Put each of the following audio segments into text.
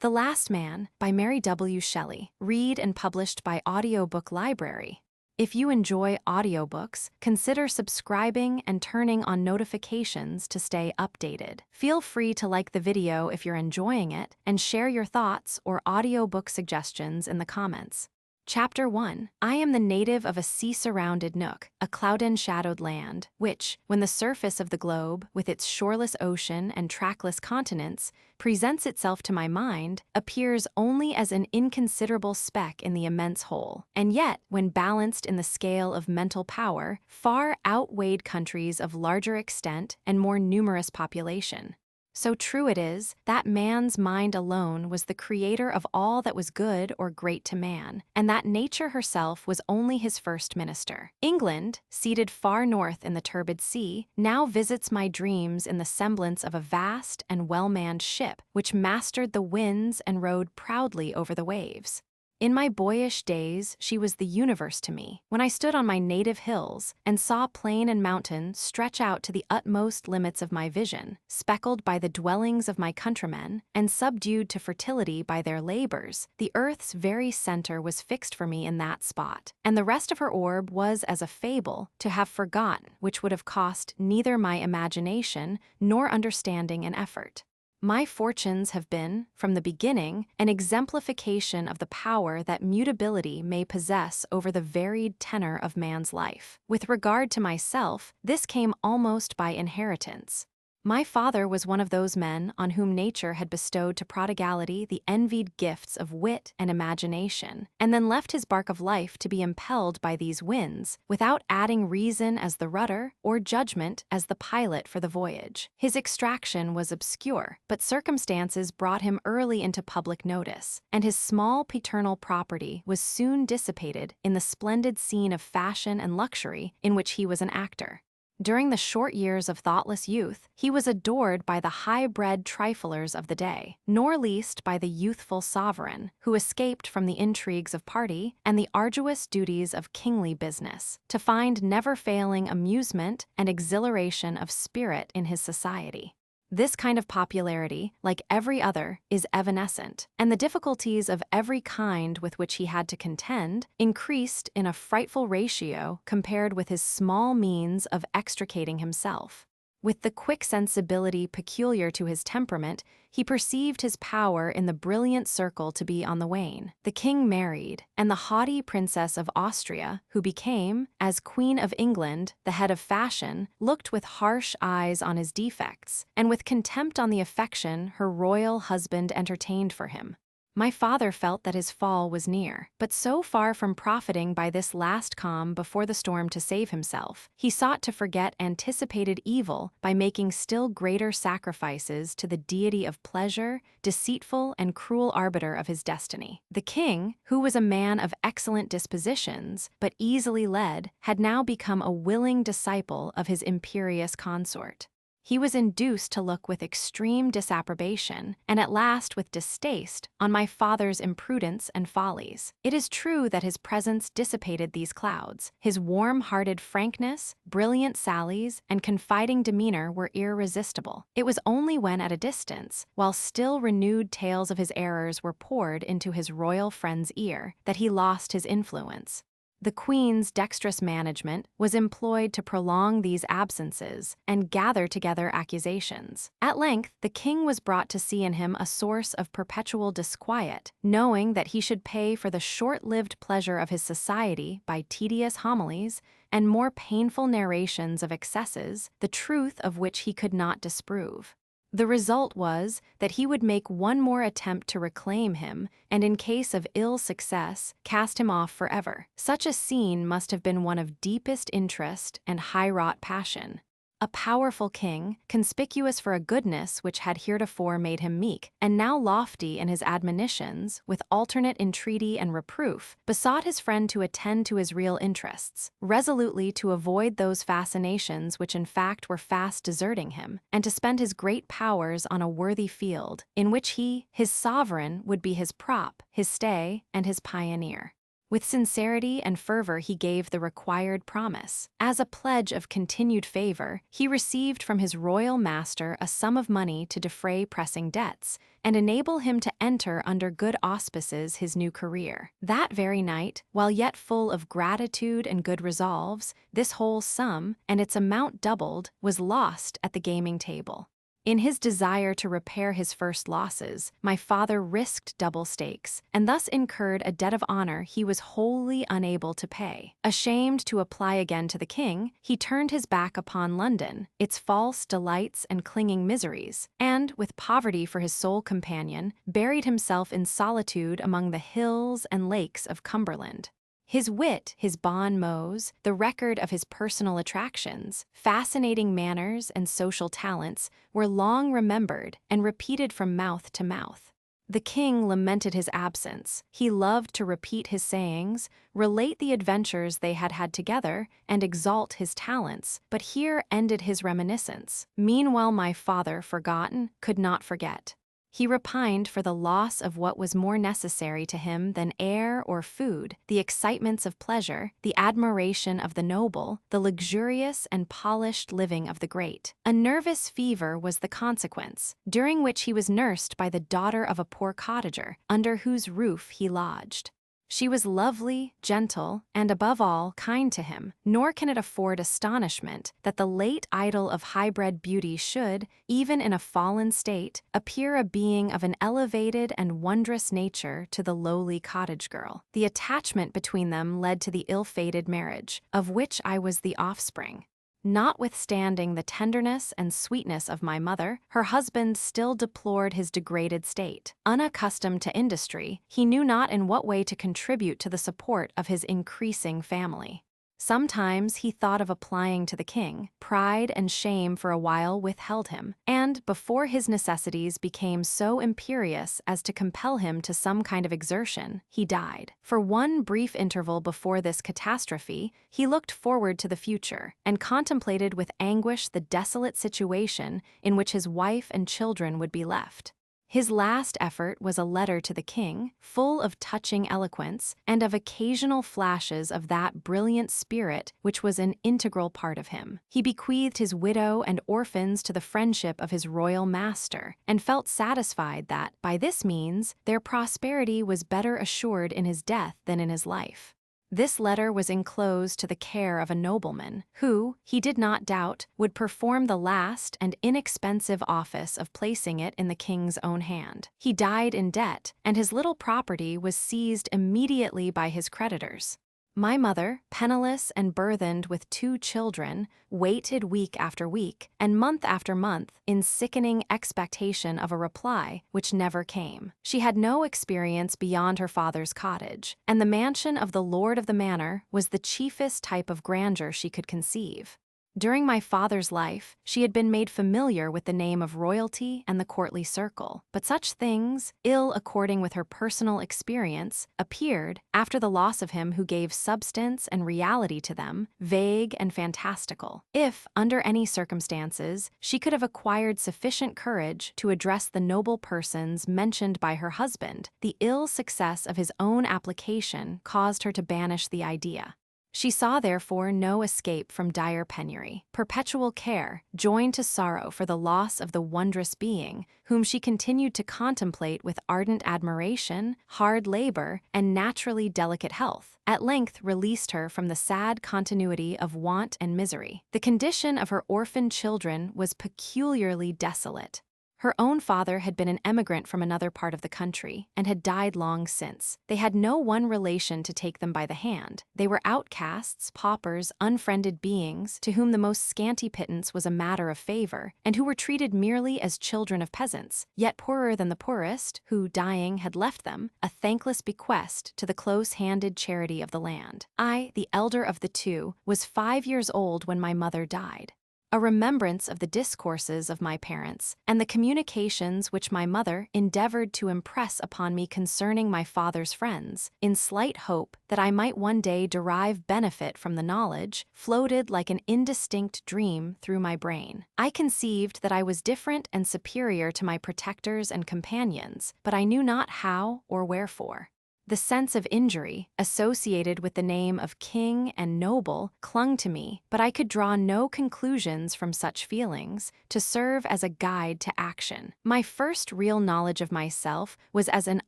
The Last Man by Mary W. Shelley, read and published by Audiobook Library. If you enjoy audiobooks, consider subscribing and turning on notifications to stay updated. Feel free to like the video if you're enjoying it and share your thoughts or audiobook suggestions in the comments. Chapter 1. I am the native of a sea-surrounded nook, a cloud-enshadowed land, which, when the surface of the globe, with its shoreless ocean and trackless continents, presents itself to my mind, appears only as an inconsiderable speck in the immense whole, and yet, when balanced in the scale of mental power, far outweighed countries of larger extent and more numerous population. So true it is, that man's mind alone was the creator of all that was good or great to man, and that nature herself was only his first minister. England, seated far north in the turbid sea, now visits my dreams in the semblance of a vast and well-manned ship, which mastered the winds and rode proudly over the waves. In my boyish days, she was the universe to me, when I stood on my native hills and saw plain and mountain stretch out to the utmost limits of my vision, speckled by the dwellings of my countrymen, and subdued to fertility by their labors. The earth's very center was fixed for me in that spot, and the rest of her orb was as a fable to have forgotten, which would have cost neither my imagination nor understanding an effort. My fortunes have been, from the beginning, an exemplification of the power that mutability may possess over the varied tenor of man's life. With regard to myself, this came almost by inheritance. My father was one of those men on whom nature had bestowed to prodigality the envied gifts of wit and imagination, and then left his bark of life to be impelled by these winds, without adding reason as the rudder or judgment as the pilot for the voyage. His extraction was obscure, but circumstances brought him early into public notice, and his small paternal property was soon dissipated in the splendid scene of fashion and luxury in which he was an actor. During the short years of thoughtless youth, he was adored by the high-bred triflers of the day, nor least by the youthful sovereign, who escaped from the intrigues of party and the arduous duties of kingly business, to find never-failing amusement and exhilaration of spirit in his society. This kind of popularity, like every other, is evanescent, and the difficulties of every kind with which he had to contend increased in a frightful ratio compared with his small means of extricating himself. With the quick sensibility peculiar to his temperament, he perceived his power in the brilliant circle to be on the wane. The king married, and the haughty Princess of Austria, who became, as Queen of England, the head of fashion, looked with harsh eyes on his defects, and with contempt on the affection her royal husband entertained for him. My father felt that his fall was near, but so far from profiting by this last calm before the storm to save himself, he sought to forget anticipated evil by making still greater sacrifices to the deity of pleasure, deceitful and cruel arbiter of his destiny. The king, who was a man of excellent dispositions, but easily led, had now become a willing disciple of his imperious consort. He was induced to look with extreme disapprobation, and at last with distaste, on my father's imprudence and follies. It is true that his presence dissipated these clouds. His warm-hearted frankness, brilliant sallies, and confiding demeanor were irresistible. It was only when at a distance, while still renewed tales of his errors were poured into his royal friend's ear, that he lost his influence. The Queen's dexterous management was employed to prolong these absences and gather together accusations. At length, the king was brought to see in him a source of perpetual disquiet, knowing that he should pay for the short-lived pleasure of his society by tedious homilies and more painful narrations of excesses, the truth of which he could not disprove. The result was that he would make one more attempt to reclaim him, and in case of ill success, cast him off forever. Such a scene must have been one of deepest interest and high-wrought passion. A powerful king, conspicuous for a goodness which had heretofore made him meek, and now lofty in his admonitions, with alternate entreaty and reproof, besought his friend to attend to his real interests, resolutely to avoid those fascinations which in fact were fast deserting him, and to spend his great powers on a worthy field, in which he, his sovereign, would be his prop, his stay, and his pioneer. With sincerity and fervor he gave the required promise. As a pledge of continued favor, he received from his royal master a sum of money to defray pressing debts, and enable him to enter under good auspices his new career. That very night, while yet full of gratitude and good resolves, this whole sum, and its amount doubled, was lost at the gaming table. In his desire to repair his first losses, my father risked double stakes, and thus incurred a debt of honor he was wholly unable to pay. Ashamed to apply again to the king, he turned his back upon London, its false delights and clinging miseries, and, with poverty for his sole companion, buried himself in solitude among the hills and lakes of Cumberland. His wit, his bon mots, the record of his personal attractions, fascinating manners, and social talents were long remembered and repeated from mouth to mouth. The king lamented his absence. He loved to repeat his sayings, relate the adventures they had had together, and exalt his talents, but here ended his reminiscence. Meanwhile my father, forgotten, could not forget. He repined for the loss of what was more necessary to him than air or food, the excitements of pleasure, the admiration of the noble, the luxurious and polished living of the great. A nervous fever was the consequence, during which he was nursed by the daughter of a poor cottager, under whose roof he lodged. She was lovely, gentle, and above all, kind to him, nor can it afford astonishment that the late idol of high-bred beauty should, even in a fallen state, appear a being of an elevated and wondrous nature to the lowly cottage girl. The attachment between them led to the ill-fated marriage, of which I was the offspring. Notwithstanding the tenderness and sweetness of my mother, her husband still deplored his degraded state. Unaccustomed to industry, he knew not in what way to contribute to the support of his increasing family. Sometimes he thought of applying to the king. Pride and shame for a while withheld him, and, before his necessities became so imperious as to compel him to some kind of exertion, he died. For one brief interval before this catastrophe, he looked forward to the future, and contemplated with anguish the desolate situation in which his wife and children would be left. His last effort was a letter to the king, full of touching eloquence and of occasional flashes of that brilliant spirit which was an integral part of him. He bequeathed his widow and orphans to the friendship of his royal master, and felt satisfied that, by this means, their prosperity was better assured in his death than in his life. This letter was enclosed to the care of a nobleman, who, he did not doubt, would perform the last and inexpensive office of placing it in the king's own hand. He died in debt, and his little property was seized immediately by his creditors. My mother, penniless and burthened with 2 children, waited week after week, and month after month, in sickening expectation of a reply which never came. She had no experience beyond her father's cottage, and the mansion of the lord of the manor was the chiefest type of grandeur she could conceive. During my father's life, she had been made familiar with the name of royalty and the courtly circle, but such things, ill according with her personal experience, appeared, after the loss of him who gave substance and reality to them, vague and fantastical. If, under any circumstances, she could have acquired sufficient courage to address the noble persons mentioned by her husband, the ill success of his own application caused her to banish the idea. She saw therefore no escape from dire penury. Perpetual care, joined to sorrow for the loss of the wondrous being, whom she continued to contemplate with ardent admiration, hard labor, and naturally delicate health, at length released her from the sad continuity of want and misery. The condition of her orphan children was peculiarly desolate. Her own father had been an emigrant from another part of the country, and had died long since. They had no one relation to take them by the hand. They were outcasts, paupers, unfriended beings, to whom the most scanty pittance was a matter of favor, and who were treated merely as children of peasants, yet poorer than the poorest, who, dying, had left them, a thankless bequest to the close-handed charity of the land. I, the elder of the 2, was 5 years old when my mother died. A remembrance of the discourses of my parents, and the communications which my mother endeavored to impress upon me concerning my father's friends, in slight hope that I might one day derive benefit from the knowledge, floated like an indistinct dream through my brain. I conceived that I was different and superior to my protectors and companions, but I knew not how or wherefore. The sense of injury, associated with the name of king and noble, clung to me, but I could draw no conclusions from such feelings to serve as a guide to action. My first real knowledge of myself was as an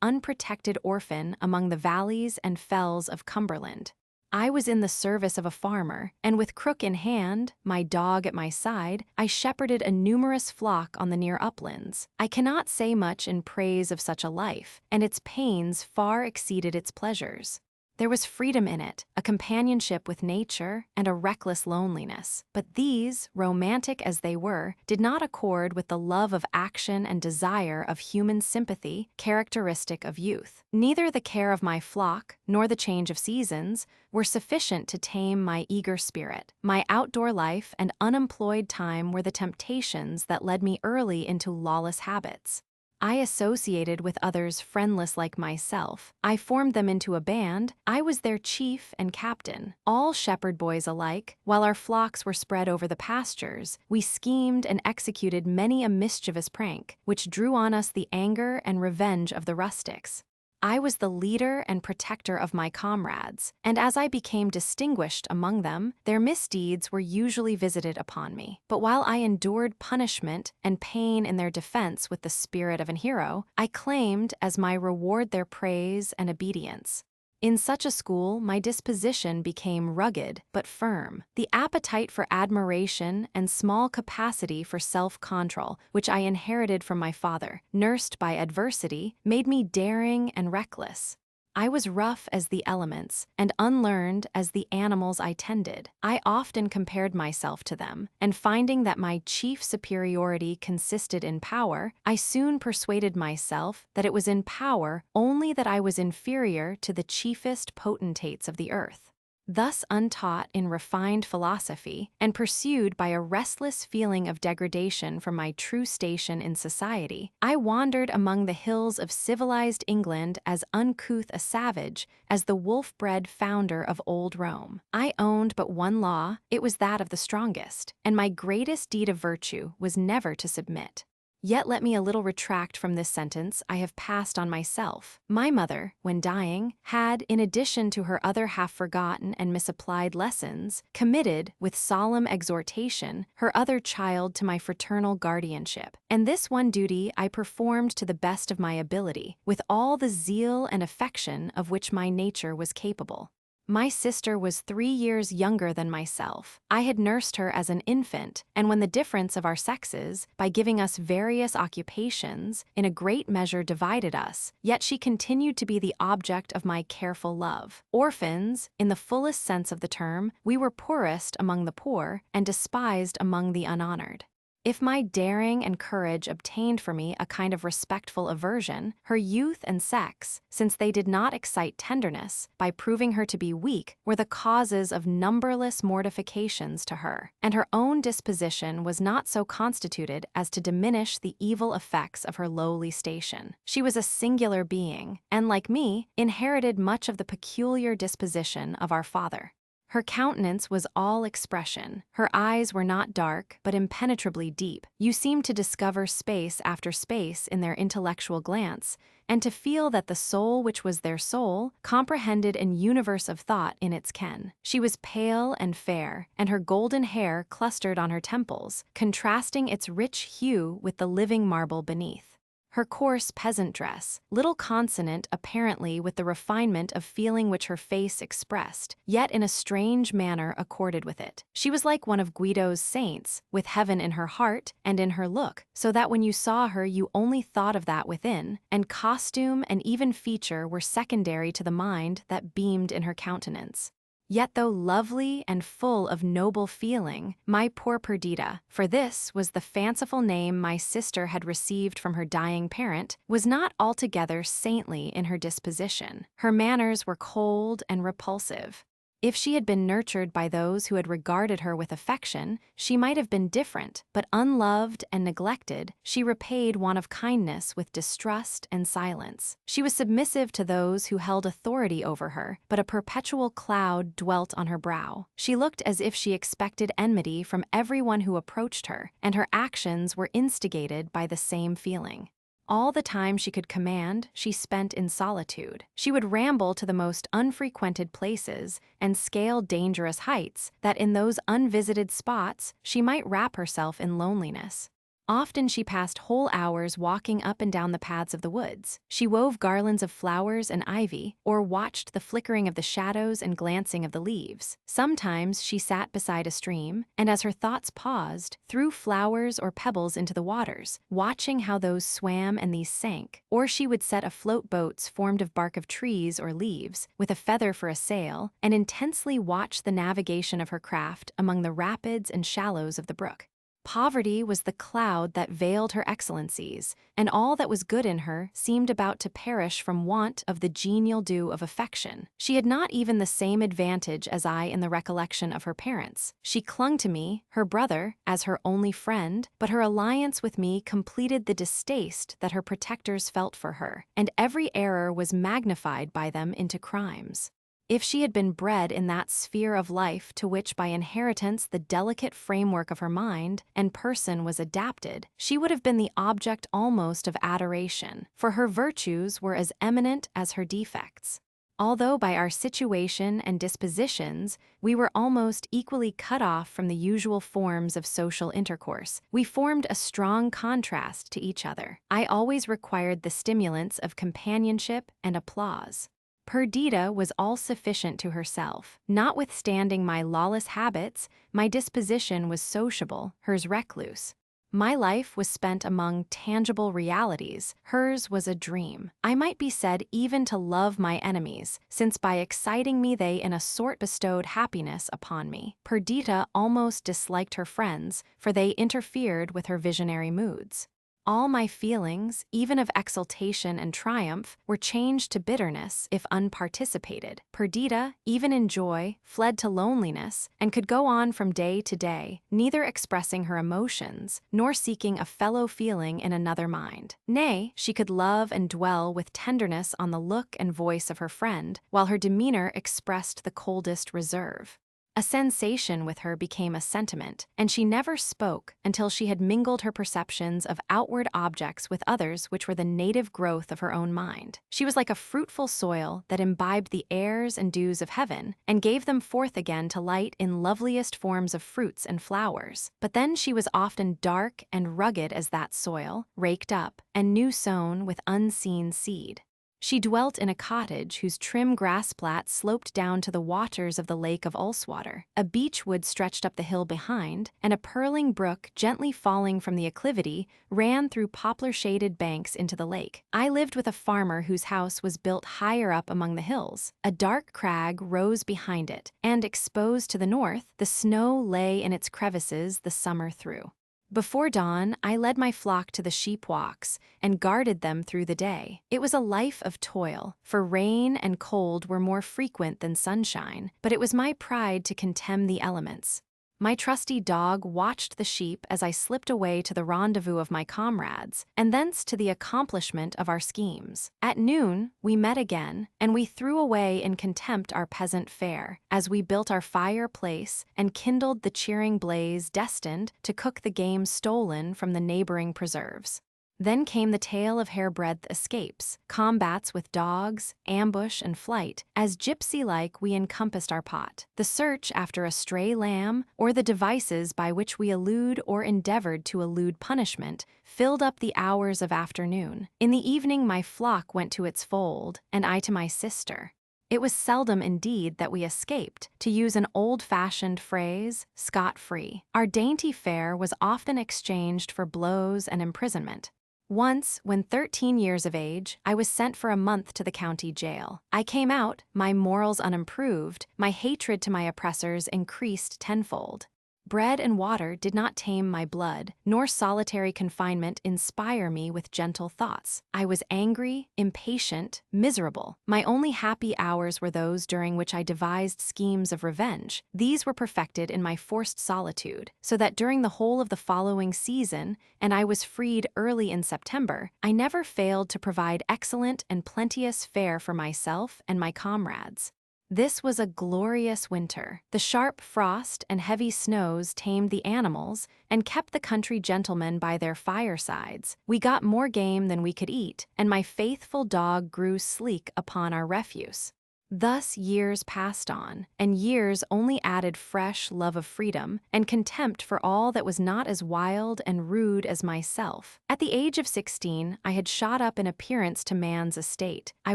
unprotected orphan among the valleys and fells of Cumberland. I was in the service of a farmer, and with crook in hand, my dog at my side, I shepherded a numerous flock on the near uplands. I cannot say much in praise of such a life, and its pains far exceeded its pleasures. There was freedom in it, a companionship with nature, and a reckless loneliness. But these, romantic as they were, did not accord with the love of action and desire of human sympathy characteristic of youth. Neither the care of my flock, nor the change of seasons, were sufficient to tame my eager spirit. My outdoor life and unemployed time were the temptations that led me early into lawless habits. I associated with others friendless like myself. I formed them into a band. I was their chief and captain. All shepherd boys alike, while our flocks were spread over the pastures, we schemed and executed many a mischievous prank, which drew on us the anger and revenge of the rustics. I was the leader and protector of my comrades, and as I became distinguished among them, their misdeeds were usually visited upon me. But while I endured punishment and pain in their defense with the spirit of an hero, I claimed as my reward their praise and obedience. In such a school, my disposition became rugged but firm. The appetite for admiration and small capacity for self-control, which I inherited from my father, nursed by adversity, made me daring and reckless. I was rough as the elements, and unlearned as the animals I tended. I often compared myself to them, and finding that my chief superiority consisted in power, I soon persuaded myself that it was in power only that I was inferior to the chiefest potentates of the earth. Thus untaught in refined philosophy, and pursued by a restless feeling of degradation from my true station in society, I wandered among the hills of civilized England as uncouth a savage as the wolf-bred founder of old Rome. I owned but one law, it was that of the strongest, and my greatest deed of virtue was never to submit. Yet let me a little retract from this sentence I have passed on myself. My mother, when dying, had, in addition to her other half-forgotten and misapplied lessons, committed, with solemn exhortation, her other child to my fraternal guardianship. And this one duty I performed to the best of my ability, with all the zeal and affection of which my nature was capable. My sister was 3 years younger than myself. I had nursed her as an infant, and when the difference of our sexes, by giving us various occupations, in a great measure divided us, yet she continued to be the object of my careful love. Orphans, in the fullest sense of the term, we were poorest among the poor, and despised among the unhonored. If my daring and courage obtained for me a kind of respectful aversion, her youth and sex, since they did not excite tenderness, by proving her to be weak, were the causes of numberless mortifications to her, and her own disposition was not so constituted as to diminish the evil effects of her lowly station. She was a singular being, and, like me, inherited much of the peculiar disposition of our father. Her countenance was all expression. Her eyes were not dark, but impenetrably deep. You seemed to discover space after space in their intellectual glance, and to feel that the soul which was their soul comprehended an universe of thought in its ken. She was pale and fair, and her golden hair clustered on her temples, contrasting its rich hue with the living marble beneath. Her coarse peasant dress, little consonant apparently with the refinement of feeling which her face expressed, yet in a strange manner accorded with it. She was like one of Guido's saints, with heaven in her heart and in her look, so that when you saw her you only thought of that within, and costume and even feature were secondary to the mind that beamed in her countenance. Yet though lovely and full of noble feeling, my poor Perdita, for this was the fanciful name my sister had received from her dying parent, was not altogether saintly in her disposition. Her manners were cold and repulsive. If she had been nurtured by those who had regarded her with affection, she might have been different, but unloved and neglected, she repaid want of kindness with distrust and silence. She was submissive to those who held authority over her, but a perpetual cloud dwelt on her brow. She looked as if she expected enmity from everyone who approached her, and her actions were instigated by the same feeling. All the time she could command, she spent in solitude. She would ramble to the most unfrequented places and scale dangerous heights that in those unvisited spots she might wrap herself in loneliness. Often she passed whole hours walking up and down the paths of the woods. She wove garlands of flowers and ivy, or watched the flickering of the shadows and glancing of the leaves. Sometimes she sat beside a stream, and as her thoughts paused, threw flowers or pebbles into the waters, watching how those swam and these sank. Or she would set afloat boats formed of bark of trees or leaves, with a feather for a sail, and intensely watch the navigation of her craft among the rapids and shallows of the brook. Poverty was the cloud that veiled her excellencies, and all that was good in her seemed about to perish from want of the genial dew of affection. She had not even the same advantage as I in the recollection of her parents. She clung to me, her brother, as her only friend, but her alliance with me completed the distaste that her protectors felt for her, and every error was magnified by them into crimes. If she had been bred in that sphere of life to which by inheritance the delicate framework of her mind and person was adapted, she would have been the object almost of adoration, for her virtues were as eminent as her defects. Although by our situation and dispositions we were almost equally cut off from the usual forms of social intercourse, we formed a strong contrast to each other. I always required the stimulants of companionship and applause. Perdita was all sufficient to herself. Notwithstanding my lawless habits, my disposition was sociable, hers recluse. My life was spent among tangible realities, hers was a dream. I might be said even to love my enemies, since by exciting me they in a sort bestowed happiness upon me. Perdita almost disliked her friends, for they interfered with her visionary moods. All my feelings, even of exultation and triumph, were changed to bitterness if unparticipated. Perdita, even in joy, fled to loneliness, and could go on from day to day, neither expressing her emotions, nor seeking a fellow feeling in another mind. Nay, she could love and dwell with tenderness on the look and voice of her friend, while her demeanor expressed the coldest reserve. A sensation with her became a sentiment, and she never spoke until she had mingled her perceptions of outward objects with others which were the native growth of her own mind. She was like a fruitful soil that imbibed the airs and dews of heaven, and gave them forth again to light in loveliest forms of fruits and flowers. But then she was often dark and rugged as that soil, raked up, and new sown with unseen seed. She dwelt in a cottage whose trim grass plat sloped down to the waters of the lake of Ulswater. A beech wood stretched up the hill behind, and a purling brook, gently falling from the acclivity, ran through poplar-shaded banks into the lake. I lived with a farmer whose house was built higher up among the hills. A dark crag rose behind it, and exposed to the north, the snow lay in its crevices the summer through. Before dawn, I led my flock to the sheep walks and guarded them through the day. It was a life of toil, for rain and cold were more frequent than sunshine, but it was my pride to contemn the elements. My trusty dog watched the sheep as I slipped away to the rendezvous of my comrades, and thence to the accomplishment of our schemes. At noon, we met again, and we threw away in contempt our peasant fare, as we built our fireplace and kindled the cheering blaze destined to cook the game stolen from the neighboring preserves. Then came the tale of hairbreadth escapes, combats with dogs, ambush and flight, as gypsy-like we encompassed our pot. The search after a stray lamb, or the devices by which we elude or endeavored to elude punishment, filled up the hours of afternoon. In the evening my flock went to its fold, and I to my sister. It was seldom indeed that we escaped, to use an old-fashioned phrase, scot-free. Our dainty fare was often exchanged for blows and imprisonment. Once, when 13 years of age, I was sent for a month to the county jail. I came out, my morals unimproved, my hatred to my oppressors increased tenfold. Bread and water did not tame my blood, nor solitary confinement inspire me with gentle thoughts. I was angry, impatient, miserable. My only happy hours were those during which I devised schemes of revenge. These were perfected in my forced solitude, so that during the whole of the following season, and I was freed early in September, I never failed to provide excellent and plenteous fare for myself and my comrades. This was a glorious winter. The sharp frost and heavy snows tamed the animals and kept the country gentlemen by their firesides. We got more game than we could eat, and my faithful dog grew sleek upon our refuse. Thus years passed on, and years only added fresh love of freedom and contempt for all that was not as wild and rude as myself. At the age of 16, I had shot up in appearance to man's estate. I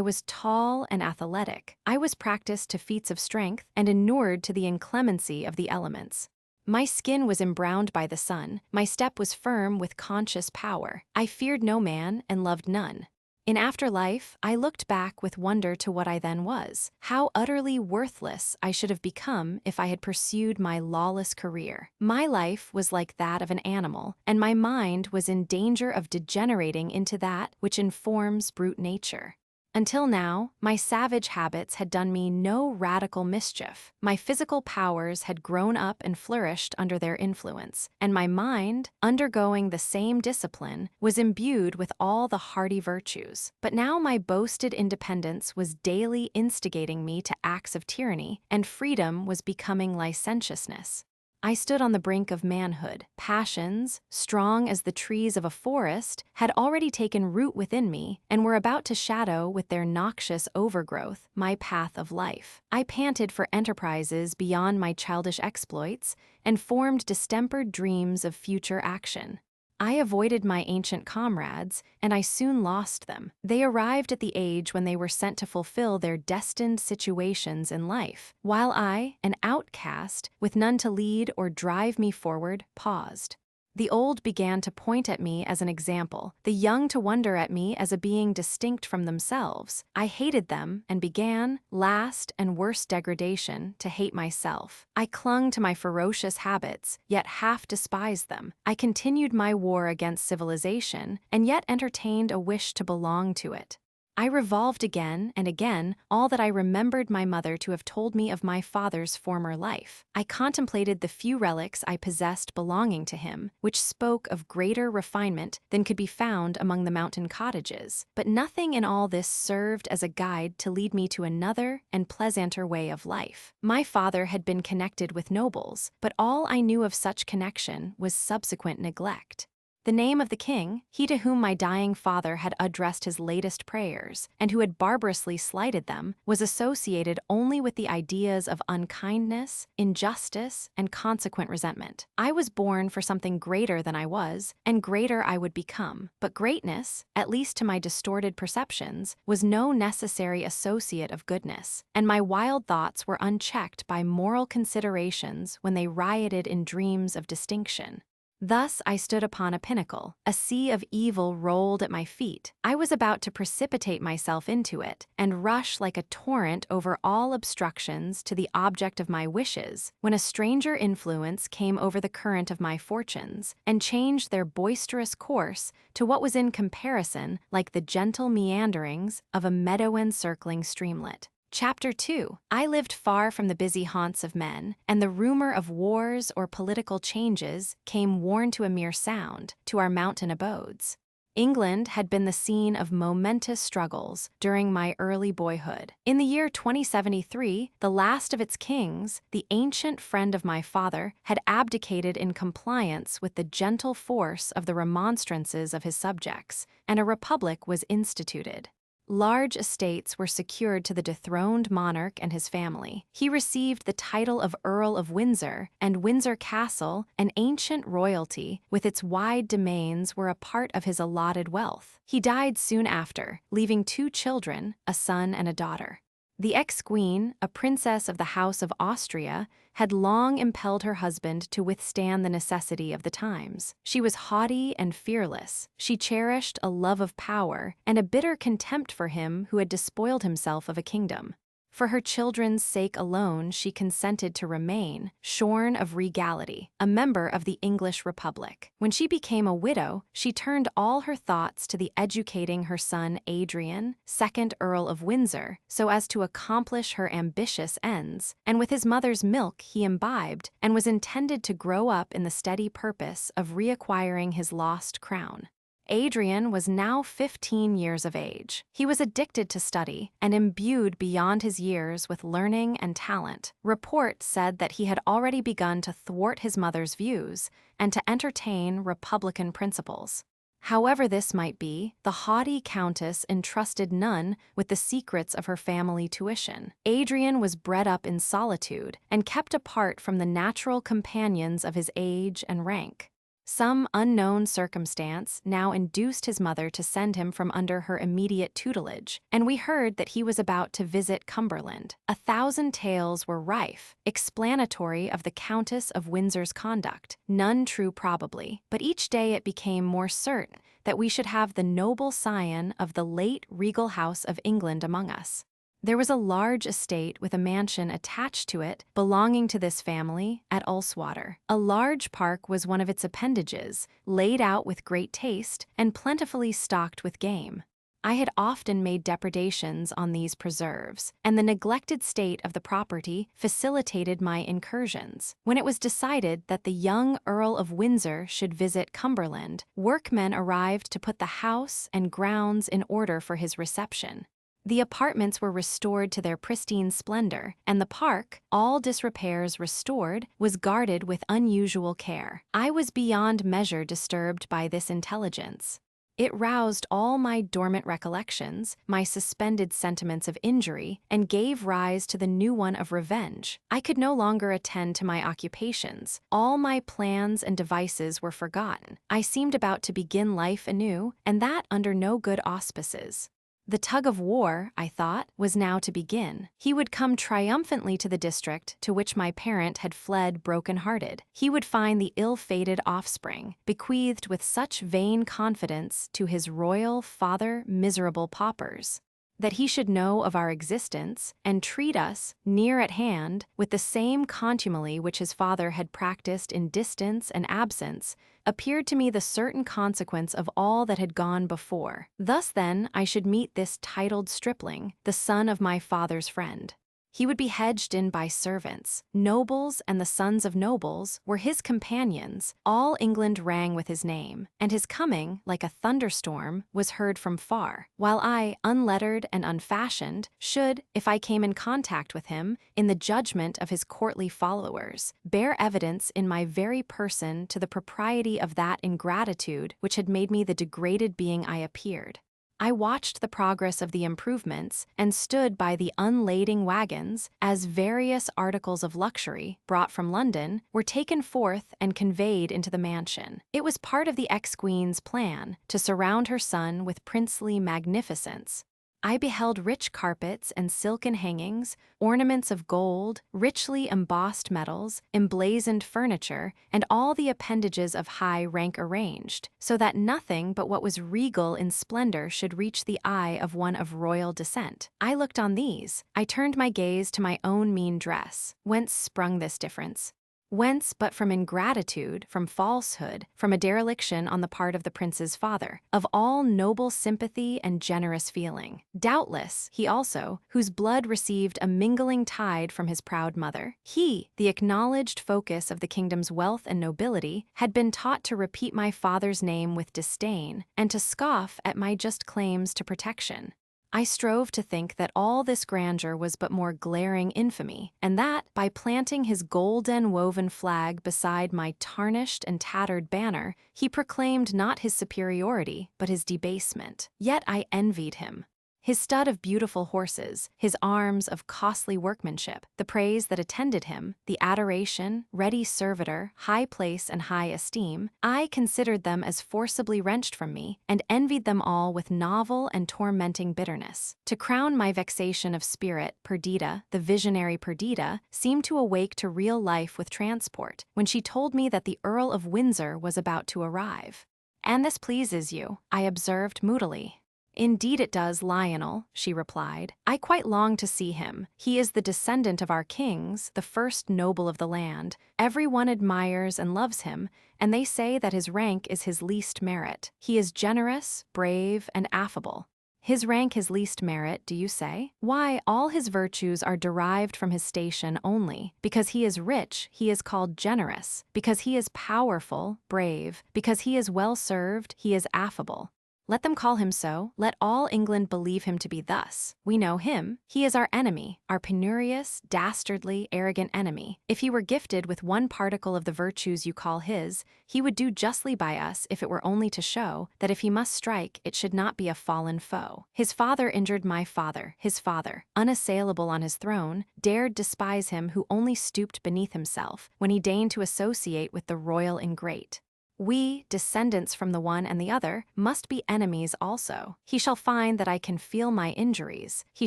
was tall and athletic. I was practiced to feats of strength and inured to the inclemency of the elements. My skin was embrowned by the sun. My step was firm with conscious power. I feared no man and loved none. In after life, I looked back with wonder to what I then was. How utterly worthless I should have become if I had pursued my lawless career. My life was like that of an animal, and my mind was in danger of degenerating into that which informs brute nature. Until now, my savage habits had done me no radical mischief. My physical powers had grown up and flourished under their influence, and my mind, undergoing the same discipline, was imbued with all the hardy virtues. But now my boasted independence was daily instigating me to acts of tyranny, and freedom was becoming licentiousness. I stood on the brink of manhood. Passions, strong as the trees of a forest, had already taken root within me and were about to shadow with their noxious overgrowth my path of life. I panted for enterprises beyond my childish exploits and formed distempered dreams of future action. I avoided my ancient comrades, and I soon lost them. They arrived at the age when they were sent to fulfill their destined situations in life, while I, an outcast, with none to lead or drive me forward, paused. The old began to point at me as an example, the young to wonder at me as a being distinct from themselves. I hated them and began, last and worst degradation, to hate myself. I clung to my ferocious habits, yet half despised them. I continued my war against civilization, and yet entertained a wish to belong to it. I revolved again and again all that I remembered my mother to have told me of my father's former life. I contemplated the few relics I possessed belonging to him, which spoke of greater refinement than could be found among the mountain cottages. But nothing in all this served as a guide to lead me to another and pleasanter way of life. My father had been connected with nobles, but all I knew of such connection was subsequent neglect. The name of the king, he to whom my dying father had addressed his latest prayers, and who had barbarously slighted them, was associated only with the ideas of unkindness, injustice, and consequent resentment. I was born for something greater than I was, and greater I would become. But greatness, at least to my distorted perceptions, was no necessary associate of goodness, and my wild thoughts were unchecked by moral considerations when they rioted in dreams of distinction. Thus I stood upon a pinnacle. A sea of evil rolled at my feet. I was about to precipitate myself into it and rush like a torrent over all obstructions to the object of my wishes, when a stranger influence came over the current of my fortunes and changed their boisterous course to what was in comparison like the gentle meanderings of a meadow-encircling streamlet. Chapter 2. I lived far from the busy haunts of men, and the rumor of wars or political changes came worn to a mere sound to our mountain abodes. England had been the scene of momentous struggles during my early boyhood. In the year 2073, the last of its kings, the ancient friend of my father, had abdicated in compliance with the gentle force of the remonstrances of his subjects, and a republic was instituted. Large estates were secured to the dethroned monarch and his family. He received the title of Earl of Windsor, and Windsor Castle, an ancient royalty, with its wide domains, were a part of his allotted wealth. He died soon after, leaving 2 children, a son and a daughter. The ex-queen, a princess of the House of Austria, had long impelled her husband to withstand the necessity of the times. She was haughty and fearless. She cherished a love of power and a bitter contempt for him who had despoiled himself of a kingdom. For her children's sake alone she consented to remain, shorn of regality, a member of the English Republic. When she became a widow, she turned all her thoughts to the educating her son Adrian, 2nd Earl of Windsor, so as to accomplish her ambitious ends, and with his mother's milk he imbibed, and was intended to grow up in the steady purpose of reacquiring his lost crown. Adrian was now 15 years of age. He was addicted to study and imbued beyond his years with learning and talent. Report said that he had already begun to thwart his mother's views and to entertain Republican principles. However this might be, the haughty countess entrusted none with the secrets of her family tuition. Adrian was bred up in solitude and kept apart from the natural companions of his age and rank. Some unknown circumstance now induced his mother to send him from under her immediate tutelage, and we heard that he was about to visit Cumberland. 1,000 tales were rife, explanatory of the Countess of Windsor's conduct, none true probably, but each day it became more certain that we should have the noble scion of the late regal house of England among us. There was a large estate with a mansion attached to it belonging to this family at Ulswater. A large park was one of its appendages, laid out with great taste and plentifully stocked with game. I had often made depredations on these preserves, and the neglected state of the property facilitated my incursions. When it was decided that the young Earl of Windsor should visit Cumberland, workmen arrived to put the house and grounds in order for his reception. The apartments were restored to their pristine splendor, and the park, all disrepairs restored, was guarded with unusual care. I was beyond measure disturbed by this intelligence. It roused all my dormant recollections, my suspended sentiments of injury, and gave rise to the new one of revenge. I could no longer attend to my occupations. All my plans and devices were forgotten. I seemed about to begin life anew, and that under no good auspices. The tug of war, I thought, was now to begin. He would come triumphantly to the district to which my parent had fled broken-hearted. He would find the ill-fated offspring, bequeathed with such vain confidence to his royal father miserable paupers. That he should know of our existence and treat us, near at hand, with the same contumely which his father had practiced in distance and absence, appeared to me the certain consequence of all that had gone before. Thus then I should meet this titled stripling, the son of my father's friend. He would be hedged in by servants. Nobles and the sons of nobles were his companions. All England rang with his name, and his coming, like a thunderstorm, was heard from far, while I, unlettered and unfashioned, should, if I came in contact with him, in the judgment of his courtly followers, bear evidence in my very person to the propriety of that ingratitude which had made me the degraded being I appeared. I watched the progress of the improvements and stood by the unlading wagons as various articles of luxury, brought from London, were taken forth and conveyed into the mansion. It was part of the ex-queen's plan to surround her son with princely magnificence. I beheld rich carpets and silken hangings, ornaments of gold, richly embossed metals, emblazoned furniture, and all the appendages of high rank arranged, so that nothing but what was regal in splendor should reach the eye of one of royal descent. I looked on these. I turned my gaze to my own mean dress. Whence sprung this difference? Whence but from ingratitude, from falsehood, from a dereliction on the part of the prince's father, of all noble sympathy and generous feeling. Doubtless, he also, whose blood received a mingling tide from his proud mother, he, the acknowledged focus of the kingdom's wealth and nobility, had been taught to repeat my father's name with disdain, and to scoff at my just claims to protection. I strove to think that all this grandeur was but more glaring infamy, and that, by planting his golden-woven flag beside my tarnished and tattered banner, he proclaimed not his superiority, but his debasement. Yet I envied him. His stud of beautiful horses, his arms of costly workmanship, the praise that attended him, the adoration, ready servitor, high place and high esteem, I considered them as forcibly wrenched from me, and envied them all with novel and tormenting bitterness. To crown my vexation of spirit, Perdita, the visionary Perdita, seemed to awake to real life with transport, when she told me that the Earl of Windsor was about to arrive. "And this pleases you," I observed moodily. "Indeed it does, Lionel," she replied. "I quite long to see him. He is the descendant of our kings, the first noble of the land. Every one admires and loves him, and they say that his rank is his least merit. He is generous, brave, and affable. His rank his least merit, do you say? Why, all his virtues are derived from his station only. Because he is rich, he is called generous. Because he is powerful, brave. Because he is well served, he is affable. Let them call him so. Let all England believe him to be thus. We know him. He is our enemy, our penurious, dastardly, arrogant enemy. If he were gifted with one particle of the virtues you call his, he would do justly by us if it were only to show that if he must strike, it should not be a fallen foe. His father injured my father. His father, unassailable on his throne, dared despise him who only stooped beneath himself when he deigned to associate with the royal ingrate. We, descendants from the one and the other, must be enemies also. He shall find that I can feel my injuries. He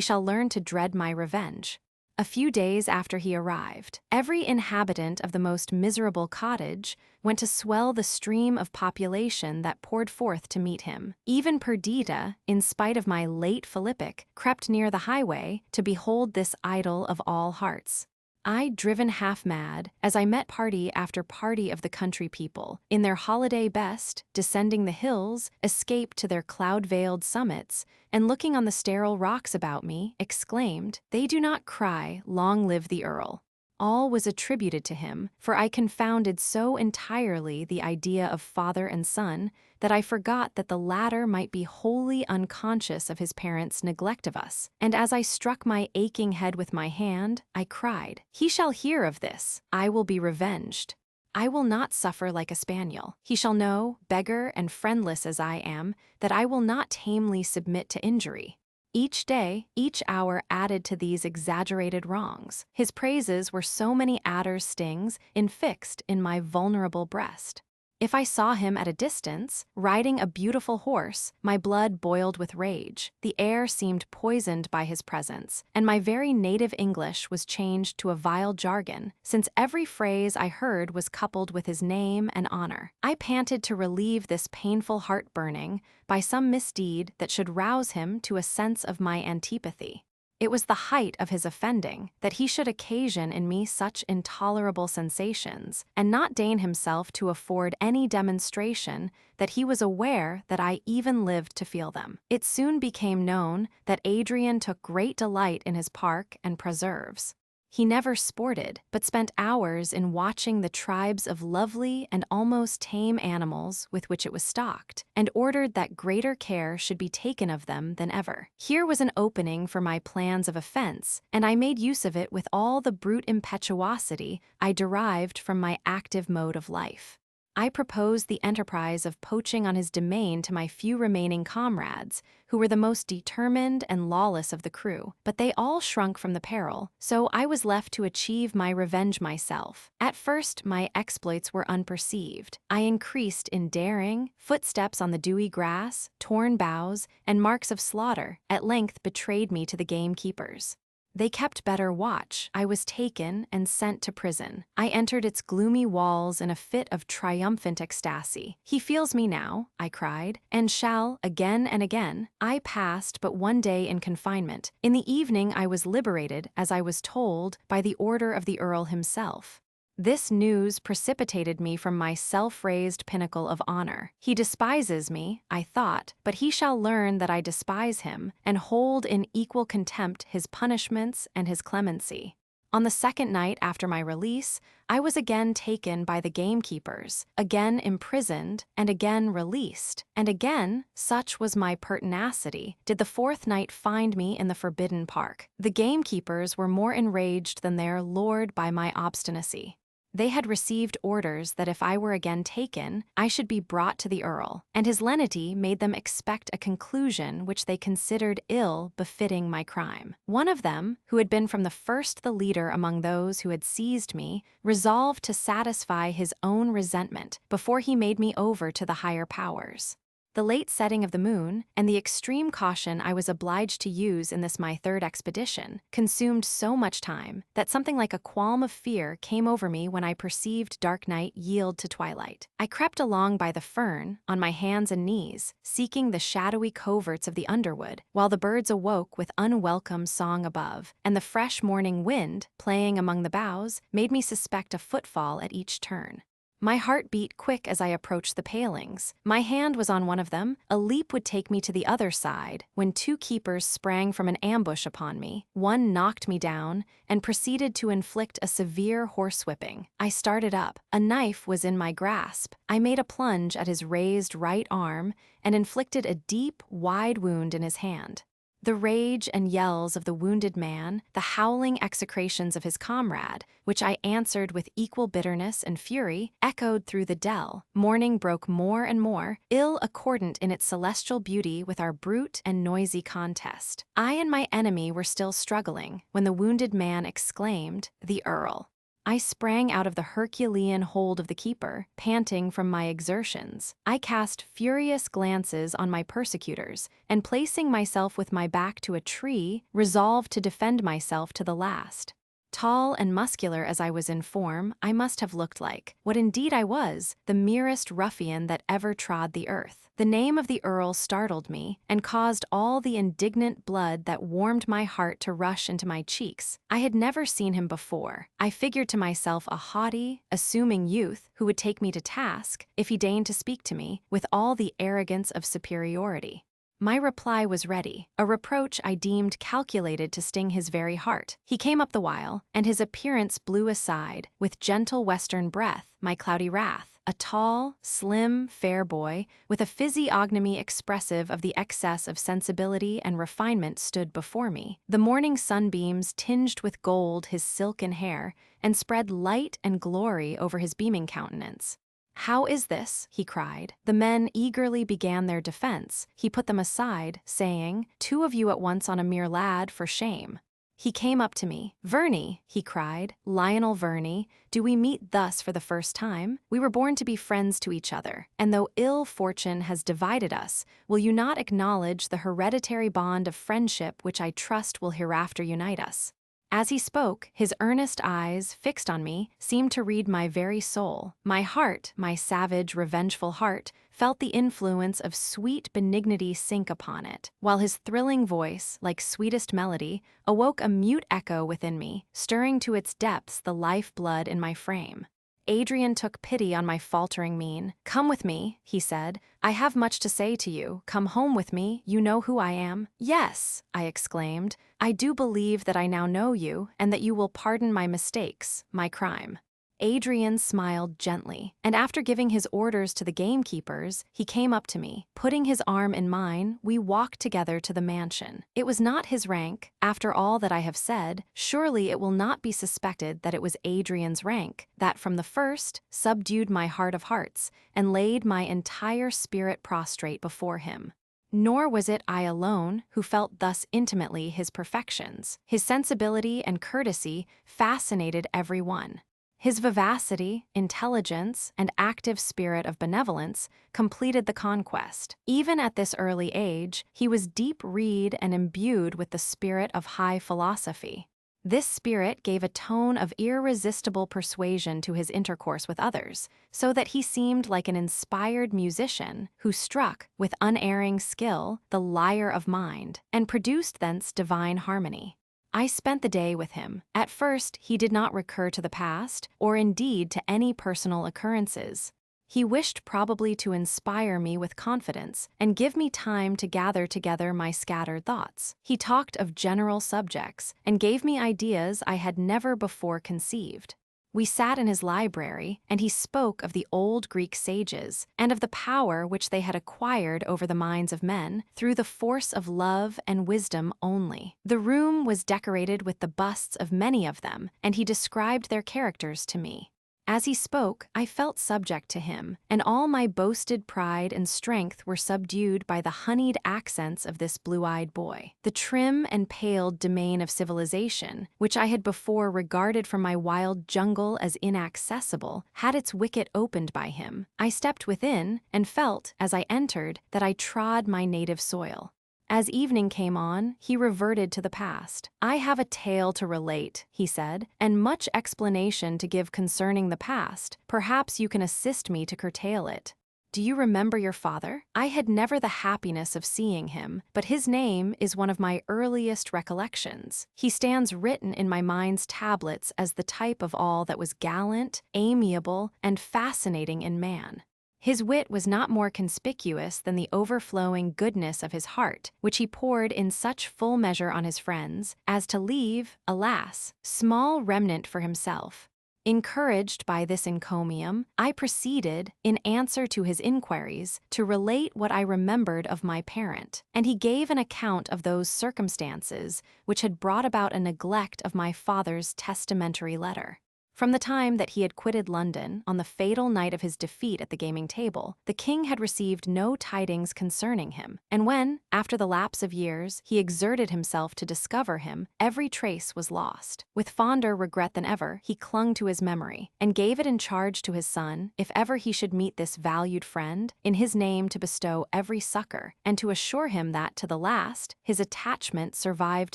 shall learn to dread my revenge. A few days after he arrived, every inhabitant of the most miserable cottage went to swell the stream of population that poured forth to meet him. Even Perdita, in spite of my late philippic, crept near the highway to behold this idol of all hearts. I, driven half mad, as I met party after party of the country people, in their holiday best, descending the hills, escaped to their cloud-veiled summits, and looking on the sterile rocks about me, exclaimed, "They do not cry, 'Long live the Earl.'" All was attributed to him, for I confounded so entirely the idea of father and son that I forgot that the latter might be wholly unconscious of his parents' neglect of us. And as I struck my aching head with my hand, I cried, "He shall hear of this. I will be revenged. I will not suffer like a spaniel. He shall know, beggar and friendless as I am, that I will not tamely submit to injury." Each day, each hour added to these exaggerated wrongs. His praises were so many adder's stings infixed in my vulnerable breast. If I saw him at a distance, riding a beautiful horse, my blood boiled with rage. The air seemed poisoned by his presence, and my very native English was changed to a vile jargon, since every phrase I heard was coupled with his name and honor. I panted to relieve this painful heart-burning by some misdeed that should rouse him to a sense of my antipathy. It was the height of his offending that he should occasion in me such intolerable sensations, and not deign himself to afford any demonstration that he was aware that I even lived to feel them. It soon became known that Adrian took great delight in his park and preserves. He never sported, but spent hours in watching the tribes of lovely and almost tame animals with which it was stocked, and ordered that greater care should be taken of them than ever. Here was an opening for my plans of offense, and I made use of it with all the brute impetuosity I derived from my active mode of life. I proposed the enterprise of poaching on his domain to my few remaining comrades, who were the most determined and lawless of the crew, but they all shrunk from the peril, so I was left to achieve my revenge myself. At first, my exploits were unperceived. I increased in daring, footsteps on the dewy grass, torn boughs, and marks of slaughter at length betrayed me to the gamekeepers. They kept better watch. I was taken and sent to prison. I entered its gloomy walls in a fit of triumphant ecstasy. "He feels me now," I cried, "and shall, again and again." I passed but one day in confinement. In the evening I was liberated, as I was told, by the order of the Earl himself. This news precipitated me from my self-raised pinnacle of honor. He despises me, I thought, but he shall learn that I despise him, and hold in equal contempt his punishments and his clemency. On the second night after my release, I was again taken by the gamekeepers, again imprisoned, and again released. And again, such was my pertinacity, did the fourth night find me in the forbidden park. The gamekeepers were more enraged than their lord by my obstinacy. They had received orders that if I were again taken, I should be brought to the Earl, and his lenity made them expect a conclusion which they considered ill befitting my crime. One of them, who had been from the first the leader among those who had seized me, resolved to satisfy his own resentment before he made me over to the higher powers. The late setting of the moon, and the extreme caution I was obliged to use in this my third expedition, consumed so much time that something like a qualm of fear came over me when I perceived dark night yield to twilight. I crept along by the fern, on my hands and knees, seeking the shadowy coverts of the underwood, while the birds awoke with unwelcome song above, and the fresh morning wind, playing among the boughs, made me suspect a footfall at each turn. My heart beat quick as I approached the palings. My hand was on one of them. A leap would take me to the other side, when two keepers sprang from an ambush upon me. One knocked me down and proceeded to inflict a severe horsewhipping. I started up. A knife was in my grasp. I made a plunge at his raised right arm and inflicted a deep, wide wound in his hand. The rage and yells of the wounded man, the howling execrations of his comrade, which I answered with equal bitterness and fury, echoed through the dell. Morning broke more and more, ill accordant in its celestial beauty with our brute and noisy contest. I and my enemy were still struggling, when the wounded man exclaimed, "The Earl!" I sprang out of the Herculean hold of the keeper, panting from my exertions. I cast furious glances on my persecutors, and placing myself with my back to a tree, resolved to defend myself to the last. Tall and muscular as I was in form, I must have looked like, what indeed I was, the merest ruffian that ever trod the earth. The name of the Earl startled me, and caused all the indignant blood that warmed my heart to rush into my cheeks. I had never seen him before. I figured to myself a haughty, assuming youth who would take me to task, if he deigned to speak to me, with all the arrogance of superiority. My reply was ready, a reproach I deemed calculated to sting his very heart. He came up the while, and his appearance blew aside, with gentle western breath, my cloudy wrath. A tall, slim, fair boy, with a physiognomy expressive of the excess of sensibility and refinement stood before me. The morning sunbeams tinged with gold his silken hair, and spread light and glory over his beaming countenance. "How is this?" he cried. The men eagerly began their defense. He put them aside, saying, "Two of you at once on a mere lad, for shame." He came up to me. "Verney," he cried, "Lionel Verney, do we meet thus for the first time? We were born to be friends to each other, and though ill fortune has divided us, will you not acknowledge the hereditary bond of friendship which I trust will hereafter unite us?" As he spoke, his earnest eyes, fixed on me, seemed to read my very soul. My heart, my savage, revengeful heart, felt the influence of sweet benignity sink upon it, while his thrilling voice, like sweetest melody, awoke a mute echo within me, stirring to its depths the life-blood in my frame. Adrian took pity on my faltering mien. "Come with me," he said. "I have much to say to you. Come home with me. You know who I am." "Yes," I exclaimed. "I do believe that I now know you, and that you will pardon my mistakes, my crime." Adrian smiled gently, and after giving his orders to the gamekeepers, he came up to me. Putting his arm in mine, we walked together to the mansion. It was not his rank. After all that I have said, surely it will not be suspected that it was Adrian's rank, that from the first subdued my heart of hearts, and laid my entire spirit prostrate before him. Nor was it I alone who felt thus intimately his perfections. His sensibility and courtesy fascinated every one. His vivacity, intelligence, and active spirit of benevolence completed the conquest. Even at this early age, he was deep-read and imbued with the spirit of high philosophy. This spirit gave a tone of irresistible persuasion to his intercourse with others, so that he seemed like an inspired musician who struck, with unerring skill, the lyre of mind, and produced thence divine harmony. I spent the day with him. At first, he did not recur to the past, or indeed to any personal occurrences. He wished probably to inspire me with confidence and give me time to gather together my scattered thoughts. He talked of general subjects and gave me ideas I had never before conceived. We sat in his library, and he spoke of the old Greek sages and of the power which they had acquired over the minds of men through the force of love and wisdom only. The room was decorated with the busts of many of them, and he described their characters to me. As he spoke, I felt subject to him, and all my boasted pride and strength were subdued by the honeyed accents of this blue-eyed boy. The trim and paled domain of civilization, which I had before regarded from my wild jungle as inaccessible, had its wicket opened by him. I stepped within, and felt, as I entered, that I trod my native soil. As evening came on, he reverted to the past. "I have a tale to relate," he said, "and much explanation to give concerning the past. Perhaps you can assist me to curtail it." "Do you remember your father? I had never the happiness of seeing him, but his name is one of my earliest recollections. He stands written in my mind's tablets as the type of all that was gallant, amiable, and fascinating in man. His wit was not more conspicuous than the overflowing goodness of his heart, which he poured in such full measure on his friends, as to leave, alas, small remnant for himself. Encouraged by this encomium, I proceeded, in answer to his inquiries, to relate what I remembered of my parent, and he gave an account of those circumstances which had brought about a neglect of my father's testamentary letter. From the time that he had quitted London, on the fatal night of his defeat at the gaming table, the king had received no tidings concerning him, and when, after the lapse of years, he exerted himself to discover him, every trace was lost. With fonder regret than ever, he clung to his memory, and gave it in charge to his son, if ever he should meet this valued friend, in his name to bestow every succor, and to assure him that, to the last, his attachment survived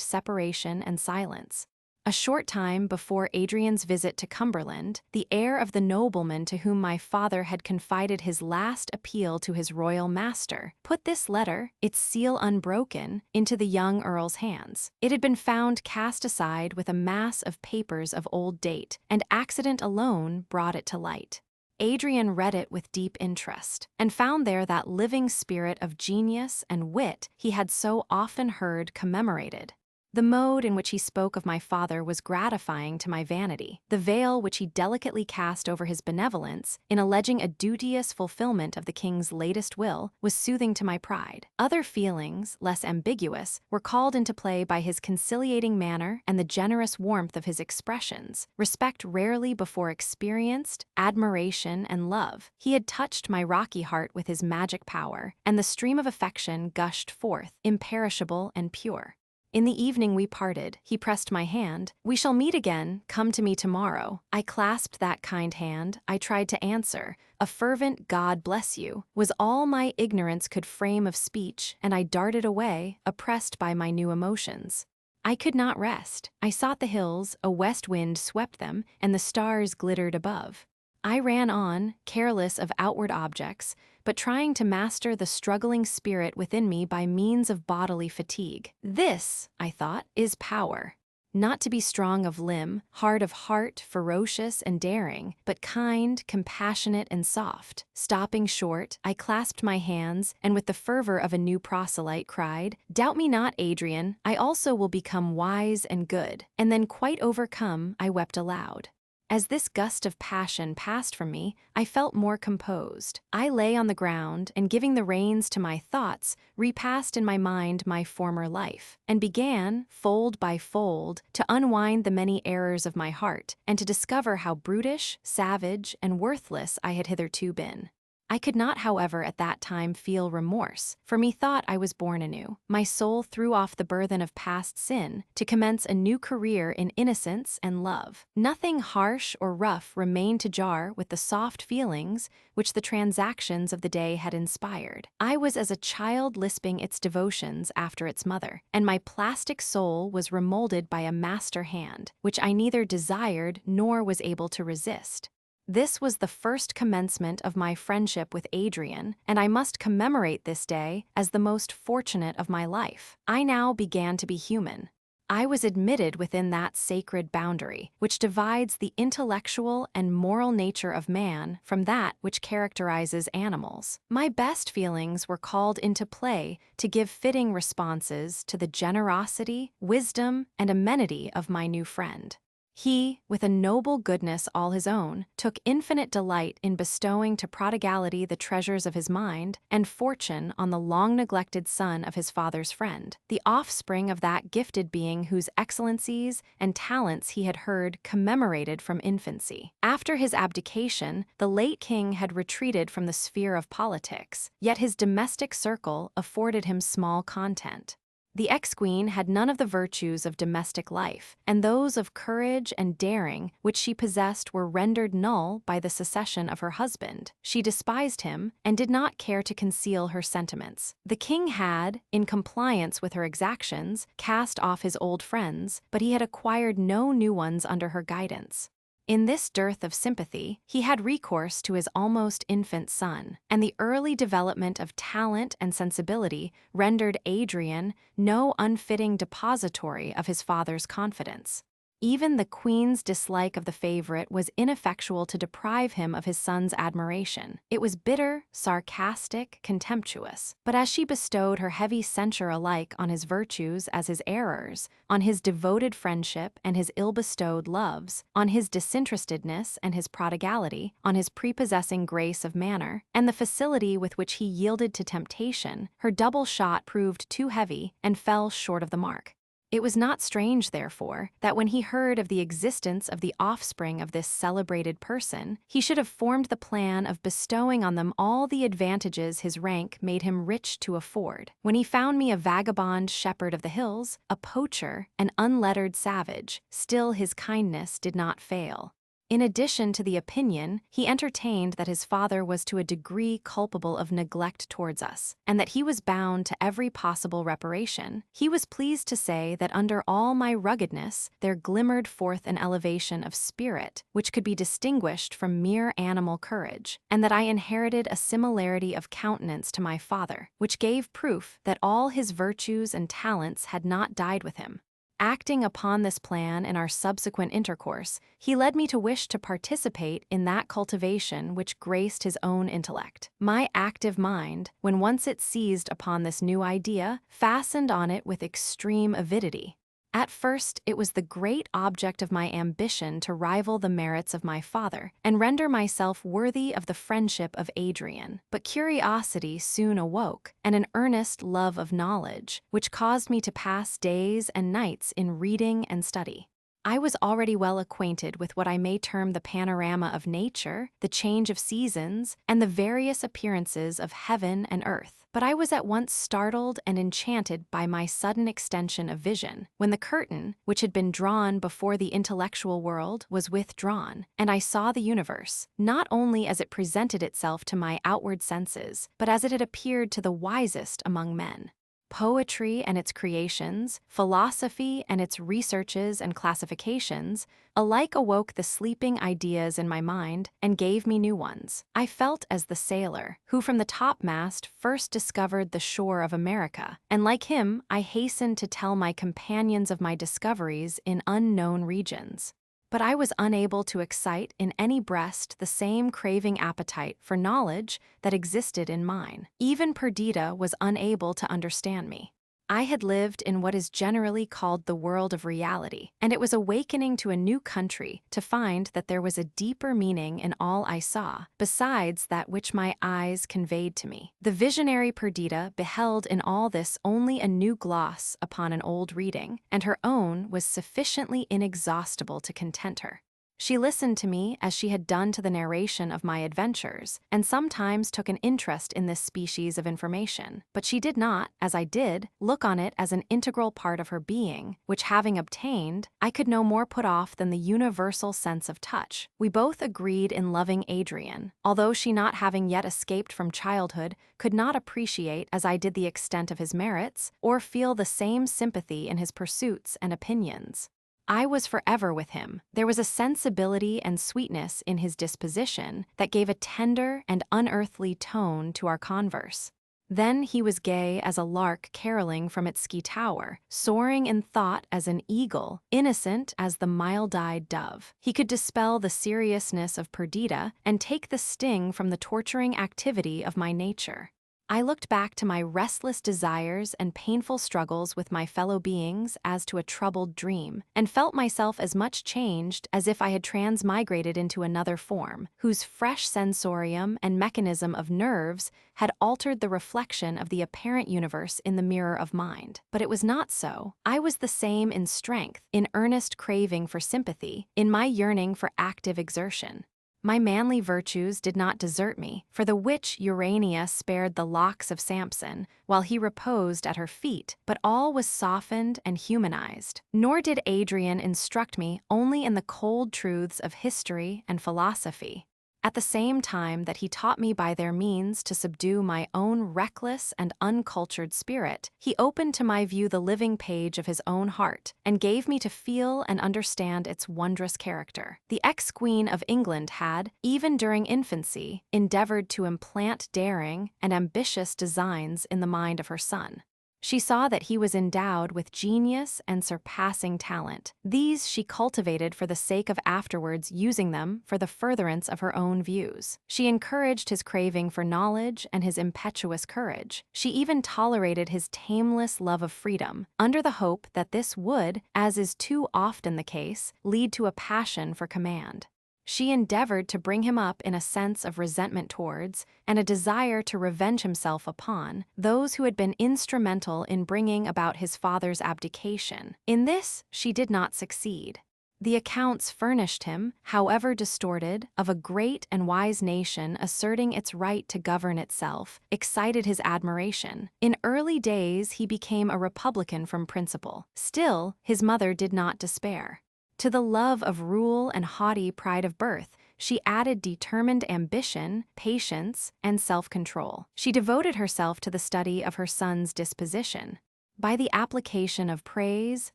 separation and silence. A short time before Adrian's visit to Cumberland, the heir of the nobleman to whom my father had confided his last appeal to his royal master put this letter, its seal unbroken, into the young earl's hands. It had been found cast aside with a mass of papers of old date, and accident alone brought it to light. Adrian read it with deep interest, and found there that living spirit of genius and wit he had so often heard commemorated. The mode in which he spoke of my father was gratifying to my vanity. The veil which he delicately cast over his benevolence, in alleging a duteous fulfillment of the king's latest will, was soothing to my pride. Other feelings, less ambiguous, were called into play by his conciliating manner and the generous warmth of his expressions, respect rarely before experienced, admiration and love. He had touched my rocky heart with his magic power, and the stream of affection gushed forth, imperishable and pure. In the evening we parted. He pressed my hand. "We shall meet again. Come to me tomorrow." I clasped that kind hand. I tried to answer. A fervent "God bless you" was all my ignorance could frame of speech, and I darted away, oppressed by my new emotions. I could not rest. I sought the hills, a west wind swept them, and the stars glittered above. I ran on, careless of outward objects, but trying to master the struggling spirit within me by means of bodily fatigue. This, I thought, is power. Not to be strong of limb, hard of heart, ferocious and daring, but kind, compassionate, and soft. Stopping short, I clasped my hands, and with the fervor of a new proselyte cried, "Doubt me not, Adrian, I also will become wise and good." And then, quite overcome, I wept aloud. As this gust of passion passed from me, I felt more composed. I lay on the ground, and giving the reins to my thoughts, repassed in my mind my former life, and began, fold by fold, to unwind the many errors of my heart, and to discover how brutish, savage, and worthless I had hitherto been. I could not, however, at that time feel remorse, for methought I was born anew. My soul threw off the burthen of past sin to commence a new career in innocence and love. Nothing harsh or rough remained to jar with the soft feelings which the transactions of the day had inspired. I was as a child lisping its devotions after its mother, and my plastic soul was remolded by a master hand, which I neither desired nor was able to resist. This was the first commencement of my friendship with Adrian, and I must commemorate this day as the most fortunate of my life. I now began to be human. I was admitted within that sacred boundary, which divides the intellectual and moral nature of man from that which characterizes animals. My best feelings were called into play to give fitting responses to the generosity, wisdom, and amenity of my new friend. He, with a noble goodness all his own, took infinite delight in bestowing to prodigality the treasures of his mind, and fortune on the long-neglected son of his father's friend, the offspring of that gifted being whose excellencies and talents he had heard commemorated from infancy. After his abdication, the late king had retreated from the sphere of politics, yet his domestic circle afforded him small content. The ex-queen had none of the virtues of domestic life, and those of courage and daring which she possessed were rendered null by the secession of her husband. She despised him, and did not care to conceal her sentiments. The king had, in compliance with her exactions, cast off his old friends, but he had acquired no new ones under her guidance. In this dearth of sympathy, he had recourse to his almost infant son, and the early development of talent and sensibility rendered Adrian no unfitting depository of his father's confidence. Even the queen's dislike of the favorite was ineffectual to deprive him of his son's admiration. It was bitter, sarcastic, contemptuous. But as she bestowed her heavy censure alike on his virtues as his errors, on his devoted friendship and his ill-bestowed loves, on his disinterestedness and his prodigality, on his prepossessing grace of manner, and the facility with which he yielded to temptation, her double shot proved too heavy and fell short of the mark. It was not strange, therefore, that when he heard of the existence of the offspring of this celebrated person, he should have formed the plan of bestowing on them all the advantages his rank made him rich to afford. When he found me a vagabond shepherd of the hills, a poacher, an unlettered savage, still his kindness did not fail. In addition to the opinion he entertained that his father was to a degree culpable of neglect towards us, and that he was bound to every possible reparation, he was pleased to say that under all my ruggedness there glimmered forth an elevation of spirit which could be distinguished from mere animal courage, and that I inherited a similarity of countenance to my father, which gave proof that all his virtues and talents had not died with him. Acting upon this plan in our subsequent intercourse, he led me to wish to participate in that cultivation which graced his own intellect. My active mind, when once it seized upon this new idea, fastened on it with extreme avidity. At first, it was the great object of my ambition to rival the merits of my father, and render myself worthy of the friendship of Adrian. But curiosity soon awoke, and an earnest love of knowledge, which caused me to pass days and nights in reading and study. I was already well acquainted with what I may term the panorama of nature, the change of seasons, and the various appearances of heaven and earth. But I was at once startled and enchanted by my sudden extension of vision, when the curtain, which had been drawn before the intellectual world, was withdrawn, and I saw the universe, not only as it presented itself to my outward senses, but as it had appeared to the wisest among men. Poetry and its creations, philosophy and its researches and classifications, alike awoke the sleeping ideas in my mind and gave me new ones. I felt as the sailor, who from the topmast first discovered the shore of America, and like him, I hastened to tell my companions of my discoveries in unknown regions. But I was unable to excite in any breast the same craving appetite for knowledge that existed in mine. Even Perdita was unable to understand me. I had lived in what is generally called the world of reality, and it was awakening to a new country to find that there was a deeper meaning in all I saw, besides that which my eyes conveyed to me. The visionary Perdita beheld in all this only a new gloss upon an old reading, and her own was sufficiently inexhaustible to content her. She listened to me as she had done to the narration of my adventures, and sometimes took an interest in this species of information, but she did not, as I did, look on it as an integral part of her being, which having obtained, I could no more put off than the universal sense of touch. We both agreed in loving Adrian, although she, not having yet escaped from childhood, could not appreciate as I did the extent of his merits, or feel the same sympathy in his pursuits and opinions. I was forever with him. There was a sensibility and sweetness in his disposition that gave a tender and unearthly tone to our converse. Then he was gay as a lark caroling from its ski tower, soaring in thought as an eagle, innocent as the mild-eyed dove. He could dispel the seriousness of Perdita and take the sting from the torturing activity of my nature. I looked back to my restless desires and painful struggles with my fellow beings as to a troubled dream, and felt myself as much changed as if I had transmigrated into another form, whose fresh sensorium and mechanism of nerves had altered the reflection of the apparent universe in the mirror of mind. But it was not so. I was the same in strength, in earnest craving for sympathy, in my yearning for active exertion. My manly virtues did not desert me, for the witch Urania spared the locks of Samson, while he reposed at her feet, but all was softened and humanized. Nor did Adrian instruct me only in the cold truths of history and philosophy. at the same time that he taught me by their means to subdue my own reckless and uncultured spirit, he opened to my view the living page of his own heart, and gave me to feel and understand its wondrous character. The ex-Queen of England had, even during infancy, endeavored to implant daring and ambitious designs in the mind of her son. She saw that he was endowed with genius and surpassing talent. These she cultivated for the sake of afterwards using them for the furtherance of her own views. She encouraged his craving for knowledge and his impetuous courage. She even tolerated his tameless love of freedom, under the hope that this would, as is too often the case, lead to a passion for command. She endeavored to bring him up in a sense of resentment towards, and a desire to revenge himself upon, those who had been instrumental in bringing about his father's abdication. In this, she did not succeed. The accounts furnished him, however distorted, of a great and wise nation asserting its right to govern itself, excited his admiration. In early days, he became a republican from principle. Still, his mother did not despair. To the love of rule and haughty pride of birth, she added determined ambition, patience, and self-control. She devoted herself to the study of her son's disposition. By the application of praise,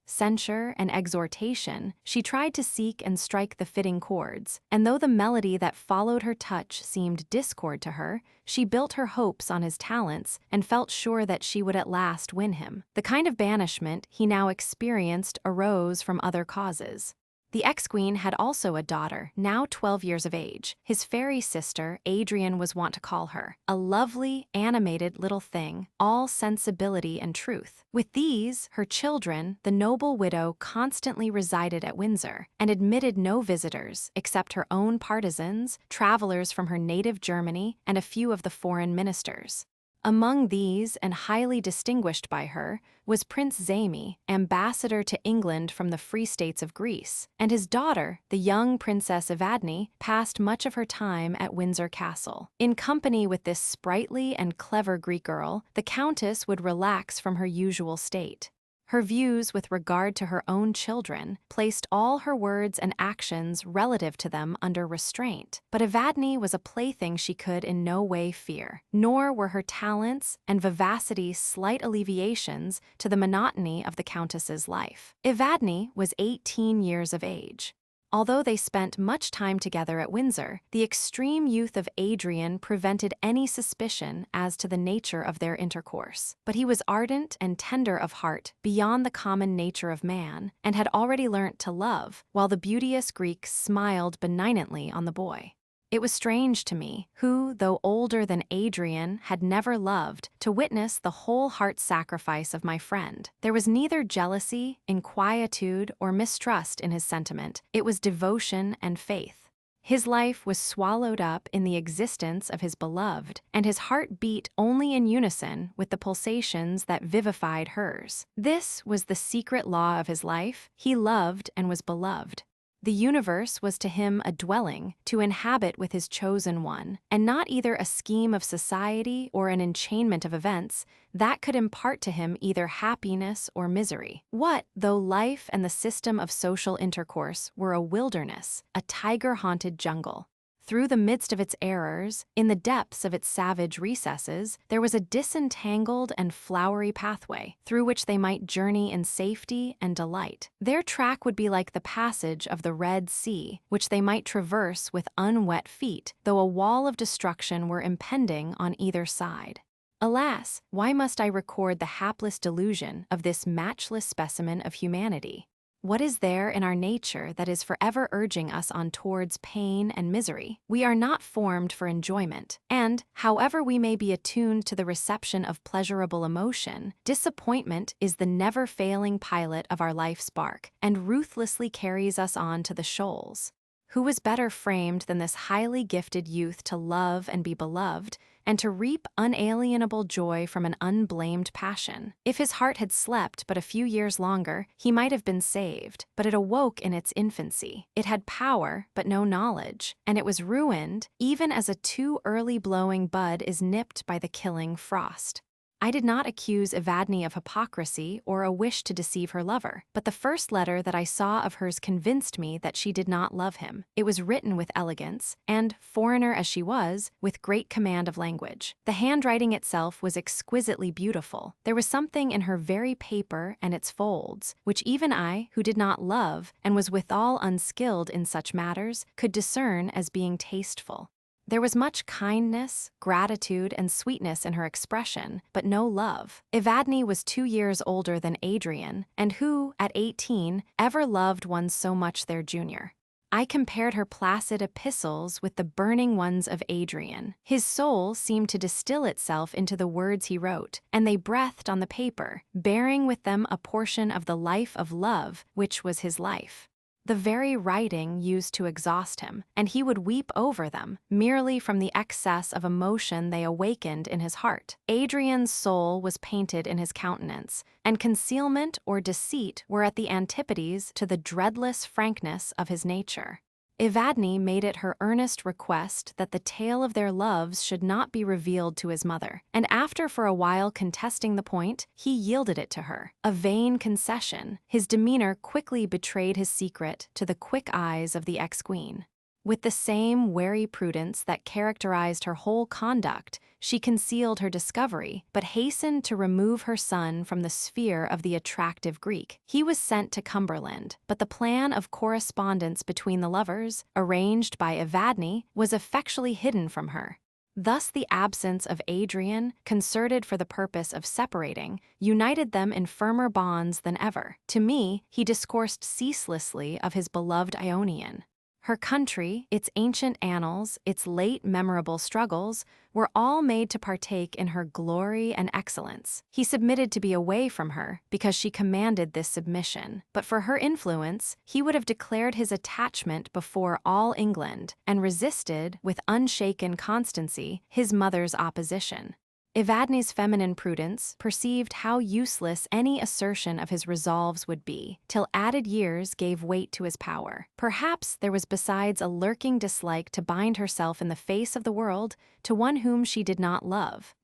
censure, and exhortation, she tried to seek and strike the fitting chords, and though the melody that followed her touch seemed discord to her, she built her hopes on his talents and felt sure that she would at last win him. The kind of banishment he now experienced arose from other causes. The ex-queen had also a daughter, now 12 years of age. His fairy sister, Adrian was wont to call her, a lovely, animated little thing, all sensibility and truth. With these, her children, the noble widow constantly resided at Windsor, and admitted no visitors except her own partisans, travelers from her native Germany, and a few of the foreign ministers. Among these, and highly distinguished by her, was Prince Zaimi, ambassador to England from the Free States of Greece, and his daughter, the young Princess Evadne, passed much of her time at Windsor Castle. In company with this sprightly and clever Greek girl, the Countess would relax from her usual state. Her views with regard to her own children placed all her words and actions relative to them under restraint, but Evadne was a plaything she could in no way fear, nor were her talents and vivacity slight alleviations to the monotony of the Countess's life. Evadne was 18 years of age. Although they spent much time together at Windsor, the extreme youth of Adrian prevented any suspicion as to the nature of their intercourse. But he was ardent and tender of heart beyond the common nature of man, and had already learnt to love, while the beauteous Greek smiled benignantly on the boy. It was strange to me, who, though older than Adrian, had never loved, to witness the whole heart sacrifice of my friend. There was neither jealousy, inquietude, or mistrust in his sentiment. It was devotion and faith. His life was swallowed up in the existence of his beloved, and his heart beat only in unison with the pulsations that vivified hers. This was the secret law of his life. He loved and was beloved. The universe was to him a dwelling to inhabit with his chosen one, and not either a scheme of society or an enchainment of events that could impart to him either happiness or misery. What, though life and the system of social intercourse were a wilderness, a tiger-haunted jungle? Through the midst of its errors, in the depths of its savage recesses, there was a disentangled and flowery pathway through which they might journey in safety and delight. Their track would be like the passage of the Red Sea, which they might traverse with unwet feet, though a wall of destruction were impending on either side. Alas, why must I record the hapless delusion of this matchless specimen of humanity? What is there in our nature that is forever urging us on towards pain and misery? We are not formed for enjoyment, and, however we may be attuned to the reception of pleasurable emotion, disappointment is the never-failing pilot of our life's bark, and ruthlessly carries us on to the shoals. Who was better framed than this highly gifted youth to love and be beloved, and to reap unalienable joy from an unblamed passion? If his heart had slept but a few years longer, he might have been saved, but it awoke in its infancy. It had power, but no knowledge, and it was ruined, even as a too early blowing bud is nipped by the killing frost. I did not accuse Evadne of hypocrisy or a wish to deceive her lover, but the first letter that I saw of hers convinced me that she did not love him. It was written with elegance, and, foreigner as she was, with great command of language. The handwriting itself was exquisitely beautiful. There was something in her very paper and its folds, which even I, who did not love, and was withal unskilled in such matters, could discern as being tasteful. There was much kindness, gratitude, and sweetness in her expression, but no love. Evadne was 2 years older than Adrian, and who, at 18, ever loved one so much their junior? I compared her placid epistles with the burning ones of Adrian. His soul seemed to distill itself into the words he wrote, and they breathed on the paper, bearing with them a portion of the life of love, which was his life. The very writing used to exhaust him, and he would weep over them, merely from the excess of emotion they awakened in his heart. Adrian's soul was painted in his countenance, and concealment or deceit were at the antipodes to the dreadless frankness of his nature. Evadne made it her earnest request that the tale of their loves should not be revealed to his mother, and after for a while contesting the point, he yielded it to her. A vain concession, his demeanor quickly betrayed his secret to the quick eyes of the ex-queen. With the same wary prudence that characterized her whole conduct, she concealed her discovery, but hastened to remove her son from the sphere of the attractive Greek. He was sent to Cumberland, but the plan of correspondence between the lovers, arranged by Evadne, was effectually hidden from her. Thus the absence of Adrian, concerted for the purpose of separating, united them in firmer bonds than ever. To me, he discoursed ceaselessly of his beloved Ionian. Her country, its ancient annals, its late memorable struggles, were all made to partake in her glory and excellence. He submitted to be away from her because she commanded this submission, but for her influence, he would have declared his attachment before all England and resisted, with unshaken constancy, his mother's opposition. Evadne's feminine prudence perceived how useless any assertion of his resolves would be, till added years gave weight to his power. Perhaps there was besides a lurking dislike to bind herself in the face of the world to one whom she did not love,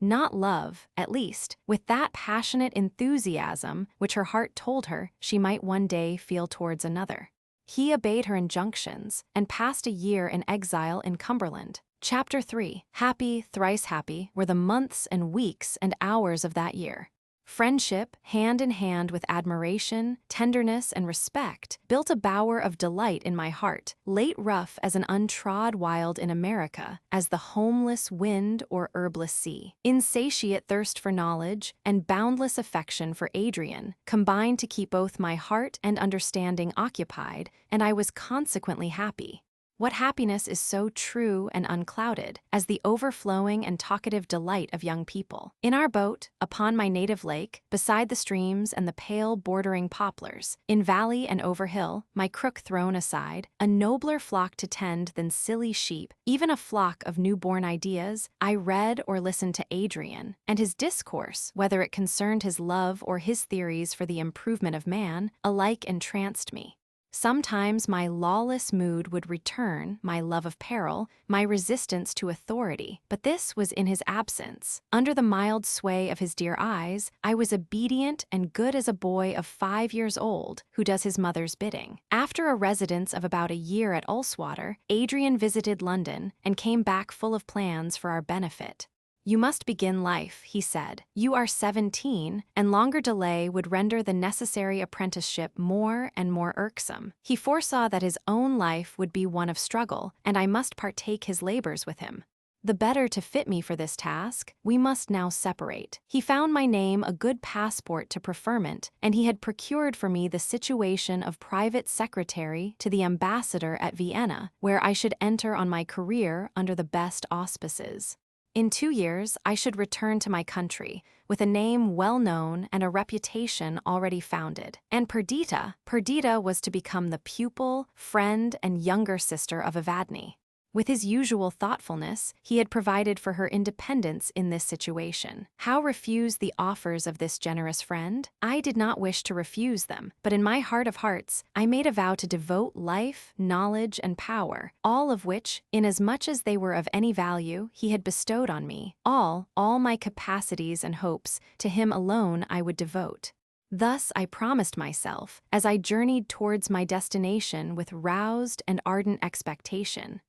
at least, with that passionate enthusiasm which her heart told her she might one day feel towards another. He obeyed her injunctions, and passed a year in exile in Cumberland. Chapter 3. Happy, thrice happy, were the months and weeks and hours of that year. Friendship, hand in hand with admiration, tenderness, and respect, built a bower of delight in my heart, late rough as an untrod wild in America, as the homeless wind or herbless sea. Insatiate thirst for knowledge and boundless affection for Adrian combined to keep both my heart and understanding occupied, and I was consequently happy. What happiness is so true and unclouded as the overflowing and talkative delight of young people? In our boat, upon my native lake, beside the streams and the pale bordering poplars, in valley and over hill, my crook thrown aside, a nobler flock to tend than silly sheep, even a flock of new-born ideas, I read or listened to Adrian, and his discourse, whether it concerned his love or his theories for the improvement of man, alike entranced me. Sometimes my lawless mood would return, my love of peril, my resistance to authority, but this was in his absence. Under the mild sway of his dear eyes, I was obedient and good as a boy of 5 years old who does his mother's bidding. After a residence of about a year at Ulswater, Adrian visited London and came back full of plans for our benefit. "You must begin life," he said. "You are 17, and longer delay would render the necessary apprenticeship more and more irksome." He foresaw that his own life would be one of struggle, and I must partake his labors with him. The better to fit me for this task, we must now separate. He found my name a good passport to preferment, and he had procured for me the situation of private secretary to the ambassador at Vienna, where I should enter on my career under the best auspices. In 2 years, I should return to my country, with a name well known and a reputation already founded. And Perdita was to become the pupil, friend, and younger sister of Evadne. With his usual thoughtfulness, he had provided for her independence in this situation. How refuse the offers of this generous friend? I did not wish to refuse them, but in my heart of hearts, I made a vow to devote life, knowledge, and power, all of which, inasmuch as they were of any value, he had bestowed on me, all my capacities and hopes, to him alone I would devote. Thus I promised myself, as I journeyed towards my destination with roused and ardent expectation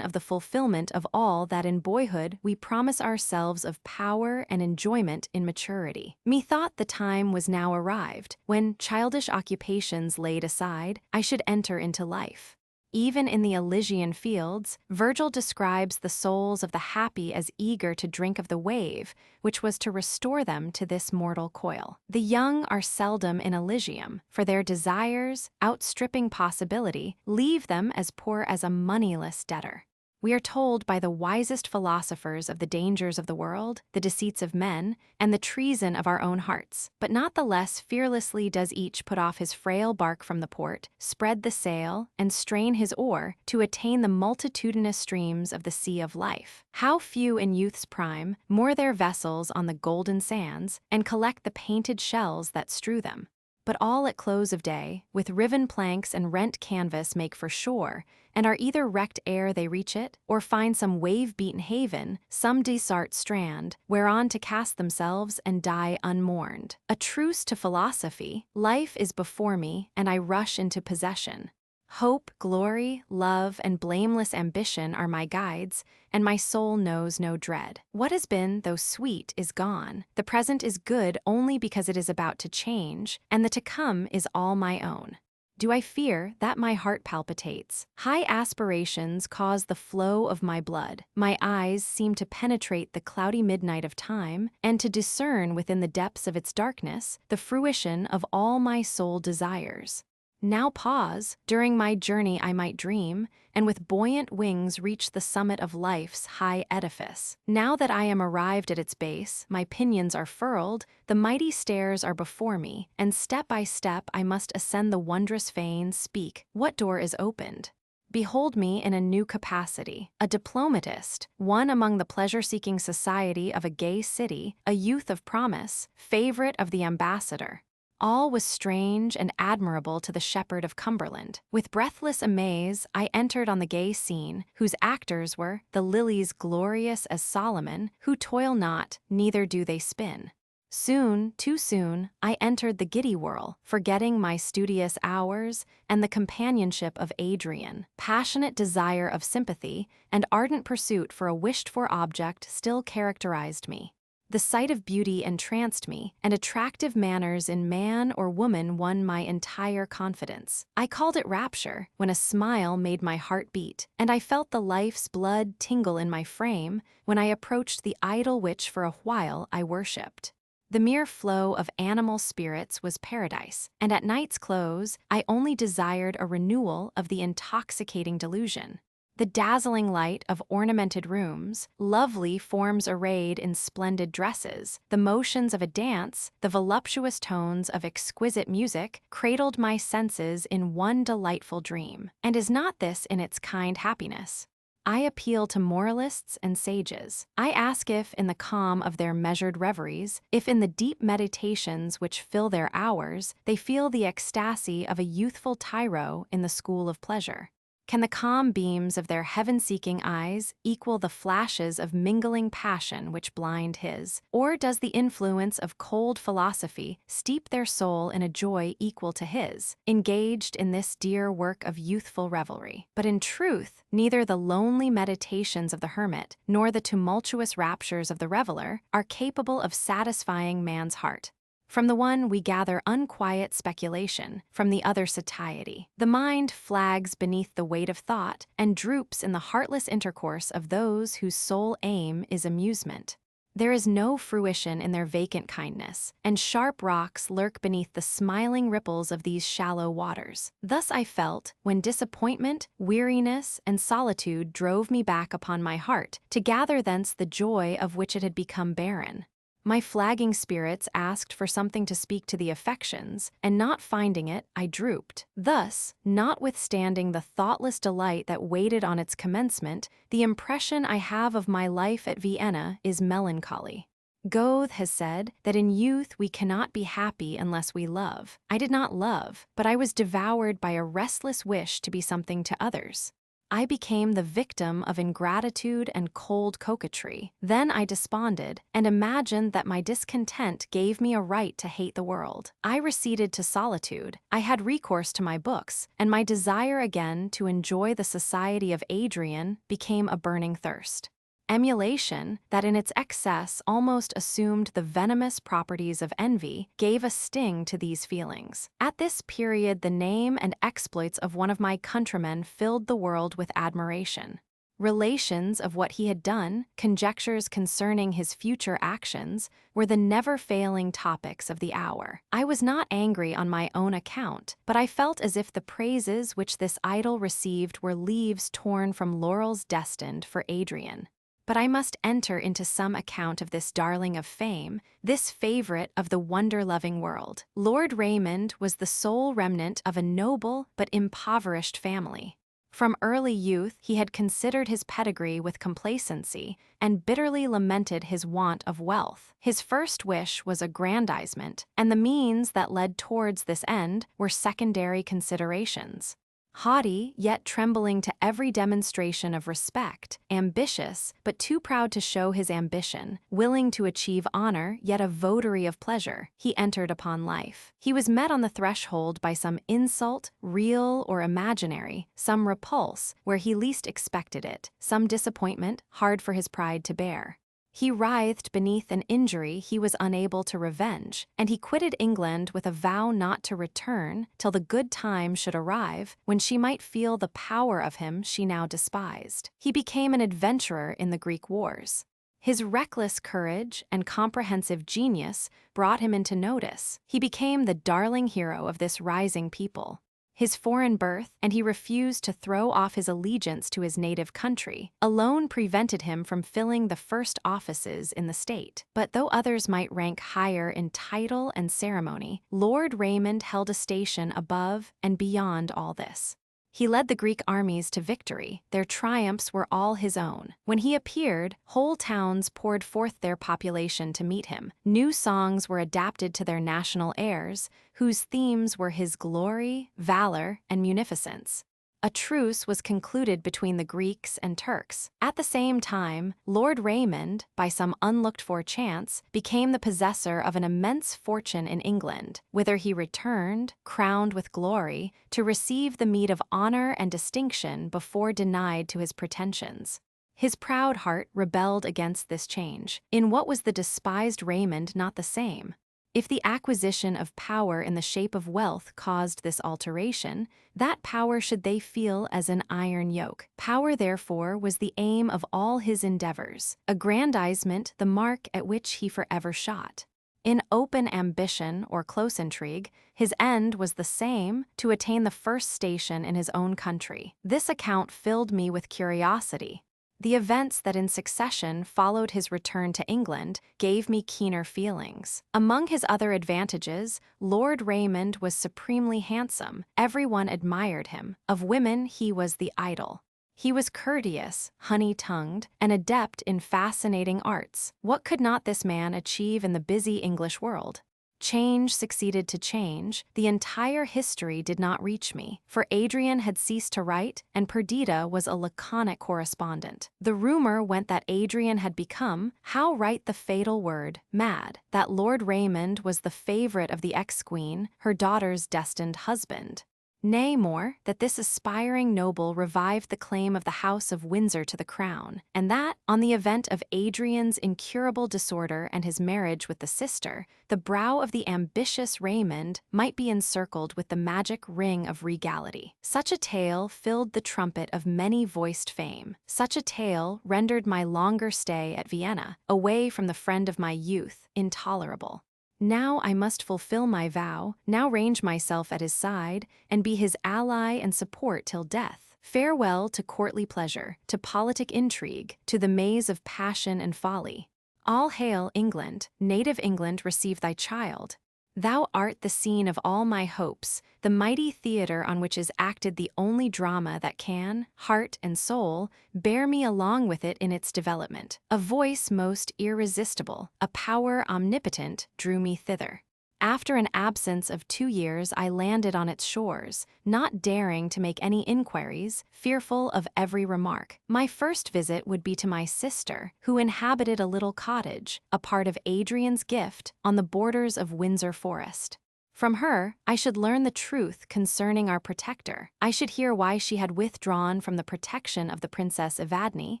of the fulfillment of all that in boyhood we promise ourselves of power and enjoyment in maturity. Methought the time was now arrived, when, childish occupations laid aside, I should enter into life. Even in the Elysian fields, Virgil describes the souls of the happy as eager to drink of the wave, which was to restore them to this mortal coil. The young are seldom in Elysium, for their desires, outstripping possibility, leave them as poor as a moneyless debtor. We are told by the wisest philosophers of the dangers of the world, the deceits of men, and the treason of our own hearts, but not the less fearlessly does each put off his frail bark from the port, spread the sail, and strain his oar to attain the multitudinous streams of the sea of life. How few in youth's prime moor their vessels on the golden sands and collect the painted shells that strew them. But all at close of day, with riven planks and rent canvas make for shore, and are either wrecked ere they reach it, or find some wave-beaten haven, some desart strand, whereon to cast themselves and die unmourned. A truce to philosophy, life is before me, and I rush into possession. Hope, glory, love, and blameless ambition are my guides, and my soul knows no dread. What has been, though sweet, is gone. The present is good only because it is about to change, and the to come is all my own. Do I fear? That my heart palpitates. High aspirations cause the flow of my blood. My eyes seem to penetrate the cloudy midnight of time, and to discern within the depths of its darkness the fruition of all my soul desires. Now pause, during my journey I might dream, and with buoyant wings reach the summit of life's high edifice. Now that I am arrived at its base, my pinions are furled, the mighty stairs are before me, and step by step I must ascend the wondrous fane. Speak, what door is opened? Behold me in a new capacity, a diplomatist, one among the pleasure-seeking society of a gay city, a youth of promise, favorite of the ambassador. All was strange and admirable to the shepherd of Cumberland. With breathless amaze, I entered on the gay scene, whose actors were the lilies glorious as Solomon, who toil not, neither do they spin. Soon, too soon, I entered the giddy whirl, forgetting my studious hours and the companionship of Adrian. Passionate desire of sympathy and ardent pursuit for a wished-for object still characterized me. The sight of beauty entranced me, and attractive manners in man or woman won my entire confidence. I called it rapture, when a smile made my heart beat, and I felt the life's blood tingle in my frame when I approached the idol which for a while I worshipped. The mere flow of animal spirits was paradise, and at night's close I only desired a renewal of the intoxicating delusion. The dazzling light of ornamented rooms, lovely forms arrayed in splendid dresses, the motions of a dance, the voluptuous tones of exquisite music, cradled my senses in one delightful dream. And is not this in its kind happiness? I appeal to moralists and sages. I ask if, in the calm of their measured reveries, if in the deep meditations which fill their hours, they feel the ecstasy of a youthful tyro in the school of pleasure. Can the calm beams of their heaven-seeking eyes equal the flashes of mingling passion which blind his? Or does the influence of cold philosophy steep their soul in a joy equal to his, engaged in this dear work of youthful revelry? But in truth, neither the lonely meditations of the hermit nor the tumultuous raptures of the reveler are capable of satisfying man's heart. From the one we gather unquiet speculation, from the other satiety. The mind flags beneath the weight of thought and droops in the heartless intercourse of those whose sole aim is amusement. There is no fruition in their vacant kindness, and sharp rocks lurk beneath the smiling ripples of these shallow waters. Thus I felt, when disappointment, weariness, and solitude drove me back upon my heart, to gather thence the joy of which it had become barren. My flagging spirits asked for something to speak to the affections, and not finding it, I drooped. Thus, notwithstanding the thoughtless delight that waited on its commencement, the impression I have of my life at Vienna is melancholy. Goethe has said that in youth we cannot be happy unless we love. I did not love, but I was devoured by a restless wish to be something to others. I became the victim of ingratitude and cold coquetry. Then I desponded and imagined that my discontent gave me a right to hate the world. I receded to solitude. I had recourse to my books, and my desire again to enjoy the society of Adrian became a burning thirst. Emulation, that in its excess almost assumed the venomous properties of envy, gave a sting to these feelings. At this period, the name and exploits of one of my countrymen filled the world with admiration. Relations of what he had done, conjectures concerning his future actions, were the never-failing topics of the hour. I was not angry on my own account, but I felt as if the praises which this idol received were leaves torn from laurels destined for Adrian. But I must enter into some account of this darling of fame, this favorite of the wonder-loving world. Lord Raymond was the sole remnant of a noble but impoverished family. From early youth he had considered his pedigree with complacency and bitterly lamented his want of wealth. His first wish was aggrandizement, and the means that led towards this end were secondary considerations. Haughty, yet trembling to every demonstration of respect, ambitious, but too proud to show his ambition, willing to achieve honor, yet a votary of pleasure, he entered upon life. He was met on the threshold by some insult, real or imaginary, some repulse, where he least expected it, some disappointment, hard for his pride to bear. He writhed beneath an injury he was unable to revenge, and he quitted England with a vow not to return till the good time should arrive when she might feel the power of him she now despised. He became an adventurer in the Greek wars. His reckless courage and comprehensive genius brought him into notice. He became the darling hero of this rising people. His foreign birth, and he refused to throw off his allegiance to his native country, alone prevented him from filling the first offices in the state. But though others might rank higher in title and ceremony, Lord Raymond held a station above and beyond all this. He led the Greek armies to victory. Their triumphs were all his own. When he appeared, whole towns poured forth their population to meet him. New songs were adapted to their national airs, whose themes were his glory, valor, and munificence. A truce was concluded between the Greeks and Turks. At the same time, Lord Raymond, by some unlooked-for chance, became the possessor of an immense fortune in England, whither he returned, crowned with glory, to receive the meed of honor and distinction before denied to his pretensions. His proud heart rebelled against this change. In what was the despised Raymond not the same? If the acquisition of power in the shape of wealth caused this alteration, that power should they feel as an iron yoke. Power, therefore, was the aim of all his endeavors, aggrandizement the mark at which he forever shot. In open ambition or close intrigue, his end was the same, to attain the first station in his own country. This account filled me with curiosity. The events that in succession followed his return to England gave me keener feelings. Among his other advantages, Lord Raymond was supremely handsome. Everyone admired him. Of women, he was the idol. He was courteous, honey-tongued, and adept in fascinating arts. What could not this man achieve in the busy English world? Change succeeded to change. The entire history did not reach me, for Adrian had ceased to write, and Perdita was a laconic correspondent. The rumor went that Adrian had become, how write the fatal word, mad, that Lord Raymond was the favorite of the ex-queen, her daughter's destined husband. Nay, more, that this aspiring noble revived the claim of the House of Windsor to the crown, and that, on the event of Adrian's incurable disorder and his marriage with the sister, the brow of the ambitious Raymond might be encircled with the magic ring of regality. Such a tale filled the trumpet of many-voiced fame. Such a tale rendered my longer stay at Vienna, away from the friend of my youth, intolerable. Now I must fulfill my vow, now range myself at his side, and be his ally and support till death. Farewell to courtly pleasure, to politic intrigue, to the maze of passion and folly. All hail, England, native England, receive thy child. Thou art the scene of all my hopes, the mighty theatre on which is acted the only drama that can, heart and soul, bear me along with it in its development. A voice most irresistible, a power omnipotent, drew me thither. After an absence of 2 years, I landed on its shores, not daring to make any inquiries, fearful of every remark. My first visit would be to my sister, who inhabited a little cottage, a part of Adrian's gift, on the borders of Windsor Forest. From her, I should learn the truth concerning our protector. I should hear why she had withdrawn from the protection of the Princess Evadne,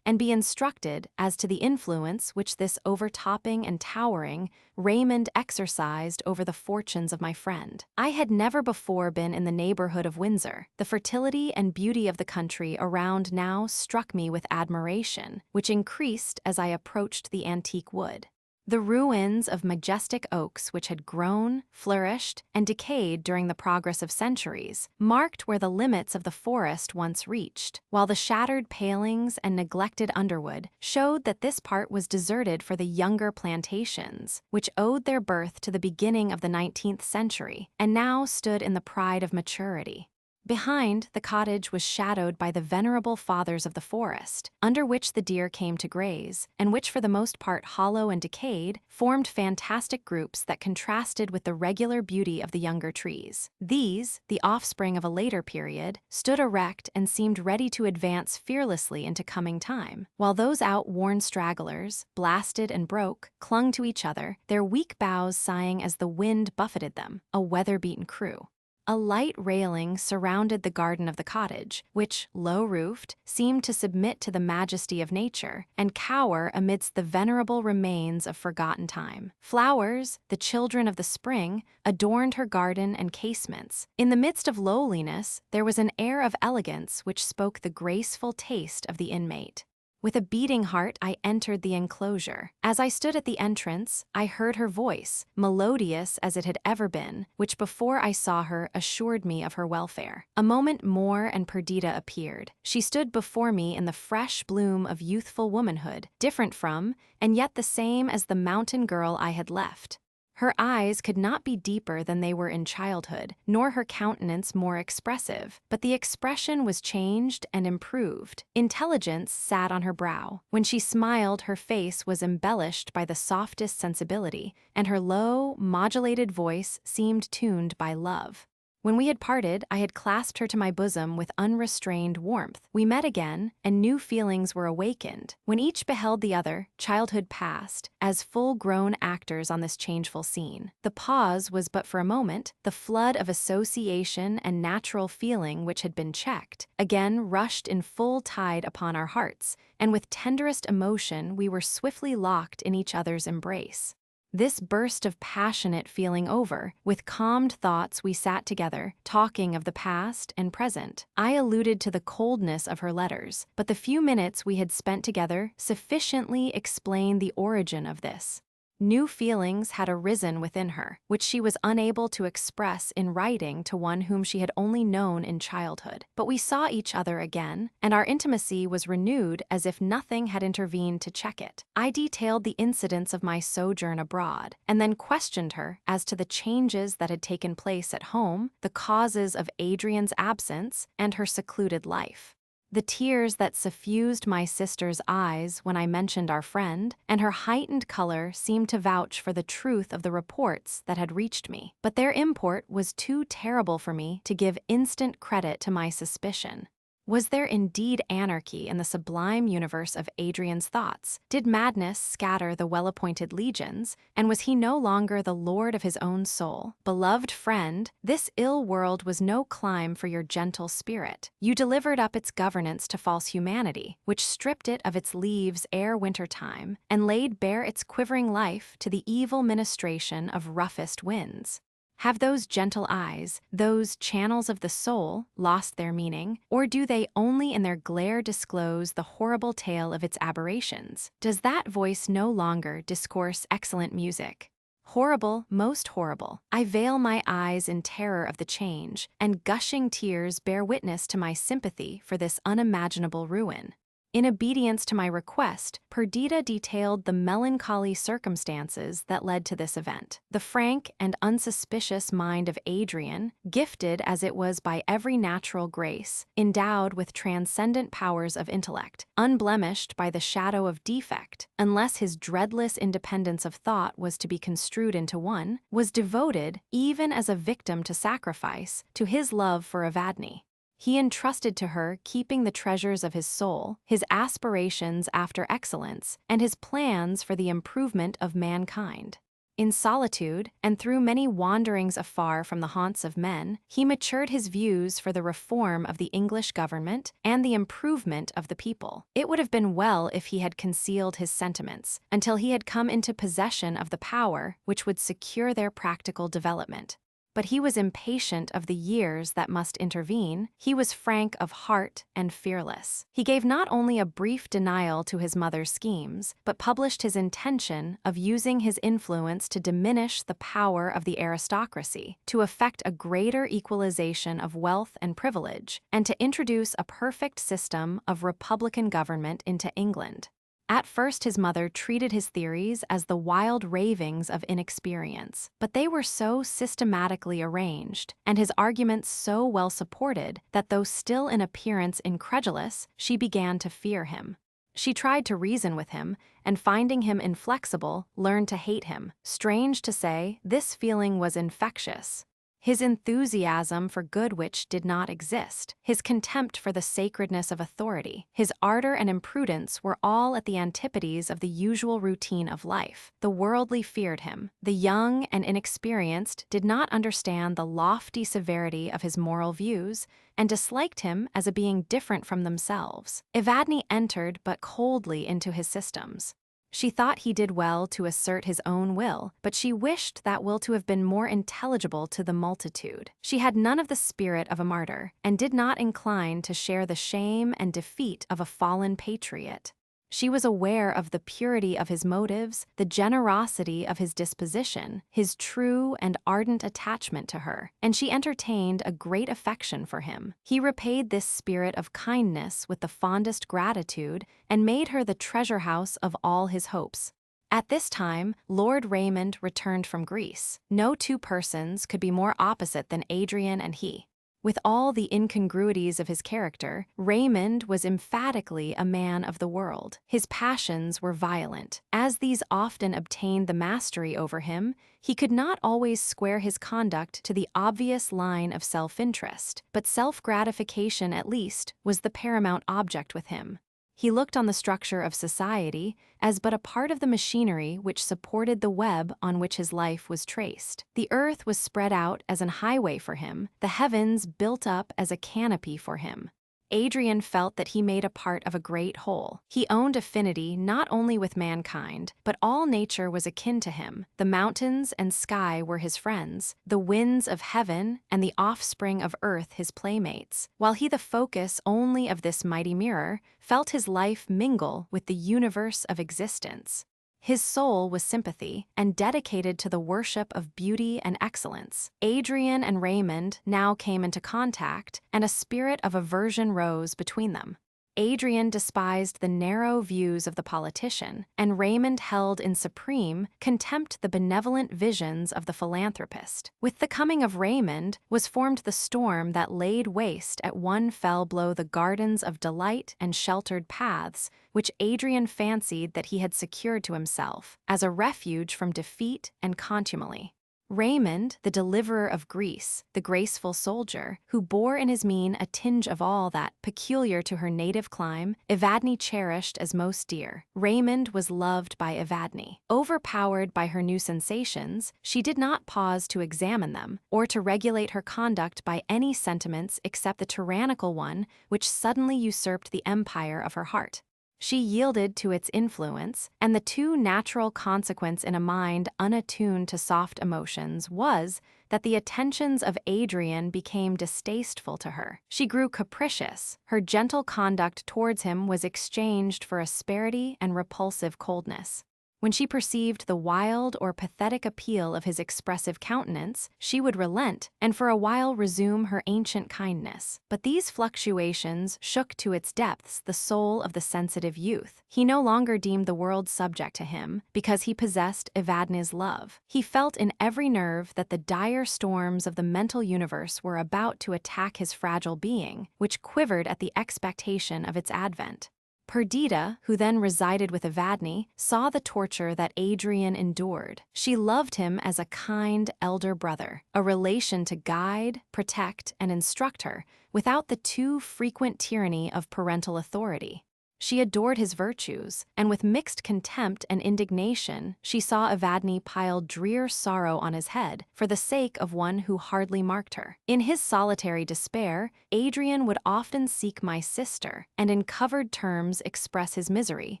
and be instructed as to the influence which this overtopping and towering Raymond exercised over the fortunes of my friend. I had never before been in the neighborhood of Windsor. The fertility and beauty of the country around now struck me with admiration, which increased as I approached the antique wood. The ruins of majestic oaks which had grown, flourished, and decayed during the progress of centuries marked where the limits of the forest once reached, while the shattered palings and neglected underwood showed that this part was deserted for the younger plantations, which owed their birth to the beginning of the 19th century and now stood in the pride of maturity. Behind, the cottage was shadowed by the venerable fathers of the forest, under which the deer came to graze, and which, for the most part hollow and decayed, formed fantastic groups that contrasted with the regular beauty of the younger trees. These, the offspring of a later period, stood erect and seemed ready to advance fearlessly into coming time, while those outworn stragglers, blasted and broke, clung to each other, their weak boughs sighing as the wind buffeted them, a weather-beaten crew. A light railing surrounded the garden of the cottage, which, low-roofed, seemed to submit to the majesty of nature and cower amidst the venerable remains of forgotten time. Flowers, the children of the spring, adorned her garden and casements. In the midst of lowliness, there was an air of elegance which spoke the graceful taste of the inmate. With a beating heart, I entered the enclosure. As I stood at the entrance, I heard her voice, melodious as it had ever been, which before I saw her assured me of her welfare. A moment more and Perdita appeared. She stood before me in the fresh bloom of youthful womanhood, different from, and yet the same as the mountain girl I had left. Her eyes could not be deeper than they were in childhood, nor her countenance more expressive, but the expression was changed and improved. Intelligence sat on her brow. When she smiled, her face was embellished by the softest sensibility, and her low, modulated voice seemed tuned by love. When we had parted, I had clasped her to my bosom with unrestrained warmth. We met again, and new feelings were awakened. When each beheld the other, childhood passed, as full-grown actors on this changeful scene. The pause was but for a moment. The flood of association and natural feeling which had been checked again rushed in full tide upon our hearts, and with tenderest emotion we were swiftly locked in each other's embrace. This burst of passionate feeling over, with calmed thoughts we sat together, talking of the past and present. I alluded to the coldness of her letters, but the few minutes we had spent together sufficiently explained the origin of this. New feelings had arisen within her, which she was unable to express in writing to one whom she had only known in childhood. But we saw each other again, and our intimacy was renewed as if nothing had intervened to check it. I detailed the incidents of my sojourn abroad, and then questioned her as to the changes that had taken place at home, the causes of Adrian's absence, and her secluded life. The tears that suffused my sister's eyes when I mentioned our friend, and her heightened color seemed to vouch for the truth of the reports that had reached me. But their import was too terrible for me to give instant credit to my suspicion. Was there indeed anarchy in the sublime universe of Adrian's thoughts? Did madness scatter the well-appointed legions? And was he no longer the lord of his own soul? Beloved friend, this ill world was no clime for your gentle spirit. You delivered up its governance to false humanity, which stripped it of its leaves ere winter time, and laid bare its quivering life to the evil ministration of roughest winds. Have those gentle eyes, those channels of the soul, lost their meaning, or do they only in their glare disclose the horrible tale of its aberrations? Does that voice no longer discourse excellent music? Horrible, most horrible. I veil my eyes in terror of the change, and gushing tears bear witness to my sympathy for this unimaginable ruin. In obedience to my request, Perdita detailed the melancholy circumstances that led to this event. The frank and unsuspicious mind of Adrian, gifted as it was by every natural grace, endowed with transcendent powers of intellect, unblemished by the shadow of defect, unless his dreadless independence of thought was to be construed into one, was devoted, even as a victim to sacrifice, to his love for Evadne. He entrusted to her keeping the treasures of his soul, his aspirations after excellence, and his plans for the improvement of mankind. In solitude, and through many wanderings afar from the haunts of men, he matured his views for the reform of the English government and the improvement of the people. It would have been well if he had concealed his sentiments, until he had come into possession of the power which would secure their practical development. But he was impatient of the years that must intervene. He was frank of heart and fearless. He gave not only a brief denial to his mother's schemes, but published his intention of using his influence to diminish the power of the aristocracy, to effect a greater equalization of wealth and privilege, and to introduce a perfect system of republican government into England. At first his mother treated his theories as the wild ravings of inexperience, but they were so systematically arranged, and his arguments so well supported, that though still in appearance incredulous, she began to fear him. She tried to reason with him, and finding him inflexible, learned to hate him. Strange to say, this feeling was infectious. His enthusiasm for good which did not exist, his contempt for the sacredness of authority, his ardor and imprudence were all at the antipodes of the usual routine of life. The worldly feared him. The young and inexperienced did not understand the lofty severity of his moral views, and disliked him as a being different from themselves. Evadne entered but coldly into his systems. She thought he did well to assert his own will, but she wished that will to have been more intelligible to the multitude. She had none of the spirit of a martyr, and did not incline to share the shame and defeat of a fallen patriot. She was aware of the purity of his motives, the generosity of his disposition, his true and ardent attachment to her, and she entertained a great affection for him. He repaid this spirit of kindness with the fondest gratitude, and made her the treasure house of all his hopes. At this time, Lord Raymond returned from Greece. No two persons could be more opposite than Adrian and he. With all the incongruities of his character, Raymond was emphatically a man of the world. His passions were violent. As these often obtained the mastery over him, he could not always square his conduct to the obvious line of self-interest, but self-gratification, at least, was the paramount object with him. He looked on the structure of society as but a part of the machinery which supported the web on which his life was traced. The earth was spread out as an highway for him, the heavens built up as a canopy for him. Adrian felt that he made a part of a great whole. He owned affinity not only with mankind, but all nature was akin to him. The mountains and sky were his friends, the winds of heaven and the offspring of earth his playmates, while he, the focus only of this mighty mirror, felt his life mingle with the universe of existence. His soul was sympathy, and dedicated to the worship of beauty and excellence. Adrian and Raymond now came into contact, and a spirit of aversion rose between them. Adrian despised the narrow views of the politician, and Raymond held in supreme contempt the benevolent visions of the philanthropist. With the coming of Raymond was formed the storm that laid waste at one fell blow the gardens of delight and sheltered paths, which Adrian fancied that he had secured to himself, as a refuge from defeat and contumely. Raymond, the deliverer of Greece, the graceful soldier, who bore in his mien a tinge of all that, peculiar to her native clime, Evadne cherished as most dear. Raymond was loved by Evadne. Overpowered by her new sensations, she did not pause to examine them, or to regulate her conduct by any sentiments except the tyrannical one which suddenly usurped the empire of her heart. She yielded to its influence, and the too natural consequence in a mind unattuned to soft emotions was that the attentions of Adrian became distasteful to her. She grew capricious. Her gentle conduct towards him was exchanged for asperity and repulsive coldness. When she perceived the wild or pathetic appeal of his expressive countenance, she would relent and for a while resume her ancient kindness. But these fluctuations shook to its depths the soul of the sensitive youth. He no longer deemed the world subject to him because he possessed Evadne's love. He felt in every nerve that the dire storms of the mental universe were about to attack his fragile being, which quivered at the expectation of its advent. Perdita, who then resided with Evadne, saw the torture that Adrian endured. She loved him as a kind elder brother, a relation to guide, protect, and instruct her, without the too frequent tyranny of parental authority. She adored his virtues, and with mixed contempt and indignation, she saw Evadne pile drear sorrow on his head for the sake of one who hardly marked her. In his solitary despair, Adrian would often seek my sister, and in covered terms express his misery,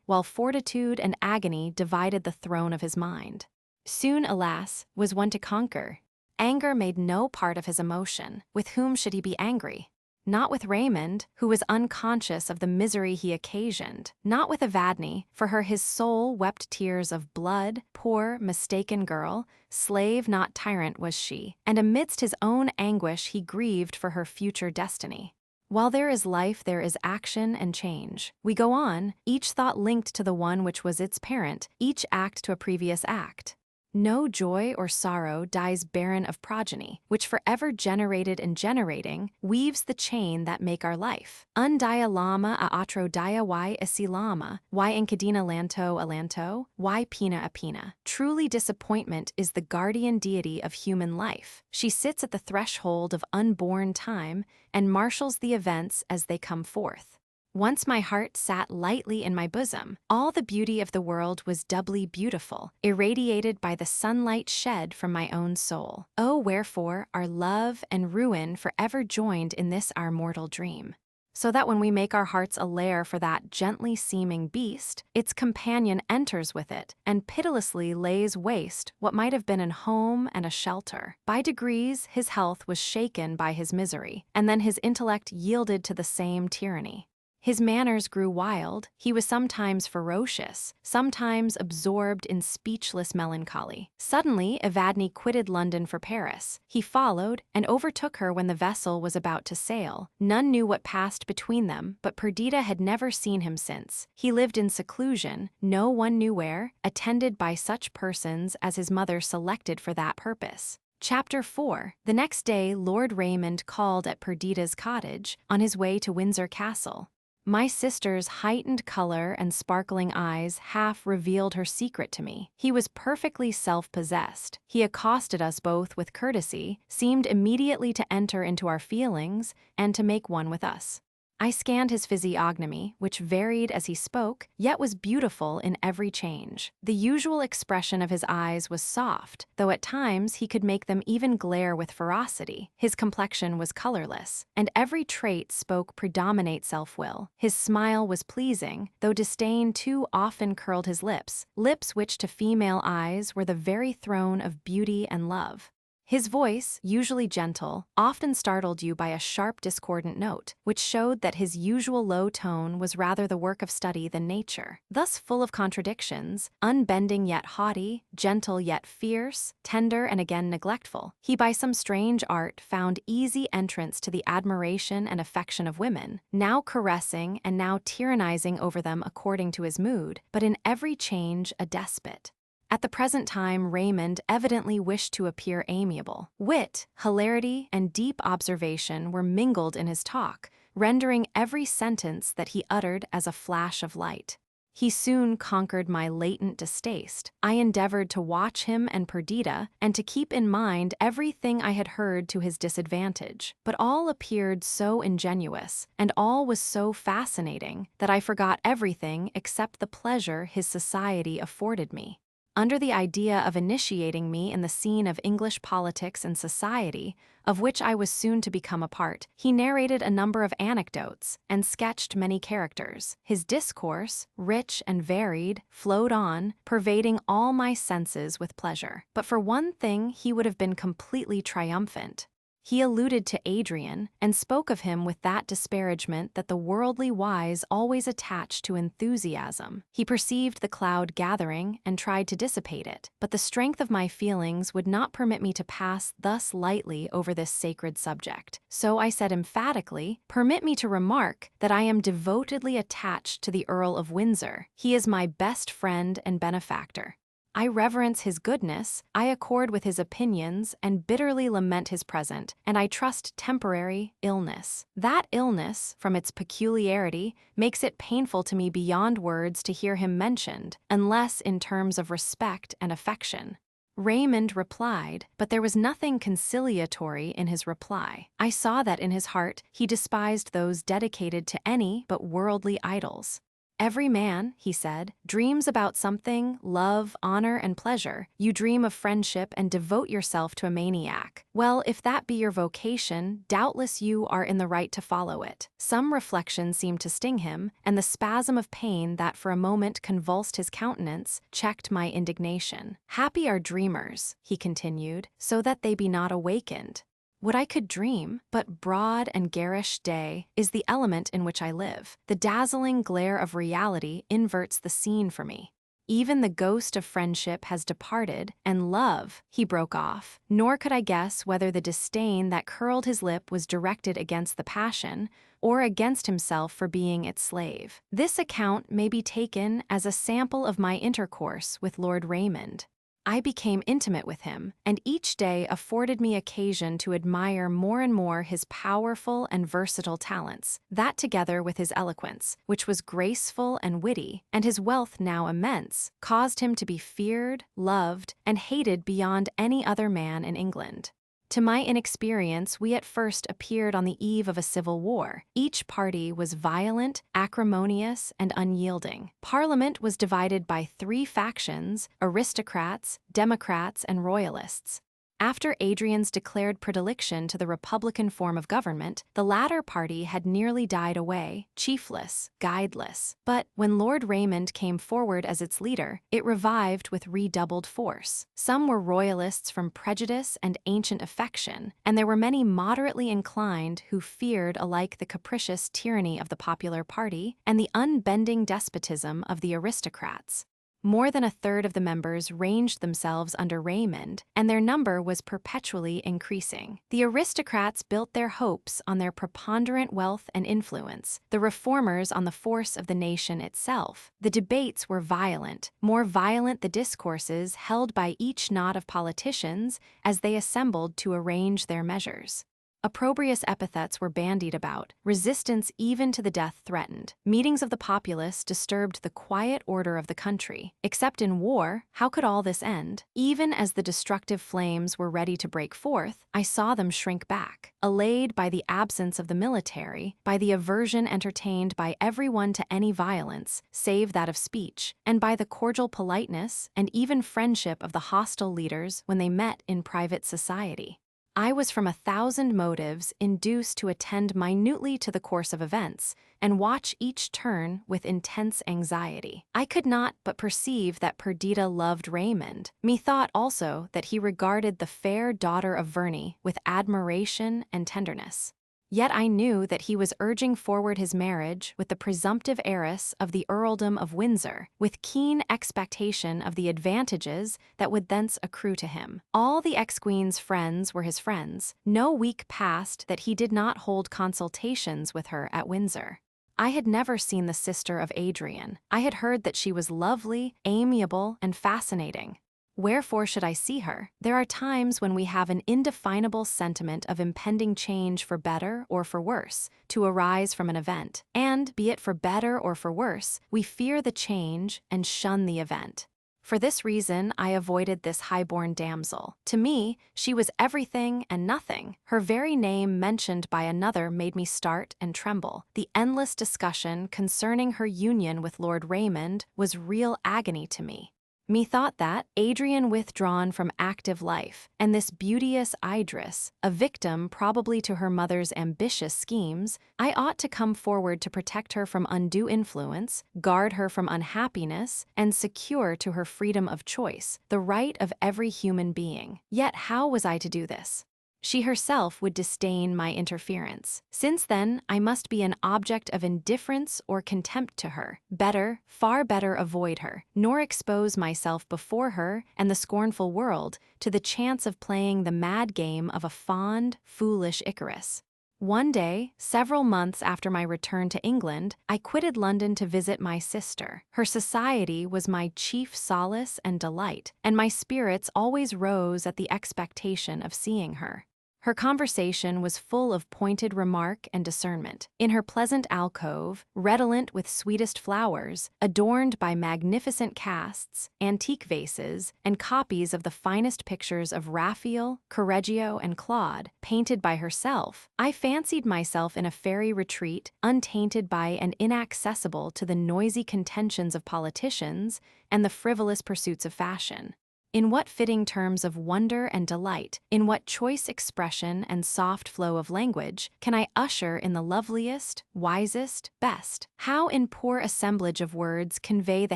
while fortitude and agony divided the throne of his mind. Soon, alas, was one to conquer. Anger made no part of his emotion. With whom should he be angry? Not with Raymond, who was unconscious of the misery he occasioned. Not with Evadne, for her his soul wept tears of blood. Poor, mistaken girl, slave not tyrant was she, and amidst his own anguish he grieved for her future destiny. While there is life, there is action and change. We go on, each thought linked to the one which was its parent, each act to a previous act. No joy or sorrow dies barren of progeny, which forever generated and generating weaves the chain that make our life. Undia lama a atro dia y isilama, y enkadina lanto alanto, y pina a pina. Truly disappointment is the guardian deity of human life. She sits at the threshold of unborn time and marshals the events as they come forth. Once my heart sat lightly in my bosom, all the beauty of the world was doubly beautiful, irradiated by the sunlight shed from my own soul. Oh, wherefore are love and ruin forever joined in this our mortal dream? So that when we make our hearts a lair for that gently seeming beast, its companion enters with it and pitilessly lays waste what might have been an home and a shelter. By degrees, his health was shaken by his misery, and then his intellect yielded to the same tyranny. His manners grew wild, he was sometimes ferocious, sometimes absorbed in speechless melancholy. Suddenly, Evadne quitted London for Paris. He followed, and overtook her when the vessel was about to sail. None knew what passed between them, but Perdita had never seen him since. He lived in seclusion, no one knew where, attended by such persons as his mother selected for that purpose. Chapter 4. The next day, Lord Raymond called at Perdita's cottage, on his way to Windsor Castle. My sister's heightened color and sparkling eyes half revealed her secret to me. He was perfectly self-possessed. He accosted us both with courtesy, seemed immediately to enter into our feelings, and to make one with us. I scanned his physiognomy, which varied as he spoke, yet was beautiful in every change. The usual expression of his eyes was soft, though at times he could make them even glare with ferocity. His complexion was colorless, and every trait spoke predominate self-will. His smile was pleasing, though disdain too often curled his lips, lips which to female eyes were the very throne of beauty and love. His voice, usually gentle, often startled you by a sharp discordant note, which showed that his usual low tone was rather the work of study than nature. Thus full of contradictions, unbending yet haughty, gentle yet fierce, tender and again neglectful, he by some strange art found easy entrance to the admiration and affection of women, now caressing and now tyrannizing over them according to his mood, but in every change a despot. At the present time, Raymond evidently wished to appear amiable. Wit, hilarity, and deep observation were mingled in his talk, rendering every sentence that he uttered as a flash of light. He soon conquered my latent distaste. I endeavored to watch him and Perdita, and to keep in mind everything I had heard to his disadvantage. But all appeared so ingenuous, and all was so fascinating, that I forgot everything except the pleasure his society afforded me. Under the idea of initiating me in the scene of English politics and society, of which I was soon to become a part, he narrated a number of anecdotes and sketched many characters. His discourse, rich and varied, flowed on, pervading all my senses with pleasure. But for one thing he would have been completely triumphant. He alluded to Adrian and spoke of him with that disparagement that the worldly wise always attach to enthusiasm. He perceived the cloud gathering and tried to dissipate it, but the strength of my feelings would not permit me to pass thus lightly over this sacred subject. So I said emphatically, "Permit me to remark that I am devotedly attached to the Earl of Windsor. He is my best friend and benefactor. I reverence his goodness, I accord with his opinions, and bitterly lament his present, and I trust temporary, illness. That illness, from its peculiarity, makes it painful to me beyond words to hear him mentioned, unless in terms of respect and affection." Raymond replied, but there was nothing conciliatory in his reply. I saw that in his heart he despised those dedicated to any but worldly idols. "Every man," he said, "dreams about something, love, honor, and pleasure. You dream of friendship and devote yourself to a maniac. Well, if that be your vocation, doubtless you are in the right to follow it." Some reflection seemed to sting him, and the spasm of pain that for a moment convulsed his countenance checked my indignation. "Happy are dreamers," he continued, "so that they be not awakened. What I could dream, but broad and garish day, is the element in which I live. The dazzling glare of reality inverts the scene for me. Even the ghost of friendship has departed, and love," he broke off, nor could I guess whether the disdain that curled his lip was directed against the passion, or against himself for being its slave. This account may be taken as a sample of my intercourse with Lord Raymond. I became intimate with him, and each day afforded me occasion to admire more and more his powerful and versatile talents. That, together with his eloquence, which was graceful and witty, and his wealth now immense, caused him to be feared, loved, and hated beyond any other man in England. To my inexperience, we at first appeared on the eve of a civil war. Each party was violent, acrimonious, and unyielding. Parliament was divided by 3 factions: aristocrats, democrats, and royalists. After Adrian's declared predilection to the republican form of government, the latter party had nearly died away, chiefless, guideless. But when Lord Raymond came forward as its leader, it revived with redoubled force. Some were royalists from prejudice and ancient affection, and there were many moderately inclined who feared alike the capricious tyranny of the popular party and the unbending despotism of the aristocrats. More than a third of the members ranged themselves under Raymond, and their number was perpetually increasing. The aristocrats built their hopes on their preponderant wealth and influence, the reformers on the force of the nation itself. The debates were violent, more violent the discourses held by each knot of politicians as they assembled to arrange their measures. Opprobrious epithets were bandied about, resistance even to the death threatened. Meetings of the populace disturbed the quiet order of the country. Except in war, how could all this end? Even as the destructive flames were ready to break forth, I saw them shrink back, allayed by the absence of the military, by the aversion entertained by everyone to any violence, save that of speech, and by the cordial politeness and even friendship of the hostile leaders when they met in private society. I was from 1,000 motives induced to attend minutely to the course of events, and watch each turn with intense anxiety. I could not but perceive that Perdita loved Raymond. Methought also that he regarded the fair daughter of Verney with admiration and tenderness. Yet I knew that he was urging forward his marriage with the presumptive heiress of the earldom of Windsor, with keen expectation of the advantages that would thence accrue to him. All the ex-queen's friends were his friends. No week passed that he did not hold consultations with her at Windsor. I had never seen the sister of Adrian. I had heard that she was lovely, amiable, and fascinating. Wherefore should I see her? There are times when we have an indefinable sentiment of impending change for better or for worse to arise from an event, and, be it for better or for worse, we fear the change and shun the event. For this reason, I avoided this high-born damsel. To me, she was everything and nothing. Her very name mentioned by another made me start and tremble. The endless discussion concerning her union with Lord Raymond was real agony to me. Methought that, Adrian withdrawn from active life, and this beauteous Idris, a victim probably to her mother's ambitious schemes, I ought to come forward to protect her from undue influence, guard her from unhappiness, and secure to her freedom of choice, the right of every human being. Yet how was I to do this? She herself would disdain my interference. Since then, I must be an object of indifference or contempt to her. Better, far better avoid her, nor expose myself before her and the scornful world to the chance of playing the mad game of a fond, foolish Icarus. One day, several months after my return to England, I quitted London to visit my sister. Her society was my chief solace and delight, and my spirits always rose at the expectation of seeing her. Her conversation was full of pointed remark and discernment. In her pleasant alcove, redolent with sweetest flowers, adorned by magnificent casts, antique vases, and copies of the finest pictures of Raphael, Correggio, and Claude, painted by herself, I fancied myself in a fairy retreat, untainted by and inaccessible to the noisy contentions of politicians and the frivolous pursuits of fashion. In what fitting terms of wonder and delight, in what choice expression and soft flow of language, can I usher in the loveliest, wisest, best? How in poor assemblage of words convey the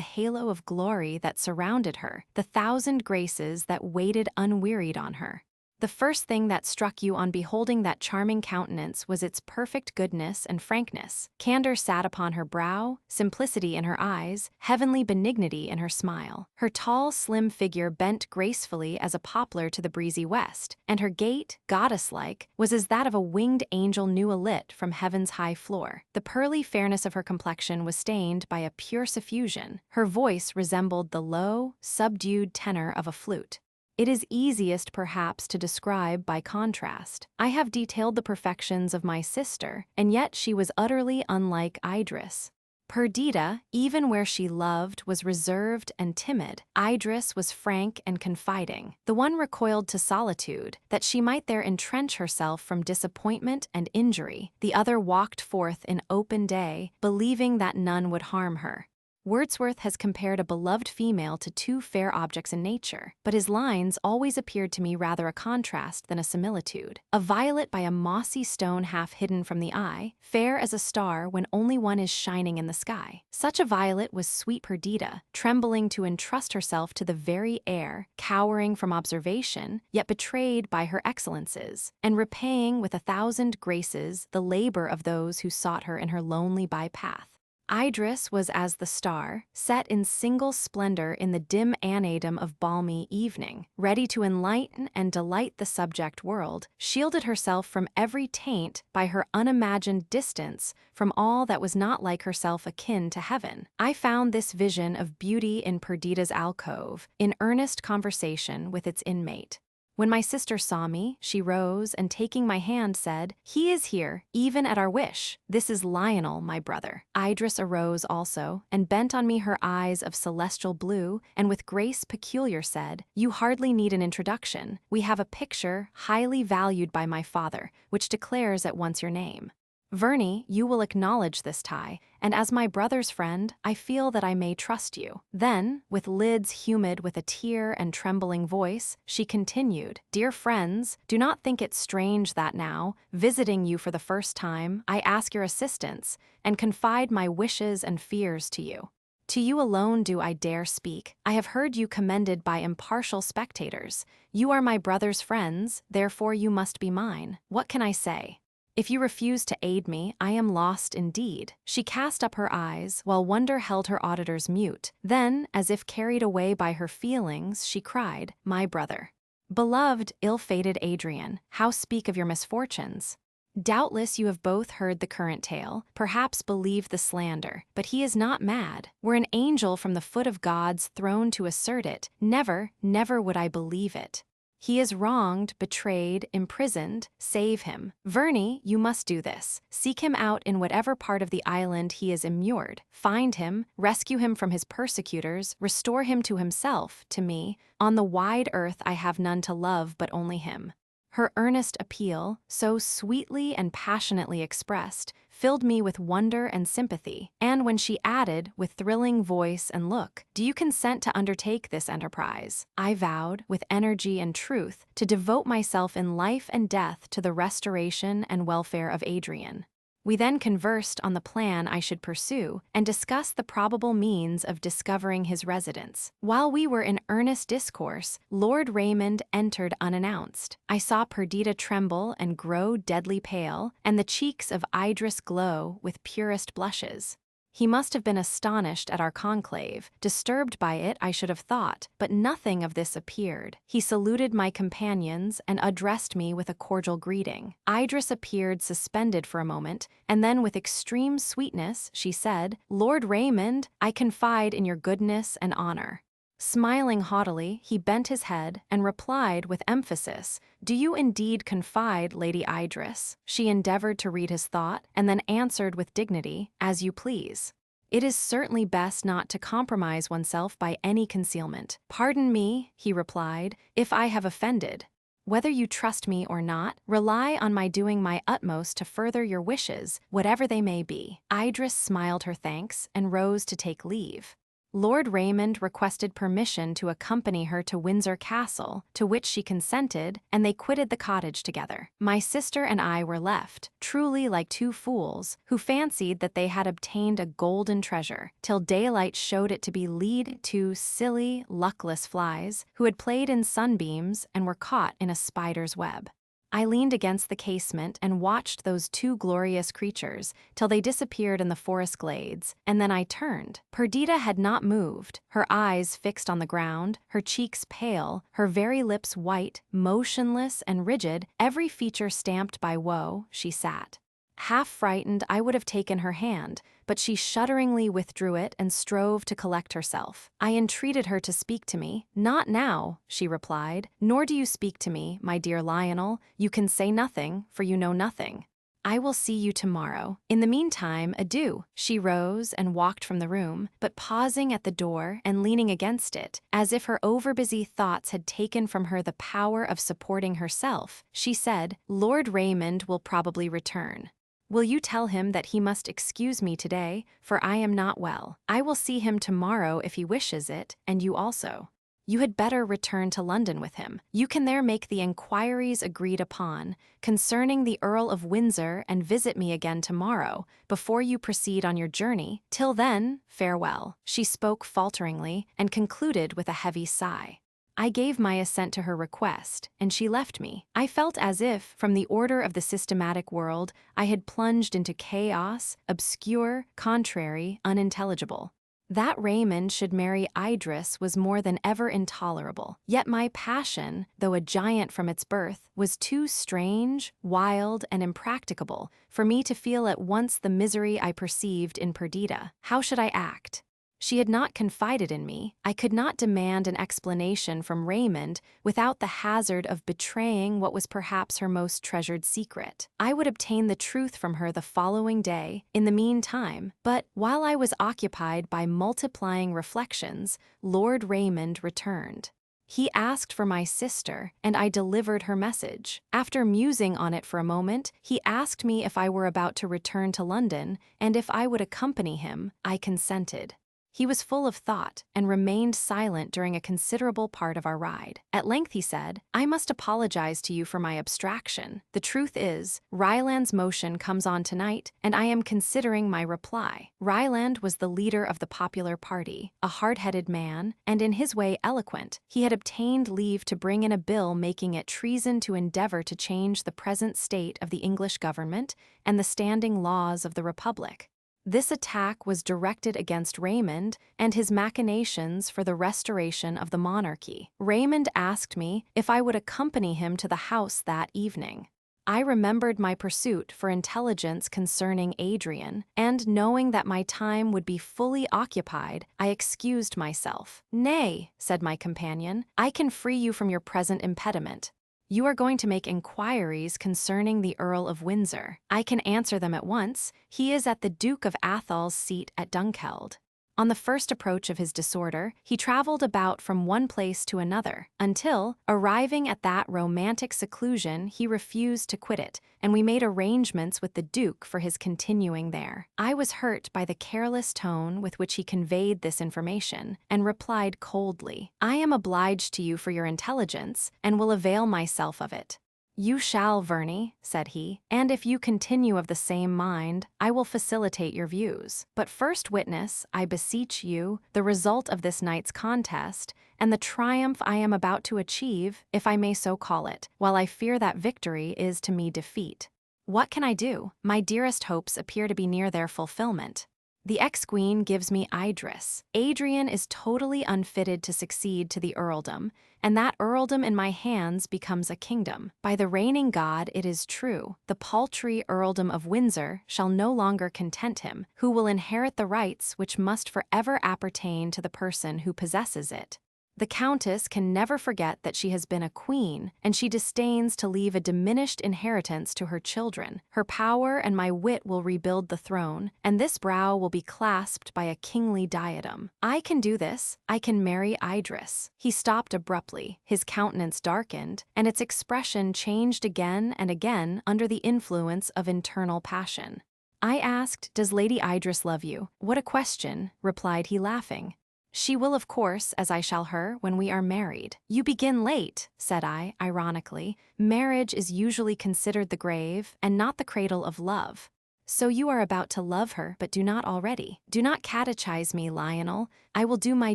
halo of glory that surrounded her, the thousand graces that waited unwearied on her? The first thing that struck you on beholding that charming countenance was its perfect goodness and frankness. Candor sat upon her brow, simplicity in her eyes, heavenly benignity in her smile. Her tall, slim figure bent gracefully as a poplar to the breezy west, and her gait, goddess-like, was as that of a winged angel new alit from heaven's high floor. The pearly fairness of her complexion was stained by a pure suffusion. Her voice resembled the low, subdued tenor of a flute. It is easiest, perhaps, to describe by contrast. I have detailed the perfections of my sister, and yet she was utterly unlike Idris. Perdita, even where she loved, was reserved and timid. Idris was frank and confiding. The one recoiled to solitude, that she might there entrench herself from disappointment and injury. The other walked forth in open day, believing that none would harm her. Wordsworth has compared a beloved female to two fair objects in nature, but his lines always appeared to me rather a contrast than a similitude. A violet by a mossy stone half hidden from the eye, fair as a star when only one is shining in the sky. Such a violet was sweet Perdita, trembling to entrust herself to the very air, cowering from observation, yet betrayed by her excellences, and repaying with 1,000 graces the labor of those who sought her in her lonely by-path. Idris was as the star, set in single splendor in the dim annadum of balmy evening, ready to enlighten and delight the subject world, shielded herself from every taint by her unimagined distance from all that was not like herself akin to heaven. I found this vision of beauty in Perdita's alcove, in earnest conversation with its inmate. When my sister saw me, she rose and taking my hand said, "He is here, even at our wish. This is Lionel, my brother." Idris arose also, and bent on me her eyes of celestial blue, and with grace peculiar said, "You hardly need an introduction. We have a picture, highly valued by my father, which declares at once your name. Verney, you will acknowledge this tie, and as my brother's friend, I feel that I may trust you." Then, with lids humid with a tear and trembling voice, she continued, "Dear friends, do not think it strange that now, visiting you for the first time, I ask your assistance, and confide my wishes and fears to you. To you alone do I dare speak. I have heard you commended by impartial spectators. You are my brother's friends, therefore you must be mine. What can I say? If you refuse to aid me, I am lost indeed." She cast up her eyes, while wonder held her auditors mute. Then, as if carried away by her feelings, she cried, "My brother! Beloved, ill-fated Adrian, how speak of your misfortunes? Doubtless you have both heard the current tale, perhaps believed the slander, but he is not mad. Were an angel from the foot of God's throne to assert it, never, never would I believe it. He is wronged, betrayed, imprisoned. Save him. Verney, you must do this. Seek him out in whatever part of the island he is immured. Find him, rescue him from his persecutors, restore him to himself, to me. On the wide earth I have none to love but only him." Her earnest appeal, so sweetly and passionately expressed, filled me with wonder and sympathy, and when she added, with thrilling voice and look, "Do you consent to undertake this enterprise?" I vowed, with energy and truth, to devote myself in life and death to the restoration and welfare of Adrian. We then conversed on the plan I should pursue and discussed the probable means of discovering his residence. While we were in earnest discourse, Lord Raymond entered unannounced. I saw Perdita tremble and grow deadly pale, and the cheeks of Idris glow with purest blushes. He must have been astonished at our conclave, disturbed by it, I should have thought, but nothing of this appeared. He saluted my companions and addressed me with a cordial greeting. Idris appeared suspended for a moment, and then with extreme sweetness she said, "Lord Raymond, I confide in your goodness and honor." Smiling haughtily, he bent his head and replied with emphasis, "Do you indeed confide, Lady Idris?" She endeavored to read his thought, and then answered with dignity, "As you please. It is certainly best not to compromise oneself by any concealment." "Pardon me," he replied, "if I have offended. Whether you trust me or not, rely on my doing my utmost to further your wishes, whatever they may be." Idris smiled her thanks and rose to take leave. Lord Raymond requested permission to accompany her to Windsor Castle, to which she consented, and they quitted the cottage together. My sister and I were left, truly like two fools, who fancied that they had obtained a golden treasure, till daylight showed it to be lead to silly, luckless flies, who had played in sunbeams and were caught in a spider's web. I leaned against the casement and watched those two glorious creatures till they disappeared in the forest glades, and then I turned. Perdita had not moved, her eyes fixed on the ground, her cheeks pale, her very lips white, motionless and rigid, every feature stamped by woe. She sat. Half frightened, I would have taken her hand, but she shudderingly withdrew it and strove to collect herself. I entreated her to speak to me. "Not now," she replied, "nor do you speak to me, my dear Lionel. You can say nothing, for you know nothing. I will see you tomorrow. In the meantime, adieu." She rose and walked from the room, but pausing at the door and leaning against it, as if her overbusy thoughts had taken from her the power of supporting herself, she said, "Lord Raymond will probably return. Will you tell him that he must excuse me today, for I am not well? I will see him tomorrow if he wishes it, and you also. You had better return to London with him. You can there make the inquiries agreed upon concerning the Earl of Windsor and visit me again tomorrow before you proceed on your journey. Till then, farewell." She spoke falteringly and concluded with a heavy sigh. I gave my assent to her request, and she left me. I felt as if, from the order of the systematic world, I had plunged into chaos, obscure, contrary, unintelligible. That Raymond should marry Idris was more than ever intolerable. Yet my passion, though a giant from its birth, was too strange, wild, and impracticable for me to feel at once the misery I perceived in Perdita. How should I act? She had not confided in me. I could not demand an explanation from Raymond without the hazard of betraying what was perhaps her most treasured secret. I would obtain the truth from her the following day, in the meantime, but while I was occupied by multiplying reflections, Lord Raymond returned. He asked for my sister, and I delivered her message. After musing on it for a moment, he asked me if I were about to return to London, and if I would accompany him. I consented. He was full of thought and remained silent during a considerable part of our ride. At length he said, "I must apologize to you for my abstraction. The truth is, Ryland's motion comes on tonight, and I am considering my reply." Ryland was the leader of the popular party, a hard-headed man, and in his way eloquent. He had obtained leave to bring in a bill making it treason to endeavor to change the present state of the English government and the standing laws of the Republic. This attack was directed against Raymond and his machinations for the restoration of the monarchy. Raymond asked me if I would accompany him to the house that evening. I remembered my pursuit for intelligence concerning Adrian, and knowing that my time would be fully occupied, I excused myself. "Nay," said my companion, "I can free you from your present impediment. You are going to make inquiries concerning the Earl of Windsor. I can answer them at once. He is at the Duke of Athol's seat at Dunkeld. On the first approach of his disorder, he traveled about from one place to another, until, arriving at that romantic seclusion, he refused to quit it, and we made arrangements with the Duke for his continuing there. I was hurt by the careless tone with which he conveyed this information, and replied coldly, "I am obliged to you for your intelligence, and will avail myself of it." "You shall, Verney," said he, "and if you continue of the same mind, I will facilitate your views. But first witness, I beseech you, the result of this night's contest, and the triumph I am about to achieve, if I may so call it, while I fear that victory is to me defeat. What can I do? My dearest hopes appear to be near their fulfillment. The ex-queen gives me Idris. Adrian is totally unfitted to succeed to the earldom, and that earldom in my hands becomes a kingdom. By the reigning God it is true, the paltry earldom of Windsor shall no longer content him, who will inherit the rights which must forever appertain to the person who possesses it. The Countess can never forget that she has been a queen, and she disdains to leave a diminished inheritance to her children. Her power and my wit will rebuild the throne, and this brow will be clasped by a kingly diadem. I can do this. I can marry Idris." He stopped abruptly, his countenance darkened, and its expression changed again and again under the influence of internal passion. I asked, "Does Lady Idris love you?" "What a question," replied he, laughing. "She will, of course, as I shall her, when we are married." "You begin late," said I, ironically. "Marriage is usually considered the grave, and not the cradle of love. So you are about to love her, but do not already. Do not catechize me, Lionel. I will do my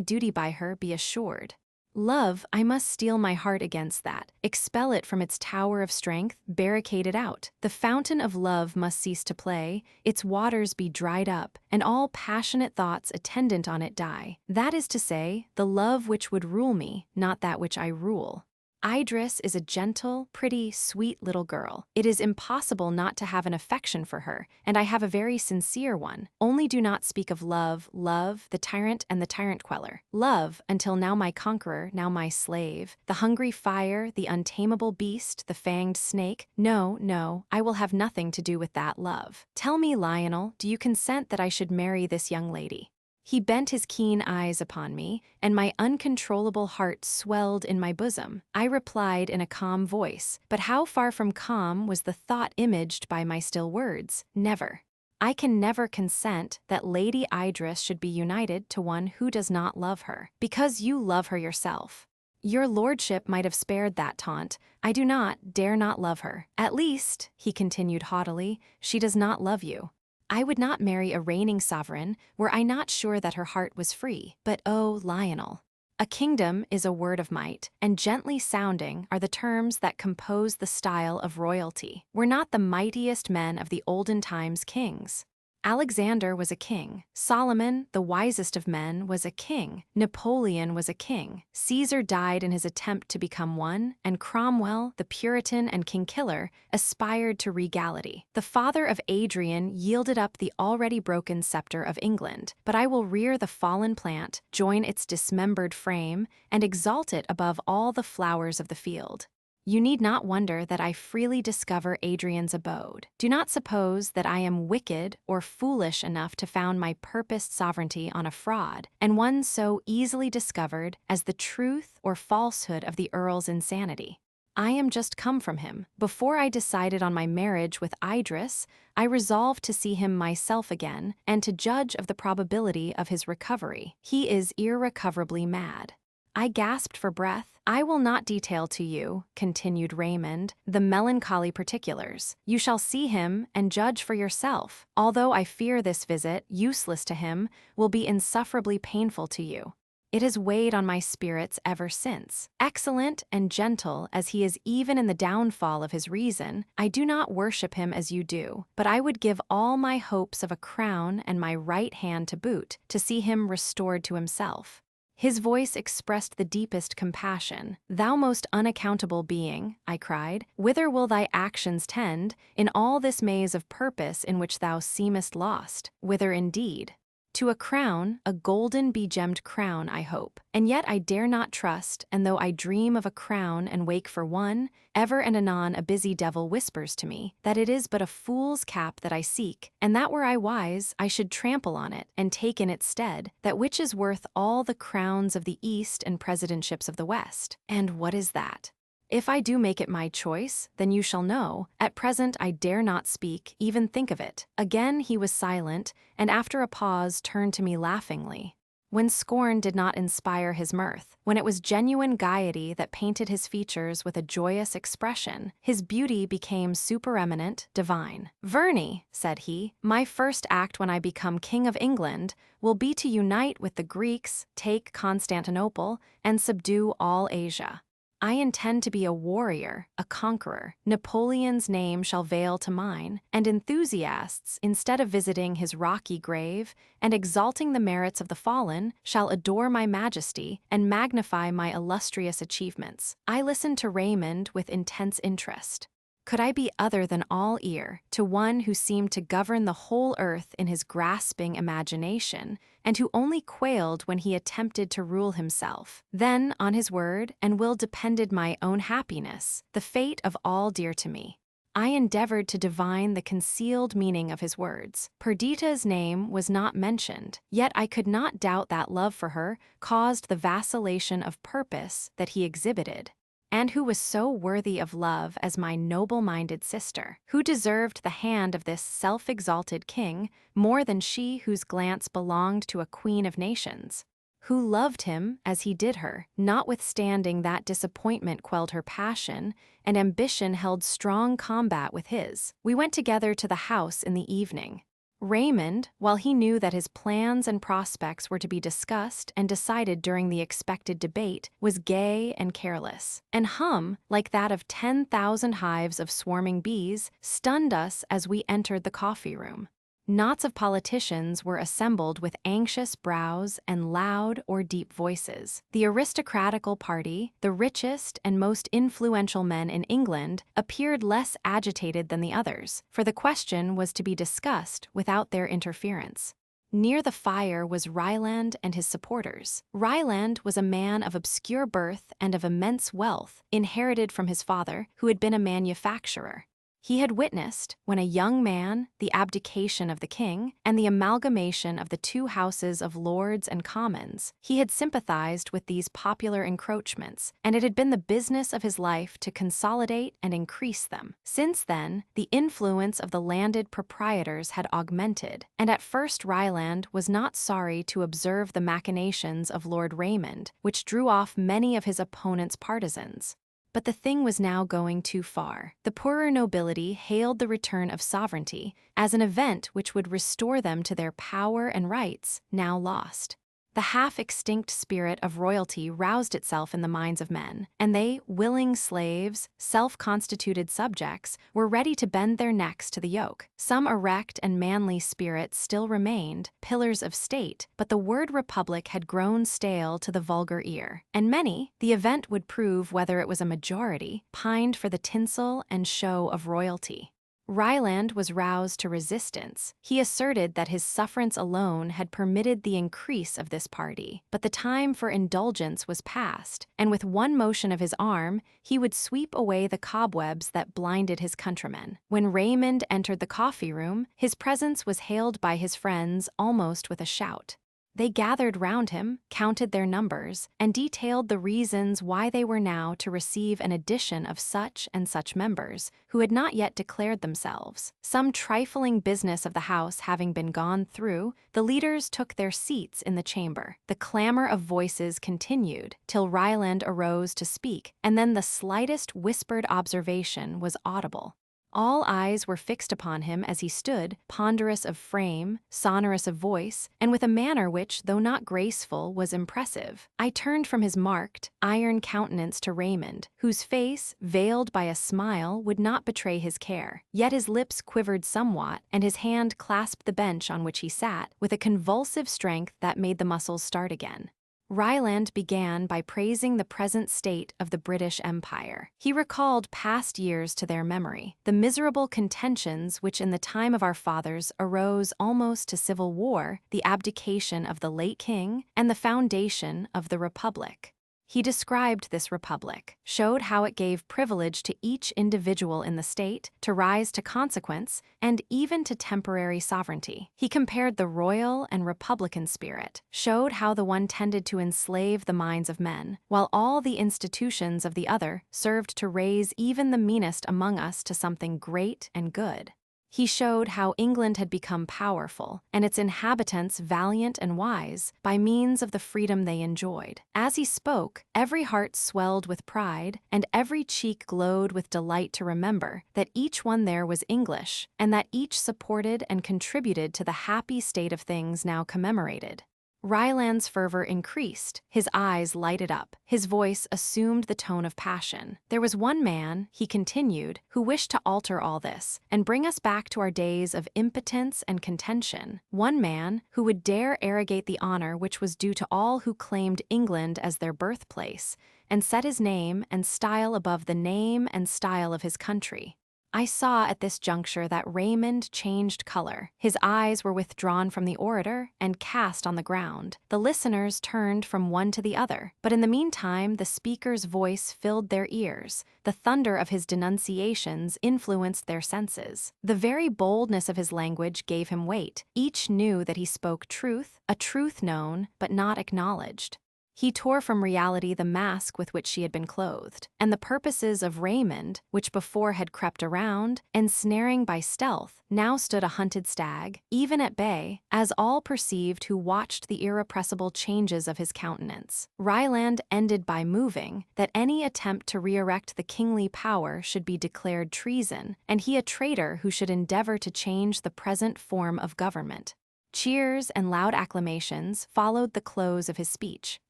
duty by her, be assured. Love, I must steel my heart against that, expel it from its tower of strength, barricade it out. The fountain of love must cease to play, its waters be dried up, and all passionate thoughts attendant on it die. That is to say, the love which would rule me, not that which I rule. Idris is a gentle, pretty, sweet little girl. It is impossible not to have an affection for her, and I have a very sincere one. Only do not speak of love, love, the tyrant and the tyrant queller. Love, until now my conqueror, now my slave, the hungry fire, the untamable beast, the fanged snake. No, no, I will have nothing to do with that love. Tell me, Lionel, do you consent that I should marry this young lady?" He bent his keen eyes upon me, and my uncontrollable heart swelled in my bosom. I replied in a calm voice, but how far from calm was the thought imaged by my still words? "Never. I can never consent that Lady Idris should be united to one who does not love her, because you love her yourself. Your lordship might have spared that taunt. I do not, dare not love her. At least," he continued haughtily, "she does not love you. I would not marry a reigning sovereign were I not sure that her heart was free. But oh, Lionel, a kingdom is a word of might, and gently sounding are the terms that compose the style of royalty. Were not the mightiest men of the olden times kings? Alexander was a king. Solomon, the wisest of men, was a king. Napoleon was a king. Caesar died in his attempt to become one, and Cromwell, the Puritan and king-killer, aspired to regality. The father of Adrian yielded up the already broken scepter of England, but I will rear the fallen plant, join its dismembered frame, and exalt it above all the flowers of the field. You need not wonder that I freely discover Adrian's abode. Do not suppose that I am wicked or foolish enough to found my purposed sovereignty on a fraud, and one so easily discovered as the truth or falsehood of the Earl's insanity. I am just come from him. Before I decided on my marriage with Idris, I resolved to see him myself again, and to judge of the probability of his recovery. He is irrecoverably mad." I gasped for breath. "I will not detail to you," continued Raymond, "the melancholy particulars. You shall see him and judge for yourself, although I fear this visit, useless to him, will be insufferably painful to you. It has weighed on my spirits ever since. Excellent and gentle as he is even in the downfall of his reason, I do not worship him as you do, but I would give all my hopes of a crown and my right hand to boot to see him restored to himself." His voice expressed the deepest compassion. "Thou most unaccountable being," I cried, "whither will thy actions tend, in all this maze of purpose in which thou seemest lost? Whither indeed? To a crown, a golden begemmed crown, I hope. And yet I dare not trust, and though I dream of a crown and wake for one, ever and anon a busy devil whispers to me that it is but a fool's cap that I seek, and that were I wise, I should trample on it, and take in its stead that which is worth all the crowns of the East and presidentships of the West. And what is that? If I do make it my choice, then you shall know. At present I dare not speak, even think of it." Again he was silent, and after a pause turned to me laughingly. when scorn did not inspire his mirth, when it was genuine gaiety that painted his features with a joyous expression, his beauty became supereminent, divine. "Verney," said he, "my first act when I become King of England will be to unite with the Greeks, take Constantinople, and subdue all Asia. I intend to be a warrior, a conqueror. Napoleon's name shall veil to mine, and enthusiasts, instead of visiting his rocky grave and exalting the merits of the fallen, shall adore my majesty and magnify my illustrious achievements." I listened to Raymond with intense interest. Could I be other than all ear to one who seemed to govern the whole earth in his grasping imagination, and who only quailed when he attempted to rule himself? Then, on his word and will depended my own happiness, the fate of all dear to me. I endeavored to divine the concealed meaning of his words. Perdita's name was not mentioned, yet I could not doubt that love for her caused the vacillation of purpose that he exhibited. And who was so worthy of love as my noble-minded sister? Who deserved the hand of this self-exalted king more than she whose glance belonged to a queen of nations? Who loved him as he did her, notwithstanding that disappointment quelled her passion, and ambition held strong combat with his. We went together to the house in the evening. Raymond, while he knew that his plans and prospects were to be discussed and decided during the expected debate, was gay and careless, and hum, like that of 10,000 hives of swarming bees, stunned us as we entered the coffee-room. Knots of politicians were assembled with anxious brows and loud or deep voices. The aristocratical party, the richest and most influential men in England, appeared less agitated than the others, for the question was to be discussed without their interference. Near the fire was Ryland and his supporters. Ryland was a man of obscure birth and of immense wealth, inherited from his father, who had been a manufacturer. He had witnessed, when a young man, the abdication of the king and the amalgamation of the two houses of Lords and Commons. He had sympathized with these popular encroachments, and it had been the business of his life to consolidate and increase them. Since then, the influence of the landed proprietors had augmented, and at first Ryland was not sorry to observe the machinations of Lord Raymond, which drew off many of his opponent's partisans. But the thing was now going too far. The poorer nobility hailed the return of sovereignty as an event which would restore them to their power and rights, now lost. The half-extinct spirit of royalty roused itself in the minds of men, and they, willing slaves, self-constituted subjects, were ready to bend their necks to the yoke. Some erect and manly spirits still remained, pillars of state, but the word republic had grown stale to the vulgar ear, and many, the event would prove whether it was a majority, pined for the tinsel and show of royalty. Ryland was roused to resistance. He asserted that his sufferance alone had permitted the increase of this party, but the time for indulgence was past, and with one motion of his arm, he would sweep away the cobwebs that blinded his countrymen. When Raymond entered the coffee-room, his presence was hailed by his friends almost with a shout. They gathered round him, counted their numbers, and detailed the reasons why they were now to receive an addition of such and such members, who had not yet declared themselves. Some trifling business of the house having been gone through, the leaders took their seats in the chamber. The clamor of voices continued, till Ryland arose to speak, and then the slightest whispered observation was audible. All eyes were fixed upon him as he stood, ponderous of frame, sonorous of voice, and with a manner which, though not graceful, was impressive. I turned from his marked, iron countenance to Raymond, whose face, veiled by a smile, would not betray his care. Yet his lips quivered somewhat, and his hand clasped the bench on which he sat, with a convulsive strength that made the muscles start again. Ryland began by praising the present state of the British Empire. He recalled past years to their memory, the miserable contentions which in the time of our fathers arose almost to civil war, the abdication of the late king, and the foundation of the Republic. He described this republic, showed how it gave privilege to each individual in the state to rise to consequence and even to temporary sovereignty. He compared the royal and republican spirit, showed how the one tended to enslave the minds of men, while all the institutions of the other served to raise even the meanest among us to something great and good. He showed how England had become powerful, and its inhabitants valiant and wise, by means of the freedom they enjoyed. As he spoke, every heart swelled with pride, and every cheek glowed with delight to remember that each one there was English, and that each supported and contributed to the happy state of things now commemorated. Ryland's fervor increased, his eyes lighted up, his voice assumed the tone of passion. There was one man, he continued, who wished to alter all this, and bring us back to our days of impotence and contention. One man who would dare arrogate the honor which was due to all who claimed England as their birthplace, and set his name and style above the name and style of his country. I saw at this juncture that Raymond changed color. His eyes were withdrawn from the orator and cast on the ground. The listeners turned from one to the other, but in the meantime the speaker's voice filled their ears. The thunder of his denunciations influenced their senses. The very boldness of his language gave him weight. Each knew that he spoke truth, a truth known but not acknowledged. He tore from reality the mask with which she had been clothed, and the purposes of Raymond, which before had crept around, ensnaring by stealth, now stood a hunted stag, even at bay, as all perceived who watched the irrepressible changes of his countenance. Ryland ended by moving that any attempt to re-erect the kingly power should be declared treason, and he a traitor who should endeavor to change the present form of government. Cheers and loud acclamations followed the close of his speech.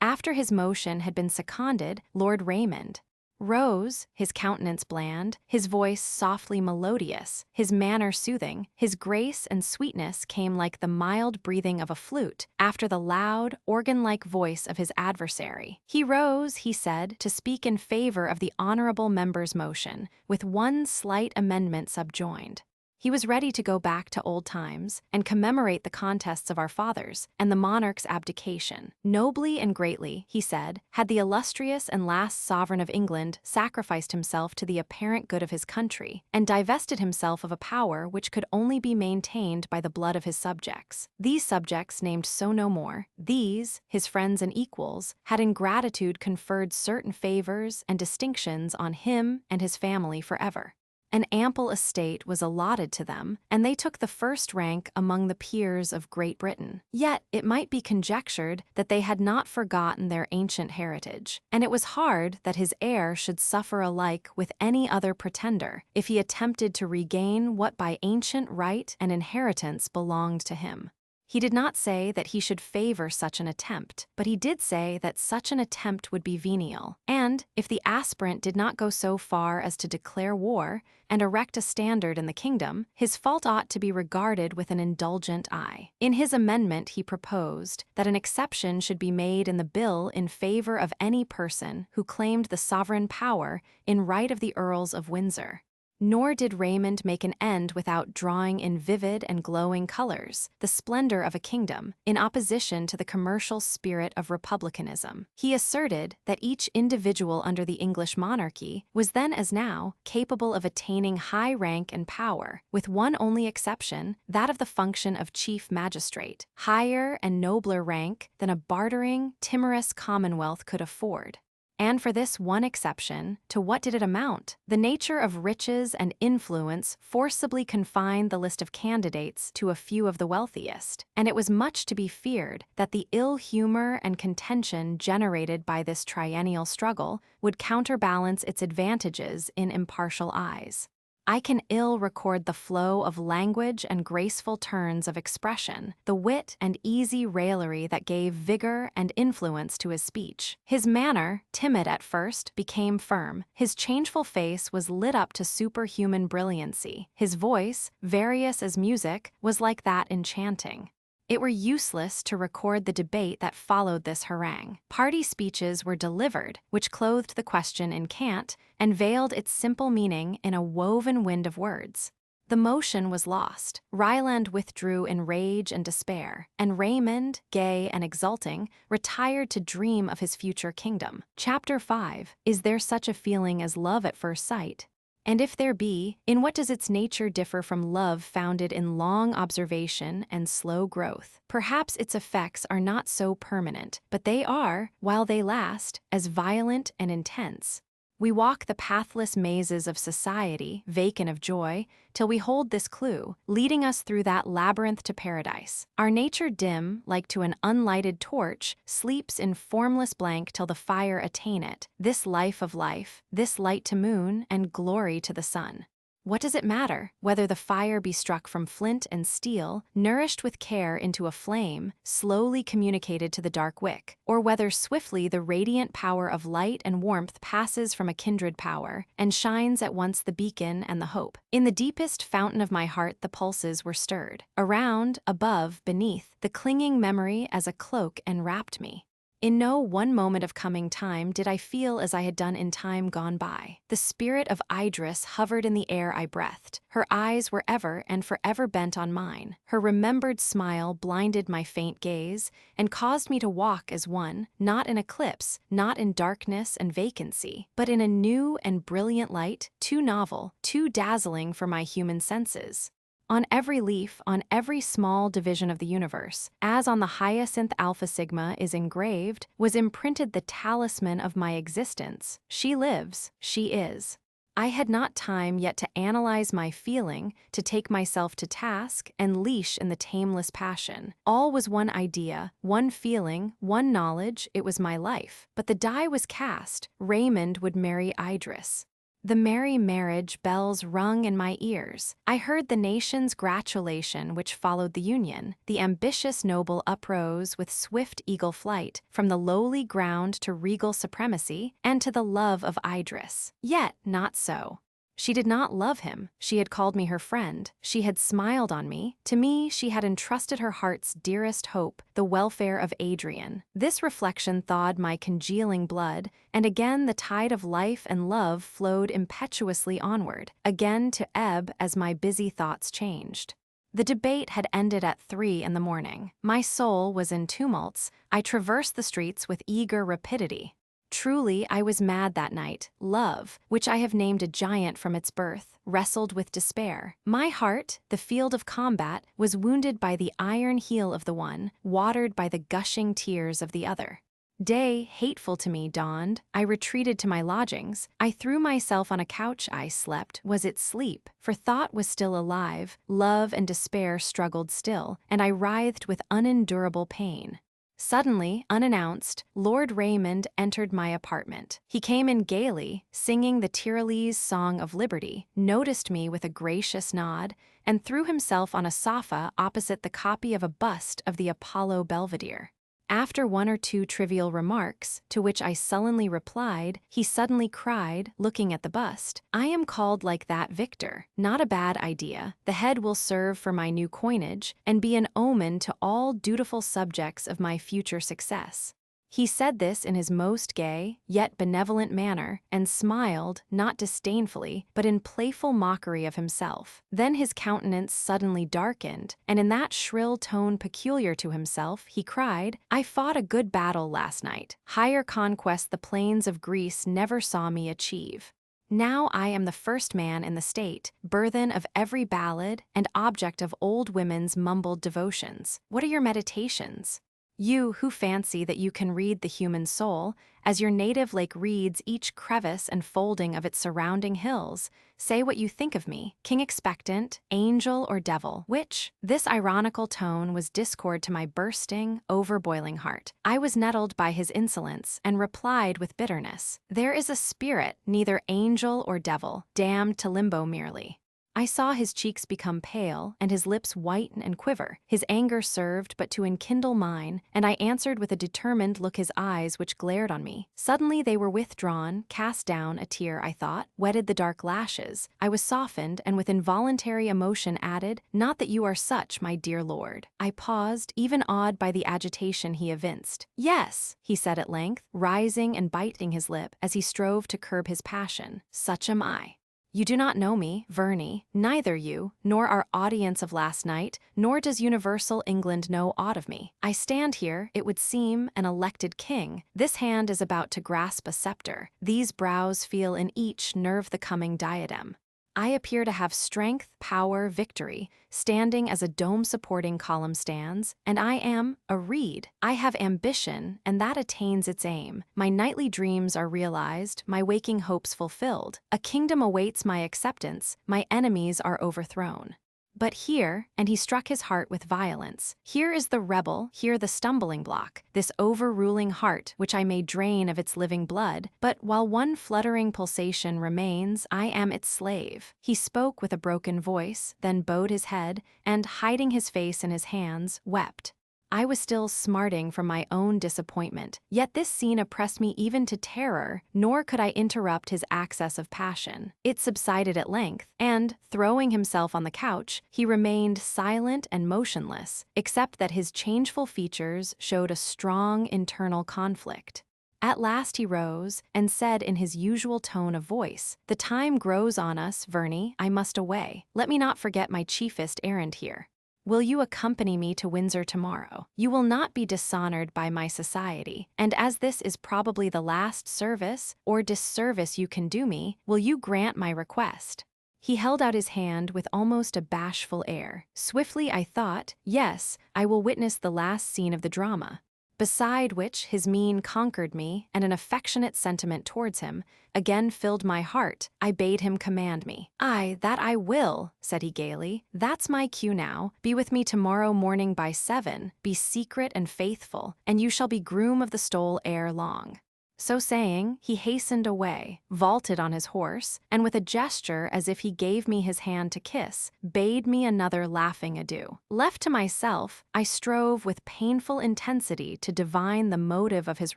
After his motion had been seconded, Lord Raymond rose, his countenance bland, his voice softly melodious, his manner soothing. His grace and sweetness came like the mild breathing of a flute after the loud, organ-like voice of his adversary. He rose, he said, to speak in favor of the honorable member's motion, with one slight amendment subjoined. He was ready to go back to old times and commemorate the contests of our fathers and the monarch's abdication. Nobly and greatly, he said, had the illustrious and last sovereign of England sacrificed himself to the apparent good of his country and divested himself of a power which could only be maintained by the blood of his subjects. These subjects, named so no more, these, his friends and equals, had in gratitude conferred certain favors and distinctions on him and his family forever. An ample estate was allotted to them, and they took the first rank among the peers of Great Britain. Yet it might be conjectured that they had not forgotten their ancient heritage, and it was hard that his heir should suffer alike with any other pretender if he attempted to regain what by ancient right and inheritance belonged to him. He did not say that he should favor such an attempt, but he did say that such an attempt would be venial, and, if the aspirant did not go so far as to declare war and erect a standard in the kingdom, his fault ought to be regarded with an indulgent eye. In his amendment he proposed that an exception should be made in the bill in favor of any person who claimed the sovereign power in right of the Earls of Windsor. Nor did Raymond make an end without drawing in vivid and glowing colors the splendor of a kingdom, in opposition to the commercial spirit of republicanism. He asserted that each individual under the English monarchy was then as now capable of attaining high rank and power, with one only exception, that of the function of chief magistrate, higher and nobler rank than a bartering, timorous commonwealth could afford. And for this one exception, to what did it amount? The nature of riches and influence forcibly confined the list of candidates to a few of the wealthiest, and it was much to be feared that the ill humor and contention generated by this triennial struggle would counterbalance its advantages in impartial eyes. I can ill record the flow of language and graceful turns of expression, the wit and easy raillery that gave vigor and influence to his speech. His manner, timid at first, became firm. His changeful face was lit up to superhuman brilliancy. His voice, various as music, was like that enchanting. It were useless to record the debate that followed this harangue. Party speeches were delivered, which clothed the question in cant and veiled its simple meaning in a woven wind of words. The motion was lost. Ryland withdrew in rage and despair, and Raymond, gay and exulting, retired to dream of his future kingdom. Chapter 5. Is there such a feeling as love at first sight? And if there be, in what does its nature differ from love founded in long observation and slow growth? Perhaps its effects are not so permanent, but they are, while they last, as violent and intense. We walk the pathless mazes of society, vacant of joy, till we hold this clue, leading us through that labyrinth to paradise. Our nature dim, like to an unlighted torch, sleeps in formless blank till the fire attain it, this life of life, this light to moon, and glory to the sun. What does it matter, whether the fire be struck from flint and steel, nourished with care into a flame, slowly communicated to the dark wick, or whether swiftly the radiant power of light and warmth passes from a kindred power, and shines at once the beacon and the hope? In the deepest fountain of my heart the pulses were stirred. Around, above, beneath, the clinging memory as a cloak enwrapped me. In no one moment of coming time did I feel as I had done in time gone by. The spirit of Idris hovered in the air I breathed. Her eyes were ever and forever bent on mine. Her remembered smile blinded my faint gaze and caused me to walk as one, not in eclipse, not in darkness and vacancy, but in a new and brilliant light, too novel, too dazzling for my human senses. On every leaf, on every small division of the universe, as on the hyacinth Alpha Sigma is engraved, was imprinted the talisman of my existence. She lives, she is. I had not time yet to analyze my feeling, to take myself to task, and leash in the tameless passion. All was one idea, one feeling, one knowledge, it was my life. But the die was cast, Raymond would marry Idris. The merry marriage bells rung in my ears. I heard the nation's gratulation which followed the union. The ambitious noble uprose with swift eagle flight, from the lowly ground to regal supremacy, and to the love of Idris. Yet not so. She did not love him. She had called me her friend. She had smiled on me. To me she had entrusted her heart's dearest hope, the welfare of Adrian. This reflection thawed my congealing blood, and again the tide of life and love flowed impetuously onward, again to ebb as my busy thoughts changed. The debate had ended at 3 in the morning. My soul was in tumults. I traversed the streets with eager rapidity. Truly, I was mad that night. Love, which I have named a giant from its birth, wrestled with despair. My heart, the field of combat, was wounded by the iron heel of the one, watered by the gushing tears of the other. Day, hateful to me, dawned. I retreated to my lodgings. I threw myself on a couch. I slept. Was it sleep? For thought was still alive, love and despair struggled still, and I writhed with unendurable pain. Suddenly, unannounced, Lord Raymond entered my apartment. He came in gaily, singing the Tyrolese Song of Liberty, noticed me with a gracious nod, and threw himself on a sofa opposite the copy of a bust of the Apollo Belvedere. After one or two trivial remarks, to which I sullenly replied, he suddenly cried, looking at the bust, "I am called like that Victor. Not a bad idea. The head will serve for my new coinage, and be an omen to all dutiful subjects of my future success." He said this in his most gay, yet benevolent manner, and smiled, not disdainfully, but in playful mockery of himself. Then his countenance suddenly darkened, and in that shrill tone peculiar to himself, he cried, "I fought a good battle last night. Higher conquest the plains of Greece never saw me achieve. Now I am the first man in the state, burthen of every ballad, and object of old women's mumbled devotions. What are your meditations? You who fancy that you can read the human soul, as your native lake reads each crevice and folding of its surrounding hills, say what you think of me, king expectant, angel or devil, which? This ironical tone was discord to my bursting, overboiling heart. I was nettled by his insolence, and replied with bitterness, "There is a spirit, neither angel or devil, damned to limbo merely." I saw his cheeks become pale, and his lips whiten and quiver. His anger served but to enkindle mine, and I answered with a determined look his eyes which glared on me. Suddenly they were withdrawn, cast down, a tear, I thought, wetted the dark lashes. I was softened, and with involuntary emotion added, "Not that you are such, my dear lord." I paused, even awed by the agitation he evinced. "Yes," he said at length, rising and biting his lip, as he strove to curb his passion, "such am I. You do not know me, Verney, neither you, nor our audience of last night, nor does universal England know aught of me. I stand here, it would seem, an elected king. This hand is about to grasp a scepter. These brows feel in each nerve the coming diadem. I appear to have strength, power, victory, standing as a dome-supporting column stands, and I am a reed. I have ambition, and that attains its aim. My nightly dreams are realized, my waking hopes fulfilled. A kingdom awaits my acceptance, my enemies are overthrown. But here, and he struck his heart with violence, here is the rebel, here the stumbling block, this overruling heart which I may drain of its living blood, but while one fluttering pulsation remains, I am its slave. He spoke with a broken voice, then bowed his head, and, hiding his face in his hands, wept. I was still smarting from my own disappointment, yet this scene oppressed me even to terror, nor could I interrupt his access of passion. It subsided at length, and, throwing himself on the couch, he remained silent and motionless, except that his changeful features showed a strong internal conflict. At last he rose, and said in his usual tone of voice, "The time grows on us, Verney, I must away. Let me not forget my chiefest errand here. Will you accompany me to Windsor tomorrow? You will not be dishonored by my society, and as this is probably the last service or disservice you can do me, will you grant my request?" He held out his hand with almost a bashful air. Swiftly I thought, yes, I will witness the last scene of the drama. Beside which his mien conquered me, and an affectionate sentiment towards him again filled my heart. I bade him command me. "Aye, that I will," said he gaily. "That's my cue now. Be with me tomorrow morning by 7. Be secret and faithful, and you shall be groom of the stole ere long." So saying, he hastened away, vaulted on his horse, and with a gesture as if he gave me his hand to kiss, bade me another laughing adieu. Left to myself, I strove with painful intensity to divine the motive of his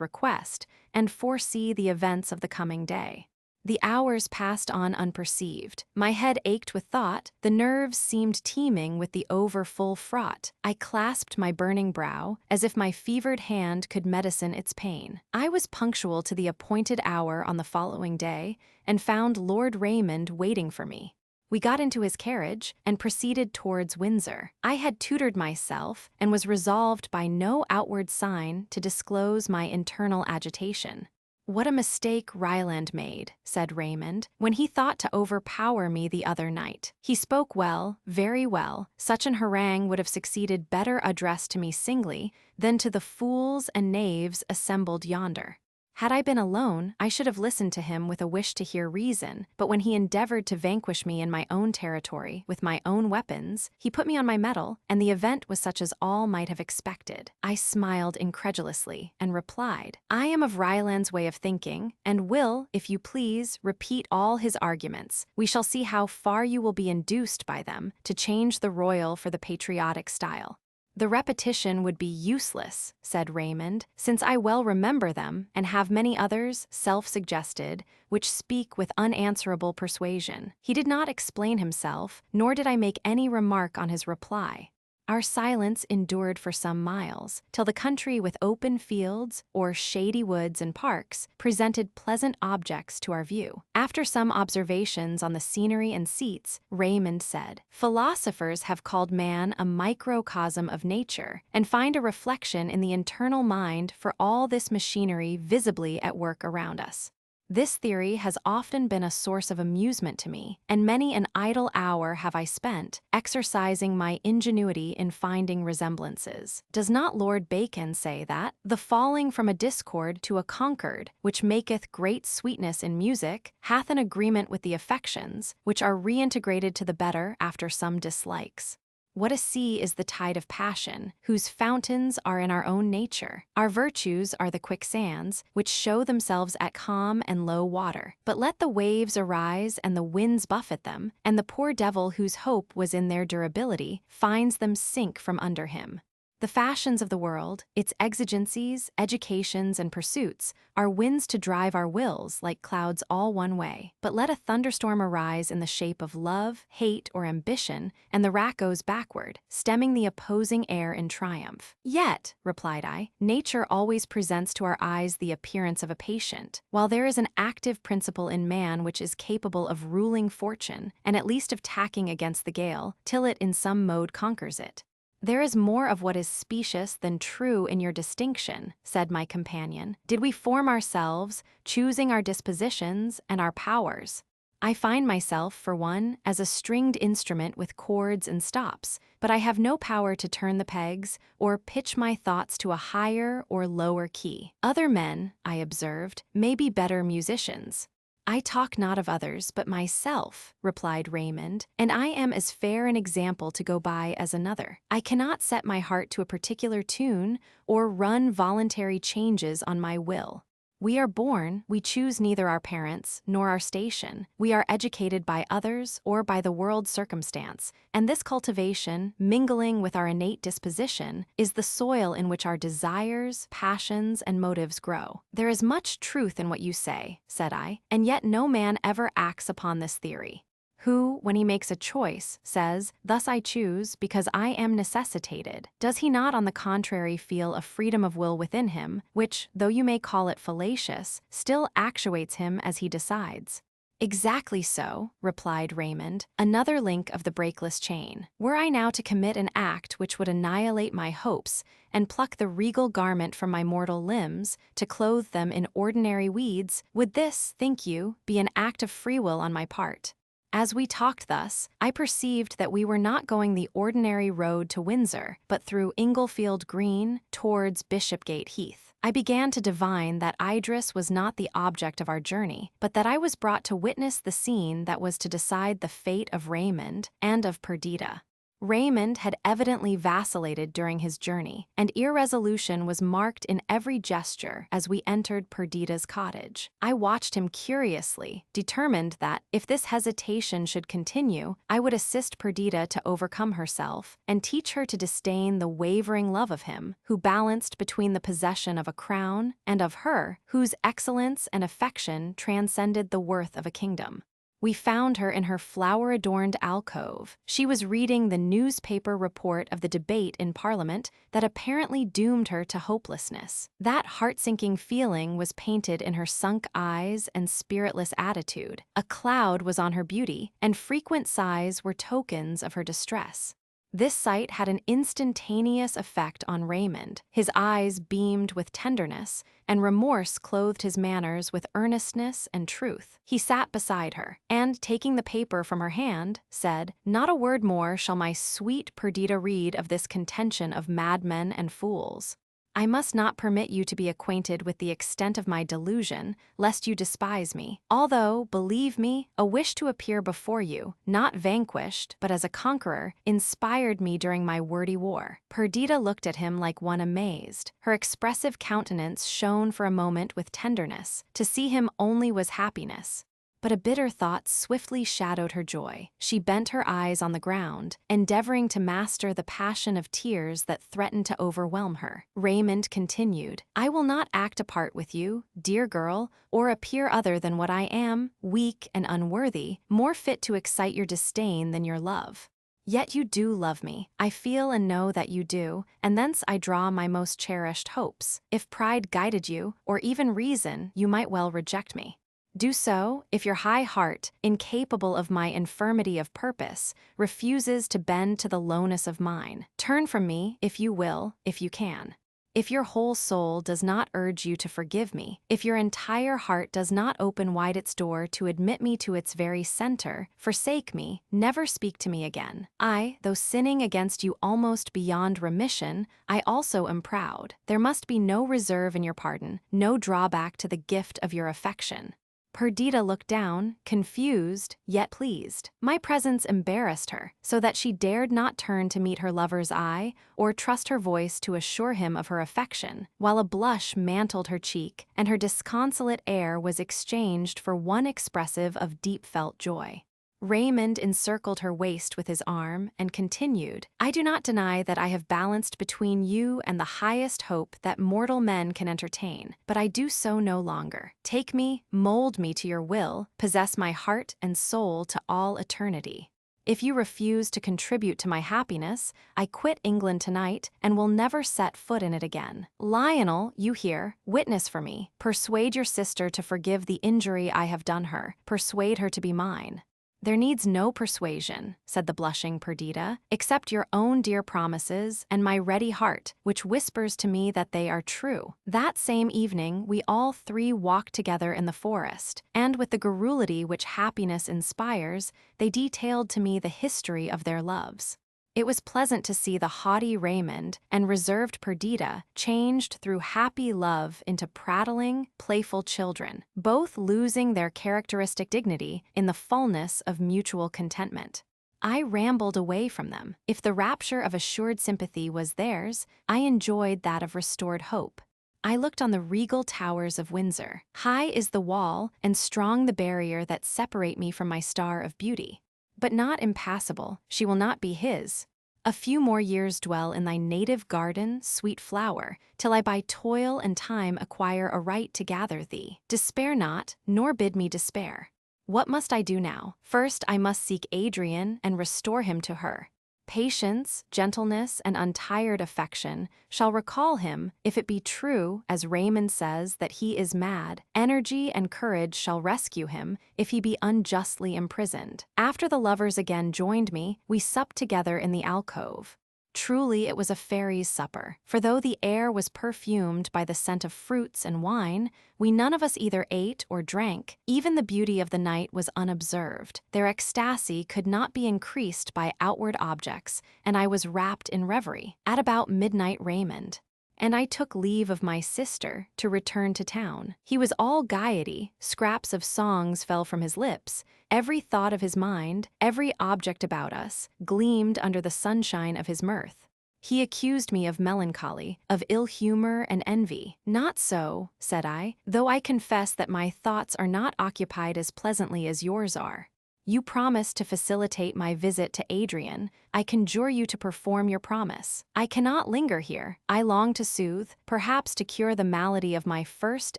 request and foresee the events of the coming day. The hours passed on unperceived. My head ached with thought, the nerves seemed teeming with the over-full fraught. I clasped my burning brow, as if my fevered hand could medicine its pain. I was punctual to the appointed hour on the following day, and found Lord Raymond waiting for me. We got into his carriage, and proceeded towards Windsor. I had tutored myself, and was resolved by no outward sign to disclose my internal agitation. "What a mistake Ryland made," said Raymond, "when he thought to overpower me the other night. He spoke well, very well. Such an harangue would have succeeded better addressed to me singly than to the fools and knaves assembled yonder. Had I been alone, I should have listened to him with a wish to hear reason, but when he endeavored to vanquish me in my own territory, with my own weapons, he put me on my mettle, and the event was such as all might have expected." I smiled incredulously, and replied, "I am of Ryland's way of thinking, and will, if you please, repeat all his arguments. We shall see how far you will be induced by them to change the royal for the patriotic style." "The repetition would be useless," said Raymond, "since I well remember them, and have many others, self-suggested, which speak with unanswerable persuasion." He did not explain himself, nor did I make any remark on his reply. Our silence endured for some miles, till the country with open fields, or shady woods and parks, presented pleasant objects to our view. After some observations on the scenery and seats, Raymond said, "Philosophers have called man a microcosm of nature, and find a reflection in the internal mind for all this machinery visibly at work around us. This theory has often been a source of amusement to me, and many an idle hour have I spent exercising my ingenuity in finding resemblances. Does not Lord Bacon say that the falling from a discord to a concord, which maketh great sweetness in music, hath an agreement with the affections, which are reintegrated to the better after some dislikes? What a sea is the tide of passion, whose fountains are in our own nature. Our virtues are the quicksands, which show themselves at calm and low water. But let the waves arise and the winds buffet them, and the poor devil whose hope was in their durability finds them sink from under him. The fashions of the world, its exigencies, educations, and pursuits, are winds to drive our wills like clouds all one way. But let a thunderstorm arise in the shape of love, hate, or ambition, and the rack goes backward, stemming the opposing air in triumph. "Yet," replied I, "nature always presents to our eyes the appearance of a patient, while there is an active principle in man which is capable of ruling fortune, and at least of tacking against the gale, till it in some mode conquers it." "There is more of what is specious than true in your distinction," said my companion. "Did we form ourselves, choosing our dispositions and our powers? I find myself, for one, as a stringed instrument with chords and stops, but I have no power to turn the pegs or pitch my thoughts to a higher or lower key. Other men, I observed, may be better musicians. I talk not of others, but myself, replied Raymond, and I am as fair an example to go by as another. I cannot set my heart to a particular tune or run voluntary changes on my will. We are born, we choose neither our parents nor our station. We are educated by others or by the world's circumstance, and this cultivation, mingling with our innate disposition, is the soil in which our desires, passions, and motives grow. There is much truth in what you say, said I, and yet no man ever acts upon this theory. Who, when he makes a choice, says, "Thus I choose because I am necessitated," does he not on the contrary feel a freedom of will within him, which, though you may call it fallacious, still actuates him as he decides? Exactly so, replied Raymond, another link of the breakless chain. Were I now to commit an act which would annihilate my hopes, and pluck the regal garment from my mortal limbs, to clothe them in ordinary weeds, would this, think you, be an act of free will on my part? As we talked thus, I perceived that we were not going the ordinary road to Windsor, but through Inglefield Green towards Bishopgate Heath. I began to divine that Idris was not the object of our journey, but that I was brought to witness the scene that was to decide the fate of Raymond and of Perdita. Raymond had evidently vacillated during his journey, and irresolution was marked in every gesture as we entered Perdita's cottage. I watched him curiously, determined that, if this hesitation should continue, I would assist Perdita to overcome herself, and teach her to disdain the wavering love of him, who balanced between the possession of a crown, and of her, whose excellence and affection transcended the worth of a kingdom. We found her in her flower-adorned alcove. She was reading the newspaper report of the debate in Parliament that apparently doomed her to hopelessness. That heart-sinking feeling was painted in her sunk eyes and spiritless attitude. A cloud was on her beauty, and frequent sighs were tokens of her distress. This sight had an instantaneous effect on Raymond. His eyes beamed with tenderness, and remorse clothed his manners with earnestness and truth. He sat beside her, and, taking the paper from her hand, said, "Not a word more shall my sweet Perdita read of this contention of madmen and fools. I must not permit you to be acquainted with the extent of my delusion, lest you despise me, although, believe me, a wish to appear before you, not vanquished, but as a conqueror, inspired me during my wordy war." Perdita looked at him like one amazed. Her expressive countenance shone for a moment with tenderness. To see him only was happiness. But a bitter thought swiftly shadowed her joy. She bent her eyes on the ground, endeavoring to master the passion of tears that threatened to overwhelm her. Raymond continued, "I will not act a part with you, dear girl, or appear other than what I am, weak and unworthy, more fit to excite your disdain than your love. Yet you do love me. I feel and know that you do, and thence I draw my most cherished hopes. If pride guided you, or even reason, you might well reject me. Do so, if your high heart, incapable of my infirmity of purpose, refuses to bend to the lowness of mine. Turn from me, if you will, if you can. If your whole soul does not urge you to forgive me, if your entire heart does not open wide its door to admit me to its very center, forsake me, never speak to me again. I, though sinning against you almost beyond remission, I also am proud. There must be no reserve in your pardon, no drawback to the gift of your affection." Perdita looked down, confused, yet pleased. My presence embarrassed her, so that she dared not turn to meet her lover's eye, or trust her voice to assure him of her affection, while a blush mantled her cheek, and her disconsolate air was exchanged for one expressive of deep-felt joy. Raymond encircled her waist with his arm and continued, "I do not deny that I have balanced between you and the highest hope that mortal men can entertain, but I do so no longer. Take me, mold me to your will, possess my heart and soul to all eternity. If you refuse to contribute to my happiness, I quit England tonight and will never set foot in it again. Lionel, you hear, witness for me. Persuade your sister to forgive the injury I have done her. Persuade her to be mine." "There needs no persuasion," said the blushing Perdita, "except your own dear promises and my ready heart, which whispers to me that they are true." That same evening we all three walked together in the forest, and with the garrulity which happiness inspires, they detailed to me the history of their loves. It was pleasant to see the haughty Raymond and reserved Perdita changed through happy love into prattling, playful children, both losing their characteristic dignity in the fullness of mutual contentment. I rambled away from them. If the rapture of assured sympathy was theirs, I enjoyed that of restored hope. I looked on the regal towers of Windsor. High is the wall, and strong the barrier that separate me from my star of beauty. But not impassable, she will not be his. A few more years dwell in thy native garden, sweet flower, till I by toil and time acquire a right to gather thee. Despair not, nor bid me despair. What must I do now? First I must seek Adrian and restore him to her. Patience, gentleness, and untired affection shall recall him, if it be true, as Raymond says, that he is mad. Energy and courage shall rescue him, if he be unjustly imprisoned. After the lovers again joined me, we supped together in the alcove. Truly it was a fairy's supper, for though the air was perfumed by the scent of fruits and wine, we none of us either ate or drank. Even the beauty of the night was unobserved. Their ecstasy could not be increased by outward objects, and I was wrapped in reverie. At about midnight Raymond and I took leave of my sister to return to town. He was all gaiety, scraps of songs fell from his lips, every thought of his mind, every object about us, gleamed under the sunshine of his mirth. He accused me of melancholy, of ill humor and envy. "Not so," said I, "though I confess that my thoughts are not occupied as pleasantly as yours are. You promised to facilitate my visit to Adrian. I conjure you to perform your promise. I cannot linger here. I long to soothe, perhaps to cure the malady of my first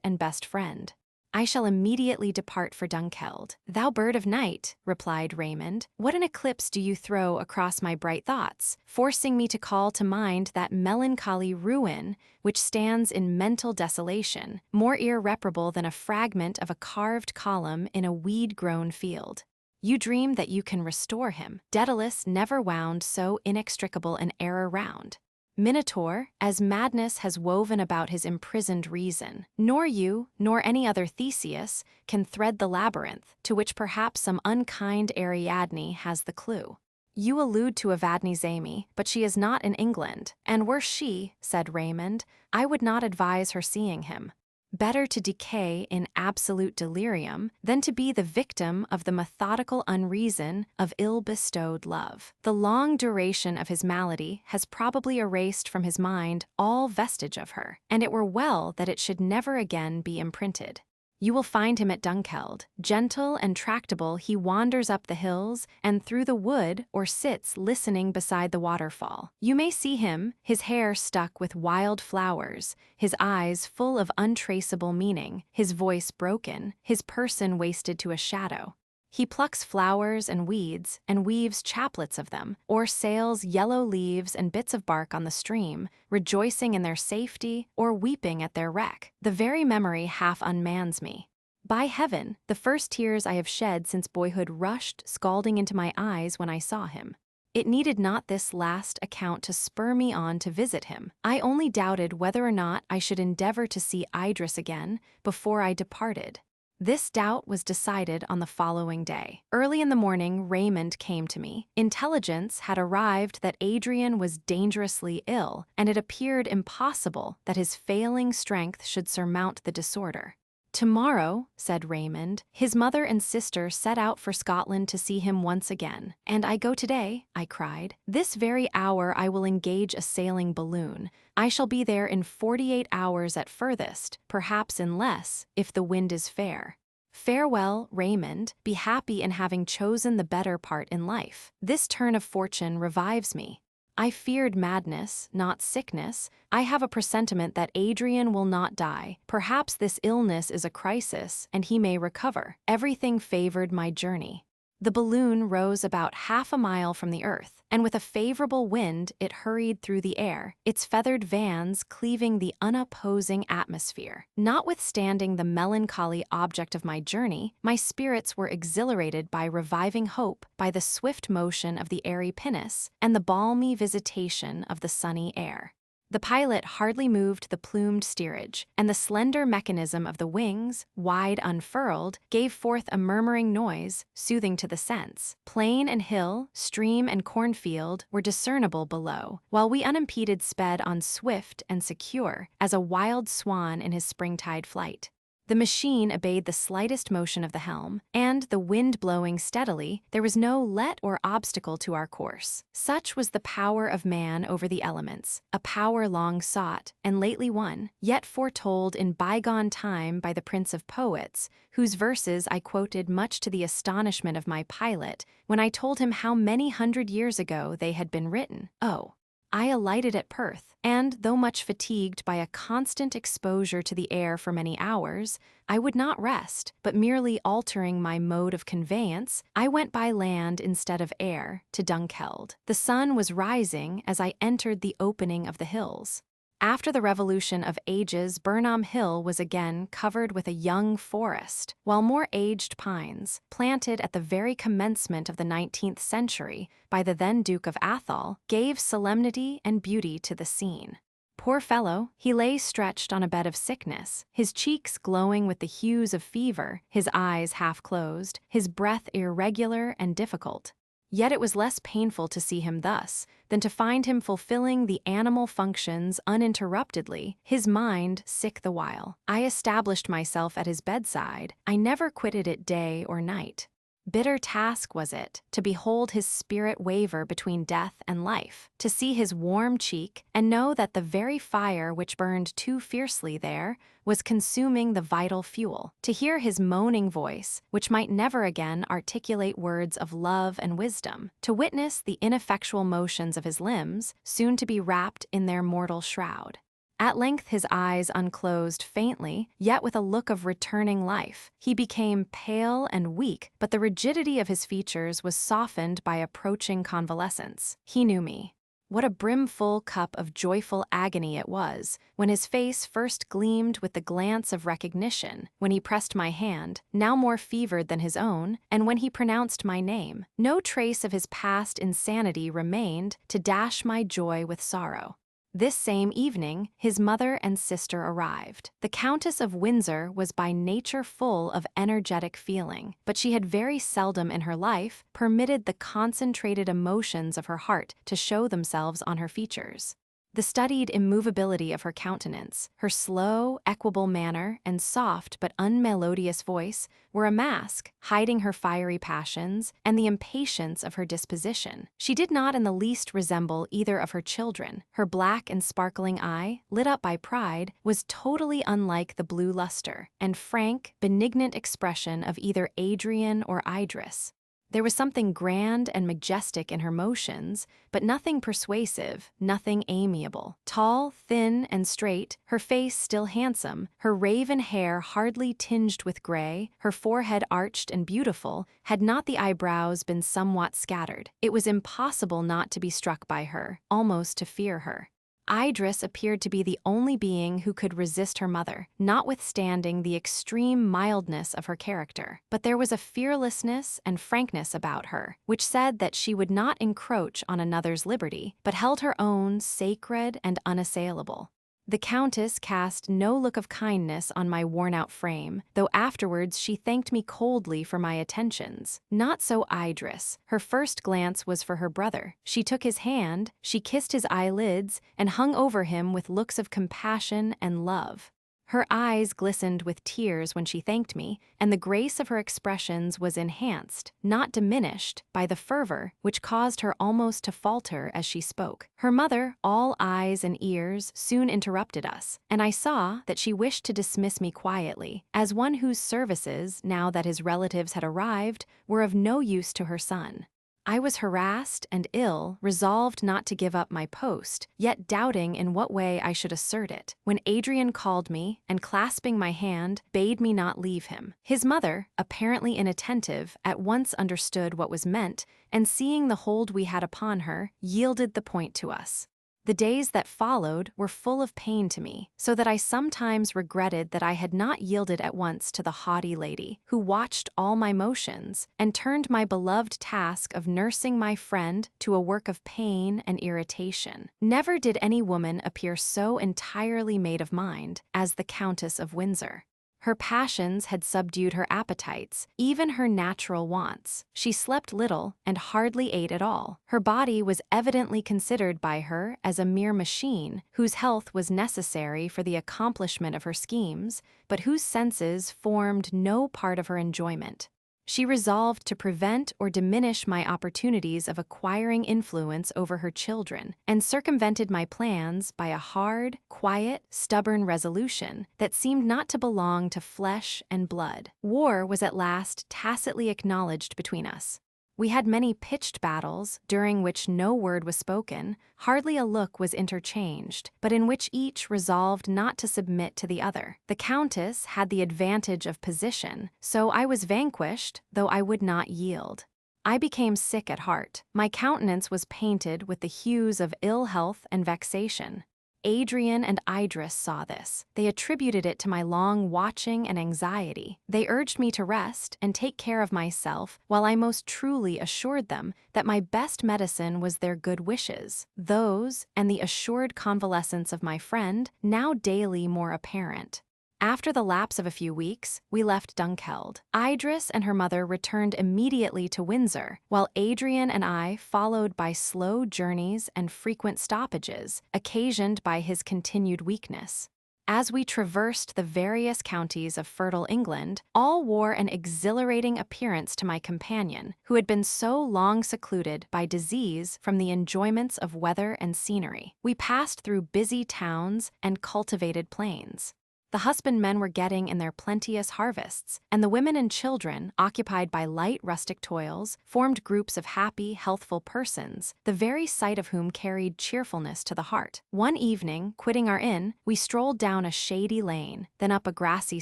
and best friend. I shall immediately depart for Dunkeld." "Thou bird of night," replied Raymond, "what an eclipse do you throw across my bright thoughts, forcing me to call to mind that melancholy ruin which stands in mental desolation, more irreparable than a fragment of a carved column in a weed-grown field. You dream that you can restore him. Daedalus never wound so inextricable an error round. Minotaur, as madness has woven about his imprisoned reason. Nor you, nor any other Theseus, can thread the labyrinth, to which perhaps some unkind Ariadne has the clue. You allude to Evadne Zamy, but she is not in England, and were she, said Raymond, I would not advise her seeing him. Better to decay in absolute delirium than to be the victim of the methodical unreason of ill-bestowed love. The long duration of his malady has probably erased from his mind all vestige of her, and it were well that it should never again be imprinted. You will find him at Dunkeld. Gentle and tractable he wanders up the hills and through the wood or sits listening beside the waterfall. You may see him, his hair stuck with wild flowers, his eyes full of untraceable meaning, his voice broken, his person wasted to a shadow. He plucks flowers and weeds and weaves chaplets of them, or sails yellow leaves and bits of bark on the stream, rejoicing in their safety or weeping at their wreck. The very memory half unmans me. By heaven, the first tears I have shed since boyhood rushed scalding into my eyes when I saw him. It needed not this last account to spur me on to visit him. I only doubted whether or not I should endeavor to see Idris again before I departed. This doubt was decided on the following day. Early in the morning, Raymond came to me. Intelligence had arrived that Adrian was dangerously ill, and it appeared impossible that his failing strength should surmount the disorder. "Tomorrow," said Raymond, "his mother and sister set out for Scotland to see him once again." "And I go today," I cried. "This very hour I will engage a sailing balloon. I shall be there in 48 hours at furthest, perhaps in less, if the wind is fair. Farewell, Raymond. Be happy in having chosen the better part in life. This turn of fortune revives me. I feared madness, not sickness. I have a presentiment that Adrian will not die. Perhaps this illness is a crisis, and he may recover. Everything favored my journey." The balloon rose about half a mile from the earth, and with a favorable wind it hurried through the air, its feathered vans cleaving the unopposing atmosphere. Notwithstanding the melancholy object of my journey, my spirits were exhilarated by reviving hope, by the swift motion of the airy pinnace, and the balmy visitation of the sunny air. The pilot hardly moved the plumed steerage, and the slender mechanism of the wings, wide unfurled, gave forth a murmuring noise, soothing to the sense. Plain and hill, stream and cornfield were discernible below, while we unimpeded sped on swift and secure, as a wild swan in his springtide flight. The machine obeyed the slightest motion of the helm, and, the wind blowing steadily, there was no let or obstacle to our course. Such was the power of man over the elements, a power long sought, and lately won, yet foretold in bygone time by the Prince of Poets, whose verses I quoted much to the astonishment of my pilot when I told him how many 100 years ago they had been written. Oh! I alighted at Perth, and, though much fatigued by a constant exposure to the air for many hours, I would not rest, but merely altering my mode of conveyance, I went by land instead of air to Dunkeld. The sun was rising as I entered the opening of the hills. After the revolution of ages, Burnham Hill was again covered with a young forest, while more aged pines, planted at the very commencement of the 19th century by the then Duke of Athol, gave solemnity and beauty to the scene. Poor fellow, he lay stretched on a bed of sickness, his cheeks glowing with the hues of fever, his eyes half closed, his breath irregular and difficult. Yet it was less painful to see him thus than to find him fulfilling the animal functions uninterruptedly, his mind sick the while. I established myself at his bedside. I never quitted it day or night. Bitter task was it, to behold his spirit waver between death and life, to see his warm cheek and know that the very fire which burned too fiercely there was consuming the vital fuel, to hear his moaning voice, which might never again articulate words of love and wisdom, to witness the ineffectual motions of his limbs, soon to be wrapped in their mortal shroud. At length his eyes unclosed faintly, yet with a look of returning life. He became pale and weak, but the rigidity of his features was softened by approaching convalescence. He knew me. What a brimful cup of joyful agony it was, when his face first gleamed with the glance of recognition, when he pressed my hand, now more fevered than his own, and when he pronounced my name. No trace of his past insanity remained to dash my joy with sorrow. This same evening, his mother and sister arrived. The Countess of Windsor was by nature full of energetic feeling, but she had very seldom in her life permitted the concentrated emotions of her heart to show themselves on her features. The studied immovability of her countenance, her slow, equable manner, and soft but unmelodious voice were a mask, hiding her fiery passions and the impatience of her disposition. She did not in the least resemble either of her children. Her black and sparkling eye, lit up by pride, was totally unlike the blue luster and frank, benignant expression of either Adrian or Idris. There was something grand and majestic in her motions, but nothing persuasive, nothing amiable. Tall, thin, and straight, her face still handsome, her raven hair hardly tinged with gray, her forehead arched and beautiful, had not the eyebrows been somewhat scattered. It was impossible not to be struck by her, almost to fear her. Idris appeared to be the only being who could resist her mother, notwithstanding the extreme mildness of her character. But there was a fearlessness and frankness about her, which said that she would not encroach on another's liberty, but held her own sacred and unassailable. The Countess cast no look of kindness on my worn-out frame, though afterwards she thanked me coldly for my attentions. Not so Idris. Her first glance was for her brother. She took his hand, she kissed his eyelids, and hung over him with looks of compassion and love. Her eyes glistened with tears when she thanked me, and the grace of her expressions was enhanced, not diminished, by the fervor which caused her almost to falter as she spoke. Her mother, all eyes and ears, soon interrupted us, and I saw that she wished to dismiss me quietly, as one whose services, now that his relatives had arrived, were of no use to her son. I was harassed and ill, resolved not to give up my post, yet doubting in what way I should assert it, when Adrian called me and, clasping my hand, bade me not leave him. His mother, apparently inattentive, at once understood what was meant, and seeing the hold we had upon her, yielded the point to us. The days that followed were full of pain to me, so that I sometimes regretted that I had not yielded at once to the haughty lady, who watched all my motions, and turned my beloved task of nursing my friend to a work of pain and irritation. Never did any woman appear so entirely made of mind as the Countess of Windsor. Her passions had subdued her appetites, even her natural wants. She slept little and hardly ate at all. Her body was evidently considered by her as a mere machine, whose health was necessary for the accomplishment of her schemes, but whose senses formed no part of her enjoyment. She resolved to prevent or diminish my opportunities of acquiring influence over her children, and circumvented my plans by a hard, quiet, stubborn resolution that seemed not to belong to flesh and blood. War was at last tacitly acknowledged between us. We had many pitched battles, during which no word was spoken, hardly a look was interchanged, but in which each resolved not to submit to the other. The Countess had the advantage of position, so I was vanquished, though I would not yield. I became sick at heart. My countenance was painted with the hues of ill health and vexation. Adrian and Idris saw this. They attributed it to my long watching and anxiety. They urged me to rest and take care of myself, while I most truly assured them that my best medicine was their good wishes. Those, and the assured convalescence of my friend, now daily more apparent. After the lapse of a few weeks, we left Dunkeld. Idris and her mother returned immediately to Windsor, while Adrian and I followed by slow journeys and frequent stoppages, occasioned by his continued weakness. As we traversed the various counties of fertile England, all wore an exhilarating appearance to my companion, who had been so long secluded by disease from the enjoyments of weather and scenery. We passed through busy towns and cultivated plains. The husbandmen were getting in their plenteous harvests, and the women and children, occupied by light rustic toils, formed groups of happy, healthful persons, the very sight of whom carried cheerfulness to the heart. One evening, quitting our inn, we strolled down a shady lane, then up a grassy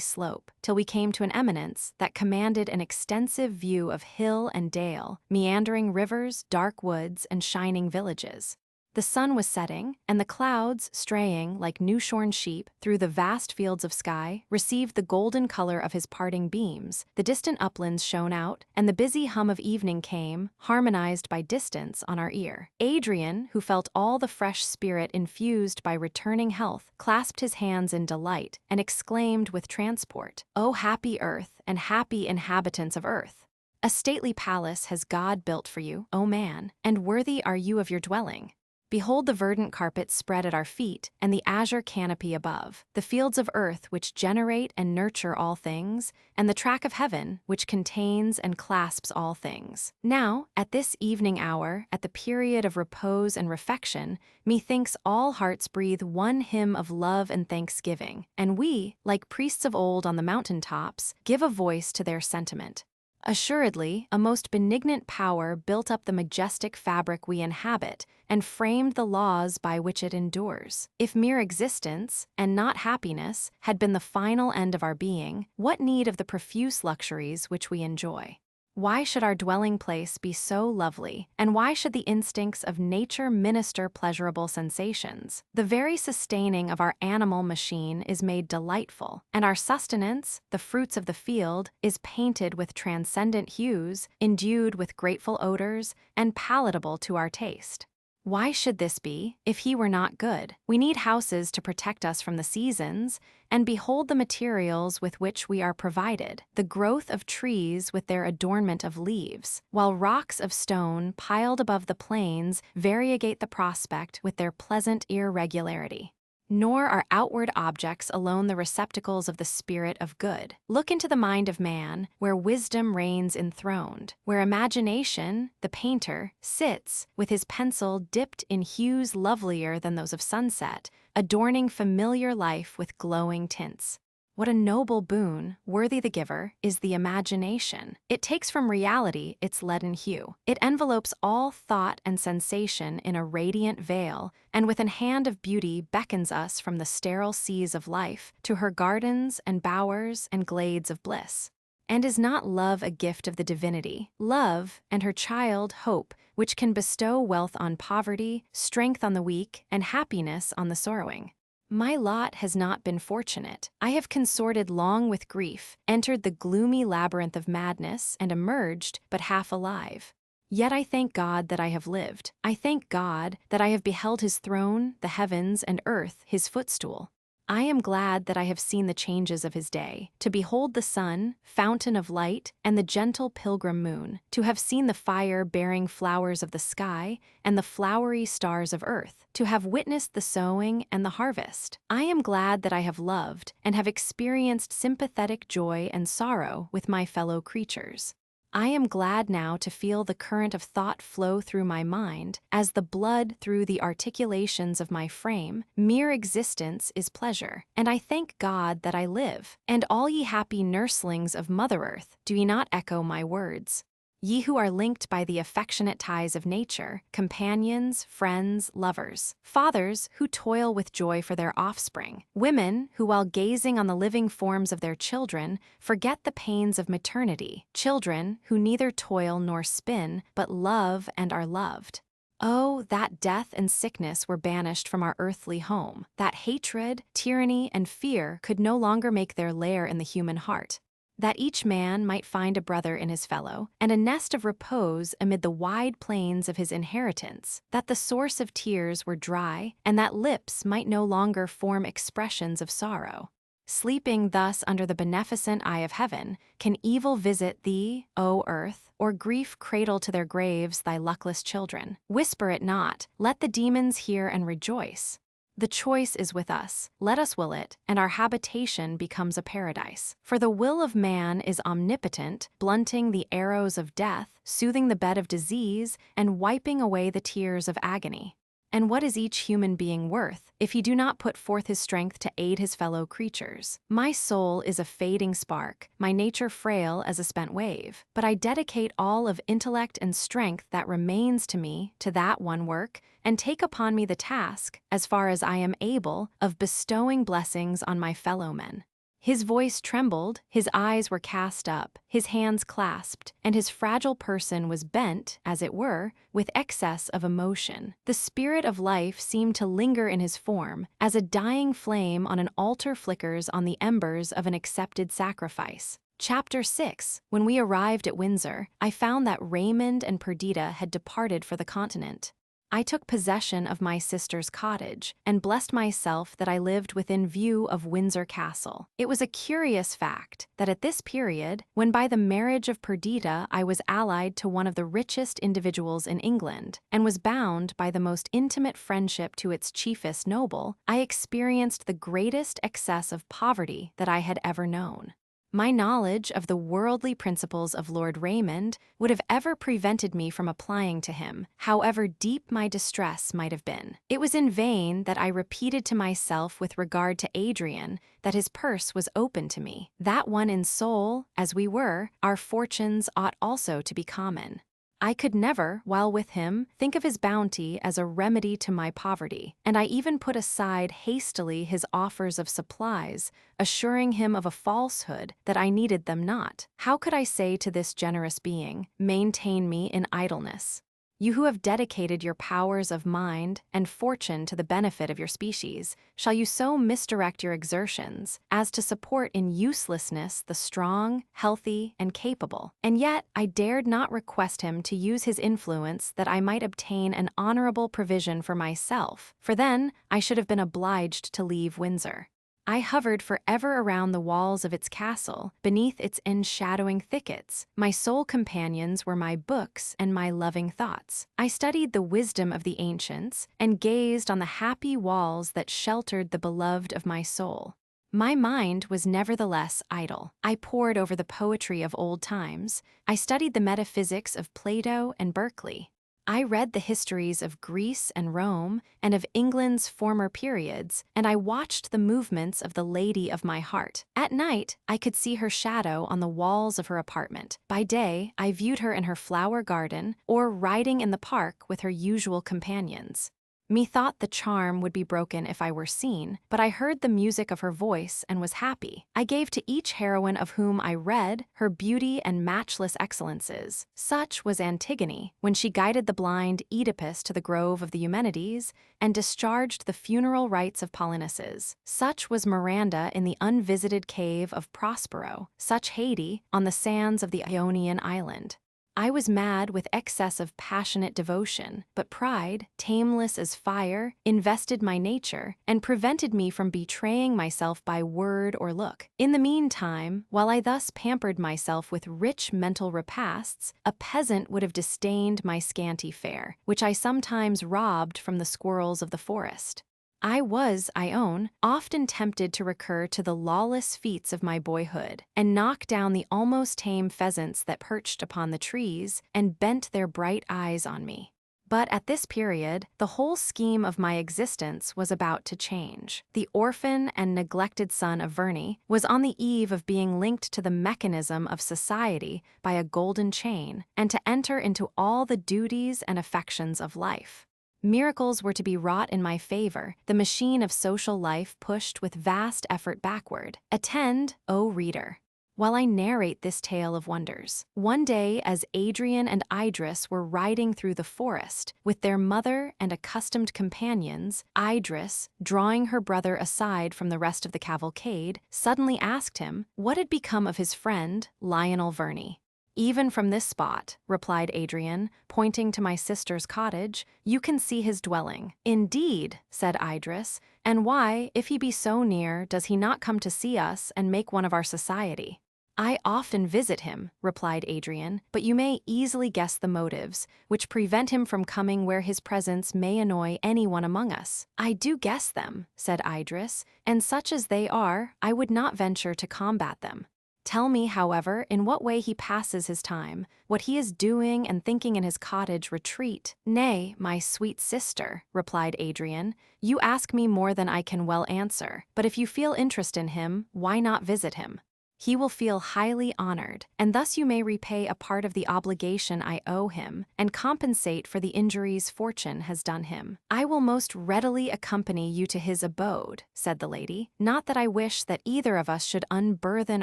slope, till we came to an eminence that commanded an extensive view of hill and dale, meandering rivers, dark woods, and shining villages. The sun was setting, and the clouds, straying like new-shorn sheep through the vast fields of sky, received the golden color of his parting beams. The distant uplands shone out, and the busy hum of evening came, harmonized by distance, on our ear. Adrian, who felt all the fresh spirit infused by returning health, clasped his hands in delight, and exclaimed with transport, "O happy earth, and happy inhabitants of earth! A stately palace has God built for you, O man, and worthy are you of your dwelling. Behold the verdant carpet spread at our feet, and the azure canopy above, the fields of earth which generate and nurture all things, and the track of heaven which contains and clasps all things. Now, at this evening hour, at the period of repose and refection, methinks all hearts breathe one hymn of love and thanksgiving, and we, like priests of old on the mountain tops, give a voice to their sentiment. Assuredly, a most benignant power built up the majestic fabric we inhabit, and framed the laws by which it endures. If mere existence, and not happiness, had been the final end of our being, what need of the profuse luxuries which we enjoy? Why should our dwelling place be so lovely, and why should the instincts of nature minister pleasurable sensations? The very sustaining of our animal machine is made delightful, and our sustenance, the fruits of the field, is painted with transcendent hues, endued with grateful odors, and palatable to our taste. Why should this be, if he were not good? We need houses to protect us from the seasons, and behold the materials with which we are provided, the growth of trees with their adornment of leaves, while rocks of stone piled above the plains variegate the prospect with their pleasant irregularity. Nor are outward objects alone the receptacles of the spirit of good. Look into the mind of man, where wisdom reigns enthroned, where imagination, the painter, sits, with his pencil dipped in hues lovelier than those of sunset, adorning familiar life with glowing tints. What a noble boon, worthy the giver, is the imagination. It takes from reality its leaden hue. It envelopes all thought and sensation in a radiant veil, and with an hand of beauty beckons us from the sterile seas of life to her gardens and bowers and glades of bliss. And is not love a gift of the divinity? Love, and her child, hope, which can bestow wealth on poverty, strength on the weak, and happiness on the sorrowing. My lot has not been fortunate. I have consorted long with grief, entered the gloomy labyrinth of madness, and emerged but half alive. Yet I thank God that I have lived. I thank God that I have beheld his throne, the heavens, and earth, his footstool. I am glad that I have seen the changes of his day, to behold the sun, fountain of light, and the gentle pilgrim moon, to have seen the fire-bearing flowers of the sky and the flowery stars of earth, to have witnessed the sowing and the harvest. I am glad that I have loved and have experienced sympathetic joy and sorrow with my fellow creatures. I am glad now to feel the current of thought flow through my mind, as the blood through the articulations of my frame. Mere existence is pleasure, and I thank God that I live. And all ye happy nurslings of Mother Earth, do ye not echo my words? Ye who are linked by the affectionate ties of nature, companions, friends, lovers, fathers who toil with joy for their offspring, women who, while gazing on the living forms of their children, forget the pains of maternity, children who neither toil nor spin, but love and are loved. Oh, that death and sickness were banished from our earthly home, that hatred, tyranny, and fear could no longer make their lair in the human heart, that each man might find a brother in his fellow, and a nest of repose amid the wide plains of his inheritance, that the source of tears were dry, and that lips might no longer form expressions of sorrow. Sleeping thus under the beneficent eye of heaven, can evil visit thee, O earth, or grief cradle to their graves thy luckless children? Whisper it not, let the demons hear and rejoice. The choice is with us. Let us will it, and our habitation becomes a paradise. For the will of man is omnipotent, blunting the arrows of death, soothing the bed of disease, and wiping away the tears of agony. And what is each human being worth, if he do not put forth his strength to aid his fellow creatures? My soul is a fading spark, my nature frail as a spent wave, but I dedicate all of intellect and strength that remains to me to that one work, and take upon me the task, as far as I am able, of bestowing blessings on my fellow men. His voice trembled, his eyes were cast up, his hands clasped, and his fragile person was bent, as it were, with excess of emotion. The spirit of life seemed to linger in his form, as a dying flame on an altar flickers on the embers of an accepted sacrifice. Chapter 6. When we arrived at Windsor, I found that Raymond and Perdita had departed for the continent. I took possession of my sister's cottage, and blessed myself that I lived within view of Windsor Castle. It was a curious fact that at this period, when by the marriage of Perdita I was allied to one of the richest individuals in England, and was bound by the most intimate friendship to its chiefest noble, I experienced the greatest excess of poverty that I had ever known. My knowledge of the worldly principles of Lord Raymond would have ever prevented me from applying to him, however deep my distress might have been. It was in vain that I repeated to myself with regard to Adrian that his purse was open to me. That one in soul, as we were, our fortunes ought also to be common. I could never, while with him, think of his bounty as a remedy to my poverty, and I even put aside hastily his offers of supplies, assuring him of a falsehood that I needed them not. How could I say to this generous being, maintain me in idleness? You who have dedicated your powers of mind and fortune to the benefit of your species, shall you so misdirect your exertions as to support in uselessness the strong, healthy, and capable? And yet I dared not request him to use his influence that I might obtain an honorable provision for myself, for then I should have been obliged to leave Windsor. I hovered forever around the walls of its castle, beneath its enshadowing thickets. My sole companions were my books and my loving thoughts. I studied the wisdom of the ancients, and gazed on the happy walls that sheltered the beloved of my soul. My mind was nevertheless idle. I pored over the poetry of old times. I studied the metaphysics of Plato and Berkeley. I read the histories of Greece and Rome and of England's former periods, and I watched the movements of the lady of my heart. At night, I could see her shadow on the walls of her apartment. By day, I viewed her in her flower garden or riding in the park with her usual companions. Methought the charm would be broken if I were seen, but I heard the music of her voice and was happy. I gave to each heroine of whom I read her beauty and matchless excellences. Such was Antigone, when she guided the blind Oedipus to the grove of the Eumenides and discharged the funeral rites of Polynices. Such was Miranda in the unvisited cave of Prospero, such Haidee on the sands of the Ionian island. I was mad with excess of passionate devotion, but pride, tameless as fire, invested my nature and prevented me from betraying myself by word or look. In the meantime, while I thus pampered myself with rich mental repasts, a peasant would have disdained my scanty fare, which I sometimes robbed from the squirrels of the forest. I was, I own, often tempted to recur to the lawless feats of my boyhood and knock down the almost tame pheasants that perched upon the trees and bent their bright eyes on me. But at this period, the whole scheme of my existence was about to change. The orphan and neglected son of Verney was on the eve of being linked to the mechanism of society by a golden chain and to enter into all the duties and affections of life. Miracles were to be wrought in my favor, the machine of social life pushed with vast effort backward. Attend, O reader, while I narrate this tale of wonders. One day, as Adrian and Idris were riding through the forest, with their mother and accustomed companions, Idris, drawing her brother aside from the rest of the cavalcade, suddenly asked him what had become of his friend, Lionel Verney. "Even from this spot," replied Adrian, pointing to my sister's cottage, "you can see his dwelling." "Indeed," said Idris, "and why, if he be so near, does he not come to see us and make one of our society?" "I often visit him," replied Adrian, "but you may easily guess the motives, which prevent him from coming where his presence may annoy anyone among us." "I do guess them," said Idris, "and such as they are, I would not venture to combat them. Tell me, however, in what way he passes his time, what he is doing and thinking in his cottage retreat." "Nay, my sweet sister," replied Adrian, "you ask me more than I can well answer, but if you feel interest in him, why not visit him? He will feel highly honored, and thus you may repay a part of the obligation I owe him and compensate for the injuries fortune has done him." "I will most readily accompany you to his abode," said the lady. "Not that I wish that either of us should unburthen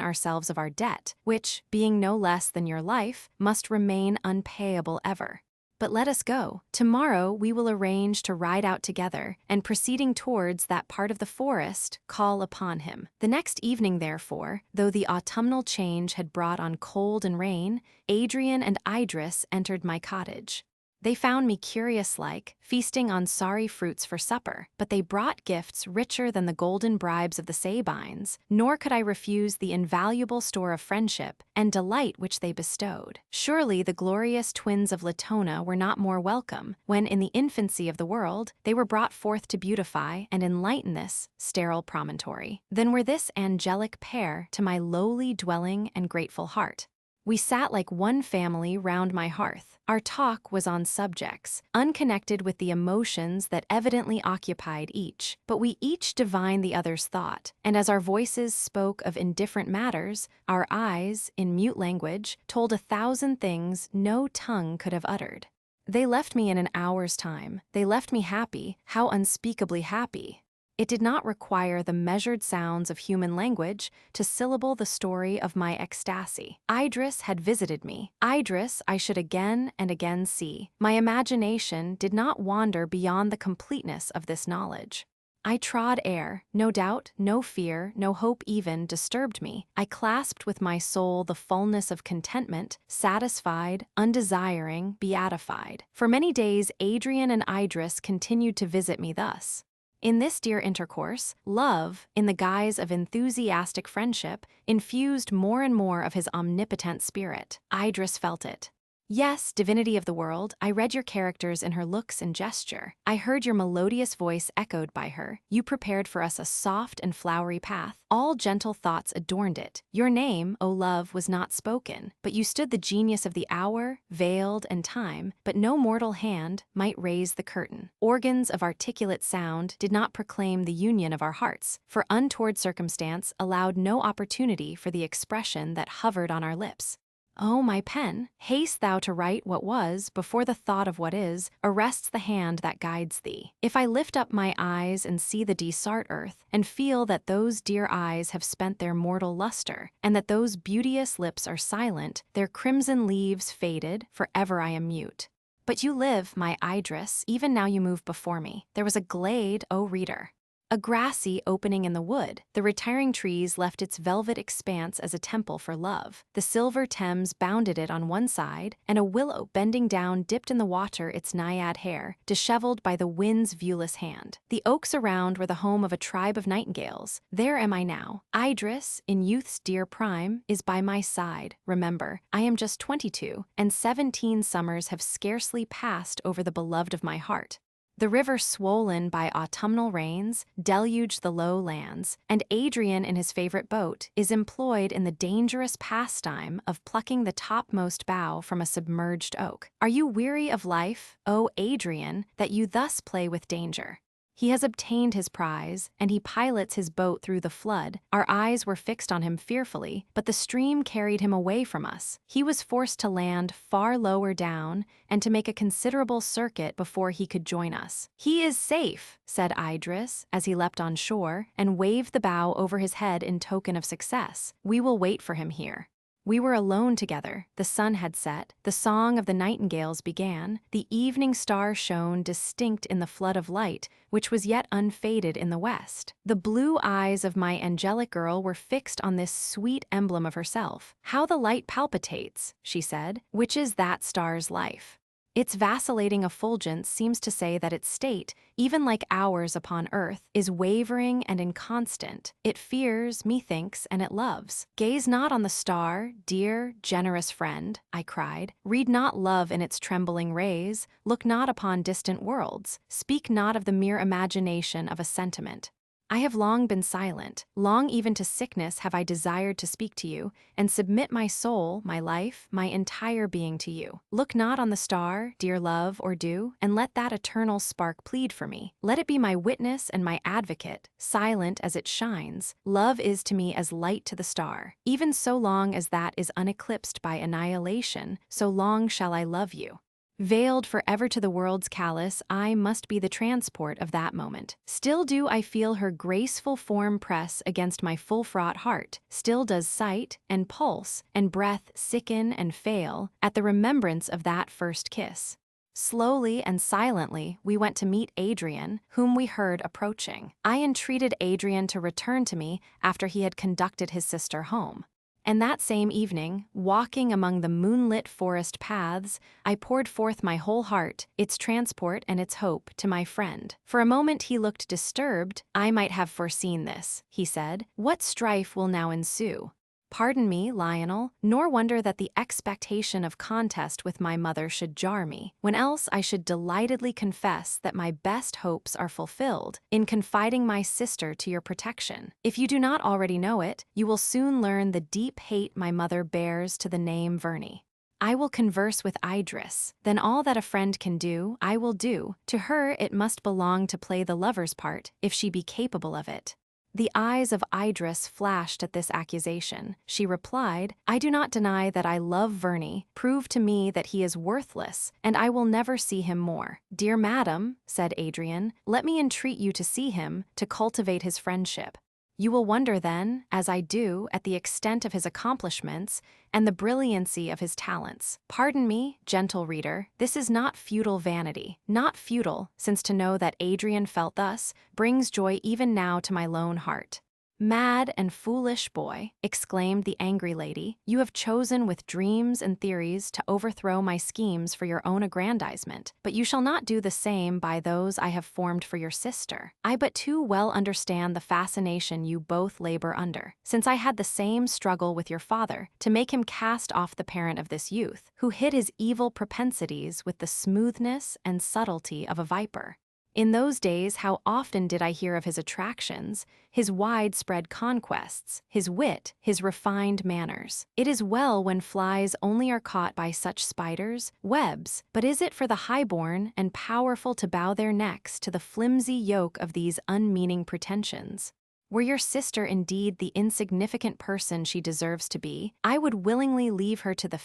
ourselves of our debt, which, being no less than your life, must remain unpayable ever. But let us go. Tomorrow we will arrange to ride out together, and proceeding towards that part of the forest, call upon him." The next evening, therefore, though the autumnal change had brought on cold and rain, Adrian and Idris entered my cottage. They found me curious-like, feasting on sorry fruits for supper, but they brought gifts richer than the golden bribes of the Sabines, nor could I refuse the invaluable store of friendship and delight which they bestowed. Surely the glorious twins of Latona were not more welcome, when in the infancy of the world they were brought forth to beautify and enlighten this sterile promontory, than were this angelic pair to my lowly dwelling and grateful heart. We sat like one family round my hearth. Our talk was on subjects, unconnected with the emotions that evidently occupied each, but we each divined the other's thought, and as our voices spoke of indifferent matters, our eyes, in mute language, told 1,000 things no tongue could have uttered. They left me in an hour's time. They left me happy, how unspeakably happy. It did not require the measured sounds of human language to syllable the story of my ecstasy. Idris had visited me. Idris I should again and again see. My imagination did not wander beyond the completeness of this knowledge. I trod air. No doubt, no fear, no hope even disturbed me. I clasped with my soul the fullness of contentment, satisfied, undesiring, beatified. For many days Adrian and Idris continued to visit me thus. In this dear intercourse, love, in the guise of enthusiastic friendship, infused more and more of his omnipotent spirit. Idris felt it. Yes, divinity of the world, I read your characters in her looks and gesture. I heard your melodious voice echoed by her. You prepared for us a soft and flowery path. All gentle thoughts adorned it. Your name, O love, was not spoken, but you stood the genius of the hour, veiled and time, but no mortal hand might raise the curtain. Organs of articulate sound did not proclaim the union of our hearts, for untoward circumstance allowed no opportunity for the expression that hovered on our lips. O my pen, haste thou to write what was, before the thought of what is arrests the hand that guides thee. If I lift up my eyes and see the desart earth, and feel that those dear eyes have spent their mortal luster, and that those beauteous lips are silent, their crimson leaves faded, forever I am mute. But you live, my Idris, even now you move before me. There was a glade, O reader. A grassy opening in the wood, the retiring trees left its velvet expanse as a temple for love. The silver Thames bounded it on one side, and a willow bending down dipped in the water its naiad hair, disheveled by the wind's viewless hand. The oaks around were the home of a tribe of nightingales. There am I now. Idris, in youth's dear prime, is by my side. Remember, I am just 22, and 17 summers have scarcely passed over the beloved of my heart. The river swollen by autumnal rains deluged the low lands, and Adrian in his favorite boat is employed in the dangerous pastime of plucking the topmost bough from a submerged oak. Are you weary of life, O Adrian, that you thus play with danger? He has obtained his prize, and he pilots his boat through the flood. Our eyes were fixed on him fearfully, but the stream carried him away from us. He was forced to land far lower down and to make a considerable circuit before he could join us. He is safe, said Idris, as he leapt on shore and waved the bough over his head in token of success. We will wait for him here. We were alone together, the sun had set, the song of the nightingales began, the evening star shone distinct in the flood of light, which was yet unfaded in the west. The blue eyes of my angelic girl were fixed on this sweet emblem of herself. How the light palpitates, she said, which is that star's life. Its vacillating effulgence seems to say that its state, even like ours upon earth, is wavering and inconstant. It fears, methinks, and it loves. Gaze not on the star, dear, generous friend, I cried. Read not love in its trembling rays. Look not upon distant worlds. Speak not of the mere imagination of a sentiment. I have long been silent, long even to sickness have I desired to speak to you, and submit my soul, my life, my entire being to you. Look not on the star, dear love, or do, and let that eternal spark plead for me. Let it be my witness and my advocate, silent as it shines. Love is to me as light to the star. Even so long as that is uneclipsed by annihilation, so long shall I love you. Veiled forever to the world's callous, I must be the transport of that moment. Still do I feel her graceful form press against my full-fraught heart. Still does sight, and pulse, and breath sicken and fail at the remembrance of that first kiss. Slowly and silently we went to meet Adrian, whom we heard approaching. I entreated Adrian to return to me after he had conducted his sister home. And that same evening, walking among the moonlit forest paths, I poured forth my whole heart, its transport and its hope, to my friend. For a moment he looked disturbed. I might have foreseen this, he said. What strife will now ensue? Pardon me, Lionel, nor wonder that the expectation of contest with my mother should jar me, when else I should delightedly confess that my best hopes are fulfilled in confiding my sister to your protection. If you do not already know it, you will soon learn the deep hate my mother bears to the name Verney. I will converse with Idris, then all that a friend can do, I will do. To her it must belong to play the lover's part, if she be capable of it. The eyes of Idris flashed at this accusation. She replied, I do not deny that I love Verney. Prove to me that he is worthless, and I will never see him more. Dear madam, said Adrian, let me entreat you to see him, to cultivate his friendship. You will wonder then, as I do, at the extent of his accomplishments and the brilliancy of his talents. Pardon me, gentle reader, this is not futile vanity. Not futile, since to know that Adrian felt thus brings joy even now to my lone heart. "Mad and foolish boy," exclaimed the angry lady, "you have chosen with dreams and theories to overthrow my schemes for your own aggrandizement, but you shall not do the same by those I have formed for your sister. I but too well understand the fascination you both labor under, since I had the same struggle with your father to make him cast off the parent of this youth, who hid his evil propensities with the smoothness and subtlety of a viper. In those days, how often did I hear of his attractions, his widespread conquests, his wit, his refined manners. It is well when flies only are caught by such spiders, webs, but is it for the highborn and powerful to bow their necks to the flimsy yoke of these unmeaning pretensions? Were your sister indeed the insignificant person she deserves to be, I would willingly leave her to the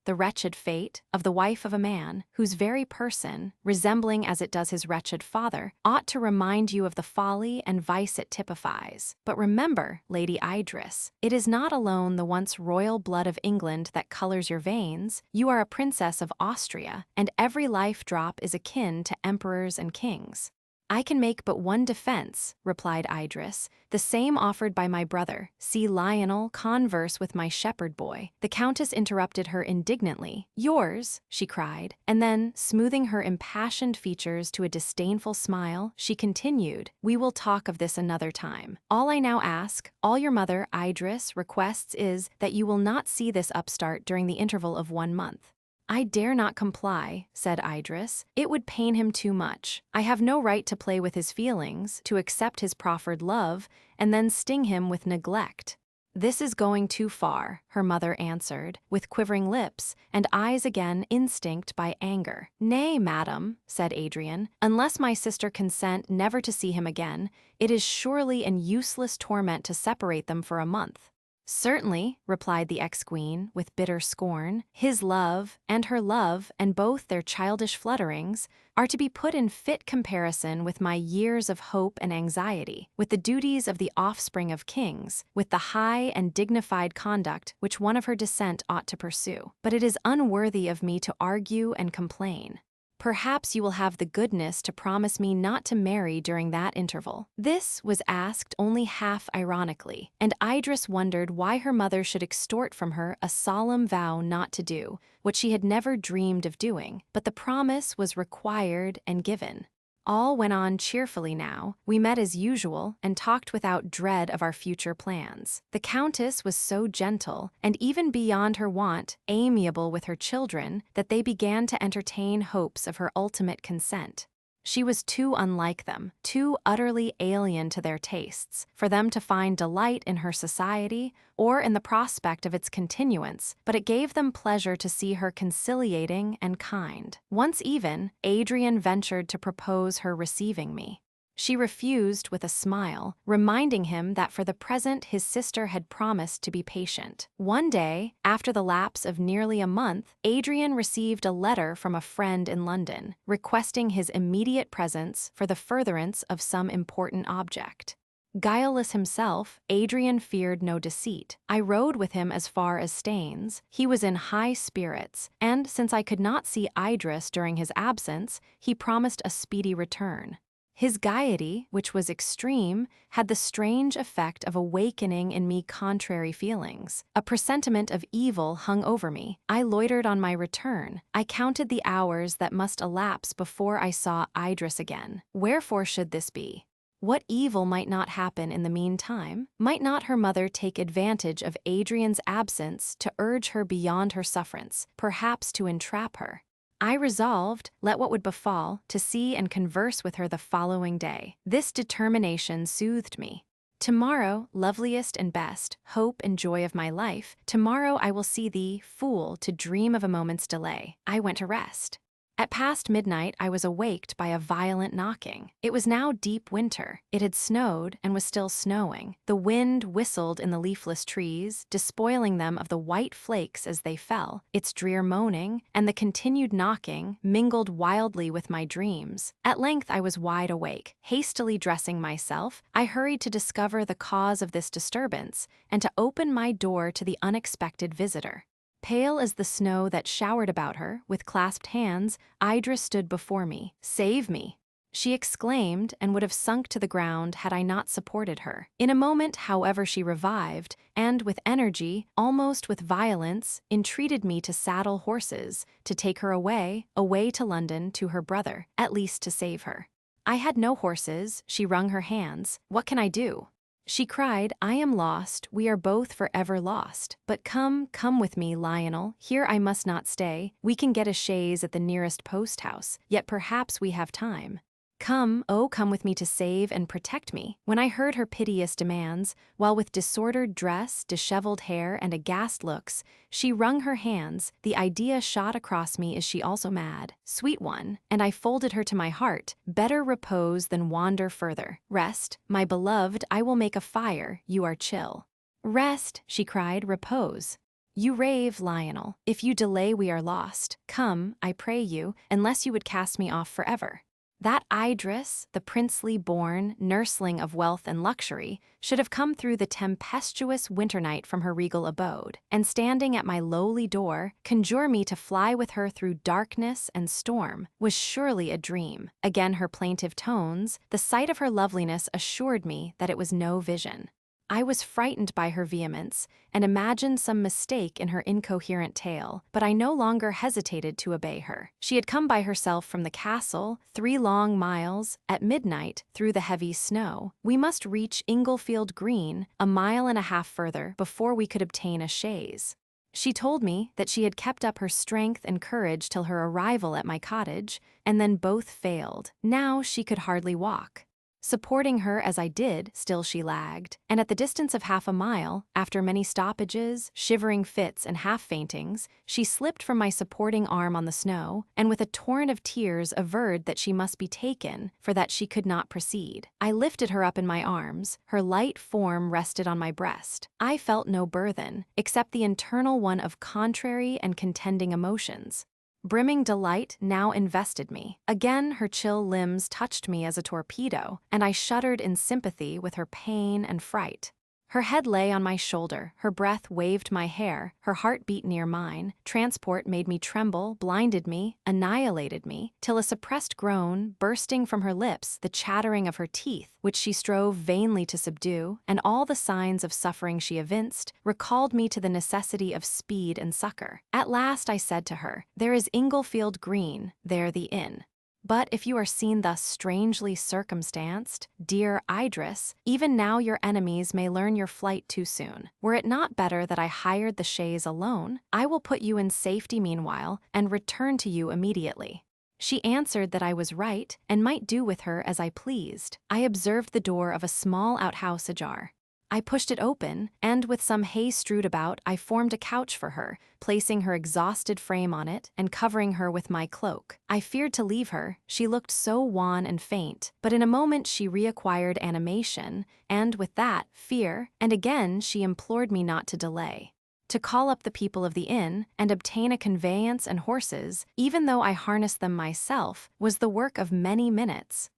wretched fate, of the wife of a man, whose very person, resembling as it does his wretched father, ought to remind you of the folly and vice it typifies. But remember, Lady Idris, it is not alone the once royal blood of England that colors your veins. You are a princess of Austria, and every life drop is akin to emperors and kings." "I can make but one defense," replied Idris, "the same offered by my brother. See Lionel converse with my shepherd boy." The Countess interrupted her indignantly. "Yours?" she cried, and then, smoothing her impassioned features to a disdainful smile, she continued, "We will talk of this another time. All I now ask, all your mother, Idris, requests is that you will not see this upstart during the interval of 1 month." "I dare not comply," said Idris. "It would pain him too much. I have no right to play with his feelings, to accept his proffered love, and then sting him with neglect." "This is going too far," her mother answered, with quivering lips, and eyes again instinct by anger. "Nay, madam," said Adrian, "unless my sister consent never to see him again, it is surely an useless torment to separate them for a month." "Certainly," replied the ex-queen, with bitter scorn, "his love, and her love, and both their childish flutterings, are to be put in fit comparison with my years of hope and anxiety, with the duties of the offspring of kings, with the high and dignified conduct which one of her descent ought to pursue. But it is unworthy of me to argue and complain. Perhaps you will have the goodness to promise me not to marry during that interval." This was asked only half ironically, and Idris wondered why her mother should extort from her a solemn vow not to do what she had never dreamed of doing, but the promise was required and given. All went on cheerfully now. We met as usual and talked without dread of our future plans. The Countess was so gentle, and even beyond her wont, amiable with her children, that they began to entertain hopes of her ultimate consent. She was too unlike them, too utterly alien to their tastes, for them to find delight in her society or in the prospect of its continuance, but it gave them pleasure to see her conciliating and kind. Once even, Adrian ventured to propose her receiving me. She refused with a smile, reminding him that for the present his sister had promised to be patient. One day, after the lapse of nearly a month, Adrian received a letter from a friend in London, requesting his immediate presence for the furtherance of some important object. Guileless himself, Adrian feared no deceit. I rode with him as far as Staines. He was in high spirits, and since I could not see Idris during his absence, he promised a speedy return. His gaiety, which was extreme, had the strange effect of awakening in me contrary feelings. A presentiment of evil hung over me. I loitered on my return. I counted the hours that must elapse before I saw Idris again. Wherefore should this be? What evil might not happen in the meantime? Might not her mother take advantage of Adrian's absence to urge her beyond her sufferance, perhaps to entrap her? I resolved, let what would befall, to see and converse with her the following day. This determination soothed me. "Tomorrow, loveliest and best, hope and joy of my life, tomorrow I will see thee, fool, to dream of a moment's delay." I went to rest. At past midnight I was awaked by a violent knocking. It was now deep winter. It had snowed and was still snowing. The wind whistled in the leafless trees, despoiling them of the white flakes as they fell. Its drear moaning and the continued knocking mingled wildly with my dreams. At length I was wide awake. Hastily dressing myself, I hurried to discover the cause of this disturbance and to open my door to the unexpected visitor. Pale as the snow that showered about her, with clasped hands, Idris stood before me. "Save me!" she exclaimed, and would have sunk to the ground had I not supported her. In a moment, however, she revived, and with energy, almost with violence, entreated me to saddle horses, to take her away to London to her brother, at least to save her. I had no horses, she wrung her hands. What can I do? She cried, I am lost, we are both forever lost. But come with me, Lionel, here I must not stay. We can get a chaise at the nearest post-house, yet perhaps we have time. Come, oh come with me to save and protect me. When I heard her piteous demands, while with disordered dress, disheveled hair, and aghast looks, she wrung her hands, the idea shot across me, is she also mad? Sweet one, and I folded her to my heart, better repose than wander further. Rest, my beloved, I will make a fire, you are chill. Rest, she cried, repose. You rave, Lionel. If you delay, we are lost. Come, I pray you, unless you would cast me off forever. That Idris, the princely-born nursling of wealth and luxury, should have come through the tempestuous winter night from her regal abode, and standing at my lowly door, conjure me to fly with her through darkness and storm, was surely a dream. Again her plaintive tones, the sight of her loveliness assured me that it was no vision. I was frightened by her vehemence, and imagined some mistake in her incoherent tale, but I no longer hesitated to obey her. She had come by herself from the castle, 3 long miles, at midnight, through the heavy snow. We must reach Inglefield Green, 1.5 miles further, before we could obtain a chaise. She told me that she had kept up her strength and courage till her arrival at my cottage, and then both failed. Now she could hardly walk. Supporting her as I did, still she lagged, and at the distance of 1/2 mile, after many stoppages, shivering fits, and half-faintings, she slipped from my supporting arm on the snow, and with a torrent of tears averred that she must be taken, for that she could not proceed. I lifted her up in my arms, her light form rested on my breast. I felt no burthen, except the internal one of contrary and contending emotions. Brimming delight now invested me. Again her chill limbs touched me as a torpedo, and I shuddered in sympathy with her pain and fright. Her head lay on my shoulder, her breath waved my hair, her heart beat near mine, transport made me tremble, blinded me, annihilated me, till a suppressed groan, bursting from her lips, the chattering of her teeth, which she strove vainly to subdue, and all the signs of suffering she evinced, recalled me to the necessity of speed and succor. At last I said to her, there is Inglefield Green, there the inn. But if you are seen thus strangely circumstanced, dear Idris, even now your enemies may learn your flight too soon. Were it not better that I hired the chaise alone? I will put you in safety meanwhile, and return to you immediately. She answered that I was right, and might do with her as I pleased. I observed the door of a small outhouse ajar. I pushed it open, and with some hay strewed about, I formed a couch for her, placing her exhausted frame on it, and covering her with my cloak. I feared to leave her, she looked so wan and faint, but in a moment she reacquired animation, and with that, fear, and again she implored me not to delay. To call up the people of the inn, and obtain a conveyance and horses, even though I harnessed them myself, was the work of many minutes,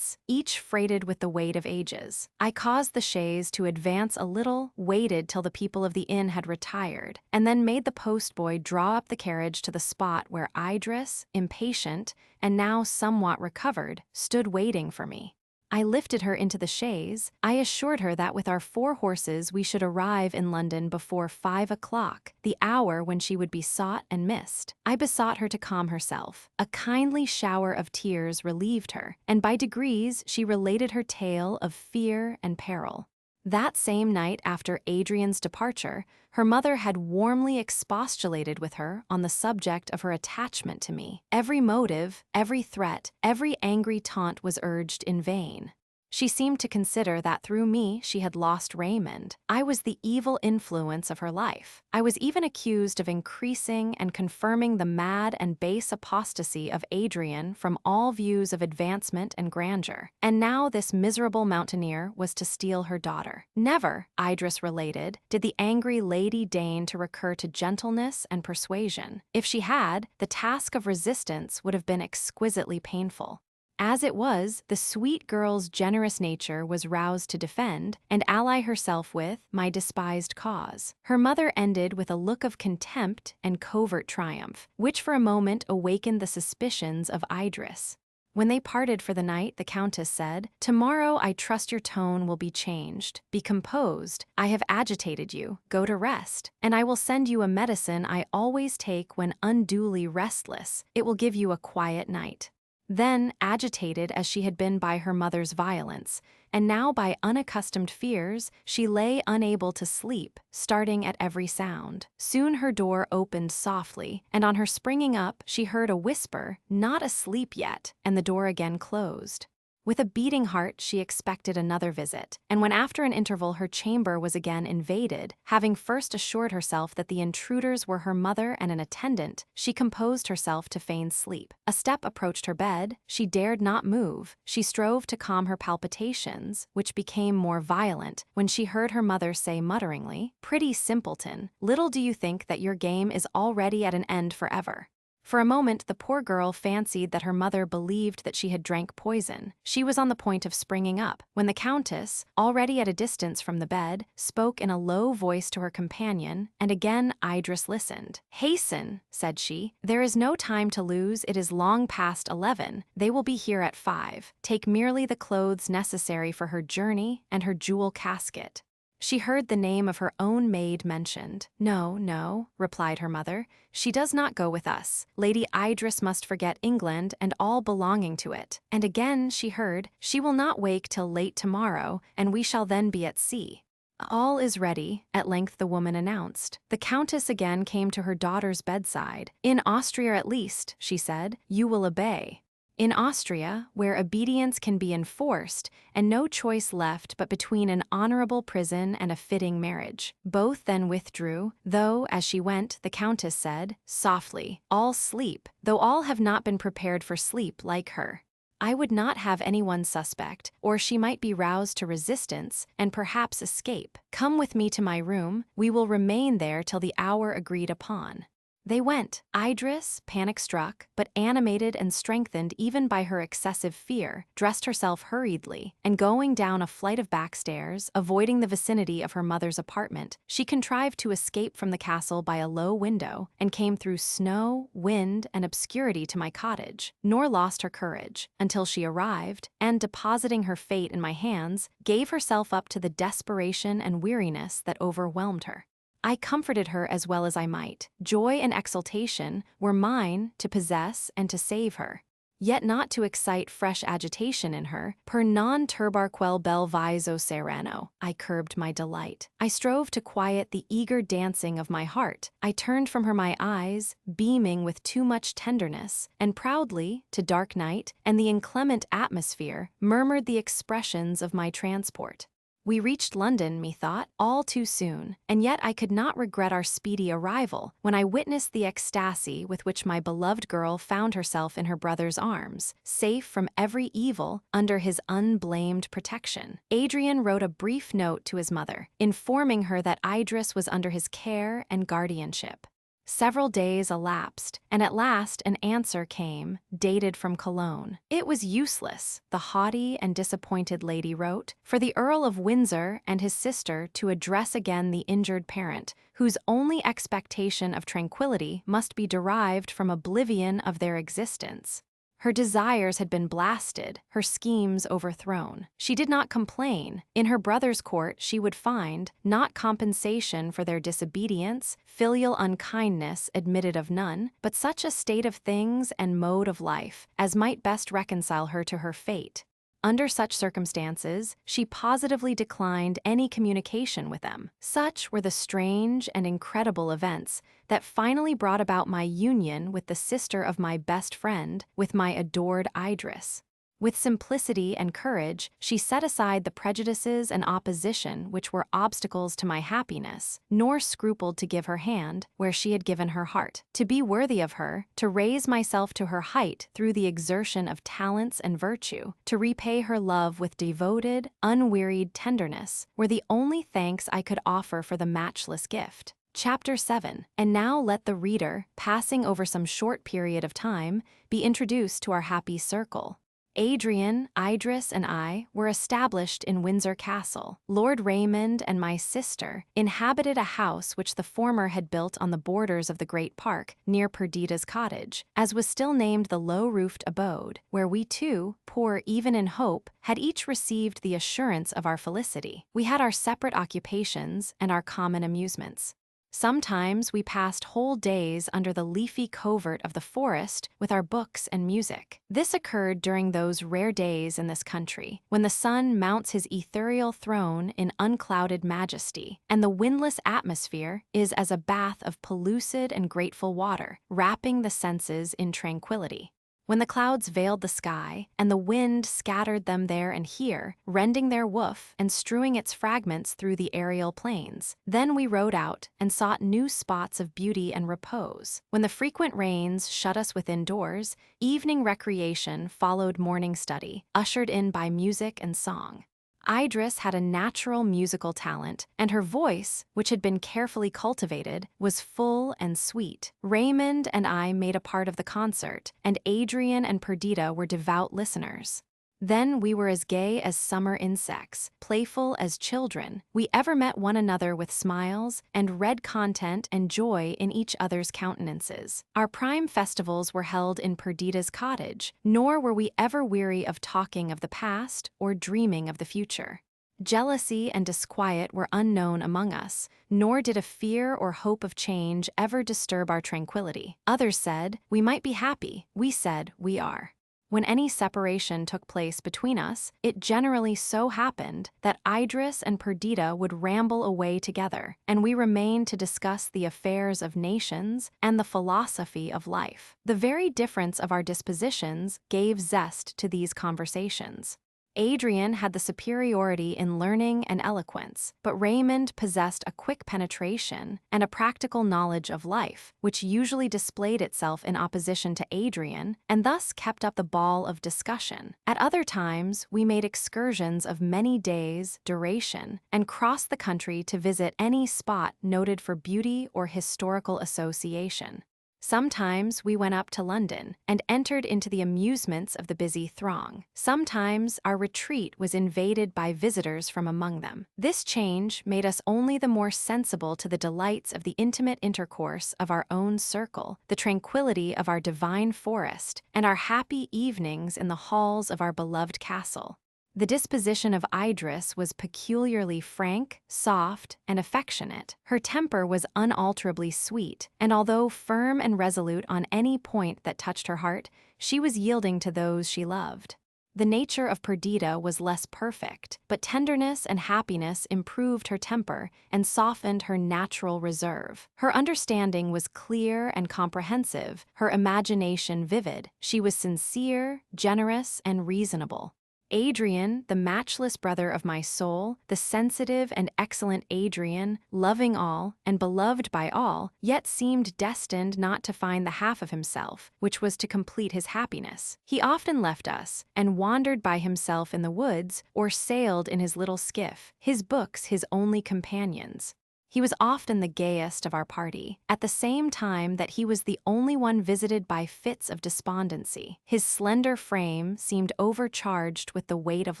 each freighted with the weight of ages. I caused the chaise to advance a little, waited till the people of the inn had retired, and then made the postboy draw up the carriage to the spot where Idris, impatient, and now somewhat recovered, stood waiting for me. I lifted her into the chaise. I assured her that with our 4 horses we should arrive in London before 5 o'clock, the hour when she would be sought and missed. I besought her to calm herself. A kindly shower of tears relieved her, and by degrees she related her tale of fear and peril. That same night after Adrian's departure, her mother had warmly expostulated with her on the subject of her attachment to me. Every motive, every threat, every angry taunt was urged in vain. She seemed to consider that through me she had lost Raymond. I was the evil influence of her life. I was even accused of increasing and confirming the mad and base apostasy of Adrian from all views of advancement and grandeur. And now this miserable mountaineer was to steal her daughter. Never, Idris related, did the angry lady deign to recur to gentleness and persuasion. If she had, the task of resistance would have been exquisitely painful. As it was, the sweet girl's generous nature was roused to defend and ally herself with my despised cause. Her mother ended with a look of contempt and covert triumph, which for a moment awakened the suspicions of Idris. When they parted for the night, the Countess said, "Tomorrow I trust your tone will be changed. Be composed. I have agitated you. Go to rest. And I will send you a medicine I always take when unduly restless. It will give you a quiet night." Then, agitated as she had been by her mother's violence, and now by unaccustomed fears, she lay unable to sleep, starting at every sound. Soon her door opened softly, and on her springing up, she heard a whisper, "Not asleep yet," and the door again closed. With a beating heart, she expected another visit, and when after an interval her chamber was again invaded, having first assured herself that the intruders were her mother and an attendant, she composed herself to feign sleep. A step approached her bed. She dared not move. She strove to calm her palpitations, which became more violent, when she heard her mother say mutteringly, "Pretty simpleton, little do you think that your game is already at an end forever." For a moment, the poor girl fancied that her mother believed that she had drank poison. She was on the point of springing up, when the Countess, already at a distance from the bed, spoke in a low voice to her companion, and again Idris listened. "Hasten," said she. "There is no time to lose. It is long past 11. They will be here at 5. Take merely the clothes necessary for her journey and her jewel casket." She heard the name of her own maid mentioned. "No, no," replied her mother. "She does not go with us. Lady Idris must forget England and all belonging to it." And again she heard, "She will not wake till late tomorrow, and we shall then be at sea." "All is ready," at length the woman announced. The Countess again came to her daughter's bedside. "In Austria at least," she said, "you will obey." In Austria, where obedience can be enforced, and no choice left but between an honorable prison and a fitting marriage. Both then withdrew, though, as she went, the Countess said, softly, "All sleep, though all have not been prepared for sleep like her. I would not have anyone suspect, or she might be roused to resistance, and perhaps escape. Come with me to my room. We will remain there till the hour agreed upon." They went. Idris, panic-struck, but animated and strengthened even by her excessive fear, dressed herself hurriedly, and going down a flight of back stairs, avoiding the vicinity of her mother's apartment, she contrived to escape from the castle by a low window, and came through snow, wind, and obscurity to my cottage, nor lost her courage, until she arrived, and, depositing her fate in my hands, gave herself up to the desperation and weariness that overwhelmed her. I comforted her as well as I might. Joy and exultation were mine to possess and to save her, yet not to excite fresh agitation in her. Per non turbar quel bel viso sereno, I curbed my delight. I strove to quiet the eager dancing of my heart. I turned from her my eyes, beaming with too much tenderness, and proudly, to dark night and the inclement atmosphere, murmured the expressions of my transport. We reached London, methought, all too soon, and yet I could not regret our speedy arrival when I witnessed the ecstasy with which my beloved girl found herself in her brother's arms, safe from every evil, under his unblamed protection. Adrian wrote a brief note to his mother, informing her that Idris was under his care and guardianship. Several days elapsed, and at last an answer came, dated from Cologne. It was useless, the haughty and disappointed lady wrote, for the Earl of Windsor and his sister to address again the injured parent, whose only expectation of tranquility must be derived from oblivion of their existence. Her desires had been blasted, her schemes overthrown. She did not complain. In her brother's court she would find, not compensation for their disobedience, filial unkindness admitted of none, but such a state of things and mode of life as might best reconcile her to her fate. Under such circumstances, she positively declined any communication with them. Such were the strange and incredible events that finally brought about my union with the sister of my best friend, with my adored Idris. With simplicity and courage, she set aside the prejudices and opposition which were obstacles to my happiness, nor scrupled to give her hand where she had given her heart. To be worthy of her, to raise myself to her height through the exertion of talents and virtue, to repay her love with devoted, unwearied tenderness, were the only thanks I could offer for the matchless gift. Chapter 7. And now let the reader, passing over some short period of time, be introduced to our happy circle. Adrian, Idris, and I were established in Windsor Castle. Lord Raymond and my sister inhabited a house which the former had built on the borders of the great park near Perdita's cottage, as was still named the low-roofed abode, where we two, poor even in hope, had each received the assurance of our felicity. We had our separate occupations and our common amusements. Sometimes we passed whole days under the leafy covert of the forest with our books and music. This occurred during those rare days in this country, when the sun mounts his ethereal throne in unclouded majesty, and the windless atmosphere is as a bath of pellucid and grateful water, wrapping the senses in tranquility. When the clouds veiled the sky, and the wind scattered them there and here, rending their woof and strewing its fragments through the aerial plains, then we rode out and sought new spots of beauty and repose. When the frequent rains shut us within doors, evening recreation followed morning study, ushered in by music and song. Idris had a natural musical talent, and her voice, which had been carefully cultivated, was full and sweet. Raymond and I made a part of the concert, and Adrian and Perdita were devout listeners. Then we were as gay as summer insects, playful as children. We ever met one another with smiles, and read content and joy in each other's countenances. Our prime festivals were held in Perdita's cottage, nor were we ever weary of talking of the past or dreaming of the future. Jealousy and disquiet were unknown among us, nor did a fear or hope of change ever disturb our tranquility. Others said, "We might be happy." We said, "We are." When any separation took place between us, it generally so happened that Idris and Perdita would ramble away together, and we remained to discuss the affairs of nations and the philosophy of life. The very difference of our dispositions gave zest to these conversations. Adrian had the superiority in learning and eloquence, but Raymond possessed a quick penetration and a practical knowledge of life, which usually displayed itself in opposition to Adrian and thus kept up the ball of discussion. At other times, we made excursions of many days' duration and crossed the country to visit any spot noted for beauty or historical association. Sometimes we went up to London and entered into the amusements of the busy throng. Sometimes our retreat was invaded by visitors from among them. This change made us only the more sensible to the delights of the intimate intercourse of our own circle, the tranquility of our divine forest, and our happy evenings in the halls of our beloved castle. The disposition of Idris was peculiarly frank, soft, and affectionate. Her temper was unalterably sweet, and although firm and resolute on any point that touched her heart, she was yielding to those she loved. The nature of Perdita was less perfect, but tenderness and happiness improved her temper and softened her natural reserve. Her understanding was clear and comprehensive, her imagination vivid. She was sincere, generous, and reasonable. Adrian, the matchless brother of my soul, the sensitive and excellent Adrian, loving all and beloved by all, yet seemed destined not to find the half of himself, which was to complete his happiness. He often left us, and wandered by himself in the woods, or sailed in his little skiff, his books his only companions. He was often the gayest of our party, at the same time that he was the only one visited by fits of despondency. His slender frame seemed overcharged with the weight of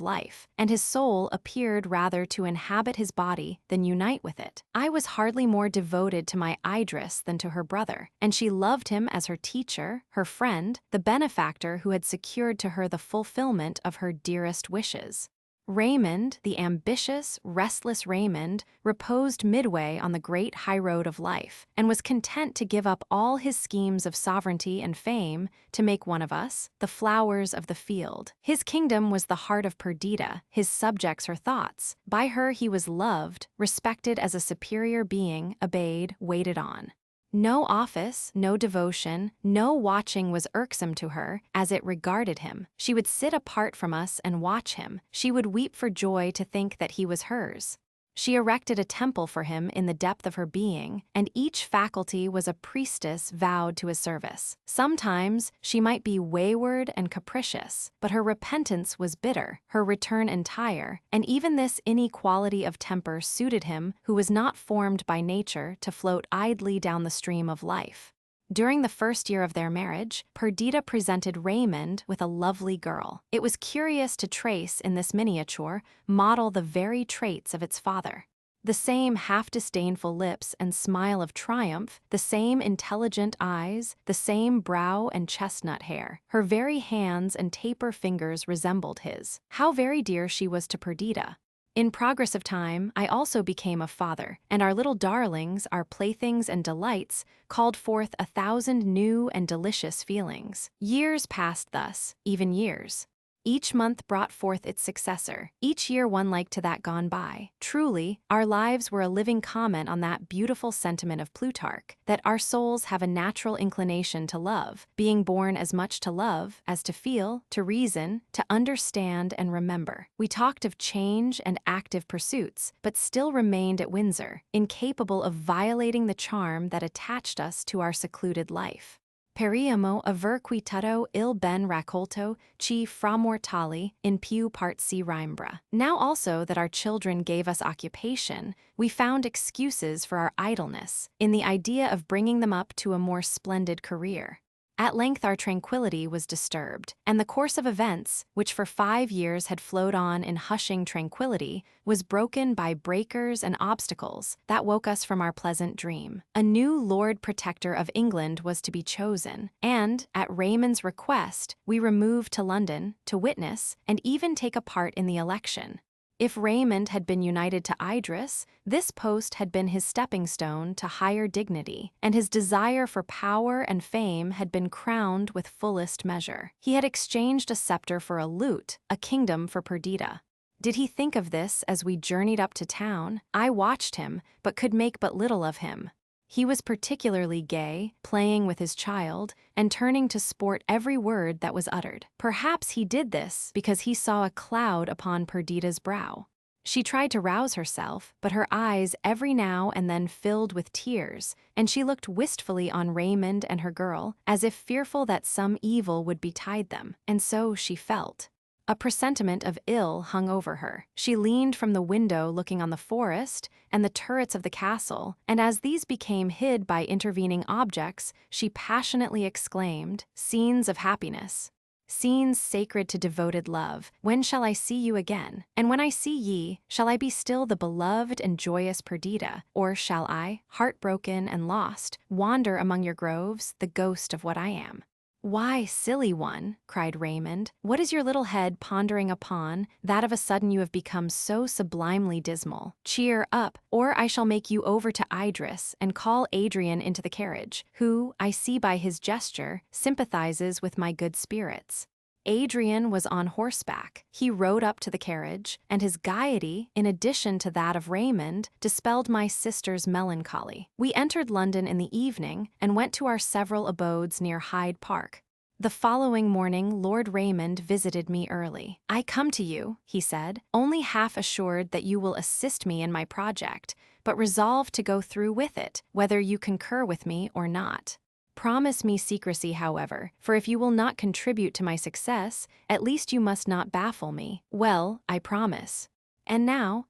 life, and his soul appeared rather to inhabit his body than unite with it. I was hardly more devoted to my Idris than to her brother, and she loved him as her teacher, her friend, the benefactor who had secured to her the fulfillment of her dearest wishes. Raymond, the ambitious, restless Raymond, reposed midway on the great highroad of life, and was content to give up all his schemes of sovereignty and fame to make one of us, the flowers of the field. His kingdom was the heart of Perdita, his subjects her thoughts. By her he was loved, respected as a superior being, obeyed, waited on. No office, no devotion, no watching was irksome to her, as it regarded him. She would sit apart from us and watch him. She would weep for joy to think that he was hers. She erected a temple for him in the depth of her being, and each faculty was a priestess vowed to his service. Sometimes she might be wayward and capricious, but her repentance was bitter, her return entire, and even this inequality of temper suited him who was not formed by nature to float idly down the stream of life. During the first year of their marriage, Perdita presented Raymond with a lovely girl. It was curious to trace in this miniature model the very traits of its father. The same half-disdainful lips and smile of triumph, the same intelligent eyes, the same brow and chestnut hair. Her very hands and taper fingers resembled his. How very dear she was to Perdita. In progress of time, I also became a father, and our little darlings, our playthings and delights, called forth 1,000 new and delicious feelings. Years passed thus, even years. Each month brought forth its successor, each year one like to that gone by. Truly, our lives were a living comment on that beautiful sentiment of Plutarch, that our souls have a natural inclination to love, being born as much to love as to feel, to reason, to understand and remember. We talked of change and active pursuits, but still remained at Windsor, incapable of violating the charm that attached us to our secluded life. Periamo aver qui tutto il ben raccolto ci fra mortali in più part si rimbra. Now also that our children gave us occupation, we found excuses for our idleness, in the idea of bringing them up to a more splendid career. At length our tranquillity was disturbed, and the course of events, which for 5 years had flowed on in hushing tranquillity, was broken by breakers and obstacles that woke us from our pleasant dream. A new Lord Protector of England was to be chosen, and, at Raymond's request, we removed to London, to witness, and even take a part in the election. If Raymond had been united to Idris, this post had been his stepping stone to higher dignity, and his desire for power and fame had been crowned with fullest measure. He had exchanged a scepter for a lute, a kingdom for Perdita. Did he think of this as we journeyed up to town? I watched him, but could make but little of him. He was particularly gay, playing with his child, and turning to sport every word that was uttered. Perhaps he did this because he saw a cloud upon Perdita's brow. She tried to rouse herself, but her eyes every now and then filled with tears, and she looked wistfully on Raymond and her girl, as if fearful that some evil would betide them, and so she felt. A presentiment of ill hung over her. She leaned from the window looking on the forest and the turrets of the castle, and as these became hid by intervening objects, she passionately exclaimed, "Scenes of happiness! Scenes sacred to devoted love, when shall I see you again? And when I see ye, shall I be still the beloved and joyous Perdita, or shall I, heartbroken and lost, wander among your groves, the ghost of what I am?" "Why, silly one," cried Raymond, "what is your little head pondering upon, that of a sudden you have become so sublimely dismal? Cheer up, or I shall make you over to Idris and call Adrian into the carriage, who, I see by his gesture, sympathizes with my good spirits." Adrian was on horseback. He rode up to the carriage, and his gaiety, in addition to that of Raymond, dispelled my sister's melancholy. We entered London in the evening and went to our several abodes near Hyde Park. The following morning Lord Raymond visited me early. "I come to you," he said, "only half assured that you will assist me in my project, but resolved to go through with it, whether you concur with me or not. Promise me secrecy, however, for if you will not contribute to my success, at least you must not baffle me." "Well, I promise." And now,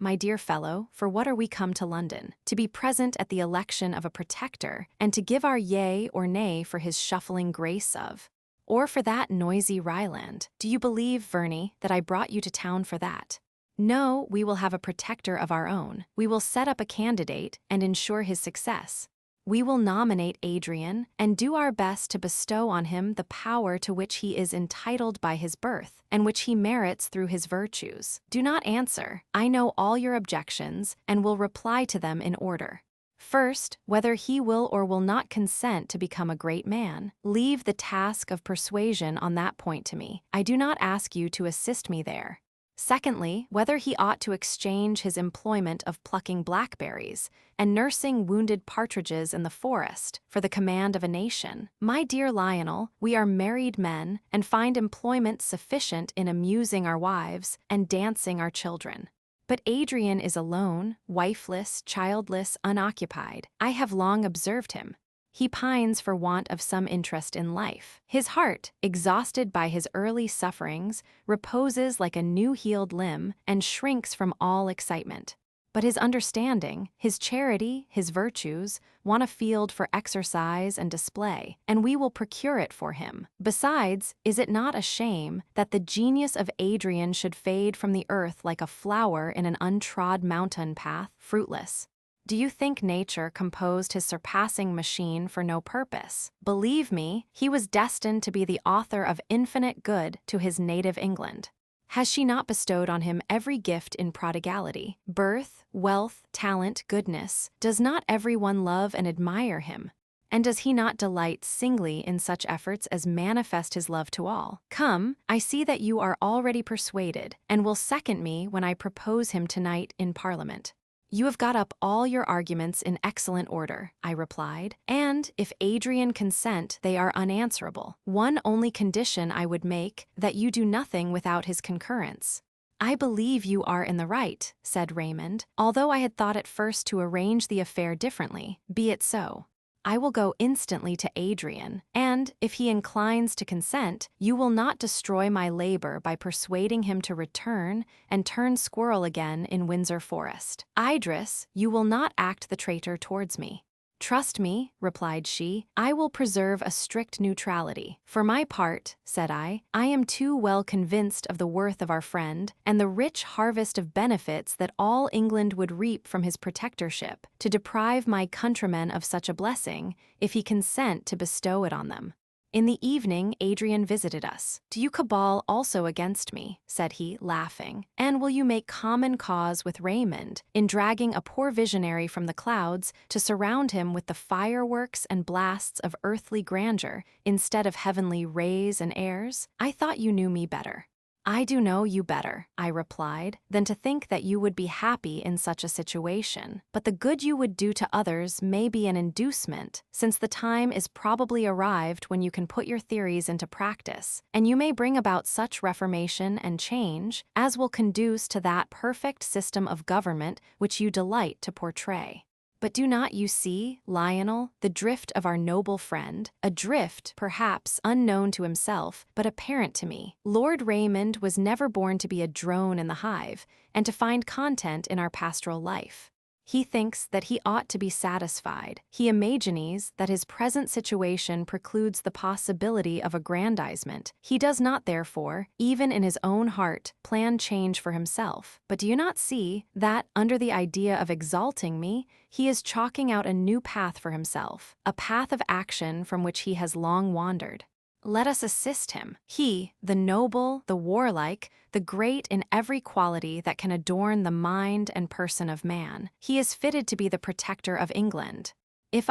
my dear fellow, for what are we come to London? To be present at the election of a protector, and to give our yea or nay for his shuffling grace of, or for that noisy Ryland. Do you believe, Verney, that I brought you to town for that? No, we will have a protector of our own. We will set up a candidate and ensure his success. We will nominate Adrian and do our best to bestow on him the power to which he is entitled by his birth and which he merits through his virtues. Do not answer. I know all your objections and will reply to them in order. First, whether he will or will not consent to become a great man. Leave the task of persuasion on that point to me. I do not ask you to assist me there. Secondly, whether he ought to exchange his employment of plucking blackberries and nursing wounded partridges in the forest for the command of a nation. My dear Lionel, we are married men and find employment sufficient in amusing our wives and dancing our children. But Adrian is alone, wifeless, childless, unoccupied. I have long observed him. He pines for want of some interest in life. His heart, exhausted by his early sufferings, reposes like a new-healed limb and shrinks from all excitement. But his understanding, his charity, his virtues, want a field for exercise and display, and we will procure it for him. Besides, is it not a shame that the genius of Adrian should fade from the earth like a flower in an untrod mountain path, fruitless? Do you think nature composed his surpassing machine for no purpose? Believe me, he was destined to be the author of infinite good to his native England. Has she not bestowed on him every gift in prodigality? Birth, wealth, talent, goodness. Does not everyone love and admire him? And does he not delight singly in such efforts as manifest his love to all? Come, I see that you are already persuaded, and will second me when I propose him tonight in Parliament. You have got up all your arguments in excellent order, I replied, and, if Adrian consent, they are unanswerable. One only condition I would make, that you do nothing without his concurrence. I believe you are in the right, said Raymond, although I had thought at first to arrange the affair differently. Be it so. I will go instantly to Adrian, and, if he inclines to consent, you will not destroy my labor by persuading him to return and turn squirrel again in Windsor Forest. Idris, you will not act the traitor towards me. Trust me, replied she, I will preserve a strict neutrality. For my part, said I am too well convinced of the worth of our friend, and the rich harvest of benefits that all England would reap from his protectorship, to deprive my countrymen of such a blessing, if he consent to bestow it on them. In the evening, Adrian visited us. Do you cabal also against me, said he, laughing, and will you make common cause with Raymond in dragging a poor visionary from the clouds to surround him with the fireworks and blasts of earthly grandeur instead of heavenly rays and airs? I thought you knew me better. I do know you better, I replied, than to think that you would be happy in such a situation. But the good you would do to others may be an inducement, since the time is probably arrived when you can put your theories into practice, and you may bring about such reformation and change as will conduce to that perfect system of government which you delight to portray. But do not you see, Lionel, the drift of our noble friend, a drift, perhaps, unknown to himself, but apparent to me? Lord Raymond was never born to be a drone in the hive, and to find content in our pastoral life. He thinks that he ought to be satisfied. He imagines that his present situation precludes the possibility of aggrandizement. He does not, therefore, even in his own heart, plan change for himself. But do you not see that, under the idea of exalting me, he is chalking out a new path for himself, a path of action from which he has long wandered? Let us assist him. He, the noble, the warlike, the great in every quality that can adorn the mind and person of man. He is fitted to be the protector of England. If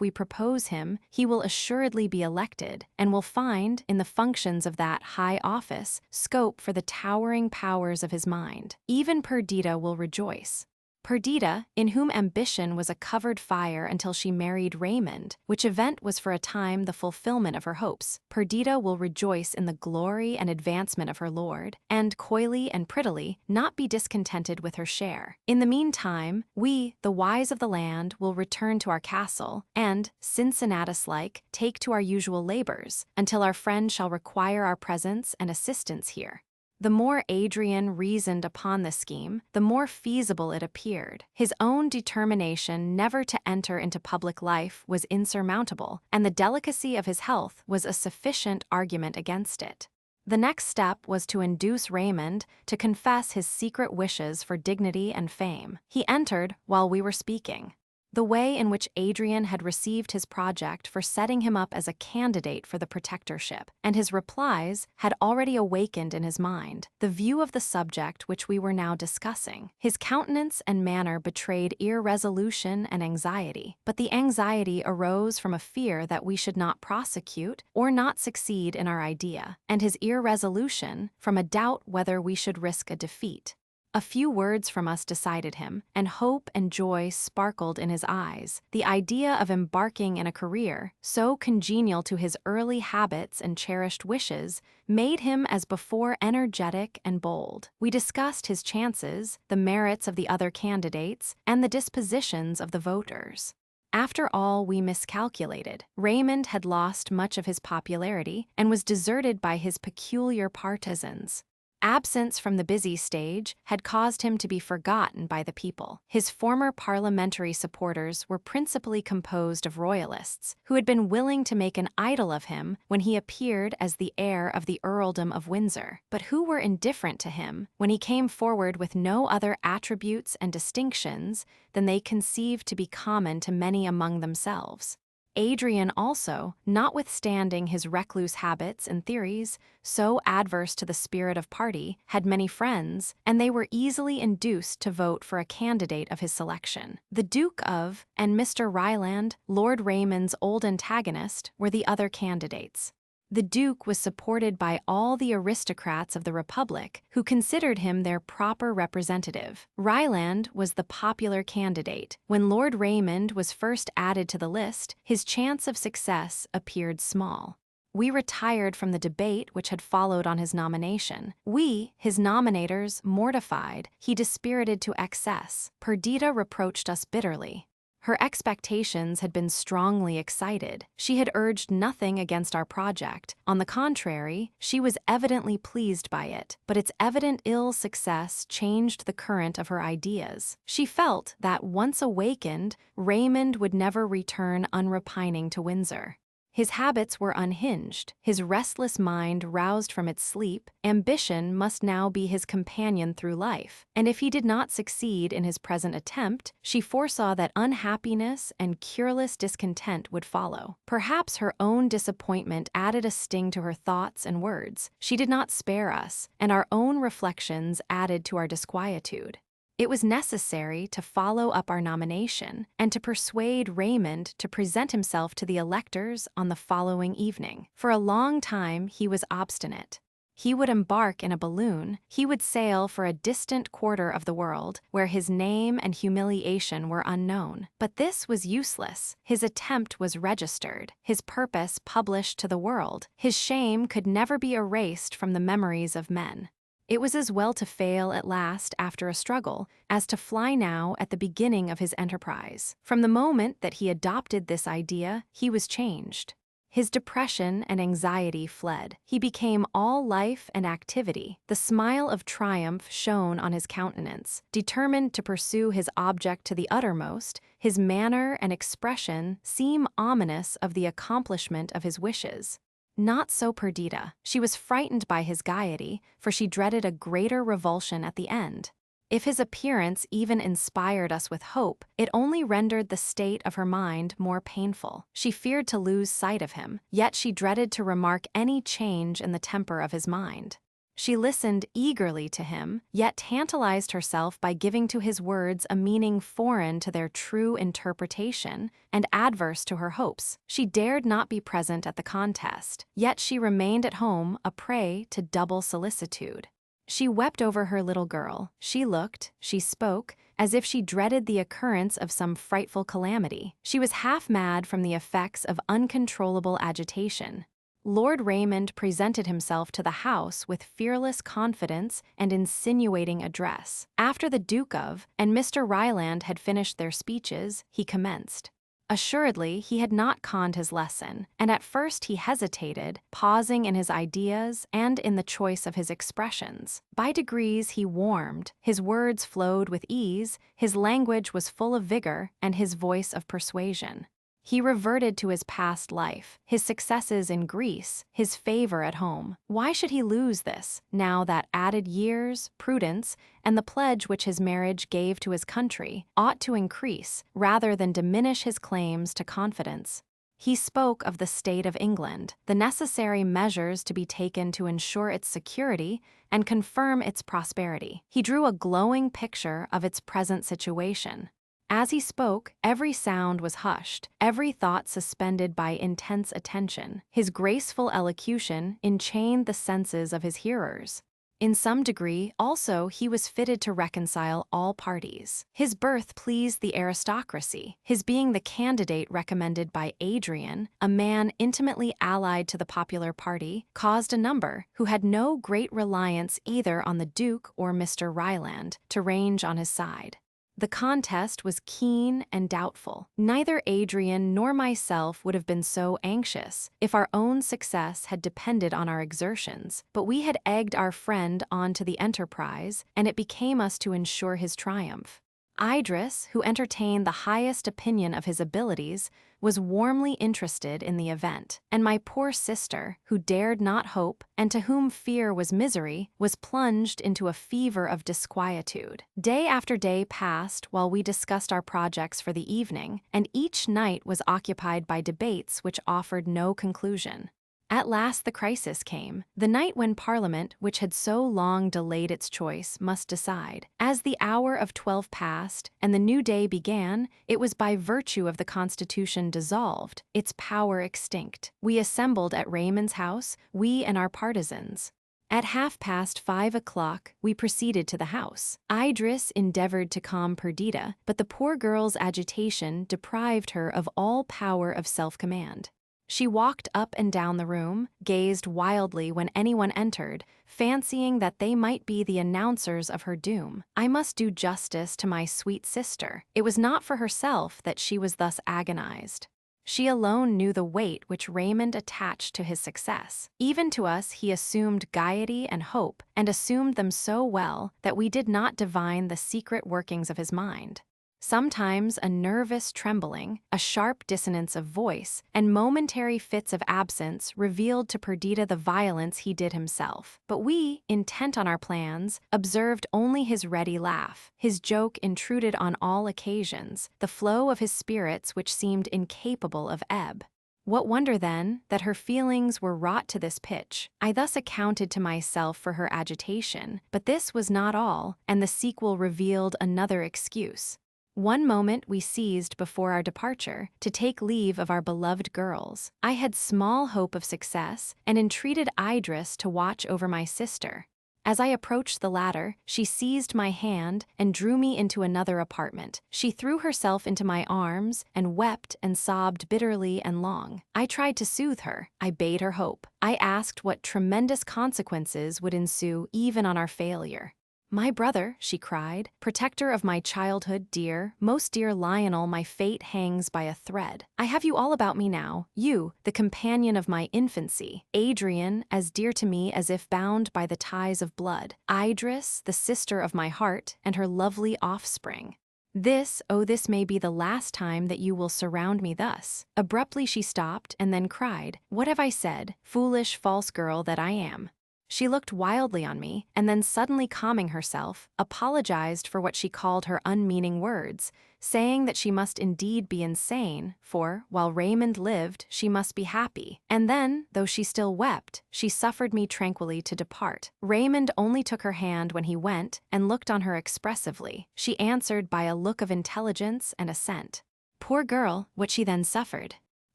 we propose him, he will assuredly be elected, and will find, in the functions of that high office, scope for the towering powers of his mind. Even Perdita will rejoice. Perdita, in whom ambition was a covered fire until she married Raymond, which event was for a time the fulfillment of her hopes. Perdita will rejoice in the glory and advancement of her lord, and, coyly and prettily, not be discontented with her share. In the meantime, we, the wise of the land, will return to our castle, and, Cincinnatus-like, take to our usual labors, until our friend shall require our presence and assistance here. The more Adrian reasoned upon this scheme, the more feasible it appeared. His own determination never to enter into public life was insurmountable, and the delicacy of his health was a sufficient argument against it. The next step was to induce Raymond to confess his secret wishes for dignity and fame. He entered while we were speaking. The way in which Adrian had received his project for setting him up as a candidate for the protectorship, and his replies, had already awakened in his mind the view of the subject which we were now discussing. His countenance and manner betrayed irresolution and anxiety, but the anxiety arose from a fear that we should not prosecute or not succeed in our idea, and his irresolution from a doubt whether we should risk a defeat. A few words from us decided him, and hope and joy sparkled in his eyes. The idea of embarking in a career, so congenial to his early habits and cherished wishes, made him as before energetic and bold. We discussed his chances, the merits of the other candidates, and the dispositions of the voters. After all, we miscalculated. Raymond had lost much of his popularity, and was deserted by his peculiar partisans. Absence from the busy stage had caused him to be forgotten by the people. His former parliamentary supporters were principally composed of royalists, who had been willing to make an idol of him when he appeared as the heir of the earldom of Windsor, but who were indifferent to him when he came forward with no other attributes and distinctions than they conceived to be common to many among themselves. Adrian also, notwithstanding his recluse habits and theories, so adverse to the spirit of party, had many friends, and they were easily induced to vote for a candidate of his selection. The Duke of and Mr. Ryland, Lord Raymond's old antagonist, were the other candidates. The Duke was supported by all the aristocrats of the Republic, who considered him their proper representative. Ryland was the popular candidate. When Lord Raymond was first added to the list, his chance of success appeared small. We retired from the debate which had followed on his nomination. We, his nominators, mortified, he dispirited to excess. Perdita reproached us bitterly. Her expectations had been strongly excited. She had urged nothing against our project. On the contrary, she was evidently pleased by it, but its evident ill success changed the current of her ideas. She felt that, once awakened, Raymond would never return unrepining to Windsor. His habits were unhinged, his restless mind roused from its sleep. Ambition must now be his companion through life, and if he did not succeed in his present attempt, she foresaw that unhappiness and cureless discontent would follow. Perhaps her own disappointment added a sting to her thoughts and words. She did not spare us, and our own reflections added to our disquietude. It was necessary to follow up our nomination and to persuade Raymond to present himself to the electors on the following evening. For a long time he was obstinate. He would embark in a balloon, he would sail for a distant quarter of the world, where his name and humiliation were unknown. But this was useless. His attempt was registered, his purpose published to the world. His shame could never be erased from the memories of men. It was as well to fail at last after a struggle as to fly now at the beginning of his enterprise. From the moment that he adopted this idea, he was changed. His depression and anxiety fled. He became all life and activity. The smile of triumph shone on his countenance. Determined to pursue his object to the uttermost, his manner and expression seem ominous of the accomplishment of his wishes. Not so Perdita. She was frightened by his gaiety, for she dreaded a greater revulsion at the end. If his appearance even inspired us with hope, it only rendered the state of her mind more painful. She feared to lose sight of him, yet she dreaded to remark any change in the temper of his mind. She listened eagerly to him, yet tantalized herself by giving to his words a meaning foreign to their true interpretation and adverse to her hopes. She dared not be present at the contest, yet she remained at home a prey to double solicitude. She wept over her little girl. She looked, she spoke, as if she dreaded the occurrence of some frightful calamity. She was half mad from the effects of uncontrollable agitation. Lord Raymond presented himself to the house with fearless confidence and insinuating address. After the Duke of and Mr. Ryland had finished their speeches, he commenced. Assuredly, he had not conned his lesson, and at first he hesitated, pausing in his ideas and in the choice of his expressions. By degrees he warmed, his words flowed with ease, his language was full of vigor, and his voice of persuasion. He reverted to his past life, his successes in Greece, his favor at home. Why should he lose this, now that added years, prudence, and the pledge which his marriage gave to his country ought to increase, rather than diminish his claims to confidence? He spoke of the state of England, the necessary measures to be taken to ensure its security and confirm its prosperity. He drew a glowing picture of its present situation. As he spoke, every sound was hushed, every thought suspended by intense attention. His graceful elocution enchained the senses of his hearers. In some degree, also, he was fitted to reconcile all parties. His birth pleased the aristocracy. His being the candidate recommended by Adrian, a man intimately allied to the popular party, caused a number, who had no great reliance either on the Duke or Mr. Ryland, to range on his side. The contest was keen and doubtful. Neither Adrian nor myself would have been so anxious if our own success had depended on our exertions, but we had egged our friend onto the enterprise, and it became us to ensure his triumph. Idris, who entertained the highest opinion of his abilities, was warmly interested in the event, and my poor sister, who dared not hope and to whom fear was misery, was plunged into a fever of disquietude. Day after day passed while we discussed our projects for the evening, and each night was occupied by debates which offered no conclusion. At last the crisis came, the night when Parliament, which had so long delayed its choice, must decide. As the hour of 12 passed and the new day began, it was by virtue of the Constitution dissolved, its power extinct. We assembled at Raymond's house, we and our partisans. At 5:30, we proceeded to the house. Idris endeavored to calm Perdita, but the poor girl's agitation deprived her of all power of self-command. She walked up and down the room, gazed wildly when anyone entered, fancying that they might be the announcers of her doom. I must do justice to my sweet sister. It was not for herself that she was thus agonized. She alone knew the weight which Raymond attached to his success. Even to us he assumed gaiety and hope, and assumed them so well that we did not divine the secret workings of his mind. Sometimes a nervous trembling, a sharp dissonance of voice, and momentary fits of absence revealed to Perdita the violence he did himself. But we, intent on our plans, observed only his ready laugh. His joke intruded on all occasions, the flow of his spirits which seemed incapable of ebb. What wonder, then, that her feelings were wrought to this pitch? I thus accounted to myself for her agitation, but this was not all, and the sequel revealed another excuse. One moment we seized before our departure to take leave of our beloved girls. I had small hope of success and entreated Idris to watch over my sister. As I approached the latter, she seized my hand and drew me into another apartment. She threw herself into my arms and wept and sobbed bitterly and long. I tried to soothe her. I bade her hope. I asked what tremendous consequences would ensue even on our failure. "My brother," she cried, "protector of my childhood, dear, most dear Lionel, my fate hangs by a thread. I have you all about me now, you, the companion of my infancy, Adrian, as dear to me as if bound by the ties of blood, Idris, the sister of my heart, and her lovely offspring. This may be the last time that you will surround me thus." Abruptly she stopped and then cried, "What have I said, foolish, false girl that I am?" She looked wildly on me, and then suddenly calming herself, apologized for what she called her unmeaning words, saying that she must indeed be insane, for, while Raymond lived, she must be happy. And then, though she still wept, she suffered me tranquilly to depart. Raymond only took her hand when he went, and looked on her expressively. She answered by a look of intelligence and assent. Poor girl, what she then suffered!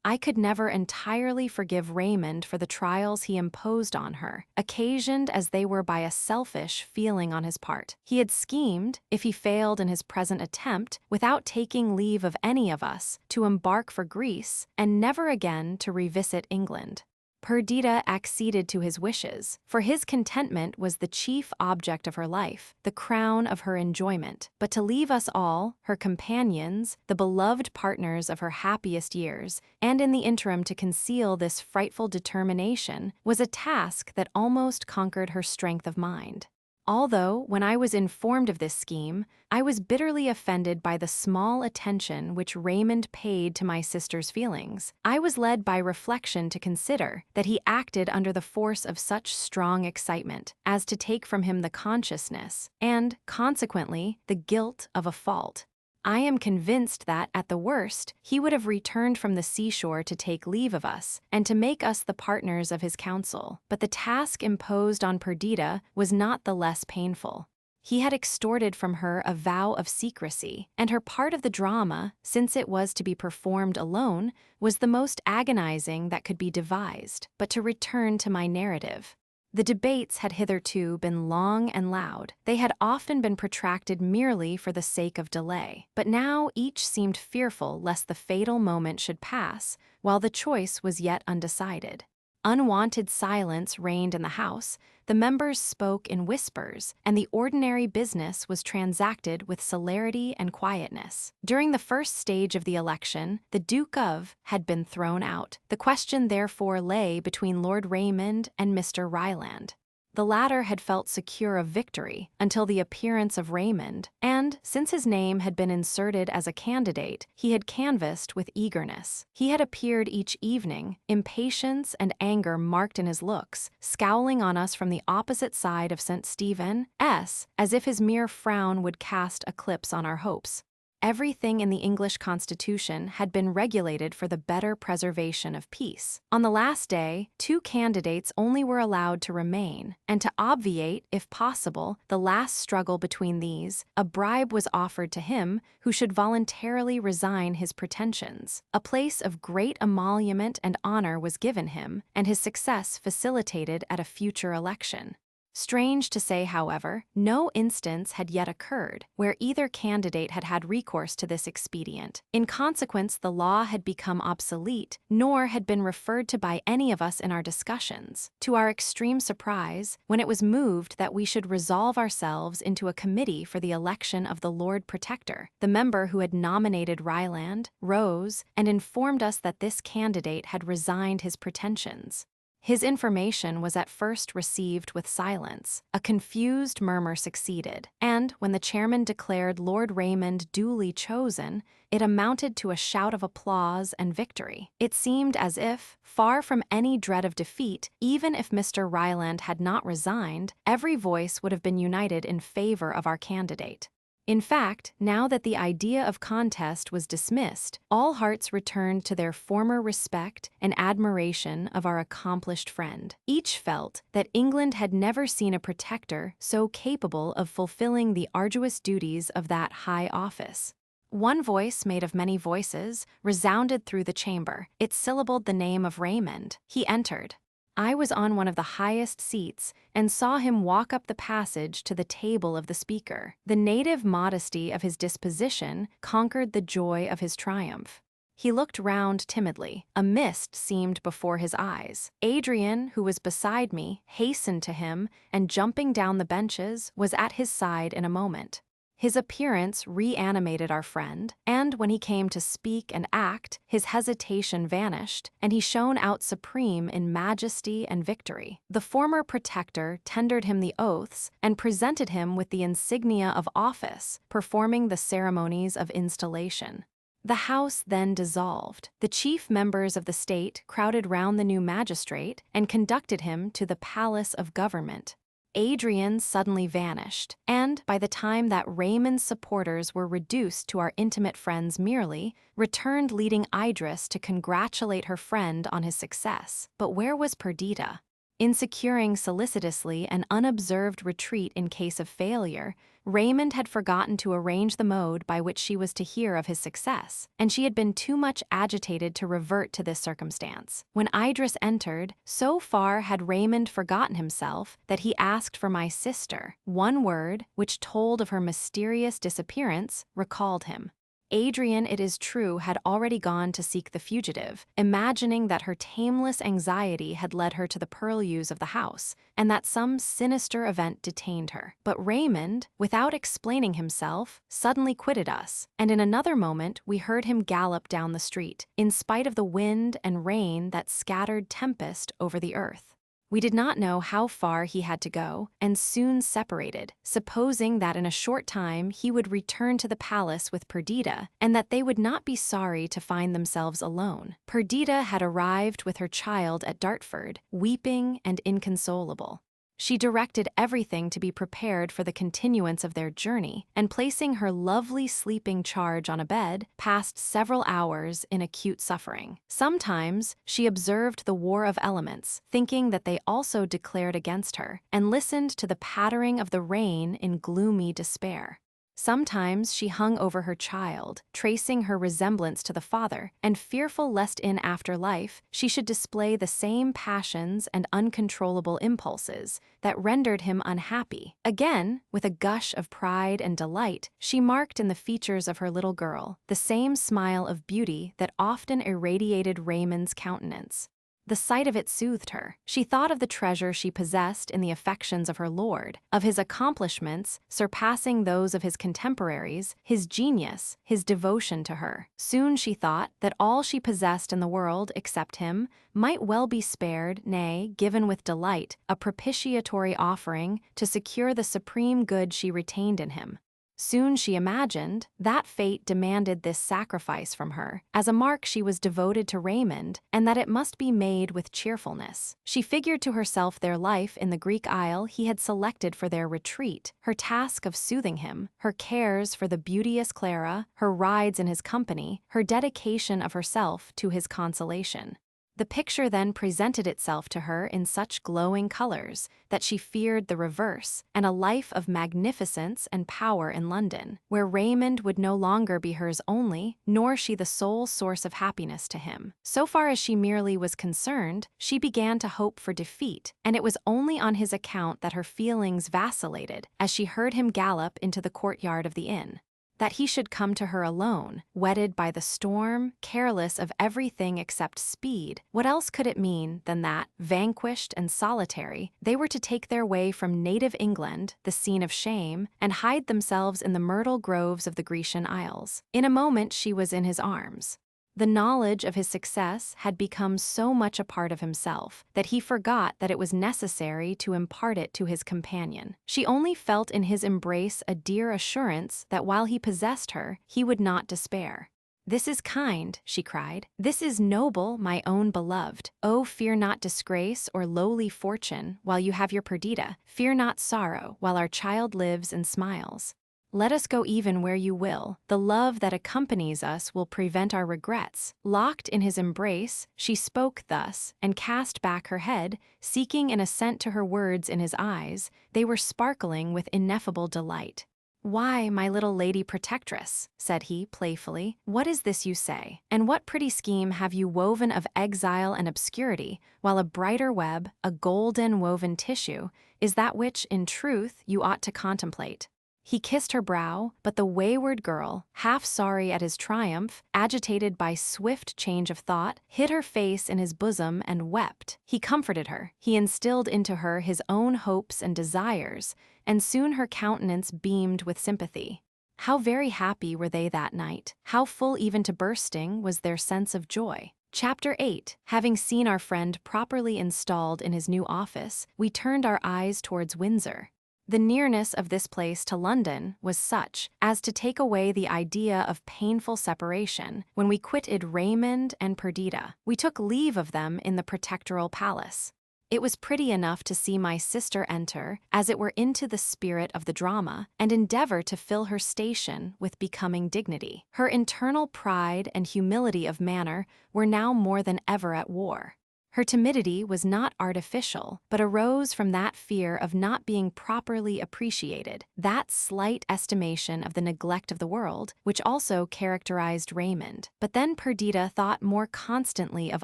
I could never entirely forgive Raymond for the trials he imposed on her, occasioned as they were by a selfish feeling on his part. He had schemed, if he failed in his present attempt, without taking leave of any of us, to embark for Greece, and never again to revisit England. Perdita acceded to his wishes, for his contentment was the chief object of her life, the crown of her enjoyment. But to leave us all, her companions, the beloved partners of her happiest years, and in the interim to conceal this frightful determination, was a task that almost conquered her strength of mind. Although, when I was informed of this scheme, I was bitterly offended by the small attention which Raymond paid to my sister's feelings, I was led by reflection to consider that he acted under the force of such strong excitement as to take from him the consciousness, and, consequently, the guilt of a fault. I am convinced that, at the worst, he would have returned from the seashore to take leave of us, and to make us the partners of his counsel. But the task imposed on Perdita was not the less painful. He had extorted from her a vow of secrecy, and her part of the drama, since it was to be performed alone, was the most agonizing that could be devised. But to return to my narrative. The debates had hitherto been long and loud. They had often been protracted merely for the sake of delay. But now each seemed fearful lest the fatal moment should pass, while the choice was yet undecided. Unwanted silence reigned in the house, the members spoke in whispers, and the ordinary business was transacted with celerity and quietness. During the first stage of the election, the Duke of had been thrown out. The question therefore lay between Lord Raymond and Mr. Ryland. The latter had felt secure of victory until the appearance of Raymond, and, since his name had been inserted as a candidate, he had canvassed with eagerness. He had appeared each evening, impatience and anger marked in his looks, scowling on us from the opposite side of St. Stephen's, as if his mere frown would cast eclipse on our hopes. Everything in the English Constitution had been regulated for the better preservation of peace. On the last day, 2 candidates only were allowed to remain, and to obviate, if possible, the last struggle between these, a bribe was offered to him who should voluntarily resign his pretensions. A place of great emolument and honor was given him, and his success facilitated at a future election. Strange to say, however, no instance had yet occurred where either candidate had had recourse to this expedient. In consequence, the law had become obsolete, nor had been referred to by any of us in our discussions. To our extreme surprise, when it was moved that we should resolve ourselves into a committee for the election of the Lord Protector, the member who had nominated Ryland rose and informed us that this candidate had resigned his pretensions. His information was at first received with silence. A confused murmur succeeded, and when the chairman declared Lord Raymond duly chosen, it amounted to a shout of applause and victory. It seemed as if, far from any dread of defeat, even if Mr. Ryland had not resigned, every voice would have been united in favor of our candidate. In fact, now that the idea of contest was dismissed, all hearts returned to their former respect and admiration of our accomplished friend. Each felt that England had never seen a protector so capable of fulfilling the arduous duties of that high office. One voice made of many voices resounded through the chamber. It syllabled the name of Raymond. He entered. I was on one of the highest seats and saw him walk up the passage to the table of the speaker. The native modesty of his disposition conquered the joy of his triumph. He looked round timidly. A mist seemed before his eyes. Adrian, who was beside me, hastened to him, and jumping down the benches, was at his side in a moment. His appearance reanimated our friend, and when he came to speak and act, his hesitation vanished, and he shone out supreme in majesty and victory. The former protector tendered him the oaths and presented him with the insignia of office, performing the ceremonies of installation. The House then dissolved. The chief members of the state crowded round the new magistrate and conducted him to the Palace of Government. Adrian suddenly vanished, and by the time that Raymond's supporters were reduced to our intimate friends merely, returned leading Idris to congratulate her friend on his success. But where was Perdita? In securing solicitously an unobserved retreat in case of failure, Raymond had forgotten to arrange the mode by which she was to hear of his success, and she had been too much agitated to revert to this circumstance. When Idris entered, so far had Raymond forgotten himself that he asked for my sister. One word, which told of her mysterious disappearance, recalled him. Adrian, it is true, had already gone to seek the fugitive, imagining that her tameless anxiety had led her to the purlieus of the house, and that some sinister event detained her. But Raymond, without explaining himself, suddenly quitted us, and in another moment we heard him gallop down the street, in spite of the wind and rain that scattered tempest over the earth. We did not know how far he had to go, and soon separated, supposing that in a short time he would return to the palace with Perdita, and that they would not be sorry to find themselves alone. Perdita had arrived with her child at Dartford, weeping and inconsolable. She directed everything to be prepared for the continuance of their journey, and placing her lovely sleeping charge on a bed, passed several hours in acute suffering. Sometimes she observed the war of elements, thinking that they also declared against her, and listened to the pattering of the rain in gloomy despair. Sometimes she hung over her child, tracing her resemblance to the father, and fearful lest in after life she should display the same passions and uncontrollable impulses that rendered him unhappy. Again, with a gush of pride and delight, she marked in the features of her little girl the same smile of beauty that often irradiated Raymond's countenance. The sight of it soothed her. She thought of the treasure she possessed in the affections of her lord, of his accomplishments surpassing those of his contemporaries, his genius, his devotion to her. Soon she thought that all she possessed in the world except him might well be spared, nay, given with delight, a propitiatory offering to secure the supreme good she retained in him. Soon she imagined that fate demanded this sacrifice from her, as a mark she was devoted to Raymond, and that it must be made with cheerfulness. She figured to herself their life in the Greek isle he had selected for their retreat, her task of soothing him, her cares for the beauteous Clara, her rides in his company, her dedication of herself to his consolation. The picture then presented itself to her in such glowing colors that she feared the reverse, and a life of magnificence and power in London, where Raymond would no longer be hers only, nor she the sole source of happiness to him. So far as she merely was concerned, she began to hope for defeat, and it was only on his account that her feelings vacillated as she heard him gallop into the courtyard of the inn. That he should come to her alone, wedded by the storm, careless of everything except speed, what else could it mean than that, vanquished and solitary, they were to take their way from native England, the scene of shame, and hide themselves in the myrtle groves of the Grecian Isles. In a moment she was in his arms. The knowledge of his success had become so much a part of himself that he forgot that it was necessary to impart it to his companion. She only felt in his embrace a dear assurance that while he possessed her, he would not despair. "This is kind," she cried. "This is noble, my own beloved. Oh, fear not disgrace or lowly fortune while you have your Perdita. Fear not sorrow while our child lives and smiles. Let us go even where you will. The love that accompanies us will prevent our regrets." Locked in his embrace, she spoke thus, and cast back her head, seeking an assent to her words in his eyes. They were sparkling with ineffable delight. "Why, my little lady protectress," said he playfully, "what is this you say? And what pretty scheme have you woven of exile and obscurity, while a brighter web, a golden woven tissue, is that which, in truth, you ought to contemplate?" He kissed her brow, but the wayward girl, half sorry at his triumph, agitated by swift change of thought, hid her face in his bosom and wept. He comforted her. He instilled into her his own hopes and desires, and soon her countenance beamed with sympathy. How very happy were they that night! How full even to bursting was their sense of joy! Chapter 8. Having seen our friend properly installed in his new office, we turned our eyes towards Windsor. The nearness of this place to London was such as to take away the idea of painful separation when we quitted Raymond and Perdita. We took leave of them in the Protectoral Palace. It was pretty enough to see my sister enter, as it were into the spirit of the drama, and endeavor to fill her station with becoming dignity. Her internal pride and humility of manner were now more than ever at war. Her timidity was not artificial, but arose from that fear of not being properly appreciated, that slight estimation of the neglect of the world, which also characterized Raymond. But then Perdita thought more constantly of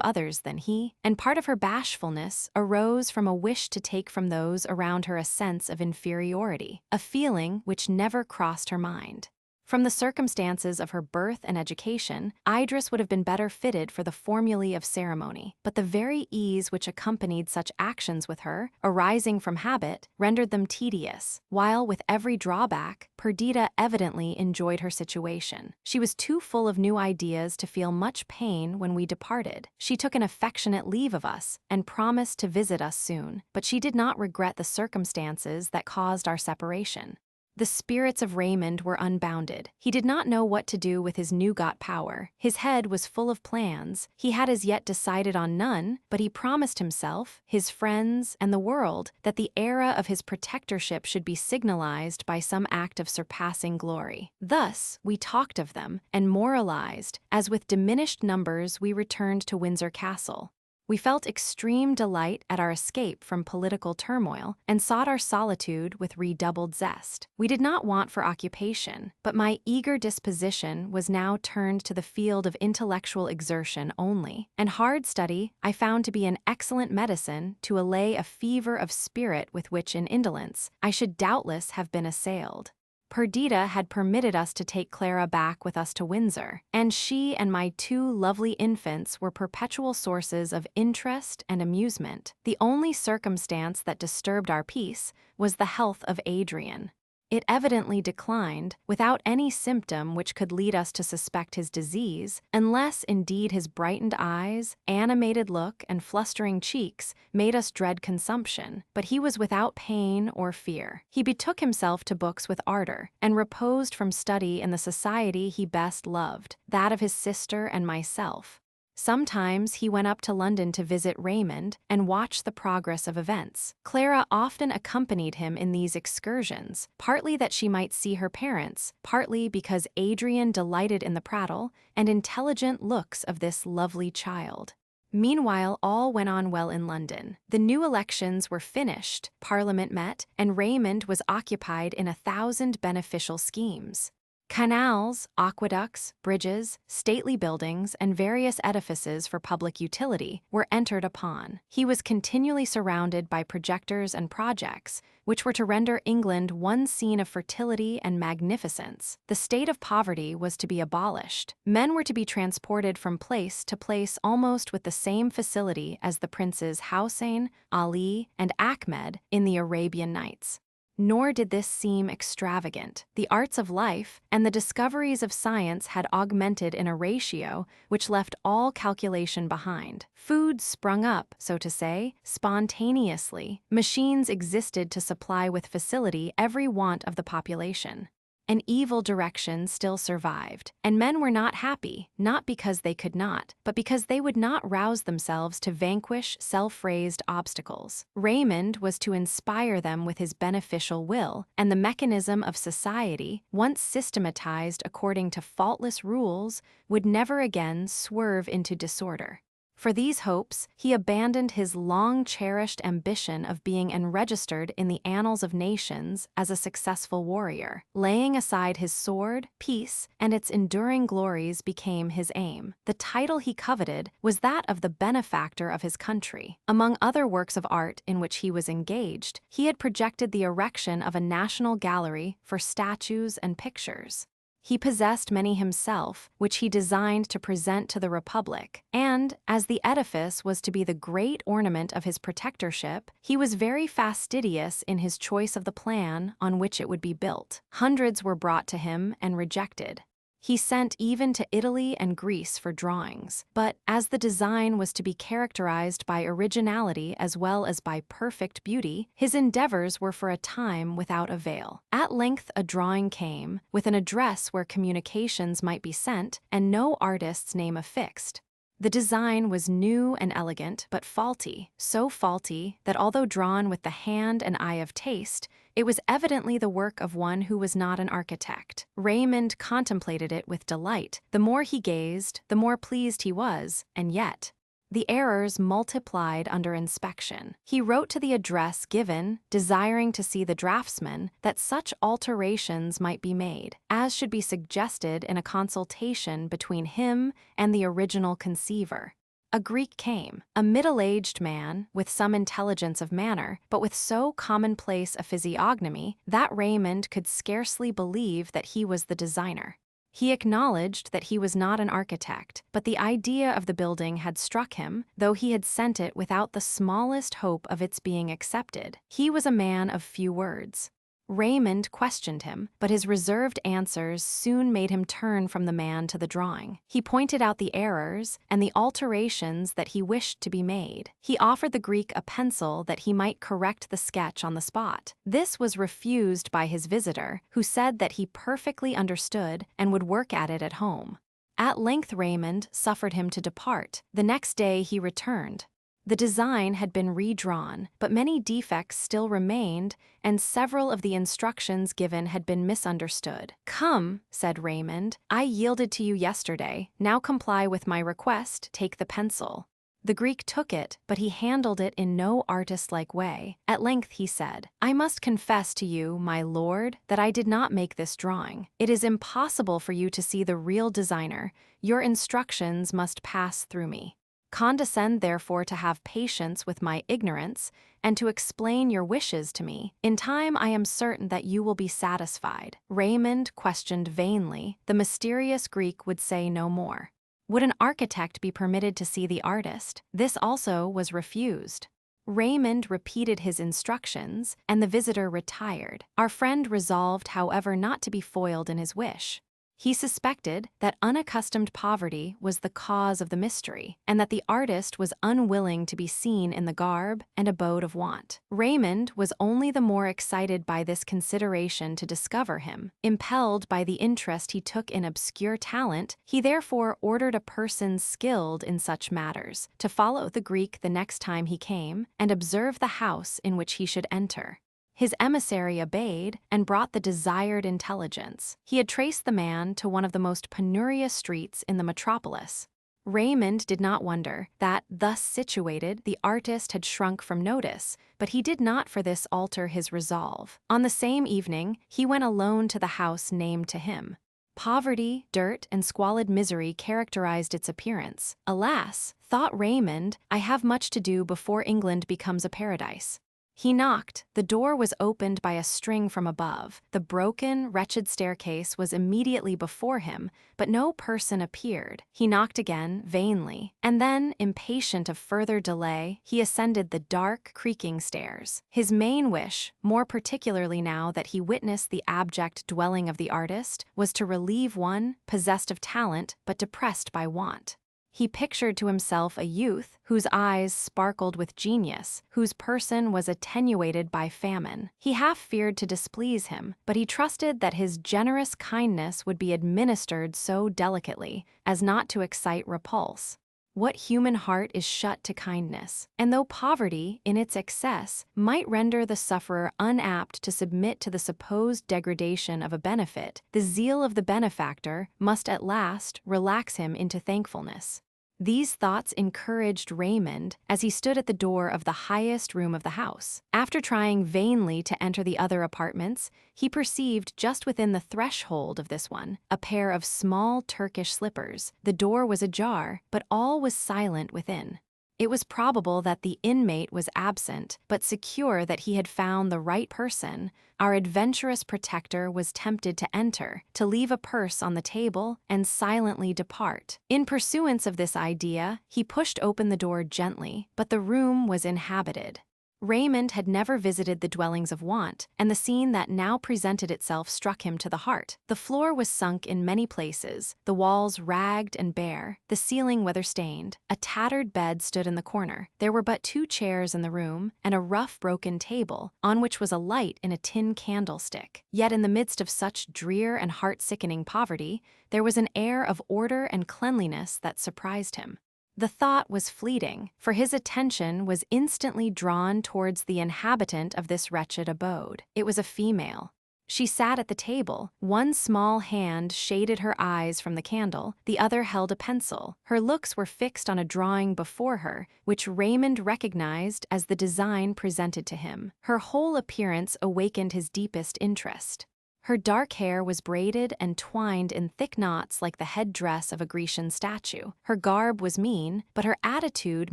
others than he, and part of her bashfulness arose from a wish to take from those around her a sense of inferiority, a feeling which never crossed her mind. From the circumstances of her birth and education, Idris would have been better fitted for the formulae of ceremony, but the very ease which accompanied such actions with her, arising from habit, rendered them tedious, while with every drawback, Perdita evidently enjoyed her situation. She was too full of new ideas to feel much pain when we departed. She took an affectionate leave of us, and promised to visit us soon, but she did not regret the circumstances that caused our separation. The spirits of Raymond were unbounded. He did not know what to do with his new got power. His head was full of plans. He had as yet decided on none, but he promised himself, his friends, and the world that the era of his protectorship should be signalized by some act of surpassing glory. Thus, we talked of them, and moralized, as with diminished numbers we returned to Windsor Castle. We felt extreme delight at our escape from political turmoil and sought our solitude with redoubled zest. We did not want for occupation, but my eager disposition was now turned to the field of intellectual exertion only, and hard study I found to be an excellent medicine to allay a fever of spirit with which in indolence I should doubtless have been assailed. Perdita had permitted us to take Clara back with us to Windsor, and she and my 2 lovely infants were perpetual sources of interest and amusement. The only circumstance that disturbed our peace was the health of Adrian. It evidently declined, without any symptom which could lead us to suspect his disease, unless indeed his brightened eyes, animated look, and flustering cheeks made us dread consumption, but he was without pain or fear. He betook himself to books with ardor, and reposed from study in the society he best loved, that of his sister and myself. Sometimes he went up to London to visit Raymond and watch the progress of events. Clara often accompanied him in these excursions, partly that she might see her parents, partly because Adrian delighted in the prattle and intelligent looks of this lovely child. Meanwhile, all went on well in London. The new elections were finished, Parliament met, and Raymond was occupied in 1,000 beneficial schemes. Canals, aqueducts, bridges, stately buildings, and various edifices for public utility were entered upon. He was continually surrounded by projectors and projects, which were to render England one scene of fertility and magnificence. The state of poverty was to be abolished. Men were to be transported from place to place almost with the same facility as the princes Hussein, Ali, and Ahmed in the Arabian Nights. Nor did this seem extravagant. The arts of life and the discoveries of science had augmented in a ratio which left all calculation behind. Food sprung up, so to say, spontaneously. Machines existed to supply with facility every want of the population. An evil direction still survived, and men were not happy, not because they could not, but because they would not rouse themselves to vanquish self-raised obstacles. Raymond was to inspire them with his beneficial will, and the mechanism of society, once systematized according to faultless rules, would never again swerve into disorder. For these hopes, he abandoned his long-cherished ambition of being enregistered in the annals of nations as a successful warrior. Laying aside his sword, peace, and its enduring glories became his aim. The title he coveted was that of the benefactor of his country. Among other works of art in which he was engaged, he had projected the erection of a national gallery for statues and pictures. He possessed many himself, which he designed to present to the Republic, and, as the edifice was to be the great ornament of his protectorship, he was very fastidious in his choice of the plan on which it would be built. Hundreds were brought to him and rejected. He sent even to Italy and Greece for drawings, but as the design was to be characterized by originality as well as by perfect beauty, his endeavors were for a time without avail. At length a drawing came, with an address where communications might be sent, and no artist's name affixed. The design was new and elegant, but faulty, so faulty that although drawn with the hand and eye of taste, it was evidently the work of one who was not an architect. Raymond contemplated it with delight. The more he gazed, the more pleased he was, and yet the errors multiplied under inspection. He wrote to the address given, desiring to see the draftsman, that such alterations might be made, as should be suggested in a consultation between him and the original conceiver. A Greek came, a middle-aged man, with some intelligence of manner, but with so commonplace a physiognomy that Raymond could scarcely believe that he was the designer. He acknowledged that he was not an architect, but the idea of the building had struck him, though he had sent it without the smallest hope of its being accepted. He was a man of few words. Raymond questioned him, but his reserved answers soon made him turn from the man to the drawing. He pointed out the errors and the alterations that he wished to be made. He offered the Greek a pencil that he might correct the sketch on the spot. This was refused by his visitor, who said that he perfectly understood and would work at it at home. At length Raymond suffered him to depart. The next day he returned. The design had been redrawn, but many defects still remained, and several of the instructions given had been misunderstood. "Come," said Raymond, "I yielded to you yesterday. Now comply with my request, take the pencil." The Greek took it, but he handled it in no artist-like way. At length he said, "I must confess to you, my lord, that I did not make this drawing. It is impossible for you to see the real designer. Your instructions must pass through me." Condescend therefore to have patience with my ignorance, and to explain your wishes to me. In time I am certain that you will be satisfied." Raymond questioned vainly. The mysterious Greek would say no more. Would an architect be permitted to see the artist? This also was refused. Raymond repeated his instructions, and the visitor retired. Our friend resolved, however, not to be foiled in his wish. He suspected that unaccustomed poverty was the cause of the mystery, and that the artist was unwilling to be seen in the garb and abode of want. Raymond was only the more excited by this consideration to discover him. Impelled by the interest he took in obscure talent, he therefore ordered a person skilled in such matters to follow the Greek the next time he came, and observe the house in which he should enter. His emissary obeyed and brought the desired intelligence. He had traced the man to one of the most penurious streets in the metropolis. Raymond did not wonder that, thus situated, the artist had shrunk from notice, but he did not for this alter his resolve. On the same evening, he went alone to the house named to him. Poverty, dirt, and squalid misery characterized its appearance. "Alas," thought Raymond, "I have much to do before England becomes a paradise." He knocked. The door was opened by a string from above. The broken, wretched staircase was immediately before him, but no person appeared. He knocked again, vainly, and then, impatient of further delay, he ascended the dark, creaking stairs. His main wish, more particularly now that he witnessed the abject dwelling of the artist, was to relieve one, possessed of talent, but depressed by want. He pictured to himself a youth whose eyes sparkled with genius, whose person was attenuated by famine. He half feared to displease him, but he trusted that his generous kindness would be administered so delicately as not to excite repulse. What human heart is shut to kindness? And though poverty, in its excess, might render the sufferer unapt to submit to the supposed degradation of a benefit, the zeal of the benefactor must at last relax him into thankfulness. These thoughts encouraged Raymond as he stood at the door of the highest room of the house. After trying vainly to enter the other apartments, he perceived just within the threshold of this one a pair of small Turkish slippers. The door was ajar, but all was silent within. It was probable that the inmate was absent, but secure that he had found the right person, our adventurous protector was tempted to enter, to leave a purse on the table, and silently depart. In pursuance of this idea, he pushed open the door gently, but the room was inhabited. Raymond had never visited the dwellings of want, and the scene that now presented itself struck him to the heart. The floor was sunk in many places, the walls ragged and bare, the ceiling weather-stained. A tattered bed stood in the corner. There were but 2 chairs in the room, and a rough broken table, on which was a light in a tin candlestick. Yet in the midst of such drear and heart-sickening poverty, there was an air of order and cleanliness that surprised him. The thought was fleeting, for his attention was instantly drawn towards the inhabitant of this wretched abode. It was a female. She sat at the table. One small hand shaded her eyes from the candle, the other held a pencil. Her looks were fixed on a drawing before her, which Raymond recognized as the design presented to him. Her whole appearance awakened his deepest interest. Her dark hair was braided and twined in thick knots like the head-dress of a Grecian statue. Her garb was mean, but her attitude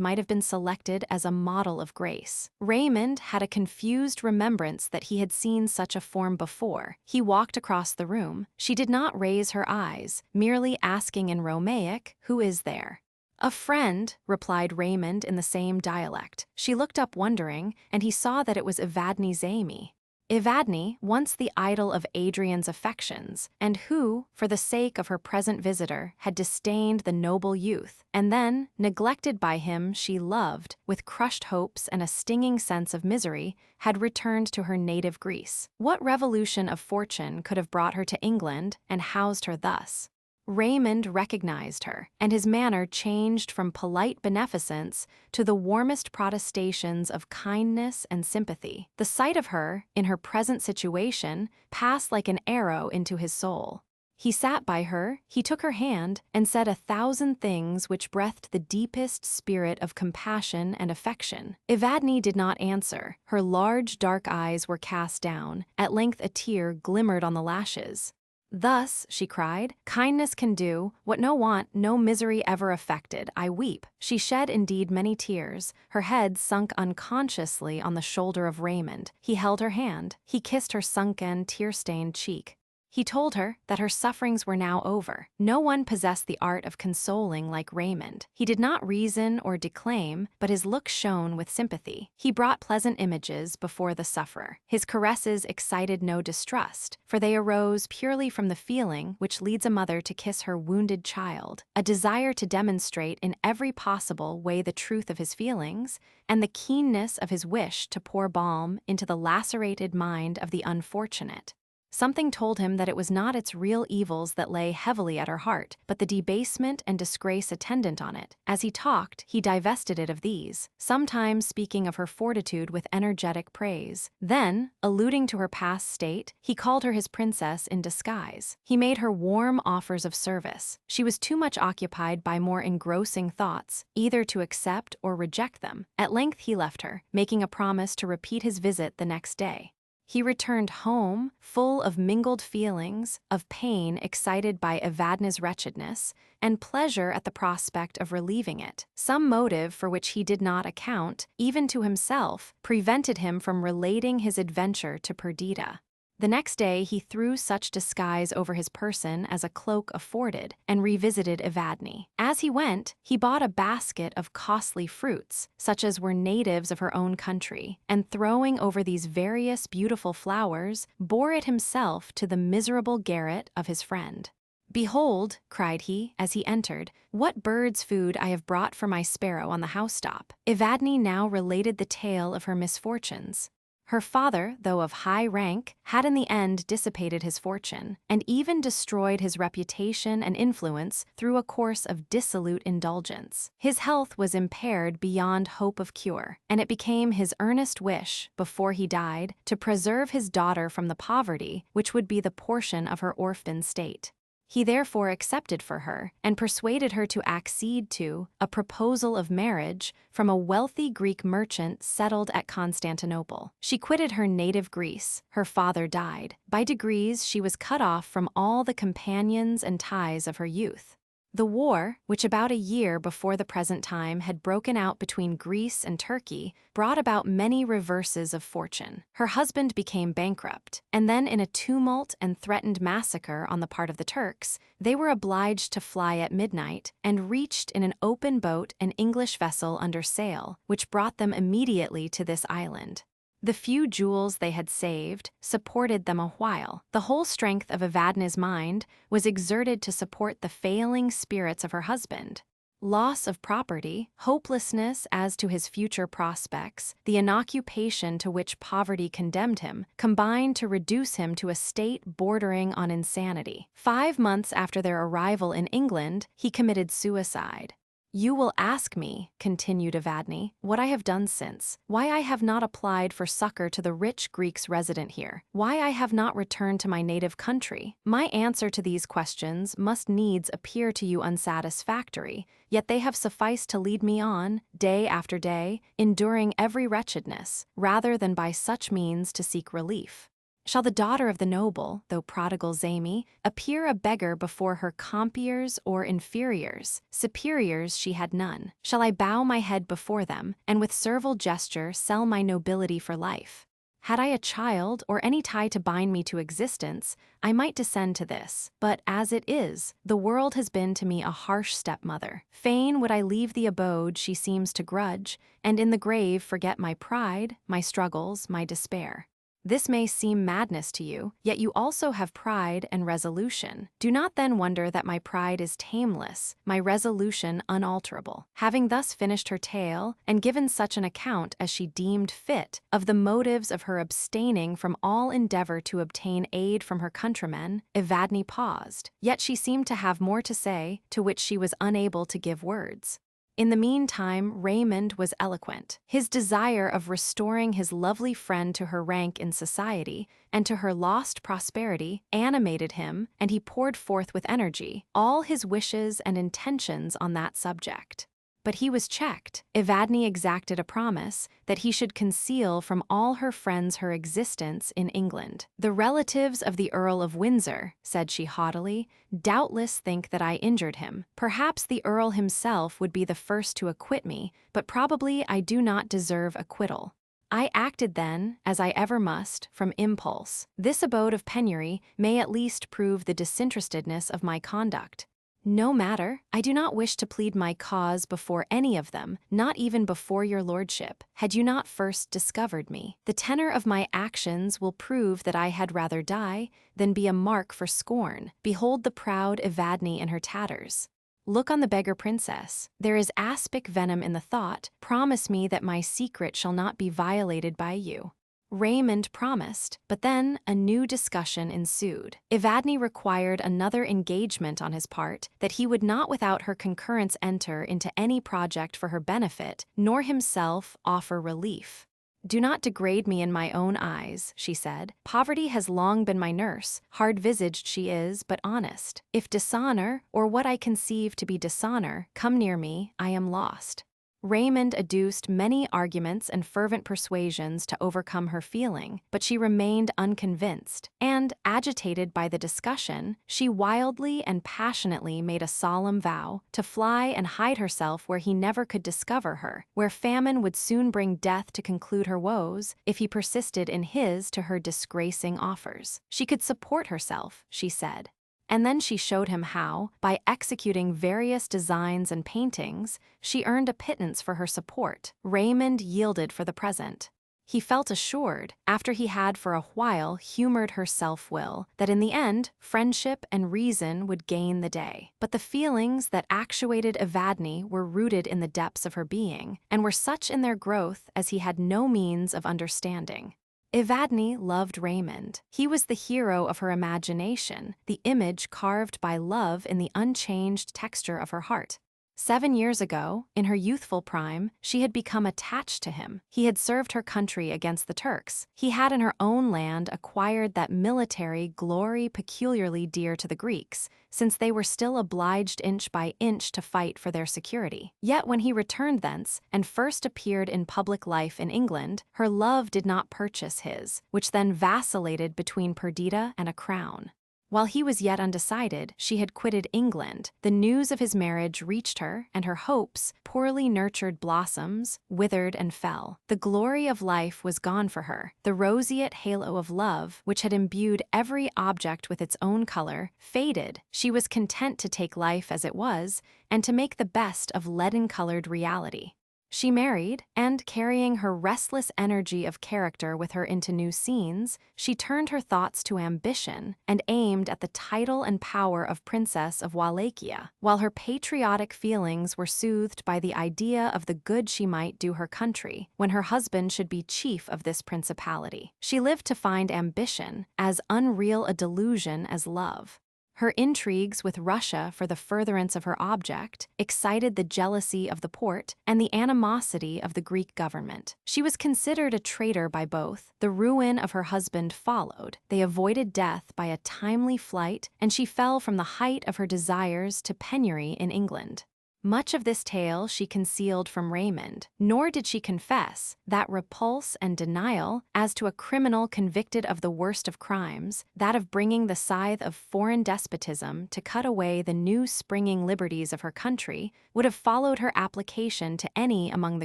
might have been selected as a model of grace. Raymond had a confused remembrance that he had seen such a form before. He walked across the room. She did not raise her eyes, merely asking in Romaic, "Who is there?" "A friend," replied Raymond in the same dialect. She looked up wondering, and he saw that it was Evadne's Amy. Evadne, once the idol of Adrian's affections, and who, for the sake of her present visitor, had disdained the noble youth, and then, neglected by him she loved, with crushed hopes and a stinging sense of misery, had returned to her native Greece. What revolution of fortune could have brought her to England and housed her thus? Raymond recognized her, and his manner changed from polite beneficence to the warmest protestations of kindness and sympathy. The sight of her, in her present situation, passed like an arrow into his soul. He sat by her, he took her hand, and said 1,000 things which breathed the deepest spirit of compassion and affection. Evadne did not answer. Her large dark eyes were cast down. At length a tear glimmered on the lashes. Thus, she cried, kindness can do what no want, no misery ever affected. I weep. She shed indeed many tears. Her head sunk unconsciously on the shoulder of Raymond. He held her hand. He kissed her sunken, tear-stained cheek. He told her that her sufferings were now over. No one possessed the art of consoling like Raymond. He did not reason or declaim, but his look shone with sympathy. He brought pleasant images before the sufferer. His caresses excited no distrust, for they arose purely from the feeling which leads a mother to kiss her wounded child, a desire to demonstrate in every possible way the truth of his feelings, and the keenness of his wish to pour balm into the lacerated mind of the unfortunate. Something told him that it was not its real evils that lay heavily at her heart, but the debasement and disgrace attendant on it. As he talked, he divested it of these, sometimes speaking of her fortitude with energetic praise. Then, alluding to her past state, he called her his princess in disguise. He made her warm offers of service. She was too much occupied by more engrossing thoughts, either to accept or reject them. At length he left her, making a promise to repeat his visit the next day. He returned home, full of mingled feelings, of pain excited by Evadne's wretchedness, and pleasure at the prospect of relieving it. Some motive for which he did not account, even to himself, prevented him from relating his adventure to Perdita. The next day he threw such disguise over his person as a cloak afforded, and revisited Evadne. As he went, he bought a basket of costly fruits, such as were natives of her own country, and throwing over these various beautiful flowers, bore it himself to the miserable garret of his friend. "Behold," cried he, as he entered, "what bird's food I have brought for my sparrow on the housetop." Evadne now related the tale of her misfortunes. Her father, though of high rank, had in the end dissipated his fortune, and even destroyed his reputation and influence through a course of dissolute indulgence. His health was impaired beyond hope of cure, and it became his earnest wish, before he died, to preserve his daughter from the poverty which would be the portion of her orphan state. He therefore accepted for her, and persuaded her to accede to, a proposal of marriage from a wealthy Greek merchant settled at Constantinople. She quitted her native Greece. Her father died. By degrees she was cut off from all the companions and ties of her youth. The war, which about a year before the present time had broken out between Greece and Turkey, brought about many reverses of fortune. Her husband became bankrupt, and then in a tumult and threatened massacre on the part of the Turks, they were obliged to fly at midnight, and reached in an open boat an English vessel under sail, which brought them immediately to this island. The few jewels they had saved supported them a while. The whole strength of Evadne's mind was exerted to support the failing spirits of her husband. Loss of property, hopelessness as to his future prospects, the inoccupation to which poverty condemned him, combined to reduce him to a state bordering on insanity. 5 months after their arrival in England, he committed suicide. "You will ask me," continued Evadne, "what I have done since, why I have not applied for succor to the rich Greeks resident here, why I have not returned to my native country. My answer to these questions must needs appear to you unsatisfactory, yet they have sufficed to lead me on, day after day, enduring every wretchedness, rather than by such means to seek relief. Shall the daughter of the noble, though prodigal Zamy, appear a beggar before her compeers or inferiors? Superiors she had none. Shall I bow my head before them, and with servile gesture sell my nobility for life? Had I a child or any tie to bind me to existence, I might descend to this. But as it is, the world has been to me a harsh stepmother. Fain would I leave the abode she seems to grudge, and in the grave forget my pride, my struggles, my despair. This may seem madness to you, yet you also have pride and resolution. Do not then wonder that my pride is tameless, my resolution unalterable." Having thus finished her tale, and given such an account as she deemed fit of the motives of her abstaining from all endeavor to obtain aid from her countrymen, Evadne paused. Yet she seemed to have more to say, to which she was unable to give words. In the meantime, Raymond was eloquent. His desire of restoring his lovely friend to her rank in society and to her lost prosperity animated him, and he poured forth with energy all his wishes and intentions on that subject. But he was checked. Evadne exacted a promise that he should conceal from all her friends her existence in England. "The relatives of the Earl of Windsor," said she haughtily, "doubtless think that I injured him. Perhaps the Earl himself would be the first to acquit me, but probably I do not deserve acquittal. I acted then, as I ever must, from impulse. This abode of penury may at least prove the disinterestedness of my conduct. No matter, I do not wish to plead my cause before any of them, not even before your lordship, had you not first discovered me. The tenor of my actions will prove that I had rather die than be a mark for scorn. Behold the proud Evadne in her tatters. Look on the beggar princess. There is aspic venom in the thought. Promise me that my secret shall not be violated by you." Raymond promised, but then a new discussion ensued. Evadne required another engagement on his part, that he would not without her concurrence enter into any project for her benefit, nor himself offer relief. "Do not degrade me in my own eyes," she said. "Poverty has long been my nurse. Hard-visaged she is, but honest. If dishonor, or what I conceive to be dishonor, come near me, I am lost." Raymond adduced many arguments and fervent persuasions to overcome her feeling, but she remained unconvinced, and, agitated by the discussion, she wildly and passionately made a solemn vow to fly and hide herself where he never could discover her, where famine would soon bring death to conclude her woes if he persisted in his to her disgracing offers. She could support herself, she said. And then she showed him how, by executing various designs and paintings, she earned a pittance for her support. Raymond yielded for the present. He felt assured, after he had for a while humored her self-will, that in the end, friendship and reason would gain the day. But the feelings that actuated Evadne were rooted in the depths of her being, and were such in their growth as he had no means of understanding. Evadne loved Raymond. He was the hero of her imagination, the image carved by love in the unchanged texture of her heart. 7 years ago, in her youthful prime, she had become attached to him. He had served her country against the Turks. He had in her own land acquired that military glory peculiarly dear to the Greeks, since they were still obliged inch by inch to fight for their security. Yet when he returned thence, and first appeared in public life in England, her love did not purchase his, which then vacillated between Perdita and a crown. While he was yet undecided, she had quitted England. The news of his marriage reached her, and her hopes, poorly nurtured blossoms, withered and fell. The glory of life was gone for her. The roseate halo of love, which had imbued every object with its own color, faded. She was content to take life as it was, and to make the best of leaden-colored reality. She married, and carrying her restless energy of character with her into new scenes, she turned her thoughts to ambition and aimed at the title and power of Princess of Wallachia, while her patriotic feelings were soothed by the idea of the good she might do her country when her husband should be chief of this principality. She lived to find ambition as unreal a delusion as love. Her intrigues with Russia for the furtherance of her object excited the jealousy of the Porte and the animosity of the Greek government. She was considered a traitor by both. The ruin of her husband followed. They avoided death by a timely flight, and she fell from the height of her desires to penury in England. Much of this tale she concealed from Raymond, nor did she confess that repulse and denial as to a criminal convicted of the worst of crimes, that of bringing the scythe of foreign despotism to cut away the new springing liberties of her country, would have followed her application to any among the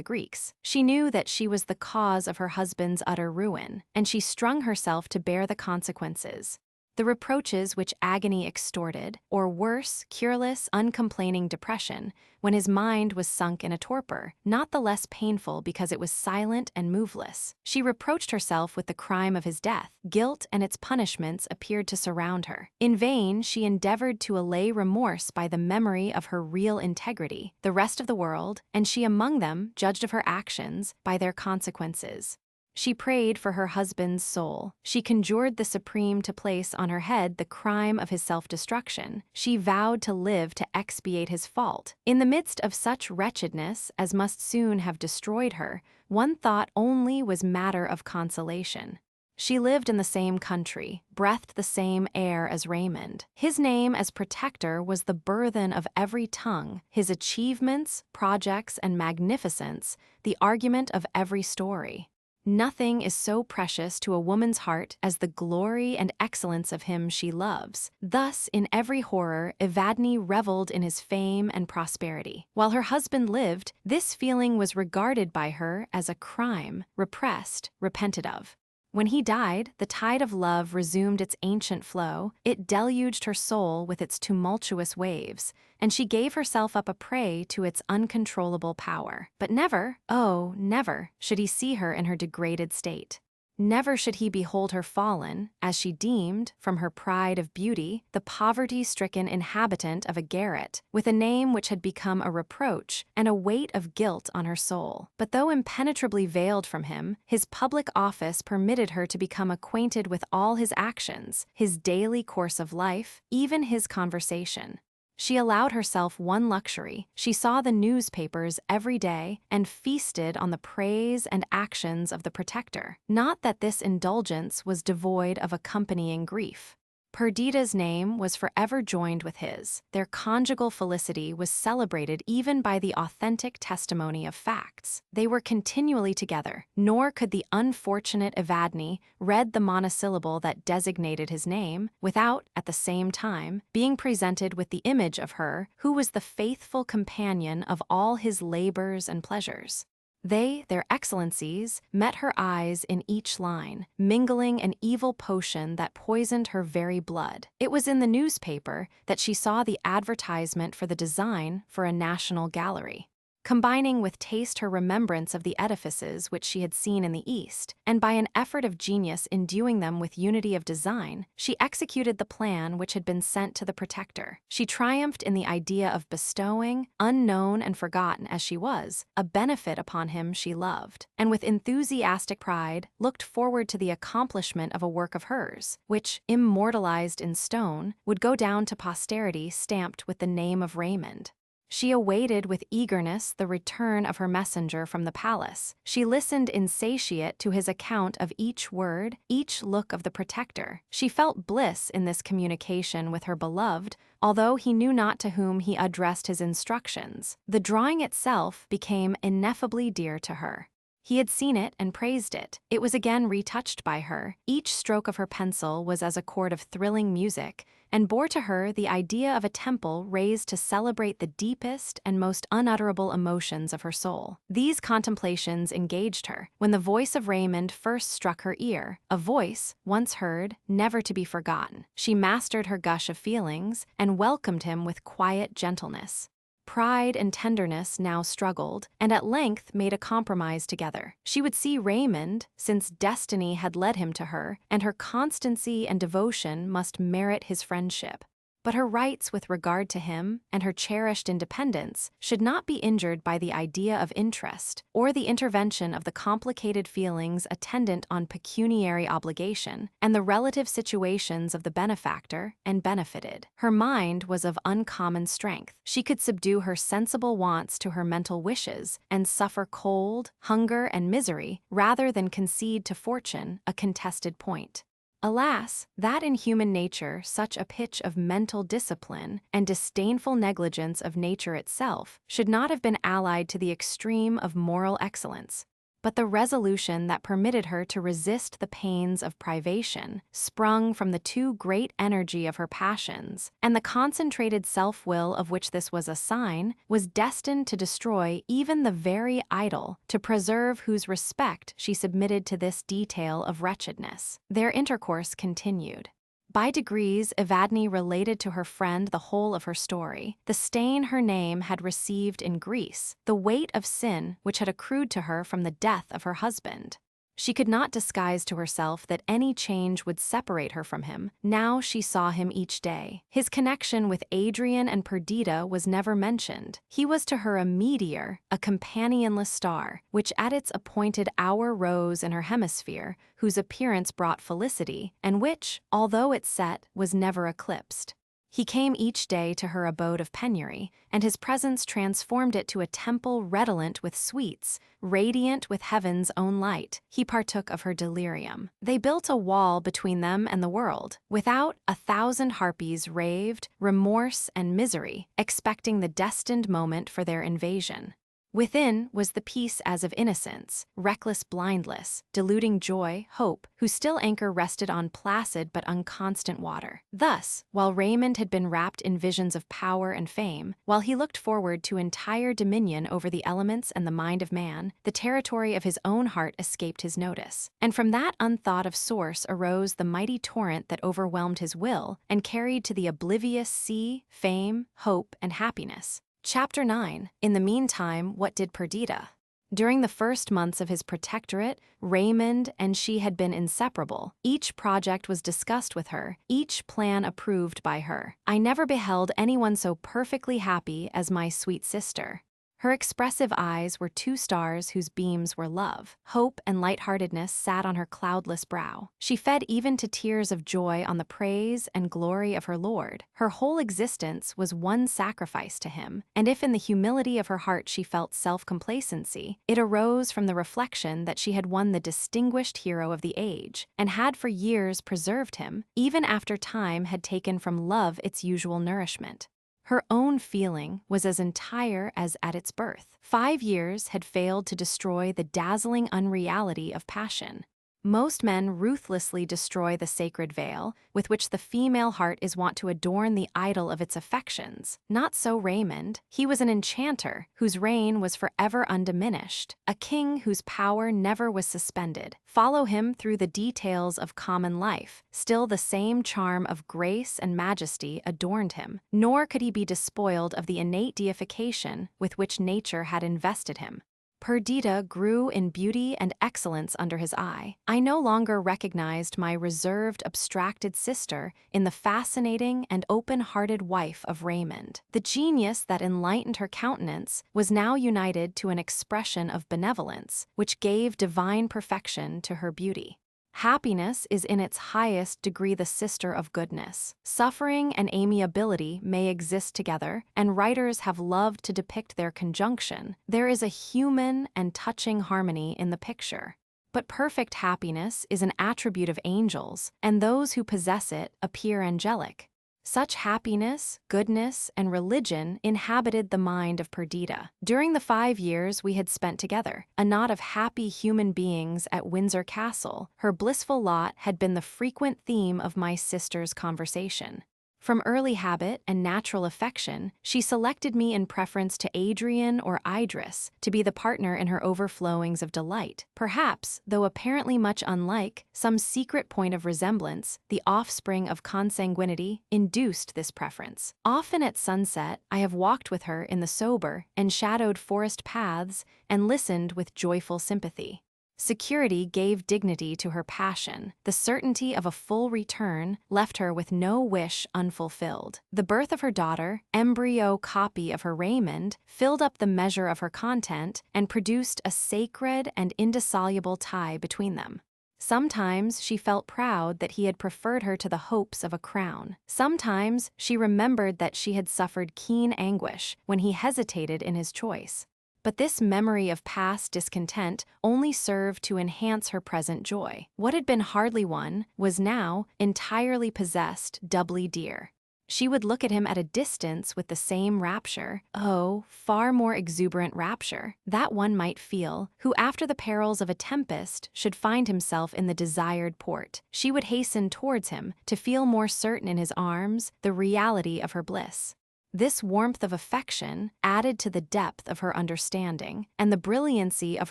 Greeks. She knew that she was the cause of her husband's utter ruin, and she strung herself to bear the consequences. The reproaches which agony extorted, or worse, cureless, uncomplaining depression, when his mind was sunk in a torpor, not the less painful because it was silent and moveless. She reproached herself with the crime of his death. Guilt and its punishments appeared to surround her. In vain she endeavored to allay remorse by the memory of her real integrity. The rest of the world, and she among them, judged of her actions by their consequences. She prayed for her husband's soul. She conjured the Supreme to place on her head the crime of his self-destruction. She vowed to live to expiate his fault. In the midst of such wretchedness as must soon have destroyed her, one thought only was matter of consolation. She lived in the same country, breathed the same air as Raymond. His name as protector was the burthen of every tongue, his achievements, projects, and magnificence, the argument of every story. Nothing is so precious to a woman's heart as the glory and excellence of him she loves. Thus, in every horror, Evadne reveled in his fame and prosperity. While her husband lived, this feeling was regarded by her as a crime, repressed, repented of. When he died, the tide of love resumed its ancient flow, it deluged her soul with its tumultuous waves, and she gave herself up a prey to its uncontrollable power. But never, oh, never, should he see her in her degraded state. Never should he behold her fallen, as she deemed, from her pride of beauty, the poverty-stricken inhabitant of a garret, with a name which had become a reproach and a weight of guilt on her soul. But though impenetrably veiled from him, his public office permitted her to become acquainted with all his actions, his daily course of life, even his conversation. She allowed herself one luxury. She saw the newspapers every day and feasted on the praise and actions of the protector. Not that this indulgence was devoid of accompanying grief. Perdita's name was forever joined with his. Their conjugal felicity was celebrated even by the authentic testimony of facts. They were continually together, nor could the unfortunate Evadne read the monosyllable that designated his name without, at the same time, being presented with the image of her who was the faithful companion of all his labors and pleasures. They, their excellencies, met her eyes in each line, mingling an evil potion that poisoned her very blood. It was in the newspaper that she saw the advertisement for the design for a national gallery. Combining with taste her remembrance of the edifices which she had seen in the East, and by an effort of genius enduing them with unity of design, she executed the plan which had been sent to the protector. She triumphed in the idea of bestowing, unknown and forgotten as she was, a benefit upon him she loved, and with enthusiastic pride looked forward to the accomplishment of a work of hers, which, immortalized in stone, would go down to posterity stamped with the name of Raymond. She awaited with eagerness the return of her messenger from the palace. She listened insatiate to his account of each word, each look of the protector. She felt bliss in this communication with her beloved, although he knew not to whom he addressed his instructions. The drawing itself became ineffably dear to her. He had seen it and praised it. It was again retouched by her. Each stroke of her pencil was as a chord of thrilling music, and bore to her the idea of a temple raised to celebrate the deepest and most unutterable emotions of her soul. These contemplations engaged her, when the voice of Raymond first struck her ear, a voice, once heard, never to be forgotten. She mastered her gush of feelings, and welcomed him with quiet gentleness. Pride and tenderness now struggled, and at length made a compromise together. She would see Raymond, since destiny had led him to her, and her constancy and devotion must merit his friendship. But her rights with regard to him, and her cherished independence, should not be injured by the idea of interest, or the intervention of the complicated feelings attendant on pecuniary obligation, and the relative situations of the benefactor and benefited. Her mind was of uncommon strength. She could subdue her sensible wants to her mental wishes, and suffer cold, hunger, and misery, rather than concede to fortune a contested point. Alas, that in human nature such a pitch of mental discipline and disdainful negligence of nature itself should not have been allied to the extreme of moral excellence. But the resolution that permitted her to resist the pains of privation sprung from the too great energy of her passions, and the concentrated self-will of which this was a sign was destined to destroy even the very idol, to preserve whose respect she submitted to this detail of wretchedness. Their intercourse continued. By degrees, Evadne related to her friend the whole of her story, the stain her name had received in Greece, the weight of sin which had accrued to her from the death of her husband. She could not disguise to herself that any change would separate her from him. Now she saw him each day. His connection with Adrian and Perdita was never mentioned. He was to her a meteor, a companionless star, which at its appointed hour rose in her hemisphere, whose appearance brought felicity, and which, although it set, was never eclipsed. He came each day to her abode of penury, and his presence transformed it to a temple redolent with sweets, radiant with heaven's own light. He partook of her delirium. They built a wall between them and the world. Without, 1,000 harpies raved, remorse and misery, expecting the destined moment for their invasion. Within was the peace as of innocence, reckless blindless, deluding joy, hope, whose still anchor rested on placid but unconstant water. Thus, while Raymond had been wrapped in visions of power and fame, while he looked forward to entire dominion over the elements and the mind of man, the territory of his own heart escaped his notice. And from that unthought of source arose the mighty torrent that overwhelmed his will and carried to the oblivious sea, fame, hope, and happiness. Chapter 9. In the meantime, what did Perdita? During the first months of his protectorate, Raymond and she had been inseparable. Each project was discussed with her, each plan approved by her. I never beheld anyone so perfectly happy as my sweet sister. Her expressive eyes were 2 stars whose beams were love. Hope and lightheartedness sat on her cloudless brow. She fed even to tears of joy on the praise and glory of her Lord. Her whole existence was one sacrifice to him, and if in the humility of her heart she felt self-complacency, it arose from the reflection that she had won the distinguished hero of the age, and had for years preserved him, even after time had taken from love its usual nourishment. Her own feeling was as entire as at its birth. 5 years had failed to destroy the dazzling unreality of passion. Most men ruthlessly destroy the sacred veil with which the female heart is wont to adorn the idol of its affections. Not so Raymond. He was an enchanter whose reign was forever undiminished, a king whose power never was suspended. Follow him through the details of common life, still the same charm of grace and majesty adorned him, nor could he be despoiled of the innate deification with which nature had invested him. Perdita grew in beauty and excellence under his eye. I no longer recognized my reserved, abstracted sister in the fascinating and open-hearted wife of Raymond. The genius that enlightened her countenance was now united to an expression of benevolence, which gave divine perfection to her beauty. Happiness is in its highest degree the sister of goodness. Suffering and amiability may exist together, and writers have loved to depict their conjunction. There is a human and touching harmony in the picture. But perfect happiness is an attribute of angels, and those who possess it appear angelic. Such happiness, goodness, and religion inhabited the mind of Perdita. During the 5 years we had spent together, a knot of happy human beings at Windsor Castle, her blissful lot had been the frequent theme of my sister's conversation. From early habit and natural affection, she selected me in preference to Adrian or Idris to be the partner in her overflowings of delight. Perhaps, though apparently much unlike, some secret point of resemblance, the offspring of consanguinity, induced this preference. Often at sunset, I have walked with her in the sober, enshadowed forest paths and listened with joyful sympathy. Security gave dignity to her passion. The certainty of a full return left her with no wish unfulfilled. The birth of her daughter, embryo copy of her Raymond, filled up the measure of her content and produced a sacred and indissoluble tie between them. Sometimes she felt proud that he had preferred her to the hopes of a crown. Sometimes she remembered that she had suffered keen anguish when he hesitated in his choice. But this memory of past discontent only served to enhance her present joy. What had been hardly won was now, entirely possessed, doubly dear. She would look at him at a distance with the same rapture, oh, far more exuberant rapture, that one might feel, who after the perils of a tempest should find himself in the desired port. She would hasten towards him to feel more certain in his arms the reality of her bliss. This warmth of affection, added to the depth of her understanding and the brilliancy of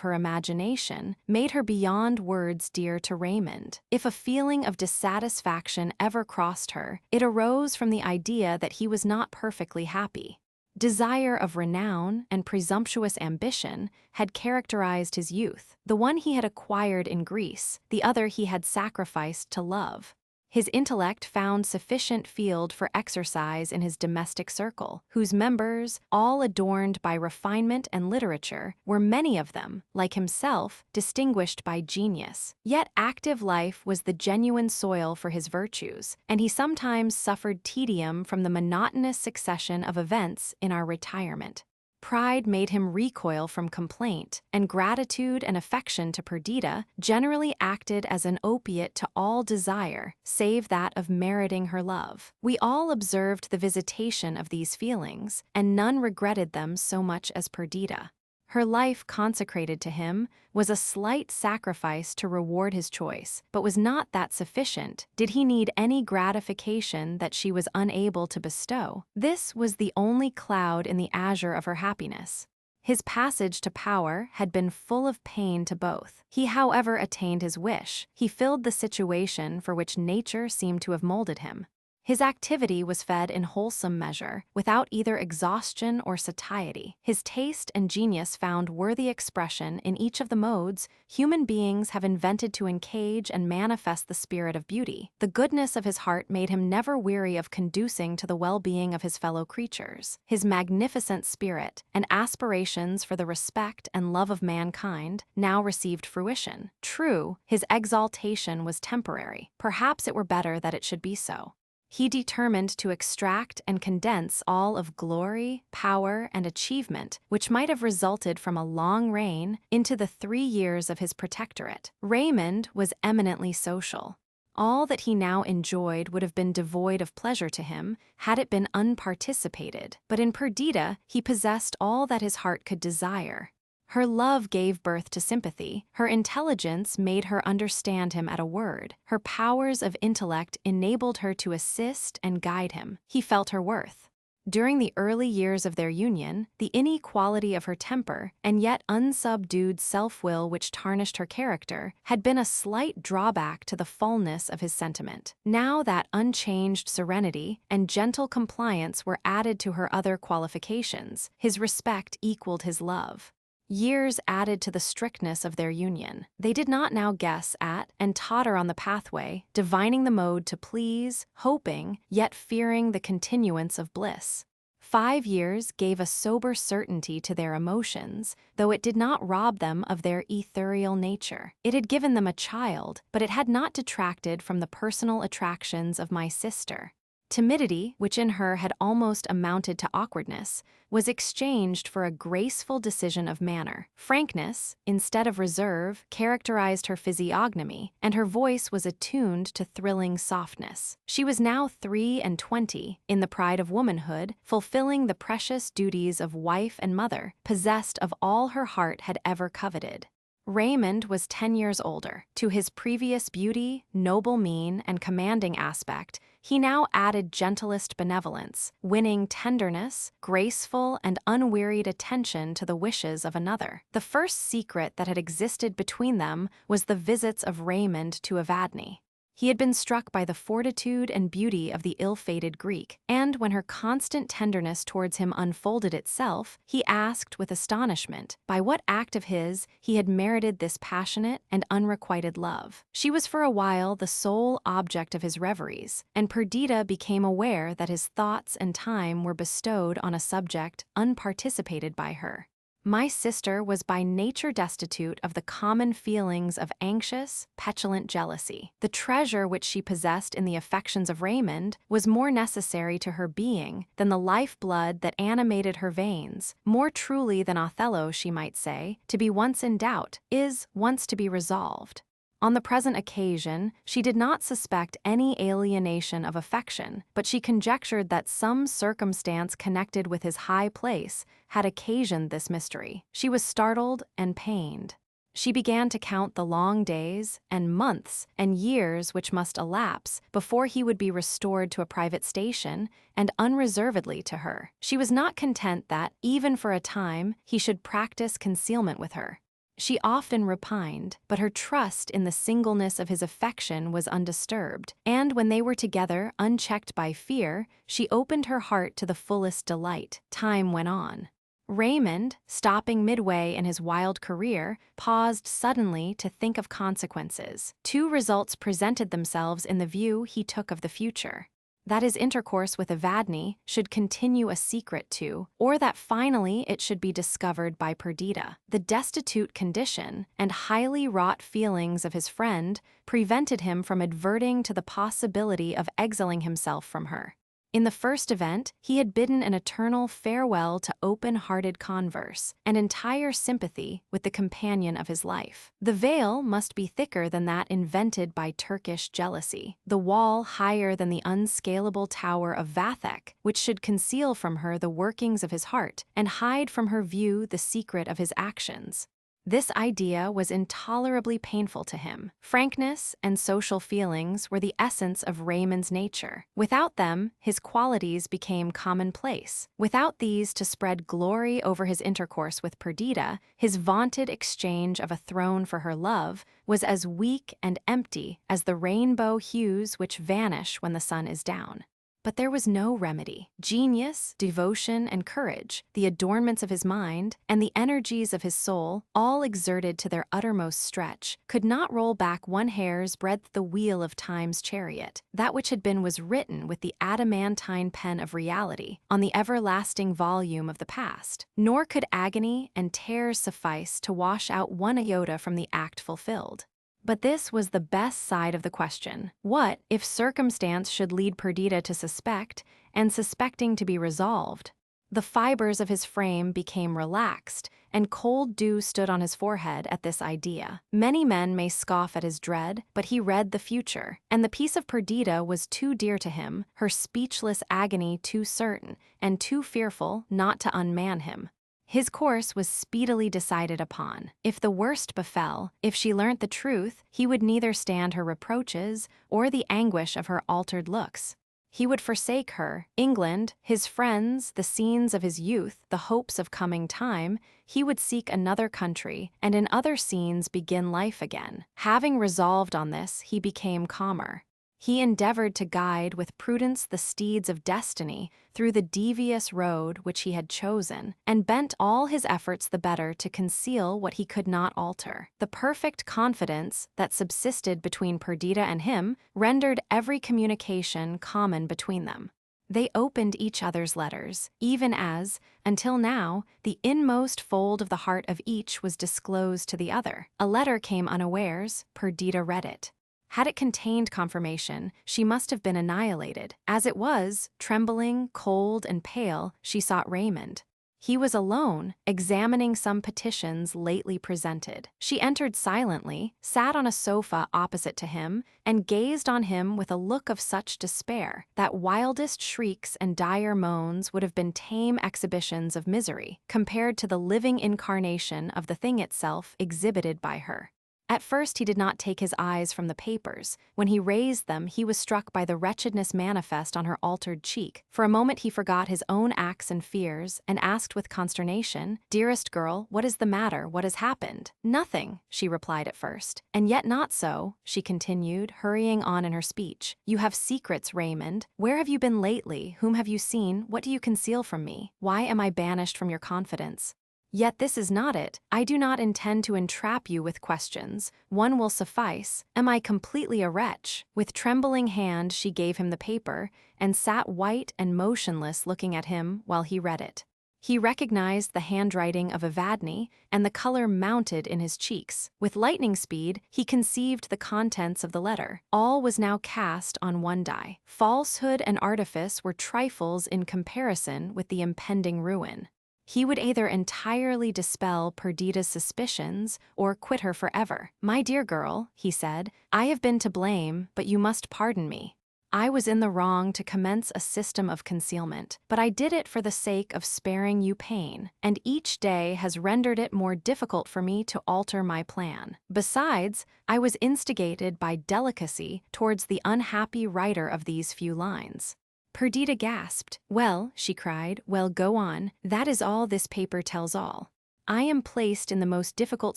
her imagination, made her beyond words dear to Raymond. If a feeling of dissatisfaction ever crossed her, it arose from the idea that he was not perfectly happy. Desire of renown and presumptuous ambition had characterized his youth. The one he had acquired in Greece, the other he had sacrificed to love. His intellect found sufficient field for exercise in his domestic circle, whose members, all adorned by refinement and literature, were many of them, like himself, distinguished by genius. Yet active life was the genuine soil for his virtues, and he sometimes suffered tedium from the monotonous succession of events in our retirement. Pride made him recoil from complaint, and gratitude and affection to Perdita generally acted as an opiate to all desire, save that of meriting her love. We all observed the visitation of these feelings, and none regretted them so much as Perdita. Her life consecrated to him was a slight sacrifice to reward his choice, but was not that sufficient? Did he need any gratification that she was unable to bestow? This was the only cloud in the azure of her happiness. His passage to power had been full of pain to both. He, however, attained his wish. He filled the situation for which nature seemed to have molded him. His activity was fed in wholesome measure, without either exhaustion or satiety. His taste and genius found worthy expression in each of the modes human beings have invented to encage and manifest the spirit of beauty. The goodness of his heart made him never weary of conducing to the well-being of his fellow creatures. His magnificent spirit and aspirations for the respect and love of mankind now received fruition. True, his exaltation was temporary. Perhaps it were better that it should be so. He determined to extract and condense all of glory, power, and achievement, which might have resulted from a long reign, into the 3 years of his protectorate. Raymond was eminently social. All that he now enjoyed would have been devoid of pleasure to him had it been unparticipated, but in Perdita he possessed all that his heart could desire. Her love gave birth to sympathy, her intelligence made her understand him at a word, her powers of intellect enabled her to assist and guide him. He felt her worth. During the early years of their union, the inequality of her temper, and yet unsubdued self-will which tarnished her character, had been a slight drawback to the fullness of his sentiment. Now that unchanged serenity and gentle compliance were added to her other qualifications, his respect equaled his love. Years added to the strictness of their union. They did not now guess at and totter on the pathway, divining the mode to please, hoping, yet fearing the continuance of bliss. 5 years gave a sober certainty to their emotions, though it did not rob them of their ethereal nature. It had given them a child, but it had not detracted from the personal attractions of my sister. Timidity, which in her had almost amounted to awkwardness, was exchanged for a graceful decision of manner. Frankness, instead of reserve, characterized her physiognomy, and her voice was attuned to thrilling softness. She was now 23, in the pride of womanhood, fulfilling the precious duties of wife and mother, possessed of all her heart had ever coveted. Raymond was 10 years older. To his previous beauty, noble mien, and commanding aspect, he now added gentlest benevolence, winning tenderness, graceful and unwearied attention to the wishes of another. The first secret that had existed between them was the visits of Raymond to Evadne. He had been struck by the fortitude and beauty of the ill-fated Greek, and when her constant tenderness towards him unfolded itself, he asked with astonishment by what act of his he had merited this passionate and unrequited love. She was for a while the sole object of his reveries, and Perdita became aware that his thoughts and time were bestowed on a subject unparticipated by her. My sister was by nature destitute of the common feelings of anxious, petulant jealousy. The treasure which she possessed in the affections of Raymond was more necessary to her being than the life-blood that animated her veins, more truly than Othello, she might say, to be once in doubt, is once to be resolved. On the present occasion, she did not suspect any alienation of affection, but she conjectured that some circumstance connected with his high place had occasioned this mystery. She was startled and pained. She began to count the long days and months and years which must elapse before he would be restored to a private station and unreservedly to her. She was not content that, even for a time, he should practice concealment with her. She often repined, but her trust in the singleness of his affection was undisturbed, and when they were together, unchecked by fear, she opened her heart to the fullest delight. Time went on. Raymond, stopping midway in his wild career, paused suddenly to think of consequences. Two results presented themselves in the view he took of the future: that his intercourse with Evadne should continue a secret to, or that finally it should be discovered by Perdita. The destitute condition and highly wrought feelings of his friend prevented him from adverting to the possibility of exiling himself from her. In the first event, he had bidden an eternal farewell to open-hearted converse and entire sympathy with the companion of his life. The veil must be thicker than that invented by Turkish jealousy, the wall higher than the unscalable tower of Vathek, which should conceal from her the workings of his heart and hide from her view the secret of his actions. This idea was intolerably painful to him. Frankness and social feelings were the essence of Raymond's nature. Without them, his qualities became commonplace. Without these to spread glory over his intercourse with Perdita, his vaunted exchange of a throne for her love was as weak and empty as the rainbow hues which vanish when the sun is down. But there was no remedy. Genius, devotion, and courage, the adornments of his mind, and the energies of his soul, all exerted to their uttermost stretch, could not roll back one hair's breadth the wheel of time's chariot. That which had been was written with the adamantine pen of reality on the everlasting volume of the past. Nor could agony and tears suffice to wash out one iota from the act fulfilled. But this was the best side of the question. What if circumstance should lead Perdita to suspect, and suspecting to be resolved? The fibers of his frame became relaxed, and cold dew stood on his forehead at this idea. Many men may scoff at his dread, but he read the future, and the peace of Perdita was too dear to him, her speechless agony too certain, and too fearful not to unman him. His course was speedily decided upon. If the worst befell, if she learnt the truth, he would neither stand her reproaches or the anguish of her altered looks. He would forsake her, England, his friends, the scenes of his youth, the hopes of coming time. He would seek another country, and in other scenes begin life again. Having resolved on this, he became calmer. He endeavored to guide with prudence the steeds of destiny through the devious road which he had chosen, and bent all his efforts the better to conceal what he could not alter. The perfect confidence that subsisted between Perdita and him rendered every communication common between them. They opened each other's letters, even as, until now, the inmost fold of the heart of each was disclosed to the other. A letter came unawares, Perdita read it. Had it contained confirmation, she must have been annihilated. As it was, trembling, cold, and pale, she sought Raymond. He was alone, examining some petitions lately presented. She entered silently, sat on a sofa opposite to him, and gazed on him with a look of such despair that wildest shrieks and dire moans would have been tame exhibitions of misery, compared to the living incarnation of the thing itself exhibited by her. At first he did not take his eyes from the papers. When he raised them, he was struck by the wretchedness manifest on her altered cheek. For a moment he forgot his own acts and fears, and asked with consternation, "Dearest girl, what is the matter? What has happened?" "Nothing," she replied at first. "And yet not so," she continued, hurrying on in her speech. "You have secrets, Raymond. Where have you been lately? Whom have you seen? What do you conceal from me? Why am I banished from your confidence? Yet this is not it. I do not intend to entrap you with questions. One will suffice. Am I completely a wretch?" With trembling hand she gave him the paper, and sat white and motionless looking at him while he read it. He recognized the handwriting of Evadne, and the color mounted in his cheeks. With lightning speed, he conceived the contents of the letter. All was now cast on one die. Falsehood and artifice were trifles in comparison with the impending ruin. He would either entirely dispel Perdita's suspicions or quit her forever. "My dear girl," he said, "I have been to blame, but you must pardon me. I was in the wrong to commence a system of concealment, but I did it for the sake of sparing you pain, and each day has rendered it more difficult for me to alter my plan. Besides, I was instigated by delicacy towards the unhappy writer of these few lines." Perdita gasped. "Well," she cried, "well, go on. That is all this paper tells all. I am placed in the most difficult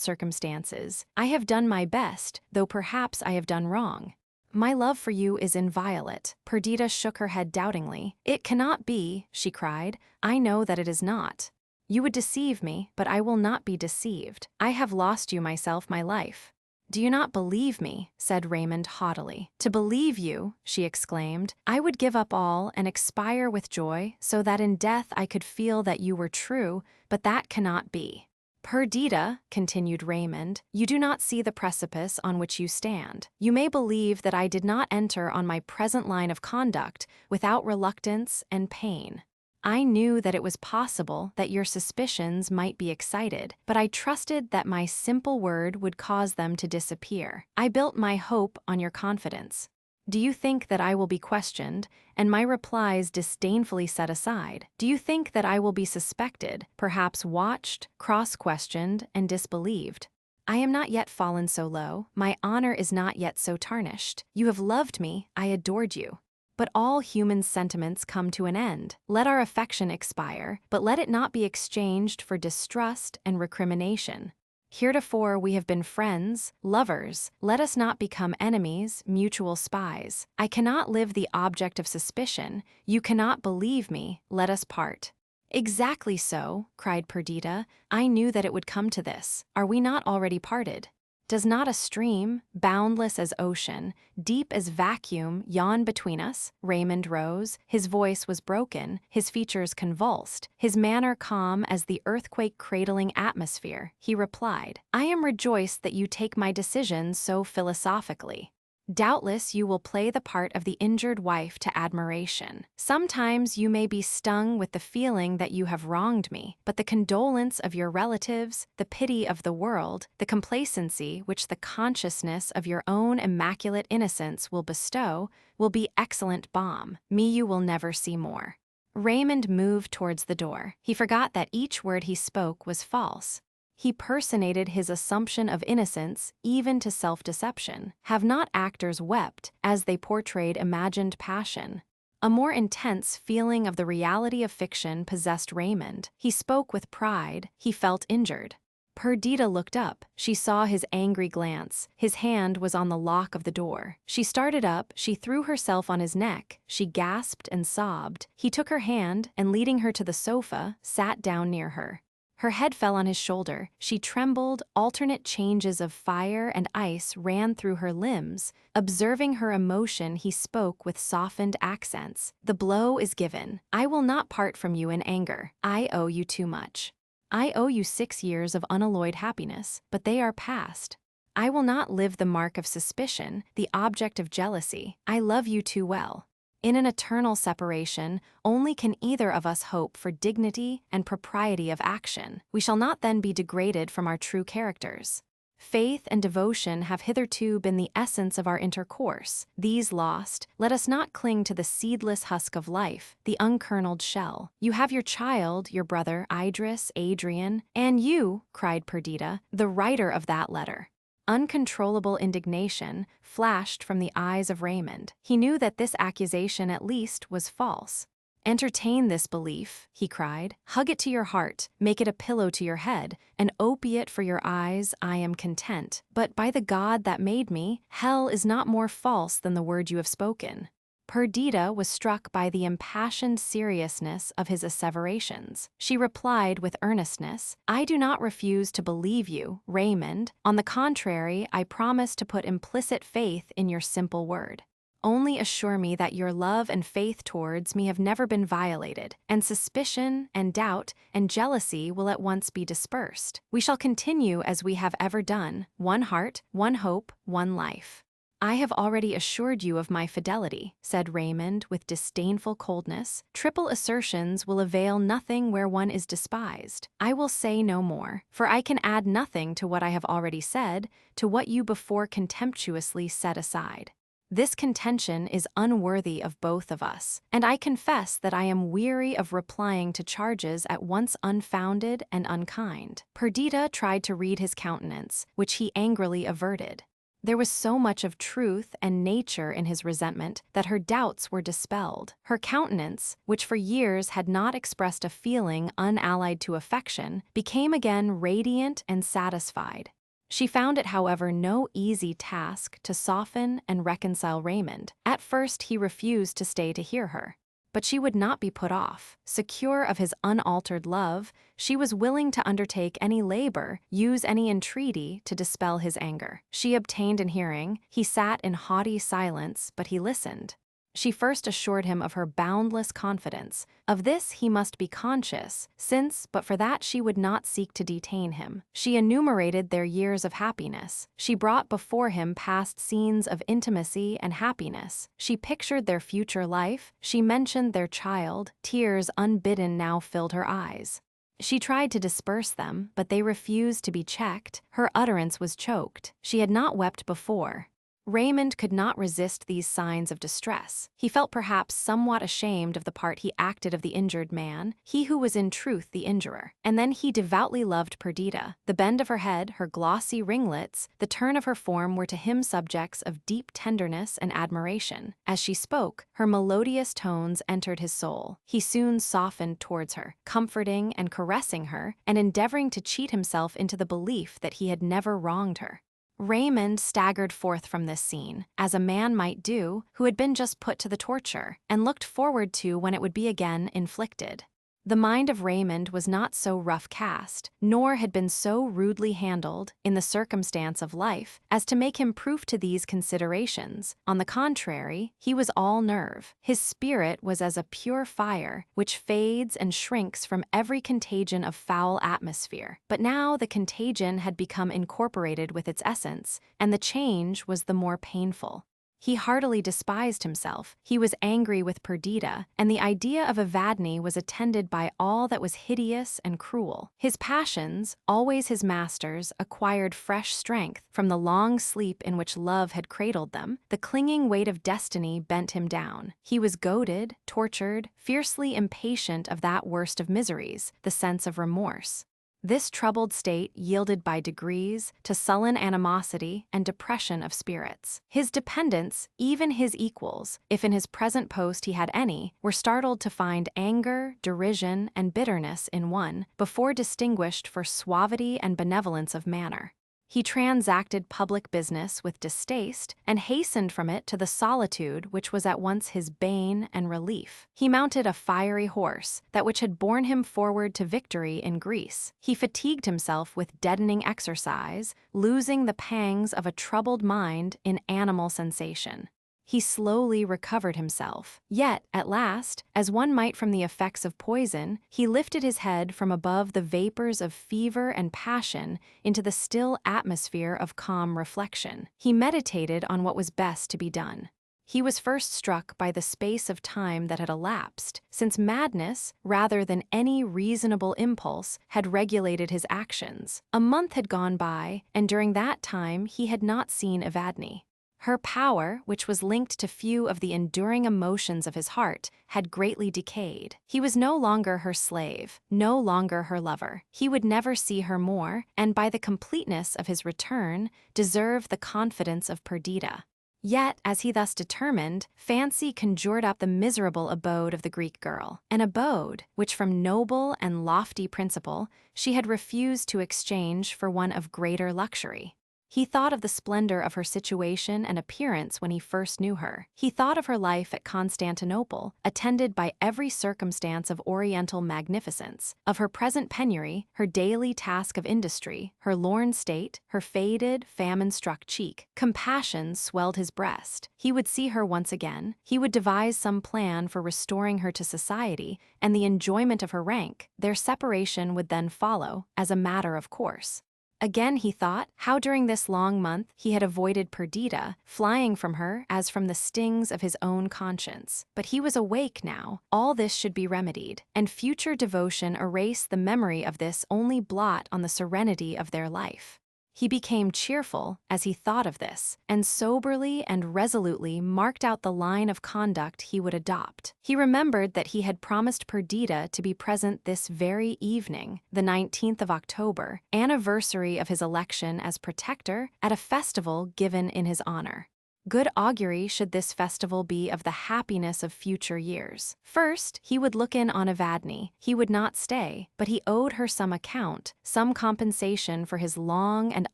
circumstances. I have done my best, though perhaps I have done wrong. My love for you is inviolate." Perdita shook her head doubtingly. "It cannot be," she cried. "I know that it is not." You would deceive me, but I will not be deceived. I have lost you myself my life. Do you not believe me? Said Raymond haughtily. To believe you, she exclaimed, I would give up all and expire with joy, so that in death I could feel that you were true, but that cannot be. Perdita, continued Raymond, you do not see the precipice on which you stand. You may believe that I did not enter on my present line of conduct without reluctance and pain. I knew that it was possible that your suspicions might be excited, but I trusted that my simple word would cause them to disappear. I built my hope on your confidence. Do you think that I will be questioned, and my replies disdainfully set aside? Do you think that I will be suspected, perhaps watched, cross-questioned, and disbelieved? I am not yet fallen so low. My honor is not yet so tarnished. You have loved me, I adored you. But all human sentiments come to an end. Let our affection expire, but let it not be exchanged for distrust and recrimination. Heretofore we have been friends, lovers, let us not become enemies, mutual spies. I cannot live the object of suspicion, you cannot believe me, let us part. Exactly so, cried Perdita, I knew that it would come to this. Are we not already parted? Does not a stream, boundless as ocean, deep as vacuum, yawn between us? Raymond rose, his voice was broken, his features convulsed, his manner calm as the earthquake-cradling atmosphere. He replied, I am rejoiced that you take my decision so philosophically. Doubtless you will play the part of the injured wife to admiration. Sometimes you may be stung with the feeling that you have wronged me, but the condolence of your relatives, the pity of the world, the complacency which the consciousness of your own immaculate innocence will bestow, will be excellent balm. Me you will never see more. Raymond moved towards the door. He forgot that each word he spoke was false. He personated his assumption of innocence even to self-deception. Have not actors wept as they portrayed imagined passion? A more intense feeling of the reality of fiction possessed Raymond. He spoke with pride. He felt injured. Perdita looked up. She saw his angry glance. His hand was on the lock of the door. She started up. She threw herself on his neck. She gasped and sobbed. He took her hand and, leading her to the sofa, sat down near her. Her head fell on his shoulder. She trembled. Alternate changes of fire and ice ran through her limbs. Observing her emotion, he spoke with softened accents. The blow is given. I will not part from you in anger. I owe you too much. I owe you 6 years of unalloyed happiness, but they are past. I will not live the mark of suspicion, the object of jealousy. I love you too well. In an eternal separation, only can either of us hope for dignity and propriety of action. We shall not then be degraded from our true characters. Faith and devotion have hitherto been the essence of our intercourse. These lost, let us not cling to the seedless husk of life, the unkerneled shell. You have your child, your brother, Idris, Adrian, and you, cried Perdita, the writer of that letter. Uncontrollable indignation flashed from the eyes of Raymond. He knew that this accusation at least was false. Entertain this belief, he cried. Hug it to your heart, make it a pillow to your head, an opiate for your eyes. I am content. But by the God that made me, hell is not more false than the word you have spoken. Perdita was struck by the impassioned seriousness of his asseverations. She replied with earnestness, I do not refuse to believe you, Raymond. On the contrary, I promise to put implicit faith in your simple word. Only assure me that your love and faith towards me have never been violated, and suspicion and doubt and jealousy will at once be dispersed. We shall continue as we have ever done, one heart, one hope, one life. I have already assured you of my fidelity, said Raymond with disdainful coldness. Triple assertions will avail nothing where one is despised. I will say no more, for I can add nothing to what I have already said, to what you before contemptuously set aside. This contention is unworthy of both of us, and I confess that I am weary of replying to charges at once unfounded and unkind. Perdita tried to read his countenance, which he angrily averted. There was so much of truth and nature in his resentment that her doubts were dispelled. Her countenance, which for years had not expressed a feeling unallied to affection, became again radiant and satisfied. She found it, however, no easy task to soften and reconcile Raymond. At first he refused to stay to hear her. but she would not be put off. Secure of his unaltered love, she was willing to undertake any labor, use any entreaty to dispel his anger. She obtained an hearing. He sat in haughty silence, but he listened. She first assured him of her boundless confidence. Of this he must be conscious, since, but for that, she would not seek to detain him. She enumerated their years of happiness. She brought before him past scenes of intimacy and happiness. She pictured their future life. She mentioned their child. Tears unbidden now filled her eyes. She tried to disperse them, but they refused to be checked. Her utterance was choked. She had not wept before. Raymond could not resist these signs of distress. He felt perhaps somewhat ashamed of the part he acted of the injured man, he who was in truth the injurer. And then he devoutly loved Perdita. The bend of her head, her glossy ringlets, the turn of her form were to him subjects of deep tenderness and admiration. As she spoke, her melodious tones entered his soul. He soon softened towards her, comforting and caressing her, and endeavoring to cheat himself into the belief that he had never wronged her. Raymond staggered forth from this scene, as a man might do who had been just put to the torture, and looked forward to when it would be again inflicted. The mind of Raymond was not so rough cast, nor had been so rudely handled in the circumstance of life as to make him proof to these considerations. On the contrary, he was all nerve. His spirit was as a pure fire, which fades and shrinks from every contagion of foul atmosphere. But now the contagion had become incorporated with its essence, and the change was the more painful. He heartily despised himself. He was angry with Perdita, and the idea of Evadne was attended by all that was hideous and cruel. His passions, always his masters, acquired fresh strength from the long sleep in which love had cradled them. The clinging weight of destiny bent him down. He was goaded, tortured, fiercely impatient of that worst of miseries, the sense of remorse. This troubled state yielded by degrees to sullen animosity and depression of spirits. His dependents, even his equals, if in his present post he had any, were startled to find anger, derision, and bitterness in one, before distinguished for suavity and benevolence of manner. He transacted public business with distaste, and hastened from it to the solitude which was at once his bane and relief. He mounted a fiery horse, that which had borne him forward to victory in Greece. He fatigued himself with deadening exercise, losing the pangs of a troubled mind in animal sensation. He slowly recovered himself. Yet, at last, as one might from the effects of poison, he lifted his head from above the vapors of fever and passion into the still atmosphere of calm reflection. He meditated on what was best to be done. He was first struck by the space of time that had elapsed, since madness, rather than any reasonable impulse, had regulated his actions. A month had gone by, and during that time he had not seen Evadne. Her power, which was linked to few of the enduring emotions of his heart, had greatly decayed. He was no longer her slave, no longer her lover. He would never see her more, and by the completeness of his return, deserve the confidence of Perdita. Yet, as he thus determined, fancy conjured up the miserable abode of the Greek girl, an abode which from noble and lofty principle she had refused to exchange for one of greater luxury. He thought of the splendor of her situation and appearance when he first knew her. He thought of her life at Constantinople, attended by every circumstance of oriental magnificence, of her present penury, her daily task of industry, her lorn state, her faded, famine-struck cheek. Compassion swelled his breast. He would see her once again. He would devise some plan for restoring her to society and the enjoyment of her rank. Their separation would then follow, as a matter of course. Again he thought how during this long month he had avoided Perdita, flying from her as from the stings of his own conscience. But he was awake now. All this should be remedied, and future devotion erase the memory of this only blot on the serenity of their life. He became cheerful as he thought of this, and soberly and resolutely marked out the line of conduct he would adopt. He remembered that he had promised Perdita to be present this very evening, the 19th of October, anniversary of his election as protector, at a festival given in his honor. Good augury should this festival be of the happiness of future years. First, he would look in on Evadne. He would not stay, but he owed her some account, some compensation for his long and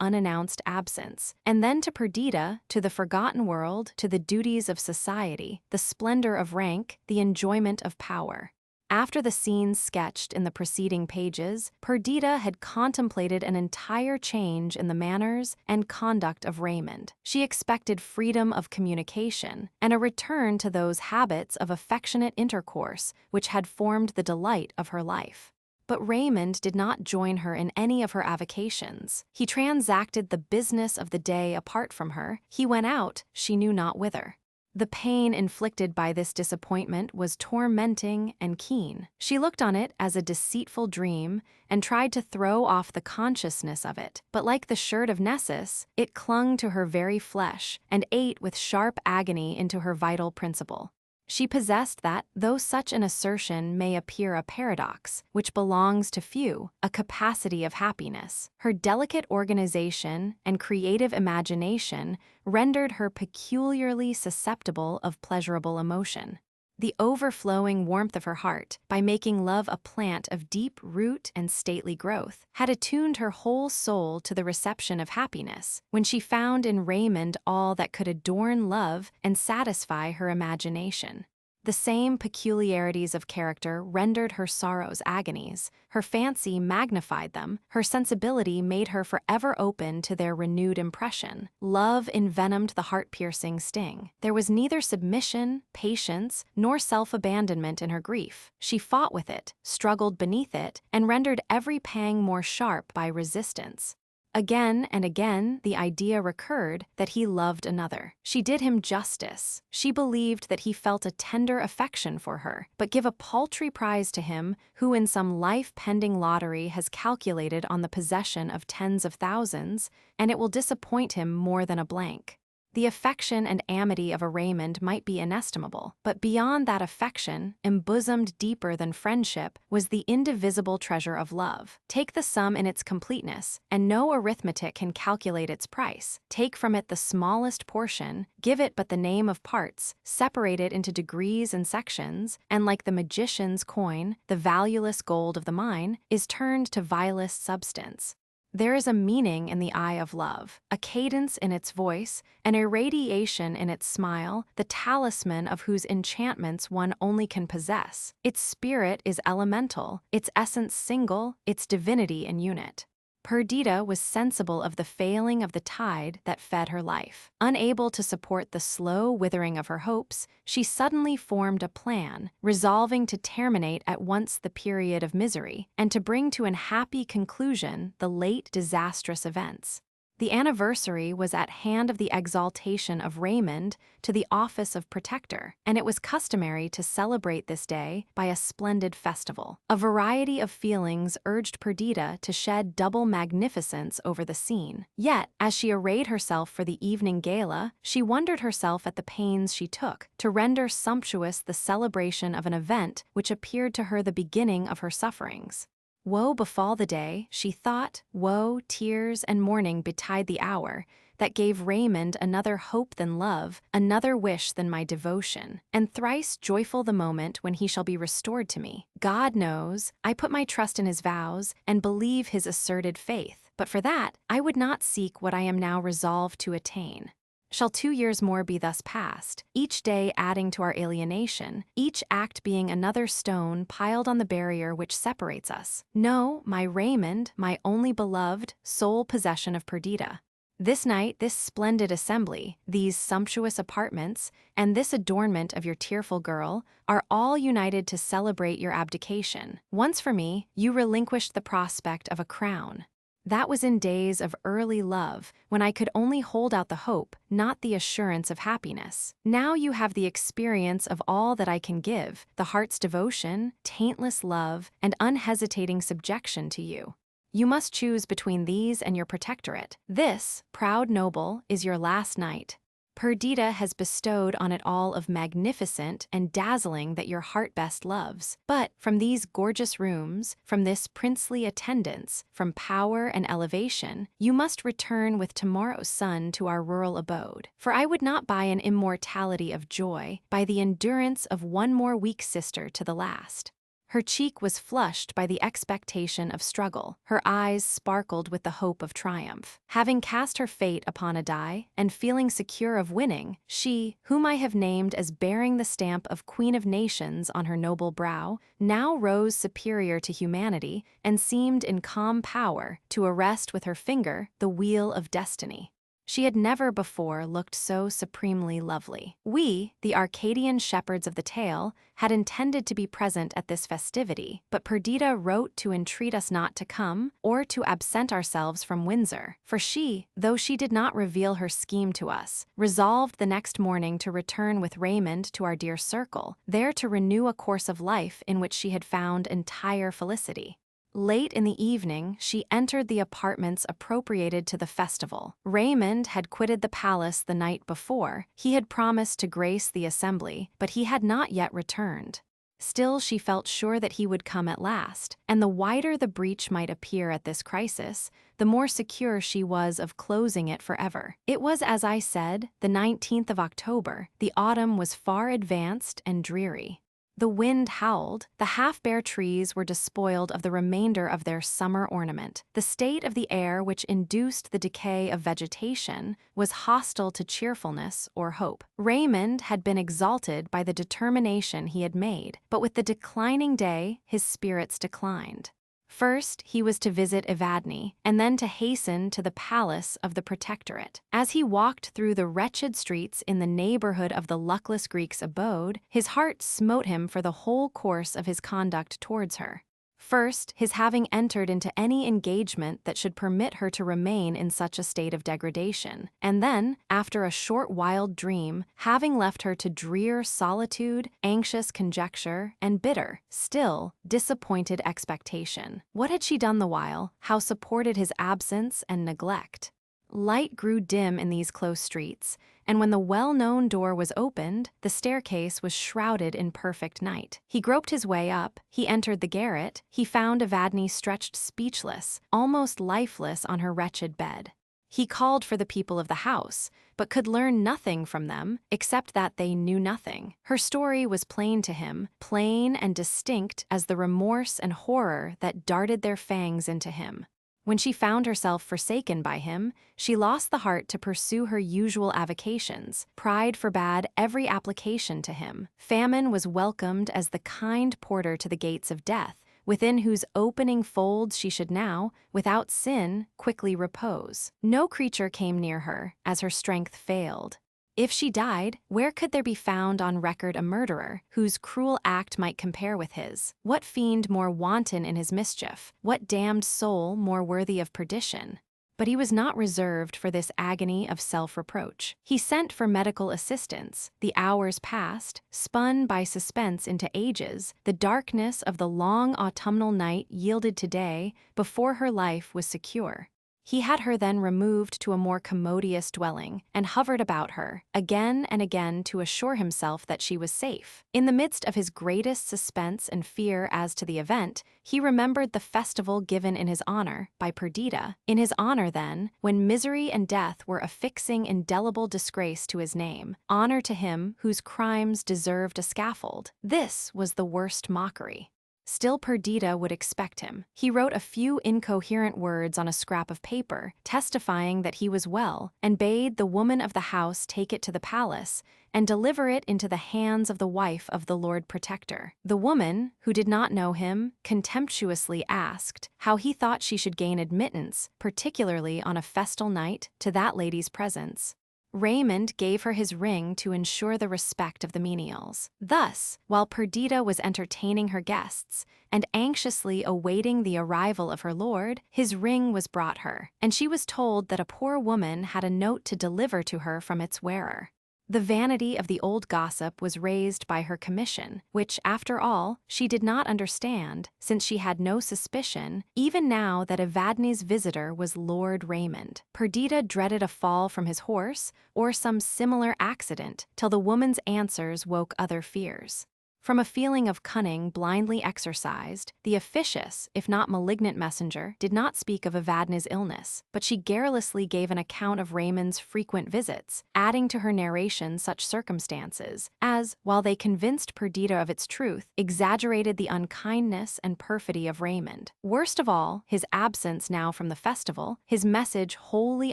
unannounced absence. And then to Perdita, to the forgotten world, to the duties of society, the splendor of rank, the enjoyment of power. After the scenes sketched in the preceding pages, Perdita had contemplated an entire change in the manners and conduct of Raymond. She expected freedom of communication and a return to those habits of affectionate intercourse which had formed the delight of her life. But Raymond did not join her in any of her avocations. He transacted the business of the day apart from her. He went out, she knew not whither. The pain inflicted by this disappointment was tormenting and keen. She looked on it as a deceitful dream and tried to throw off the consciousness of it, but like the shirt of Nessus, it clung to her very flesh and ate with sharp agony into her vital principle. She possessed that, though such an assertion may appear a paradox, which belongs to few, a capacity of happiness. Her delicate organization and creative imagination rendered her peculiarly susceptible of pleasurable emotion. The overflowing warmth of her heart, by making love a plant of deep root and stately growth, had attuned her whole soul to the reception of happiness, when she found in Raymond all that could adorn love and satisfy her imagination. The same peculiarities of character rendered her sorrows agonies, her fancy magnified them, her sensibility made her forever open to their renewed impression. Love envenomed the heart-piercing sting. There was neither submission, patience, nor self-abandonment in her grief. She fought with it, struggled beneath it, and rendered every pang more sharp by resistance. Again and again, the idea recurred that he loved another. She did him justice. She believed that he felt a tender affection for her, but give a paltry prize to him who in some life-pending lottery has calculated on the possession of tens of thousands, and it will disappoint him more than a blank. The affection and amity of a Raymond might be inestimable, but beyond that affection, embosomed deeper than friendship, was the indivisible treasure of love. Take the sum in its completeness, and no arithmetic can calculate its price. Take from it the smallest portion, give it but the name of parts, separate it into degrees and sections, and like the magician's coin, the valueless gold of the mine is turned to vilest substance. There is a meaning in the eye of love, a cadence in its voice, an irradiation in its smile, the talisman of whose enchantments one only can possess. Its spirit is elemental, its essence single, its divinity an unit. Perdita was sensible of the failing of the tide that fed her life. Unable to support the slow withering of her hopes, she suddenly formed a plan, resolving to terminate at once the period of misery, and to bring to an happy conclusion the late disastrous events. The anniversary was at hand of the exaltation of Raymond to the office of protector, and it was customary to celebrate this day by a splendid festival. A variety of feelings urged Perdita to shed double magnificence over the scene. Yet, as she arrayed herself for the evening gala, she wondered herself at the pains she took to render sumptuous the celebration of an event which appeared to her the beginning of her sufferings. Woe befall the day, she thought, woe, tears, and mourning betide the hour, that gave Raymond another hope than love, another wish than my devotion, and thrice joyful the moment when he shall be restored to me. God knows, I put my trust in his vows, and believe his asserted faith, but for that, I would not seek what I am now resolved to attain. Shall 2 years more be thus passed, each day adding to our alienation, each act being another stone piled on the barrier which separates us? No, my Raymond, my only beloved, sole possession of Perdita. This night, this splendid assembly, these sumptuous apartments, and this adornment of your tearful girl, are all united to celebrate your abdication. Once for me, you relinquished the prospect of a crown. That was in days of early love, when I could only hold out the hope, not the assurance of happiness. Now you have the experience of all that I can give, the heart's devotion, taintless love, and unhesitating subjection to you. You must choose between these and your protectorate. This, proud noble, is your last night. Perdita has bestowed on it all of magnificent and dazzling that your heart best loves. But from these gorgeous rooms, from this princely attendance, from power and elevation, you must return with tomorrow's sun to our rural abode. For I would not buy an immortality of joy by the endurance of one more weak sister to the last. Her cheek was flushed by the expectation of struggle. Her eyes sparkled with the hope of triumph. Having cast her fate upon a die, and feeling secure of winning, she, whom I have named as bearing the stamp of Queen of Nations on her noble brow, now rose superior to humanity, and seemed in calm power to arrest with her finger the wheel of destiny. She had never before looked so supremely lovely. We, the Arcadian shepherds of the tale, had intended to be present at this festivity, but Perdita wrote to entreat us not to come, or to absent ourselves from Windsor, for she, though she did not reveal her scheme to us, resolved the next morning to return with Raymond to our dear circle, there to renew a course of life in which she had found entire felicity. Late in the evening, she entered the apartments appropriated to the festival. Raymond had quitted the palace the night before. He had promised to grace the assembly, but he had not yet returned. Still, she felt sure that he would come at last, and the wider the breach might appear at this crisis, the more secure she was of closing it forever. It was, as I said, the 19th of October. The autumn was far advanced and dreary. The wind howled, the half-bare trees were despoiled of the remainder of their summer ornament. The state of the air which induced the decay of vegetation was hostile to cheerfulness or hope. Raymond had been exalted by the determination he had made, but with the declining day his spirits declined. First, he was to visit Evadne, and then to hasten to the palace of the Protectorate. As he walked through the wretched streets in the neighborhood of the luckless Greek's abode, his heart smote him for the whole course of his conduct towards her. First, his having entered into any engagement that should permit her to remain in such a state of degradation, and then, after a short wild dream, having left her to drear solitude, anxious conjecture, and bitter, still, disappointed expectation. What had she done the while? How supported his absence and neglect? Light grew dim in these close streets, and when the well-known door was opened, the staircase was shrouded in perfect night. He groped his way up, he entered the garret, he found Evadne stretched speechless, almost lifeless on her wretched bed. He called for the people of the house, but could learn nothing from them, except that they knew nothing. Her story was plain to him, plain and distinct as the remorse and horror that darted their fangs into him. When she found herself forsaken by him, she lost the heart to pursue her usual avocations. Pride forbade every application to him. Famine was welcomed as the kind porter to the gates of death, within whose opening folds she should now, without sin, quickly repose. No creature came near her, as her strength failed. If she died, where could there be found on record a murderer, whose cruel act might compare with his? What fiend more wanton in his mischief? What damned soul more worthy of perdition? But he was not reserved for this agony of self-reproach. He sent for medical assistance. The hours passed, spun by suspense into ages. The darkness of the long autumnal night yielded to day before her life was secure. He had her then removed to a more commodious dwelling, and hovered about her, again and again to assure himself that she was safe. In the midst of his greatest suspense and fear as to the event, he remembered the festival given in his honor by Perdita. In his honor, then, when misery and death were affixing indelible disgrace to his name, honor to him whose crimes deserved a scaffold. This was the worst mockery. Still Perdita would expect him. He wrote a few incoherent words on a scrap of paper, testifying that he was well, and bade the woman of the house take it to the palace, and deliver it into the hands of the wife of the Lord Protector. The woman, who did not know him, contemptuously asked how he thought she should gain admittance, particularly on a festal night, to that lady's presence. Raymond gave her his ring to ensure the respect of the menials. Thus, while Perdita was entertaining her guests, and anxiously awaiting the arrival of her lord, his ring was brought her, and she was told that a poor woman had a note to deliver to her from its wearer. The vanity of the old gossip was raised by her commission, which, after all, she did not understand, since she had no suspicion, even now, that Evadne's visitor was Lord Raymond. Perdita dreaded a fall from his horse, or some similar accident, till the woman's answers woke other fears. From a feeling of cunning blindly exercised, the officious, if not malignant messenger, did not speak of Evadne's illness, but she garrulously gave an account of Raymond's frequent visits, adding to her narration such circumstances as, while they convinced Perdita of its truth, exaggerated the unkindness and perfidy of Raymond. Worst of all, his absence now from the festival, his message wholly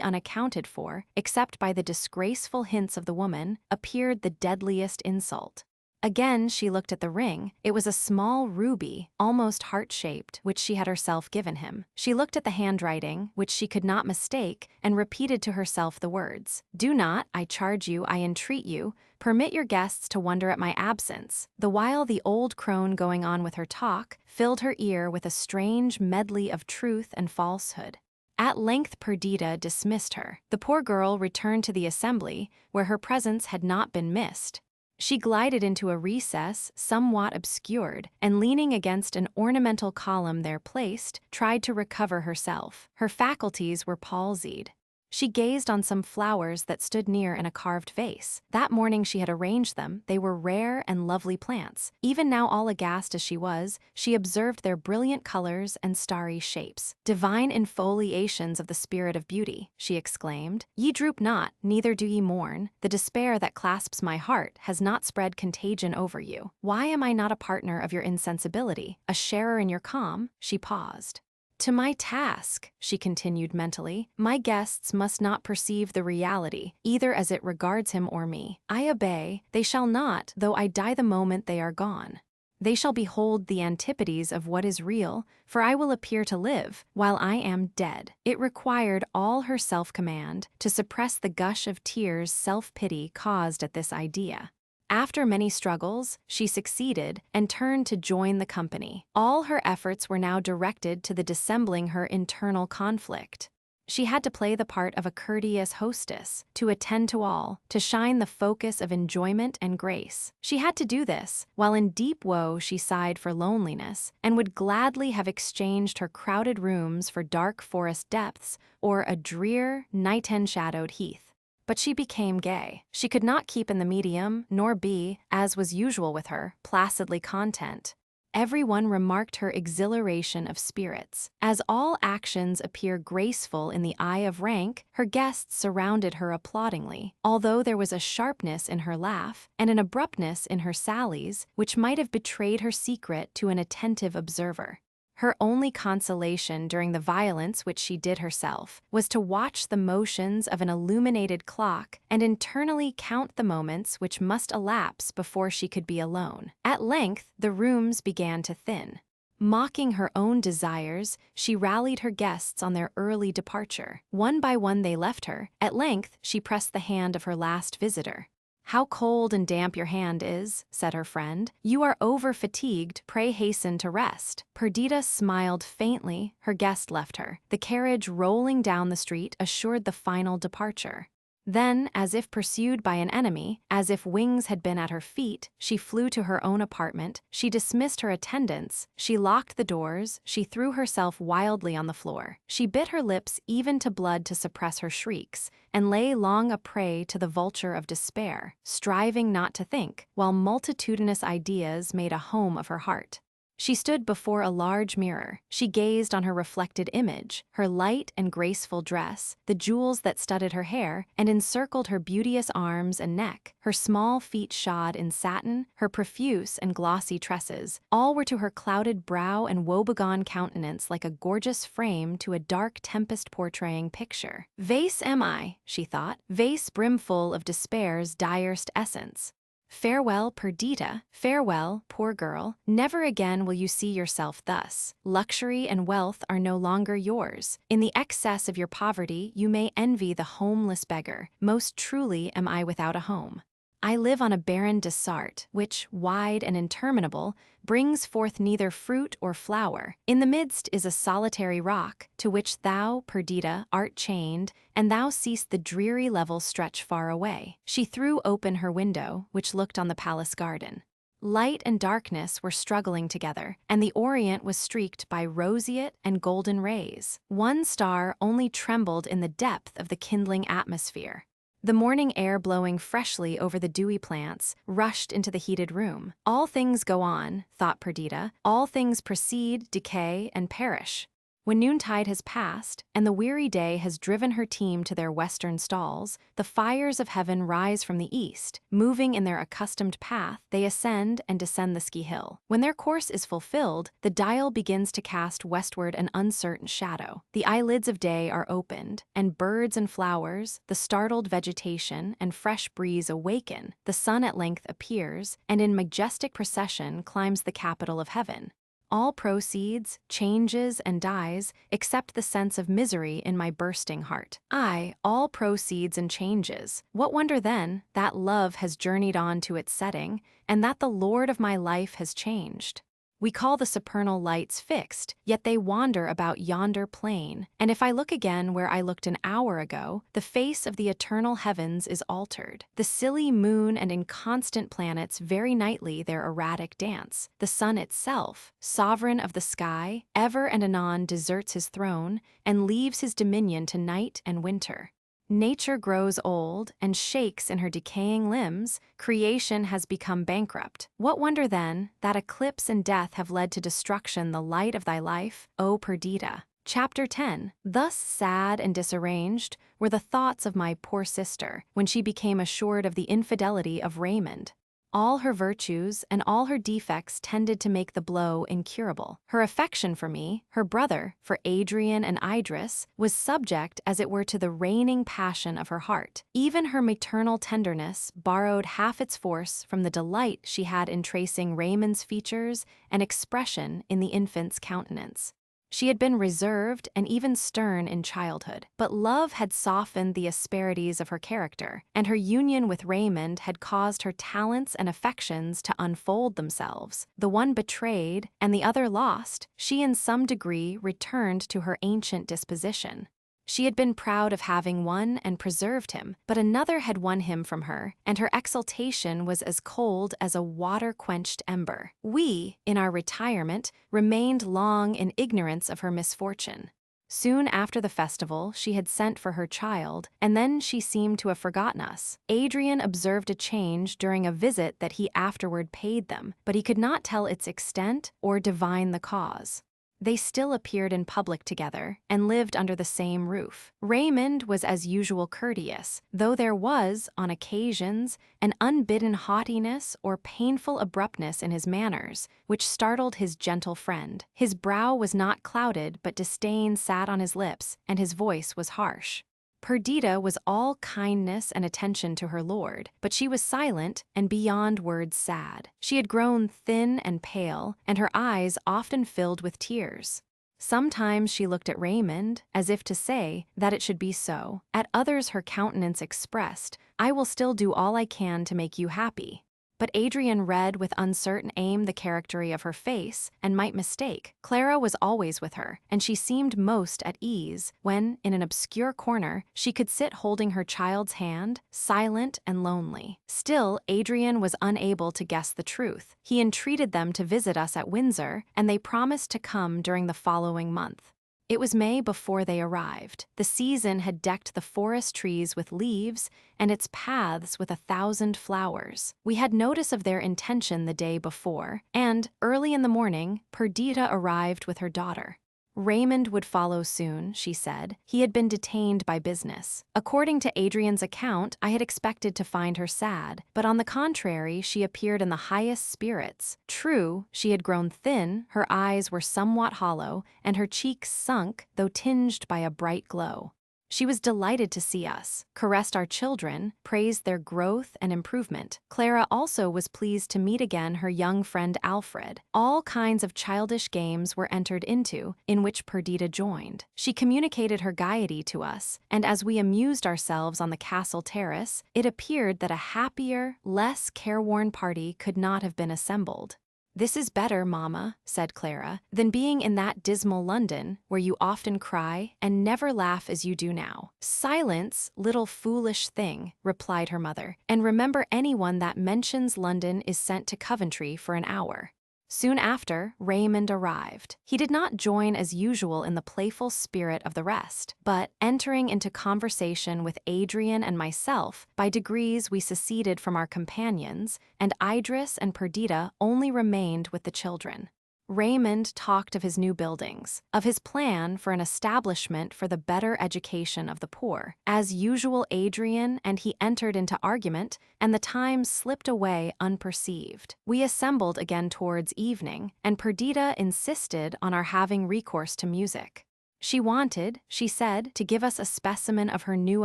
unaccounted for, except by the disgraceful hints of the woman, appeared the deadliest insult. Again she looked at the ring. It was a small ruby, almost heart-shaped, which she had herself given him. She looked at the handwriting, which she could not mistake, and repeated to herself the words, "Do not, I charge you, I entreat you, permit your guests to wonder at my absence," the while the old crone going on with her talk filled her ear with a strange medley of truth and falsehood. At length Perdita dismissed her. The poor girl returned to the assembly, where her presence had not been missed. She glided into a recess somewhat obscured, and leaning against an ornamental column there placed, tried to recover herself. Her faculties were palsied. She gazed on some flowers that stood near in a carved vase. That morning she had arranged them. They were rare and lovely plants. Even now, all aghast as she was, she observed their brilliant colors and starry shapes. "Divine infoliations of the spirit of beauty," she exclaimed. "Ye droop not, neither do ye mourn. The despair that clasps my heart has not spread contagion over you. Why am I not a partner of your insensibility, a sharer in your calm?" She paused. "To my task," she continued mentally. "My guests must not perceive the reality, either as it regards him or me. I obey. They shall not, though I die the moment they are gone. They shall behold the antipodes of what is real, for I will appear to live, while I am dead." It required all her self-command to suppress the gush of tears self-pity caused at this idea. After many struggles, she succeeded and turned to join the company. All her efforts were now directed to the dissembling her internal conflict. She had to play the part of a courteous hostess, to attend to all, to shine the focus of enjoyment and grace. She had to do this, while in deep woe she sighed for loneliness, and would gladly have exchanged her crowded rooms for dark forest depths or a drear, night-enshadowed heath. But she became gay. She could not keep in the medium, nor be, as was usual with her, placidly content. Everyone remarked her exhilaration of spirits. As all actions appear graceful in the eye of rank, her guests surrounded her applaudingly, although there was a sharpness in her laugh and an abruptness in her sallies which might have betrayed her secret to an attentive observer. Her only consolation during the violence which she did herself was to watch the motions of an illuminated clock and internally count the moments which must elapse before she could be alone. At length, the rooms began to thin. Mocking her own desires, she rallied her guests on their early departure. One by one they left her. At length, she pressed the hand of her last visitor. "How cold and damp your hand is," said her friend. "You are over-fatigued, pray hasten to rest." Perdita smiled faintly. Her guest left her. The carriage rolling down the street assured the final departure. Then, as if pursued by an enemy, as if wings had been at her feet, she flew to her own apartment. She dismissed her attendants. She locked the doors. She threw herself wildly on the floor. She bit her lips even to blood to suppress her shrieks, and lay long a prey to the vulture of despair, striving not to think, while multitudinous ideas made a home of her heart. She stood before a large mirror. She gazed on her reflected image, her light and graceful dress, the jewels that studded her hair and encircled her beauteous arms and neck, her small feet shod in satin, her profuse and glossy tresses. All were to her clouded brow and woebegone countenance like a gorgeous frame to a dark tempest-portraying picture. "Vase am I," she thought, "vase brimful of despair's direst essence. Farewell, Perdita, farewell, poor girl. Never again will you see yourself thus. Luxury and wealth are no longer yours. In the excess of your poverty you may envy the homeless beggar. Most truly am I without a home." I live on a barren desert, which, wide and interminable, brings forth neither fruit or flower. In the midst is a solitary rock, to which thou, Perdita, art chained, and thou seest the dreary level stretch far away. She threw open her window, which looked on the palace garden. Light and darkness were struggling together, and the orient was streaked by roseate and golden rays. One star only trembled in the depth of the kindling atmosphere. The morning air blowing freshly over the dewy plants rushed into the heated room. All things go on, thought Perdita. All things proceed, decay, and perish. When noontide has passed, and the weary day has driven her team to their western stalls, the fires of heaven rise from the east. Moving in their accustomed path, they ascend and descend the ski hill. When their course is fulfilled, the dial begins to cast westward an uncertain shadow. The eyelids of day are opened, and birds and flowers, the startled vegetation, and fresh breeze awaken. The sun at length appears, and in majestic procession climbs the capital of heaven. All proceeds, changes, and dies, except the sense of misery in my bursting heart. Aye, all proceeds and changes. What wonder then that love has journeyed on to its setting, and that the Lord of my life has changed? We call the supernal lights fixed, yet they wander about yonder plain, and if I look again where I looked an hour ago, the face of the eternal heavens is altered. The silly moon and inconstant planets vary nightly their erratic dance. The sun itself, sovereign of the sky, ever and anon deserts his throne, and leaves his dominion to night and winter. Nature grows old and shakes in her decaying limbs. Creation has become bankrupt. What wonder then that eclipse and death have led to destruction the light of thy life, O Perdita? Chapter 10. Thus sad and disarranged were the thoughts of my poor sister when she became assured of the infidelity of Raymond. All her virtues and all her defects tended to make the blow incurable. Her affection for me, her brother, for Adrian and Idris, was subject as it were to the reigning passion of her heart. Even her maternal tenderness borrowed half its force from the delight she had in tracing Raymond's features and expression in the infant's countenance. She had been reserved and even stern in childhood, but love had softened the asperities of her character, and her union with Raymond had caused her talents and affections to unfold themselves. The one betrayed and the other lost, she in some degree returned to her ancient disposition. She had been proud of having won and preserved him, but another had won him from her, and her exultation was as cold as a water-quenched ember. We, in our retirement, remained long in ignorance of her misfortune. Soon after the festival, she had sent for her child, and then she seemed to have forgotten us. Adrian observed a change during a visit that he afterward paid them, but he could not tell its extent or divine the cause. They still appeared in public together and lived under the same roof. Raymond was as usual courteous, though there was, on occasions, an unbidden haughtiness or painful abruptness in his manners, which startled his gentle friend. His brow was not clouded, but disdain sat on his lips, and his voice was harsh. Perdita was all kindness and attention to her lord, but she was silent and beyond words sad. She had grown thin and pale, and her eyes often filled with tears. Sometimes she looked at Raymond, as if to say that it should be so. At others her countenance expressed, "I will still do all I can to make you happy." But Adrian read with uncertain aim the character of her face, and might mistake. Clara was always with her, and she seemed most at ease when, in an obscure corner, she could sit holding her child's hand, silent and lonely. Still, Adrian was unable to guess the truth. He entreated them to visit us at Windsor, and they promised to come during the following month. It was May before they arrived. The season had decked the forest trees with leaves and its paths with 1,000 flowers. We had notice of their intention the day before, and, early in the morning, Perdita arrived with her daughter. Raymond would follow soon, she said. He had been detained by business. According to Adrian's account, I had expected to find her sad, but on the contrary, she appeared in the highest spirits. True, she had grown thin, her eyes were somewhat hollow, and her cheeks sunk, though tinged by a bright glow. She was delighted to see us, caressed our children, praised their growth and improvement. Clara also was pleased to meet again her young friend Alfred. All kinds of childish games were entered into, in which Perdita joined. She communicated her gaiety to us, and as we amused ourselves on the castle terrace, it appeared that a happier, less careworn party could not have been assembled. "This is better, Mamma," said Clara, "than being in that dismal London, where you often cry and never laugh as you do now." "Silence, little foolish thing," replied her mother, "and remember anyone that mentions London is sent to Coventry for an hour." Soon after, Raymond arrived. He did not join as usual in the playful spirit of the rest, but, entering into conversation with Adrian and myself, by degrees we seceded from our companions, and Idris and Perdita only remained with the children. Raymond talked of his new buildings, of his plan for an establishment for the better education of the poor. As usual, Adrian and he entered into argument, and the time slipped away unperceived. We assembled again towards evening, and Perdita insisted on our having recourse to music. She wanted, she said, to give us a specimen of her new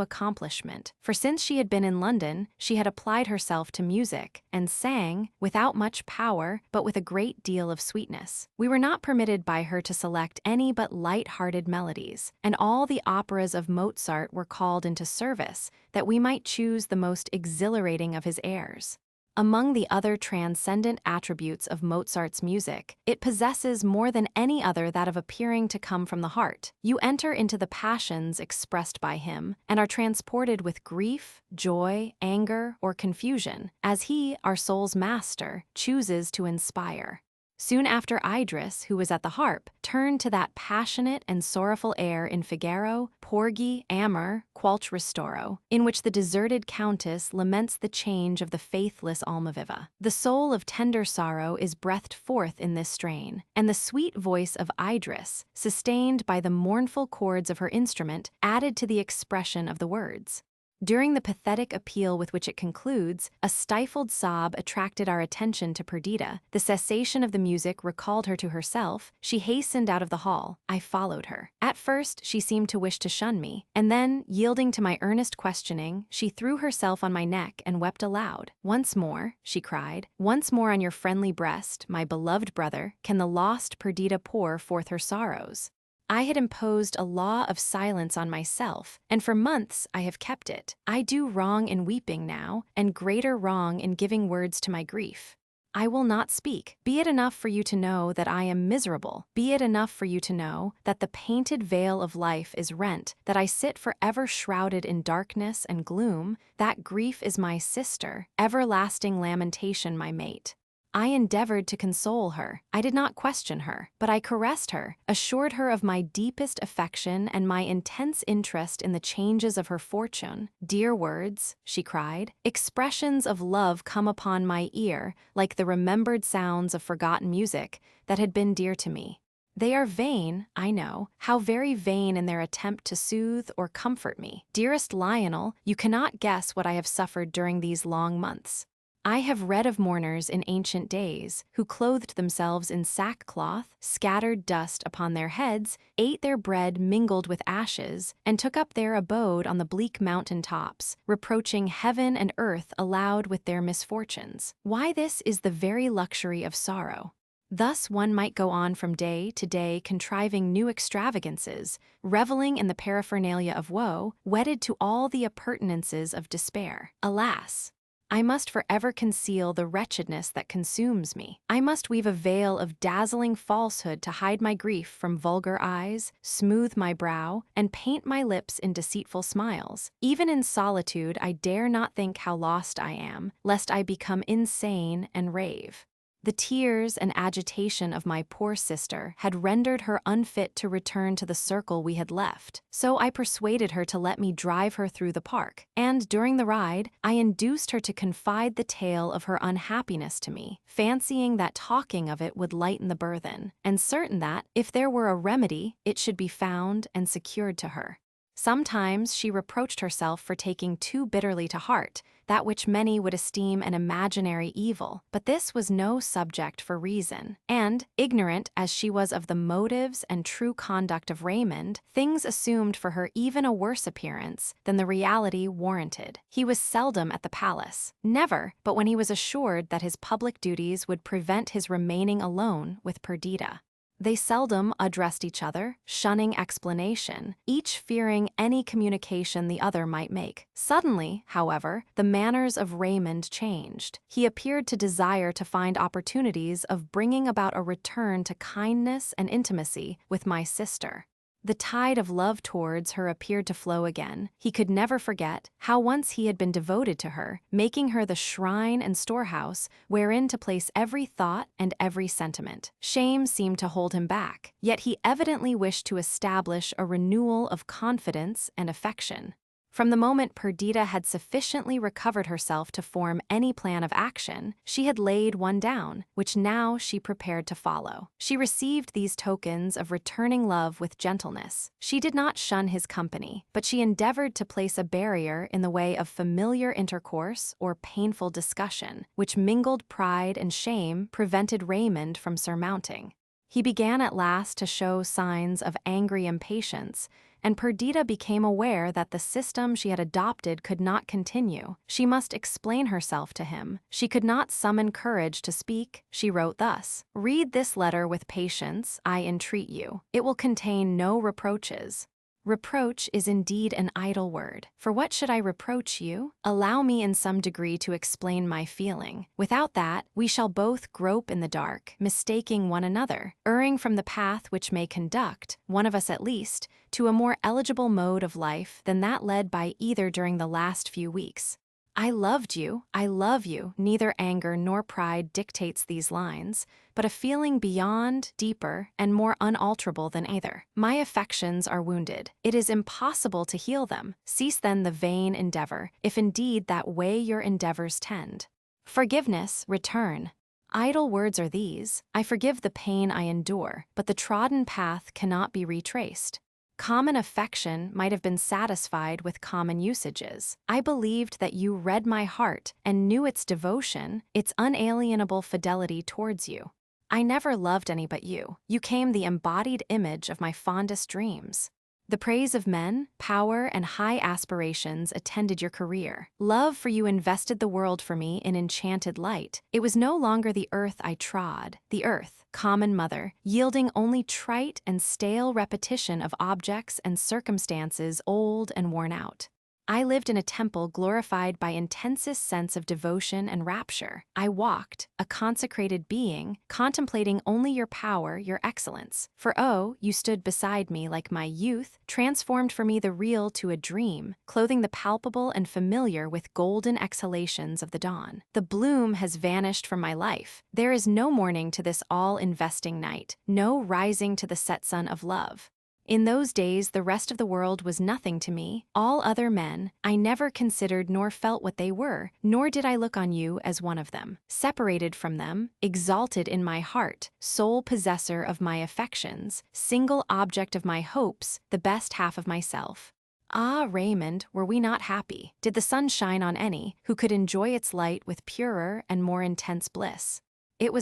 accomplishment, for since she had been in London, she had applied herself to music, and sang, without much power, but with a great deal of sweetness. We were not permitted by her to select any but light-hearted melodies, and all the operas of Mozart were called into service, that we might choose the most exhilarating of his airs. Among the other transcendent attributes of Mozart's music, it possesses more than any other that of appearing to come from the heart. You enter into the passions expressed by him, and are transported with grief, joy, anger, or confusion, as he, our soul's master, chooses to inspire. Soon after, Idris, who was at the harp, turned to that passionate and sorrowful air in Figaro, Porgy, Amor, Qualch Ristoro, in which the deserted countess laments the change of the faithless Almaviva. The soul of tender sorrow is breathed forth in this strain, and the sweet voice of Idris, sustained by the mournful chords of her instrument, added to the expression of the words. During the pathetic appeal with which it concludes, a stifled sob attracted our attention to Perdita. The cessation of the music recalled her to herself. She hastened out of the hall. I followed her. At first, she seemed to wish to shun me, and then, yielding to my earnest questioning, she threw herself on my neck and wept aloud. "Once more," she cried, "once more on your friendly breast, my beloved brother, can the lost Perdita pour forth her sorrows. I had imposed a law of silence on myself, and for months I have kept it. I do wrong in weeping now, and greater wrong in giving words to my grief. I will not speak. Be it enough for you to know that I am miserable. Be it enough for you to know that the painted veil of life is rent, that I sit forever shrouded in darkness and gloom, that grief is my sister, everlasting lamentation my mate. I endeavored to console her. I did not question her, but I caressed her, assured her of my deepest affection and my intense interest in the changes of her fortune. Dear words," she cried, "expressions of love come upon my ear like the remembered sounds of forgotten music that had been dear to me. They are vain, I know, how very vain in their attempt to soothe or comfort me. Dearest Lionel, you cannot guess what I have suffered during these long months. I have read of mourners in ancient days who clothed themselves in sackcloth, scattered dust upon their heads, ate their bread mingled with ashes, and took up their abode on the bleak mountain tops, reproaching heaven and earth aloud with their misfortunes. Why, this is the very luxury of sorrow. Thus one might go on from day to day contriving new extravagances, reveling in the paraphernalia of woe, wedded to all the appurtenances of despair. Alas! I must forever conceal the wretchedness that consumes me. I must weave a veil of dazzling falsehood to hide my grief from vulgar eyes, smooth my brow, and paint my lips in deceitful smiles. Even in solitude I dare not think how lost I am, lest I become insane and rave. The tears and agitation of my poor sister had rendered her unfit to return to the circle we had left, so I persuaded her to let me drive her through the park, and during the ride, I induced her to confide the tale of her unhappiness to me, fancying that talking of it would lighten the burthen, and certain that, if there were a remedy, it should be found and secured to her. Sometimes she reproached herself for taking too bitterly to heart that which many would esteem an imaginary evil, but this was no subject for reason. And, ignorant as she was of the motives and true conduct of Raymond, things assumed for her even a worse appearance than the reality warranted. He was seldom at the palace, never but when he was assured that his public duties would prevent his remaining alone with Perdita. They seldom addressed each other, shunning explanation, each fearing any communication the other might make. Suddenly, however, the manners of Raymond changed. He appeared to desire to find opportunities of bringing about a return to kindness and intimacy with my sister. The tide of love towards her appeared to flow again. He could never forget how once he had been devoted to her, making her the shrine and storehouse wherein to place every thought and every sentiment. Shame seemed to hold him back, yet he evidently wished to establish a renewal of confidence and affection. From the moment Perdita had sufficiently recovered herself to form any plan of action, she had laid one down, which now she prepared to follow. She received these tokens of returning love with gentleness. She did not shun his company, but she endeavored to place a barrier in the way of familiar intercourse or painful discussion, which mingled pride and shame prevented Raymond from surmounting. He began at last to show signs of angry impatience, and Perdita became aware that the system she had adopted could not continue. She must explain herself to him. She could not summon courage to speak. She wrote thus: "Read this letter with patience, I entreat you. It will contain no reproaches." Reproach is indeed an idle word. For what should I reproach you? Allow me in some degree to explain my feeling. Without that, we shall both grope in the dark, mistaking one another, erring from the path which may conduct, one of us at least, to a more eligible mode of life than that led by either during the last few weeks. I loved you, I love you. Neither anger nor pride dictates these lines, but a feeling beyond, deeper, and more unalterable than either. My affections are wounded. It is impossible to heal them. Cease then the vain endeavor, if indeed that way your endeavors tend. Forgiveness, return. Idle words are these: I forgive the pain I endure, but the trodden path cannot be retraced. Common affection might have been satisfied with common usages. I believed that you read my heart and knew its devotion, its unalienable fidelity towards you. I never loved any but you. You came the embodied image of my fondest dreams. The praise of men, power, and high aspirations attended your career. Love for you invested the world for me in enchanted light. It was no longer the earth I trod, the earth, common mother, yielding only trite and stale repetition of objects and circumstances old and worn out. I lived in a temple glorified by intensest sense of devotion and rapture. I walked, a consecrated being, contemplating only your power, your excellence. For oh, you stood beside me like my youth, transformed for me the real to a dream, clothing the palpable and familiar with golden exhalations of the dawn. The bloom has vanished from my life. There is no morning to this all-investing night, no rising to the set sun of love. In those days the rest of the world was nothing to me. All other men, I never considered nor felt what they were, nor did I look on you as one of them. Separated from them, exalted in my heart, sole possessor of my affections, single object of my hopes, the best half of myself. Ah, Raymond, were we not happy? Did the sun shine on any who could enjoy its light with purer and more intense bliss? It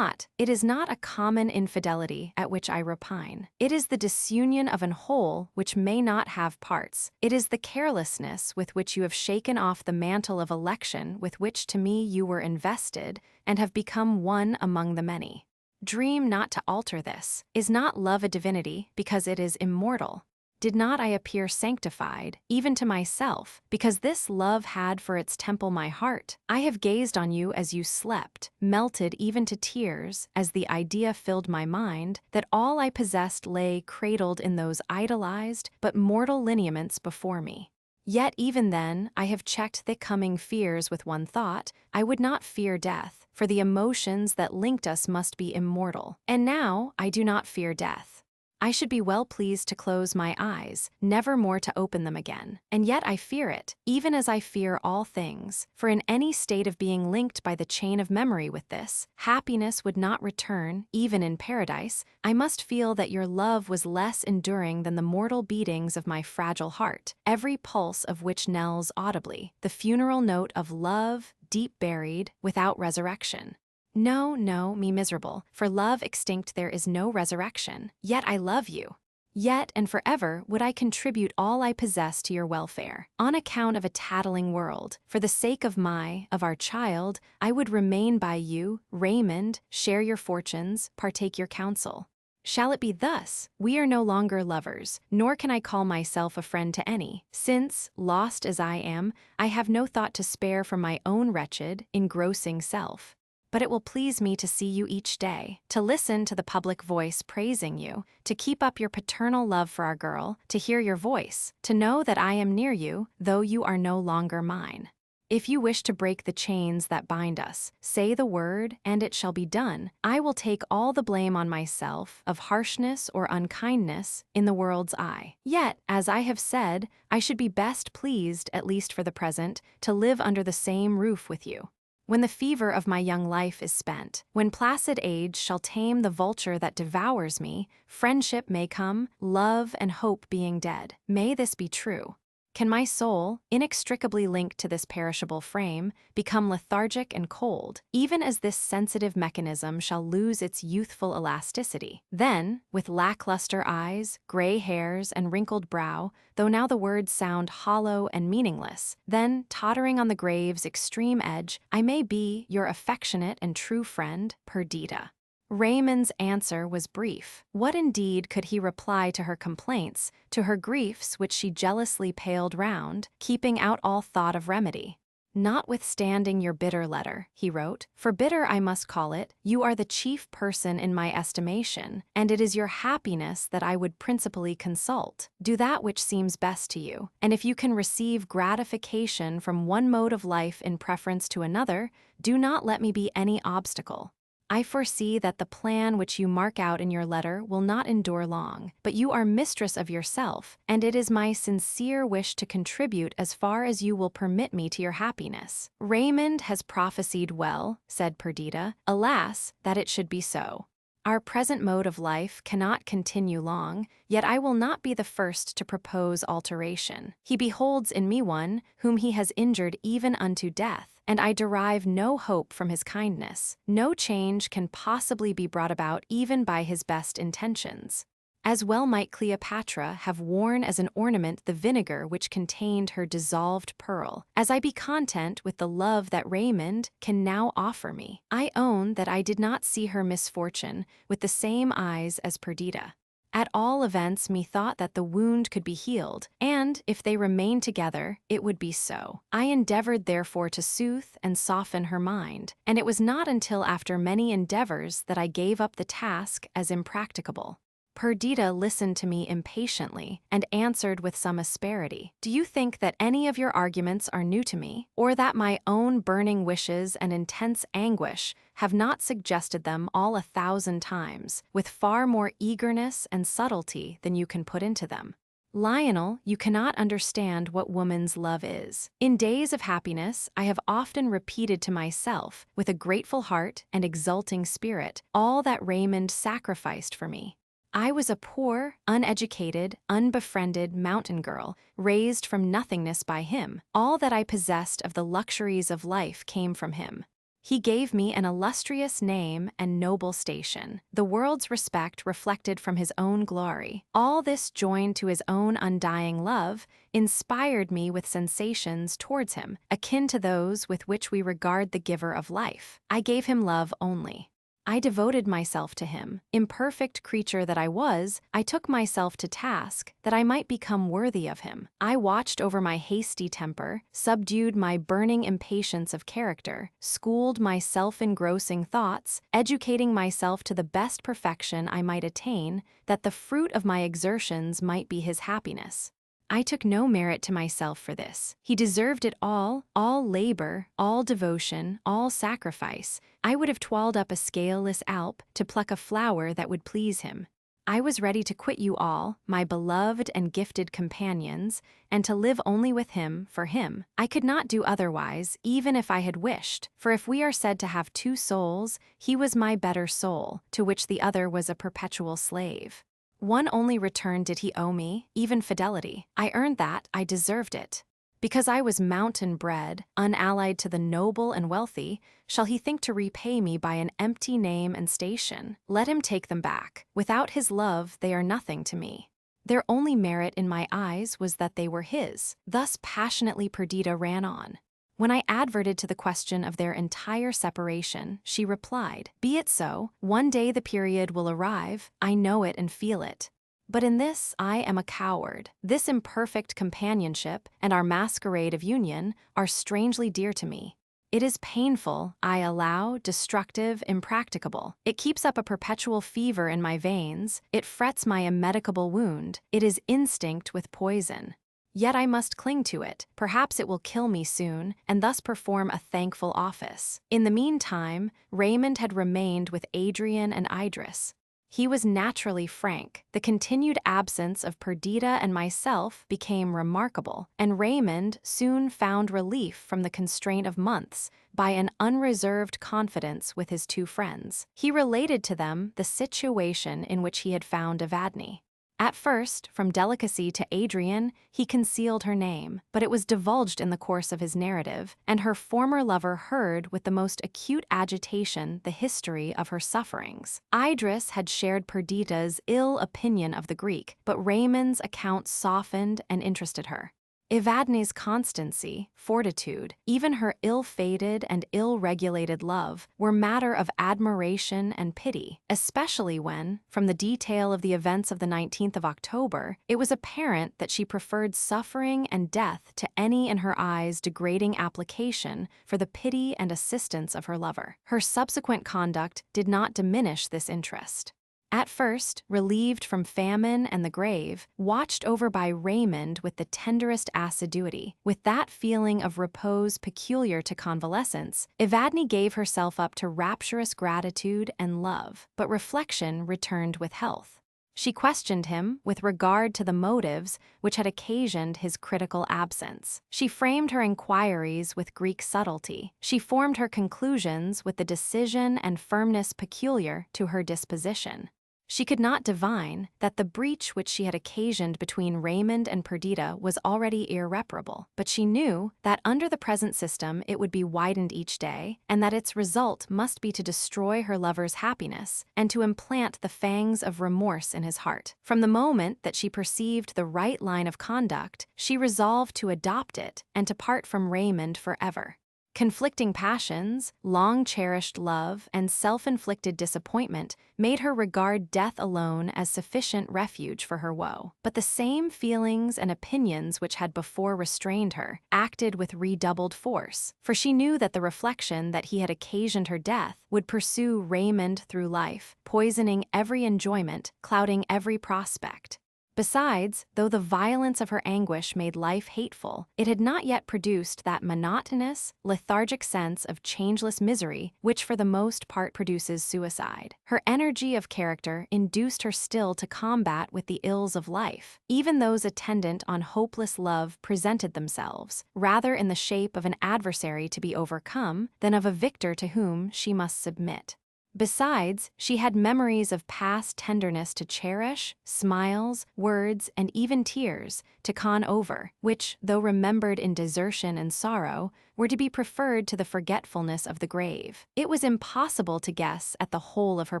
is not a common infidelity at which I repine. It is the disunion of an whole which may not have parts. It is the carelessness with which you have shaken off the mantle of election with which to me you were invested, and have become one among the many. Dream not to alter this. Is not love a divinity because it is immortal? Did not I appear sanctified, even to myself, because this love had for its temple my heart? I have gazed on you as you slept, melted even to tears, as the idea filled my mind that all I possessed lay cradled in those idolized but mortal lineaments before me. Yet even then I have checked the coming fears with one thought: I would not fear death, for the emotions that linked us must be immortal. And now I do not fear death. I should be well pleased to close my eyes, never more to open them again. And yet I fear it, even as I fear all things, for in any state of being linked by the chain of memory with this, happiness would not return, even in paradise. I must feel that your love was less enduring than the mortal beatings of my fragile heart, every pulse of which knells audibly, the funeral note of love, deep buried, without resurrection. No, no, me miserable, for love extinct there is no resurrection. Yet I love you. Yet and forever would I contribute all I possess to your welfare. On account of a tattling world, for the sake of our child, I would remain by you, Raymond, share your fortunes, partake your counsel. Shall it be thus? We are no longer lovers, nor can I call myself a friend to any, since, lost as I am, I have no thought to spare for my own wretched, engrossing self. But it will please me to see you each day, to listen to the public voice praising you, to keep up your paternal love for our girl, to hear your voice, to know that I am near you, though you are no longer mine. If you wish to break the chains that bind us, say the word, and it shall be done. I will take all the blame on myself of harshness or unkindness in the world's eye. Yet, as I have said, I should be best pleased, at least for the present, to live under the same roof with you. When the fever of my young life is spent, when placid age shall tame the vulture that devours me, friendship may come, love and hope being dead. May this be true. Can my soul, inextricably linked to this perishable frame, become lethargic and cold, even as this sensitive mechanism shall lose its youthful elasticity? Then, with lackluster eyes, gray hairs, and wrinkled brow, though now the words sound hollow and meaningless, then, tottering on the grave's extreme edge, I may be your affectionate and true friend, Perdita. Raymond's answer was brief. What indeed could he reply to her complaints, to her griefs which she jealously paled round, keeping out all thought of remedy? Notwithstanding your bitter letter, he wrote, for bitter I must call it, you are the chief person in my estimation, and it is your happiness that I would principally consult. Do that which seems best to you, and if you can receive gratification from one mode of life in preference to another, do not let me be any obstacle. I foresee that the plan which you mark out in your letter will not endure long, but you are mistress of yourself, and it is my sincere wish to contribute as far as you will permit me to your happiness. Raymond has prophesied well, said Perdita. Alas, that it should be so. Our present mode of life cannot continue long, yet I will not be the first to propose alteration. He beholds in me one whom he has injured even unto death, and I derive no hope from his kindness. No change can possibly be brought about even by his best intentions. As well might Cleopatra have worn as an ornament the vinegar which contained her dissolved pearl, as I be content with the love that Raymond can now offer me. I own that I did not see her misfortune with the same eyes as Perdita. At all events, methought that the wound could be healed, and, if they remained together, it would be so. I endeavored therefore to soothe and soften her mind, and it was not until after many endeavors that I gave up the task as impracticable. Perdita listened to me impatiently and answered with some asperity. Do you think that any of your arguments are new to me, or that my own burning wishes and intense anguish have not suggested them all 1,000 times, with far more eagerness and subtlety than you can put into them? Lionel, you cannot understand what woman's love is. In days of happiness, I have often repeated to myself, with a grateful heart and exulting spirit, all that Raymond sacrificed for me. I was a poor, uneducated, unbefriended mountain girl, raised from nothingness by him. All that I possessed of the luxuries of life came from him. He gave me an illustrious name and noble station, the world's respect reflected from his own glory. All this joined to his own undying love, inspired me with sensations towards him, akin to those with which we regard the giver of life. I gave him love only. I devoted myself to him. Imperfect creature that I was, I took myself to task that I might become worthy of him. I watched over my hasty temper, subdued my burning impatience of character, schooled my self-engrossing thoughts, educating myself to the best perfection I might attain, that the fruit of my exertions might be his happiness. I took no merit to myself for this. He deserved it all labor, all devotion, all sacrifice. I would have toiled up a scaleless Alp to pluck a flower that would please him. I was ready to quit you all, my beloved and gifted companions, and to live only with him for him. I could not do otherwise, even if I had wished, for if we are said to have two souls, he was my better soul, to which the other was a perpetual slave. One only return did he owe me, even fidelity. I earned that, I deserved it. Because I was mountain-bred, unallied to the noble and wealthy, shall he think to repay me by an empty name and station? Let him take them back. Without his love, they are nothing to me. Their only merit in my eyes was that they were his. Thus passionately Perdita ran on. When I adverted to the question of their entire separation, she replied, "Be it so. One day the period will arrive. I know it and feel it. But in this I am a coward. This imperfect companionship and our masquerade of union are strangely dear to me. It is painful, I allow, destructive, impracticable. It keeps up a perpetual fever in my veins. It frets my immedicable wound. It is instinct with poison. Yet I must cling to it. Perhaps it will kill me soon, and thus perform a thankful office." In the meantime, Raymond had remained with Adrian and Idris. He was naturally frank. The continued absence of Perdita and myself became remarkable, and Raymond soon found relief from the constraint of months by an unreserved confidence with his two friends. He related to them the situation in which he had found Evadne. At first, from delicacy to Adrian, he concealed her name, but it was divulged in the course of his narrative, and her former lover heard with the most acute agitation the history of her sufferings. Idris had shared Perdita's ill opinion of the Greek, but Raymond's account softened and interested her. Evadne's constancy, fortitude, even her ill-fated and ill-regulated love were matter of admiration and pity, especially when, from the detail of the events of the 19th of October, it was apparent that she preferred suffering and death to any in her eyes degrading application for the pity and assistance of her lover. Her subsequent conduct did not diminish this interest. At first, relieved from famine and the grave, watched over by Raymond with the tenderest assiduity, with that feeling of repose peculiar to convalescence, Evadne gave herself up to rapturous gratitude and love, but reflection returned with health. She questioned him with regard to the motives which had occasioned his critical absence. She framed her inquiries with Greek subtlety. She formed her conclusions with the decision and firmness peculiar to her disposition. She could not divine that the breach which she had occasioned between Raymond and Perdita was already irreparable, but she knew that under the present system it would be widened each day, and that its result must be to destroy her lover's happiness and to implant the fangs of remorse in his heart. From the moment that she perceived the right line of conduct, she resolved to adopt it and to part from Raymond forever. Conflicting passions, long-cherished love, and self-inflicted disappointment made her regard death alone as sufficient refuge for her woe. But the same feelings and opinions which had before restrained her acted with redoubled force, for she knew that the reflection that he had occasioned her death would pursue Raymond through life, poisoning every enjoyment, clouding every prospect. Besides, though the violence of her anguish made life hateful, it had not yet produced that monotonous, lethargic sense of changeless misery which for the most part produces suicide. Her energy of character induced her still to combat with the ills of life. Even those attendant on hopeless love presented themselves, rather in the shape of an adversary to be overcome than of a victor to whom she must submit. Besides, she had memories of past tenderness to cherish, smiles, words, and even tears to con over, which, though remembered in desertion and sorrow, were to be preferred to the forgetfulness of the grave. It was impossible to guess at the whole of her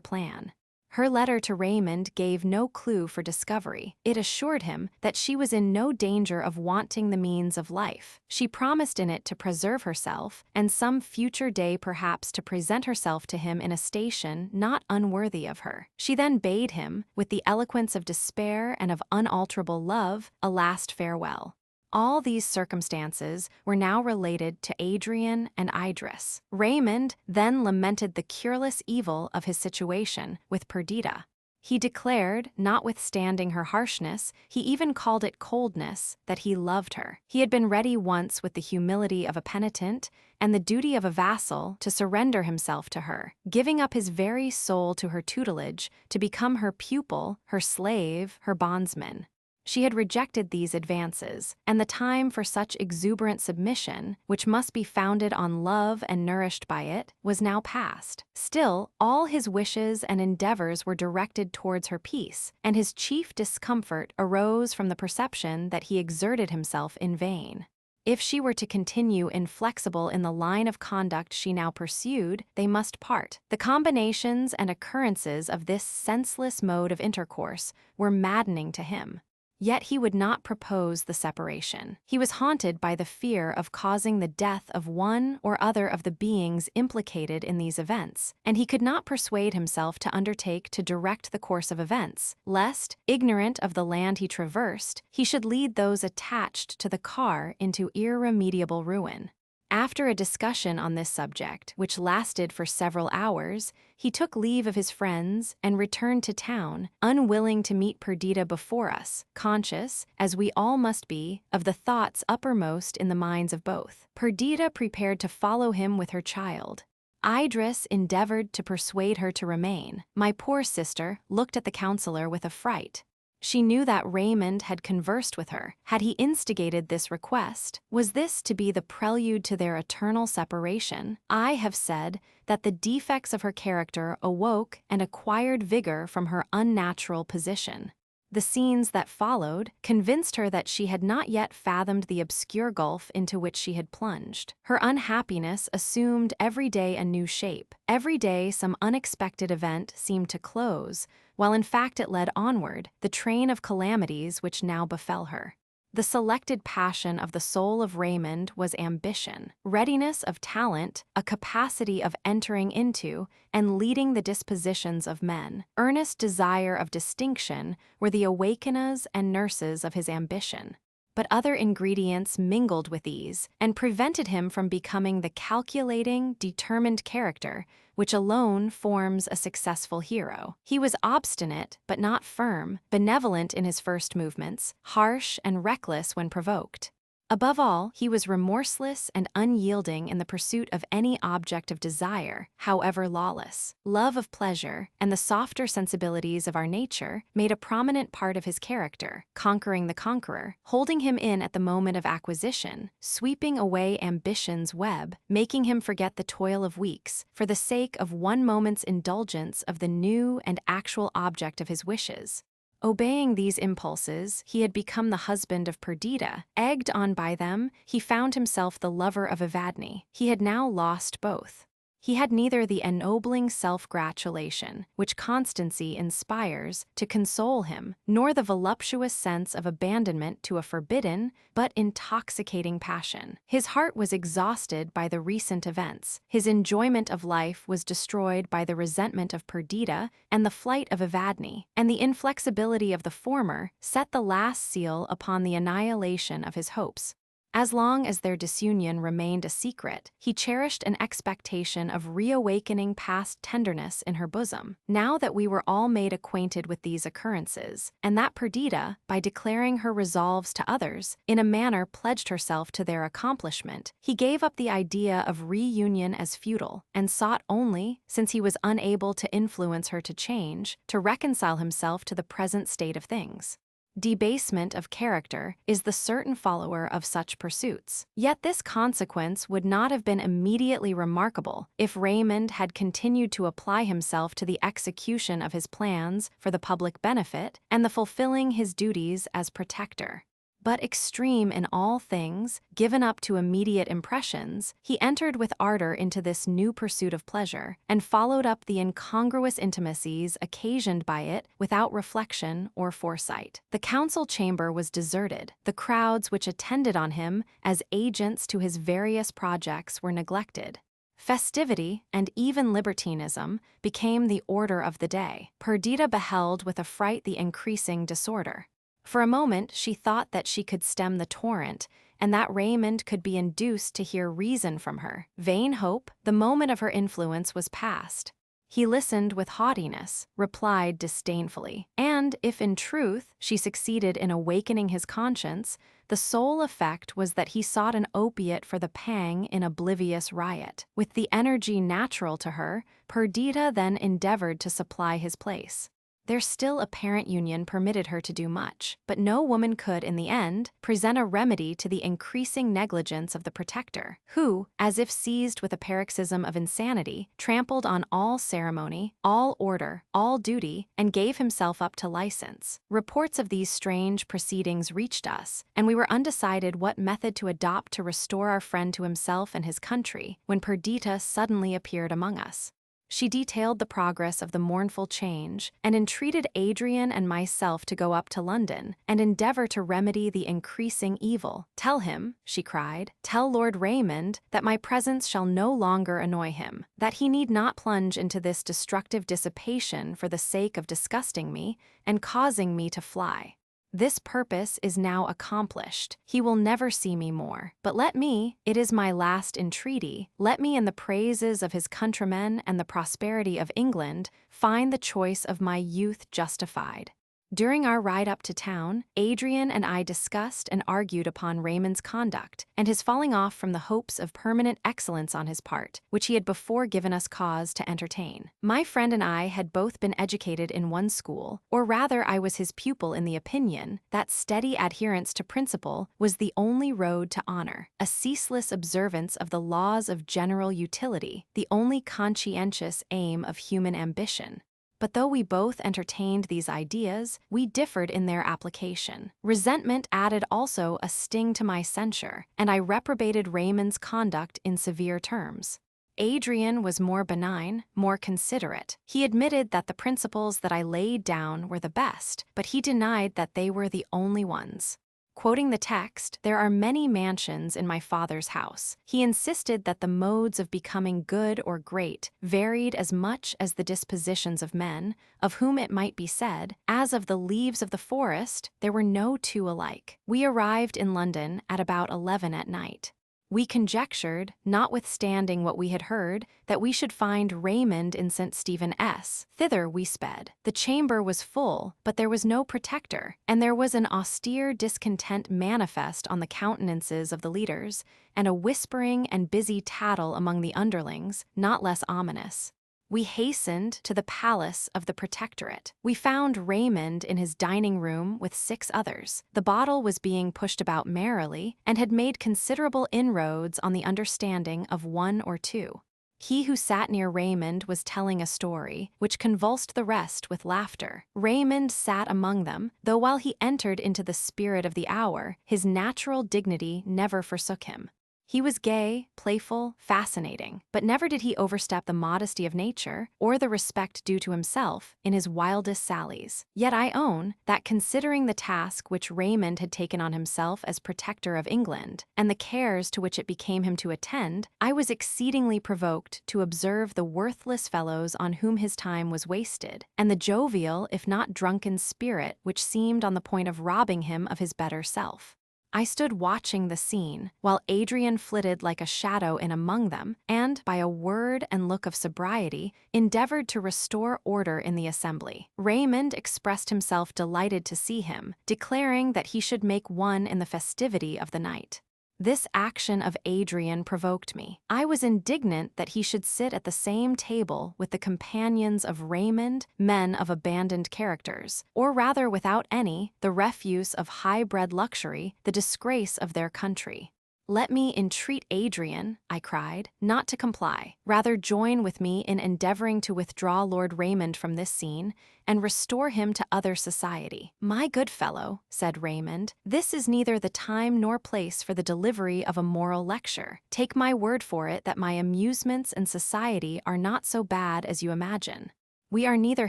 plan. Her letter to Raymond gave no clue for discovery. It assured him that she was in no danger of wanting the means of life. She promised in it to preserve herself, and some future day perhaps to present herself to him in a station not unworthy of her. She then bade him, with the eloquence of despair and of unalterable love, a last farewell. All these circumstances were now related to Adrian and Idris. Raymond then lamented the cureless evil of his situation with Perdita. He declared, notwithstanding her harshness, he even called it coldness, that he loved her. He had been ready once with the humility of a penitent and the duty of a vassal to surrender himself to her, giving up his very soul to her tutelage, to become her pupil, her slave, her bondsman. She had rejected these advances, and the time for such exuberant submission, which must be founded on love and nourished by it, was now past. Still, all his wishes and endeavors were directed towards her peace, and his chief discomfort arose from the perception that he exerted himself in vain. If she were to continue inflexible in the line of conduct she now pursued, they must part. The combinations and occurrences of this senseless mode of intercourse were maddening to him. Yet he would not propose the separation. He was haunted by the fear of causing the death of one or other of the beings implicated in these events, and he could not persuade himself to undertake to direct the course of events, lest, ignorant of the land he traversed, he should lead those attached to the car into irremediable ruin. After a discussion on this subject, which lasted for several hours, he took leave of his friends and returned to town, unwilling to meet Perdita before us, conscious, as we all must be, of the thoughts uppermost in the minds of both. Perdita prepared to follow him with her child. Idris endeavored to persuade her to remain. My poor sister looked at the counselor with affright. She knew that Raymond had conversed with her. Had he instigated this request? Was this to be the prelude to their eternal separation? I have said that the defects of her character awoke and acquired vigor from her unnatural position. The scenes that followed convinced her that she had not yet fathomed the obscure gulf into which she had plunged. Her unhappiness assumed every day a new shape. Every day some unexpected event seemed to close, while in fact it led onward, the train of calamities which now befell her. The selected passion of the soul of Raymond was ambition, readiness of talent, a capacity of entering into and leading the dispositions of men. Earnest desire of distinction were the awakeners and nurses of his ambition. But other ingredients mingled with these and prevented him from becoming the calculating, determined character which alone forms a successful hero. He was obstinate but not firm, benevolent in his first movements, harsh and reckless when provoked. Above all, he was remorseless and unyielding in the pursuit of any object of desire, however lawless. Love of pleasure and the softer sensibilities of our nature made a prominent part of his character, conquering the conqueror, holding him in at the moment of acquisition, sweeping away ambition's web, making him forget the toil of weeks, for the sake of one moment's indulgence of the new and actual object of his wishes. Obeying these impulses, he had become the husband of Perdita. Egged on by them, he found himself the lover of Evadne. He had now lost both. He had neither the ennobling self-gratulation, which constancy inspires, to console him, nor the voluptuous sense of abandonment to a forbidden, but intoxicating passion. His heart was exhausted by the recent events. His enjoyment of life was destroyed by the resentment of Perdita and the flight of Evadne, and the inflexibility of the former set the last seal upon the annihilation of his hopes. As long as their disunion remained a secret, he cherished an expectation of reawakening past tenderness in her bosom. Now that we were all made acquainted with these occurrences, and that Perdita, by declaring her resolves to others, in a manner pledged herself to their accomplishment, he gave up the idea of reunion as futile, and sought only, since he was unable to influence her to change, to reconcile himself to the present state of things. Debasement of character is the certain follower of such pursuits. Yet this consequence would not have been immediately remarkable if Raymond had continued to apply himself to the execution of his plans for the public benefit and the fulfilling his duties as protector. But extreme in all things, given up to immediate impressions, he entered with ardor into this new pursuit of pleasure, and followed up the incongruous intimacies occasioned by it without reflection or foresight. The council chamber was deserted. The crowds which attended on him as agents to his various projects were neglected. Festivity, and even libertinism, became the order of the day. Perdita beheld with affright the increasing disorder. For a moment she thought that she could stem the torrent, and that Raymond could be induced to hear reason from her. Vain hope! The moment of her influence was past. He listened with haughtiness, replied disdainfully, and if in truth she succeeded in awakening his conscience, the sole effect was that he sought an opiate for the pang in oblivious riot. With the energy natural to her, Perdita then endeavored to supply his place. Their still apparent union permitted her to do much, but no woman could, in the end, present a remedy to the increasing negligence of the protector, who, as if seized with a paroxysm of insanity, trampled on all ceremony, all order, all duty, and gave himself up to license. Reports of these strange proceedings reached us, and we were undecided what method to adopt to restore our friend to himself and his country, when Perdita suddenly appeared among us. She detailed the progress of the mournful change and entreated Adrian and myself to go up to London and endeavor to remedy the increasing evil. "Tell him," she cried, "tell Lord Raymond that my presence shall no longer annoy him, that he need not plunge into this destructive dissipation for the sake of disgusting me and causing me to fly. This purpose is now accomplished. He will never see me more. But let me, it is my last entreaty, let me in the praises of his countrymen and the prosperity of England find the choice of my youth justified." During our ride up to town, Adrian and I discussed and argued upon Raymond's conduct and his falling off from the hopes of permanent excellence on his part, which he had before given us cause to entertain. My friend and I had both been educated in one school, or rather I was his pupil in the opinion that steady adherence to principle was the only road to honor, a ceaseless observance of the laws of general utility, the only conscientious aim of human ambition. But though we both entertained these ideas, we differed in their application. Resentment added also a sting to my censure, and I reprobated Raymond's conduct in severe terms. Adrian was more benign, more considerate. He admitted that the principles that I laid down were the best, but he denied that they were the only ones. Quoting the text, "There are many mansions in my Father's house," he insisted that the modes of becoming good or great varied as much as the dispositions of men, of whom it might be said, as of the leaves of the forest, there were no two alike. We arrived in London at about 11 at night. We conjectured, notwithstanding what we had heard, that we should find Raymond in St. Stephen-s. Thither we sped. The chamber was full, but there was no protector, and there was an austere discontent manifest on the countenances of the leaders, and a whispering and busy tattle among the underlings, not less ominous. We hastened to the palace of the Protectorate. We found Raymond in his dining room with 6 others. The bottle was being pushed about merrily and had made considerable inroads on the understanding of 1 or 2. He who sat near Raymond was telling a story, which convulsed the rest with laughter. Raymond sat among them, though while he entered into the spirit of the hour, his natural dignity never forsook him. He was gay, playful, fascinating, but never did he overstep the modesty of nature or the respect due to himself in his wildest sallies. Yet I own that, considering the task which Raymond had taken on himself as protector of England, and the cares to which it became him to attend, I was exceedingly provoked to observe the worthless fellows on whom his time was wasted, and the jovial, if not drunken spirit which seemed on the point of robbing him of his better self. I stood watching the scene, while Adrian flitted like a shadow in among them, and, by a word and look of sobriety, endeavored to restore order in the assembly. Raymond expressed himself delighted to see him, declaring that he should make one in the festivity of the night. This action of Adrian provoked me. I was indignant that he should sit at the same table with the companions of Raymond, men of abandoned characters, or rather without any, the refuse of high-bred luxury, the disgrace of their country. "Let me entreat Adrian," I cried, "not to comply. Rather join with me in endeavoring to withdraw Lord Raymond from this scene and restore him to other society." "My good fellow," said Raymond, "this is neither the time nor place for the delivery of a moral lecture. Take my word for it that my amusements and society are not so bad as you imagine. We are neither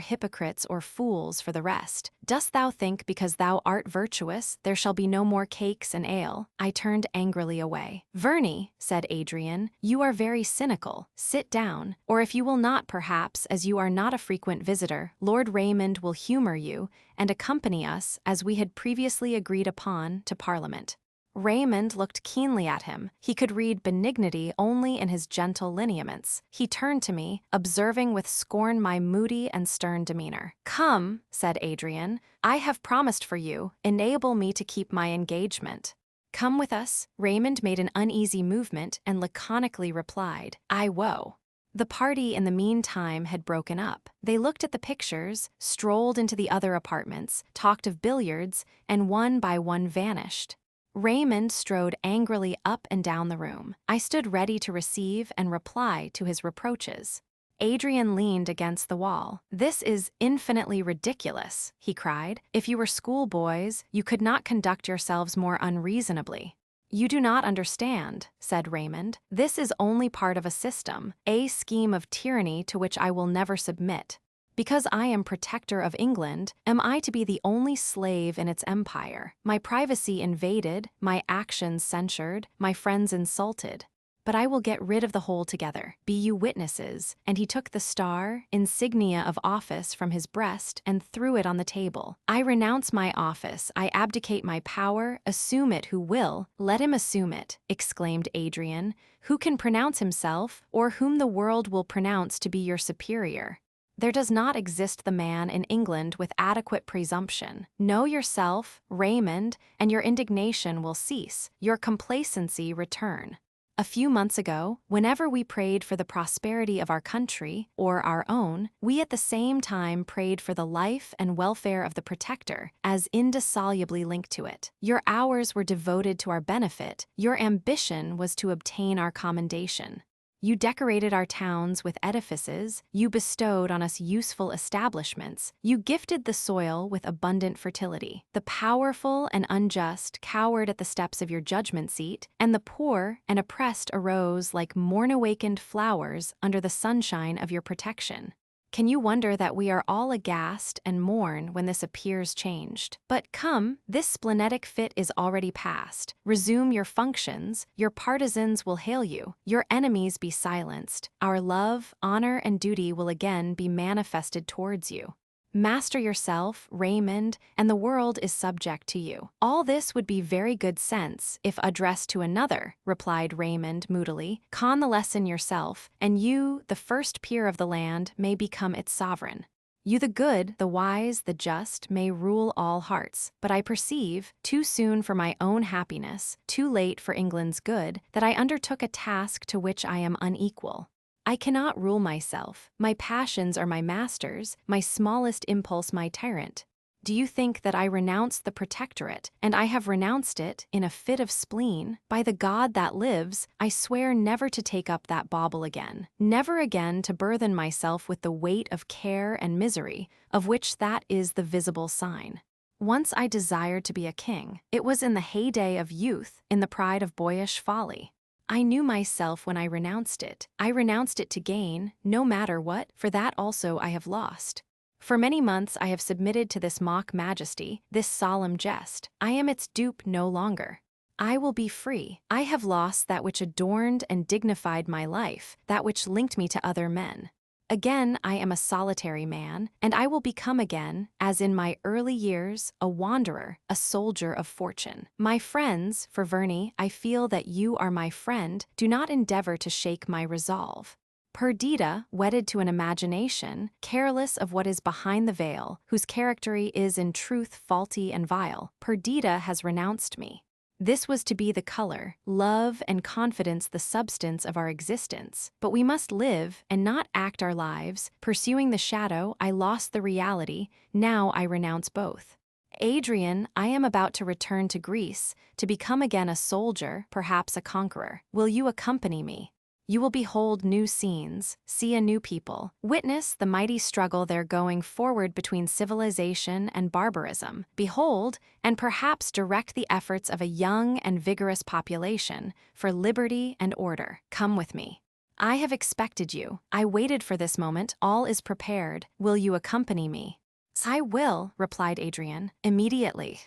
hypocrites or fools for the rest. Dost thou think because thou art virtuous there shall be no more cakes and ale?" I turned angrily away. "Verney," said Adrian, "you are very cynical. Sit down, or if you will not, perhaps, as you are not a frequent visitor, Lord Raymond will humour you and accompany us, as we had previously agreed upon, to Parliament." Raymond looked keenly at him. He could read benignity only in his gentle lineaments. He turned to me, observing with scorn my moody and stern demeanor. "Come," said Adrian, "I have promised for you. Enable me to keep my engagement." "Come with us." Raymond made an uneasy movement and laconically replied, "I woe." The party in the meantime had broken up. They looked at the pictures, strolled into the other apartments, talked of billiards, and one by one vanished. Raymond strode angrily up and down the room. I stood ready to receive and reply to his reproaches. Adrian leaned against the wall. "This is infinitely ridiculous," he cried. "If you were schoolboys, you could not conduct yourselves more unreasonably." "You do not understand," said Raymond. "This is only part of a system, a scheme of tyranny to which I will never submit. Because I am protector of England, am I to be the only slave in its empire, my privacy invaded, my actions censured, my friends insulted? But I will get rid of the whole together. Be you witnesses." And he took the star, insignia of office from his breast and threw it on the table. "I renounce my office, I abdicate my power, assume it who will, let him assume it," exclaimed Adrian, "who can pronounce himself, or whom the world will pronounce to be your superior. There does not exist the man in England with adequate presumption. Know yourself, Raymond, and your indignation will cease, your complacency return. A few months ago, whenever we prayed for the prosperity of our country, or our own, we at the same time prayed for the life and welfare of the Protector, as indissolubly linked to it. Your hours were devoted to our benefit, your ambition was to obtain our commendation. You decorated our towns with edifices, you bestowed on us useful establishments, you gifted the soil with abundant fertility. The powerful and unjust cowered at the steps of your judgment seat, and the poor and oppressed arose like morn-awakened flowers under the sunshine of your protection. Can you wonder that we are all aghast and mourn when this appears changed? But come, this splenetic fit is already past. Resume your functions, your partisans will hail you, your enemies be silenced. Our love, honor, and duty will again be manifested towards you. Master yourself, Raymond, and the world is subject to you. All this would be very good sense if addressed to another, replied Raymond moodily. Convalesce yourself, and you, the first peer of the land, may become its sovereign. You the good, the wise, the just, may rule all hearts. But I perceive, too soon for my own happiness, too late for England's good, that I undertook a task to which I am unequal. I cannot rule myself. My passions are my masters, my smallest impulse my tyrant. Do you think that I renounced the protectorate, and I have renounced it in a fit of spleen? By the God that lives, I swear never to take up that bauble again, never again to burthen myself with the weight of care and misery, of which that is the visible sign. Once I desired to be a king. It was in the heyday of youth, in the pride of boyish folly. I knew myself when I renounced it. I renounced it to gain, no matter what, for that also I have lost. For many months I have submitted to this mock majesty, this solemn jest. I am its dupe no longer. I will be free. I have lost that which adorned and dignified my life, that which linked me to other men. Again I am a solitary man, and I will become again, as in my early years, a wanderer, a soldier of fortune. My friends, for Verney, I feel that you are my friend, do not endeavor to shake my resolve. Perdita, wedded to an imagination, careless of what is behind the veil, whose character is in truth faulty and vile, Perdita has renounced me. This was to be the color, love, and confidence the substance of our existence. But we must live and not act our lives. Pursuing the shadow, I lost the reality. Now I renounce both. Adrian, I am about to return to Greece, to become again a soldier, perhaps a conqueror. Will you accompany me? You will behold new scenes, see a new people, witness the mighty struggle there going forward between civilization and barbarism. Behold, and perhaps direct the efforts of a young and vigorous population for liberty and order. Come with me. I have expected you. I waited for this moment. All is prepared. Will you accompany me? I will, replied Adrian, immediately.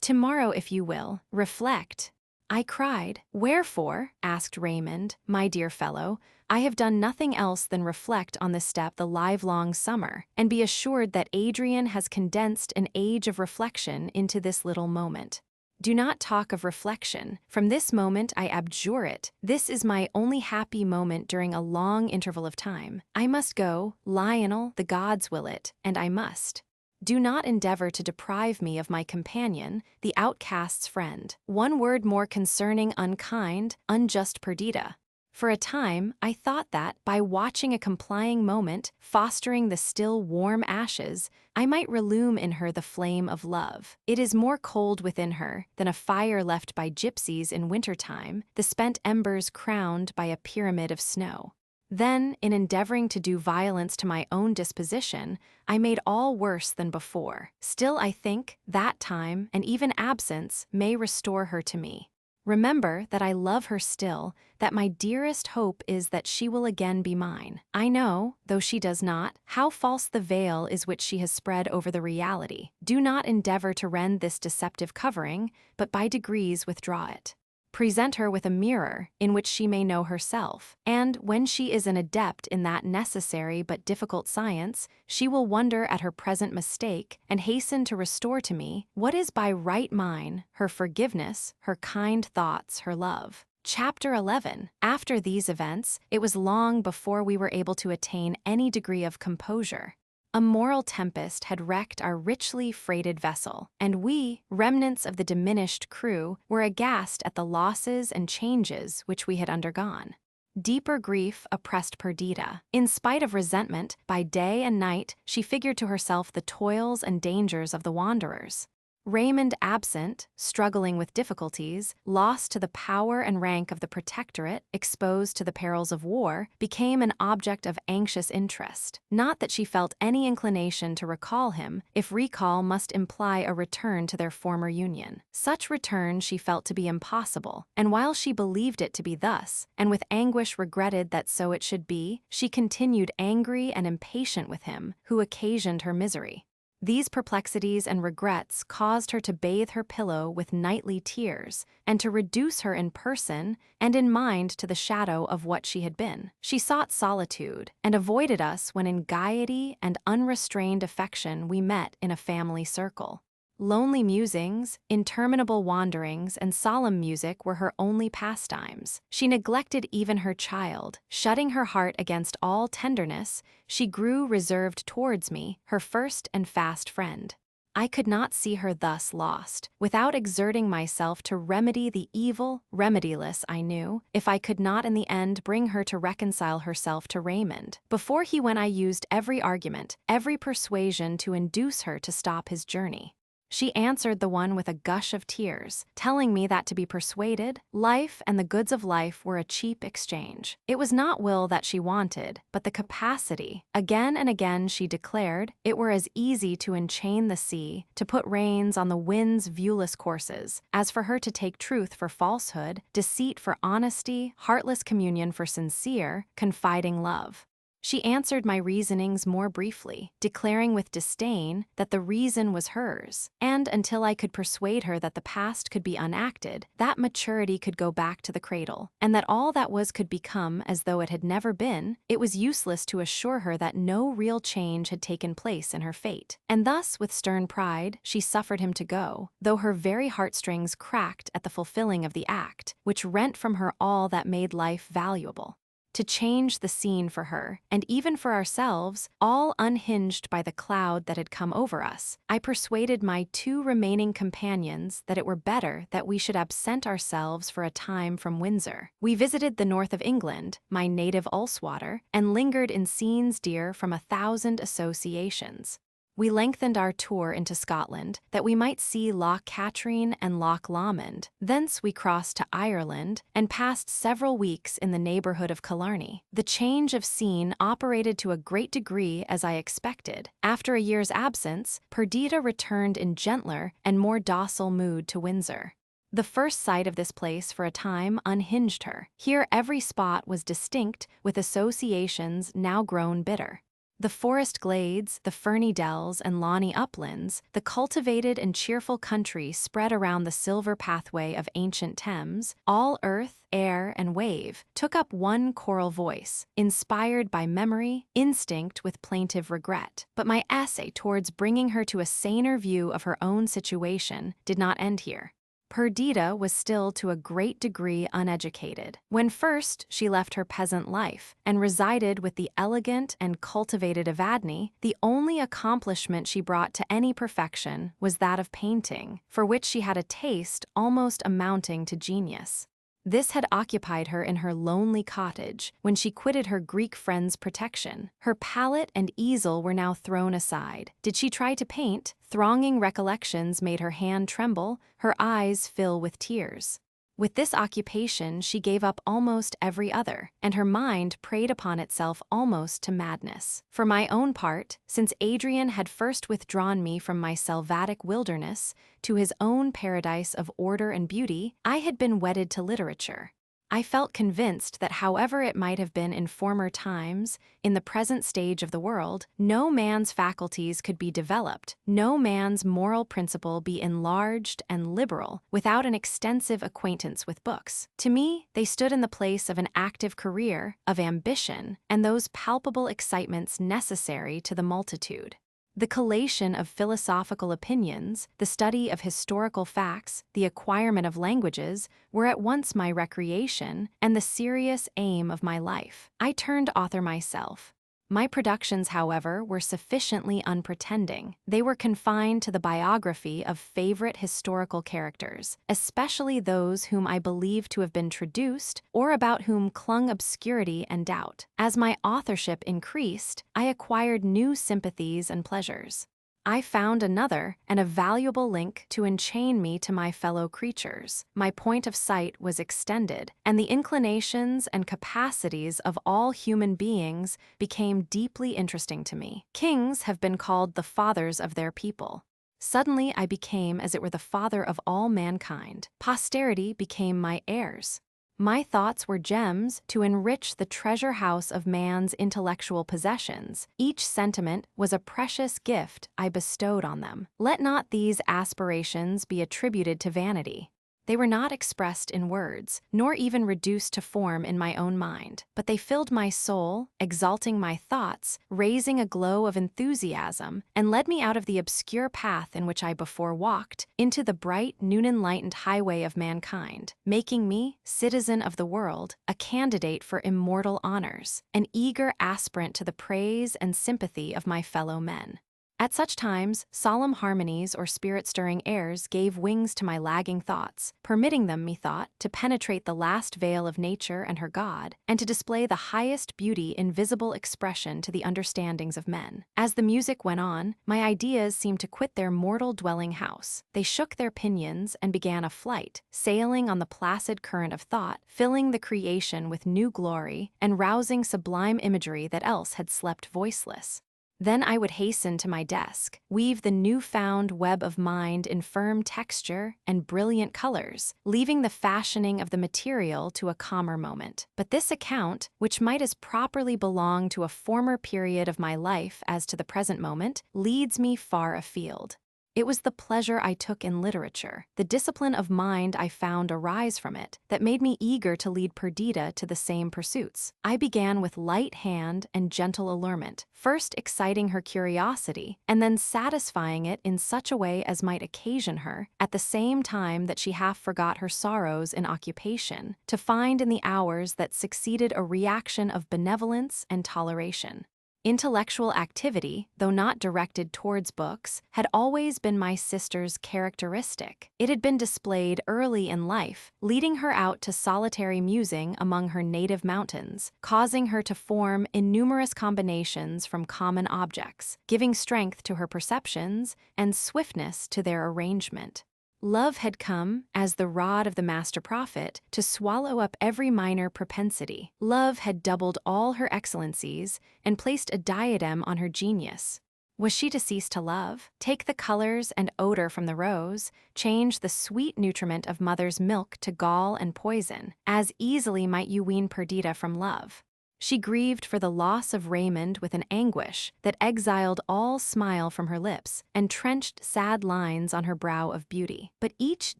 Tomorrow, if you will. Reflect. I cried. Wherefore? Asked Raymond. My dear fellow, I have done nothing else than reflect on this step the livelong summer, and be assured that Adrian has condensed an age of reflection into this little moment. Do not talk of reflection. From this moment I abjure it. This is my only happy moment during a long interval of time. I must go, Lionel, the gods will it, and I must. Do not endeavor to deprive me of my companion, the outcast's friend. One word more concerning unkind, unjust Perdita. For a time, I thought that, by watching a complying moment, fostering the still warm ashes, I might relume in her the flame of love. It is more cold within her than a fire left by gypsies in wintertime, the spent embers crowned by a pyramid of snow. Then, in endeavoring to do violence to my own disposition, I made all worse than before. Still, I think, that time, and even absence, may restore her to me. Remember that I love her still, that my dearest hope is that she will again be mine. I know, though she does not, how false the veil is which she has spread over the reality. Do not endeavor to rend this deceptive covering, but by degrees withdraw it. Present her with a mirror in which she may know herself, and when she is an adept in that necessary but difficult science, she will wonder at her present mistake and hasten to restore to me what is by right mine, her forgiveness, her kind thoughts, her love. Chapter 11. After these events, it was long before we were able to attain any degree of composure. A moral tempest had wrecked our richly freighted vessel, and we, remnants of the diminished crew, were aghast at the losses and changes which we had undergone. Deeper grief oppressed Perdita. In spite of resentment, by day and night she figured to herself the toils and dangers of the wanderers. Raymond absent, struggling with difficulties, lost to the power and rank of the protectorate, exposed to the perils of war, became an object of anxious interest. Not that she felt any inclination to recall him, if recall must imply a return to their former union. Such return she felt to be impossible, and while she believed it to be thus, and with anguish regretted that so it should be, she continued angry and impatient with him, who occasioned her misery. These perplexities and regrets caused her to bathe her pillow with nightly tears, and to reduce her in person and in mind to the shadow of what she had been. She sought solitude, and avoided us when in gaiety and unrestrained affection we met in a family circle. Lonely musings, interminable wanderings, and solemn music were her only pastimes. She neglected even her child. Shutting her heart against all tenderness, she grew reserved towards me, her first and fast friend. I could not see her thus lost, without exerting myself to remedy the evil, remediless, I knew, if I could not in the end bring her to reconcile herself to Raymond. Before he went I used every argument, every persuasion to induce her to stop his journey. She answered the one with a gush of tears, telling me that to be persuaded, life and the goods of life were a cheap exchange. It was not will that she wanted, but the capacity. Again and again she declared it were as easy to enchain the sea, to put reins on the wind's viewless courses, as for her to take truth for falsehood, deceit for honesty, heartless communion for sincere, confiding love. She answered my reasonings more briefly, declaring with disdain that the reason was hers, and until I could persuade her that the past could be unacted, that maturity could go back to the cradle, and that all that was could become as though it had never been, it was useless to assure her that no real change had taken place in her fate. And thus, with stern pride, she suffered him to go, though her very heartstrings cracked at the fulfilling of the act, which rent from her all that made life valuable. To change the scene for her, and even for ourselves, all unhinged by the cloud that had come over us, I persuaded my 2 remaining companions that it were better that we should absent ourselves for a time from Windsor. We visited the north of England, my native Ulswater, and lingered in scenes dear from 1,000 associations. We lengthened our tour into Scotland, that we might see Loch Katrine and Loch Lomond. Thence we crossed to Ireland, and passed several weeks in the neighborhood of Killarney. The change of scene operated to a great degree as I expected. After a year's absence, Perdita returned in gentler and more docile mood to Windsor. The first sight of this place for a time unhinged her. Here every spot was distinct, with associations now grown bitter. The forest glades, the ferny dells and lawny uplands, the cultivated and cheerful country spread around the silver pathway of ancient Thames, all earth, air, and wave, took up one choral voice, inspired by memory, instinct with plaintive regret. But my essay towards bringing her to a saner view of her own situation did not end here. Perdita was still to a great degree uneducated. When first she left her peasant life and resided with the elegant and cultivated Evadne, the only accomplishment she brought to any perfection was that of painting, for which she had a taste almost amounting to genius. This had occupied her in her lonely cottage when she quitted her Greek friend's protection. Her palette and easel were now thrown aside. Did she try to paint? Thronging recollections made her hand tremble, her eyes fill with tears. With this occupation, she gave up almost every other, and her mind preyed upon itself almost to madness. For my own part, since Adrian had first withdrawn me from my selvatic wilderness to his own paradise of order and beauty, I had been wedded to literature. I felt convinced that however it might have been in former times, in the present stage of the world, no man's faculties could be developed, no man's moral principle be enlarged and liberal, without an extensive acquaintance with books. To me, they stood in the place of an active career, of ambition, and those palpable excitements necessary to the multitude. The collation of philosophical opinions, the study of historical facts, the acquirement of languages, were at once my recreation and the serious aim of my life. I turned author myself. My productions, however, were sufficiently unpretending. They were confined to the biography of favorite historical characters, especially those whom I believed to have been traduced or about whom clung obscurity and doubt. As my authorship increased, I acquired new sympathies and pleasures. I found another and a valuable link to enchain me to my fellow creatures. My point of sight was extended, and the inclinations and capacities of all human beings became deeply interesting to me. Kings have been called the fathers of their people. Suddenly I became as it were the father of all mankind. Posterity became my heirs. My thoughts were gems to enrich the treasure house of man's intellectual possessions. Each sentiment was a precious gift I bestowed on them. Let not these aspirations be attributed to vanity. They were not expressed in words, nor even reduced to form in my own mind, but they filled my soul, exalting my thoughts, raising a glow of enthusiasm, and led me out of the obscure path in which I before walked, into the bright, noon-enlightened highway of mankind, making me, citizen of the world, a candidate for immortal honors, an eager aspirant to the praise and sympathy of my fellow men. At such times, solemn harmonies or spirit-stirring airs gave wings to my lagging thoughts, permitting them, methought, to penetrate the last veil of nature and her God, and to display the highest beauty in visible expression to the understandings of men. As the music went on, my ideas seemed to quit their mortal dwelling house. They shook their pinions and began a flight, sailing on the placid current of thought, filling the creation with new glory, and rousing sublime imagery that else had slept voiceless. Then I would hasten to my desk, weave the new-found web of mind in firm texture and brilliant colors, leaving the fashioning of the material to a calmer moment. But this account, which might as properly belong to a former period of my life as to the present moment, leads me far afield. It was the pleasure I took in literature, the discipline of mind I found arise from it, that made me eager to lead Perdita to the same pursuits. I began with light hand and gentle allurement, first exciting her curiosity, and then satisfying it in such a way as might occasion her, at the same time that she half forgot her sorrows in occupation, to find in the hours that succeeded a reaction of benevolence and toleration. Intellectual activity, though not directed towards books, had always been my sister's characteristic. It had been displayed early in life, leading her out to solitary musing among her native mountains, causing her to form innumerous combinations from common objects, giving strength to her perceptions and swiftness to their arrangement. Love had come, as the rod of the master prophet, to swallow up every minor propensity. Love had doubled all her excellencies and placed a diadem on her genius. Was she to cease to love? Take the colors and odor from the rose, change the sweet nutriment of mother's milk to gall and poison, as easily might you wean Perdita from love. She grieved for the loss of Raymond with an anguish that exiled all smile from her lips and trenched sad lines on her brow of beauty. But each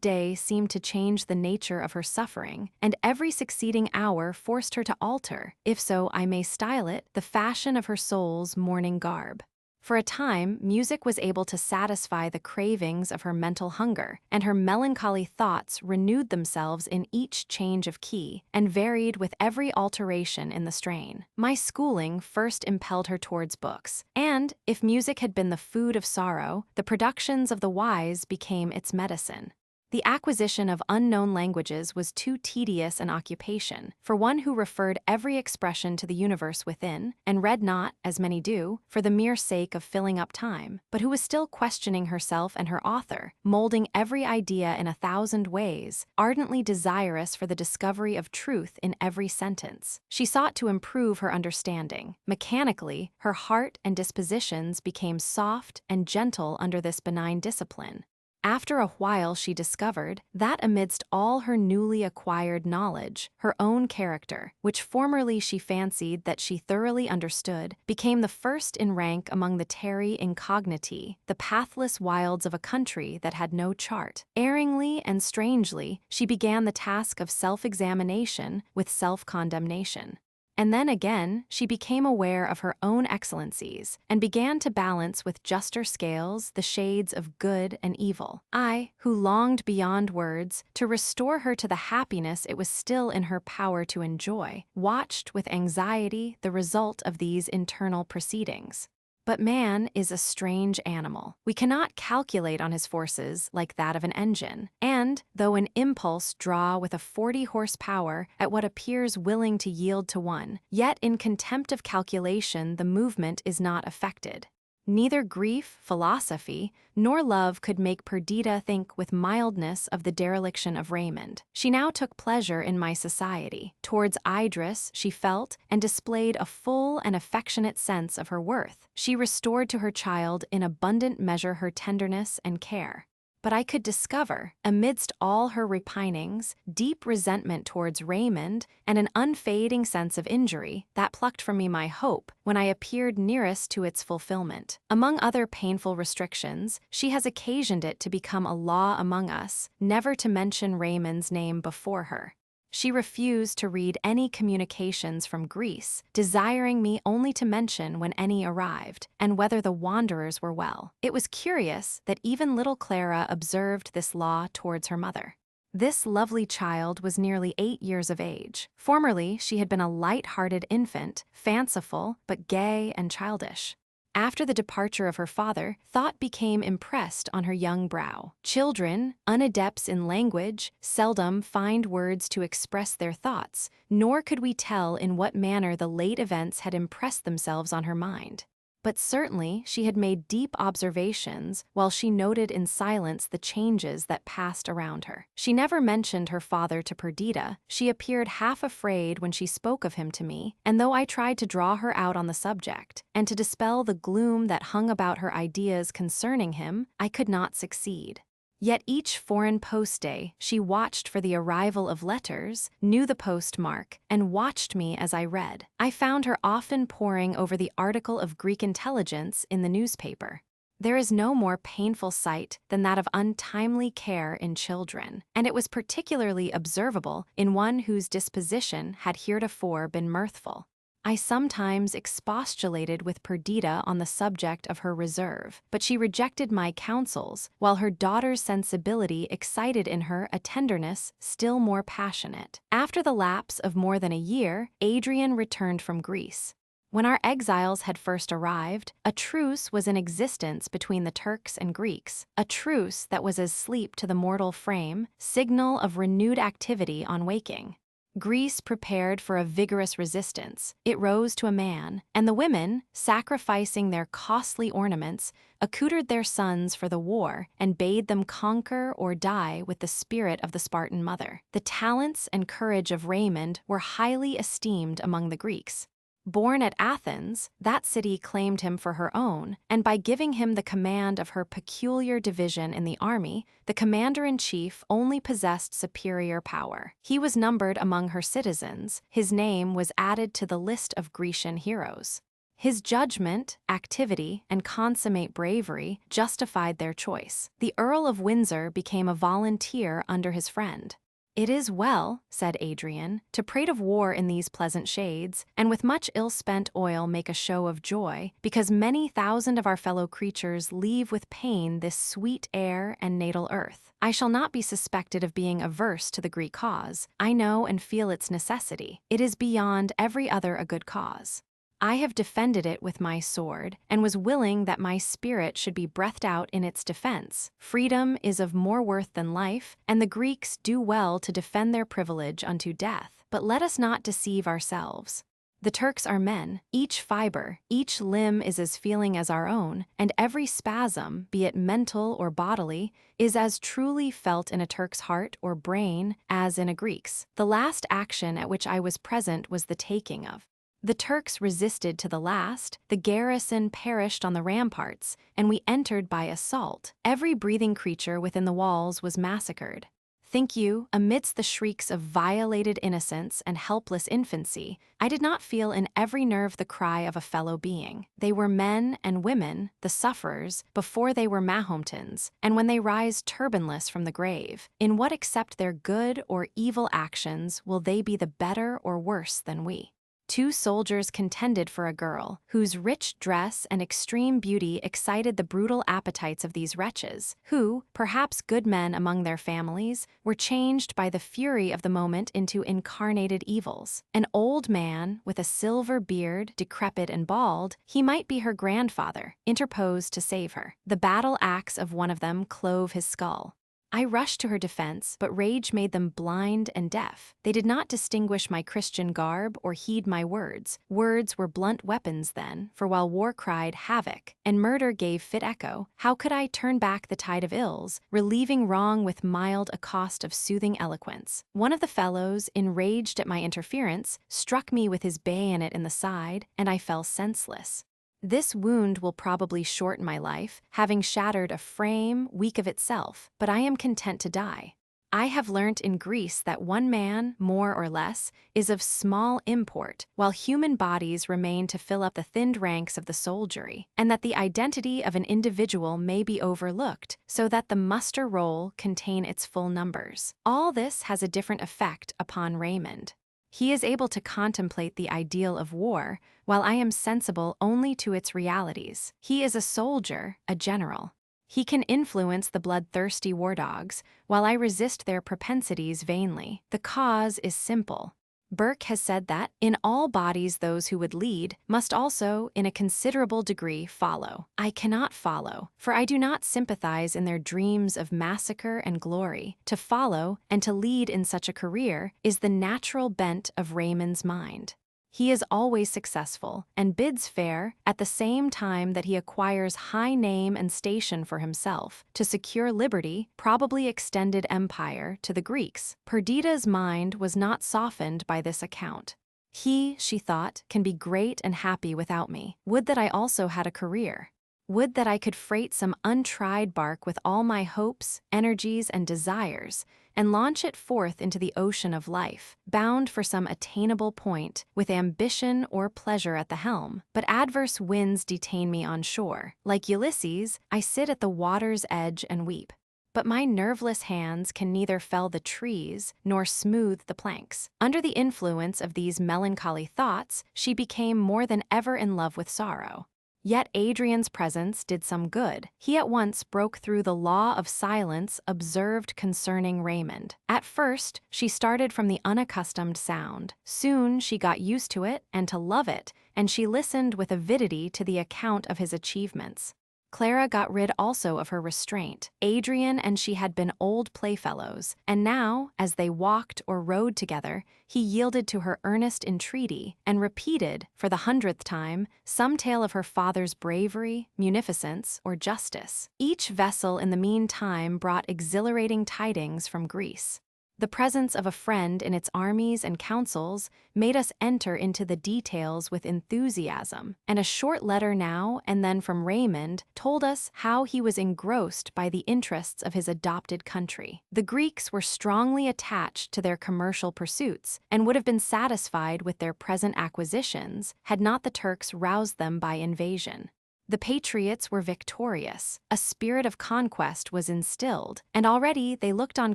day seemed to change the nature of her suffering, and every succeeding hour forced her to alter, if so I may style it, the fashion of her soul's mourning garb. For a time, music was able to satisfy the cravings of her mental hunger, and her melancholy thoughts renewed themselves in each change of key and varied with every alteration in the strain. My schooling first impelled her towards books, and, if music had been the food of sorrow, the productions of the wise became its medicine. The acquisition of unknown languages was too tedious an occupation for one who referred every expression to the universe within, and read not, as many do, for the mere sake of filling up time, but who was still questioning herself and her author, molding every idea in 1,000 ways, ardently desirous for the discovery of truth in every sentence. She sought to improve her understanding. Mechanically, her heart and dispositions became soft and gentle under this benign discipline. After a while she discovered that amidst all her newly acquired knowledge, her own character, which formerly she fancied that she thoroughly understood, became the first in rank among the terrae incogniti, the pathless wilds of a country that had no chart. Erringly and strangely, she began the task of self-examination with self-condemnation. And then again, she became aware of her own excellencies and began to balance with juster scales the shades of good and evil. I, who longed beyond words to restore her to the happiness it was still in her power to enjoy, watched with anxiety the result of these internal proceedings. But man is a strange animal. We cannot calculate on his forces like that of an engine, and, though an impulse draw with a 40 horsepower at what appears willing to yield to 1, yet in contempt of calculation the movement is not effected. Neither grief, philosophy, nor love could make Perdita think with mildness of the dereliction of Raymond. She now took pleasure in my society. Towards Idris she felt and displayed a full and affectionate sense of her worth. She restored to her child in abundant measure her tenderness and care. But I could discover, amidst all her repinings, deep resentment towards Raymond and an unfading sense of injury that plucked from me my hope when I appeared nearest to its fulfillment. Among other painful restrictions, she has occasioned it to become a law among us never to mention Raymond's name before her. She refused to read any communications from Greece, desiring me only to mention when any arrived, and whether the wanderers were well. It was curious that even little Clara observed this law towards her mother. This lovely child was nearly 8 years of age. Formerly, she had been a light-hearted infant, fanciful, but gay and childish. After the departure of her father, thought became impressed on her young brow. Children, unadepts in language, seldom find words to express their thoughts, nor could we tell in what manner the late events had impressed themselves on her mind. But certainly she had made deep observations while she noted in silence the changes that passed around her. She never mentioned her father to Perdita. She appeared half afraid when she spoke of him to me, and though I tried to draw her out on the subject, and to dispel the gloom that hung about her ideas concerning him, I could not succeed. Yet each foreign post day she watched for the arrival of letters, knew the postmark, and watched me as I read. I found her often poring over the article of Greek intelligence in the newspaper. There is no more painful sight than that of untimely care in children, and it was particularly observable in one whose disposition had heretofore been mirthful. I sometimes expostulated with Perdita on the subject of her reserve, but she rejected my counsels, while her daughter's sensibility excited in her a tenderness still more passionate. After the lapse of more than a year, Adrian returned from Greece. When our exiles had first arrived, a truce was in existence between the Turks and Greeks, a truce that was as sleep to the mortal frame, signal of renewed activity on waking. Greece prepared for a vigorous resistance. It rose to a man, and the women, sacrificing their costly ornaments, accoutered their sons for the war and bade them conquer or die with the spirit of the Spartan mother. The talents and courage of Raymond were highly esteemed among the Greeks. Born at Athens, that city claimed him for her own, and by giving him the command of her peculiar division in the army, the commander-in-chief only possessed superior power. He was numbered among her citizens. His name was added to the list of Grecian heroes. His judgment, activity, and consummate bravery justified their choice. The Earl of Windsor became a volunteer under his friend. "It is well," said Adrian, "to prate of war in these pleasant shades, and with much ill-spent oil make a show of joy, because many thousand of our fellow creatures leave with pain this sweet air and natal earth. I shall not be suspected of being averse to the Greek cause. I know and feel its necessity. It is beyond every other a good cause. I have defended it with my sword, and was willing that my spirit should be breathed out in its defense. Freedom is of more worth than life, and the Greeks do well to defend their privilege unto death. But let us not deceive ourselves. The Turks are men, each fiber, each limb is as feeling as our own, and every spasm, be it mental or bodily, is as truly felt in a Turk's heart or brain as in a Greek's. The last action at which I was present was the taking of. The Turks resisted to the last, the garrison perished on the ramparts, and we entered by assault. Every breathing creature within the walls was massacred. Think you, amidst the shrieks of violated innocence and helpless infancy, I did not feel in every nerve the cry of a fellow being. They were men and women, the sufferers, before they were Mahometans, and when they rise turbanless from the grave, in what except their good or evil actions will they be the better or worse than we? 2 soldiers contended for a girl, whose rich dress and extreme beauty excited the brutal appetites of these wretches, who, perhaps good men among their families, were changed by the fury of the moment into incarnated evils. An old man, with a silver beard, decrepit and bald, he might be her grandfather, interposed to save her. The battle axe of one of them clove his skull. I rushed to her defense, but rage made them blind and deaf. They did not distinguish my Christian garb or heed my words. Words were blunt weapons then, for while war cried havoc, and murder gave fit echo, how could I turn back the tide of ills, relieving wrong with mild accost of soothing eloquence? One of the fellows, enraged at my interference, struck me with his bayonet in the side, and I fell senseless. This wound will probably shorten my life, having shattered a frame weak of itself, but I am content to die. I have learnt in Greece that one man, more or less, is of small import, while human bodies remain to fill up the thinned ranks of the soldiery, and that the identity of an individual may be overlooked, so that the muster roll contain its full numbers. All this has a different effect upon Raymond. He is able to contemplate the ideal of war, while I am sensible only to its realities. He is a soldier, a general. He can influence the bloodthirsty war dogs, while I resist their propensities vainly. The cause is simple. Burke has said that, in all bodies those who would lead must also, in a considerable degree, follow. I cannot follow, for I do not sympathize in their dreams of massacre and glory. To follow, and to lead in such a career, is the natural bent of Raymond's mind. He is always successful, and bids fair, at the same time that he acquires high name and station for himself, to secure liberty, probably extended empire, to the Greeks. Perdita's mind was not softened by this account. He, she thought, can be great and happy without me. Would that I also had a career. Would that I could freight some untried bark with all my hopes, energies, and desires, and launch it forth into the ocean of life, bound for some attainable point, with ambition or pleasure at the helm. But adverse winds detain me on shore. Like Ulysses, I sit at the water's edge and weep. But my nerveless hands can neither fell the trees nor smooth the planks. Under the influence of these melancholy thoughts, she became more than ever in love with sorrow. Yet Adrian's presence did some good. He at once broke through the law of silence observed concerning Raymond. At first, she started from the unaccustomed sound. Soon she got used to it and to love it, and she listened with avidity to the account of his achievements. Clara got rid also of her restraint. Adrian and she had been old playfellows, and now, as they walked or rode together, he yielded to her earnest entreaty, and repeated, for the 100th time, some tale of her father's bravery, munificence, or justice. Each vessel in the meantime brought exhilarating tidings from Greece. The presence of a friend in its armies and councils made us enter into the details with enthusiasm, and a short letter now and then from Raymond told us how he was engrossed by the interests of his adopted country. The Greeks were strongly attached to their commercial pursuits, and would have been satisfied with their present acquisitions had not the Turks roused them by invasion. The patriots were victorious, a spirit of conquest was instilled, and already they looked on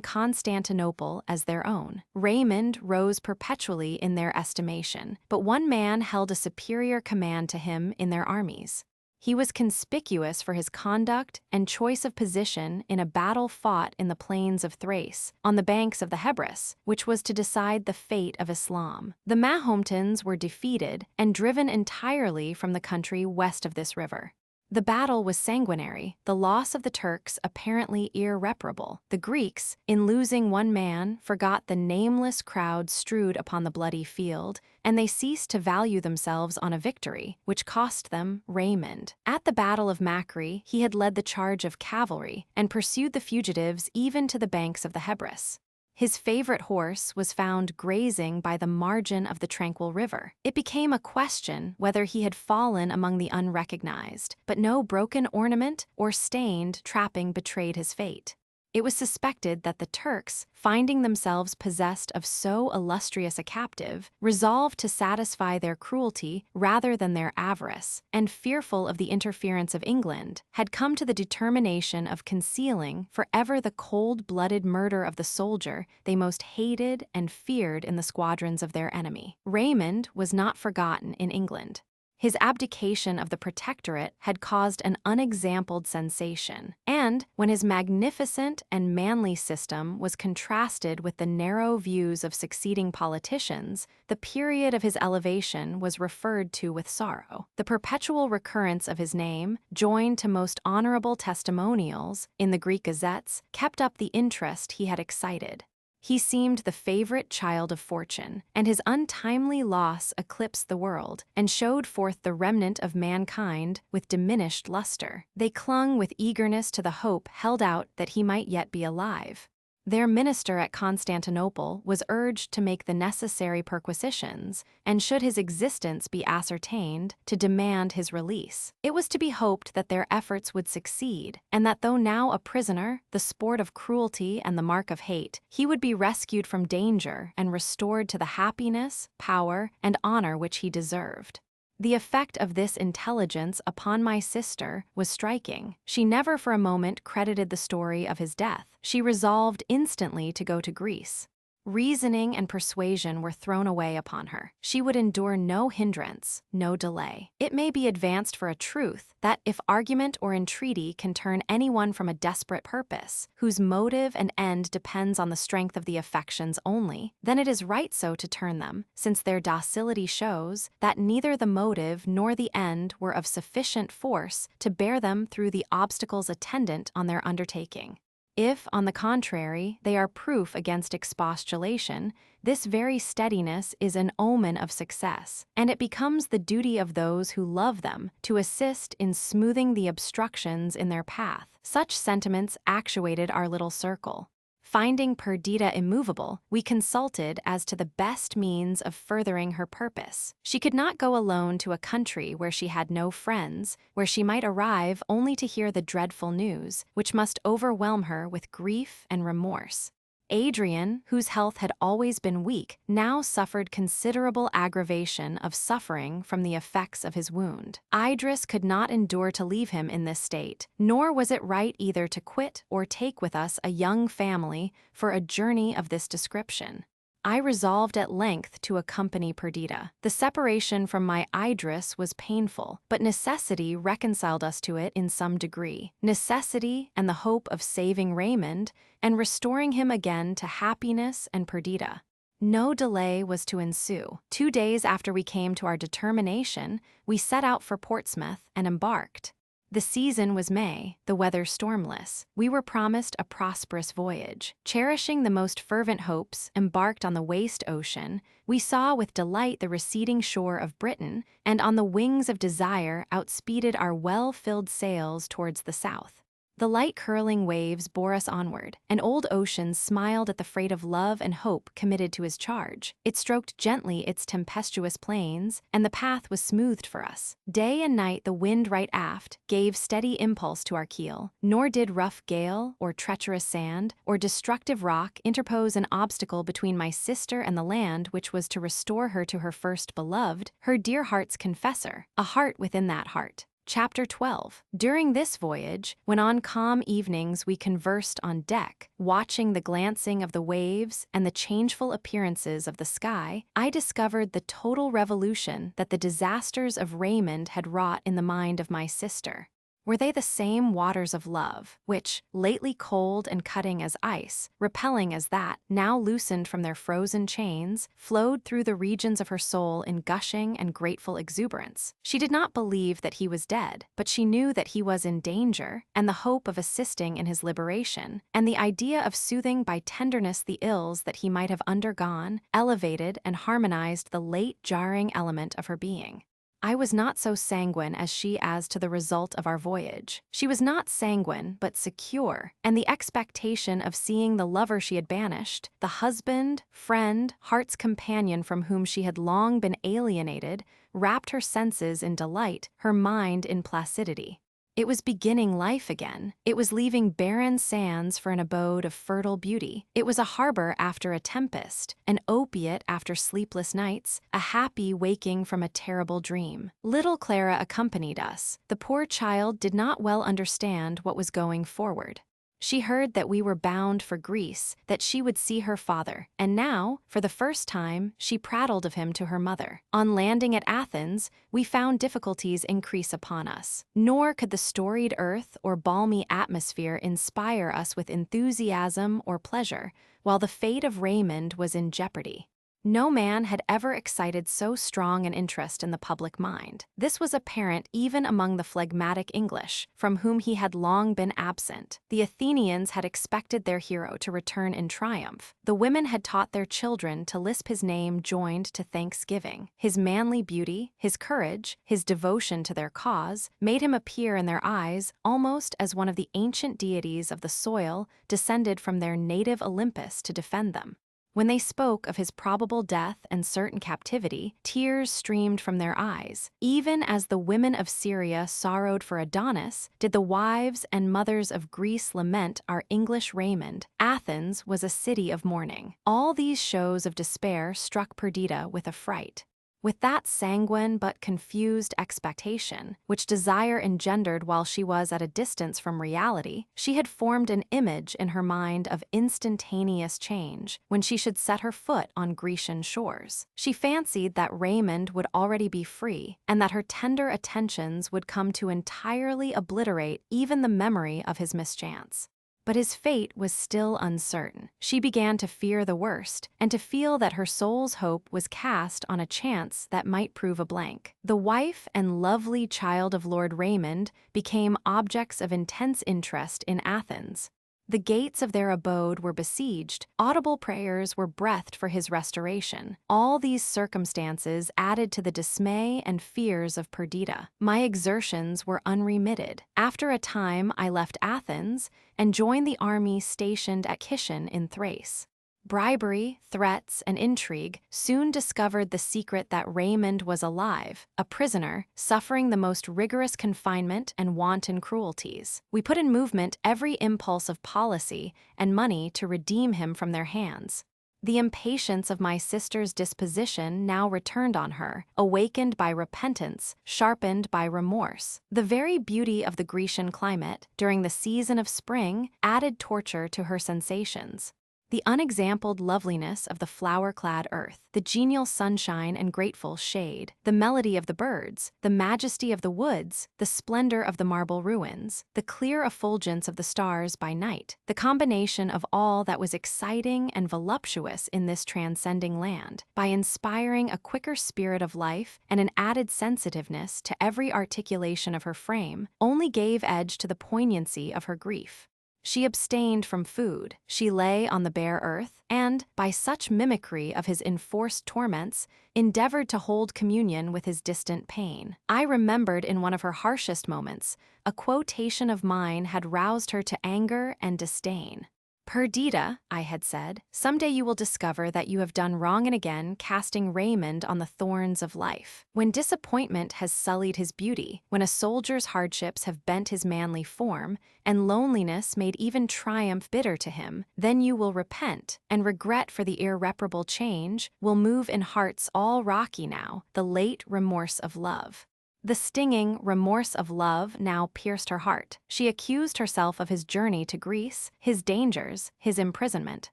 Constantinople as their own. Raymond rose perpetually in their estimation, but one man held a superior command to him in their armies. He was conspicuous for his conduct and choice of position in a battle fought in the plains of Thrace, on the banks of the Hebrus, which was to decide the fate of Islam. The Mahometans were defeated and driven entirely from the country west of this river. The battle was sanguinary, the loss of the Turks apparently irreparable. The Greeks, in losing one man, forgot the nameless crowd strewed upon the bloody field, and they ceased to value themselves on a victory, which cost them Raymond. At the Battle of Macri, he had led the charge of cavalry and pursued the fugitives even to the banks of the Hebrus. His favorite horse was found grazing by the margin of the tranquil river. It became a question whether he had fallen among the unrecognized, but no broken ornament or stained trapping betrayed his fate. It was suspected that the Turks, finding themselves possessed of so illustrious a captive, resolved to satisfy their cruelty rather than their avarice, and fearful of the interference of England, had come to the determination of concealing forever the cold-blooded murder of the soldier they most hated and feared in the squadrons of their enemy. Raymond was not forgotten in England. His abdication of the protectorate had caused an unexampled sensation, and when his magnificent and manly system was contrasted with the narrow views of succeeding politicians, the period of his elevation was referred to with sorrow. The perpetual recurrence of his name, joined to most honorable testimonials in the Greek gazettes, kept up the interest he had excited. He seemed the favorite child of fortune, and his untimely loss eclipsed the world and showed forth the remnant of mankind with diminished luster. They clung with eagerness to the hope held out that he might yet be alive. Their minister at Constantinople was urged to make the necessary perquisitions, and should his existence be ascertained, to demand his release. It was to be hoped that their efforts would succeed, and that though now a prisoner, the sport of cruelty and the mark of hate, he would be rescued from danger and restored to the happiness, power, and honor which he deserved. The effect of this intelligence upon my sister was striking. She never for a moment credited the story of his death. She resolved instantly to go to Greece. Reasoning and persuasion were thrown away upon her. She would endure no hindrance, no delay. It may be advanced for a truth that if argument or entreaty can turn anyone from a desperate purpose, whose motive and end depends on the strength of the affections only, then it is right so to turn them, since their docility shows that neither the motive nor the end were of sufficient force to bear them through the obstacles attendant on their undertaking. If, on the contrary, they are proof against expostulation, this very steadiness is an omen of success, and it becomes the duty of those who love them to assist in smoothing the obstructions in their path. Such sentiments actuated our little circle. Finding Perdita immovable, we consulted as to the best means of furthering her purpose. She could not go alone to a country where she had no friends, where she might arrive only to hear the dreadful news, which must overwhelm her with grief and remorse. Adrian, whose health had always been weak, now suffered considerable aggravation of suffering from the effects of his wound. Idris could not endure to leave him in this state, nor was it right either to quit or take with us a young family for a journey of this description. I resolved at length to accompany Perdita. The separation from my Idris was painful, but necessity reconciled us to it in some degree. Necessity and the hope of saving Raymond and restoring him again to happiness and Perdita. No delay was to ensue. 2 days after we came to our determination, we set out for Portsmouth and embarked. The season was May, the weather stormless. We were promised a prosperous voyage. Cherishing the most fervent hopes, embarked on the waste ocean, we saw with delight the receding shore of Britain, and on the wings of desire outspeeded our well-filled sails towards the south. The light curling waves bore us onward, and old ocean smiled at the freight of love and hope committed to his charge. It stroked gently its tempestuous plains, and the path was smoothed for us. Day and night the wind right aft gave steady impulse to our keel, nor did rough gale, or treacherous sand, or destructive rock interpose an obstacle between my sister and the land which was to restore her to her first beloved, her dear heart's confessor, a heart within that heart. Chapter 12. During this voyage, when on calm evenings we conversed on deck, watching the glancing of the waves and the changeful appearances of the sky, I discovered the total revolution that the disasters of Raymond had wrought in the mind of my sister. Were they the same waters of love, which, lately cold and cutting as ice, repelling as that, now loosened from their frozen chains, flowed through the regions of her soul in gushing and grateful exuberance? She did not believe that he was dead, but she knew that he was in danger, and the hope of assisting in his liberation, and the idea of soothing by tenderness the ills that he might have undergone, elevated and harmonized the late jarring element of her being. I was not so sanguine as she as to the result of our voyage. She was not sanguine, but secure, and the expectation of seeing the lover she had banished, the husband, friend, heart's companion from whom she had long been alienated, wrapped her senses in delight, her mind in placidity. It was beginning life again. It was leaving barren sands for an abode of fertile beauty. It was a harbor after a tempest, an opiate after sleepless nights, a happy waking from a terrible dream. Little Clara accompanied us. The poor child did not well understand what was going forward. She heard that we were bound for Greece, that she would see her father, and now, for the first time, she prattled of him to her mother. On landing at Athens, we found difficulties increase upon us. Nor could the storied earth or balmy atmosphere inspire us with enthusiasm or pleasure, while the fate of Raymond was in jeopardy. No man had ever excited so strong an interest in the public mind. This was apparent even among the phlegmatic English, from whom he had long been absent. The Athenians had expected their hero to return in triumph. The women had taught their children to lisp his name joined to thanksgiving. His manly beauty, his courage, his devotion to their cause, made him appear in their eyes almost as one of the ancient deities of the soil descended from their native Olympus to defend them. When they spoke of his probable death and certain captivity, tears streamed from their eyes. Even as the women of Syria sorrowed for Adonis, did the wives and mothers of Greece lament our English Raymond. Athens was a city of mourning. All these shows of despair struck Perdita with affright. With that sanguine but confused expectation, which desire engendered while she was at a distance from reality, she had formed an image in her mind of instantaneous change when she should set her foot on Grecian shores. She fancied that Raymond would already be free, and that her tender attentions would come to entirely obliterate even the memory of his mischance. But his fate was still uncertain. She began to fear the worst, and to feel that her soul's hope was cast on a chance that might prove a blank. The wife and lovely child of Lord Raymond became objects of intense interest in Athens. The gates of their abode were besieged, audible prayers were breathed for his restoration. All these circumstances added to the dismay and fears of Perdita. My exertions were unremitted. After a time I left Athens and joined the army stationed at Kition in Thrace. Bribery, threats, and intrigue soon discovered the secret that Raymond was alive, a prisoner, suffering the most rigorous confinement and wanton cruelties. We put in movement every impulse of policy and money to redeem him from their hands. The impatience of my sister's disposition now returned on her, awakened by repentance, sharpened by remorse. The very beauty of the Grecian climate, during the season of spring, added torture to her sensations. The unexampled loveliness of the flower-clad earth, the genial sunshine and grateful shade, the melody of the birds, the majesty of the woods, the splendor of the marble ruins, the clear effulgence of the stars by night, the combination of all that was exciting and voluptuous in this transcending land, by inspiring a quicker spirit of life and an added sensitiveness to every articulation of her frame, only gave edge to the poignancy of her grief. She abstained from food, she lay on the bare earth, and, by such mimicry of his enforced torments, endeavored to hold communion with his distant pain. I remembered in one of her harshest moments, a quotation of mine had roused her to anger and disdain. "Perdita," I had said, "someday you will discover that you have done wrong and again casting Raymond on the thorns of life. When disappointment has sullied his beauty, when a soldier's hardships have bent his manly form, and loneliness made even triumph bitter to him, then you will repent, and regret for the irreparable change will move in hearts all rocky now, the late remorse of love." The stinging remorse of love now pierced her heart. She accused herself of his journey to Greece, his dangers, his imprisonment.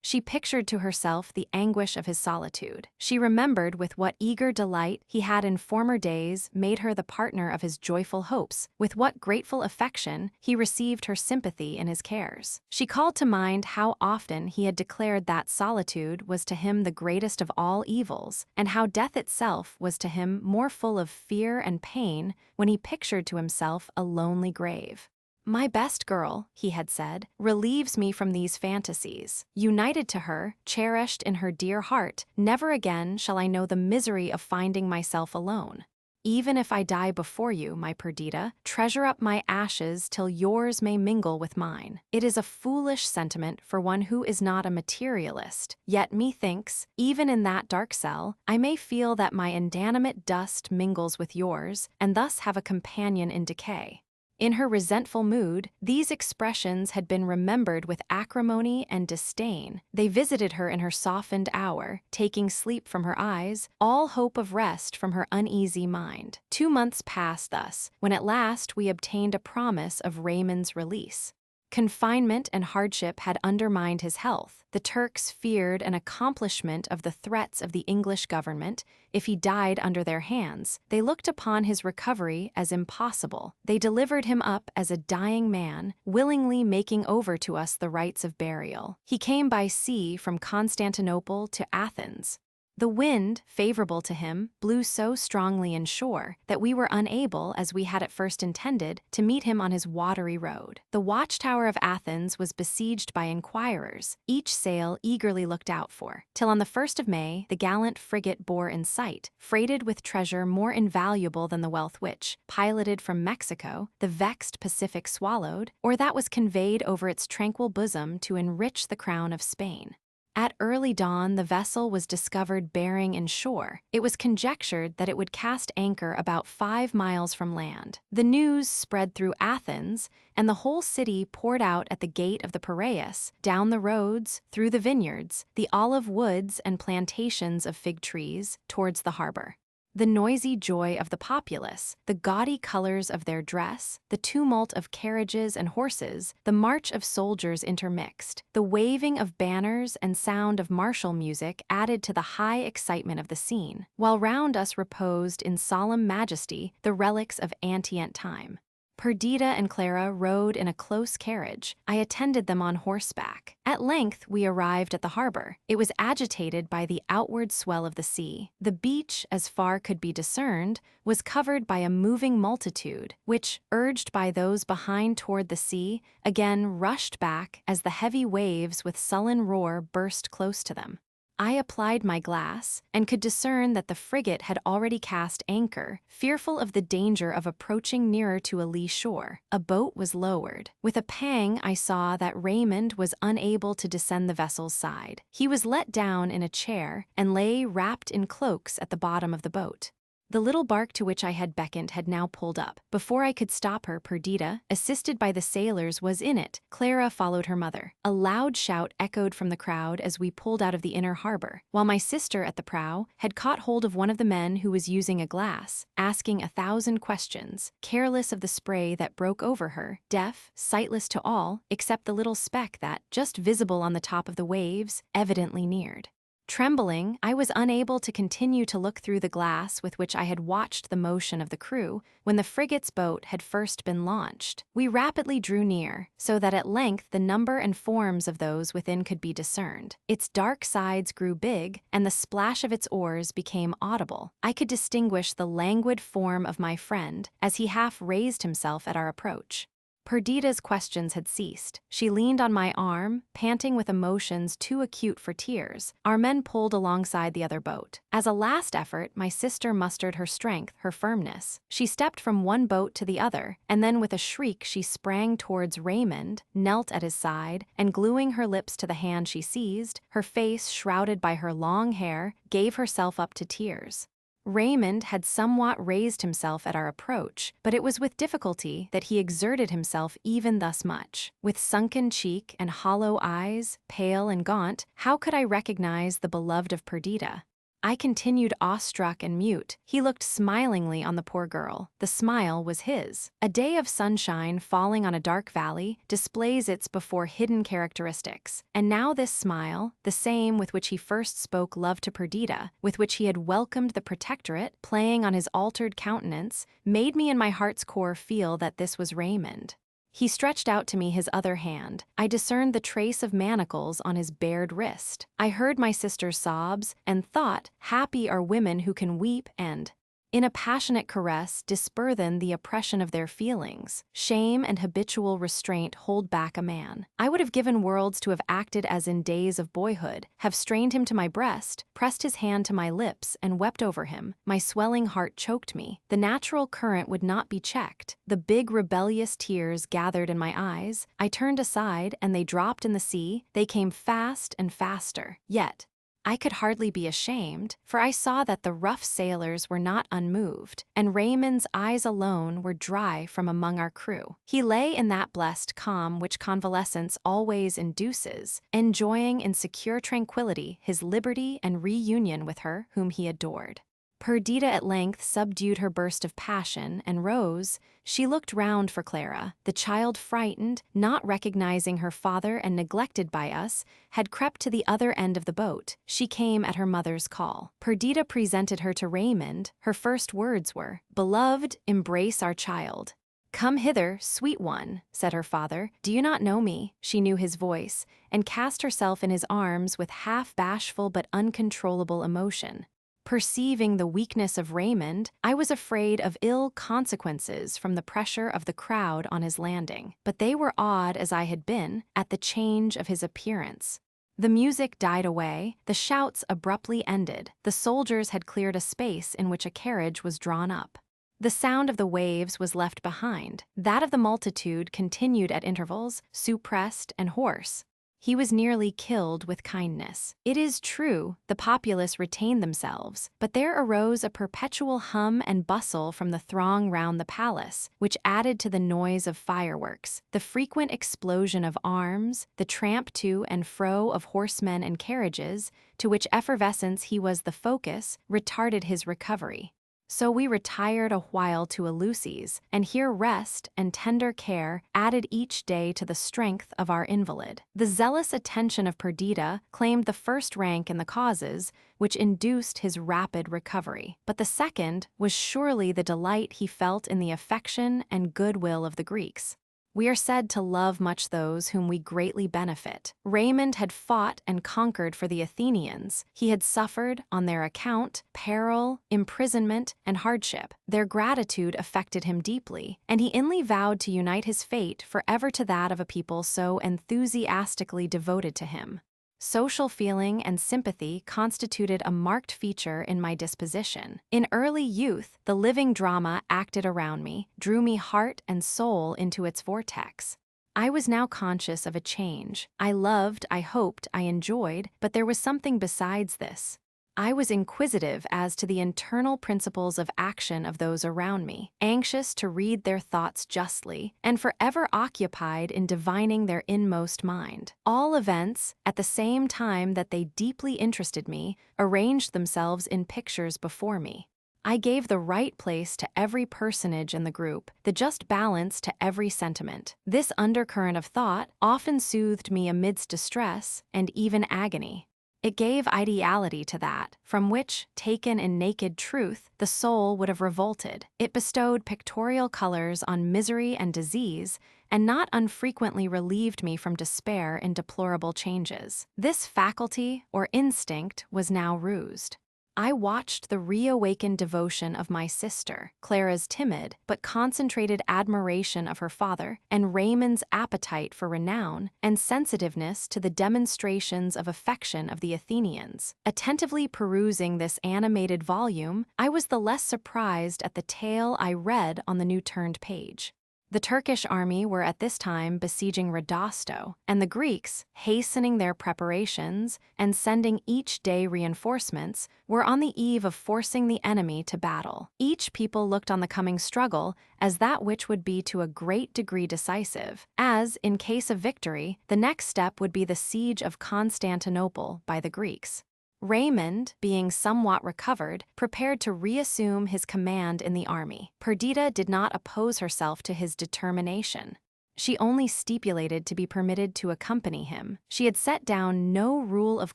She pictured to herself the anguish of his solitude. She remembered with what eager delight he had in former days made her the partner of his joyful hopes, with what grateful affection he received her sympathy in his cares. She called to mind how often he had declared that solitude was to him the greatest of all evils, and how death itself was to him more full of fear and pain when he pictured to himself a lonely grave. "My best girl," he had said, "relieves me from these fantasies. United to her, cherished in her dear heart, never again shall I know the misery of finding myself alone. Even if I die before you, my Perdita, treasure up my ashes till yours may mingle with mine." It is a foolish sentiment for one who is not a materialist, yet methinks, even in that dark cell, I may feel that my inanimate dust mingles with yours, and thus have a companion in decay. In her resentful mood, these expressions had been remembered with acrimony and disdain. They visited her in her softened hour, taking sleep from her eyes, all hope of rest from her uneasy mind. 2 months passed thus, when at last we obtained a promise of Raymond's release. Confinement and hardship had undermined his health. The Turks feared an accomplishment of the threats of the English government. If he died under their hands, they looked upon his recovery as impossible. They delivered him up as a dying man, willingly making over to us the rites of burial. He came by sea from Constantinople to Athens. The wind, favorable to him, blew so strongly inshore that we were unable, as we had at first intended, to meet him on his watery road. The watchtower of Athens was besieged by inquirers, each sail eagerly looked out for, till on the 1st of May the gallant frigate bore in sight, freighted with treasure more invaluable than the wealth which, piloted from Mexico, the vexed Pacific swallowed, or that was conveyed over its tranquil bosom to enrich the crown of Spain. At early dawn the vessel was discovered bearing in shore. It was conjectured that it would cast anchor about 5 miles from land. The news spread through Athens, and the whole city poured out at the gate of the Piraeus, down the roads, through the vineyards, the olive woods and plantations of fig trees, towards the harbor. The noisy joy of the populace, the gaudy colors of their dress, the tumult of carriages and horses, the march of soldiers intermixed, the waving of banners and sound of martial music added to the high excitement of the scene, while round us reposed in solemn majesty the relics of antient time. Perdita and Clara rode in a close carriage. I attended them on horseback. At length we arrived at the harbor. It was agitated by the outward swell of the sea. The beach, as far could be discerned, was covered by a moving multitude, which, urged by those behind toward the sea, again rushed back as the heavy waves with sullen roar burst close to them. I applied my glass, and could discern that the frigate had already cast anchor, fearful of the danger of approaching nearer to a lee shore. A boat was lowered. With a pang I saw that Raymond was unable to descend the vessel's side. He was let down in a chair, and lay wrapped in cloaks at the bottom of the boat. The little bark to which I had beckoned had now pulled up. Before I could stop her, Perdita, assisted by the sailors, was in it. Clara followed her mother. A loud shout echoed from the crowd as we pulled out of the inner harbor, while my sister at the prow had caught hold of one of the men who was using a glass, asking 1,000 questions, careless of the spray that broke over her, deaf, sightless to all, except the little speck that, just visible on the top of the waves, evidently neared. Trembling, I was unable to continue to look through the glass with which I had watched the motion of the crew when the frigate's boat had first been launched. We rapidly drew near, so that at length the number and forms of those within could be discerned. Its dark sides grew big, and the splash of its oars became audible. I could distinguish the languid form of my friend as he half raised himself at our approach. Perdita's questions had ceased. She leaned on my arm, panting with emotions too acute for tears. Our men pulled alongside the other boat. As a last effort, my sister mustered her strength, her firmness. She stepped from one boat to the other, and then with a shriek she sprang towards Raymond, knelt at his side, and gluing her lips to the hand she seized, her face shrouded by her long hair, gave herself up to tears. Raymond had somewhat raised himself at our approach, but it was with difficulty that he exerted himself even thus much. With sunken cheek and hollow eyes, pale and gaunt, how could I recognize the beloved of Perdita? I continued awestruck and mute. He looked smilingly on the poor girl. The smile was his. A day of sunshine falling on a dark valley displays its before hidden characteristics. And now this smile, the same with which he first spoke love to Perdita, with which he had welcomed the protectorate, playing on his altered countenance, made me in my heart's core feel that this was Raymond. He stretched out to me his other hand. I discerned the trace of manacles on his bared wrist. I heard my sister's sobs and thought, happy are women who can weep and, in a passionate caress, disburthen the oppression of their feelings. Shame and habitual restraint hold back a man. I would have given worlds to have acted as in days of boyhood, have strained him to my breast, pressed his hand to my lips, and wept over him. My swelling heart choked me. The natural current would not be checked. The big rebellious tears gathered in my eyes. I turned aside, and they dropped in the sea. They came fast and faster. Yet, I could hardly be ashamed, for I saw that the rough sailors were not unmoved, and Raymond's eyes alone were dry from among our crew. He lay in that blessed calm which convalescence always induces, enjoying in secure tranquility his liberty and reunion with her whom he adored. Perdita at length subdued her burst of passion and rose. She looked round for Clara. The child, frightened, not recognizing her father and neglected by us, had crept to the other end of the boat. She came at her mother's call. Perdita presented her to Raymond. Her first words were, "Beloved, embrace our child." "Come hither, sweet one," said her father. "Do you not know me?" She knew his voice, and cast herself in his arms with half-bashful but uncontrollable emotion. Perceiving the weakness of Raymond, I was afraid of ill consequences from the pressure of the crowd on his landing, but they were awed as I had been at the change of his appearance. The music died away, the shouts abruptly ended, the soldiers had cleared a space in which a carriage was drawn up. The sound of the waves was left behind, that of the multitude continued at intervals, suppressed and hoarse. He was nearly killed with kindness. It is true, the populace retained themselves, but there arose a perpetual hum and bustle from the throng round the palace, which added to the noise of fireworks, the frequent explosion of arms, the tramp to and fro of horsemen and carriages, to which effervescence he was the focus, retarded his recovery. So we retired a while to Eleusis, and here rest and tender care added each day to the strength of our invalid. The zealous attention of Perdita claimed the first rank in the causes which induced his rapid recovery, but the second was surely the delight he felt in the affection and goodwill of the Greeks. We are said to love much those whom we greatly benefit. Raymond had fought and conquered for the Athenians. He had suffered, on their account, peril, imprisonment, and hardship. Their gratitude affected him deeply, and he inly vowed to unite his fate forever to that of a people so enthusiastically devoted to him. Social feeling and sympathy constituted a marked feature in my disposition. In early youth, the living drama acted around me, drew me heart and soul into its vortex. I was now conscious of a change. I loved, I hoped, I enjoyed, but there was something besides this. I was inquisitive as to the internal principles of action of those around me, anxious to read their thoughts justly, and forever occupied in divining their inmost mind. All events, at the same time that they deeply interested me, arranged themselves in pictures before me. I gave the right place to every personage in the group, the just balance to every sentiment. This undercurrent of thought often soothed me amidst distress and even agony. It gave ideality to that, from which, taken in naked truth, the soul would have revolted. It bestowed pictorial colors on misery and disease, and not unfrequently relieved me from despair in deplorable changes. This faculty, or instinct, was now rused. I watched the reawakened devotion of my sister, Clara's timid but concentrated admiration of her father, and Raymond's appetite for renown and sensitiveness to the demonstrations of affection of the Athenians. Attentively perusing this animated volume, I was the less surprised at the tale I read on the new turned page. The Turkish army were at this time besieging Rodosto, and the Greeks, hastening their preparations and sending each day reinforcements, were on the eve of forcing the enemy to battle. Each people looked on the coming struggle as that which would be to a great degree decisive, as, in case of victory, the next step would be the siege of Constantinople by the Greeks. Raymond, being somewhat recovered, prepared to reassume his command in the army. Perdita did not oppose herself to his determination. She only stipulated to be permitted to accompany him. She had set down no rule of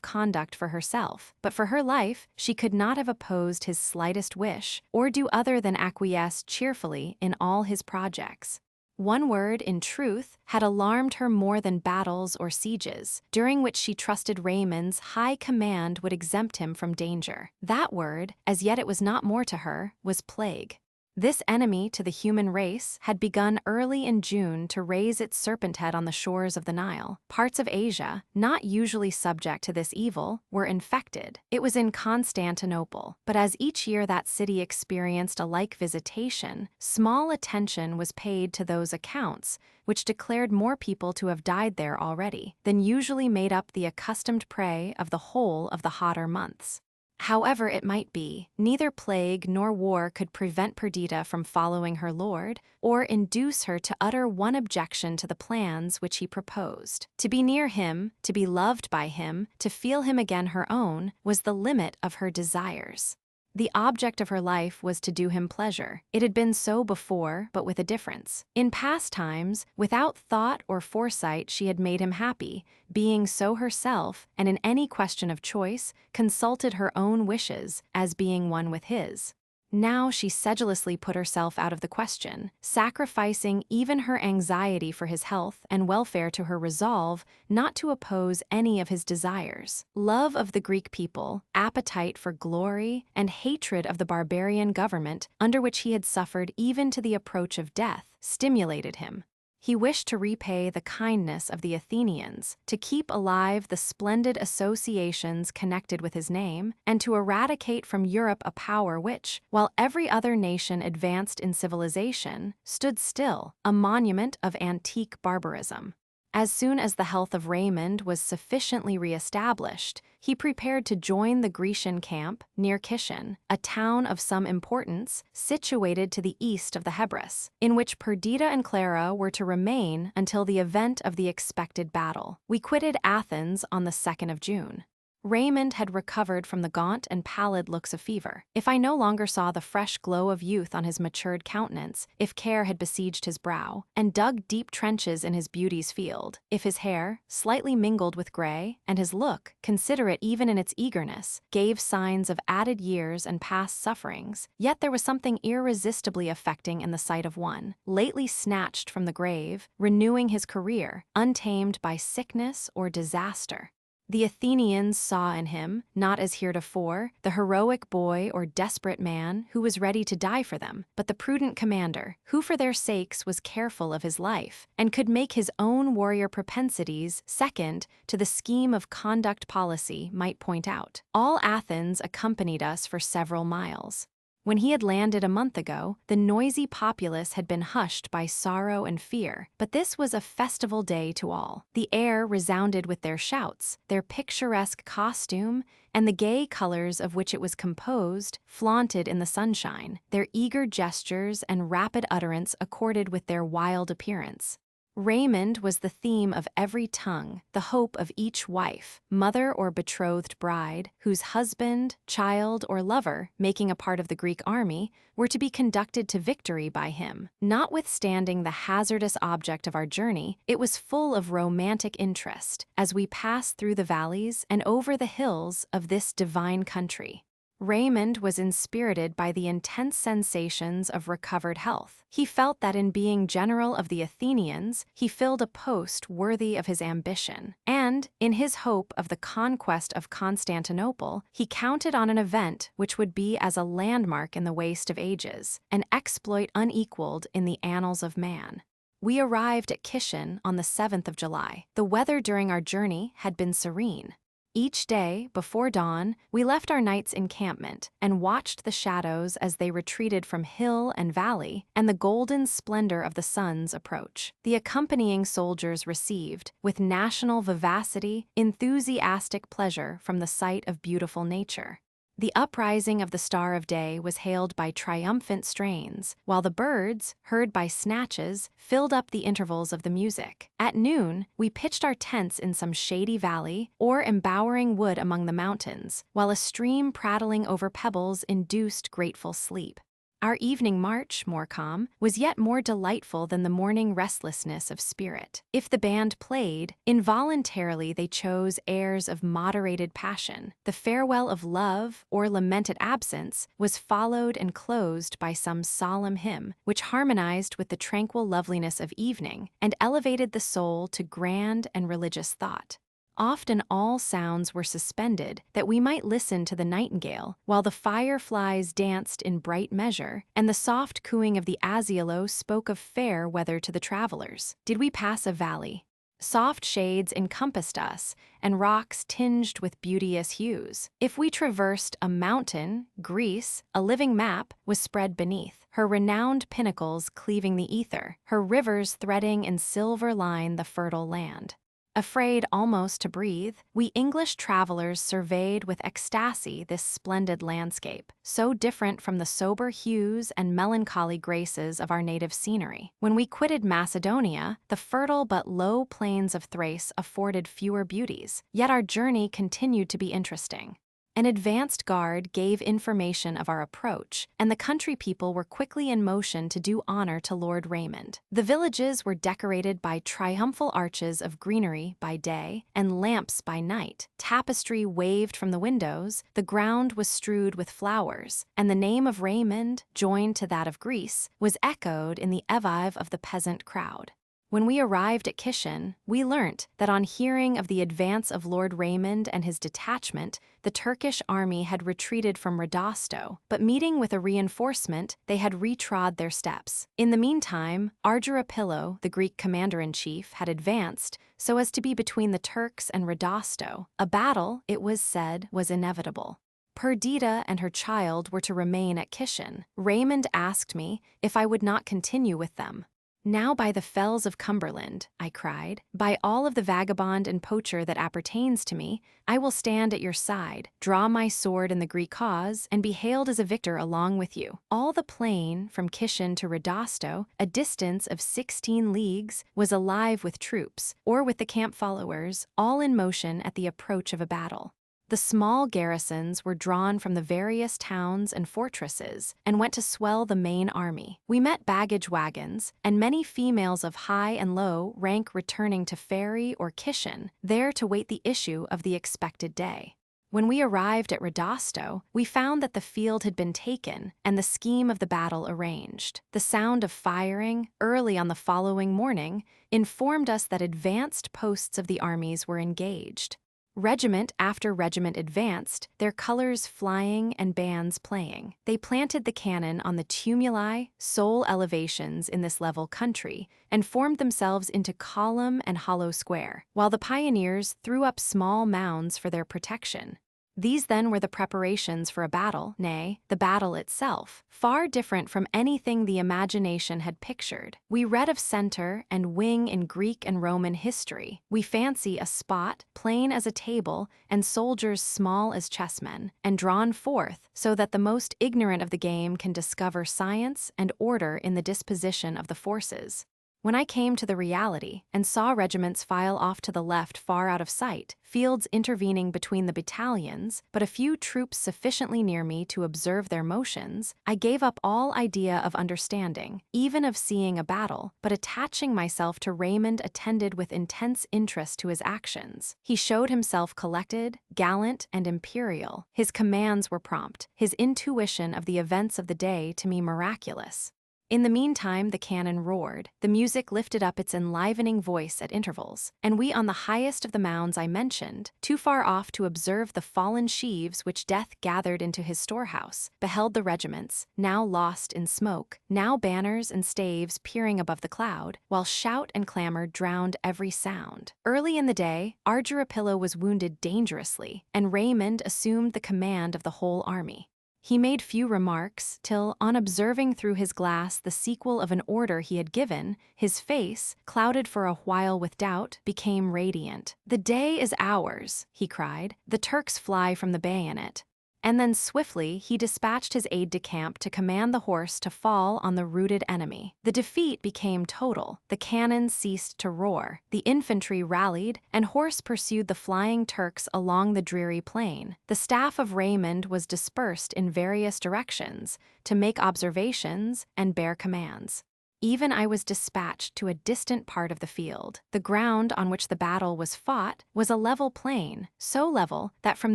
conduct for herself, but for her life she could not have opposed his slightest wish, or do other than acquiesce cheerfully in all his projects. One word, in truth, had alarmed her more than battles or sieges, during which she trusted Raymond's high command would exempt him from danger. That word, as yet it was not more to her, was plague. This enemy to the human race had begun early in June to raise its serpent head on the shores of the Nile. Parts of Asia, not usually subject to this evil, were infected. It was in Constantinople, but as each year that city experienced a like visitation, small attention was paid to those accounts, which declared more people to have died there already than usually made up the accustomed prey of the whole of the hotter months. However it might be, neither plague nor war could prevent Perdita from following her lord, or induce her to utter one objection to the plans which he proposed. To be near him, to be loved by him, to feel him again her own, was the limit of her desires. The object of her life was to do him pleasure. It had been so before, but with a difference. In past times, without thought or foresight she had made him happy, being so herself, and in any question of choice, consulted her own wishes, as being one with his. Now she sedulously put herself out of the question, sacrificing even her anxiety for his health and welfare to her resolve not to oppose any of his desires. Love of the Greek people, appetite for glory, and hatred of the barbarian government under which he had suffered even to the approach of death stimulated him. He wished to repay the kindness of the Athenians, to keep alive the splendid associations connected with his name, and to eradicate from Europe a power which, while every other nation advanced in civilization, stood still, a monument of antique barbarism. As soon as the health of Raymond was sufficiently re-established, he prepared to join the Grecian camp near Kishan, a town of some importance situated to the east of the Hebrus, in which Perdita and Clara were to remain until the event of the expected battle. We quitted Athens on the 2nd of June. Raymond had recovered from the gaunt and pallid looks of fever. If I no longer saw the fresh glow of youth on his matured countenance, if care had besieged his brow, and dug deep trenches in his beauty's field, if his hair, slightly mingled with gray, and his look, considerate even in its eagerness, gave signs of added years and past sufferings, yet there was something irresistibly affecting in the sight of one, lately snatched from the grave, renewing his career, untamed by sickness or disaster. The Athenians saw in him, not as heretofore, the heroic boy or desperate man who was ready to die for them, but the prudent commander, who for their sakes was careful of his life, and could make his own warrior propensities second to the scheme of conduct policy might point out. All Athens accompanied us for several miles. When he had landed a month ago, the noisy populace had been hushed by sorrow and fear, but this was a festival day to all. The air resounded with their shouts, their picturesque costume, and the gay colors of which it was composed flaunted in the sunshine. Their eager gestures and rapid utterance accorded with their wild appearance. Raymond was the theme of every tongue, the hope of each wife, mother or betrothed bride, whose husband, child, or lover, making a part of the Greek army, were to be conducted to victory by him. Notwithstanding the hazardous object of our journey, it was full of romantic interest as we passed through the valleys and over the hills of this divine country. Raymond was inspirited by the intense sensations of recovered health. He felt that in being general of the Athenians, he filled a post worthy of his ambition. And, in his hope of the conquest of Constantinople, he counted on an event which would be as a landmark in the waste of ages, an exploit unequaled in the annals of man. We arrived at Kishan on the 7th of July. The weather during our journey had been serene. Each day, before dawn, we left our night's encampment and watched the shadows as they retreated from hill and valley and the golden splendor of the sun's approach. The accompanying soldiers received, with national vivacity, enthusiastic pleasure from the sight of beautiful nature. The uprising of the Star of Day was hailed by triumphant strains, while the birds, heard by snatches, filled up the intervals of the music. At noon, we pitched our tents in some shady valley or embowering wood among the mountains, while a stream prattling over pebbles induced grateful sleep. Our evening march, more calm, was yet more delightful than the morning restlessness of spirit. If the band played, involuntarily they chose airs of moderated passion. The farewell of love or lamented absence was followed and closed by some solemn hymn, which harmonized with the tranquil loveliness of evening and elevated the soul to grand and religious thought. Often all sounds were suspended, that we might listen to the nightingale, while the fireflies danced in bright measure, and the soft cooing of the azaleoth spoke of fair weather to the travelers. Did we pass a valley? Soft shades encompassed us, and rocks tinged with beauteous hues. If we traversed a mountain, Greece, a living map, was spread beneath, her renowned pinnacles cleaving the ether, her rivers threading in silver line the fertile land. Afraid almost to breathe, we English travelers surveyed with ecstasy this splendid landscape, so different from the sober hues and melancholy graces of our native scenery. When we quitted Macedonia, the fertile but low plains of Thrace afforded fewer beauties, yet our journey continued to be interesting. An advanced guard gave information of our approach, and the country people were quickly in motion to do honor to Lord Raymond. The villages were decorated by triumphal arches of greenery by day and lamps by night. Tapestry waved from the windows, the ground was strewed with flowers, and the name of Raymond, joined to that of Greece, was echoed in the evive of the peasant crowd. When we arrived at Kishin, we learnt that on hearing of the advance of Lord Raymond and his detachment, the Turkish army had retreated from Rodosto, but meeting with a reinforcement, they had retrod their steps. In the meantime, Argyropylo, the Greek commander-in-chief, had advanced so as to be between the Turks and Rodosto. A battle, it was said, was inevitable. Perdita and her child were to remain at Kishin. Raymond asked me if I would not continue with them. "Now by the fells of Cumberland," I cried, "by all of the vagabond and poacher that appertains to me, I will stand at your side, draw my sword in the Greek cause, and be hailed as a victor along with you." All the plain, from Kishin to Rodosto, a distance of 16 leagues, was alive with troops, or with the camp followers, all in motion at the approach of a battle. The small garrisons were drawn from the various towns and fortresses and went to swell the main army. We met baggage wagons, and many females of high and low rank returning to Ferry or Kishin, there to wait the issue of the expected day. When we arrived at Rodosto, we found that the field had been taken and the scheme of the battle arranged. The sound of firing, early on the following morning, informed us that advanced posts of the armies were engaged. Regiment after regiment advanced, their colors flying and bands playing. They planted the cannon on the tumuli, sole elevations in this level country, and formed themselves into column and hollow square, while the pioneers threw up small mounds for their protection. These then were the preparations for a battle, nay, the battle itself, far different from anything the imagination had pictured. We read of center and wing in Greek and Roman history. We fancy a spot, plain as a table, and soldiers small as chessmen, and drawn forth so that the most ignorant of the game can discover science and order in the disposition of the forces. When I came to the reality and saw regiments file off to the left far out of sight, fields intervening between the battalions, but a few troops sufficiently near me to observe their motions, I gave up all idea of understanding, even of seeing a battle, but attaching myself to Raymond attended with intense interest to his actions. He showed himself collected, gallant, and imperial. His commands were prompt, his intuition of the events of the day to me miraculous. In the meantime, the cannon roared, the music lifted up its enlivening voice at intervals, and we on the highest of the mounds I mentioned, too far off to observe the fallen sheaves which death gathered into his storehouse, beheld the regiments, now lost in smoke, now banners and staves peering above the cloud, while shout and clamor drowned every sound. Early in the day, Argyropylo was wounded dangerously, and Raymond assumed the command of the whole army. He made few remarks, till, on observing through his glass the sequel of an order he had given, his face, clouded for a while with doubt, became radiant. "The day is ours," he cried. "The Turks fly from the bayonet." And then swiftly he dispatched his aide-de-camp to command the horse to fall on the routed enemy. The defeat became total. The cannons ceased to roar, the infantry rallied, and horse pursued the flying Turks along the dreary plain. The staff of Raymond was dispersed in various directions to make observations and bear commands. Even I was dispatched to a distant part of the field. The ground on which the battle was fought was a level plain, so level that from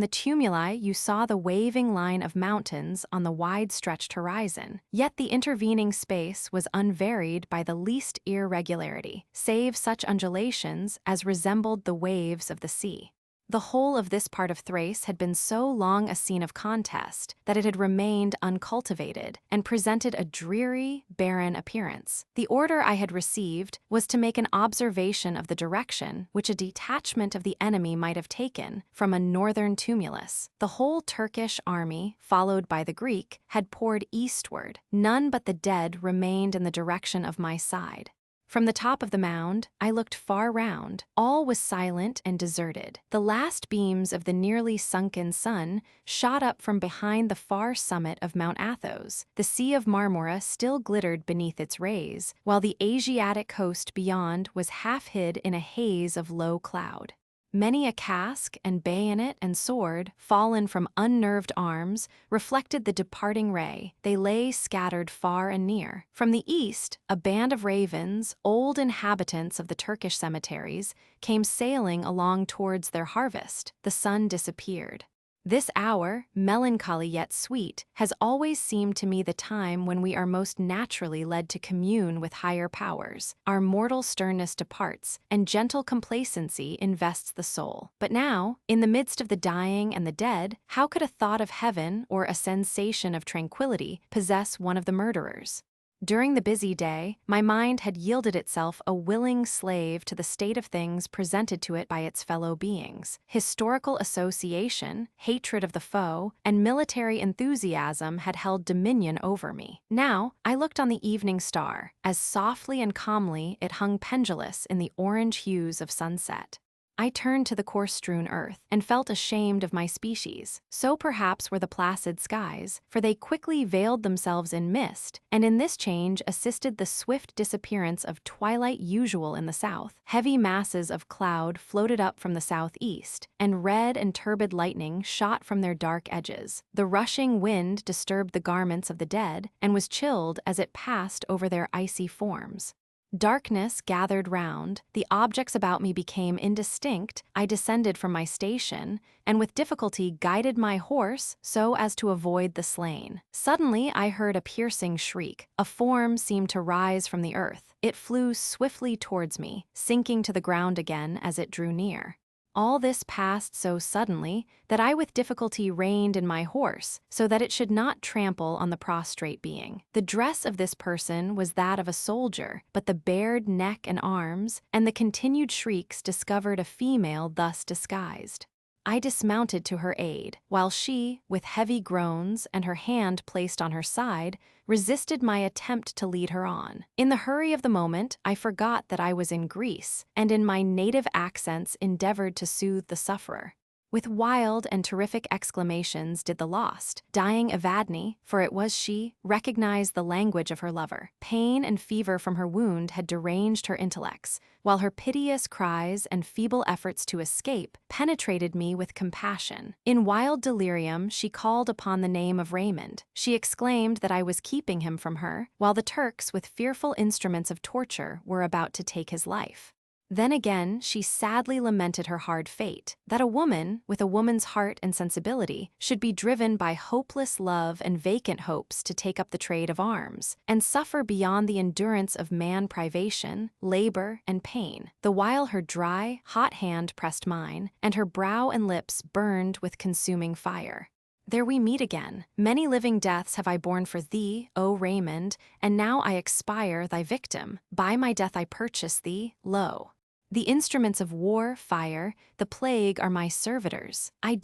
the tumuli you saw the waving line of mountains on the wide-stretched horizon. Yet the intervening space was unvaried by the least irregularity, save such undulations as resembled the waves of the sea. The whole of this part of Thrace had been so long a scene of contest that it had remained uncultivated and presented a dreary, barren appearance. The order I had received was to make an observation of the direction which a detachment of the enemy might have taken from a northern tumulus. The whole Turkish army, followed by the Greek, had poured eastward. None but the dead remained in the direction of my side. From the top of the mound, I looked far round. All was silent and deserted. The last beams of the nearly sunken sun shot up from behind the far summit of Mount Athos. The Sea of Marmora still glittered beneath its rays, while the Asiatic coast beyond was half hid in a haze of low cloud. Many a casque and bayonet and sword, fallen from unnerved arms, reflected the departing ray. They lay scattered far and near. From the east, a band of ravens, old inhabitants of the Turkish cemeteries, came sailing along towards their harvest. The sun disappeared. This hour, melancholy yet sweet, has always seemed to me the time when we are most naturally led to commune with higher powers. Our mortal sternness departs, and gentle complacency invests the soul. But now, in the midst of the dying and the dead, how could a thought of heaven or a sensation of tranquility possess one of the murderers? During the busy day, my mind had yielded itself a willing slave to the state of things presented to it by its fellow beings. Historical association, hatred of the foe, and military enthusiasm had held dominion over me. Now, I looked on the evening star, as softly and calmly it hung pendulous in the orange hues of sunset. I turned to the coarse-strewn earth, and felt ashamed of my species. So perhaps were the placid skies, for they quickly veiled themselves in mist, and in this change assisted the swift disappearance of twilight usual in the south. Heavy masses of cloud floated up from the southeast, and red and turbid lightning shot from their dark edges. The rushing wind disturbed the garments of the dead, and was chilled as it passed over their icy forms. Darkness gathered round, the objects about me became indistinct. I descended from my station, and with difficulty guided my horse so as to avoid the slain. Suddenly I heard a piercing shriek. A form seemed to rise from the earth. It flew swiftly towards me, sinking to the ground again as it drew near. All this passed so suddenly that I with difficulty reined in my horse so that it should not trample on the prostrate being. The dress of this person was that of a soldier, but the bared neck and arms and the continued shrieks discovered a female thus disguised. I dismounted to her aid, while she, with heavy groans and her hand placed on her side, resisted my attempt to lead her on. In the hurry of the moment, I forgot that I was in Greece, and in my native accents endeavored to soothe the sufferer. With wild and terrific exclamations did the lost, dying Evadne, for it was she, recognize the language of her lover. Pain and fever from her wound had deranged her intellects, while her piteous cries and feeble efforts to escape penetrated me with compassion. In wild delirium she called upon the name of Raymond. She exclaimed that I was keeping him from her, while the Turks with fearful instruments of torture were about to take his life. Then again she sadly lamented her hard fate, that a woman, with a woman's heart and sensibility, should be driven by hopeless love and vacant hopes to take up the trade of arms, and suffer beyond the endurance of man privation, labor, and pain, the while her dry, hot hand pressed mine, and her brow and lips burned with consuming fire. There we meet again. Many living deaths have I borne for thee, O Raymond, and now I expire thy victim. By my death I purchase thee, lo. The instruments of war, fire, the plague are my servitors. I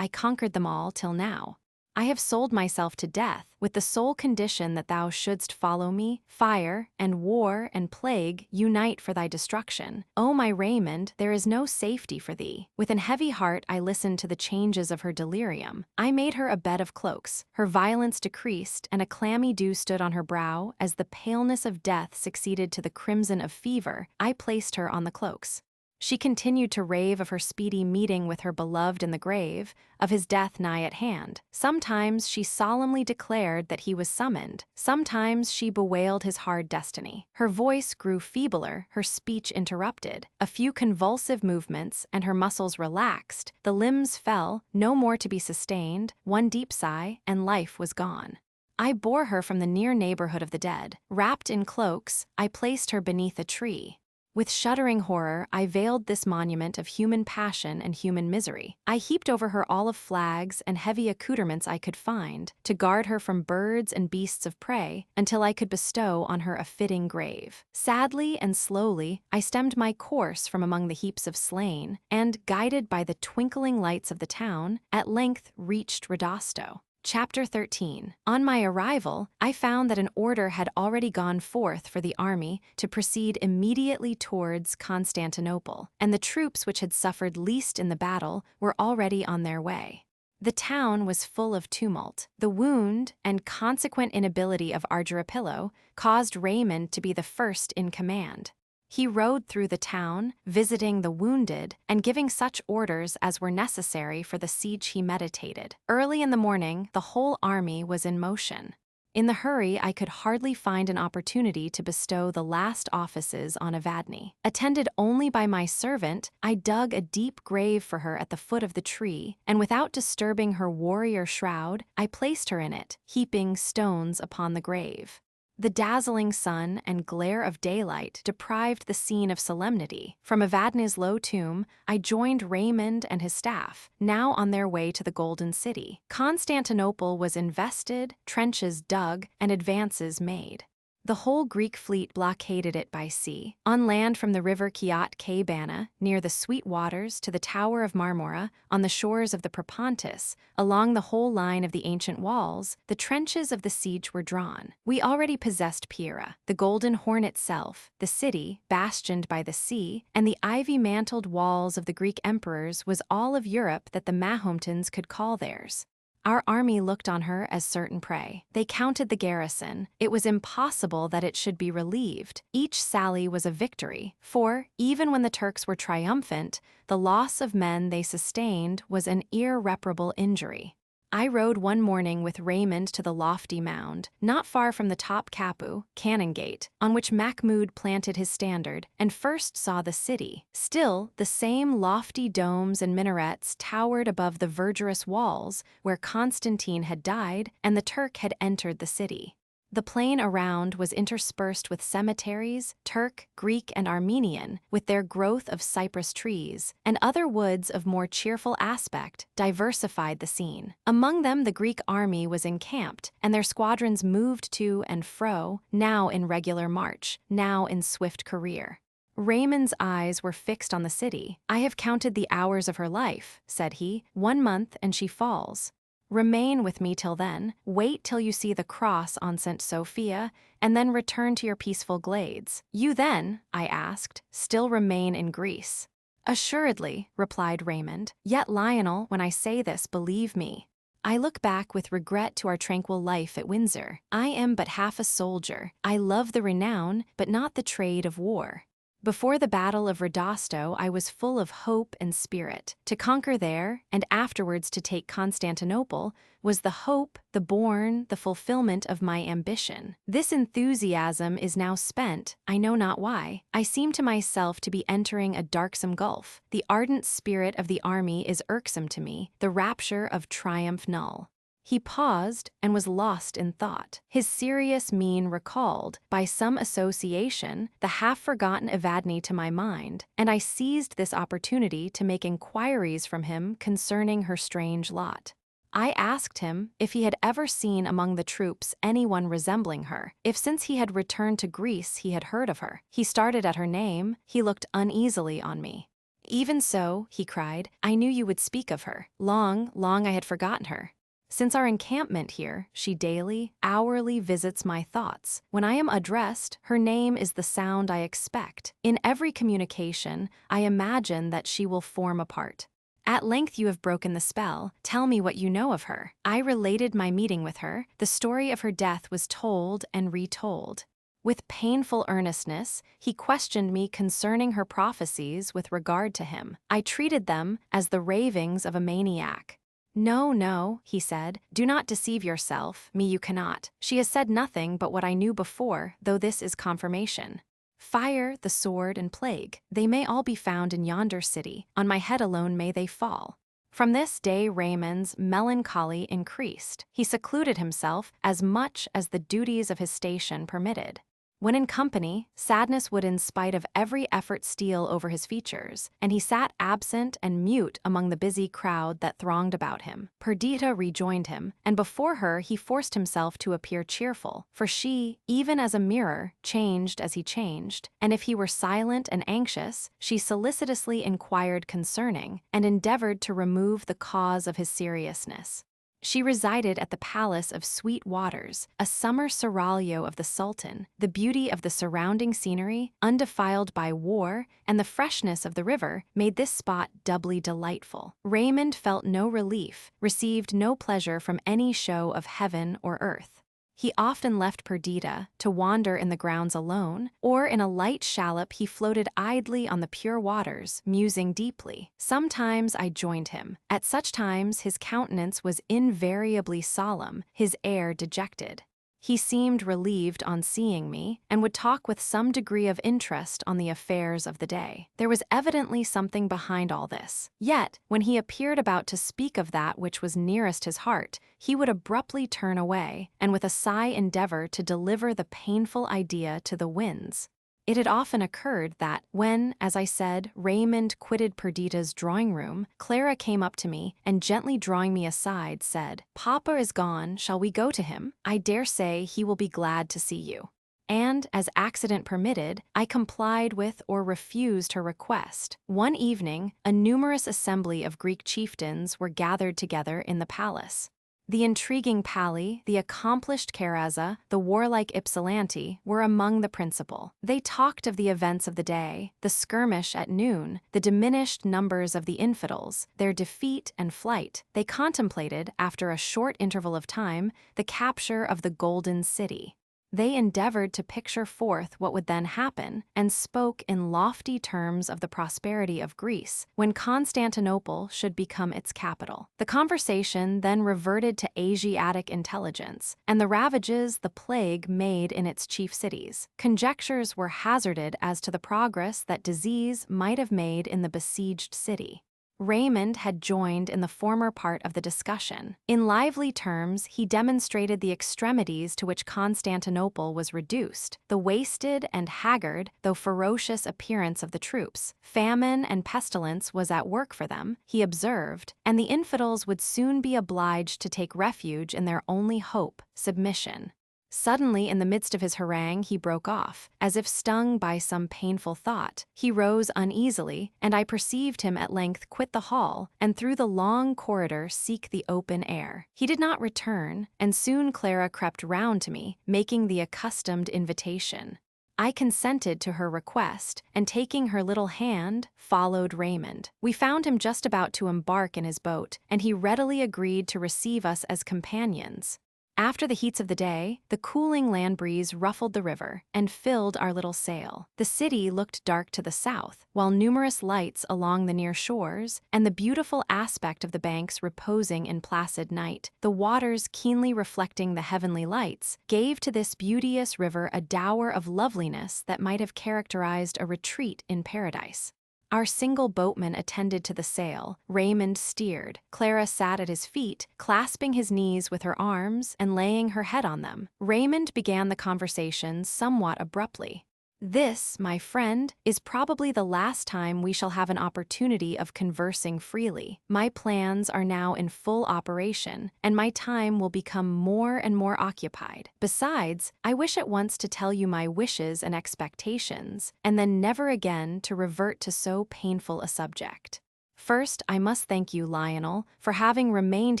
conquered them all till now. I have sold myself to death, with the sole condition that thou shouldst follow me. Fire, and war, and plague unite for thy destruction. O my Raymond, there is no safety for thee. With an heavy heart I listened to the changes of her delirium. I made her a bed of cloaks. Her violence decreased, and a clammy dew stood on her brow. As the paleness of death succeeded to the crimson of fever, I placed her on the cloaks. She continued to rave of her speedy meeting with her beloved in the grave, of his death nigh at hand. Sometimes she solemnly declared that he was summoned. Sometimes she bewailed his hard destiny. Her voice grew feebler, her speech interrupted. A few convulsive movements, and her muscles relaxed. The limbs fell, no more to be sustained. One deep sigh, and life was gone. I bore her from the near neighborhood of the dead. Wrapped in cloaks, I placed her beneath a tree. With shuddering horror, I veiled this monument of human passion and human misery. I heaped over her olive flags and heavy accoutrements I could find, to guard her from birds and beasts of prey, until I could bestow on her a fitting grave. Sadly and slowly, I stemmed my course from among the heaps of slain, and, guided by the twinkling lights of the town, at length reached Rodosto. Chapter 13. On my arrival, I found that an order had already gone forth for the army to proceed immediately towards Constantinople, and the troops which had suffered least in the battle were already on their way. The town was full of tumult. The wound and consequent inability of Argyropylo caused Raymond to be the first in command. He rode through the town, visiting the wounded, and giving such orders as were necessary for the siege he meditated. Early in the morning, the whole army was in motion. In the hurry, I could hardly find an opportunity to bestow the last offices on Evadne. Attended only by my servant, I dug a deep grave for her at the foot of the tree, and without disturbing her warrior shroud, I placed her in it, heaping stones upon the grave. The dazzling sun and glare of daylight deprived the scene of solemnity. From Evadne's low tomb, I joined Raymond and his staff, now on their way to the Golden City. Constantinople was invested, trenches dug, and advances made. The whole Greek fleet blockaded it by sea. On land from the river Kiat-Kabana, near the Sweet Waters, to the Tower of Marmora, on the shores of the Propontis, along the whole line of the ancient walls, the trenches of the siege were drawn. We already possessed Pyrrha, the Golden Horn itself, the city, bastioned by the sea, and the ivy-mantled walls of the Greek emperors was all of Europe that the Mahometans could call theirs. Our army looked on her as certain prey. They counted the garrison. It was impossible that it should be relieved. Each sally was a victory, for, even when the Turks were triumphant, the loss of men they sustained was an irreparable injury. I rode one morning with Raymond to the lofty mound, not far from the top Capu, Cannon Gate, on which Mahmud planted his standard, and first saw the city. Still, the same lofty domes and minarets towered above the verdurous walls where Constantine had died and the Turk had entered the city. The plain around was interspersed with cemeteries, Turk, Greek, and Armenian, with their growth of cypress trees, and other woods of more cheerful aspect diversified the scene. Among them the Greek army was encamped, and their squadrons moved to and fro, now in regular march, now in swift career. Raymond's eyes were fixed on the city. "I have counted the hours of her life," said he. "1 month, and she falls. Remain with me till then, wait till you see the cross on St. Sophia, and then return to your peaceful glades. You then," I asked, "still remain in Greece?" "Assuredly," replied Raymond. "Yet, Lionel, when I say this, believe me. I look back with regret to our tranquil life at Windsor. I am but half a soldier. I love the renown, but not the trade of war. Before the Battle of Rodosto, I was full of hope and spirit. To conquer there, and afterwards to take Constantinople, was the hope, the bourne, the fulfillment of my ambition. This enthusiasm is now spent, I know not why. I seem to myself to be entering a darksome gulf. The ardent spirit of the army is irksome to me, the rapture of triumph null." He paused and was lost in thought. His serious mien recalled, by some association, the half-forgotten Evadne to my mind, and I seized this opportunity to make inquiries from him concerning her strange lot. I asked him if he had ever seen among the troops anyone resembling her, if since he had returned to Greece he had heard of her. He started at her name, he looked uneasily on me. "Even so," he cried, "I knew you would speak of her. Long, long I had forgotten her. Since our encampment here, she daily, hourly visits my thoughts. When I am addressed, her name is the sound I expect. In every communication, I imagine that she will form a part. At length you have broken the spell. Tell me what you know of her. I related my meeting with her. The story of her death was told and retold. With painful earnestness, he questioned me concerning her prophecies with regard to him. I treated them as the ravings of a maniac. No, no, he said, do not deceive yourself, me you cannot. She has said nothing but what I knew before, though this is confirmation. Fire, the sword, and plague, they may all be found in yonder city, on my head alone may they fall. From this day Raymond's melancholy increased. He secluded himself as much as the duties of his station permitted. When in company, sadness would in spite of every effort steal over his features, and he sat absent and mute among the busy crowd that thronged about him. Perdita rejoined him, and before her he forced himself to appear cheerful, for she, even as a mirror, changed as he changed, and if he were silent and anxious, she solicitously inquired concerning, and endeavored to remove the cause of his seriousness. She resided at the Palace of Sweet Waters, a summer seraglio of the Sultan. The beauty of the surrounding scenery, undefiled by war, and the freshness of the river made this spot doubly delightful. Raymond felt no relief, received no pleasure from any show of heaven or earth. He often left Perdita to wander in the grounds alone, or in a light shallop he floated idly on the pure waters, musing deeply. Sometimes I joined him. At such times his countenance was invariably solemn, his air dejected. He seemed relieved on seeing me, and would talk with some degree of interest on the affairs of the day. There was evidently something behind all this. Yet, when he appeared about to speak of that which was nearest his heart, he would abruptly turn away, and with a sigh endeavor to deliver the painful idea to the winds. It had often occurred that, when, as I said, Raymond quitted Perdita's drawing-room, Clara came up to me, and gently drawing me aside, said, "Papa is gone, shall we go to him? I dare say he will be glad to see you." And, as accident permitted, I complied with or refused her request. One evening, a numerous assembly of Greek chieftains were gathered together in the palace. The intriguing Pally, the accomplished Karazza, the warlike Ypsilanti were among the principal. They talked of the events of the day, the skirmish at noon, the diminished numbers of the infidels, their defeat and flight. They contemplated, after a short interval of time, the capture of the Golden City. They endeavored to picture forth what would then happen, and spoke in lofty terms of the prosperity of Greece when Constantinople should become its capital. The conversation then reverted to Asiatic intelligence, and the ravages the plague made in its chief cities. Conjectures were hazarded as to the progress that disease might have made in the besieged city. Raymond had joined in the former part of the discussion. In lively terms, he demonstrated the extremities to which Constantinople was reduced, the wasted and haggard, though ferocious appearance of the troops. Famine and pestilence was at work for them, he observed, and the infidels would soon be obliged to take refuge in their only hope, submission. Suddenly, in the midst of his harangue, he broke off, as if stung by some painful thought. He rose uneasily, and I perceived him at length quit the hall, and through the long corridor seek the open air. He did not return, and soon Clara crept round to me, making the accustomed invitation. I consented to her request, and taking her little hand, followed Raymond. We found him just about to embark in his boat, and he readily agreed to receive us as companions. After the heats of the day, the cooling land breeze ruffled the river and filled our little sail. The city looked dark to the south, while numerous lights along the near shores, and the beautiful aspect of the banks reposing in placid night, the waters keenly reflecting the heavenly lights, gave to this beauteous river a dower of loveliness that might have characterized a retreat in paradise. Our single boatman attended to the sail, Raymond steered, Clara sat at his feet, clasping his knees with her arms and laying her head on them. Raymond began the conversation somewhat abruptly. "This, my friend, is probably the last time we shall have an opportunity of conversing freely. My plans are now in full operation, and my time will become more and more occupied. Besides, I wish at once to tell you my wishes and expectations, and then never again to revert to so painful a subject. First, I must thank you, Lionel, for having remained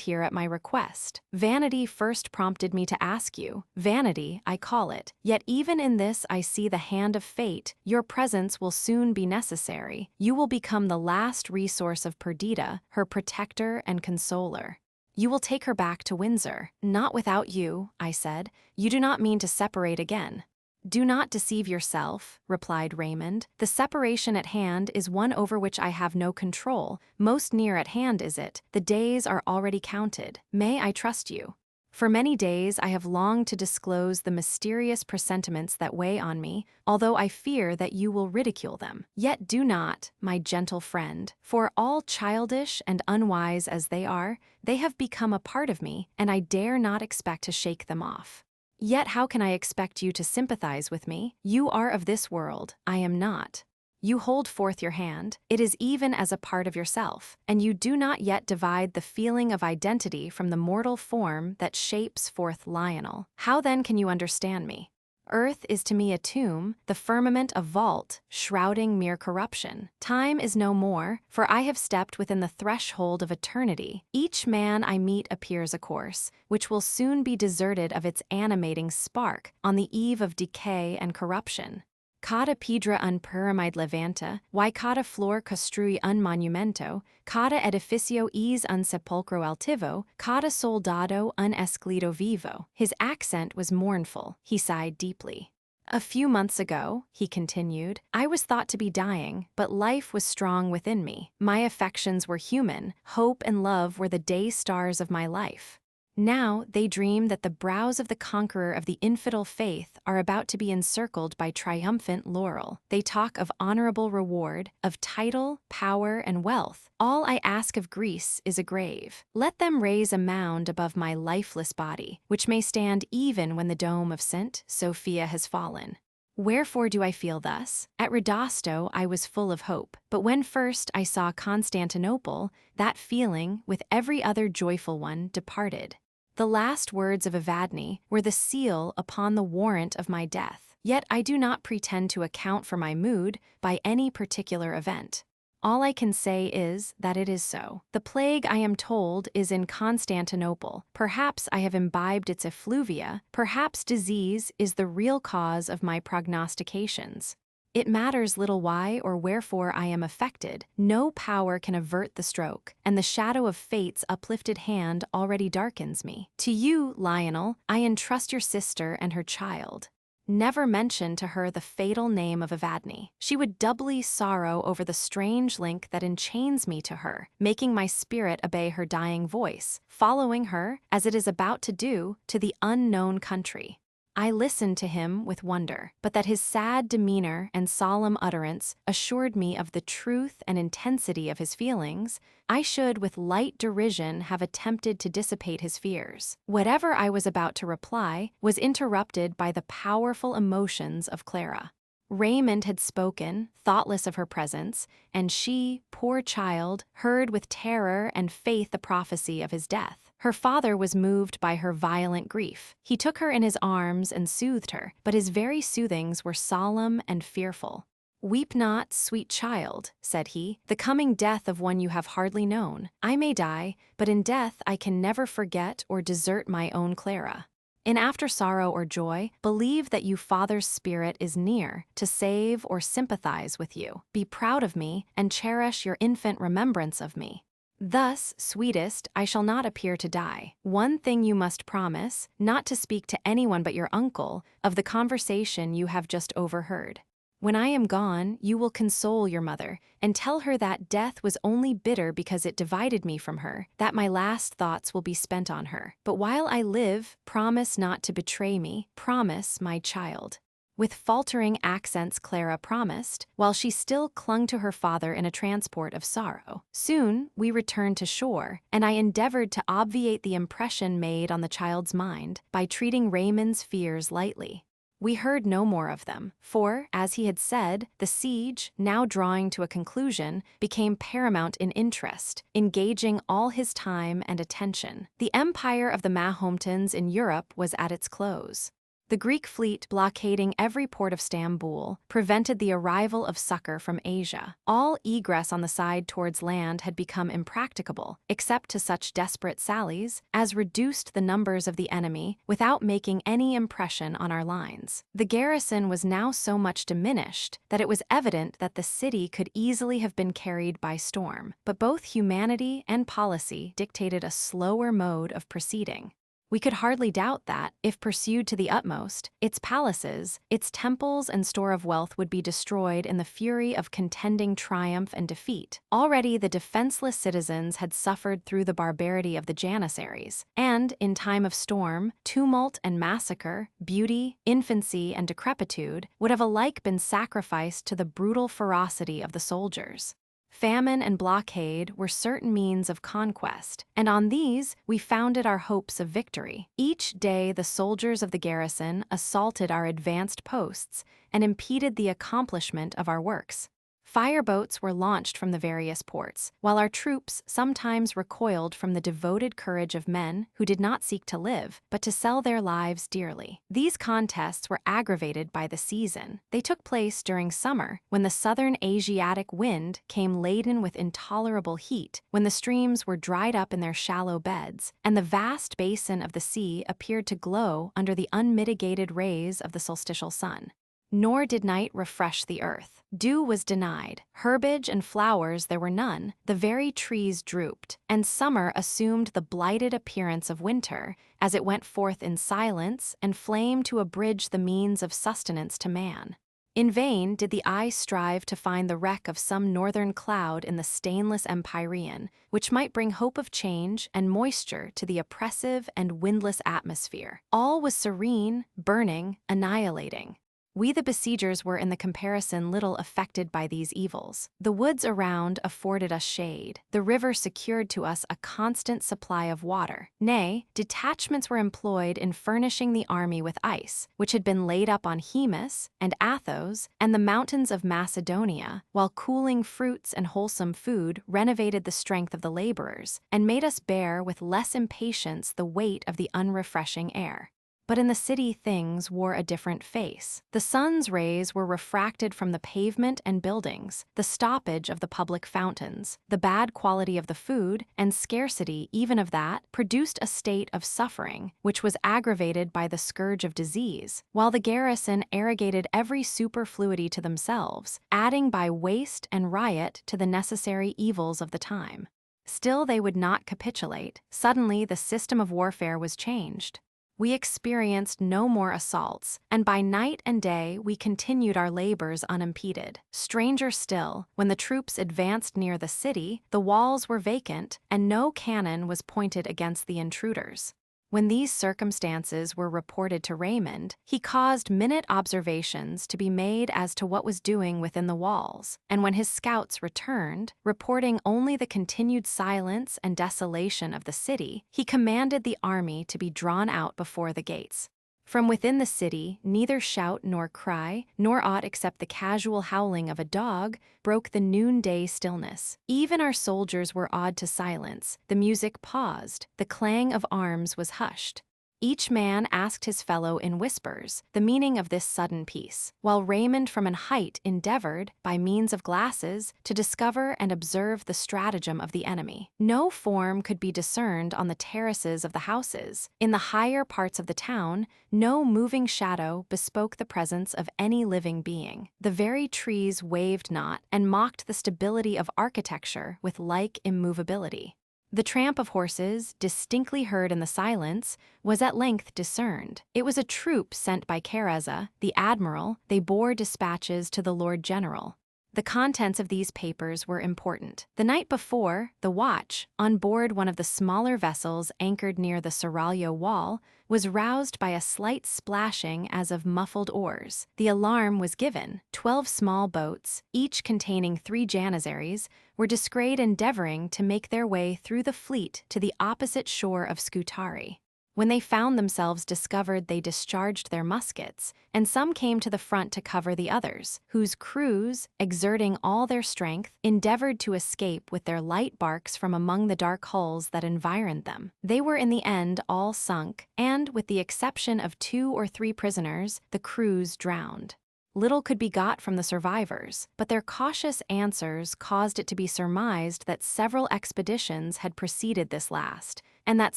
here at my request. Vanity first prompted me to ask you. Vanity, I call it. Yet even in this I see the hand of fate. Your presence will soon be necessary. You will become the last resource of Perdita, her protector and consoler. You will take her back to Windsor. Not without you, I said. You do not mean to separate again. Do not deceive yourself, replied Raymond. The separation at hand is one over which I have no control. Most near at hand is it. The days are already counted. May I trust you? For many days I have longed to disclose the mysterious presentiments that weigh on me, although I fear that you will ridicule them. Yet do not, my gentle friend, for all childish and unwise as they are, they have become a part of me, and I dare not expect to shake them off. Yet how can I expect you to sympathize with me? You are of this world, I am not. You hold forth your hand, it is even as a part of yourself, and you do not yet divide the feeling of identity from the mortal form that shapes forth Lionel. How then can you understand me? Earth is to me a tomb, the firmament a vault, shrouding mere corruption. Time is no more, for I have stepped within the threshold of eternity. Each man I meet appears a course, which will soon be deserted of its animating spark, on the eve of decay and corruption. Cauda piedra un pyramide levanta, y cauda flor construi un monumento, cauda edificio es un sepulcro altivo, cauda soldado un esclido vivo. His accent was mournful. He sighed deeply. A few months ago, he continued, I was thought to be dying, but life was strong within me. My affections were human, hope and love were the day stars of my life. Now they dream that the brows of the conqueror of the infidel faith are about to be encircled by triumphant laurel. They talk of honorable reward, of title, power, and wealth. All I ask of Greece is a grave. Let them raise a mound above my lifeless body, which may stand even when the dome of St. Sophia has fallen. Wherefore do I feel thus? At Rodosto I was full of hope, but when first I saw Constantinople, that feeling, with every other joyful one, departed. The last words of Evadne were the seal upon the warrant of my death. Yet I do not pretend to account for my mood by any particular event. All I can say is that it is so. The plague, I am told, is in Constantinople. Perhaps I have imbibed its effluvia. Perhaps disease is the real cause of my prognostications. It matters little why or wherefore I am affected. No power can avert the stroke, and the shadow of fate's uplifted hand already darkens me. To you, Lionel, I entrust your sister and her child. Never mention to her the fatal name of Evadne. She would doubly sorrow over the strange link that enchains me to her, making my spirit obey her dying voice, following her, as it is about to do, to the unknown country. I listened to him with wonder, but that his sad demeanor and solemn utterance assured me of the truth and intensity of his feelings, I should with light derision have attempted to dissipate his fears. Whatever I was about to reply was interrupted by the powerful emotions of Clara. Raymond had spoken, thoughtless of her presence, and she, poor child, heard with terror and faith the prophecy of his death. Her father was moved by her violent grief. He took her in his arms and soothed her, but his very soothings were solemn and fearful. Weep not, sweet child, said he, the coming death of one you have hardly known. I may die, but in death I can never forget or desert my own Clara. In after sorrow or joy, believe that you father's spirit is near to save or sympathize with you. Be proud of me and cherish your infant remembrance of me. Thus, sweetest, I shall not appear to die. One thing you must promise, not to speak to anyone but your uncle of the conversation you have just overheard. When I am gone, you will console your mother, and tell her that death was only bitter because it divided me from her, that my last thoughts will be spent on her. But while I live, promise not to betray me, promise, my child. With faltering accents Clara promised, while she still clung to her father in a transport of sorrow. Soon we returned to shore, and I endeavored to obviate the impression made on the child's mind by treating Raymond's fears lightly. We heard no more of them, for, as he had said, the siege, now drawing to a conclusion, became paramount in interest, engaging all his time and attention. The empire of the Mahometans in Europe was at its close. The Greek fleet blockading every port of Stamboul prevented the arrival of succor from Asia. All egress on the side towards land had become impracticable, except to such desperate sallies as reduced the numbers of the enemy without making any impression on our lines. The garrison was now so much diminished that it was evident that the city could easily have been carried by storm, but both humanity and policy dictated a slower mode of proceeding. We could hardly doubt that, if pursued to the utmost, its palaces, its temples and store of wealth would be destroyed in the fury of contending triumph and defeat. Already the defenseless citizens had suffered through the barbarity of the Janissaries, and, in time of storm, tumult and massacre, beauty, infancy, and decrepitude would have alike been sacrificed to the brutal ferocity of the soldiers. Famine and blockade were certain means of conquest, and on these we founded our hopes of victory. Each day the soldiers of the garrison assaulted our advanced posts and impeded the accomplishment of our works. Fireboats were launched from the various ports, while our troops sometimes recoiled from the devoted courage of men who did not seek to live, but to sell their lives dearly. These contests were aggravated by the season. They took place during summer, when the southern Asiatic wind came laden with intolerable heat, when the streams were dried up in their shallow beds, and the vast basin of the sea appeared to glow under the unmitigated rays of the solstitial sun. Nor did night refresh the earth. Dew was denied, herbage and flowers there were none, the very trees drooped, and summer assumed the blighted appearance of winter, as it went forth in silence and flamed to abridge the means of sustenance to man. In vain did the eye strive to find the wreck of some northern cloud in the stainless empyrean, which might bring hope of change and moisture to the oppressive and windless atmosphere. All was serene, burning, annihilating. We the besiegers were in the comparison little affected by these evils. The woods around afforded us shade. The river secured to us a constant supply of water. Nay, detachments were employed in furnishing the army with ice, which had been laid up on Hemus and Athos and the mountains of Macedonia, while cooling fruits and wholesome food renovated the strength of the laborers, and made us bear with less impatience the weight of the unrefreshing air. But in the city things wore a different face. The sun's rays were refracted from the pavement and buildings, the stoppage of the public fountains, the bad quality of the food, and scarcity even of that, produced a state of suffering, which was aggravated by the scourge of disease, while the garrison arrogated every superfluity to themselves, adding by waste and riot to the necessary evils of the time. Still they would not capitulate. Suddenly the system of warfare was changed. We experienced no more assaults, and by night and day we continued our labors unimpeded. Stranger still, when the troops advanced near the city, the walls were vacant, and no cannon was pointed against the intruders. When these circumstances were reported to Raymond, he caused minute observations to be made as to what was doing within the walls, and when his scouts returned, reporting only the continued silence and desolation of the city, he commanded the army to be drawn out before the gates. From within the city, neither shout nor cry, nor aught except the casual howling of a dog, broke the noonday stillness. Even our soldiers were awed to silence. The music paused. The clang of arms was hushed. Each man asked his fellow in whispers the meaning of this sudden peace, while Raymond from an height endeavored, by means of glasses, to discover and observe the stratagem of the enemy. No form could be discerned on the terraces of the houses. In the higher parts of the town, no moving shadow bespoke the presence of any living being. The very trees waved not, and mocked the stability of architecture with like immovability. The tramp of horses, distinctly heard in the silence, was at length discerned. It was a troop sent by Careza, the admiral. They bore dispatches to the Lord General. The contents of these papers were important. The night before, the watch, on board one of the smaller vessels anchored near the Seraglio wall, was roused by a slight splashing as of muffled oars. The alarm was given. 12 small boats, each containing 3 Janissaries, were descried endeavoring to make their way through the fleet to the opposite shore of Scutari. When they found themselves discovered, they discharged their muskets, and some came to the front to cover the others, whose crews, exerting all their strength, endeavored to escape with their light barks from among the dark hulls that environed them. They were in the end all sunk, and, with the exception of 2 or 3 prisoners, the crews drowned. Little could be got from the survivors, but their cautious answers caused it to be surmised that several expeditions had preceded this last, and that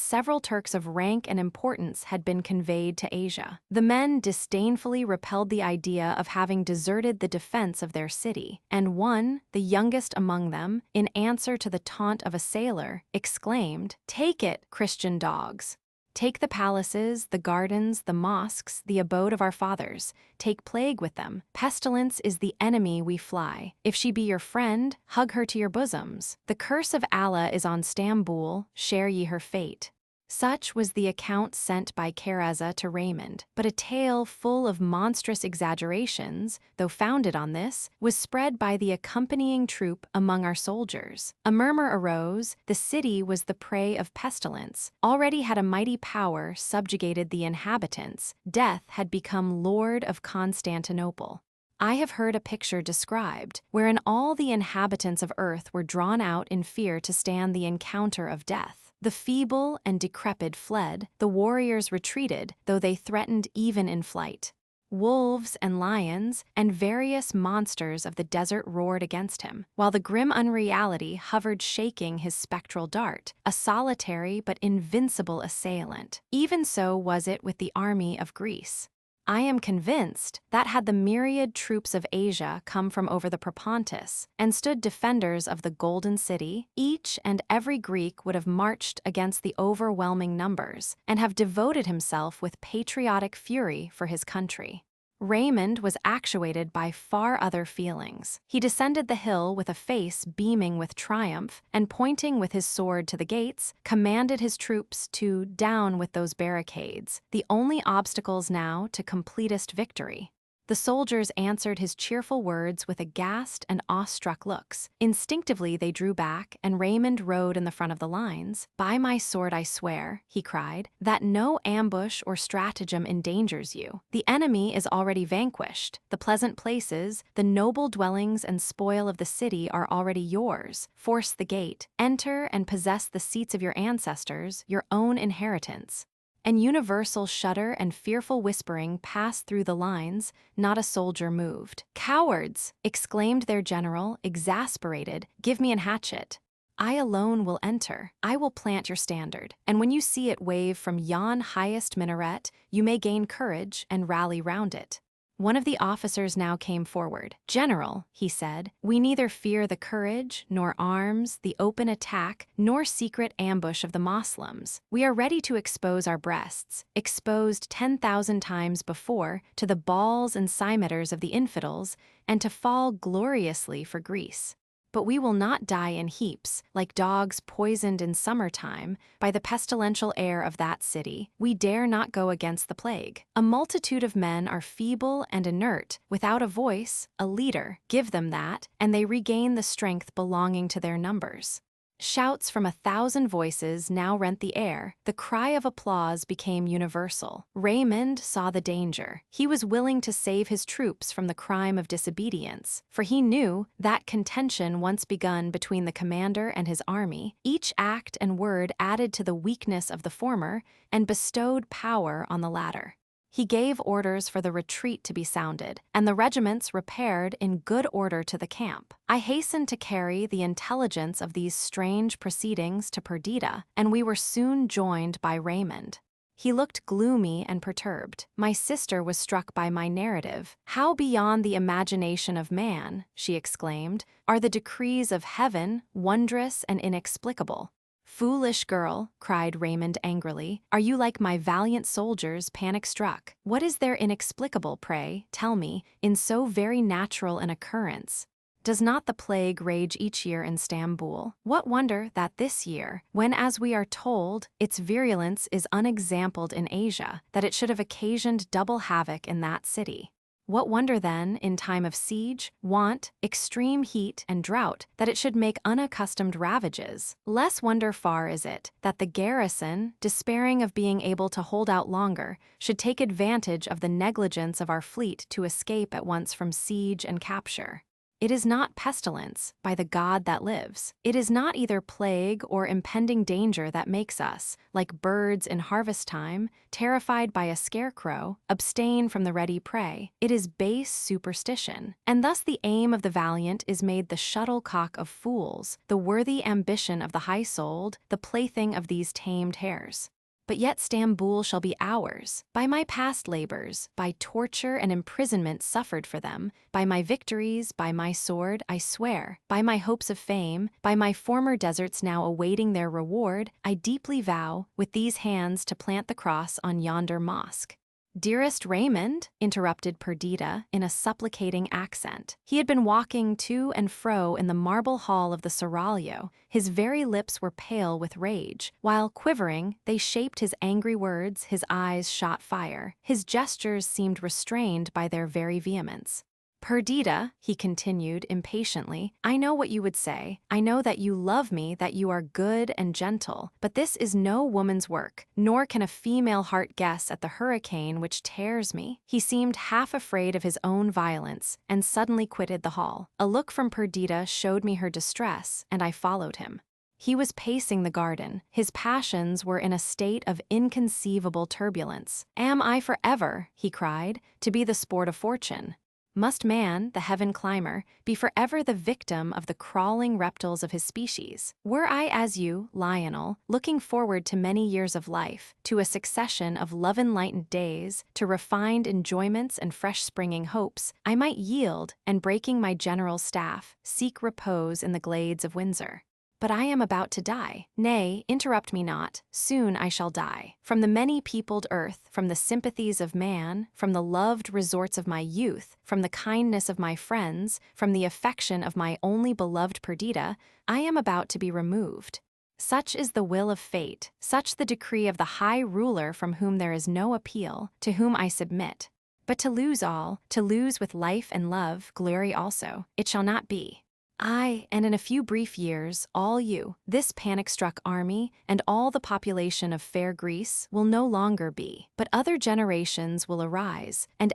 several Turks of rank and importance had been conveyed to Asia. The men disdainfully repelled the idea of having deserted the defense of their city, and one, the youngest among them, in answer to the taunt of a sailor, exclaimed, "Take it, Christian dogs! Take the palaces, the gardens, the mosques, the abode of our fathers. Take plague with them. Pestilence is the enemy we fly. If she be your friend, hug her to your bosoms. The curse of Allah is on Stamboul, share ye her fate." Such was the account sent by Karaza to Raymond, but a tale full of monstrous exaggerations, though founded on this, was spread by the accompanying troop among our soldiers. A murmur arose, the city was the prey of pestilence. Already had a mighty power subjugated the inhabitants, death had become lord of Constantinople. I have heard a picture described, wherein all the inhabitants of earth were drawn out in fear to stand the encounter of death. The feeble and decrepit fled, the warriors retreated, though they threatened even in flight. Wolves and lions and various monsters of the desert roared against him, while the grim unreality hovered shaking his spectral dart, a solitary but invincible assailant. Even so was it with the army of Greece. I am convinced that had the myriad troops of Asia come from over the Propontis and stood defenders of the Golden City, each and every Greek would have marched against the overwhelming numbers and have devoted himself with patriotic fury for his country. Raymond was actuated by far other feelings. He descended the hill with a face beaming with triumph, and pointing with his sword to the gates, commanded his troops to down with those barricades, the only obstacles now to completest victory. The soldiers answered his cheerful words with aghast and awestruck looks. Instinctively they drew back, and Raymond rode in the front of the lines. "By my sword I swear," he cried, "that no ambush or stratagem endangers you. The enemy is already vanquished. The pleasant places, the noble dwellings and spoil of the city are already yours. Force the gate. Enter and possess the seats of your ancestors, your own inheritance." An universal shudder and fearful whispering passed through the lines, not a soldier moved. "Cowards!" exclaimed their general, exasperated, "give me an hatchet. I alone will enter. I will plant your standard, and when you see it wave from yon highest minaret, you may gain courage and rally round it." One of the officers now came forward. "General," he said, "we neither fear the courage, nor arms, the open attack, nor secret ambush of the Moslems. We are ready to expose our breasts, exposed 10,000 times before, to the balls and cimeters of the infidels, and to fall gloriously for Greece. But we will not die in heaps, like dogs poisoned in summertime by the pestilential air of that city. We dare not go against the plague. A multitude of men are feeble and inert, without a voice, a leader. Give them that, and they regain the strength belonging to their numbers." Shouts from 1,000 voices now rent the air. The cry of applause became universal. Raymond saw the danger. He was willing to save his troops from the crime of disobedience, for he knew that contention once begun between the commander and his army, each act and word added to the weakness of the former and bestowed power on the latter. He gave orders for the retreat to be sounded, and the regiments repaired in good order to the camp. I hastened to carry the intelligence of these strange proceedings to Perdita, and we were soon joined by Raymond. He looked gloomy and perturbed. My sister was struck by my narrative. "How beyond the imagination of man," she exclaimed, "are the decrees of heaven, wondrous and inexplicable." "Foolish girl," cried Raymond angrily, "are you like my valiant soldiers panic-struck? What is there inexplicable, pray, tell me, in so very natural an occurrence? Does not the plague rage each year in Stamboul? What wonder that this year, when as we are told, its virulence is unexampled in Asia, that it should have occasioned double havoc in that city? What wonder then, in time of siege, want, extreme heat, and drought, that it should make unaccustomed ravages? Less wonder far is it that the garrison, despairing of being able to hold out longer, should take advantage of the negligence of our fleet to escape at once from siege and capture. It is not pestilence, by the God that lives. It is not either plague or impending danger that makes us, like birds in harvest time, terrified by a scarecrow, abstain from the ready prey. It is base superstition. And thus the aim of the valiant is made the shuttlecock of fools, the worthy ambition of the high-souled, the plaything of these tamed hares. But yet Stamboul shall be ours, by my past labors, by torture and imprisonment suffered for them, by my victories, by my sword, I swear, by my hopes of fame, by my former deserts now awaiting their reward, I deeply vow, with these hands to plant the cross on yonder mosque. "Dearest Raymond," interrupted Perdita in a supplicating accent. He had been walking to and fro in the marble hall of the seraglio. His very lips were pale with rage, while, quivering, they shaped his angry words, his eyes shot fire. His gestures seemed restrained by their very vehemence. "Perdita," he continued impatiently, "I know what you would say. I know that you love me, that you are good and gentle. But this is no woman's work, nor can a female heart guess at the hurricane which tears me." He seemed half afraid of his own violence, and suddenly quitted the hall. A look from Perdita showed me her distress, and I followed him. He was pacing the garden. His passions were in a state of inconceivable turbulence. "Am I forever," he cried, "to be the sport of fortune? Must man, the heaven climber, be forever the victim of the crawling reptiles of his species? Were I as you, Lionel, looking forward to many years of life, to a succession of love-enlightened days, to refined enjoyments and fresh-springing hopes, I might yield, and breaking my general's staff, seek repose in the glades of Windsor. But I am about to die. Nay, interrupt me not. Soon I shall die. From the many-peopled earth, from the sympathies of man, from the loved resorts of my youth, from the kindness of my friends, from the affection of my only beloved Perdita, I am about to be removed. Such is the will of fate, such the decree of the high ruler from whom there is no appeal, to whom I submit. But to lose all, to lose with life and love, glory also, it shall not be. Aye, and in a few brief years, all you, this panic-struck army, and all the population of fair Greece will no longer be, but other generations will arise, and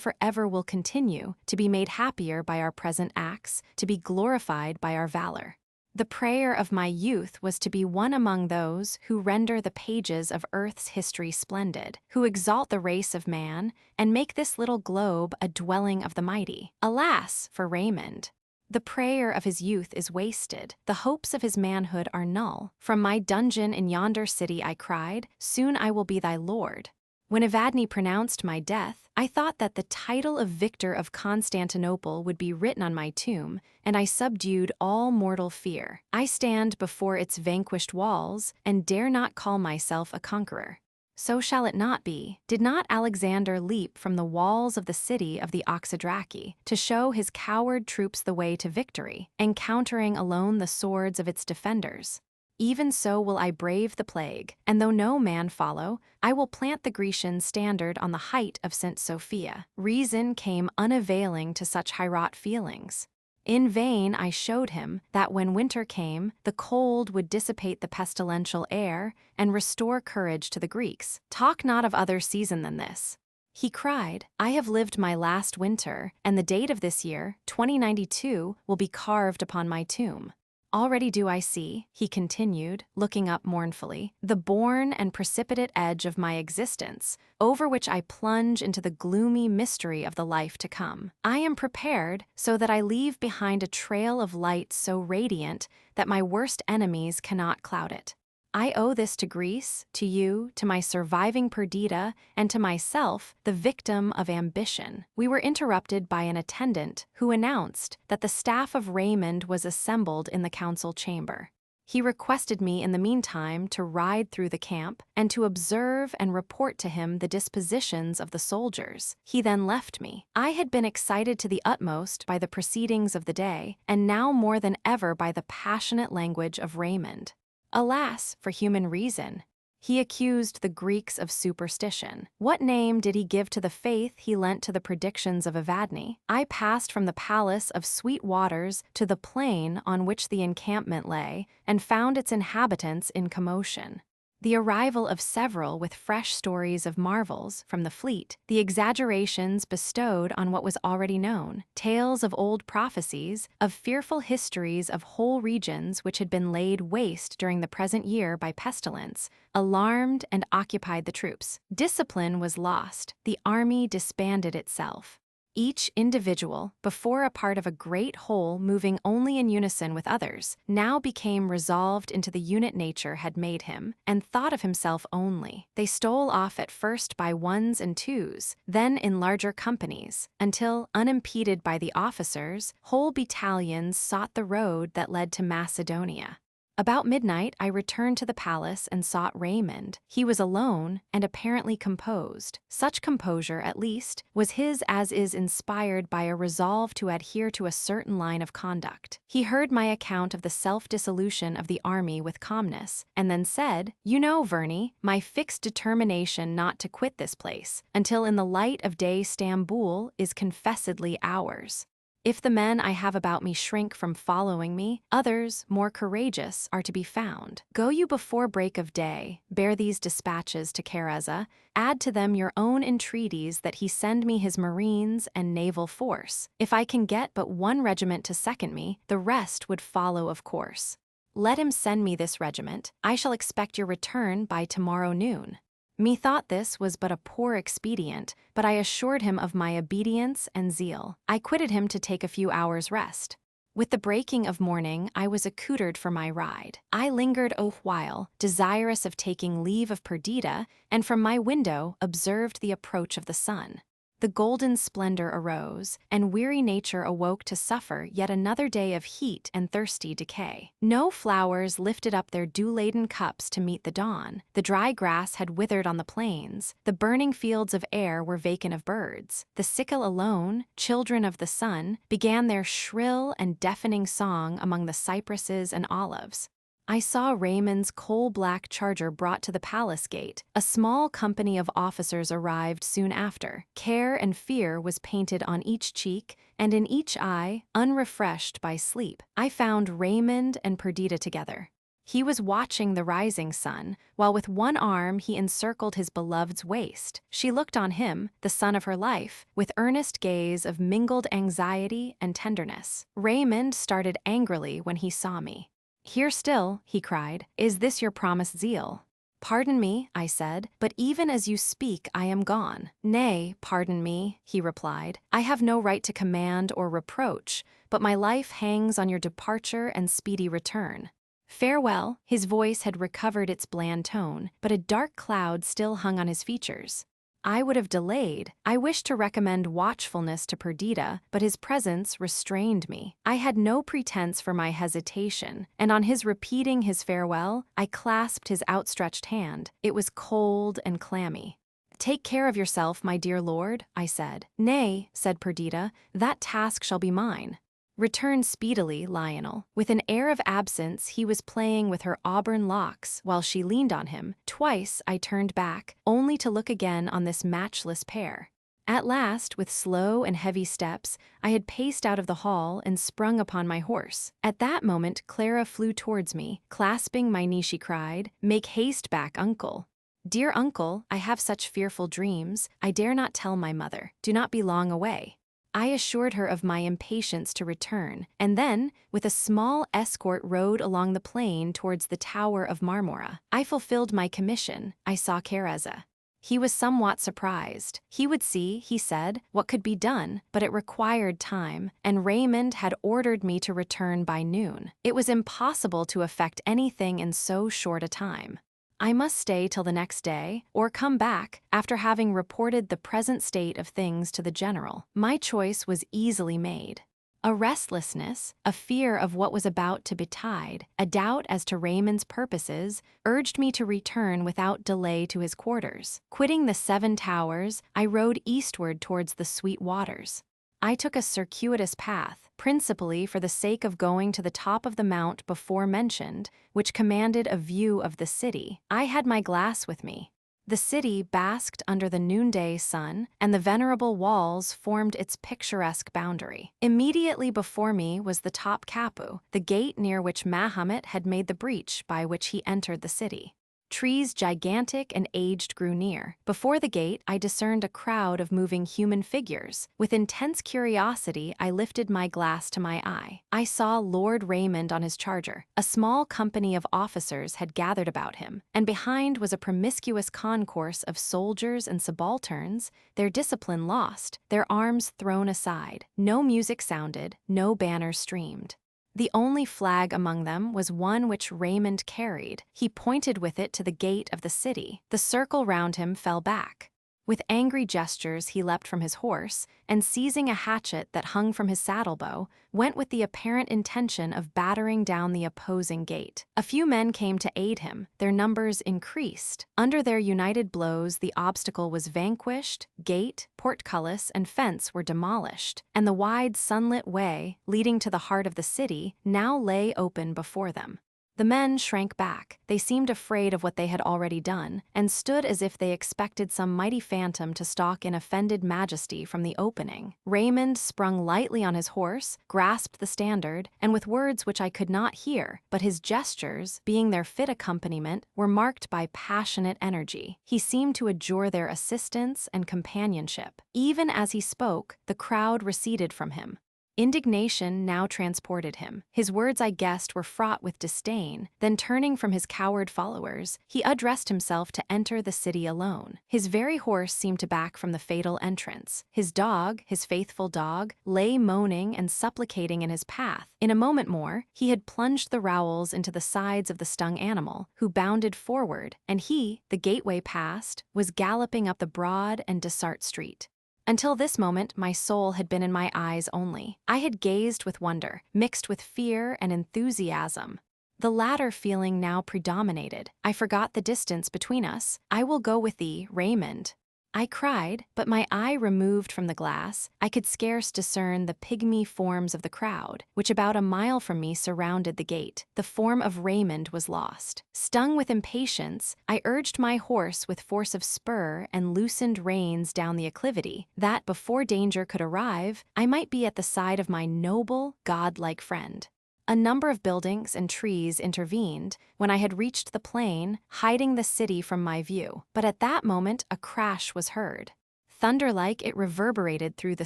forever will continue, to be made happier by our present acts, to be glorified by our valor. The prayer of my youth was to be one among those who render the pages of earth's history splendid, who exalt the race of man, and make this little globe a dwelling of the mighty. Alas for Raymond! The prayer of his youth is wasted, the hopes of his manhood are null. From my dungeon in yonder city I cried, soon I will be thy lord. When Evadne pronounced my death, I thought that the title of Victor of Constantinople would be written on my tomb, and I subdued all mortal fear. I stand before its vanquished walls, and dare not call myself a conqueror. So shall it not be. Did not Alexander leap from the walls of the city of the Oxydraci to show his coward troops the way to victory, encountering alone the swords of its defenders? Even so will I brave the plague, and though no man follow, I will plant the Grecian standard on the height of St. Sophia. Reason came unavailing to such high-wrought feelings. In vain I showed him that when winter came, the cold would dissipate the pestilential air and restore courage to the Greeks. Talk not of other season than this. He cried, I have lived my last winter, and the date of this year, 2092, will be carved upon my tomb. Already do I see, he continued, looking up mournfully, the born and precipitate edge of my existence, over which I plunge into the gloomy mystery of the life to come. I am prepared so that I leave behind a trail of light so radiant that my worst enemies cannot cloud it. I owe this to Greece, to you, to my surviving Perdita, and to myself, the victim of ambition. We were interrupted by an attendant who announced that the staff of Raymond was assembled in the council chamber. He requested me in the meantime to ride through the camp and to observe and report to him the dispositions of the soldiers. He then left me. I had been excited to the utmost by the proceedings of the day, and now more than ever by the passionate language of Raymond. Alas, for human reason! He accused the Greeks of superstition. What name did he give to the faith he lent to the predictions of Evadne? I passed from the palace of sweet waters to the plain on which the encampment lay, and found its inhabitants in commotion. The arrival of several with fresh stories of marvels from the fleet, the exaggerations bestowed on what was already known, tales of old prophecies, of fearful histories of whole regions which had been laid waste during the present year by pestilence, alarmed and occupied the troops. Discipline was lost. The army disbanded itself. Each individual, before a part of a great whole moving only in unison with others, now became resolved into the unit nature had made him, and thought of himself only. They stole off at first by ones and twos, then in larger companies, until, unimpeded by the officers, whole battalions sought the road that led to Macedonia. About midnight, I returned to the palace and sought Raymond. He was alone and apparently composed. Such composure, at least, was his as is inspired by a resolve to adhere to a certain line of conduct. He heard my account of the self-dissolution of the army with calmness, and then said, "You know, Verney, my fixed determination not to quit this place, until in the light of day Stamboul is confessedly ours. If the men I have about me shrink from following me, others, more courageous, are to be found. Go you before break of day, bear these dispatches to Careza, add to them your own entreaties that he send me his marines and naval force. If I can get but one regiment to second me, the rest would follow of course. Let him send me this regiment. I shall expect your return by tomorrow noon." Methought this was but a poor expedient, but I assured him of my obedience and zeal. I quitted him to take a few hours' rest. With the breaking of morning, I was accoutred for my ride. I lingered a while, desirous of taking leave of Perdita, and from my window observed the approach of the sun. The golden splendor arose, and weary nature awoke to suffer yet another day of heat and thirsty decay. No flowers lifted up their dew-laden cups to meet the dawn. The dry grass had withered on the plains. The burning fields of air were vacant of birds. The sickle alone, children of the sun, began their shrill and deafening song among the cypresses and olives. I saw Raymond's coal-black charger brought to the palace gate. A small company of officers arrived soon after. Care and fear was painted on each cheek, and in each eye, unrefreshed by sleep. I found Raymond and Perdita together. He was watching the rising sun, while with one arm he encircled his beloved's waist. She looked on him, the son of her life, with earnest gaze of mingled anxiety and tenderness. Raymond started angrily when he saw me. "Here still," he cried. "Is this your promised zeal?" "Pardon me," I said, "but even as you speak I am gone." "Nay, pardon me," he replied. "I have no right to command or reproach, but my life hangs on your departure and speedy return. Farewell." His voice had recovered its bland tone, but a dark cloud still hung on his features. I would have delayed. I wished to recommend watchfulness to Perdita, but his presence restrained me. I had no pretense for my hesitation, and on his repeating his farewell, I clasped his outstretched hand. It was cold and clammy. "Take care of yourself, my dear lord," I said. "Nay," said Perdita, "that task shall be mine. Return speedily, Lionel." With an air of absence, he was playing with her auburn locks while she leaned on him. Twice I turned back, only to look again on this matchless pair. At last, with slow and heavy steps, I had paced out of the hall and sprung upon my horse. At that moment, Clara flew towards me. Clasping my knee, she cried, "Make haste back, uncle." "Dear uncle, I have such fearful dreams. I dare not tell my mother. Do not be long away." I assured her of my impatience to return, and then, with a small escort, rode along the plain towards the Tower of Marmora. I fulfilled my commission. I saw Careza. He was somewhat surprised. He would see, he said, what could be done, but it required time, and Raymond had ordered me to return by noon. It was impossible to effect anything in so short a time. I must stay till the next day, or come back, after having reported the present state of things to the general. My choice was easily made. A restlessness, a fear of what was about to betide, a doubt as to Raymond's purposes, urged me to return without delay to his quarters. Quitting the 7 Towers, I rode eastward towards the Sweet Waters. I took a circuitous path, principally for the sake of going to the top of the mount before mentioned, which commanded a view of the city. I had my glass with me. The city basked under the noonday sun, and the venerable walls formed its picturesque boundary. Immediately before me was the top Kapu, the gate near which Mahomet had made the breach by which he entered the city. Trees gigantic and aged grew near. Before the gate, I discerned a crowd of moving human figures. With intense curiosity, I lifted my glass to my eye. I saw Lord Raymond on his charger. A small company of officers had gathered about him, and behind was a promiscuous concourse of soldiers and subalterns, their discipline lost, their arms thrown aside. No music sounded, no banners streamed. The only flag among them was one which Raymond carried. He pointed with it to the gate of the city. The circle round him fell back. With angry gestures he leapt from his horse, and seizing a hatchet that hung from his saddlebow, went with the apparent intention of battering down the opposing gate. A few men came to aid him. Their numbers increased. Under their united blows the obstacle was vanquished, gate, portcullis, and fence were demolished, and the wide sunlit way, leading to the heart of the city, now lay open before them. The men shrank back. They seemed afraid of what they had already done, and stood as if they expected some mighty phantom to stalk in offended majesty from the opening. Raymond sprung lightly on his horse, grasped the standard, and with words which I could not hear, but his gestures, being their fit accompaniment, were marked by passionate energy. He seemed to adjure their assistance and companionship. Even as he spoke, the crowd receded from him. Indignation now transported him. His words, I guessed, were fraught with disdain. Then turning from his coward followers, he addressed himself to enter the city alone. His very horse seemed to back from the fatal entrance. His dog, his faithful dog, lay moaning and supplicating in his path. In a moment more, he had plunged the rowels into the sides of the stung animal, who bounded forward, and he, the gateway passed, was galloping up the broad and Dessart Street. Until this moment, my soul had been in my eyes only. I had gazed with wonder, mixed with fear and enthusiasm. The latter feeling now predominated. I forgot the distance between us. "I will go with thee, Raymond," I cried, but my eye removed from the glass, I could scarce discern the pygmy forms of the crowd, which about a mile from me surrounded the gate. The form of Raymond was lost. Stung with impatience, I urged my horse with force of spur and loosened reins down the acclivity, that, before danger could arrive, I might be at the side of my noble, godlike friend. A number of buildings and trees intervened when I had reached the plain, hiding the city from my view. But at that moment a crash was heard. Thunder-like it reverberated through the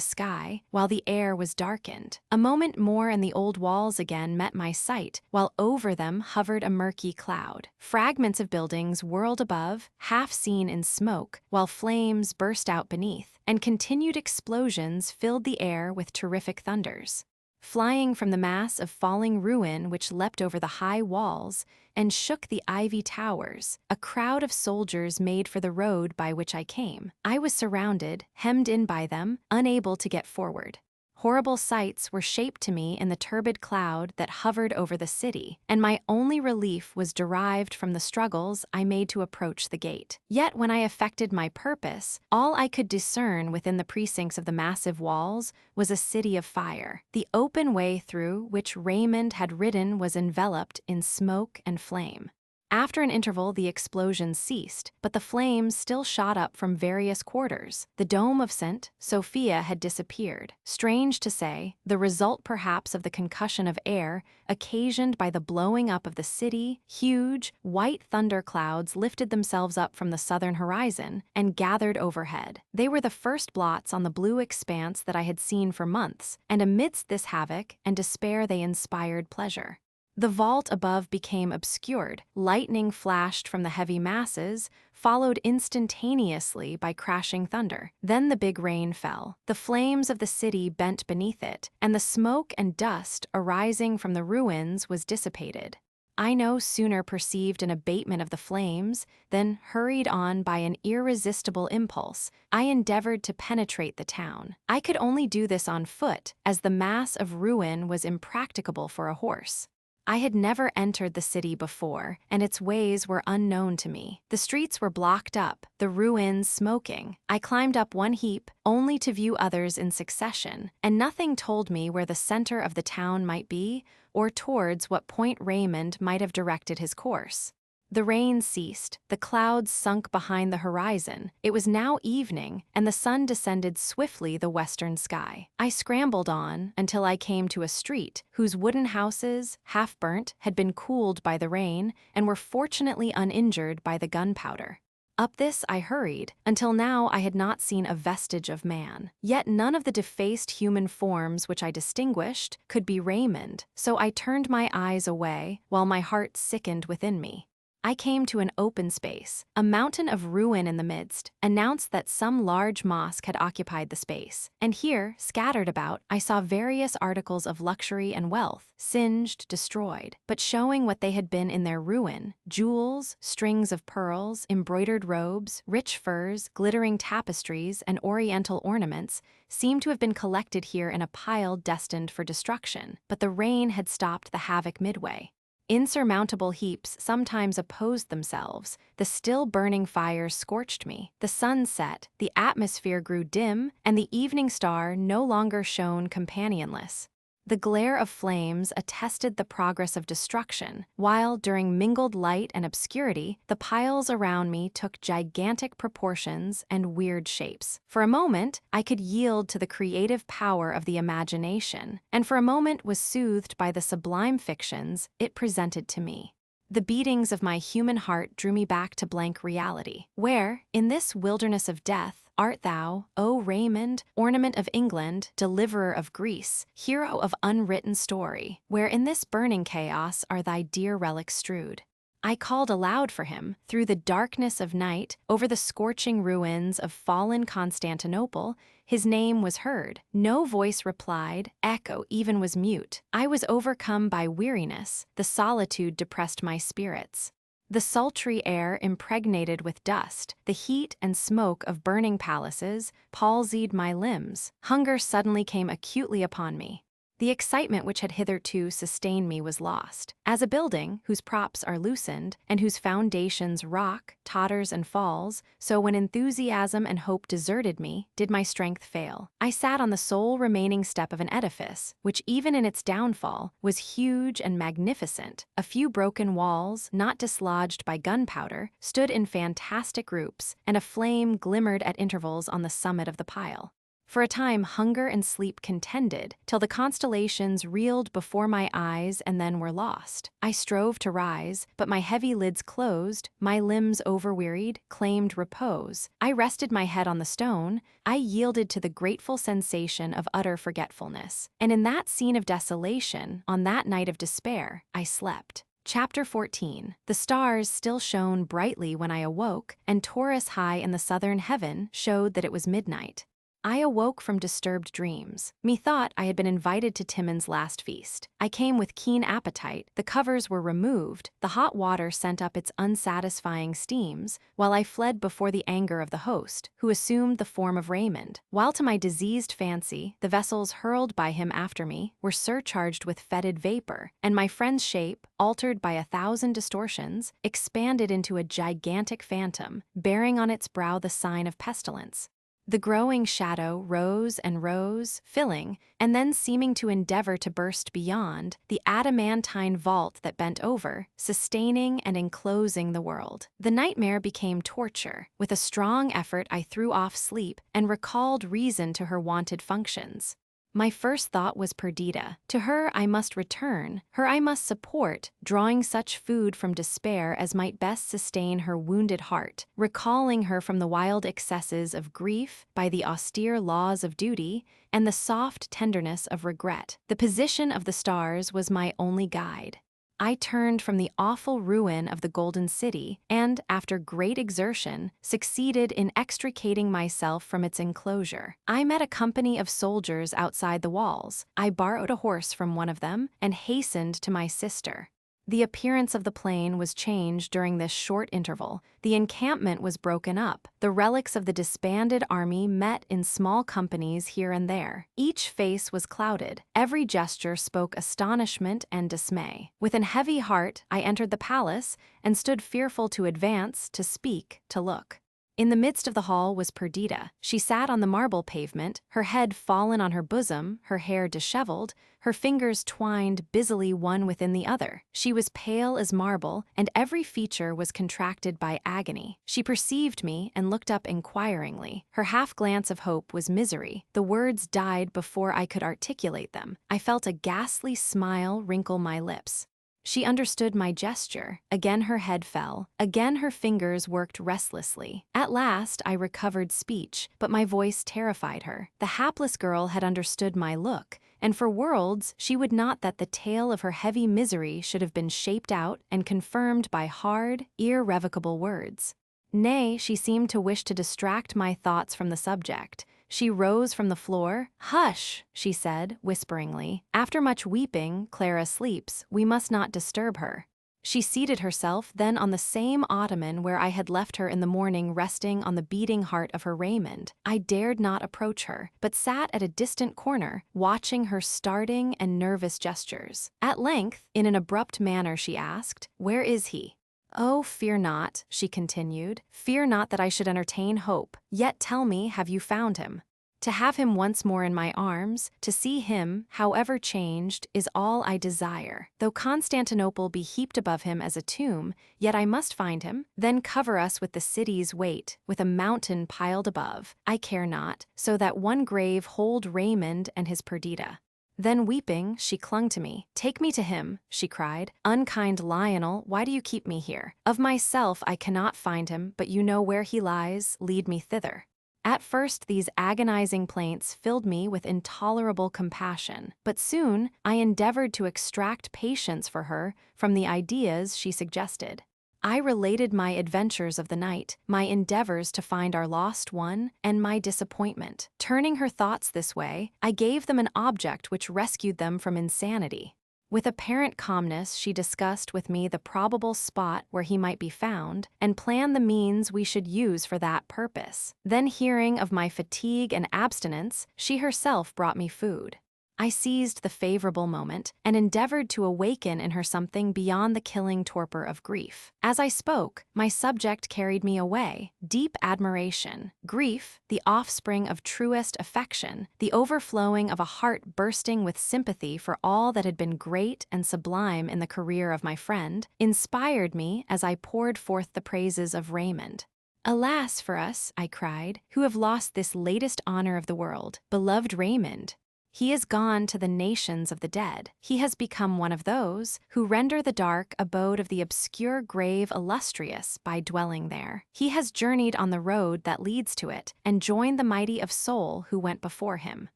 sky, while the air was darkened. A moment more and the old walls again met my sight, while over them hovered a murky cloud. Fragments of buildings whirled above, half seen in smoke, while flames burst out beneath, and continued explosions filled the air with terrific thunders. Flying from the mass of falling ruin which leapt over the high walls and shook the ivy towers, a crowd of soldiers made for the road by which I came. I was surrounded, hemmed in by them, unable to get forward. Horrible sights were shaped to me in the turbid cloud that hovered over the city, and my only relief was derived from the struggles I made to approach the gate. Yet when I effected my purpose, all I could discern within the precincts of the massive walls was a city of fire. The open way through which Raymond had ridden was enveloped in smoke and flame. After an interval the explosions ceased, but the flames still shot up from various quarters. The dome of St. Sophia had disappeared. Strange to say, the result perhaps of the concussion of air occasioned by the blowing up of the city, huge, white thunderclouds lifted themselves up from the southern horizon and gathered overhead. They were the first blots on the blue expanse that I had seen for months, and amidst this havoc and despair they inspired pleasure. The vault above became obscured, lightning flashed from the heavy masses, followed instantaneously by crashing thunder. Then the big rain fell. The flames of the city bent beneath it, and the smoke and dust arising from the ruins was dissipated. I no sooner perceived an abatement of the flames than, hurried on by an irresistible impulse, I endeavored to penetrate the town. I could only do this on foot, as the mass of ruin was impracticable for a horse. I had never entered the city before, and its ways were unknown to me. The streets were blocked up, the ruins smoking. I climbed up one heap, only to view others in succession, and nothing told me where the center of the town might be, or towards what point Raymond might have directed his course. The rain ceased, the clouds sunk behind the horizon. It was now evening, and the sun descended swiftly the western sky. I scrambled on until I came to a street whose wooden houses, half burnt, had been cooled by the rain and were fortunately uninjured by the gunpowder. Up this I hurried, until now I had not seen a vestige of man. Yet none of the defaced human forms which I distinguished could be Raymond, so I turned my eyes away, while my heart sickened within me. I came to an open space. A mountain of ruin in the midst announced that some large mosque had occupied the space, and here, scattered about, I saw various articles of luxury and wealth, singed, destroyed, but showing what they had been in their ruin: jewels, strings of pearls, embroidered robes, rich furs, glittering tapestries, and oriental ornaments seemed to have been collected here in a pile destined for destruction, but the rain had stopped the havoc midway. Insurmountable heaps sometimes opposed themselves. The still burning fires scorched me. The sun set, the atmosphere grew dim, and the evening star no longer shone companionless. The glare of flames attested the progress of destruction, while, during mingled light and obscurity, the piles around me took gigantic proportions and weird shapes. For a moment, I could yield to the creative power of the imagination, and for a moment was soothed by the sublime fictions it presented to me. The beatings of my human heart drew me back to blank reality. Where, in this wilderness of death, art thou, O Raymond, ornament of England, deliverer of Greece, hero of unwritten story? Where in this burning chaos are thy dear relics strewed? I called aloud for him, through the darkness of night, over the scorching ruins of fallen Constantinople. His name was heard. No voice replied, echo even was mute. I was overcome by weariness, the solitude depressed my spirits. The sultry air impregnated with dust, the heat and smoke of burning palaces, palsied my limbs. Hunger suddenly came acutely upon me. The excitement which had hitherto sustained me was lost. As a building, whose props are loosened, and whose foundations rock, totters and falls, so when enthusiasm and hope deserted me, did my strength fail. I sat on the sole remaining step of an edifice, which even in its downfall, was huge and magnificent. A few broken walls, not dislodged by gunpowder, stood in fantastic groups, and a flame glimmered at intervals on the summit of the pile. For a time hunger and sleep contended, till the constellations reeled before my eyes and then were lost. I strove to rise, but my heavy lids closed, my limbs overwearied, claimed repose. I rested my head on the stone, I yielded to the grateful sensation of utter forgetfulness. And in that scene of desolation, on that night of despair, I slept. Chapter 14. The stars still shone brightly when I awoke, and Taurus high in the southern heaven showed that it was midnight. I awoke from disturbed dreams. Methought I had been invited to Timon's last feast. I came with keen appetite, the covers were removed, the hot water sent up its unsatisfying steams, while I fled before the anger of the host, who assumed the form of Raymond. While to my diseased fancy, the vessels hurled by him after me were surcharged with fetid vapor, and my friend's shape, altered by 1,000 distortions, expanded into a gigantic phantom, bearing on its brow the sign of pestilence. The growing shadow rose and rose, filling, and then seeming to endeavor to burst beyond, the adamantine vault that bent over, sustaining and enclosing the world. The nightmare became torture. With a strong effort I threw off sleep and recalled reason to her wonted functions. My first thought was Perdita. To her I must return, her I must support, drawing such food from despair as might best sustain her wounded heart, recalling her from the wild excesses of grief by the austere laws of duty and the soft tenderness of regret. The position of the stars was my only guide. I turned from the awful ruin of the Golden City and, after great exertion, succeeded in extricating myself from its enclosure. I met a company of soldiers outside the walls. I borrowed a horse from one of them and hastened to my sister. The appearance of the plain was changed during this short interval. The encampment was broken up. The relics of the disbanded army met in small companies here and there. Each face was clouded. Every gesture spoke astonishment and dismay. With an heavy heart, I entered the palace and stood fearful to advance, to speak, to look. In the midst of the hall was Perdita. She sat on the marble pavement, her head fallen on her bosom, her hair disheveled, her fingers twined busily one within the other. She was pale as marble, and every feature was contracted by agony. She perceived me and looked up inquiringly. Her half-glance of hope was misery. The words died before I could articulate them. I felt a ghastly smile wrinkle my lips. She understood my gesture. Again her head fell. Again her fingers worked restlessly. At last I recovered speech, but my voice terrified her. The hapless girl had understood my look, and for worlds she would not that the tale of her heavy misery should have been shaped out and confirmed by hard, irrevocable words. Nay, she seemed to wish to distract my thoughts from the subject. She rose from the floor. "Hush," she said, whisperingly. "After much weeping, Clara sleeps. We must not disturb her." She seated herself then on the same ottoman where I had left her in the morning, resting on the beating heart of her Raymond. I dared not approach her, but sat at a distant corner, watching her starting and nervous gestures. At length, in an abrupt manner, she asked, "Where is he?" "Oh, fear not," she continued. "Fear not that I should entertain hope. Yet tell me, have you found him? To have him once more in my arms, to see him, however changed, is all I desire. Though Constantinople be heaped above him as a tomb, yet I must find him. Then cover us with the city's weight, with a mountain piled above. I care not, so that one grave hold Raymond and his Perdita." Then weeping, she clung to me. "Take me to him," she cried. "Unkind Lionel, why do you keep me here? Of myself I cannot find him, but you know where he lies, lead me thither." At first these agonizing plaints filled me with intolerable compassion, but soon I endeavored to extract patience for her from the ideas she suggested. I related my adventures of the night, my endeavors to find our lost one, and my disappointment. Turning her thoughts this way, I gave them an object which rescued them from insanity. With apparent calmness, she discussed with me the probable spot where he might be found, and planned the means we should use for that purpose. Then, hearing of my fatigue and abstinence, she herself brought me food. I seized the favorable moment and endeavored to awaken in her something beyond the killing torpor of grief. As I spoke, my subject carried me away. Deep admiration, grief, the offspring of truest affection, the overflowing of a heart bursting with sympathy for all that had been great and sublime in the career of my friend, inspired me as I poured forth the praises of Raymond. "Alas for us," I cried, "who have lost this latest honor of the world, beloved Raymond! He is gone to the nations of the dead. He has become one of those who render the dark abode of the obscure grave illustrious by dwelling there. He has journeyed on the road that leads to it, and joined the mighty of soul who went before him.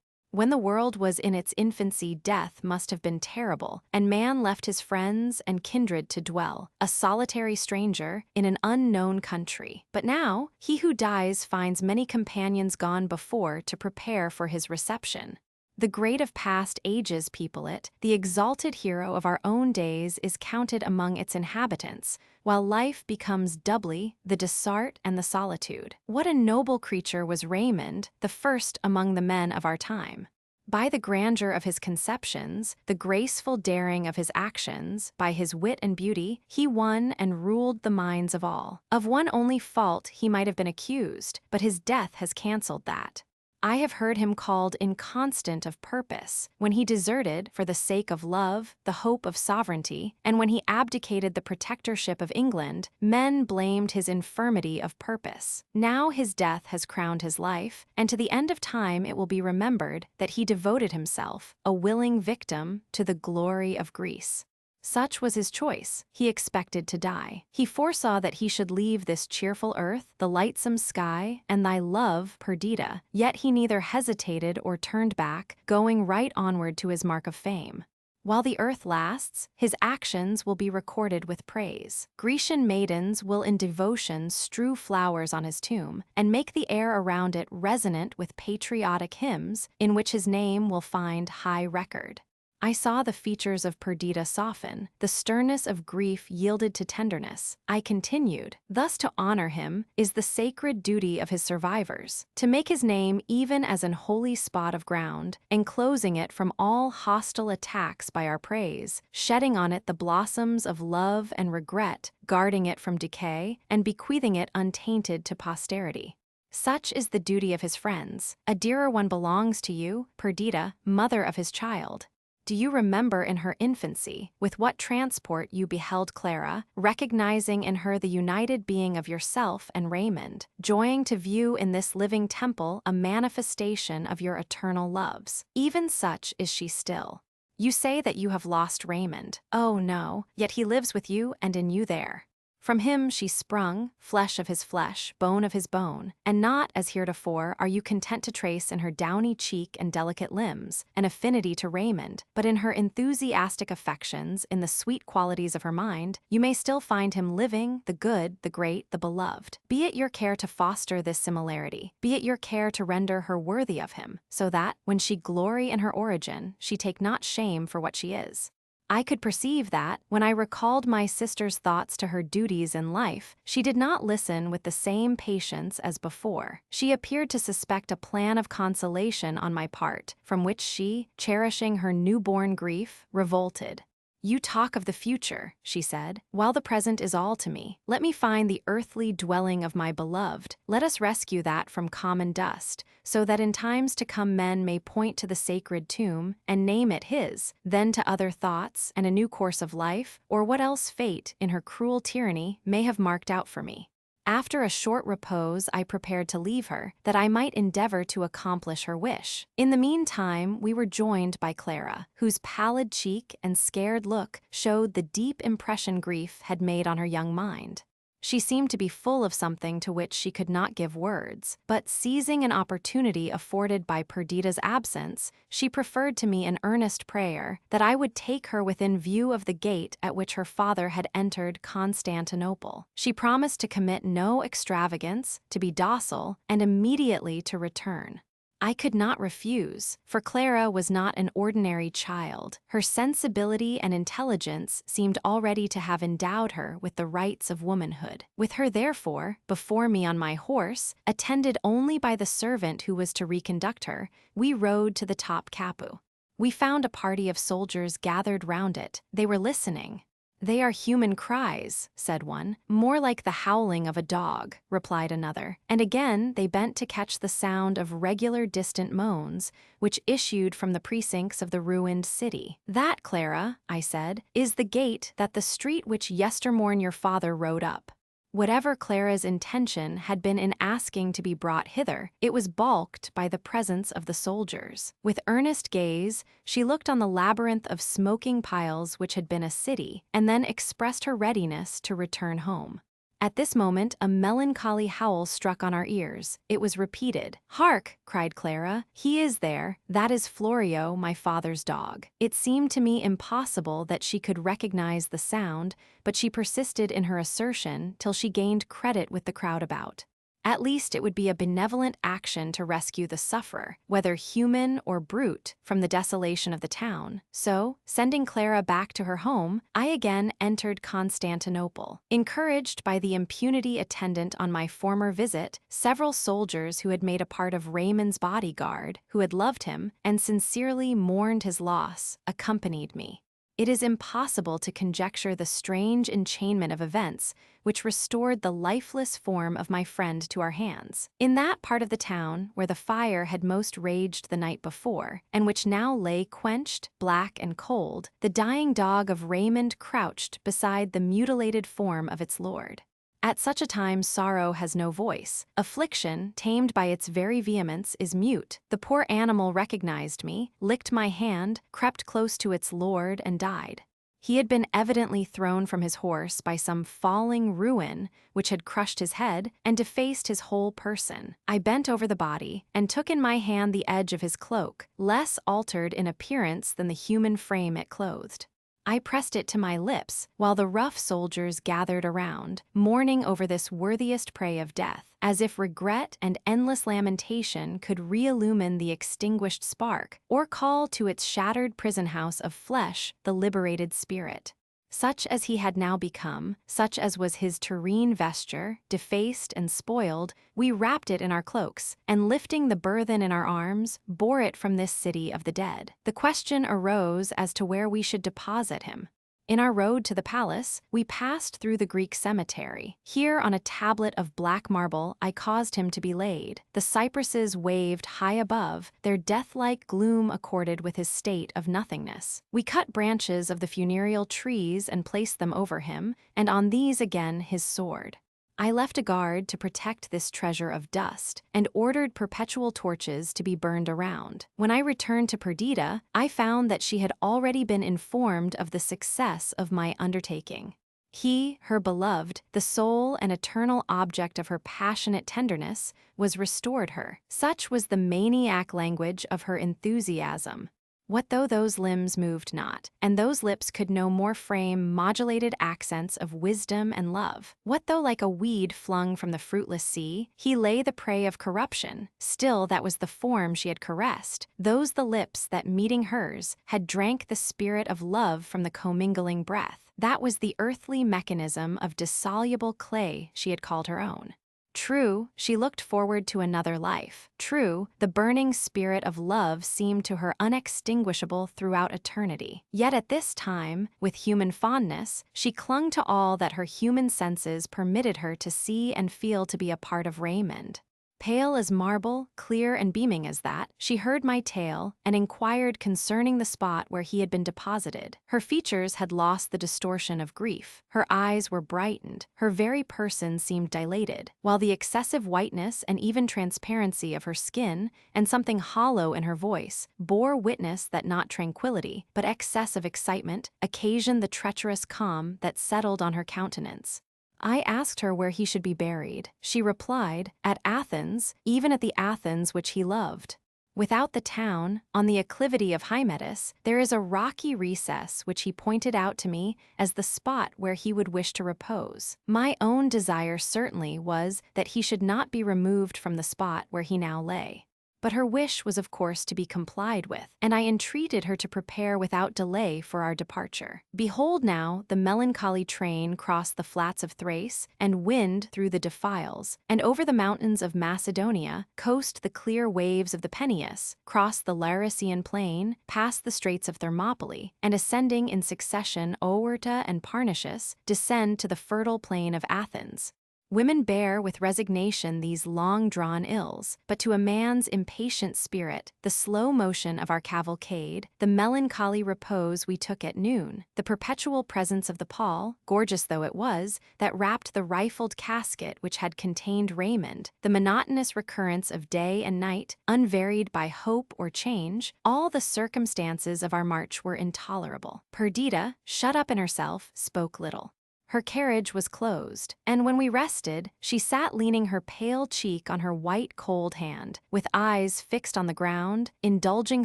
When the world was in its infancy, death must have been terrible, and man left his friends and kindred to dwell, a solitary stranger, in an unknown country. But now, he who dies finds many companions gone before to prepare for his reception. The great of past ages people it, the exalted hero of our own days is counted among its inhabitants, while life becomes doubly the desart and the solitude. What a noble creature was Raymond, the first among the men of our time! By the grandeur of his conceptions, the graceful daring of his actions, by his wit and beauty, he won and ruled the minds of all. Of one only fault he might have been accused, but his death has cancelled that. I have heard him called inconstant of purpose, when he deserted, for the sake of love, the hope of sovereignty, and when he abdicated the protectorship of England, men blamed his infirmity of purpose. Now his death has crowned his life, and to the end of time it will be remembered that he devoted himself, a willing victim, to the glory of Greece. Such was his choice. He expected to die. He foresaw that he should leave this cheerful earth, the lightsome sky, and thy love, Perdita, yet he neither hesitated or turned back, going right onward to his mark of fame. While the earth lasts, his actions will be recorded with praise. Grecian maidens will in devotion strew flowers on his tomb, and make the air around it resonant with patriotic hymns, in which his name will find high record. I saw the features of Perdita soften, the sternness of grief yielded to tenderness. I continued, thus to honor him is the sacred duty of his survivors, to make his name even as an holy spot of ground, enclosing it from all hostile attacks by our praise, shedding on it the blossoms of love and regret, guarding it from decay, and bequeathing it untainted to posterity. Such is the duty of his friends. A dearer one belongs to you, Perdita, mother of his child. Do you remember in her infancy, with what transport you beheld Clara, recognizing in her the united being of yourself and Raymond, joying to view in this living temple a manifestation of your eternal loves? Even such is she still. You say that you have lost Raymond. Oh no, yet he lives with you and in you there. From him she sprung, flesh of his flesh, bone of his bone, and not, as heretofore, are you content to trace in her downy cheek and delicate limbs an affinity to Raymond, but in her enthusiastic affections, in the sweet qualities of her mind, you may still find him living, the good, the great, the beloved. Be it your care to foster this similarity, be it your care to render her worthy of him, so that, when she glory in her origin, she take not shame for what she is. I could perceive that, when I recalled my sister's thoughts to her duties in life, she did not listen with the same patience as before. She appeared to suspect a plan of consolation on my part, from which she, cherishing her newborn grief, revolted. You talk of the future, she said, while the present is all to me. Let me find the earthly dwelling of my beloved. Let us rescue that from common dust, so that in times to come men may point to the sacred tomb and name it his, then to other thoughts and a new course of life, or what else fate, in her cruel tyranny, may have marked out for me. After a short repose, I prepared to leave her, that I might endeavor to accomplish her wish. In the meantime, we were joined by Clara, whose pallid cheek and scared look showed the deep impression grief had made on her young mind. She seemed to be full of something to which she could not give words, but seizing an opportunity afforded by Perdita's absence, she preferred to me an earnest prayer that I would take her within view of the gate at which her father had entered Constantinople. She promised to commit no extravagance, to be docile, and immediately to return. I could not refuse, for Clara was not an ordinary child. Her sensibility and intelligence seemed already to have endowed her with the rights of womanhood. With her, therefore, before me on my horse, attended only by the servant who was to reconduct her, we rode to the top Capu. We found a party of soldiers gathered round it. They were listening. They are human cries, said one. More like the howling of a dog, replied another. And again they bent to catch the sound of regular distant moans, which issued from the precincts of the ruined city. That, Clara, I said, is the gate that the street which yestermorn your father rode up. Whatever Clara's intention had been in asking to be brought hither, it was balked by the presence of the soldiers. With earnest gaze, she looked on the labyrinth of smoking piles which had been a city, and then expressed her readiness to return home. At this moment, a melancholy howl struck on our ears. It was repeated. "Hark!" cried Clara. "He is there. That is Florio, my father's dog." It seemed to me impossible that she could recognize the sound, but she persisted in her assertion till she gained credit with the crowd about. At least it would be a benevolent action to rescue the sufferer, whether human or brute, from the desolation of the town. So, sending Clara back to her home, I again entered Constantinople. Encouraged by the impunity attendant on my former visit, several soldiers who had made a part of Raymond's bodyguard, who had loved him and sincerely mourned his loss, accompanied me. It is impossible to conjecture the strange enchainment of events which restored the lifeless form of my friend to our hands. In that part of the town where the fire had most raged the night before, and which now lay quenched, black and cold, the dying dog of Raymond crouched beside the mutilated form of its lord. At such a time sorrow has no voice. Affliction, tamed by its very vehemence, is mute. The poor animal recognized me, licked my hand, crept close to its lord, and died. He had been evidently thrown from his horse by some falling ruin which had crushed his head and defaced his whole person. I bent over the body and took in my hand the edge of his cloak, less altered in appearance than the human frame it clothed. I pressed it to my lips, while the rough soldiers gathered around, mourning over this worthiest prey of death, as if regret and endless lamentation could re-illumine the extinguished spark, or call to its shattered prison house of flesh the liberated spirit. Such as he had now become, such as was his terrene vesture, defaced and spoiled, we wrapped it in our cloaks, and lifting the burthen in our arms, bore it from this city of the dead. The question arose as to where we should deposit him. In our road to the palace, we passed through the Greek cemetery. Here, on a tablet of black marble, I caused him to be laid. The cypresses waved high above, their death-like gloom accorded with his state of nothingness. We cut branches of the funereal trees and placed them over him, and on these again his sword. I left a guard to protect this treasure of dust, and ordered perpetual torches to be burned around. When I returned to Perdita, I found that she had already been informed of the success of my undertaking. He, her beloved, the sole and eternal object of her passionate tenderness, was restored her. Such was the maniac language of her enthusiasm. What though those limbs moved not, and those lips could no more frame modulated accents of wisdom and love? What though like a weed flung from the fruitless sea, he lay the prey of corruption? Still that was the form she had caressed, those the lips that, meeting hers, had drank the spirit of love from the commingling breath. That was the earthly mechanism of dissoluble clay she had called her own. True, she looked forward to another life. True, the burning spirit of love seemed to her unextinguishable throughout eternity. Yet at this time, with human fondness, she clung to all that her human senses permitted her to see and feel to be a part of Raymond. Pale as marble, clear and beaming as that, she heard my tale and inquired concerning the spot where he had been deposited. Her features had lost the distortion of grief. Her eyes were brightened. Her very person seemed dilated, while the excessive whiteness and even transparency of her skin, and something hollow in her voice, bore witness that not tranquility, but excess of excitement, occasioned the treacherous calm that settled on her countenance. I asked her where he should be buried. She replied, at Athens, even at the Athens which he loved. Without the town, on the acclivity of Hymettus, there is a rocky recess which he pointed out to me as the spot where he would wish to repose. My own desire certainly was that he should not be removed from the spot where he now lay. But her wish was of course to be complied with, and I entreated her to prepare without delay for our departure. Behold now, the melancholy train crossed the flats of Thrace, and wind through the defiles, and over the mountains of Macedonia, coast the clear waves of the Peneus, cross the Larissean plain, pass the straits of Thermopylae, and ascending in succession Oerta and Parnassus, descend to the fertile plain of Athens. Women bear with resignation these long-drawn ills, but to a man's impatient spirit, the slow motion of our cavalcade, the melancholy repose we took at noon, the perpetual presence of the pall, gorgeous though it was, that wrapped the rifled casket which had contained Raymond, the monotonous recurrence of day and night, unvaried by hope or change, all the circumstances of our march were intolerable. Perdita, shut up in herself, spoke little. Her carriage was closed, and when we rested, she sat leaning her pale cheek on her white cold hand, with eyes fixed on the ground, indulging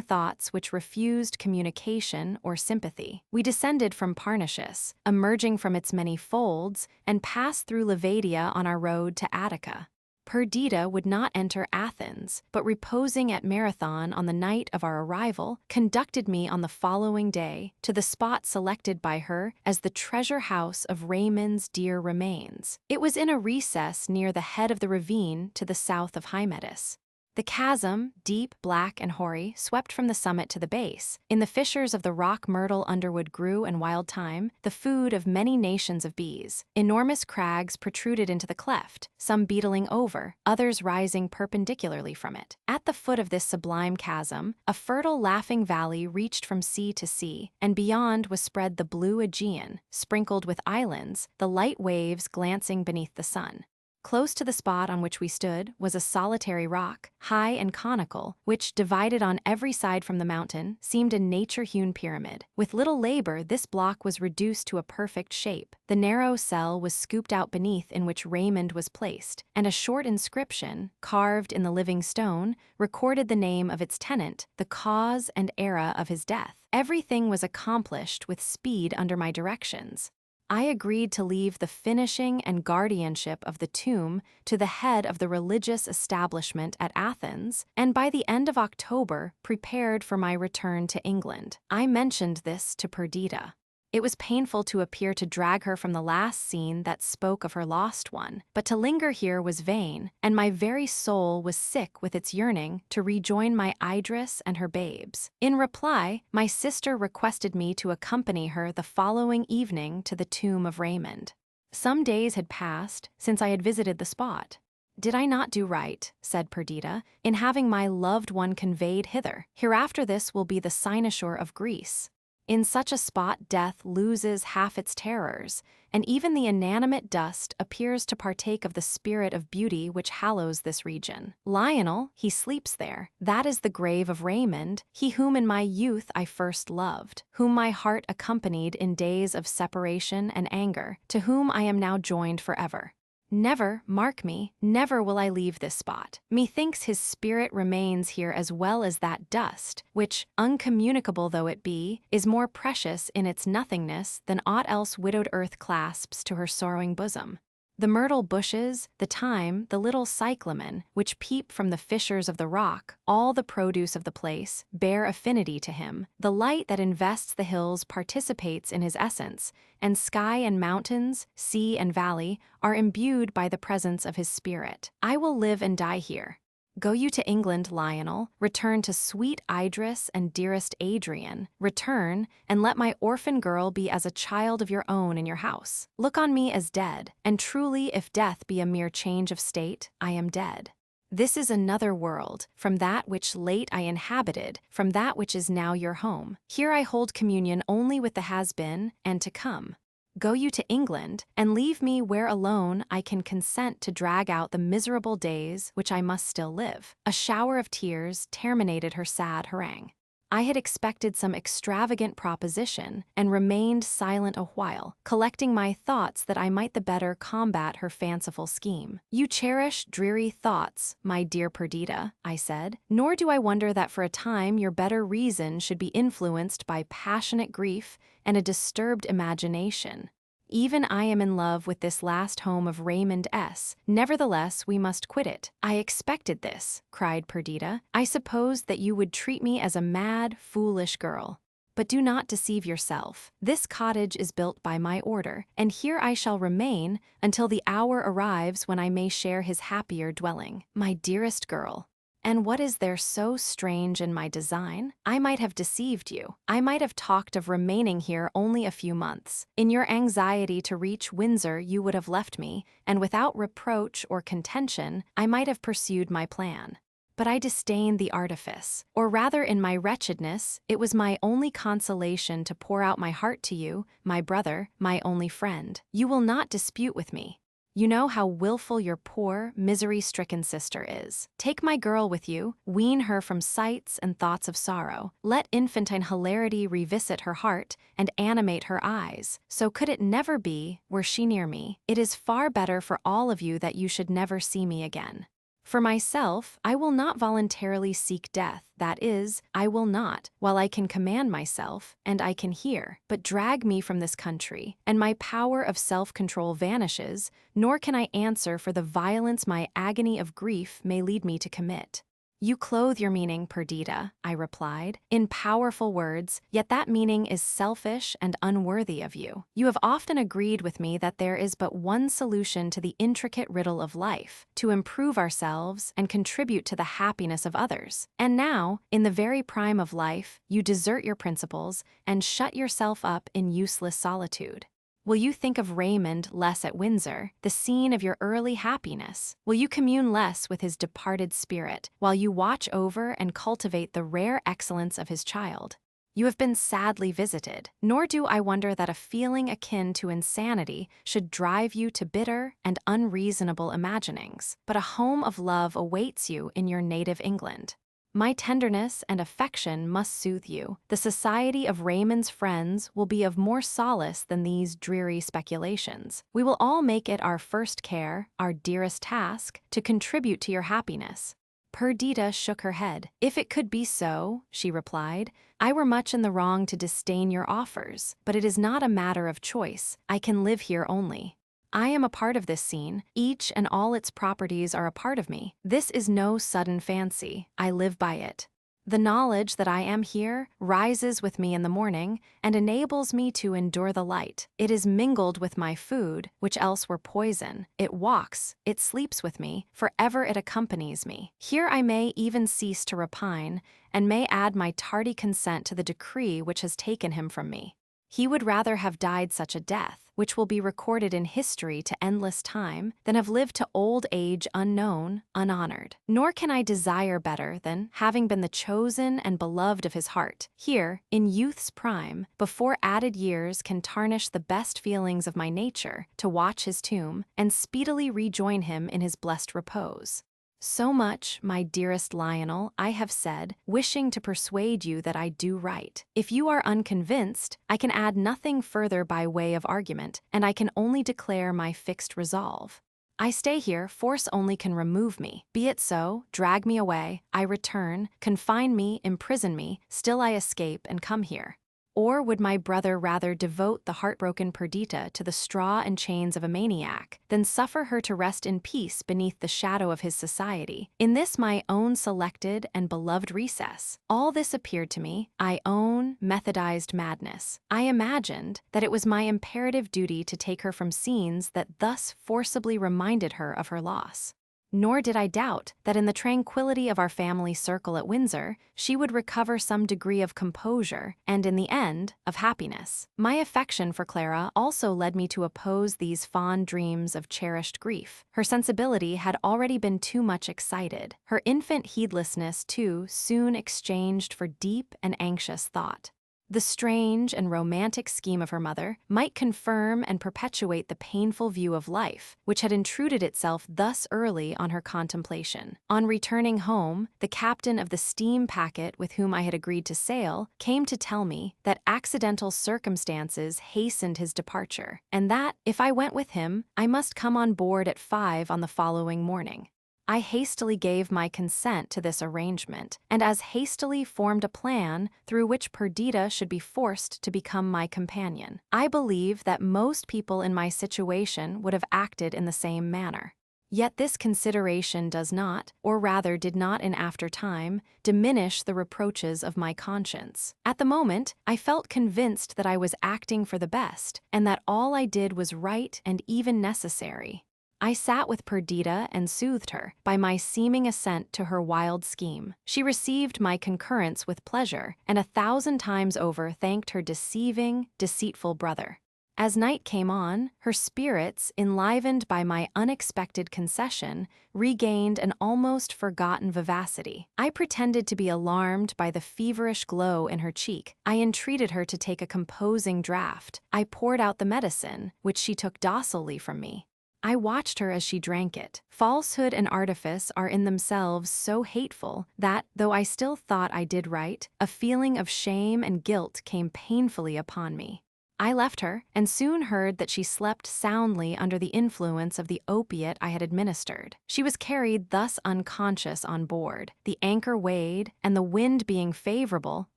thoughts which refused communication or sympathy. We descended from Parnassus, emerging from its many folds, and passed through Levadia on our road to Attica. Perdita would not enter Athens, but reposing at Marathon on the night of our arrival, conducted me on the following day to the spot selected by her as the treasure house of Raymond's dear remains. It was in a recess near the head of the ravine to the south of Hymettus. The chasm, deep, black, and hoary, swept from the summit to the base. In the fissures of the rock myrtle underwood grew and wild thyme, the food of many nations of bees. Enormous crags protruded into the cleft, some beetling over, others rising perpendicularly from it. At the foot of this sublime chasm, a fertile laughing valley reached from sea to sea, and beyond was spread the blue Aegean, sprinkled with islands, the light waves glancing beneath the sun. Close to the spot on which we stood was a solitary rock, high and conical, which, divided on every side from the mountain, seemed a nature-hewn pyramid. With little labor, this block was reduced to a perfect shape. The narrow cell was scooped out beneath in which Raymond was placed, and a short inscription, carved in the living stone, recorded the name of its tenant, the cause and era of his death. Everything was accomplished with speed under my directions. I agreed to leave the finishing and guardianship of the tomb to the head of the religious establishment at Athens, and by the end of October prepared for my return to England. I mentioned this to Perdita. It was painful to appear to drag her from the last scene that spoke of her lost one, but to linger here was vain, and my very soul was sick with its yearning to rejoin my Idris and her babes. In reply, my sister requested me to accompany her the following evening to the tomb of Raymond. Some days had passed since I had visited the spot. "Did I not do right," said Perdita, "in having my loved one conveyed hither? Hereafter this will be the cynosure of Greece. In such a spot death loses half its terrors, and even the inanimate dust appears to partake of the spirit of beauty which hallows this region. Lionel, he sleeps there. That is the grave of Raymond, he whom in my youth I first loved, whom my heart accompanied in days of separation and anger, to whom I am now joined forever. Never, mark me, never will I leave this spot. Methinks his spirit remains here as well as that dust, which, uncommunicable though it be, is more precious in its nothingness than aught else widowed earth clasps to her sorrowing bosom. The myrtle bushes, the thyme, the little cyclamen, which peep from the fissures of the rock, all the produce of the place, bear affinity to him. The light that invests the hills participates in his essence, and sky and mountains, sea and valley, are imbued by the presence of his spirit. I will live and die here. Go you to England, Lionel, return to sweet Idris and dearest Adrian, return, and let my orphan girl be as a child of your own in your house. Look on me as dead, and truly if death be a mere change of state, I am dead. This is another world, from that which late I inhabited, from that which is now your home. Here I hold communion only with the has-been and to come. Go you to England, and leave me where alone I can consent to drag out the miserable days which I must still live." A shower of tears terminated her sad harangue. I had expected some extravagant proposition, and remained silent a while, collecting my thoughts that I might the better combat her fanciful scheme. "You cherish dreary thoughts, my dear Perdita," I said, "nor do I wonder that for a time your better reason should be influenced by passionate grief and a disturbed imagination. Even I am in love with this last home of Raymond S. Nevertheless, we must quit it." "I expected this," cried Perdita. "I supposed that you would treat me as a mad, foolish girl. But do not deceive yourself. This cottage is built by my order, and here I shall remain until the hour arrives when I may share his happier dwelling. My dearest girl, and what is there so strange in my design? I might have deceived you. I might have talked of remaining here only a few months. In your anxiety to reach Windsor you would have left me, and without reproach or contention I might have pursued my plan. But I disdained the artifice, or rather in my wretchedness it was my only consolation to pour out my heart to you, my brother, my only friend. You will not dispute with me. You know how willful your poor, misery-stricken sister is. Take my girl with you, wean her from sights and thoughts of sorrow. Let infantine hilarity revisit her heart and animate her eyes. So could it never be, were she near me. It is far better for all of you that you should never see me again. For myself, I will not voluntarily seek death, that is, I will not, while I can command myself, and I can hear. But drag me from this country, and my power of self-control vanishes, nor can I answer for the violence my agony of grief may lead me to commit. You clothe your meaning, Perdita, I replied, in powerful words, yet that meaning is selfish and unworthy of you. You have often agreed with me that there is but one solution to the intricate riddle of life, to improve ourselves and contribute to the happiness of others. And now, in the very prime of life, you desert your principles and shut yourself up in useless solitude. Will you think of Raymond less at Windsor, the scene of your early happiness? Will you commune less with his departed spirit, while you watch over and cultivate the rare excellence of his child? You have been sadly visited, nor do I wonder that a feeling akin to insanity should drive you to bitter and unreasonable imaginings, but a home of love awaits you in your native England. My tenderness and affection must soothe you. The society of Raymond's friends will be of more solace than these dreary speculations. We will all make it our first care, our dearest task, to contribute to your happiness. Perdita shook her head. If it could be so, she replied, I were much in the wrong to disdain your offers, but it is not a matter of choice. I can live here only. I am a part of this scene. Each and all its properties are a part of me. This is no sudden fancy. I live by it. The knowledge that I am here rises with me in the morning and enables me to endure the light. It is mingled with my food, which else were poison. It walks, it sleeps with me, forever it accompanies me. Here I may even cease to repine, and may add my tardy consent to the decree which has taken him from me. He would rather have died such a death, which will be recorded in history to endless time, than have lived to old age unknown, unhonored. Nor can I desire better than, having been the chosen and beloved of his heart, here, in youth's prime, before added years can tarnish the best feelings of my nature, to watch his tomb, and speedily rejoin him in his blessed repose. So much, my dearest Lionel, I have said, wishing to persuade you that I do right. If you are unconvinced, I can add nothing further by way of argument, and I can only declare my fixed resolve. I stay here, force only can remove me. Be it so, drag me away, I return, confine me, imprison me, still I escape and come here. Or would my brother rather devote the heartbroken Perdita to the straw and chains of a maniac, than suffer her to rest in peace beneath the shadow of his society, in this my own selected and beloved recess? All this appeared to me, I own, methodized madness. I imagined that it was my imperative duty to take her from scenes that thus forcibly reminded her of her loss. Nor did I doubt that in the tranquility of our family circle at Windsor, she would recover some degree of composure and, in the end, of happiness. My affection for Clara also led me to oppose these fond dreams of cherished grief. Her sensibility had already been too much excited. Her infant heedlessness, too, soon exchanged for deep and anxious thought. The strange and romantic scheme of her mother might confirm and perpetuate the painful view of life, which had intruded itself thus early on her contemplation. On returning home, the captain of the steam packet with whom I had agreed to sail came to tell me that accidental circumstances hastened his departure, and that, if I went with him, I must come on board at 5 on the following morning. I hastily gave my consent to this arrangement, and as hastily formed a plan through which Perdita should be forced to become my companion. I believe that most people in my situation would have acted in the same manner. Yet this consideration does not, or rather did not in after time, diminish the reproaches of my conscience. At the moment, I felt convinced that I was acting for the best, and that all I did was right and even necessary. I sat with Perdita and soothed her by my seeming assent to her wild scheme. She received my concurrence with pleasure, and 1,000 times over thanked her deceiving, deceitful brother. As night came on, her spirits, enlivened by my unexpected concession, regained an almost forgotten vivacity. I pretended to be alarmed by the feverish glow in her cheek. I entreated her to take a composing draught. I poured out the medicine, which she took docilely from me. I watched her as she drank it. Falsehood and artifice are in themselves so hateful that, though I still thought I did right, a feeling of shame and guilt came painfully upon me. I left her, and soon heard that she slept soundly under the influence of the opiate I had administered. She was carried thus unconscious on board. The anchor weighed, and the wind being favorable,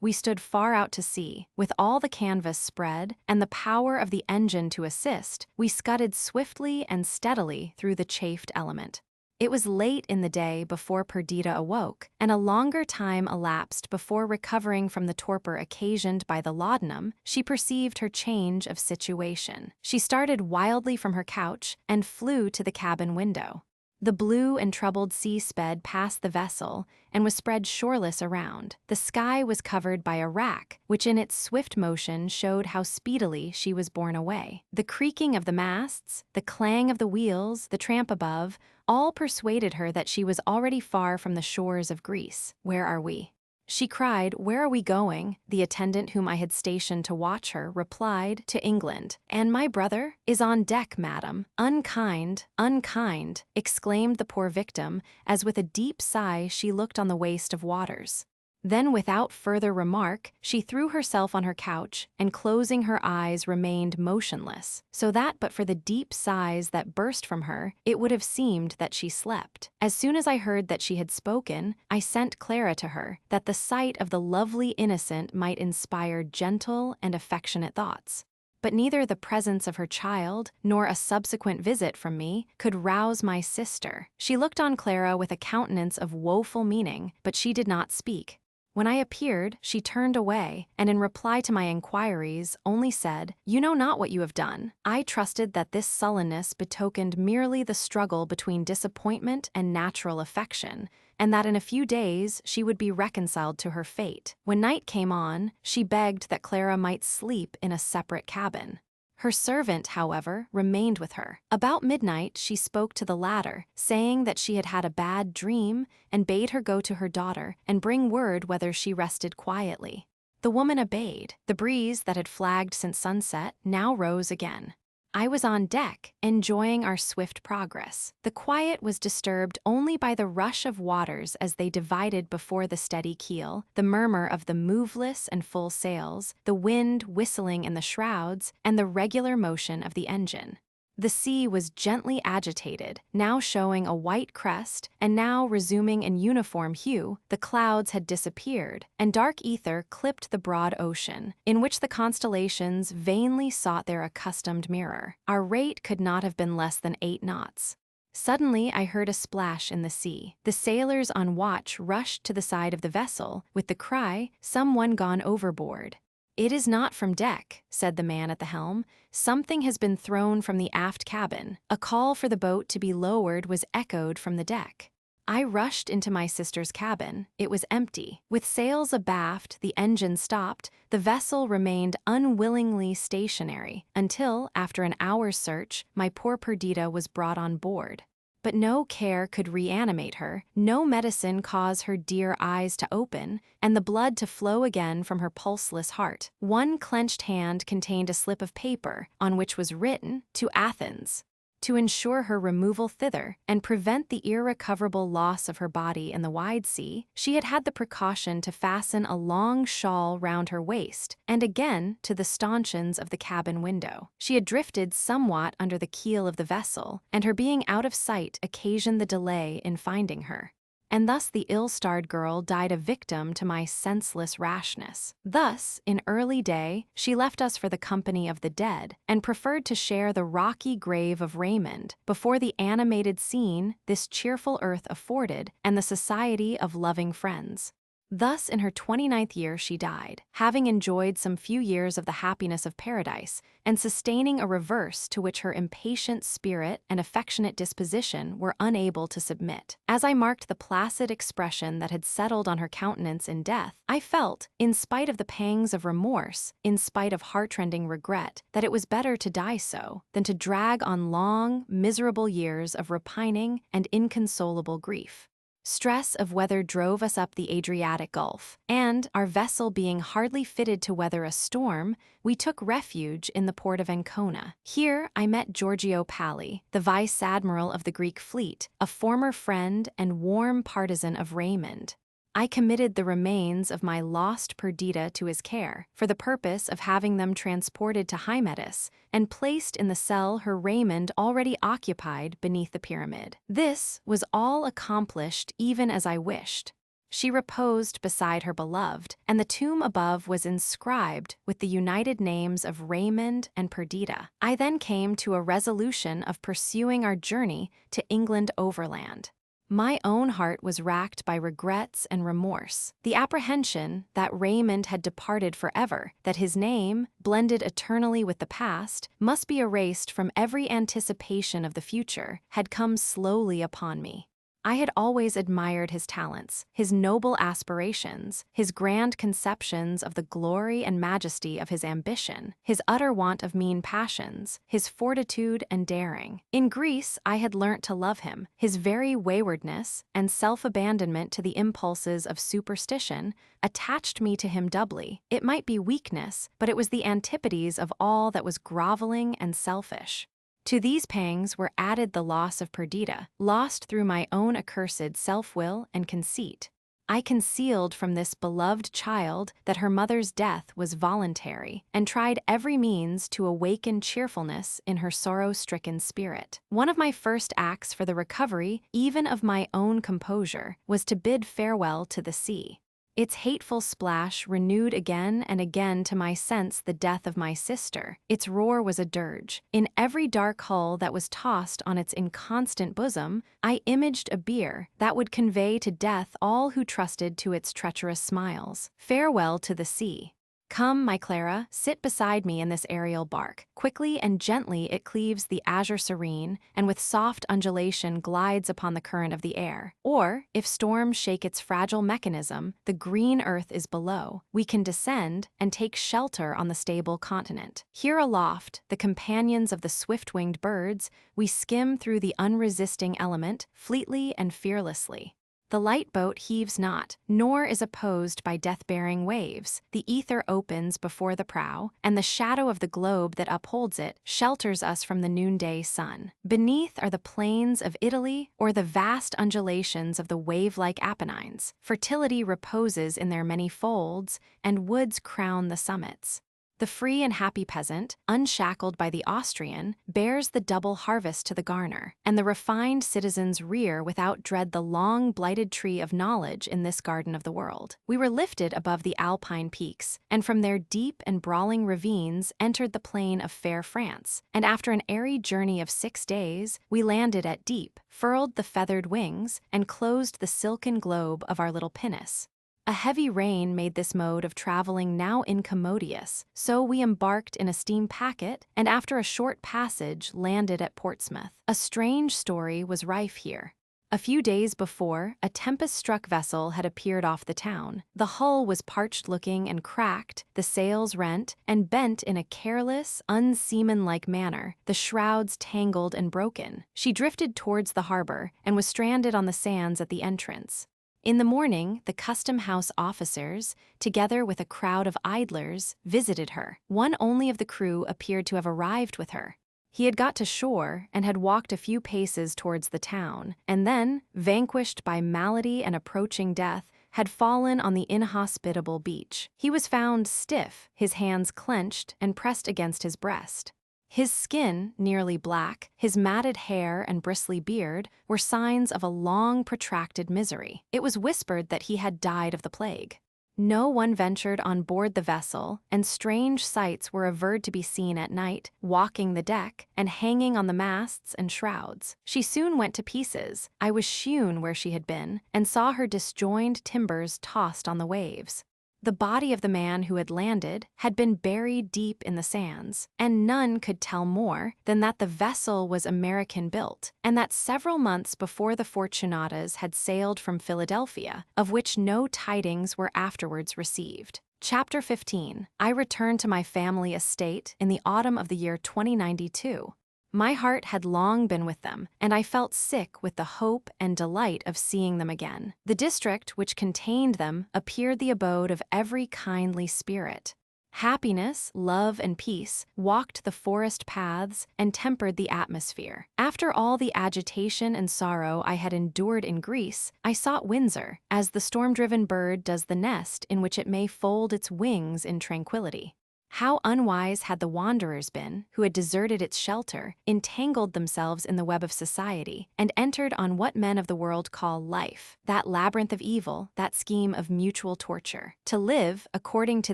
we stood far out to sea. With all the canvas spread, and the power of the engine to assist, we scudded swiftly and steadily through the chafed element. It was late in the day before Perdita awoke, and a longer time elapsed before recovering from the torpor occasioned by the laudanum, she perceived her change of situation. She started wildly from her couch and flew to the cabin window. The blue and troubled sea sped past the vessel and was spread shoreless around. The sky was covered by a wrack, which in its swift motion showed how speedily she was borne away. The creaking of the masts, the clang of the wheels, the tramp above, all persuaded her that she was already far from the shores of Greece. Where are we? She cried, "Where are we going?" The attendant whom I had stationed to watch her replied, "To England." "And my brother?" "Is on deck, madam." "Unkind, unkind," exclaimed the poor victim, as with a deep sigh she looked on the waste of waters. Then, without further remark, she threw herself on her couch, and closing her eyes remained motionless, so that but for the deep sighs that burst from her, it would have seemed that she slept. As soon as I heard that she had spoken, I sent Clara to her, that the sight of the lovely innocent might inspire gentle and affectionate thoughts. But neither the presence of her child, nor a subsequent visit from me, could rouse my sister. She looked on Clara with a countenance of woeful meaning, but she did not speak. When I appeared, she turned away, and in reply to my inquiries, only said, "You know not what you have done." I trusted that this sullenness betokened merely the struggle between disappointment and natural affection, and that in a few days she would be reconciled to her fate. When night came on, she begged that Clara might sleep in a separate cabin. Her servant, however, remained with her. About midnight she spoke to the latter, saying that she had had a bad dream, and bade her go to her daughter and bring word whether she rested quietly. The woman obeyed. The breeze that had flagged since sunset now rose again. I was on deck, enjoying our swift progress. The quiet was disturbed only by the rush of waters as they divided before the steady keel, the murmur of the moveless and full sails, the wind whistling in the shrouds, and the regular motion of the engine. The sea was gently agitated, now showing a white crest, and now resuming an uniform hue. The clouds had disappeared, and dark ether clipped the broad ocean, in which the constellations vainly sought their accustomed mirror. Our rate could not have been less than 8 knots. Suddenly I heard a splash in the sea. The sailors on watch rushed to the side of the vessel, with the cry, "Someone gone overboard." "It is not from deck," said the man at the helm. "Something has been thrown from the aft cabin." A call for the boat to be lowered was echoed from the deck. I rushed into my sister's cabin. It was empty. With sails abaft, the engine stopped. The vessel remained unwillingly stationary until, after an hour's search, my poor Perdita was brought on board. But no care could reanimate her, no medicine cause her dear eyes to open, and the blood to flow again from her pulseless heart. One clenched hand contained a slip of paper, on which was written, "To Athens." To ensure her removal thither, and prevent the irrecoverable loss of her body in the wide sea, she had had the precaution to fasten a long shawl round her waist, and again to the stanchions of the cabin window. She had drifted somewhat under the keel of the vessel, and her being out of sight occasioned the delay in finding her. And thus the ill-starred girl died a victim to my senseless rashness. Thus, in early day, she left us for the company of the dead, and preferred to share the rocky grave of Raymond, before the animated scene this cheerful earth afforded, and the society of loving friends. Thus, in her 29th year she died, having enjoyed some few years of the happiness of paradise, and sustaining a reverse to which her impatient spirit and affectionate disposition were unable to submit. As I marked the placid expression that had settled on her countenance in death, I felt, in spite of the pangs of remorse, in spite of heartrending regret, that it was better to die so, than to drag on long, miserable years of repining and inconsolable grief. Stress of weather drove us up the Adriatic Gulf, and, our vessel being hardly fitted to weather a storm, we took refuge in the port of Ancona. Here I met Giorgio Palli, the vice-admiral of the Greek fleet, a former friend and warm partisan of Raymond. I committed the remains of my lost Perdita to his care, for the purpose of having them transported to Hymettus, and placed in the cell her Raymond already occupied beneath the pyramid. This was all accomplished even as I wished. She reposed beside her beloved, and the tomb above was inscribed with the united names of Raymond and Perdita. I then came to a resolution of pursuing our journey to England overland. My own heart was racked by regrets and remorse. The apprehension that Raymond had departed forever, that his name, blended eternally with the past, must be erased from every anticipation of the future, had come slowly upon me. I had always admired his talents, his noble aspirations, his grand conceptions of the glory and majesty of his ambition, his utter want of mean passions, his fortitude and daring. In Greece, I had learnt to love him. His very waywardness and self-abandonment to the impulses of superstition attached me to him doubly. It might be weakness, but it was the antipodes of all that was groveling and selfish. To these pangs were added the loss of Perdita, lost through my own accursed self-will and conceit. I concealed from this beloved child that her mother's death was voluntary, and tried every means to awaken cheerfulness in her sorrow-stricken spirit. One of my first acts for the recovery, even of my own composure, was to bid farewell to the sea. Its hateful splash renewed again and again to my sense the death of my sister. Its roar was a dirge. In every dark hull that was tossed on its inconstant bosom, I imaged a bier that would convey to death all who trusted to its treacherous smiles. Farewell to the sea. Come, my Clara, sit beside me in this aerial bark. Quickly and gently it cleaves the azure serene, and with soft undulation glides upon the current of the air. Or, if storms shake its fragile mechanism, the green earth is below. We can descend and take shelter on the stable continent. Here aloft, the companions of the swift-winged birds, we skim through the unresisting element, fleetly and fearlessly. The light boat heaves not, nor is opposed by death-bearing waves. The ether opens before the prow, and the shadow of the globe that upholds it shelters us from the noonday sun. Beneath are the plains of Italy or the vast undulations of the wave-like Apennines. Fertility reposes in their many folds, and woods crown the summits. The free and happy peasant, unshackled by the Austrian, bears the double harvest to the garner, and the refined citizens rear without dread the long blighted tree of knowledge in this garden of the world. We were lifted above the Alpine peaks, and from their deep and brawling ravines entered the plain of fair France, and after an airy journey of 6 days, we landed at Deep, furled the feathered wings, and closed the silken globe of our little pinnace. A heavy rain made this mode of traveling now incommodious, so we embarked in a steam packet and after a short passage landed at Portsmouth. A strange story was rife here. A few days before, a tempest-struck vessel had appeared off the town. The hull was parched-looking and cracked, the sails rent, and bent in a careless, unseamanlike manner, the shrouds tangled and broken. She drifted towards the harbor and was stranded on the sands at the entrance. In the morning, the custom house officers, together with a crowd of idlers, visited her. One only of the crew appeared to have arrived with her. He had got to shore and had walked a few paces towards the town, and then, vanquished by malady and approaching death, had fallen on the inhospitable beach. He was found stiff, his hands clenched and pressed against his breast. His skin, nearly black, his matted hair and bristly beard were signs of a long, protracted misery. It was whispered that he had died of the plague. No one ventured on board the vessel, and strange sights were averred to be seen at night, walking the deck, and hanging on the masts and shrouds. She soon went to pieces. I was shewn where she had been, and saw her disjoined timbers tossed on the waves. The body of the man who had landed had been buried deep in the sands, and none could tell more than that the vessel was American-built, and that several months before the Fortunatas had sailed from Philadelphia, of which no tidings were afterwards received. Chapter 15. I returned to my family estate in the autumn of the year 2092. My heart had long been with them, and I felt sick with the hope and delight of seeing them again. The district which contained them appeared the abode of every kindly spirit. Happiness, love, and peace walked the forest paths and tempered the atmosphere. After all the agitation and sorrow I had endured in Greece, I sought Windsor, as the storm-driven bird does the nest in which it may fold its wings in tranquility. How unwise had the wanderers been, who had deserted its shelter, entangled themselves in the web of society, and entered on what men of the world call life, that labyrinth of evil, that scheme of mutual torture. To live, according to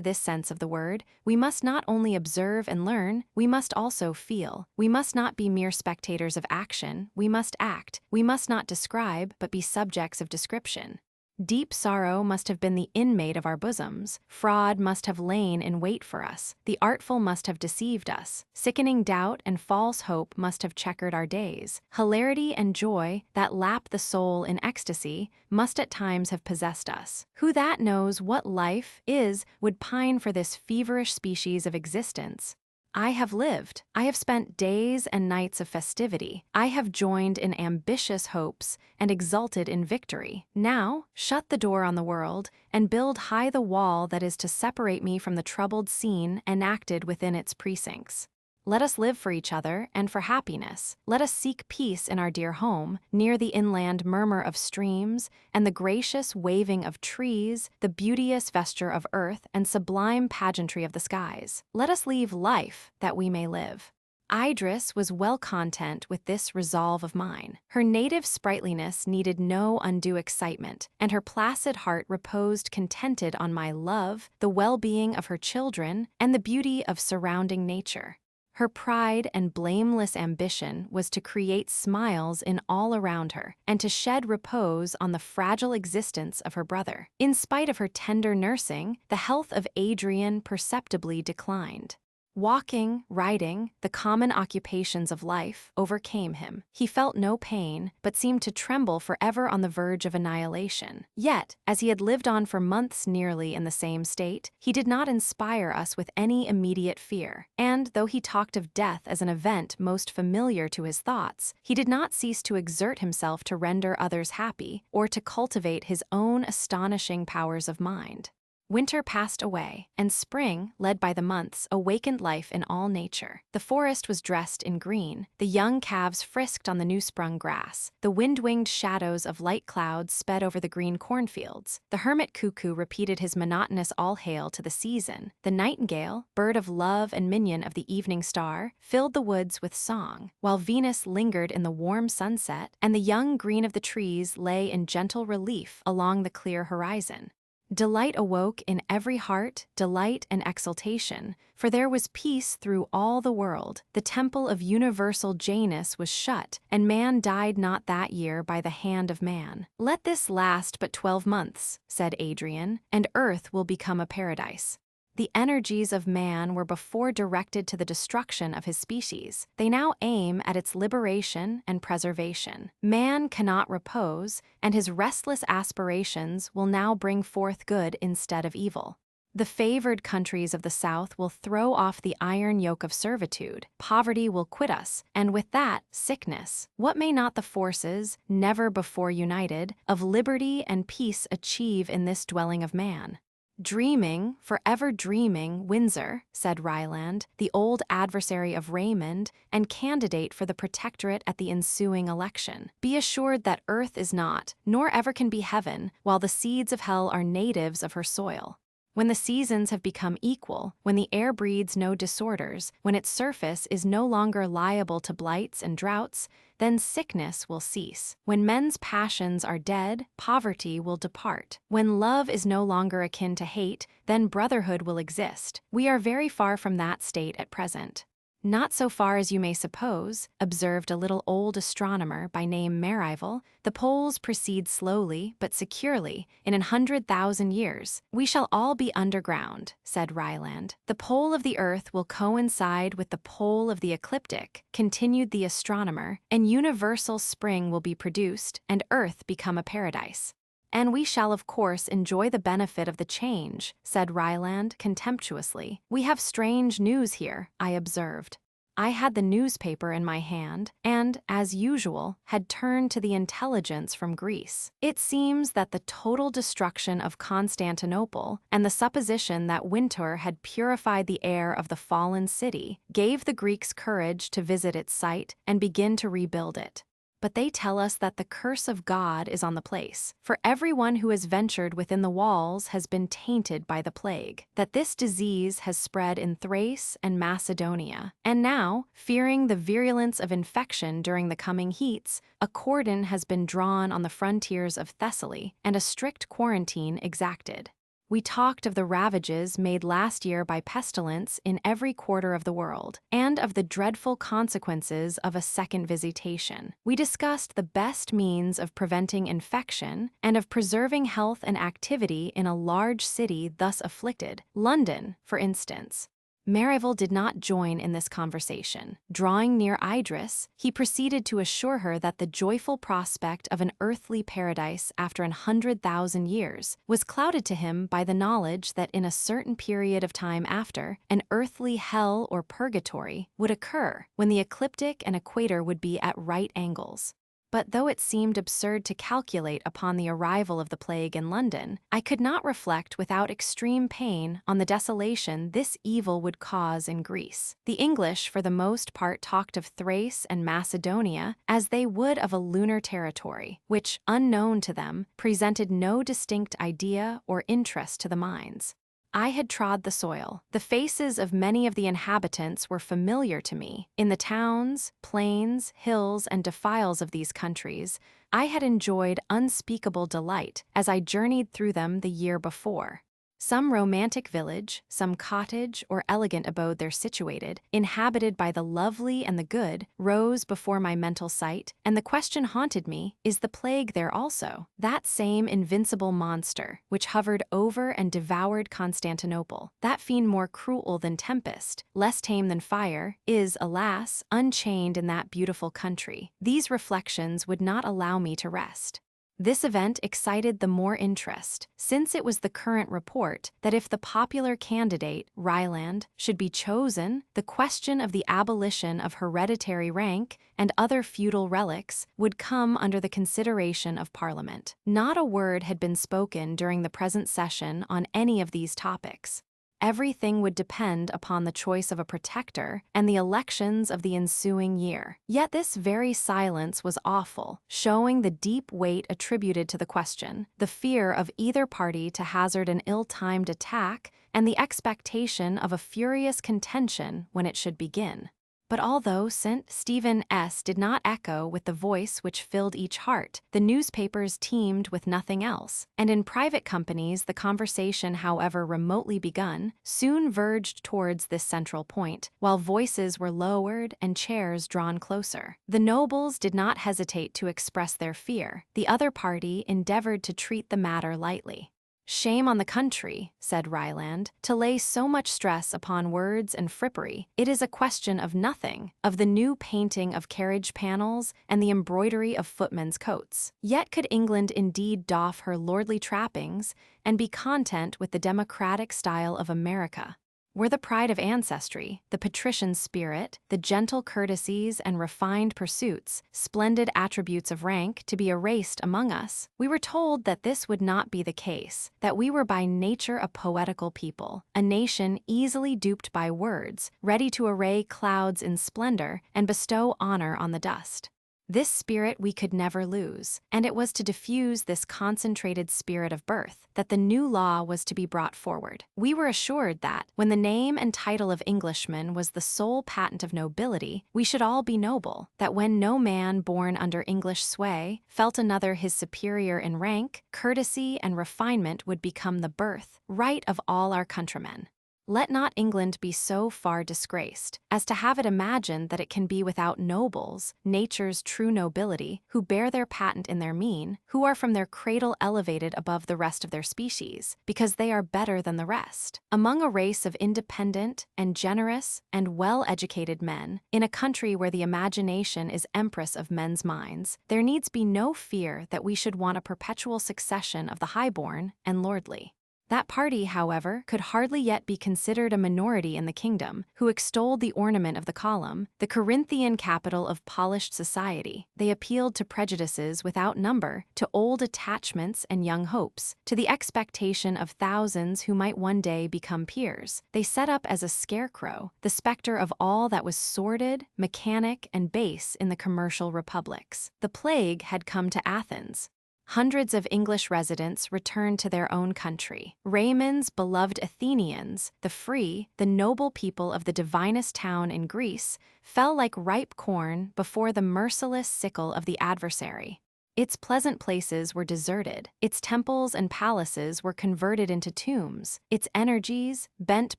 this sense of the word, we must not only observe and learn, we must also feel. We must not be mere spectators of action, we must act. We must not describe, but be subjects of description. Deep sorrow must have been the inmate of our bosoms. Fraud must have lain in wait for us. The artful must have deceived us. Sickening doubt and false hope must have checkered our days. Hilarity and joy, that lap the soul in ecstasy, must at times have possessed us. Who that knows what life is would pine for this feverish species of existence? I have lived. I have spent days and nights of festivity. I have joined in ambitious hopes and exulted in victory. Now, shut the door on the world and build high the wall that is to separate me from the troubled scene enacted within its precincts. Let us live for each other and for happiness. Let us seek peace in our dear home, near the inland murmur of streams and the gracious waving of trees, the beauteous vesture of earth and sublime pageantry of the skies. Let us leave life that we may live. Idris was well content with this resolve of mine. Her native sprightliness needed no undue excitement, and her placid heart reposed contented on my love, the well-being of her children, and the beauty of surrounding nature. Her pride and blameless ambition was to create smiles in all around her and to shed repose on the fragile existence of her brother. In spite of her tender nursing, the health of Adrian perceptibly declined. Walking, riding, the common occupations of life, overcame him. He felt no pain, but seemed to tremble forever on the verge of annihilation. Yet, as he had lived on for months nearly in the same state, he did not inspire us with any immediate fear. And, though he talked of death as an event most familiar to his thoughts, he did not cease to exert himself to render others happy, or to cultivate his own astonishing powers of mind. Winter passed away, and spring, led by the months, awakened life in all nature. The forest was dressed in green, the young calves frisked on the new-sprung grass, the wind-winged shadows of light clouds sped over the green cornfields, the hermit cuckoo repeated his monotonous all-hail to the season, the nightingale, bird of love and minion of the evening star, filled the woods with song, while Venus lingered in the warm sunset, and the young green of the trees lay in gentle relief along the clear horizon. Delight awoke in every heart, delight and exultation, for there was peace through all the world. The temple of universal Janus was shut, and man died not that year by the hand of man. Let this last but 12 months, said Adrian, and earth will become a paradise. The energies of man were before directed to the destruction of his species. They now aim at its liberation and preservation. Man cannot repose, and his restless aspirations will now bring forth good instead of evil. The favored countries of the South will throw off the iron yoke of servitude, poverty will quit us, and with that, sickness. What may not the forces, never before united, of liberty and peace achieve in this dwelling of man? Dreaming, forever dreaming, Windsor, said Ryland, the old adversary of Raymond, and candidate for the protectorate at the ensuing election. Be assured that earth is not, nor ever can be heaven, while the seeds of hell are natives of her soil. When the seasons have become equal, when the air breeds no disorders, when its surface is no longer liable to blights and droughts, then sickness will cease. When men's passions are dead, poverty will depart. When love is no longer akin to hate, then brotherhood will exist. We are very far from that state at present. Not so far as you may suppose, observed a little old astronomer by name Merivale. The poles proceed slowly but securely in 100,000 years. We shall all be underground, said Ryland. The pole of the earth will coincide with the pole of the ecliptic, continued the astronomer, and universal spring will be produced, and earth become a paradise. And we shall of course enjoy the benefit of the change, said Ryland contemptuously. We have strange news here, I observed. I had the newspaper in my hand, and, as usual, had turned to the intelligence from Greece. It seems that the total destruction of Constantinople, and the supposition that winter had purified the air of the fallen city, gave the Greeks courage to visit its site and begin to rebuild it. But they tell us that the curse of God is on the place, for everyone who has ventured within the walls has been tainted by the plague, that this disease has spread in Thrace and Macedonia, and now, fearing the virulence of infection during the coming heats, a cordon has been drawn on the frontiers of Thessaly and a strict quarantine exacted. We talked of the ravages made last year by pestilence in every quarter of the world, and of the dreadful consequences of a second visitation. We discussed the best means of preventing infection and of preserving health and activity in a large city thus afflicted, London, for instance. Merivale did not join in this conversation. Drawing near Idris, he proceeded to assure her that the joyful prospect of an earthly paradise after 100,000 years was clouded to him by the knowledge that in a certain period of time after, an earthly hell or purgatory would occur when the ecliptic and equator would be at right angles. But though it seemed absurd to calculate upon the arrival of the plague in London, I could not reflect without extreme pain on the desolation this evil would cause in Greece. The English for the most part talked of Thrace and Macedonia as they would of a lunar territory, which, unknown to them, presented no distinct idea or interest to the minds. I had trod the soil. The faces of many of the inhabitants were familiar to me. In the towns, plains, hills, and defiles of these countries, I had enjoyed unspeakable delight as I journeyed through them the year before. Some romantic village, some cottage or elegant abode there situated, inhabited by the lovely and the good, rose before my mental sight, and the question haunted me, is the plague there also? That same invincible monster, which hovered over and devoured Constantinople, that fiend more cruel than tempest, less tame than fire, is, alas, unchained in that beautiful country. These reflections would not allow me to rest. This event excited the more interest, since it was the current report that if the popular candidate, Ryland, should be chosen, the question of the abolition of hereditary rank and other feudal relics would come under the consideration of Parliament. Not a word had been spoken during the present session on any of these topics. Everything would depend upon the choice of a protector and the elections of the ensuing year. Yet this very silence was awful, showing the deep weight attributed to the question, the fear of either party to hazard an ill-timed attack, and the expectation of a furious contention when it should begin. But although St. Stephen S. did not echo with the voice which filled each heart, the newspapers teemed with nothing else, and in private companies the conversation, however remotely begun, soon verged towards this central point, while voices were lowered and chairs drawn closer. The nobles did not hesitate to express their fear. The other party endeavored to treat the matter lightly. "Shame on the country," said Ryland, "to lay so much stress upon words and frippery. It is a question of nothing, of the new painting of carriage panels and the embroidery of footmen's coats. Yet could England indeed doff her lordly trappings and be content with the democratic style of America? Were the pride of ancestry, the patrician spirit, the gentle courtesies and refined pursuits, splendid attributes of rank, to be erased among us? We were told that this would not be the case, that we were by nature a poetical people, a nation easily duped by words, ready to array clouds in splendor and bestow honor on the dust. This spirit we could never lose, and it was to diffuse this concentrated spirit of birth that the new law was to be brought forward. We were assured that, when the name and title of Englishman was the sole patent of nobility, we should all be noble, that when no man born under English sway felt another his superior in rank, courtesy and refinement would become the birth, right of all our countrymen. Let not England be so far disgraced as to have it imagined that it can be without nobles, nature's true nobility, who bear their patent in their mien, who are from their cradle elevated above the rest of their species, because they are better than the rest. Among a race of independent and generous and well-educated men, in a country where the imagination is empress of men's minds, there needs be no fear that we should want a perpetual succession of the highborn and lordly. That party, however, could hardly yet be considered a minority in the kingdom, who extolled the ornament of the column, the Corinthian capital of polished society. They appealed to prejudices without number, to old attachments and young hopes, to the expectation of thousands who might one day become peers. They set up as a scarecrow, the specter of all that was sordid, mechanic, and base in the commercial republics. The plague had come to Athens. Hundreds of English residents returned to their own country. Raymond's beloved Athenians, the free, the noble people of the divinest town in Greece, fell like ripe corn before the merciless sickle of the adversary. Its pleasant places were deserted, its temples and palaces were converted into tombs, its energies, bent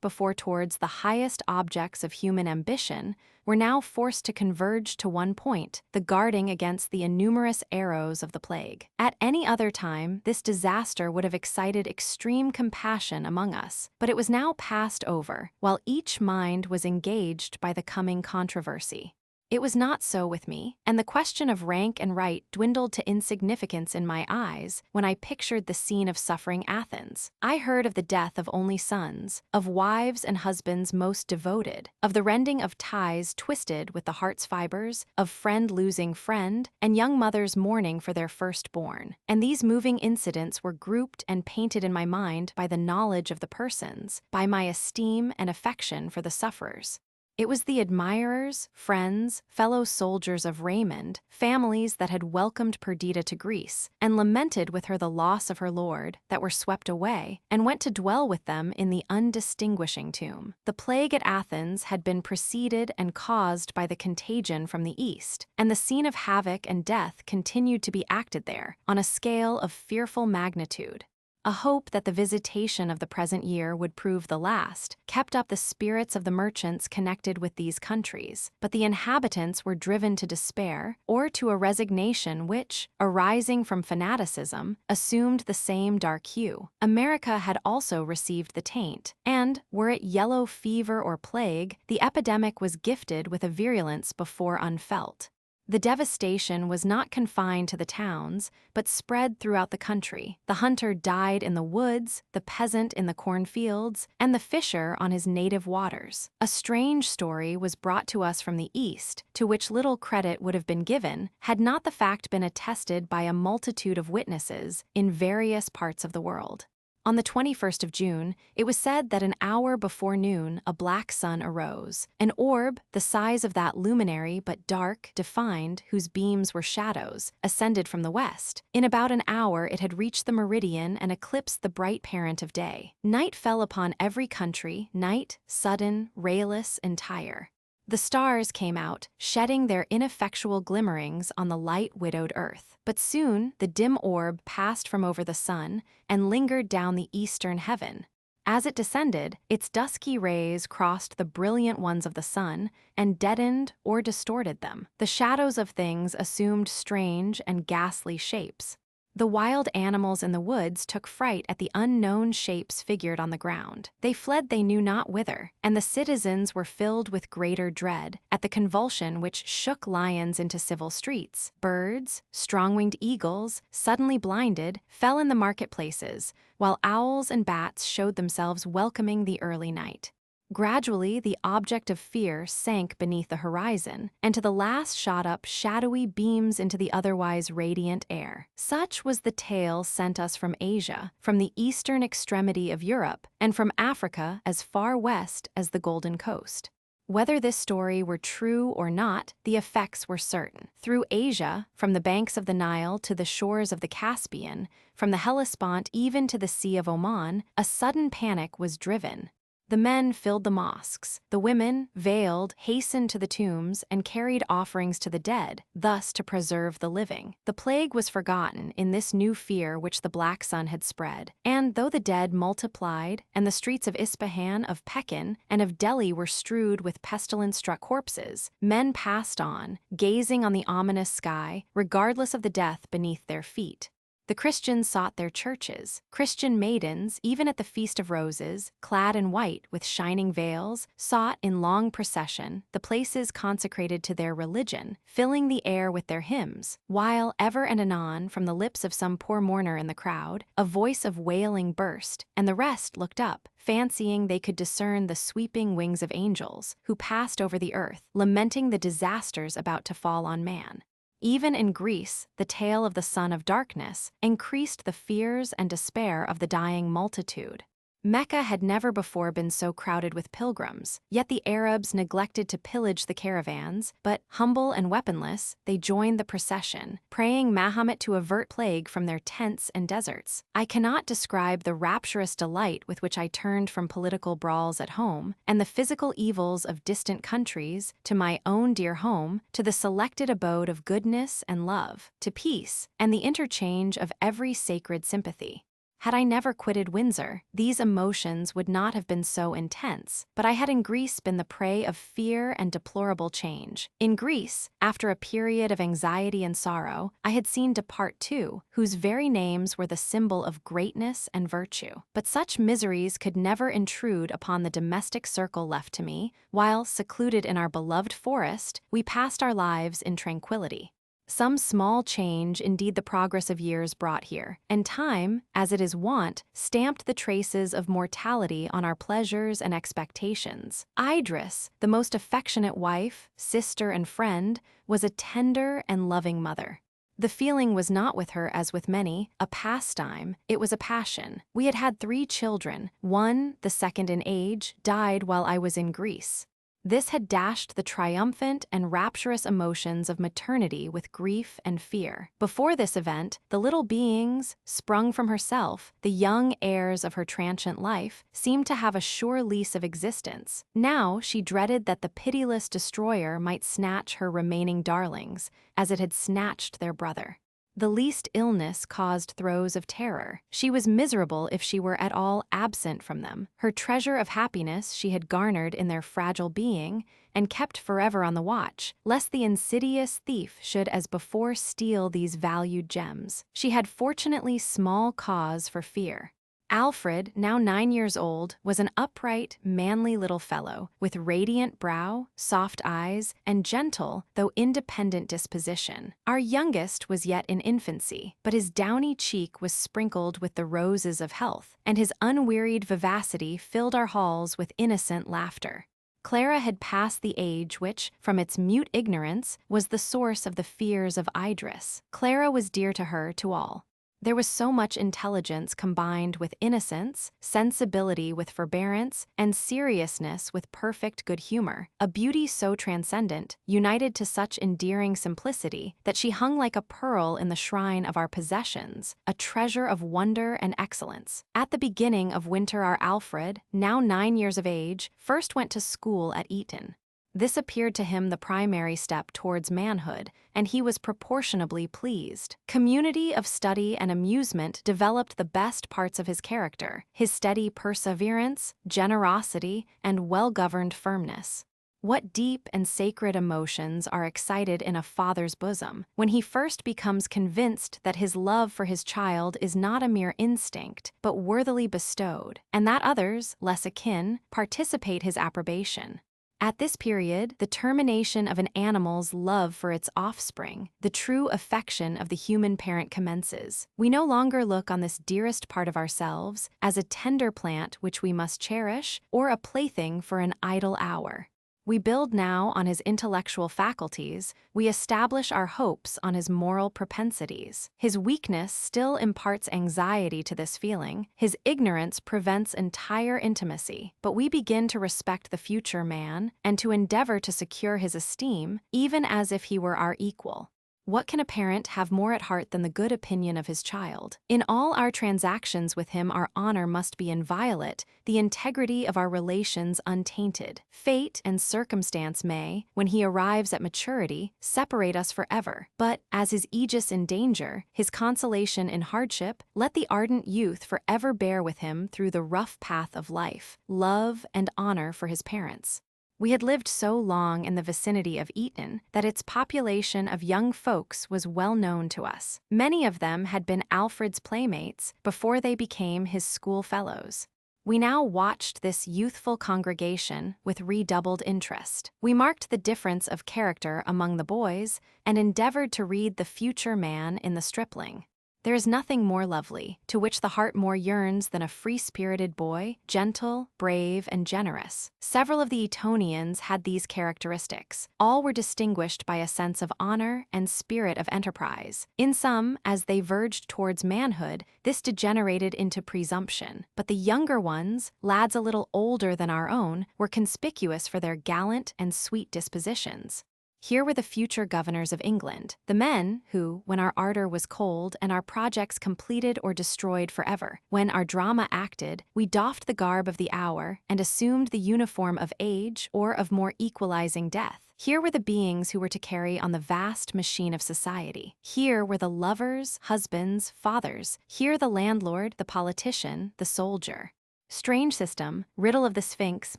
before towards the highest objects of human ambition, were now forced to converge to one point, the guarding against the innumerous arrows of the plague. At any other time, this disaster would have excited extreme compassion among us, but it was now passed over, while each mind was engaged by the coming controversy. It was not so with me, and the question of rank and right dwindled to insignificance in my eyes when I pictured the scene of suffering Athens. I heard of the death of only sons, of wives and husbands most devoted, of the rending of ties twisted with the heart's fibers, of friend losing friend, and young mothers mourning for their firstborn. And these moving incidents were grouped and painted in my mind by the knowledge of the persons, by my esteem and affection for the sufferers. It was the admirers, friends, fellow soldiers of Raymond, families that had welcomed Perdita to Greece, and lamented with her the loss of her lord, that were swept away, and went to dwell with them in the undistinguishing tomb. The plague at Athens had been preceded and caused by the contagion from the east, and the scene of havoc and death continued to be acted there, on a scale of fearful magnitude. A hope that the visitation of the present year would prove the last kept up the spirits of the merchants connected with these countries, but the inhabitants were driven to despair or to a resignation which, arising from fanaticism, assumed the same dark hue. America had also received the taint, and, were it yellow fever or plague, the epidemic was gifted with a virulence before unfelt. The devastation was not confined to the towns, but spread throughout the country. The hunter died in the woods, the peasant in the cornfields, and the fisher on his native waters. A strange story was brought to us from the East, to which little credit would have been given, had not the fact been attested by a multitude of witnesses in various parts of the world. On the 21st of June, it was said that an hour before noon a black sun arose, an orb, the size of that luminary but dark, defined, whose beams were shadows, ascended from the west. In about an hour it had reached the meridian and eclipsed the bright parent of day. Night fell upon every country, night, sudden, rayless, entire. The stars came out, shedding their ineffectual glimmerings on the light-widowed earth. But soon the dim orb passed from over the sun and lingered down the eastern heaven. As it descended, its dusky rays crossed the brilliant ones of the sun and deadened or distorted them. The shadows of things assumed strange and ghastly shapes. The wild animals in the woods took fright at the unknown shapes figured on the ground. They fled they knew not whither, and the citizens were filled with greater dread at the convulsion which shook lions into civil streets. Birds, strong-winged eagles, suddenly blinded, fell in the marketplaces, while owls and bats showed themselves welcoming the early night. Gradually, the object of fear sank beneath the horizon, and to the last shot up shadowy beams into the otherwise radiant air. Such was the tale sent us from Asia, from the eastern extremity of Europe, and from Africa as far west as the Golden Coast. Whether this story were true or not, the effects were certain. Through Asia, from the banks of the Nile to the shores of the Caspian, from the Hellespont even to the Sea of Oman, a sudden panic was driven. The men filled the mosques. The women, veiled, hastened to the tombs and carried offerings to the dead, thus to preserve the living. The plague was forgotten in this new fear which the black sun had spread, and though the dead multiplied, and the streets of Ispahan, of Pekin, and of Delhi were strewed with pestilence-struck corpses, men passed on, gazing on the ominous sky, regardless of the death beneath their feet. The Christians sought their churches. Christian maidens, even at the Feast of Roses, clad in white with shining veils, sought in long procession the places consecrated to their religion, filling the air with their hymns, while ever and anon from the lips of some poor mourner in the crowd, a voice of wailing burst, and the rest looked up, fancying they could discern the sweeping wings of angels, who passed over the earth, lamenting the disasters about to fall on man. Even in Greece, the tale of the son of darkness increased the fears and despair of the dying multitude. Mecca had never before been so crowded with pilgrims, yet the Arabs neglected to pillage the caravans, but, humble and weaponless, they joined the procession, praying Mahomet to avert plague from their tents and deserts. I cannot describe the rapturous delight with which I turned from political brawls at home, and the physical evils of distant countries, to my own dear home, to the selected abode of goodness and love, to peace, and the interchange of every sacred sympathy. Had I never quitted Windsor, these emotions would not have been so intense, but I had in Greece been the prey of fear and deplorable change. In Greece, after a period of anxiety and sorrow, I had seen depart two, whose very names were the symbol of greatness and virtue. But such miseries could never intrude upon the domestic circle left to me, while, secluded in our beloved forest, we passed our lives in tranquility. Some small change indeed the progress of years brought here, and time, as it is wont, stamped the traces of mortality on our pleasures and expectations. Idris, the most affectionate wife, sister, and friend, was a tender and loving mother. The feeling was not with her, as with many, a pastime, it was a passion. We had had 3 children. One, the second in age, died while I was in Greece. This had dashed the triumphant and rapturous emotions of maternity with grief and fear. Before this event, the little beings, sprung from herself, the young heirs of her transient life, seemed to have a sure lease of existence. Now she dreaded that the pitiless destroyer might snatch her remaining darlings, as it had snatched their brother. The least illness caused throes of terror. She was miserable if she were at all absent from them. Her treasure of happiness she had garnered in their fragile being, and kept forever on the watch, lest the insidious thief should as before steal these valued gems. She had fortunately small cause for fear. Alfred, now 9 years old, was an upright, manly little fellow, with radiant brow, soft eyes, and gentle, though independent disposition. Our youngest was yet in infancy, but his downy cheek was sprinkled with the roses of health, and his unwearied vivacity filled our halls with innocent laughter. Clara had passed the age which, from its mute ignorance, was the source of the fears of Idris. Clara was dear to her, to all. There was so much intelligence combined with innocence, sensibility with forbearance, and seriousness with perfect good humor, a beauty so transcendent, united to such endearing simplicity, that she hung like a pearl in the shrine of our possessions, a treasure of wonder and excellence. At the beginning of winter our Alfred, now 9 years of age, first went to school at Eton. This appeared to him the primary step towards manhood, and he was proportionably pleased. Community of study and amusement developed the best parts of his character, his steady perseverance, generosity, and well-governed firmness. What deep and sacred emotions are excited in a father's bosom when he first becomes convinced that his love for his child is not a mere instinct, but worthily bestowed, and that others, less akin, participate his approbation. At this period, the termination of an animal's love for its offspring, the true affection of the human parent commences. We no longer look on this dearest part of ourselves as a tender plant which we must cherish, or a plaything for an idle hour. We build now on his intellectual faculties, we establish our hopes on his moral propensities. His weakness still imparts anxiety to this feeling, his ignorance prevents entire intimacy, but we begin to respect the future man and to endeavor to secure his esteem, even as if he were our equal. What can a parent have more at heart than the good opinion of his child? In all our transactions with him our honor must be inviolate, the integrity of our relations untainted. Fate and circumstance may, when he arrives at maturity, separate us forever, but, as his aegis in danger, his consolation in hardship, let the ardent youth forever bear with him through the rough path of life, love and honor for his parents. We had lived so long in the vicinity of Eton that its population of young folks was well known to us. Many of them had been Alfred's playmates before they became his school fellows. We now watched this youthful congregation with redoubled interest. We marked the difference of character among the boys and endeavored to read the future man in the stripling. There is nothing more lovely, to which the heart more yearns than a free-spirited boy, gentle, brave, and generous. Several of the Etonians had these characteristics. All were distinguished by a sense of honor and spirit of enterprise. In some, as they verged towards manhood, this degenerated into presumption. But the younger ones, lads a little older than our own, were conspicuous for their gallant and sweet dispositions. Here were the future governors of England, the men who, when our ardor was cold and our projects completed or destroyed forever, when our drama acted, we doffed the garb of the hour and assumed the uniform of age or of more equalizing death. Here were the beings who were to carry on the vast machine of society. Here were the lovers, husbands, fathers. Here the landlord, the politician, the soldier. Strange system, riddle of the Sphinx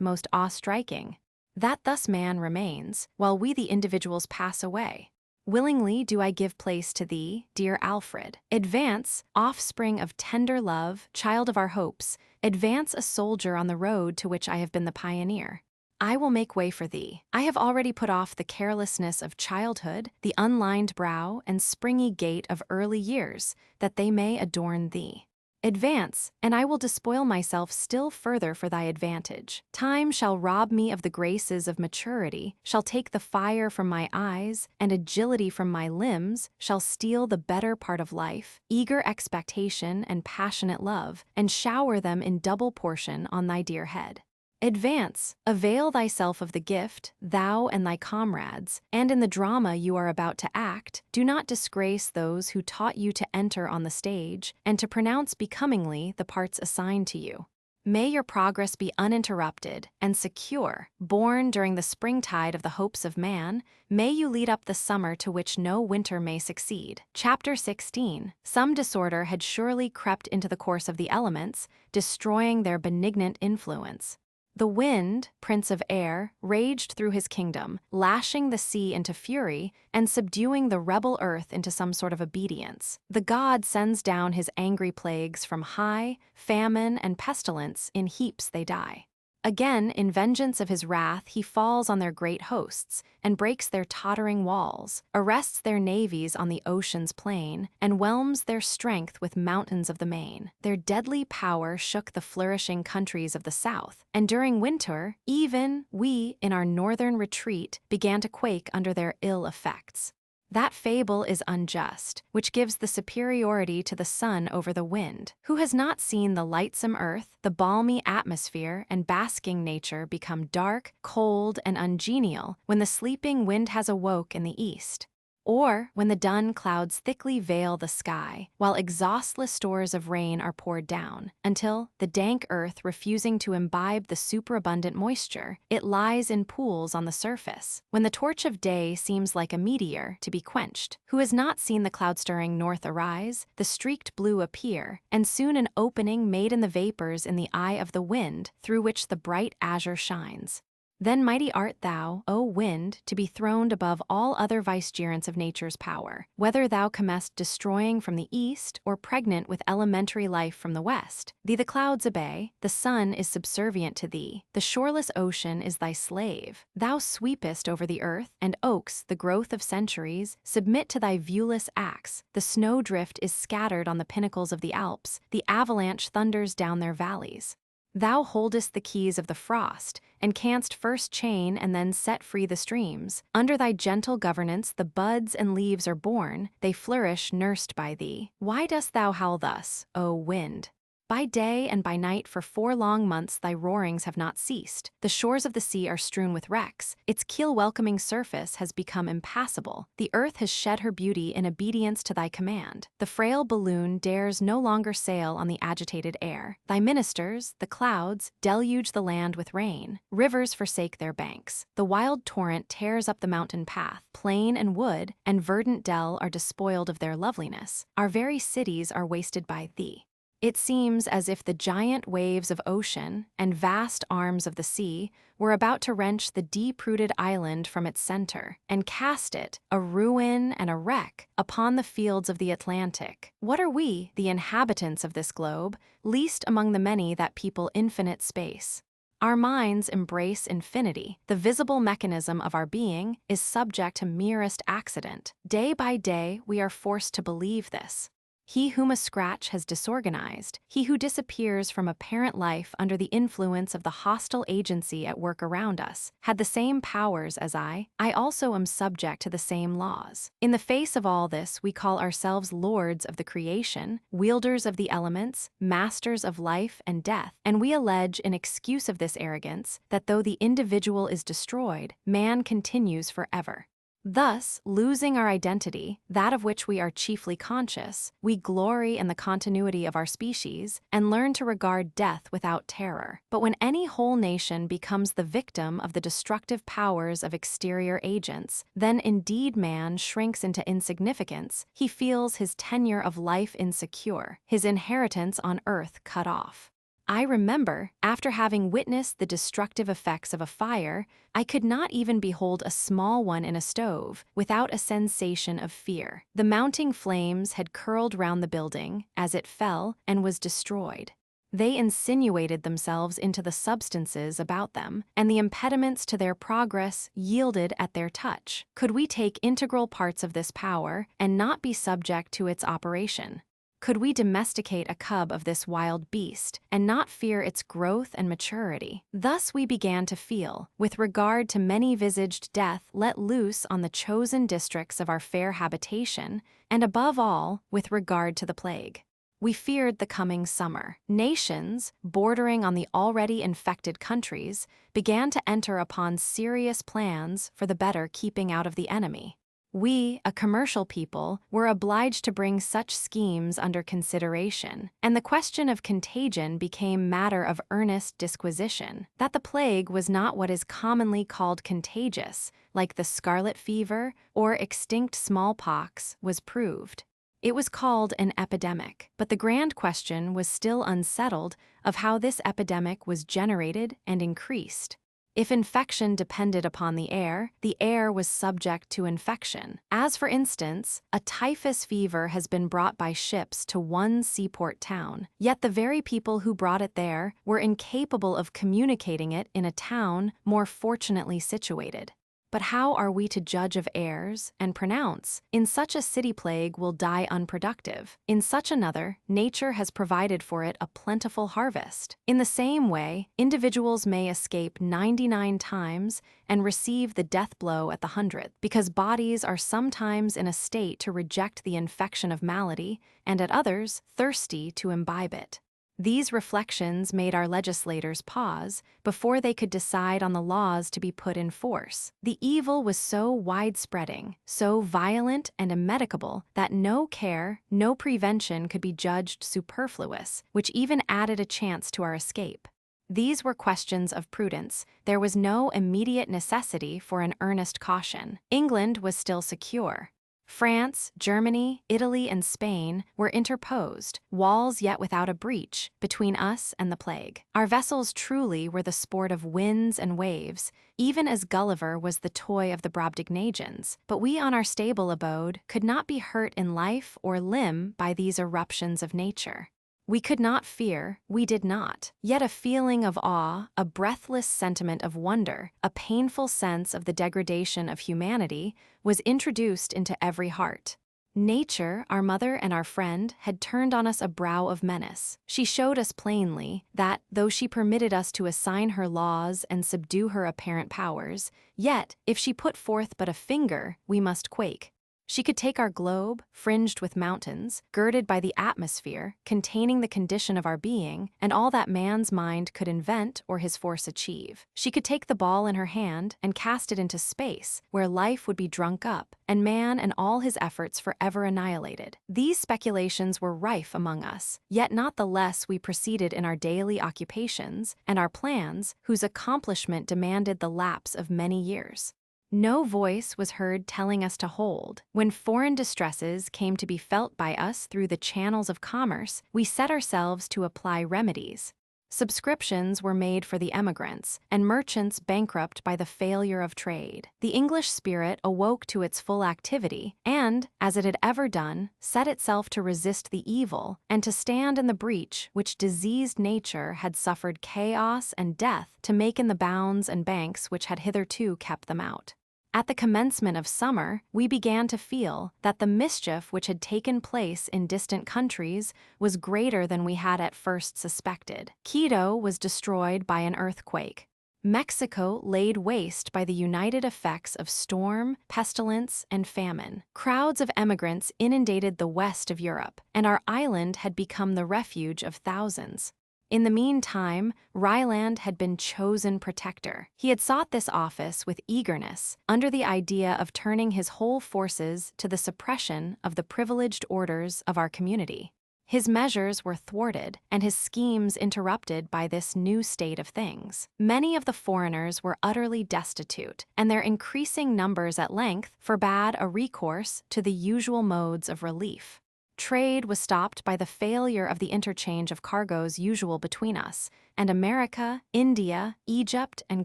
most awe-striking. That thus man remains, while we the individuals pass away. Willingly do I give place to thee, dear Alfred. Advance, offspring of tender love, child of our hopes, advance a soldier on the road to which I have been the pioneer. I will make way for thee. I have already put off the carelessness of childhood, the unlined brow and springy gait of early years, that they may adorn thee. Advance, and I will despoil myself still further for thy advantage. Time shall rob me of the graces of maturity, shall take the fire from my eyes, and agility from my limbs, shall steal the better part of life, eager expectation and passionate love, and shower them in double portion on thy dear head. Advance, avail thyself of the gift, thou and thy comrades, and in the drama you are about to act, do not disgrace those who taught you to enter on the stage, and to pronounce becomingly the parts assigned to you. May your progress be uninterrupted and secure, born during the springtide of the hopes of man, may you lead up the summer to which no winter may succeed. Chapter 16. Some disorder had surely crept into the course of the elements, destroying their benignant influence. The wind, prince of air, raged through his kingdom, lashing the sea into fury and subduing the rebel earth into some sort of obedience. The god sends down his angry plagues from high, famine and pestilence, in heaps they die. Again, in vengeance of his wrath, he falls on their great hosts, and breaks their tottering walls, arrests their navies on the ocean's plain, and whelms their strength with mountains of the main. Their deadly power shook the flourishing countries of the south, and during winter, even we, in our northern retreat, began to quake under their ill effects. That fable is unjust, which gives the superiority to the sun over the wind. Who has not seen the lightsome earth, the balmy atmosphere, and basking nature become dark, cold, and ungenial when the sleeping wind has awoke in the east? Or when the dun clouds thickly veil the sky, while exhaustless stores of rain are poured down, until, the dank earth refusing to imbibe the superabundant moisture, it lies in pools on the surface, when the torch of day seems like a meteor to be quenched. Who has not seen the cloud-stirring north arise, the streaked blue appear, and soon an opening made in the vapors in the eye of the wind, through which the bright azure shines? Then mighty art thou, O wind, to be throned above all other vicegerents of nature's power, whether thou comest destroying from the east, or pregnant with elementary life from the west. Thee the clouds obey, the sun is subservient to thee, the shoreless ocean is thy slave. Thou sweepest over the earth, and oaks, the growth of centuries, submit to thy viewless axe. The snowdrift is scattered on the pinnacles of the Alps, the avalanche thunders down their valleys. Thou holdest the keys of the frost, and canst first chain and then set free the streams. Under thy gentle governance the buds and leaves are born, they flourish nursed by thee. Why dost thou howl thus, O wind? By day and by night for 4 long months thy roarings have not ceased. The shores of the sea are strewn with wrecks. Its keel-welcoming surface has become impassable. The earth has shed her beauty in obedience to thy command. The frail balloon dares no longer sail on the agitated air. Thy ministers, the clouds, deluge the land with rain. Rivers forsake their banks. The wild torrent tears up the mountain path. Plain and wood and verdant dell are despoiled of their loveliness. Our very cities are wasted by thee. It seems as if the giant waves of ocean and vast arms of the sea were about to wrench the deep-rooted island from its center and cast it, a ruin and a wreck, upon the fields of the Atlantic. What are we, the inhabitants of this globe, least among the many that people infinite space? Our minds embrace infinity. The visible mechanism of our being is subject to merest accident. Day by day, we are forced to believe this. he whom a scratch has disorganized, he who disappears from apparent life under the influence of the hostile agency at work around us, had the same powers as I also am subject to the same laws. In the face of all this, we call ourselves lords of the creation, wielders of the elements, masters of life and death, and we allege in excuse of this arrogance that though the individual is destroyed, man continues forever. Thus, losing our identity, that of which we are chiefly conscious, we glory in the continuity of our species and learn to regard death without terror. But when any whole nation becomes the victim of the destructive powers of exterior agents, then indeed man shrinks into insignificance. He feels his tenure of life insecure, his inheritance on earth cut off. I remember, after having witnessed the destructive effects of a fire, I could not even behold a small one in a stove without a sensation of fear. The mounting flames had curled round the building as it fell and was destroyed. They insinuated themselves into the substances about them, and the impediments to their progress yielded at their touch. Could we take integral parts of this power and not be subject to its operation? Could we domesticate a cub of this wild beast and not fear its growth and maturity? Thus we began to feel, with regard to many-visaged death let loose on the chosen districts of our fair habitation, and above all, with regard to the plague. We feared the coming summer. Nations, bordering on the already infected countries, began to enter upon serious plans for the better keeping out of the enemy. We, a commercial people, were obliged to bring such schemes under consideration, and the question of contagion became matter of earnest disquisition. That the plague was not what is commonly called contagious, like the scarlet fever or extinct smallpox, was proved. It was called an epidemic, but the grand question was still unsettled of how this epidemic was generated and increased. If infection depended upon the air was subject to infection. As for instance, a typhus fever has been brought by ships to one seaport town, yet the very people who brought it there were incapable of communicating it in a town more fortunately situated. But how are we to judge of airs and pronounce, in such a city plague will die unproductive, in such another, nature has provided for it a plentiful harvest? In the same way, individuals may escape 99 times and receive the death blow at the 100th, because bodies are sometimes in a state to reject the infection of malady, and at others, thirsty to imbibe it. These reflections made our legislators pause before they could decide on the laws to be put in force. The evil was so widespreading, so violent and immedicable that no care, no prevention could be judged superfluous, which even added a chance to our escape. These were questions of prudence. There was no immediate necessity for an earnest caution. England was still secure. France, Germany, Italy, and Spain were interposed, walls yet without a breach, between us and the plague. Our vessels truly were the sport of winds and waves, even as Gulliver was the toy of the Brobdingnagians, but we on our stable abode could not be hurt in life or limb by these eruptions of nature. We could not fear, we did not. Yet a feeling of awe, a breathless sentiment of wonder, a painful sense of the degradation of humanity was introduced into every heart. Nature, our mother and our friend, had turned on us a brow of menace. She showed us plainly that, though she permitted us to assign her laws and subdue her apparent powers, yet, if she put forth but a finger, we must quake. She could take our globe, fringed with mountains, girded by the atmosphere, containing the condition of our being, and all that man's mind could invent or his force achieve. She could take the ball in her hand and cast it into space, where life would be drunk up, and man and all his efforts forever annihilated. These speculations were rife among us, yet not the less we proceeded in our daily occupations and our plans, whose accomplishment demanded the lapse of many years. No voice was heard telling us to hold. When foreign distresses came to be felt by us through the channels of commerce, we set ourselves to apply remedies. Subscriptions were made for the emigrants, and merchants bankrupt by the failure of trade. The English spirit awoke to its full activity, and, as it had ever done, set itself to resist the evil, and to stand in the breach which diseased nature had suffered chaos and death to make in the bounds and banks which had hitherto kept them out. At the commencement of summer, we began to feel that the mischief which had taken place in distant countries was greater than we had at first suspected. Quito was destroyed by an earthquake. Mexico laid waste by the united effects of storm, pestilence, and famine. Crowds of emigrants inundated the west of Europe, and our island had become the refuge of thousands. In the meantime, Ryland had been chosen protector. He had sought this office with eagerness, under the idea of turning his whole forces to the suppression of the privileged orders of our community. His measures were thwarted, and his schemes interrupted by this new state of things. Many of the foreigners were utterly destitute, and their increasing numbers at length forbade a recourse to the usual modes of relief. Trade was stopped by the failure of the interchange of cargoes usual between us, and America, India, Egypt, and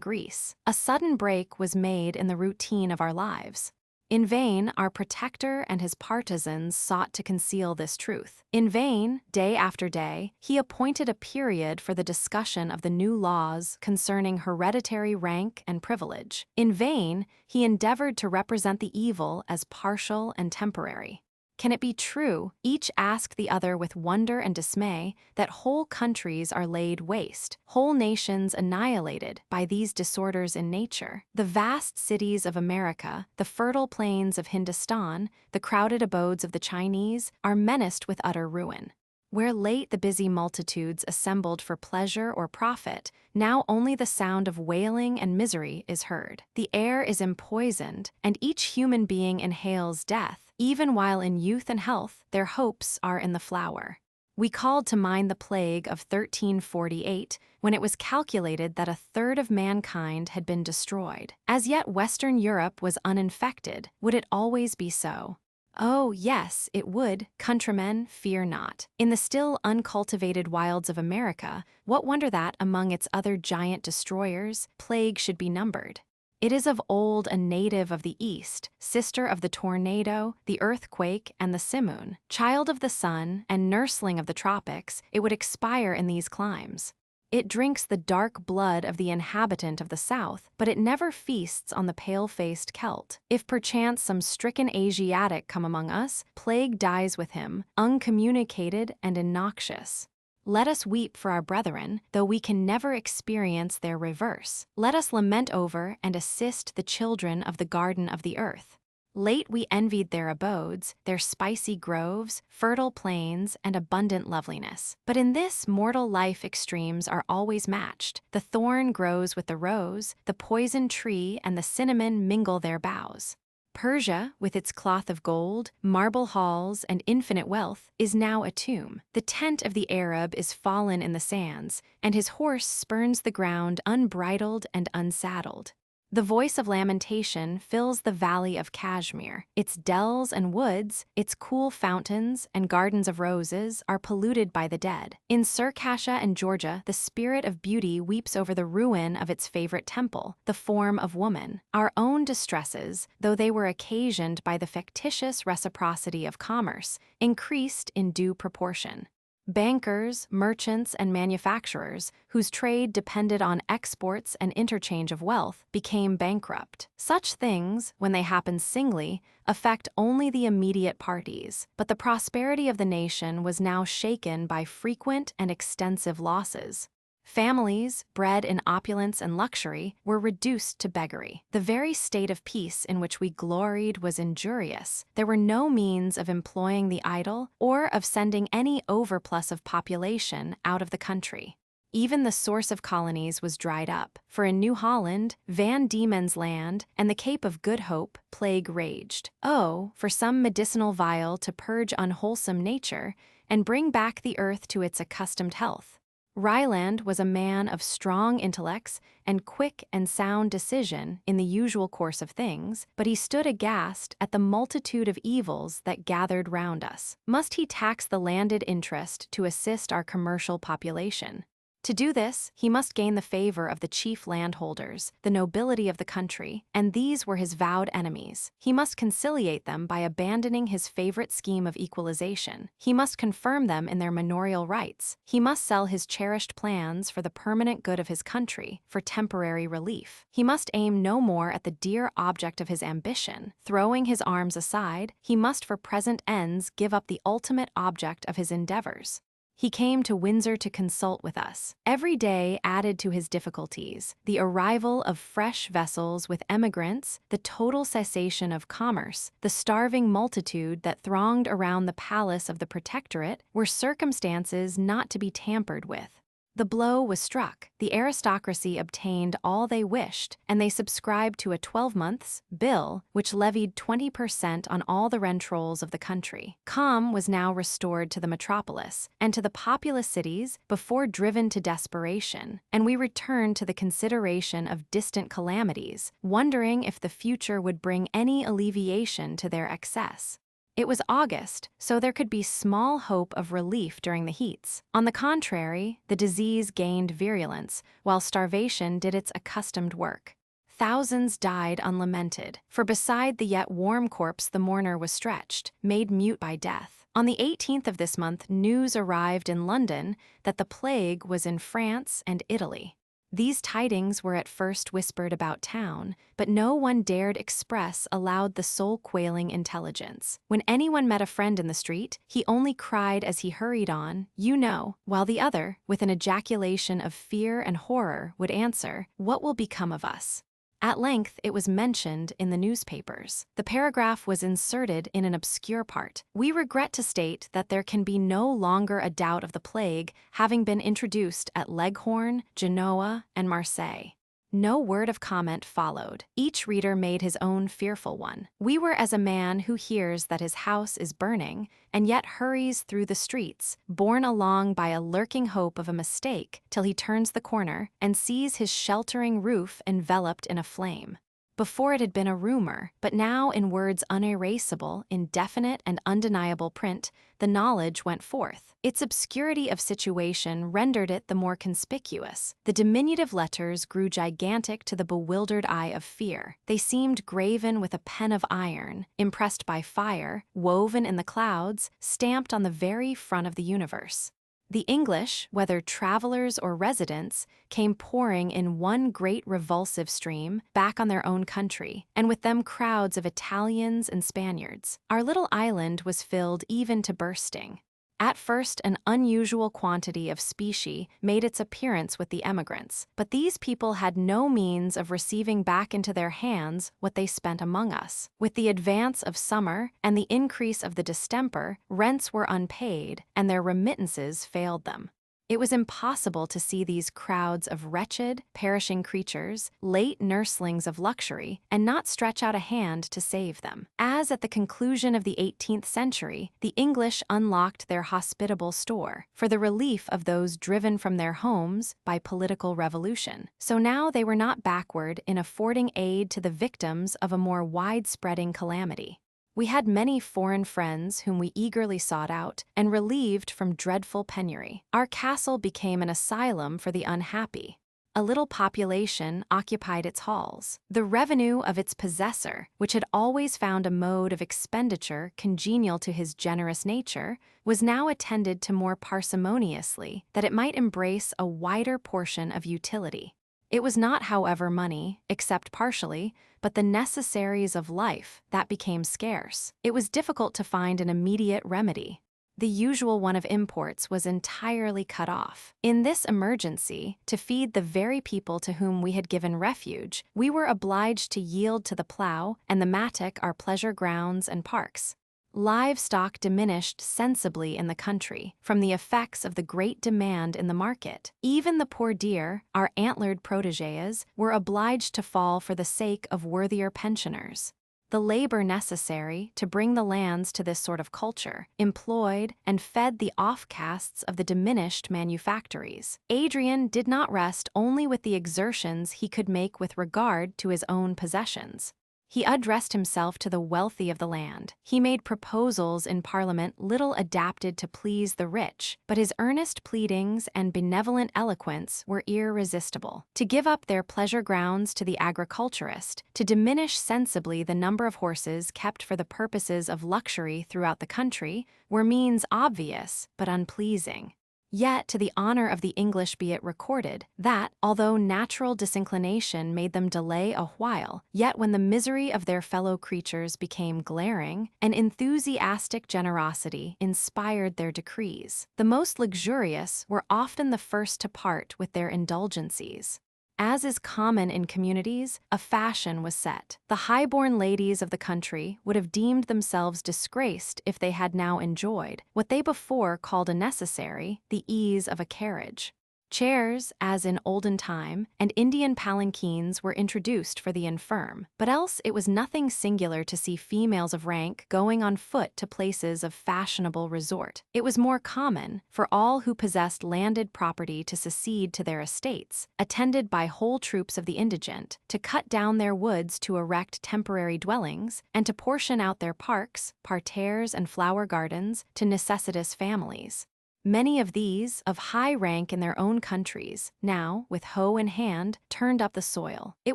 Greece. A sudden break was made in the routine of our lives. In vain, our protector and his partisans sought to conceal this truth. In vain, day after day, he appointed a period for the discussion of the new laws concerning hereditary rank and privilege. In vain, he endeavored to represent the evil as partial and temporary. Can it be true, each asked the other with wonder and dismay, that whole countries are laid waste, whole nations annihilated by these disorders in nature? The vast cities of America, the fertile plains of Hindustan, the crowded abodes of the Chinese, are menaced with utter ruin. Where late the busy multitudes assembled for pleasure or profit, now only the sound of wailing and misery is heard. The air is empoisoned, and each human being inhales death. Even while in youth and health, their hopes are in the flower. We called to mind the plague of 1348, when it was calculated that a third of mankind had been destroyed. As yet Western Europe was uninfected. Would it always be so? Oh, yes, it would. Countrymen, fear not. In the still uncultivated wilds of America, what wonder that, among its other giant destroyers, plague should be numbered? It is of old a native of the East, sister of the tornado, the earthquake, and the simoon. Child of the sun and nursling of the tropics, it would expire in these climes. It drinks the dark blood of the inhabitant of the South, but it never feasts on the pale-faced Celt. If perchance some stricken Asiatic come among us, plague dies with him, uncommunicated and innoxious. Let us weep for our brethren, though we can never experience their reverse. Let us lament over and assist the children of the garden of the earth. Late we envied their abodes, their spicy groves, fertile plains, and abundant loveliness. But in this mortal life extremes are always matched. The thorn grows with the rose, the poison tree and the cinnamon mingle their boughs. Persia, with its cloth of gold, marble halls, and infinite wealth, is now a tomb. The tent of the Arab is fallen in the sands, and his horse spurns the ground unbridled and unsaddled. The voice of lamentation fills the valley of Kashmir. Its dells and woods, its cool fountains and gardens of roses are polluted by the dead. In Circassia and Georgia, the spirit of beauty weeps over the ruin of its favorite temple, the form of woman. Our own distresses, though they were occasioned by the fictitious reciprocity of commerce, increased in due proportion. Bankers, merchants, and manufacturers, whose trade depended on exports and interchange of wealth, became bankrupt. Such things, when they happen singly, affect only the immediate parties, but the prosperity of the nation was now shaken by frequent and extensive losses. Families, bred in opulence and luxury, were reduced to beggary. The very state of peace in which we gloried was injurious. There were no means of employing the idle or of sending any overplus of population out of the country. Even the source of colonies was dried up, for in New Holland, Van Diemen's Land, and the Cape of Good Hope, plague raged. Oh, for some medicinal vial to purge unwholesome nature and bring back the earth to its accustomed health. Ryland was a man of strong intellects and quick and sound decision in the usual course of things, but he stood aghast at the multitude of evils that gathered round us. Must he tax the landed interest to assist our commercial population? To do this, he must gain the favor of the chief landholders, the nobility of the country, and these were his vowed enemies. He must conciliate them by abandoning his favorite scheme of equalization. He must confirm them in their manorial rights. He must sell his cherished plans for the permanent good of his country, for temporary relief. He must aim no more at the dear object of his ambition. Throwing his arms aside, he must for present ends give up the ultimate object of his endeavors. He came to Windsor to consult with us. Every day added to his difficulties: the arrival of fresh vessels with emigrants, the total cessation of commerce, the starving multitude that thronged around the palace of the Protectorate were circumstances not to be tampered with. The blow was struck. The aristocracy obtained all they wished, and they subscribed to a 12-months bill which levied 20% on all the rentrolls of the country. Calm was now restored to the metropolis and to the populous cities before driven to desperation, and we returned to the consideration of distant calamities, wondering if the future would bring any alleviation to their excess. It was August, so there could be small hope of relief during the heats. On the contrary, the disease gained virulence, while starvation did its accustomed work. Thousands died unlamented, for beside the yet warm corpse the mourner was stretched, made mute by death. On the 18th of this month, news arrived in London that the plague was in France and Italy. These tidings were at first whispered about town, but no one dared express aloud the soul-quailing intelligence. When anyone met a friend in the street, he only cried as he hurried on, "You know," while the other, with an ejaculation of fear and horror, would answer, "What will become of us?" At length it was mentioned in the newspapers. The paragraph was inserted in an obscure part. "We regret to state that there can be no longer a doubt of the plague having been introduced at Leghorn, Genoa, and Marseille." No word of comment followed. Each reader made his own fearful one. We were as a man who hears that his house is burning, and yet hurries through the streets, borne along by a lurking hope of a mistake, till he turns the corner and sees his sheltering roof enveloped in a flame. Before it had been a rumor, but now in words unerasable, in definite and undeniable print, the knowledge went forth. Its obscurity of situation rendered it the more conspicuous. The diminutive letters grew gigantic to the bewildered eye of fear. They seemed graven with a pen of iron, impressed by fire, woven in the clouds, stamped on the very front of the universe. The English, whether travelers or residents, came pouring in one great revulsive stream back on their own country, and with them crowds of Italians and Spaniards. Our little island was filled even to bursting. At first, an unusual quantity of specie made its appearance with the emigrants, but these people had no means of receiving back into their hands what they spent among us. With the advance of summer and the increase of the distemper, rents were unpaid, and their remittances failed them. It was impossible to see these crowds of wretched, perishing creatures, late nurslings of luxury, and not stretch out a hand to save them. As at the conclusion of the 18th century, the English unlocked their hospitable store for the relief of those driven from their homes by political revolution. So now they were not backward in affording aid to the victims of a more wide-spreading calamity. We had many foreign friends whom we eagerly sought out and relieved from dreadful penury. Our castle became an asylum for the unhappy. A little population occupied its halls. The revenue of its possessor, which had always found a mode of expenditure congenial to his generous nature, was now attended to more parsimoniously, that it might embrace a wider portion of utility. It was not, however, money, except partially, but the necessaries of life that became scarce. It was difficult to find an immediate remedy. The usual one of imports was entirely cut off. In this emergency, to feed the very people to whom we had given refuge, we were obliged to yield to the plough and the mattock our pleasure grounds and parks. Livestock diminished sensibly in the country from the effects of the great demand in the market. Even the poor deer, our antlered protégés, were obliged to fall for the sake of worthier pensioners. The labor necessary to bring the lands to this sort of culture employed and fed the offcasts of the diminished manufactories. Adrian did not rest only with the exertions he could make with regard to his own possessions. He addressed himself to the wealthy of the land. He made proposals in Parliament little adapted to please the rich, but his earnest pleadings and benevolent eloquence were irresistible. To give up their pleasure grounds to the agriculturist, to diminish sensibly the number of horses kept for the purposes of luxury throughout the country, were means obvious but unpleasing. Yet, to the honor of the English be it recorded, that, although natural disinclination made them delay a while, yet when the misery of their fellow creatures became glaring, an enthusiastic generosity inspired their decrees. The most luxurious were often the first to part with their indulgencies. As is common in communities, a fashion was set. The high-born ladies of the country would have deemed themselves disgraced if they had now enjoyed, what they before called a necessary, the ease of a carriage. Chairs, as in olden time, and Indian palanquins were introduced for the infirm, but else it was nothing singular to see females of rank going on foot to places of fashionable resort. It was more common for all who possessed landed property to secede to their estates, attended by whole troops of the indigent, to cut down their woods to erect temporary dwellings, and to portion out their parks, parterres, and flower gardens to necessitous families. Many of these, of high rank in their own countries, now, with hoe in hand, turned up the soil. It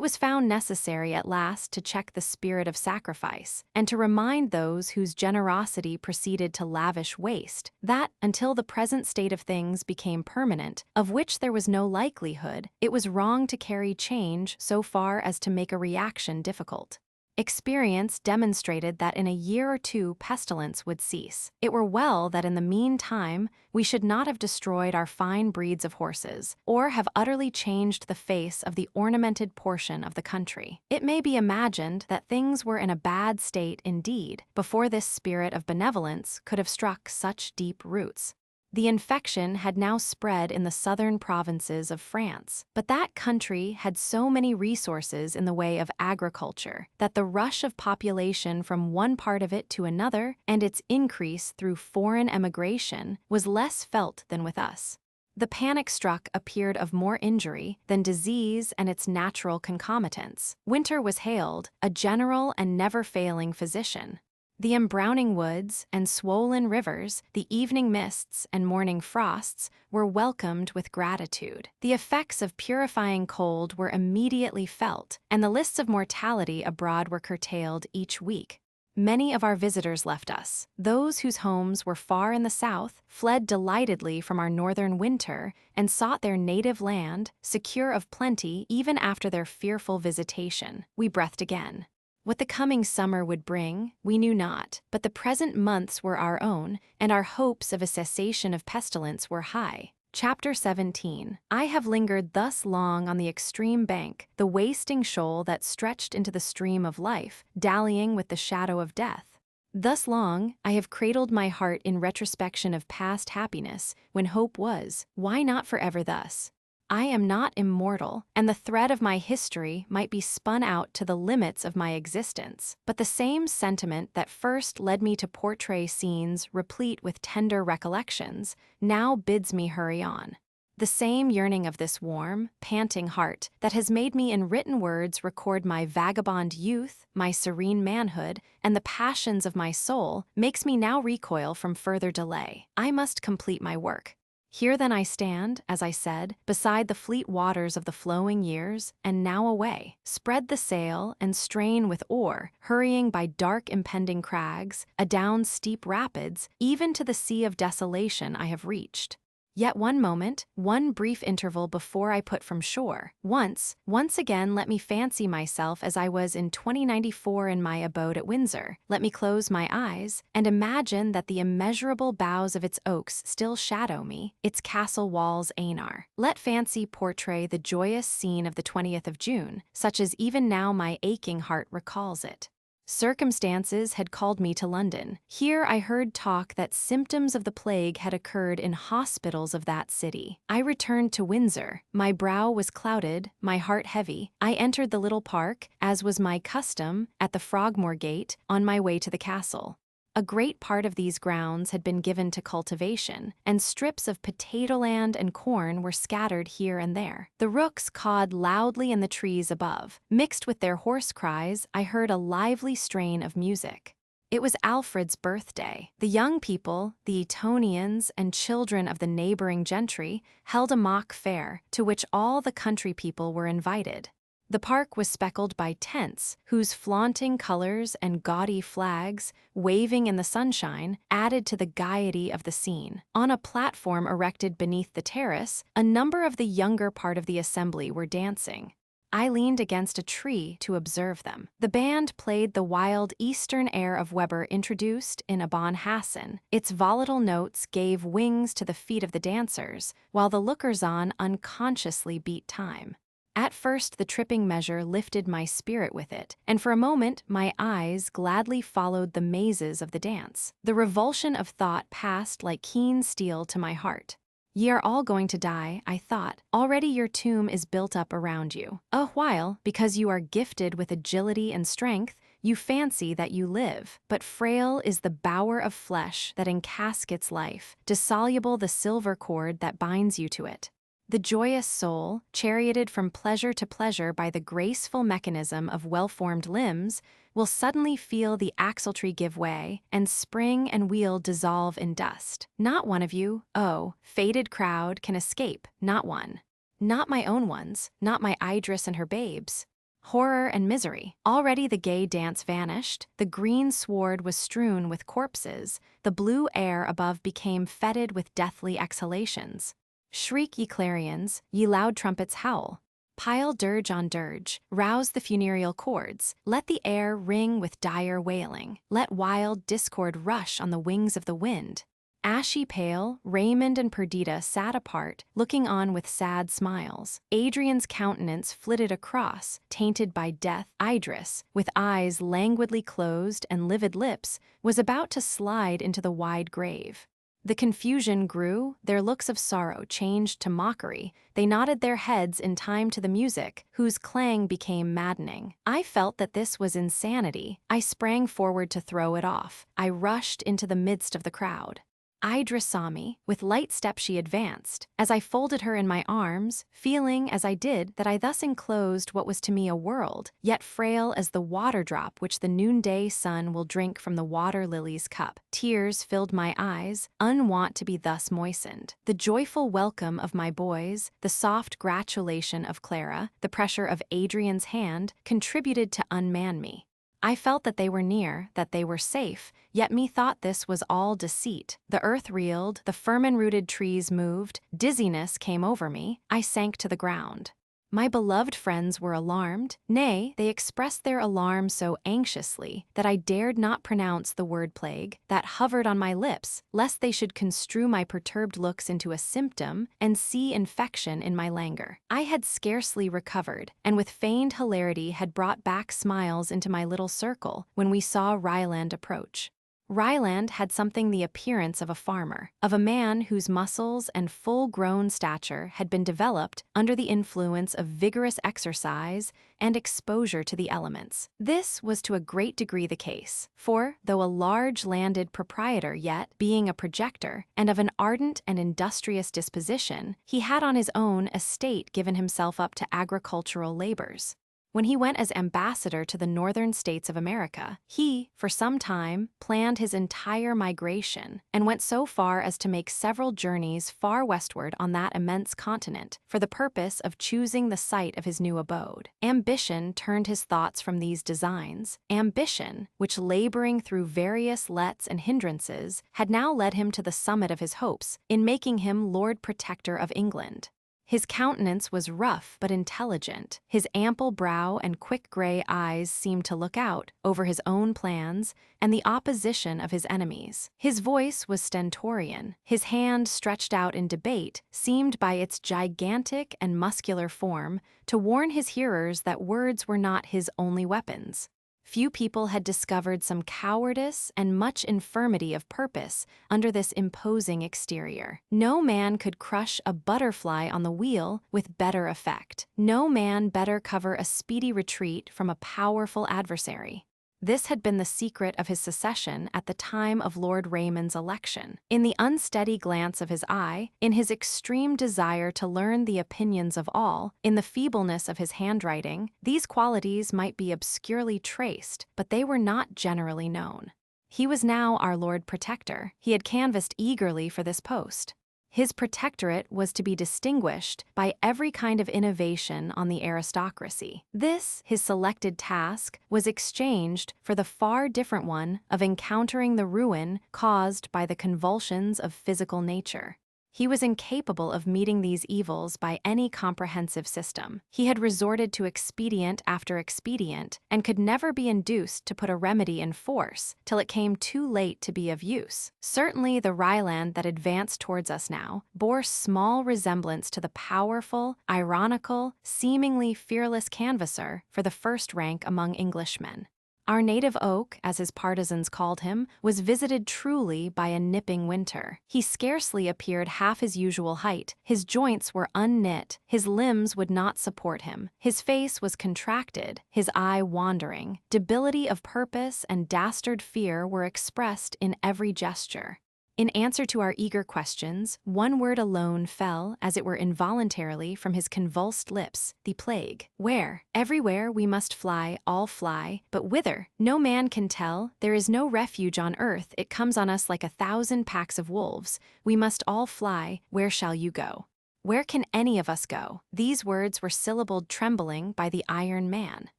was found necessary at last to check the spirit of sacrifice, and to remind those whose generosity proceeded to lavish waste, that, until the present state of things became permanent, of which there was no likelihood, it was wrong to carry change so far as to make a reaction difficult. Experience demonstrated that in a year or two pestilence would cease. It were well that in the meantime we should not have destroyed our fine breeds of horses, or have utterly changed the face of the ornamented portion of the country. It may be imagined that things were in a bad state indeed before this spirit of benevolence could have struck such deep roots. The infection had now spread in the southern provinces of France, but that country had so many resources in the way of agriculture that the rush of population from one part of it to another and its increase through foreign emigration was less felt than with us. The panic struck appeared of more injury than disease and its natural concomitants. Winter was hailed a general and never-failing physician. The embrowning woods and swollen rivers, the evening mists and morning frosts were welcomed with gratitude. The effects of purifying cold were immediately felt, and the lists of mortality abroad were curtailed each week. Many of our visitors left us. Those whose homes were far in the south fled delightedly from our northern winter and sought their native land, secure of plenty even after their fearful visitation. We breathed again. What the coming summer would bring, we knew not, but the present months were our own, and our hopes of a cessation of pestilence were high. Chapter 17. I have lingered thus long on the extreme bank, the wasting shoal that stretched into the stream of life, dallying with the shadow of death. Thus long, I have cradled my heart in retrospection of past happiness, when hope was, why not forever thus? I am not immortal, and the thread of my history might be spun out to the limits of my existence. But the same sentiment that first led me to portray scenes replete with tender recollections now bids me hurry on. The same yearning of this warm, panting heart that has made me in written words record my vagabond youth, my serene manhood, and the passions of my soul makes me now recoil from further delay. I must complete my work. Here then I stand, as I said, beside the fleet waters of the flowing years, and now away. Spread the sail and strain with oar, hurrying by dark impending crags, adown steep rapids, even to the sea of desolation I have reached. Yet one moment, one brief interval before I put from shore. Once again let me fancy myself as I was in 2094 in my abode at Windsor. Let me close my eyes, and imagine that the immeasurable boughs of its oaks still shadow me, its castle walls Einar. Let fancy portray the joyous scene of the 20th of June, such as even now my aching heart recalls it. Circumstances had called me to London. Here I heard talk that symptoms of the plague had occurred in hospitals of that city. I returned to Windsor. My brow was clouded, my heart heavy. I entered the little park, as was my custom, at the Frogmore Gate, on my way to the castle. A great part of these grounds had been given to cultivation, and strips of potato land and corn were scattered here and there. The rooks cawed loudly in the trees above. Mixed with their hoarse cries, I heard a lively strain of music. It was Alfred's birthday. The young people, the Etonians, and children of the neighboring gentry held a mock fair, to which all the country people were invited. The park was speckled by tents, whose flaunting colors and gaudy flags, waving in the sunshine, added to the gaiety of the scene. On a platform erected beneath the terrace, a number of the younger part of the assembly were dancing. I leaned against a tree to observe them. The band played the wild Eastern air of Weber introduced in Abon Hassan. Its volatile notes gave wings to the feet of the dancers, while the lookers-on unconsciously beat time. At first, the tripping measure lifted my spirit with it, and for a moment my eyes gladly followed the mazes of the dance. The revulsion of thought passed like keen steel to my heart. Ye are all going to die, I thought. Already your tomb is built up around you. A while, because you are gifted with agility and strength, you fancy that you live, but frail is the bower of flesh that encaskets life, dissoluble the silver cord that binds you to it. The joyous soul, charioted from pleasure to pleasure by the graceful mechanism of well-formed limbs, will suddenly feel the axletree give way, and spring and wheel dissolve in dust. Not one of you, oh, fated crowd, can escape, not one. Not my own ones, not my Idris and her babes. Horror and misery. Already the gay dance vanished, the green sward was strewn with corpses, the blue air above became fetid with deathly exhalations. Shriek, ye clarions, ye loud trumpets howl. Pile dirge on dirge, rouse the funereal chords, let the air ring with dire wailing, let wild discord rush on the wings of the wind. Ashy pale, Raymond and Perdita sat apart, looking on with sad smiles. Adrian's countenance flitted across, tainted by death. Idris, with eyes languidly closed and livid lips, was about to slide into the wide grave. The confusion grew, their looks of sorrow changed to mockery, they nodded their heads in time to the music, whose clang became maddening. I felt that this was insanity. I sprang forward to throw it off. I rushed into the midst of the crowd. Idris saw me. With light step she advanced. As I folded her in my arms, feeling as I did that I thus enclosed what was to me a world, yet frail as the water drop which the noonday sun will drink from the water lily's cup. Tears filled my eyes, unwont to be thus moistened. The joyful welcome of my boys, the soft gratulation of Clara, the pressure of Adrian's hand, contributed to unman me. I felt that they were near, that they were safe, yet methought this was all deceit. The earth reeled, the firman-rooted trees moved, dizziness came over me, I sank to the ground. My beloved friends were alarmed, nay, they expressed their alarm so anxiously that I dared not pronounce the word plague that hovered on my lips, lest they should construe my perturbed looks into a symptom and see infection in my languor. I had scarcely recovered, and with feigned hilarity had brought back smiles into my little circle when we saw Ryland approach. Ryland had something the appearance of a farmer, of a man whose muscles and full-grown stature had been developed under the influence of vigorous exercise and exposure to the elements. This was to a great degree the case, for, though a large landed proprietor yet, being a projector, and of an ardent and industrious disposition, he had on his own estate given himself up to agricultural labors. When he went as ambassador to the northern states of America, he, for some time, planned his entire migration and went so far as to make several journeys far westward on that immense continent for the purpose of choosing the site of his new abode. Ambition turned his thoughts from these designs. Ambition, which laboring through various lets and hindrances, had now led him to the summit of his hopes in making him Lord Protector of England. His countenance was rough but intelligent. His ample brow and quick gray eyes seemed to look out over his own plans and the opposition of his enemies. His voice was stentorian. His hand stretched out in debate seemed by its gigantic and muscular form to warn his hearers that words were not his only weapons. Few people had discovered some cowardice and much infirmity of purpose under this imposing exterior. No man could crush a butterfly on the wheel with better effect. No man better cover a speedy retreat from a powerful adversary. This had been the secret of his secession at the time of Lord Raymond's election. In the unsteady glance of his eye, in his extreme desire to learn the opinions of all, in the feebleness of his handwriting, these qualities might be obscurely traced, but they were not generally known. He was now our Lord Protector. He had canvassed eagerly for this post. His protectorate was to be distinguished by every kind of innovation on the aristocracy. This, his selected task, was exchanged for the far different one of encountering the ruin caused by the convulsions of physical nature. He was incapable of meeting these evils by any comprehensive system. He had resorted to expedient after expedient and could never be induced to put a remedy in force till it came too late to be of use. Certainly the Ryland that advanced towards us now bore small resemblance to the powerful, ironical, seemingly fearless canvasser for the first rank among Englishmen. Our native oak, as his partisans called him, was visited truly by a nipping winter. He scarcely appeared half his usual height, his joints were unknit, his limbs would not support him, his face was contracted, his eye wandering. Debility of purpose and dastard fear were expressed in every gesture. In answer to our eager questions, one word alone fell, as it were involuntarily, from his convulsed lips: the plague. Where? Everywhere we must fly, all fly, but whither? No man can tell. There is no refuge on earth. It comes on us like 1,000 packs of wolves. We must all fly. Where shall you go? Where can any of us go? These words were syllabled trembling by the iron man.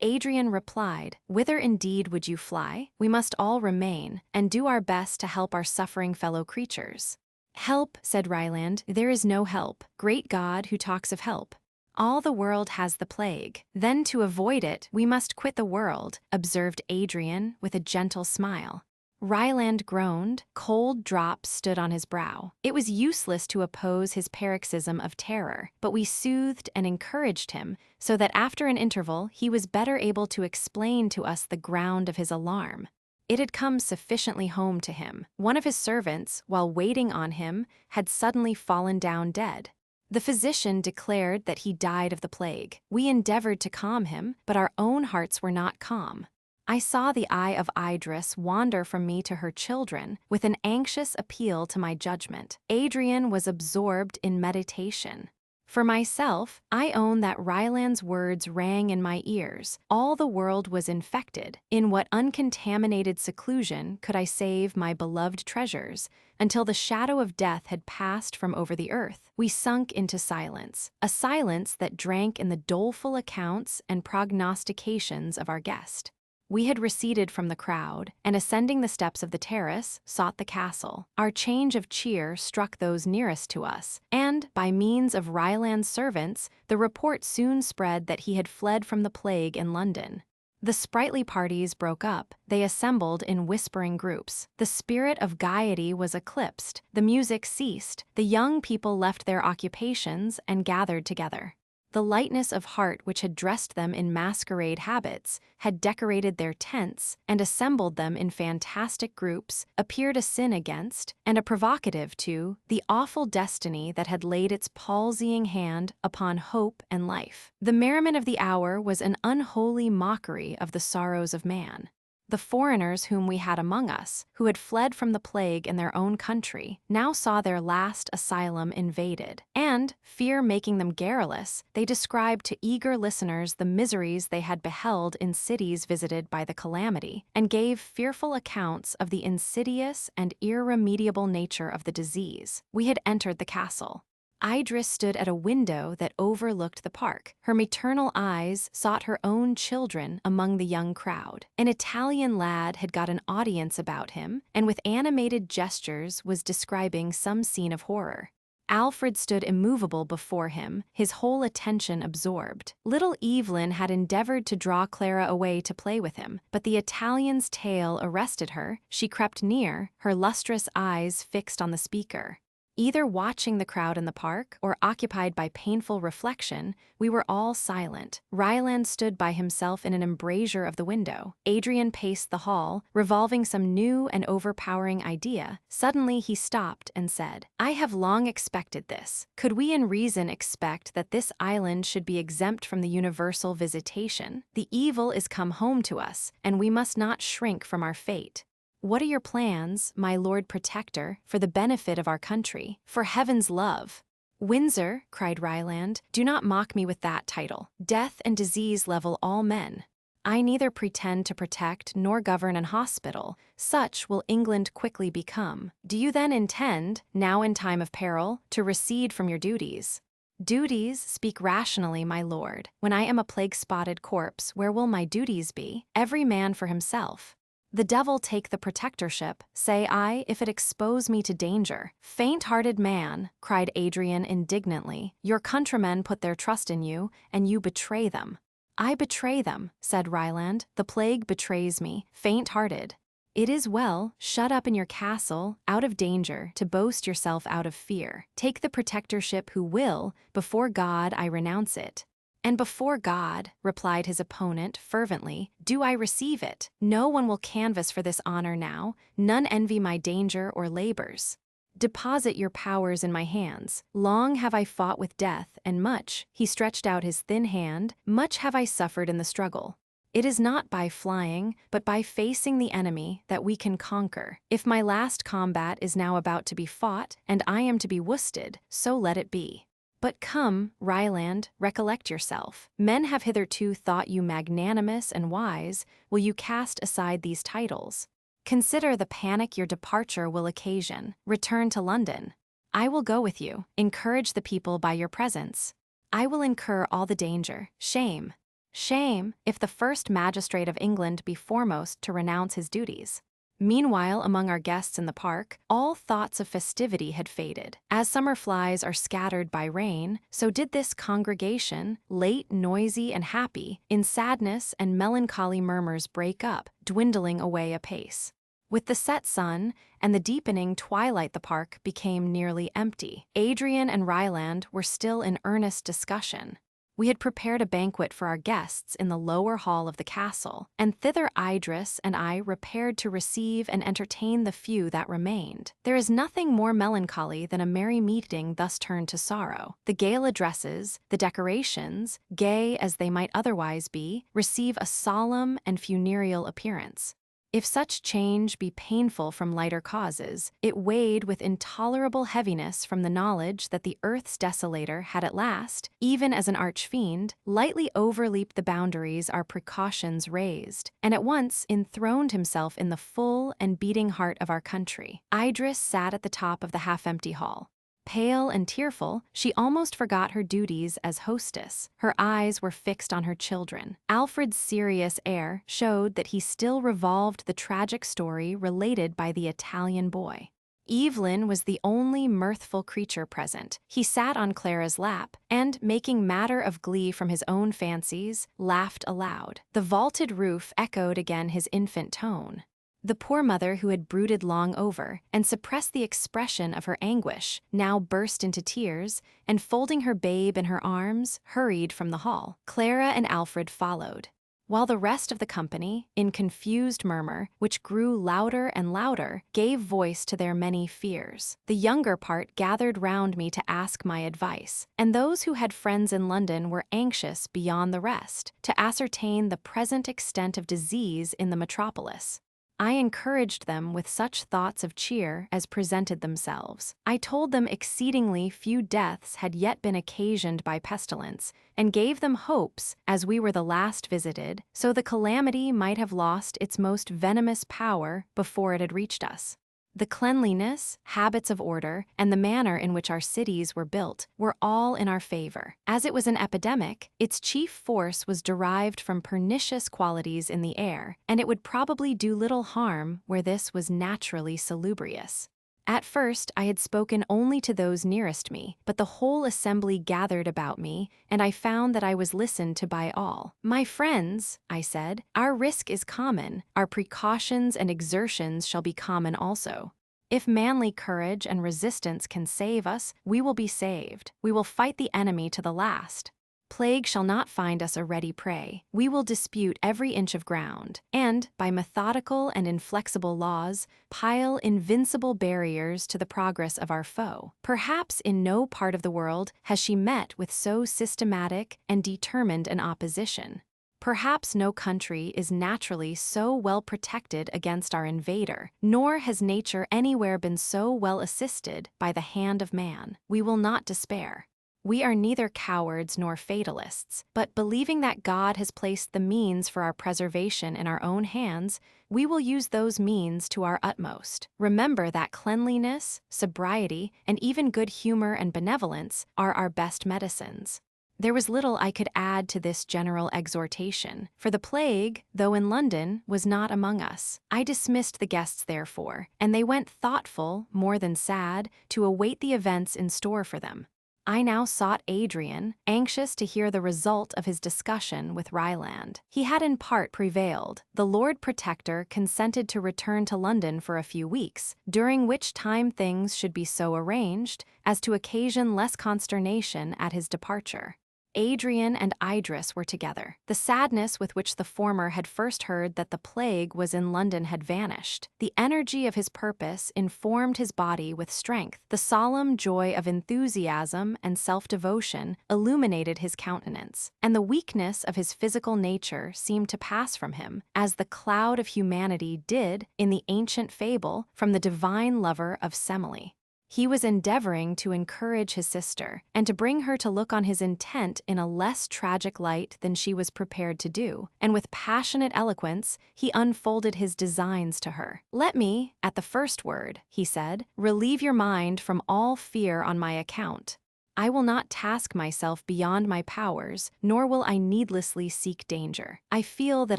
Adrian replied, "Whither indeed would you fly? We must all remain, and do our best to help our suffering fellow creatures." "Help," said Ryland, "there is no help. Great God, who talks of help? All the world has the plague. Then to avoid it, we must quit the world," observed Adrian with a gentle smile. Ryland groaned. Cold drops stood on his brow. It was useless to oppose his paroxysm of terror, but we soothed and encouraged him, so that after an interval he was better able to explain to us the ground of his alarm. It had come sufficiently home to him. One of his servants, while waiting on him, had suddenly fallen down dead. The physician declared that he died of the plague. We endeavored to calm him, but our own hearts were not calm. I saw the eye of Idris wander from me to her children with an anxious appeal to my judgment. Adrian was absorbed in meditation. For myself, I own that Ryland's words rang in my ears. All the world was infected. In what uncontaminated seclusion could I save my beloved treasures? Until the shadow of death had passed from over the earth, we sunk into silence, a silence that drank in the doleful accounts and prognostications of our guest. We had receded from the crowd, and ascending the steps of the terrace, sought the castle. Our change of cheer struck those nearest to us, and, by means of Ryland's servants, the report soon spread that he had fled from the plague in London. The sprightly parties broke up. They assembled in whispering groups. The spirit of gaiety was eclipsed. The music ceased. The young people left their occupations and gathered together. The lightness of heart which had dressed them in masquerade habits, had decorated their tents, and assembled them in fantastic groups, appeared a sin against, and a provocative to, the awful destiny that had laid its palsying hand upon hope and life. The merriment of the hour was an unholy mockery of the sorrows of man. The foreigners whom we had among us, who had fled from the plague in their own country, now saw their last asylum invaded, and, fear making them garrulous, they described to eager listeners the miseries they had beheld in cities visited by the calamity, and gave fearful accounts of the insidious and irremediable nature of the disease. We had entered the castle. Idris stood at a window that overlooked the park. Her maternal eyes sought her own children among the young crowd. An Italian lad had got an audience about him, and with animated gestures was describing some scene of horror. Alfred stood immovable before him, his whole attention absorbed. Little Evelyn had endeavored to draw Clara away to play with him, but the Italian's tale arrested her. She crept near, her lustrous eyes fixed on the speaker. Either watching the crowd in the park or occupied by painful reflection, we were all silent. Ryland stood by himself in an embrasure of the window. Adrian paced the hall, revolving some new and overpowering idea. Suddenly he stopped and said, "I have long expected this. Could we in reason expect that this island should be exempt from the universal visitation? The evil is come home to us, and we must not shrink from our fate. What are your plans, my Lord Protector, for the benefit of our country? For heaven's love!" "Windsor," cried Ryland, "do not mock me with that title. Death and disease level all men. I neither pretend to protect nor govern an hospital. Such will England quickly become. Do you then intend, now in time of peril, to recede from your duties?" "Duties? Speak rationally, my lord. When I am a plague-spotted corpse, where will my duties be? Every man for himself. The devil take the protectorship, say I, if it expose me to danger." "Faint-hearted man," cried Adrian indignantly, "your countrymen put their trust in you, and you betray them." "I betray them," said Ryland. "The plague betrays me, faint-hearted." "It is well, shut up in your castle, out of danger, to boast yourself out of fear. Take the protectorship who will, before God I renounce it." "And before God," replied his opponent fervently, "do I receive it. No one will canvass for this honor now, none envy my danger or labors. Deposit your powers in my hands. Long have I fought with death, and much," he stretched out his thin hand, "much have I suffered in the struggle. It is not by flying, but by facing the enemy, that we can conquer. If my last combat is now about to be fought, and I am to be worsted, so let it be. But come, Ryland, recollect yourself. Men have hitherto thought you magnanimous and wise. Will you cast aside these titles? Consider the panic your departure will occasion. Return to London. I will go with you. Encourage the people by your presence. I will incur all the danger. Shame. Shame, if the first magistrate of England be foremost to renounce his duties." Meanwhile, among our guests in the park, all thoughts of festivity had faded. As summer flies are scattered by rain, so did this congregation, late, noisy, and happy, in sadness and melancholy murmurs break up, dwindling away apace. With the set sun and the deepening twilight the park became nearly empty. Adrian and Ryland were still in earnest discussion. We had prepared a banquet for our guests in the lower hall of the castle, and thither Idris and I repaired to receive and entertain the few that remained. There is nothing more melancholy than a merry meeting thus turned to sorrow. The gala dresses, the decorations, gay as they might otherwise be, receive a solemn and funereal appearance. If such change be painful from lighter causes, it weighed with intolerable heaviness from the knowledge that the earth's desolator had at last, even as an arch-fiend, lightly overleaped the boundaries our precautions raised, and at once enthroned himself in the full and beating heart of our country. Idris sat at the top of the half-empty hall. Pale and tearful, she almost forgot her duties as hostess. Her eyes were fixed on her children. Alfred's serious air showed that he still revolved the tragic story related by the Italian boy. Evelyn was the only mirthful creature present. He sat on Clara's lap, and, making matter of glee from his own fancies, laughed aloud. The vaulted roof echoed again his infant tone. The poor mother who had brooded long over, and suppressed the expression of her anguish, now burst into tears, and folding her babe in her arms, hurried from the hall. Clara and Alfred followed, while the rest of the company, in confused murmur, which grew louder and louder, gave voice to their many fears. The younger part gathered round me to ask my advice, and those who had friends in London were anxious beyond the rest, to ascertain the present extent of disease in the metropolis. I encouraged them with such thoughts of cheer as presented themselves. I told them exceedingly few deaths had yet been occasioned by pestilence, and gave them hopes, as we were the last visited, so the calamity might have lost its most venomous power before it had reached us. The cleanliness, habits of order, and the manner in which our cities were built were all in our favor. As it was an epidemic, its chief force was derived from pernicious qualities in the air, and it would probably do little harm where this was naturally salubrious. At first, I had spoken only to those nearest me, but the whole assembly gathered about me, and I found that I was listened to by all. "My friends," I said, "our risk is common, our precautions and exertions shall be common also. If manly courage and resistance can save us, we will be saved. We will fight the enemy to the last. Plague shall not find us a ready prey. We will dispute every inch of ground, and, by methodical and inflexible laws, pile invincible barriers to the progress of our foe. Perhaps in no part of the world has she met with so systematic and determined an opposition. Perhaps no country is naturally so well protected against our invader, nor has nature anywhere been so well assisted by the hand of man. We will not despair. We are neither cowards nor fatalists, but believing that God has placed the means for our preservation in our own hands, we will use those means to our utmost. Remember that cleanliness, sobriety, and even good humor and benevolence are our best medicines. There was little I could add to this general exhortation, for the plague, though in London, was not among us. I dismissed the guests therefore, and they went thoughtful, more than sad, to await the events in store for them. I now sought Adrian, anxious to hear the result of his discussion with Ryland. He had in part prevailed. The Lord Protector consented to return to London for a few weeks, during which time things should be so arranged as to occasion less consternation at his departure. Adrian and Idris were together. The sadness with which the former had first heard that the plague was in London had vanished. The energy of his purpose informed his body with strength. The solemn joy of enthusiasm and self-devotion illuminated his countenance, and the weakness of his physical nature seemed to pass from him, as the cloud of humanity did in the ancient fable from the divine lover of Semele. He was endeavoring to encourage his sister, and to bring her to look on his intent in a less tragic light than she was prepared to do, and with passionate eloquence he unfolded his designs to her. "Let me, at the first word," he said, "relieve your mind from all fear on my account. I will not task myself beyond my powers, nor will I needlessly seek danger. I feel that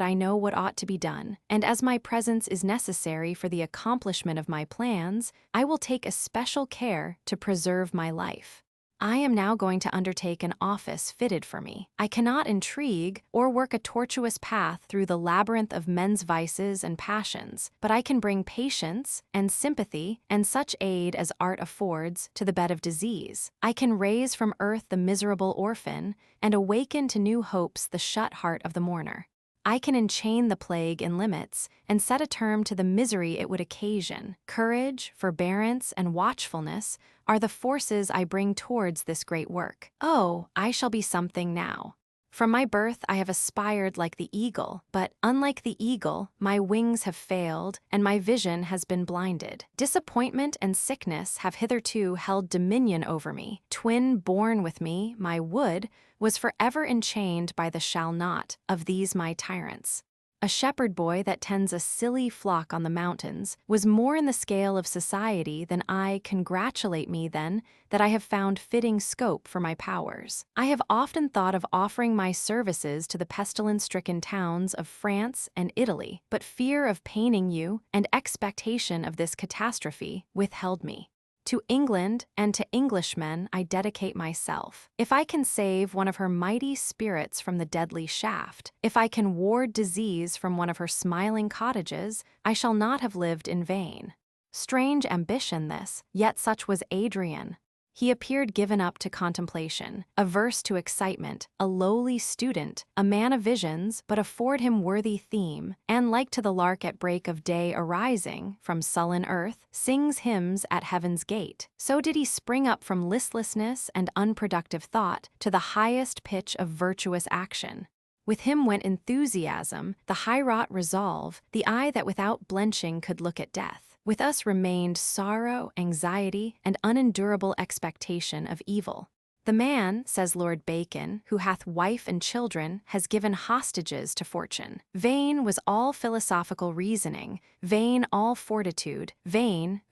I know what ought to be done, and as my presence is necessary for the accomplishment of my plans, I will take especial care to preserve my life. I am now going to undertake an office fitted for me. I cannot intrigue or work a tortuous path through the labyrinth of men's vices and passions, but I can bring patience and sympathy and such aid as art affords to the bed of disease. I can raise from earth the miserable orphan and awaken to new hopes the shut heart of the mourner. I can enchain the plague in limits and set a term to the misery it would occasion. Courage, forbearance, and watchfulness are the forces I bring towards this great work. Oh, I shall be something now. From my birth I have aspired like the eagle, but unlike the eagle, my wings have failed and my vision has been blinded. Disappointment and sickness have hitherto held dominion over me. Twin born with me, my would, was forever enchained by the shall not of these my tyrants. A shepherd boy that tends a silly flock on the mountains was more in the scale of society than I. Congratulate me, then, that I have found fitting scope for my powers. I have often thought of offering my services to the pestilence-stricken towns of France and Italy, but fear of paining you and expectation of this catastrophe withheld me. To England and to Englishmen I dedicate myself. If I can save one of her mighty spirits from the deadly shaft, if I can ward disease from one of her smiling cottages, I shall not have lived in vain. Strange ambition this, yet such was Adrian. He appeared given up to contemplation, averse to excitement, a lowly student, a man of visions, but afford him worthy theme, and like to the lark at break of day arising from sullen earth, sings hymns at heaven's gate. So did he spring up from listlessness and unproductive thought to the highest pitch of virtuous action. With him went enthusiasm, the high-wrought resolve, the eye that without blenching could look at death. With us remained sorrow, anxiety, and unendurable expectation of evil. The man, says Lord Bacon, who hath wife and children, has given hostages to fortune. Vain was all philosophical reasoning, vain all fortitude, vain,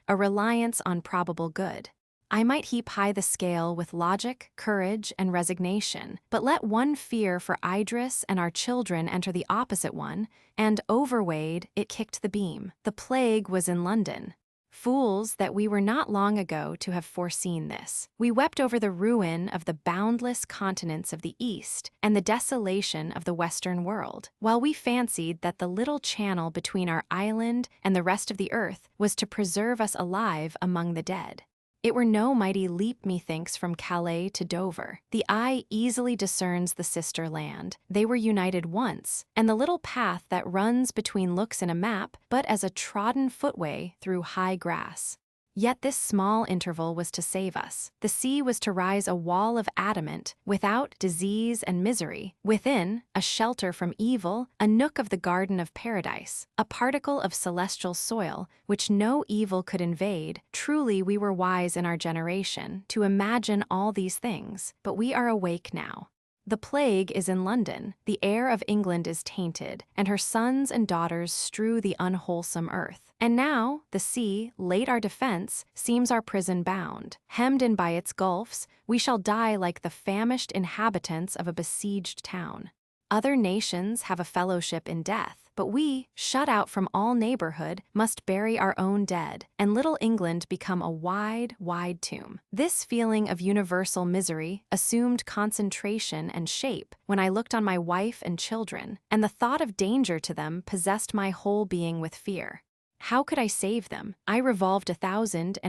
a reliance on probable good. I might heap high the scale with logic, courage, and resignation, but let one fear for Idris and our children enter the opposite one, and, overweighed, it kicked the beam. The plague was in London. Fools that we were not long ago to have foreseen this. We wept over the ruin of the boundless continents of the East and the desolation of the Western world, while we fancied that the little channel between our island and the rest of the earth was to preserve us alive among the dead. It were no mighty leap, methinks, from Calais to Dover. The eye easily discerns the sister land. They were united once, and the little path that runs between looks in a map but as a trodden footway through high grass. Yet this small interval was to save us. The sea was to rise a wall of adamant, without disease and misery, within a shelter from evil, a nook of the garden of paradise, a particle of celestial soil which no evil could invade. Truly we were wise in our generation to imagine all these things, but we are awake now. The plague is in London, the air of England is tainted, and her sons and daughters strew the unwholesome earth. And now, the sea, late our defense, seems our prison bound. Hemmed in by its gulfs, we shall die like the famished inhabitants of a besieged town. Other nations have a fellowship in death, but we, shut out from all neighborhood, must bury our own dead, and little England become a wide, wide tomb. This feeling of universal misery assumed concentration and shape when I looked on my wife and children, and the thought of danger to them possessed my whole being with fear. How could I save them? I revolved 1,000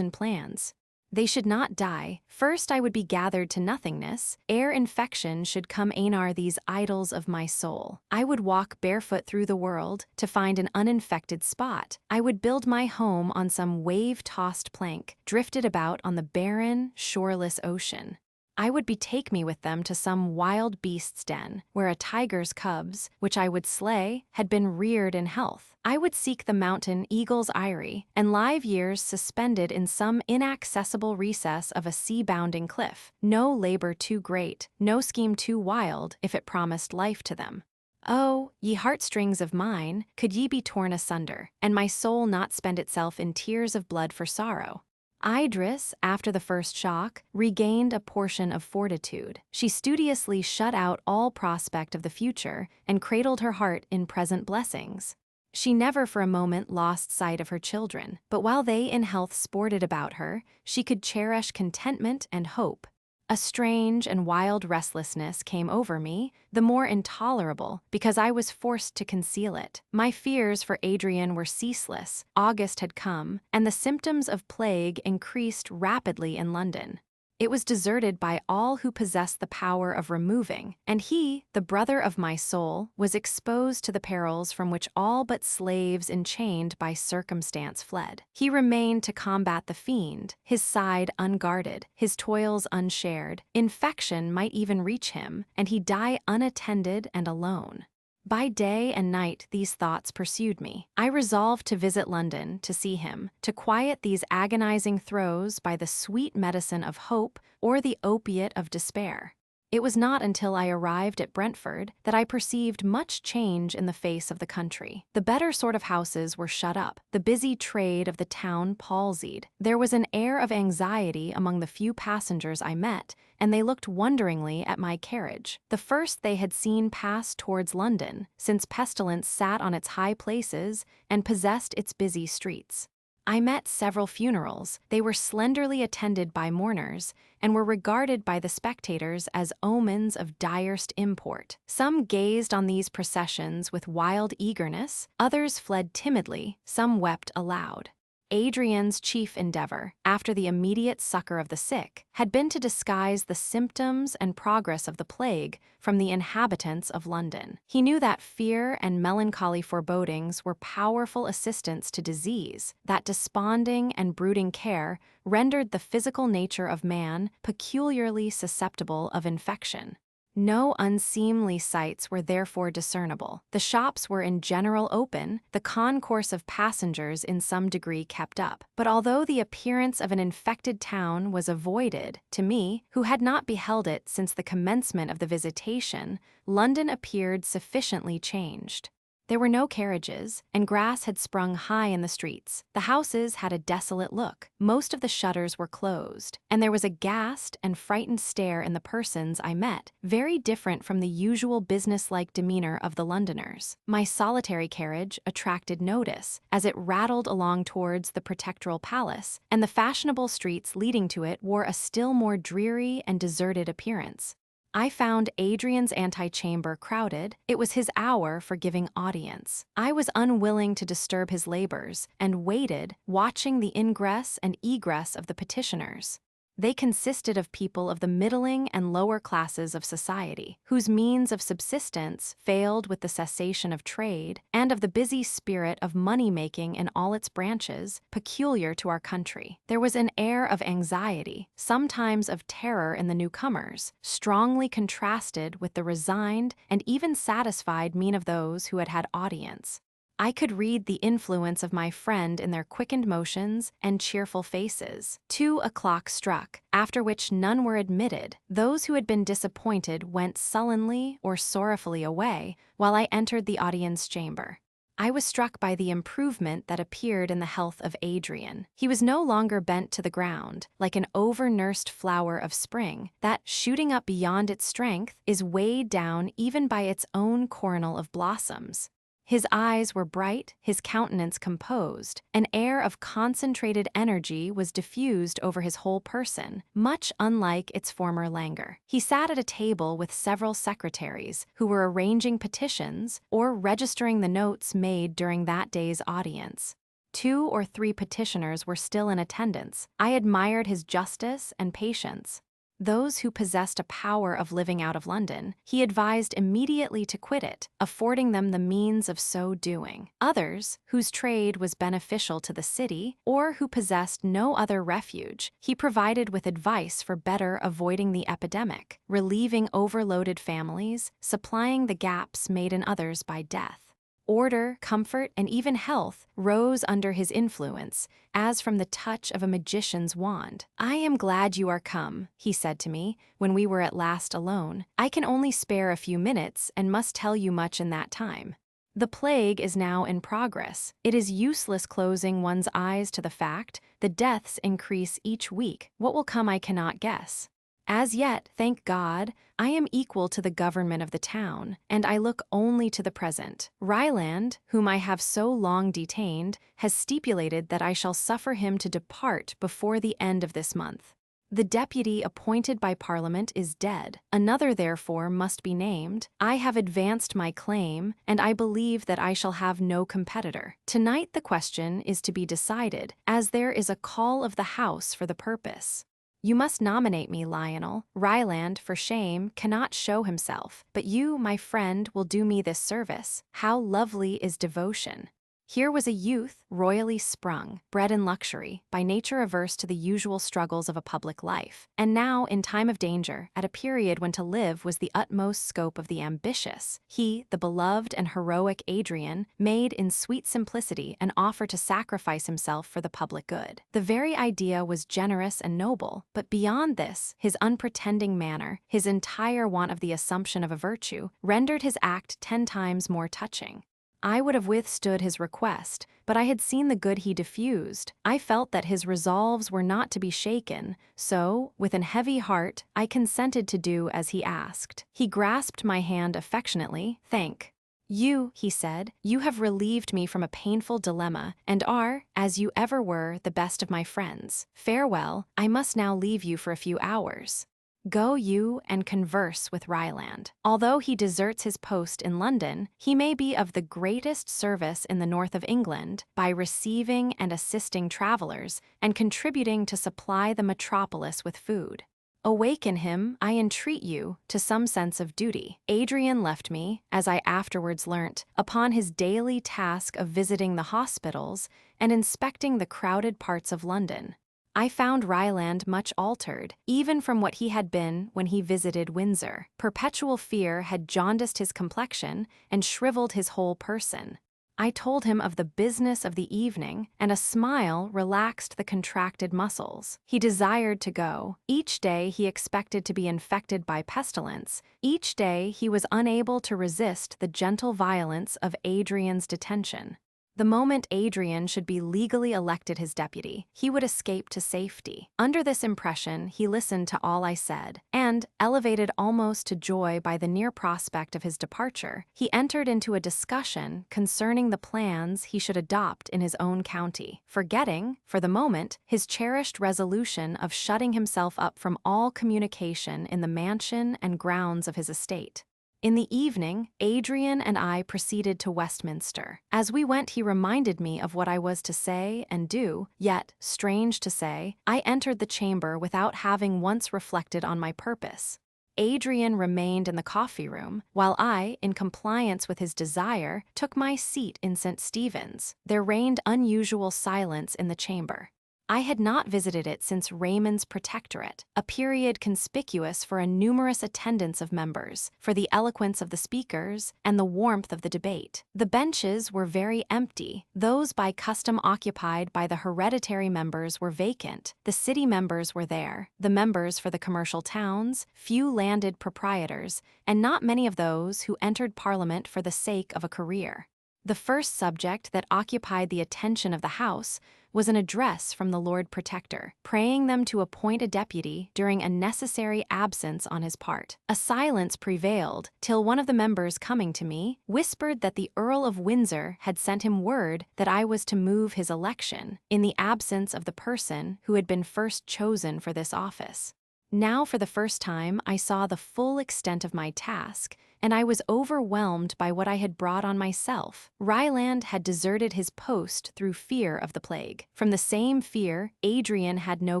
plans. They should not die. First I would be gathered to nothingness, ere infection should come anar these idols of my soul. I would walk barefoot through the world to find an uninfected spot. I would build my home on some wave-tossed plank, drifted about on the barren, shoreless ocean. I would betake me with them to some wild beast's den, where a tiger's cubs, which I would slay, had been reared in health. I would seek the mountain eagle's eyrie, and live years suspended in some inaccessible recess of a sea-bounding cliff. No labor too great, no scheme too wild, if it promised life to them. Oh, ye heartstrings of mine, could ye be torn asunder, and my soul not spend itself in tears of blood for sorrow? Idris, after the first shock, regained a portion of fortitude. She studiously shut out all prospect of the future and cradled her heart in present blessings. She never for a moment lost sight of her children, but while they in health sported about her, she could cherish contentment and hope. A strange and wild restlessness came over me, the more intolerable because I was forced to conceal it. My fears for Adrian were ceaseless. August had come, and the symptoms of plague increased rapidly in London. It was deserted by all who possessed the power of removing, and he, the brother of my soul, was exposed to the perils from which all but slaves enchained by circumstance fled. He remained to combat the fiend, his side unguarded, his toils unshared. Infection might even reach him, and he die unattended and alone. By day and night these thoughts pursued me. I resolved to visit London to see him, to quiet these agonizing throes by the sweet medicine of hope or the opiate of despair. It was not until I arrived at Brentford that I perceived much change in the face of the country. The better sort of houses were shut up, the busy trade of the town palsied. There was an air of anxiety among the few passengers I met, and they looked wonderingly at my carriage, the first they had seen pass towards London, since pestilence sat on its high places and possessed its busy streets. I met several funerals. They were slenderly attended by mourners, and were regarded by the spectators as omens of direst import. Some gazed on these processions with wild eagerness, others fled timidly, some wept aloud. Adrian's chief endeavor, after the immediate succor of the sick, had been to disguise the symptoms and progress of the plague from the inhabitants of London. He knew that fear and melancholy forebodings were powerful assistants to disease, that desponding and brooding care rendered the physical nature of man peculiarly susceptible of infection. No unseemly sights were therefore discernible. The shops were in general open, the concourse of passengers in some degree kept up. But although the appearance of an infected town was avoided, to me, who had not beheld it since the commencement of the visitation, London appeared sufficiently changed. There were no carriages, and grass had sprung high in the streets. The houses had a desolate look. Most of the shutters were closed, and there was a ghast and frightened stare in the persons I met, very different from the usual businesslike demeanor of the Londoners. My solitary carriage attracted notice, as it rattled along towards the Protectoral Palace, and the fashionable streets leading to it wore a still more dreary and deserted appearance. I found Adrian's antechamber crowded. It was his hour for giving audience. I was unwilling to disturb his labors, and waited, watching the ingress and egress of the petitioners. They consisted of people of the middling and lower classes of society, whose means of subsistence failed with the cessation of trade, and of the busy spirit of money-making in all its branches, peculiar to our country. There was an air of anxiety, sometimes of terror in the newcomers, strongly contrasted with the resigned and even satisfied mien of those who had had audience. I could read the influence of my friend in their quickened motions and cheerful faces. 2 o'clock struck, after which none were admitted. Those who had been disappointed went sullenly or sorrowfully away, while I entered the audience chamber. I was struck by the improvement that appeared in the health of Adrian. He was no longer bent to the ground, like an over-nursed flower of spring, that, shooting up beyond its strength, is weighed down even by its own coronal of blossoms. His eyes were bright, his countenance composed. An air of concentrated energy was diffused over his whole person, much unlike its former languor. He sat at a table with several secretaries, who were arranging petitions or registering the notes made during that day's audience. 2 or 3 petitioners were still in attendance. I admired his justice and patience. Those who possessed a power of living out of London, he advised immediately to quit it, affording them the means of so doing. Others, whose trade was beneficial to the city, or who possessed no other refuge, he provided with advice for better avoiding the epidemic, relieving overloaded families, supplying the gaps made in others by death. Order, comfort, and even health rose under his influence, as from the touch of a magician's wand. "I am glad you are come," he said to me, when we were at last alone. "I can only spare a few minutes, and must tell you much in that time. The plague is now in progress. It is useless closing one's eyes to the fact. The deaths increase each week. What will come I cannot guess. As yet, thank God, I am equal to the government of the town, and I look only to the present. Ryland, whom I have so long detained, has stipulated that I shall suffer him to depart before the end of this month. The deputy appointed by Parliament is dead. Another, therefore, must be named. I have advanced my claim, and I believe that I shall have no competitor. Tonight the question is to be decided, as there is a call of the House for the purpose. You must nominate me, Lionel. Ryland, for shame, cannot show himself, but you, my friend, will do me this service. How lovely is devotion! Here was a youth, royally sprung, bred in luxury, by nature averse to the usual struggles of a public life, and now, in time of danger, at a period when to live was the utmost scope of the ambitious, he, the beloved and heroic Adrian, made in sweet simplicity an offer to sacrifice himself for the public good. The very idea was generous and noble, but beyond this, his unpretending manner, his entire want of the assumption of a virtue, rendered his act 10 times more touching. I would have withstood his request, but I had seen the good he diffused. I felt that his resolves were not to be shaken, so, with an heavy heart, I consented to do as he asked. He grasped my hand affectionately. "Thank you," he said. "You have relieved me from a painful dilemma, and are, as you ever were, the best of my friends. Farewell, I must now leave you for a few hours. Go you and converse with Ryland. Although he deserts his post in London, he may be of the greatest service in the north of England by receiving and assisting travelers and contributing to supply the metropolis with food. Awaken him, I entreat you, to some sense of duty." Adrian left me, as I afterwards learnt, upon his daily task of visiting the hospitals and inspecting the crowded parts of London. I found Ryland much altered, even from what he had been when he visited Windsor. Perpetual fear had jaundiced his complexion and shriveled his whole person. I told him of the business of the evening, and a smile relaxed the contracted muscles. He desired to go. Each day he expected to be infected by pestilence. Each day he was unable to resist the gentle violence of Adrian's detention. The moment Adrian should be legally elected his deputy, he would escape to safety. Under this impression, he listened to all I said, and, elevated almost to joy by the near prospect of his departure, he entered into a discussion concerning the plans he should adopt in his own county, forgetting, for the moment, his cherished resolution of shutting himself up from all communication in the mansion and grounds of his estate. In the evening, Adrian and I proceeded to Westminster. As we went, he reminded me of what I was to say and do, yet, strange to say, I entered the chamber without having once reflected on my purpose. Adrian remained in the coffee room, while I, in compliance with his desire, took my seat in St. Stephen's. There reigned unusual silence in the chamber. I had not visited it since Raymond's Protectorate, a period conspicuous for a numerous attendance of members, for the eloquence of the speakers, and the warmth of the debate. The benches were very empty. Those by custom occupied by the hereditary members were vacant. The city members were there, the members for the commercial towns, few landed proprietors, and not many of those who entered Parliament for the sake of a career. The first subject that occupied the attention of the House was an address from the Lord Protector, praying them to appoint a deputy during a necessary absence on his part. A silence prevailed, till one of the members coming to me, whispered that the Earl of Windsor had sent him word that I was to move his election, in the absence of the person who had been first chosen for this office. Now for the first time I saw the full extent of my task, and I was overwhelmed by what I had brought on myself. Ryland had deserted his post through fear of the plague. From the same fear, Adrian had no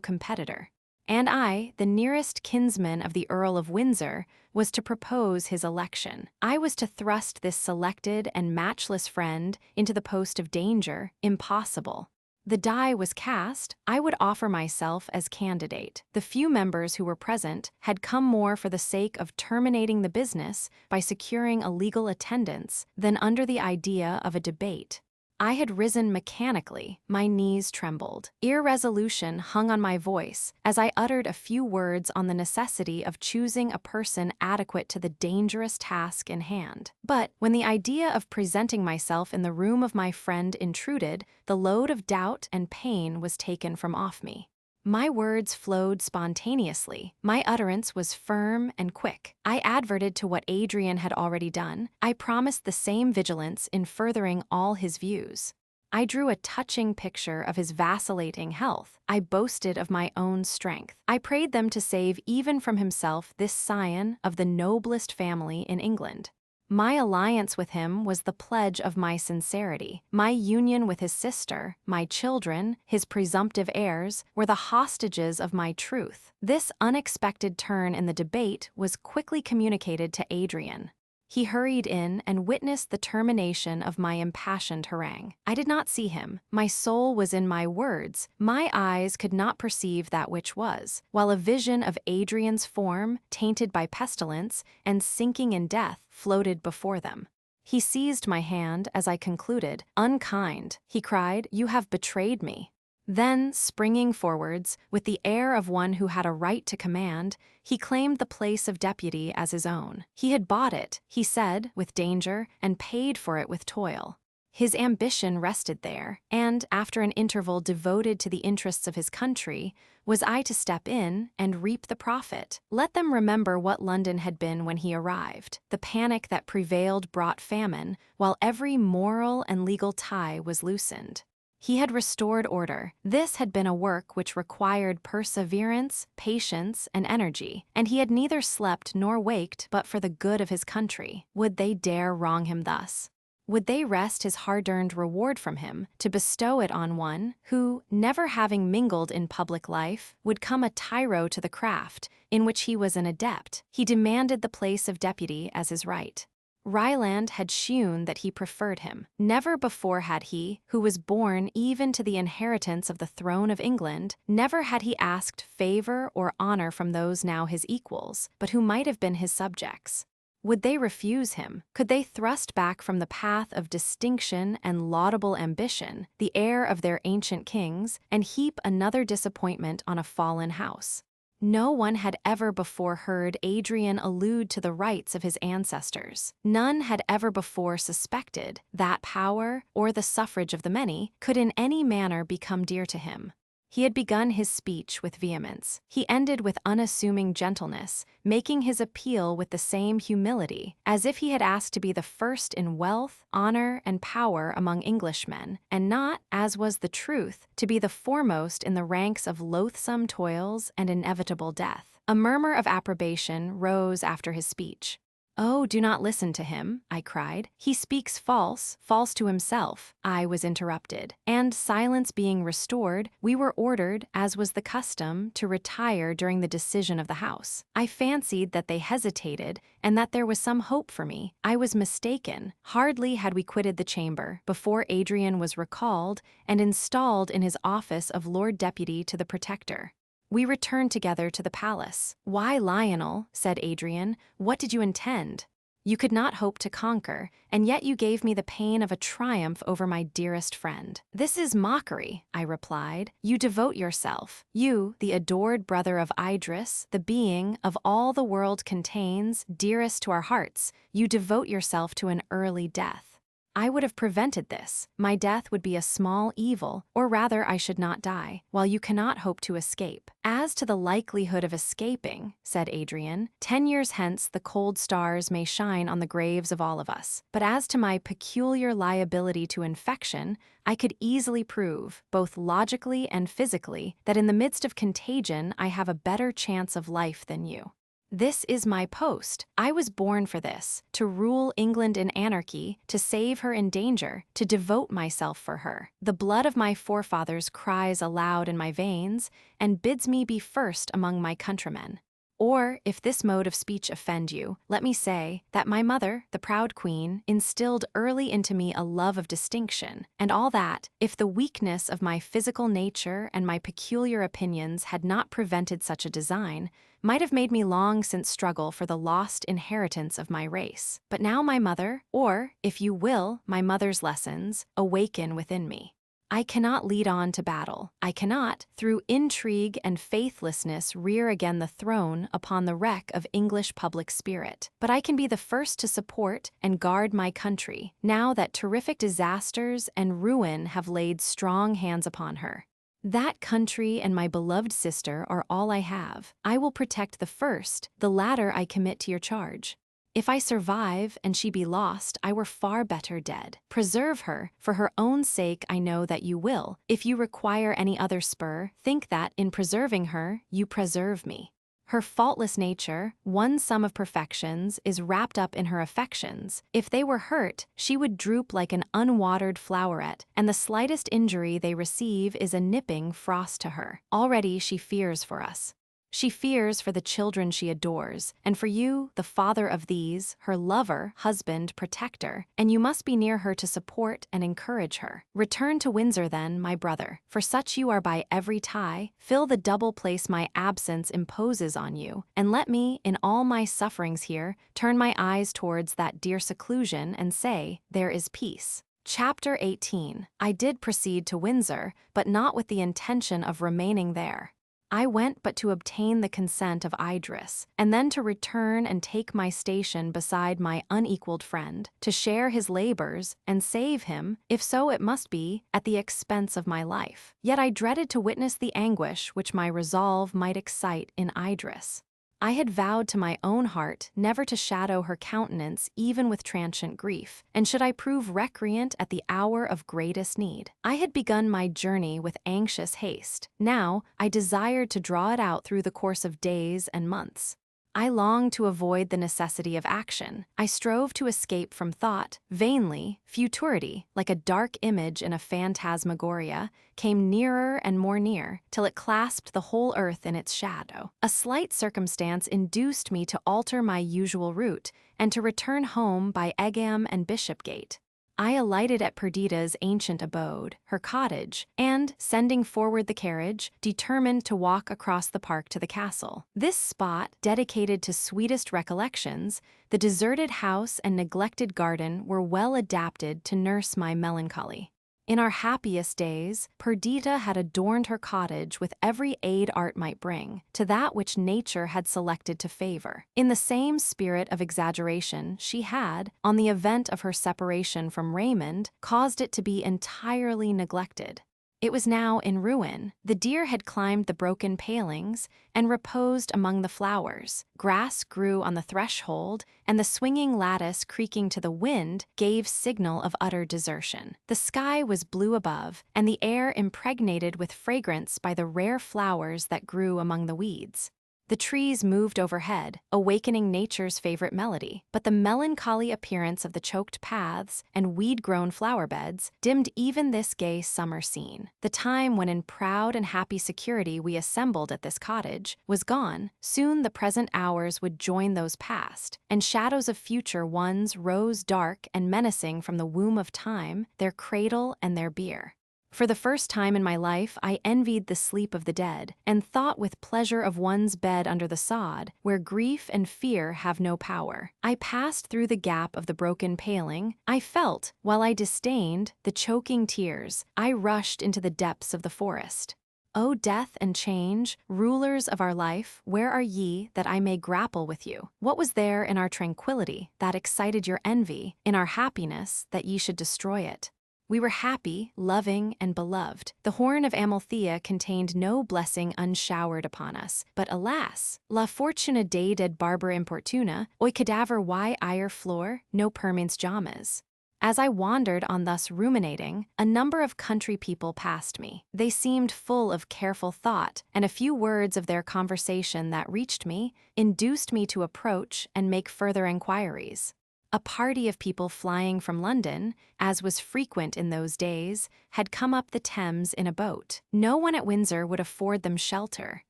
competitor. And I, the nearest kinsman of the Earl of Windsor, was to propose his election. I was to thrust this selected and matchless friend into the post of danger, impossible. The die was cast. I would offer myself as candidate. The few members who were present had come more for the sake of terminating the business by securing a legal attendance than under the idea of a debate. I had risen mechanically, my knees trembled. Irresolution hung on my voice as I uttered a few words on the necessity of choosing a person adequate to the dangerous task in hand. But when the idea of presenting myself in the room of my friend intruded, the load of doubt and pain was taken from off me. My words flowed spontaneously. My utterance was firm and quick. I adverted to what Adrian had already done. I promised the same vigilance in furthering all his views. I drew a touching picture of his vacillating health. I boasted of my own strength. I prayed them to save even from himself this scion of the noblest family in England. My alliance with him was the pledge of my sincerity. My union with his sister, my children, his presumptive heirs, were the hostages of my truth. This unexpected turn in the debate was quickly communicated to Adrian. He hurried in and witnessed the termination of my impassioned harangue. I did not see him. My soul was in my words. My eyes could not perceive that which was, while a vision of Adrian's form, tainted by pestilence and sinking in death, floated before them. He seized my hand as I concluded. "Unkind," he cried, "you have betrayed me." Then, springing forwards, with the air of one who had a right to command, he claimed the place of deputy as his own. He had bought it, he said, with danger, and paid for it with toil. His ambition rested there, and, after an interval devoted to the interests of his country, was I to step in and reap the profit. Let them remember what London had been when he arrived. The panic that prevailed brought famine, while every moral and legal tie was loosened. He had restored order. This had been a work which required perseverance, patience, and energy, and he had neither slept nor waked but for the good of his country. Would they dare wrong him thus? Would they wrest his hard-earned reward from him, to bestow it on one who, never having mingled in public life, would come a tyro to the craft, in which he was an adept? He demanded the place of deputy as his right. Ryland had shewn that he preferred him. Never before had he, who was born even to the inheritance of the throne of England, never had he asked favor or honor from those now his equals, but who might have been his subjects. Would they refuse him? Could they thrust back from the path of distinction and laudable ambition, the heir of their ancient kings, and heap another disappointment on a fallen house? No one had ever before heard Adrian allude to the rights of his ancestors. None had ever before suspected that power, or the suffrage of the many, could in any manner become dear to him. He had begun his speech with vehemence. He ended with unassuming gentleness, making his appeal with the same humility, as if he had asked to be the first in wealth, honor, and power among Englishmen, and not, as was the truth, to be the foremost in the ranks of loathsome toils and inevitable death. A murmur of approbation rose after his speech. "Oh, do not listen to him," I cried. "He speaks false to himself." I was interrupted, and silence being restored, we were ordered, as was the custom, to retire during the decision of the House. I fancied that they hesitated, and that there was some hope for me. I was mistaken. Hardly had we quitted the chamber before Adrian was recalled and installed in his office of Lord Deputy to the Protector. We returned together to the palace. "Why, Lionel," said Adrian, "what did you intend? You could not hope to conquer, and yet you gave me the pain of a triumph over my dearest friend." "This is mockery," I replied. "You devote yourself, you, the adored brother of Idris, the being, of all the world contains, dearest to our hearts, you devote yourself to an early death. I would have prevented this. My death would be a small evil, or rather I should not die, while you cannot hope to escape." "As to the likelihood of escaping," said Adrian, "10 years hence the cold stars may shine on the graves of all of us. But as to my peculiar liability to infection, I could easily prove, both logically and physically, that in the midst of contagion I have a better chance of life than you. This is my post. I was born for this, to rule England in anarchy, to save her in danger, to devote myself for her. The blood of my forefathers cries aloud in my veins, and bids me be first among my countrymen. Or, if this mode of speech offend you, let me say that my mother, the proud queen, instilled early into me a love of distinction, and all that, if the weakness of my physical nature and my peculiar opinions had not prevented such a design, might have made me long since struggle for the lost inheritance of my race. But now my mother, or, if you will, my mother's lessons, awaken within me. I cannot lead on to battle. I cannot, through intrigue and faithlessness, rear again the throne upon the wreck of English public spirit. But I can be the first to support and guard my country, now that terrific disasters and ruin have laid strong hands upon her. That country and my beloved sister are all I have. I will protect the first, the latter I commit to your charge. If I survive and she be lost, I were far better dead. Preserve her, for her own sake I know that you will. If you require any other spur, think that, in preserving her, you preserve me. Her faultless nature, one sum of perfections, is wrapped up in her affections. If they were hurt, she would droop like an unwatered floweret, and the slightest injury they receive is a nipping frost to her. Already she fears for us. She fears for the children she adores, and for you, the father of these, her lover, husband, protector, and you must be near her to support and encourage her. Return to Windsor then, my brother, for such you are by every tie, fill the double place my absence imposes on you, and let me, in all my sufferings here, turn my eyes towards that dear seclusion and say, there is peace. Chapter 18. I did proceed to Windsor, but not with the intention of remaining there. I went but to obtain the consent of Idris, and then to return and take my station beside my unequaled friend, to share his labors and save him, if so it must be, at the expense of my life. Yet I dreaded to witness the anguish which my resolve might excite in Idris. I had vowed to my own heart never to shadow her countenance even with transient grief, and should I prove recreant at the hour of greatest need. I had begun my journey with anxious haste. Now, I desired to draw it out through the course of days and months. I longed to avoid the necessity of action. I strove to escape from thought. Vainly, futurity, like a dark image in a phantasmagoria, came nearer and more near, till it clasped the whole earth in its shadow. A slight circumstance induced me to alter my usual route, and to return home by Egham and Bishopgate. I alighted at Perdita's ancient abode, her cottage, and, sending forward the carriage, determined to walk across the park to the castle. This spot, dedicated to sweetest recollections, the deserted house and neglected garden were well adapted to nurse my melancholy. In our happiest days, Perdita had adorned her cottage with every aid art might bring, to that which nature had selected to favor. In the same spirit of exaggeration, she had, on the event of her separation from Raymond, caused it to be entirely neglected. It was now in ruin. The deer had climbed the broken palings and reposed among the flowers. Grass grew on the threshold, and the swinging lattice creaking to the wind gave signal of utter desertion. The sky was blue above, and the air impregnated with fragrance by the rare flowers that grew among the weeds. The trees moved overhead, awakening nature's favorite melody, but the melancholy appearance of the choked paths and weed-grown flower beds dimmed even this gay summer scene. The time when in proud and happy security we assembled at this cottage was gone. Soon the present hours would join those past, and shadows of future ones rose dark and menacing from the womb of time, their cradle and their bier. For the first time in my life, I envied the sleep of the dead, and thought with pleasure of one's bed under the sod, where grief and fear have no power. I passed through the gap of the broken paling. I felt, while I disdained, the choking tears. I rushed into the depths of the forest. O death and change, rulers of our life, where are ye, that I may grapple with you? What was there in our tranquility that excited your envy, in our happiness that ye should destroy it? We were happy, loving, and beloved. The horn of Amalthea contained no blessing unshowered upon us. But alas, la fortuna deed barber importuna, oi cadaver y ire flor, no permins jamas. As I wandered on thus ruminating, a number of country people passed me. They seemed full of careful thought, and a few words of their conversation that reached me induced me to approach and make further inquiries. A party of people flying from London, as was frequent in those days, had come up the Thames in a boat. No one at Windsor would afford them shelter,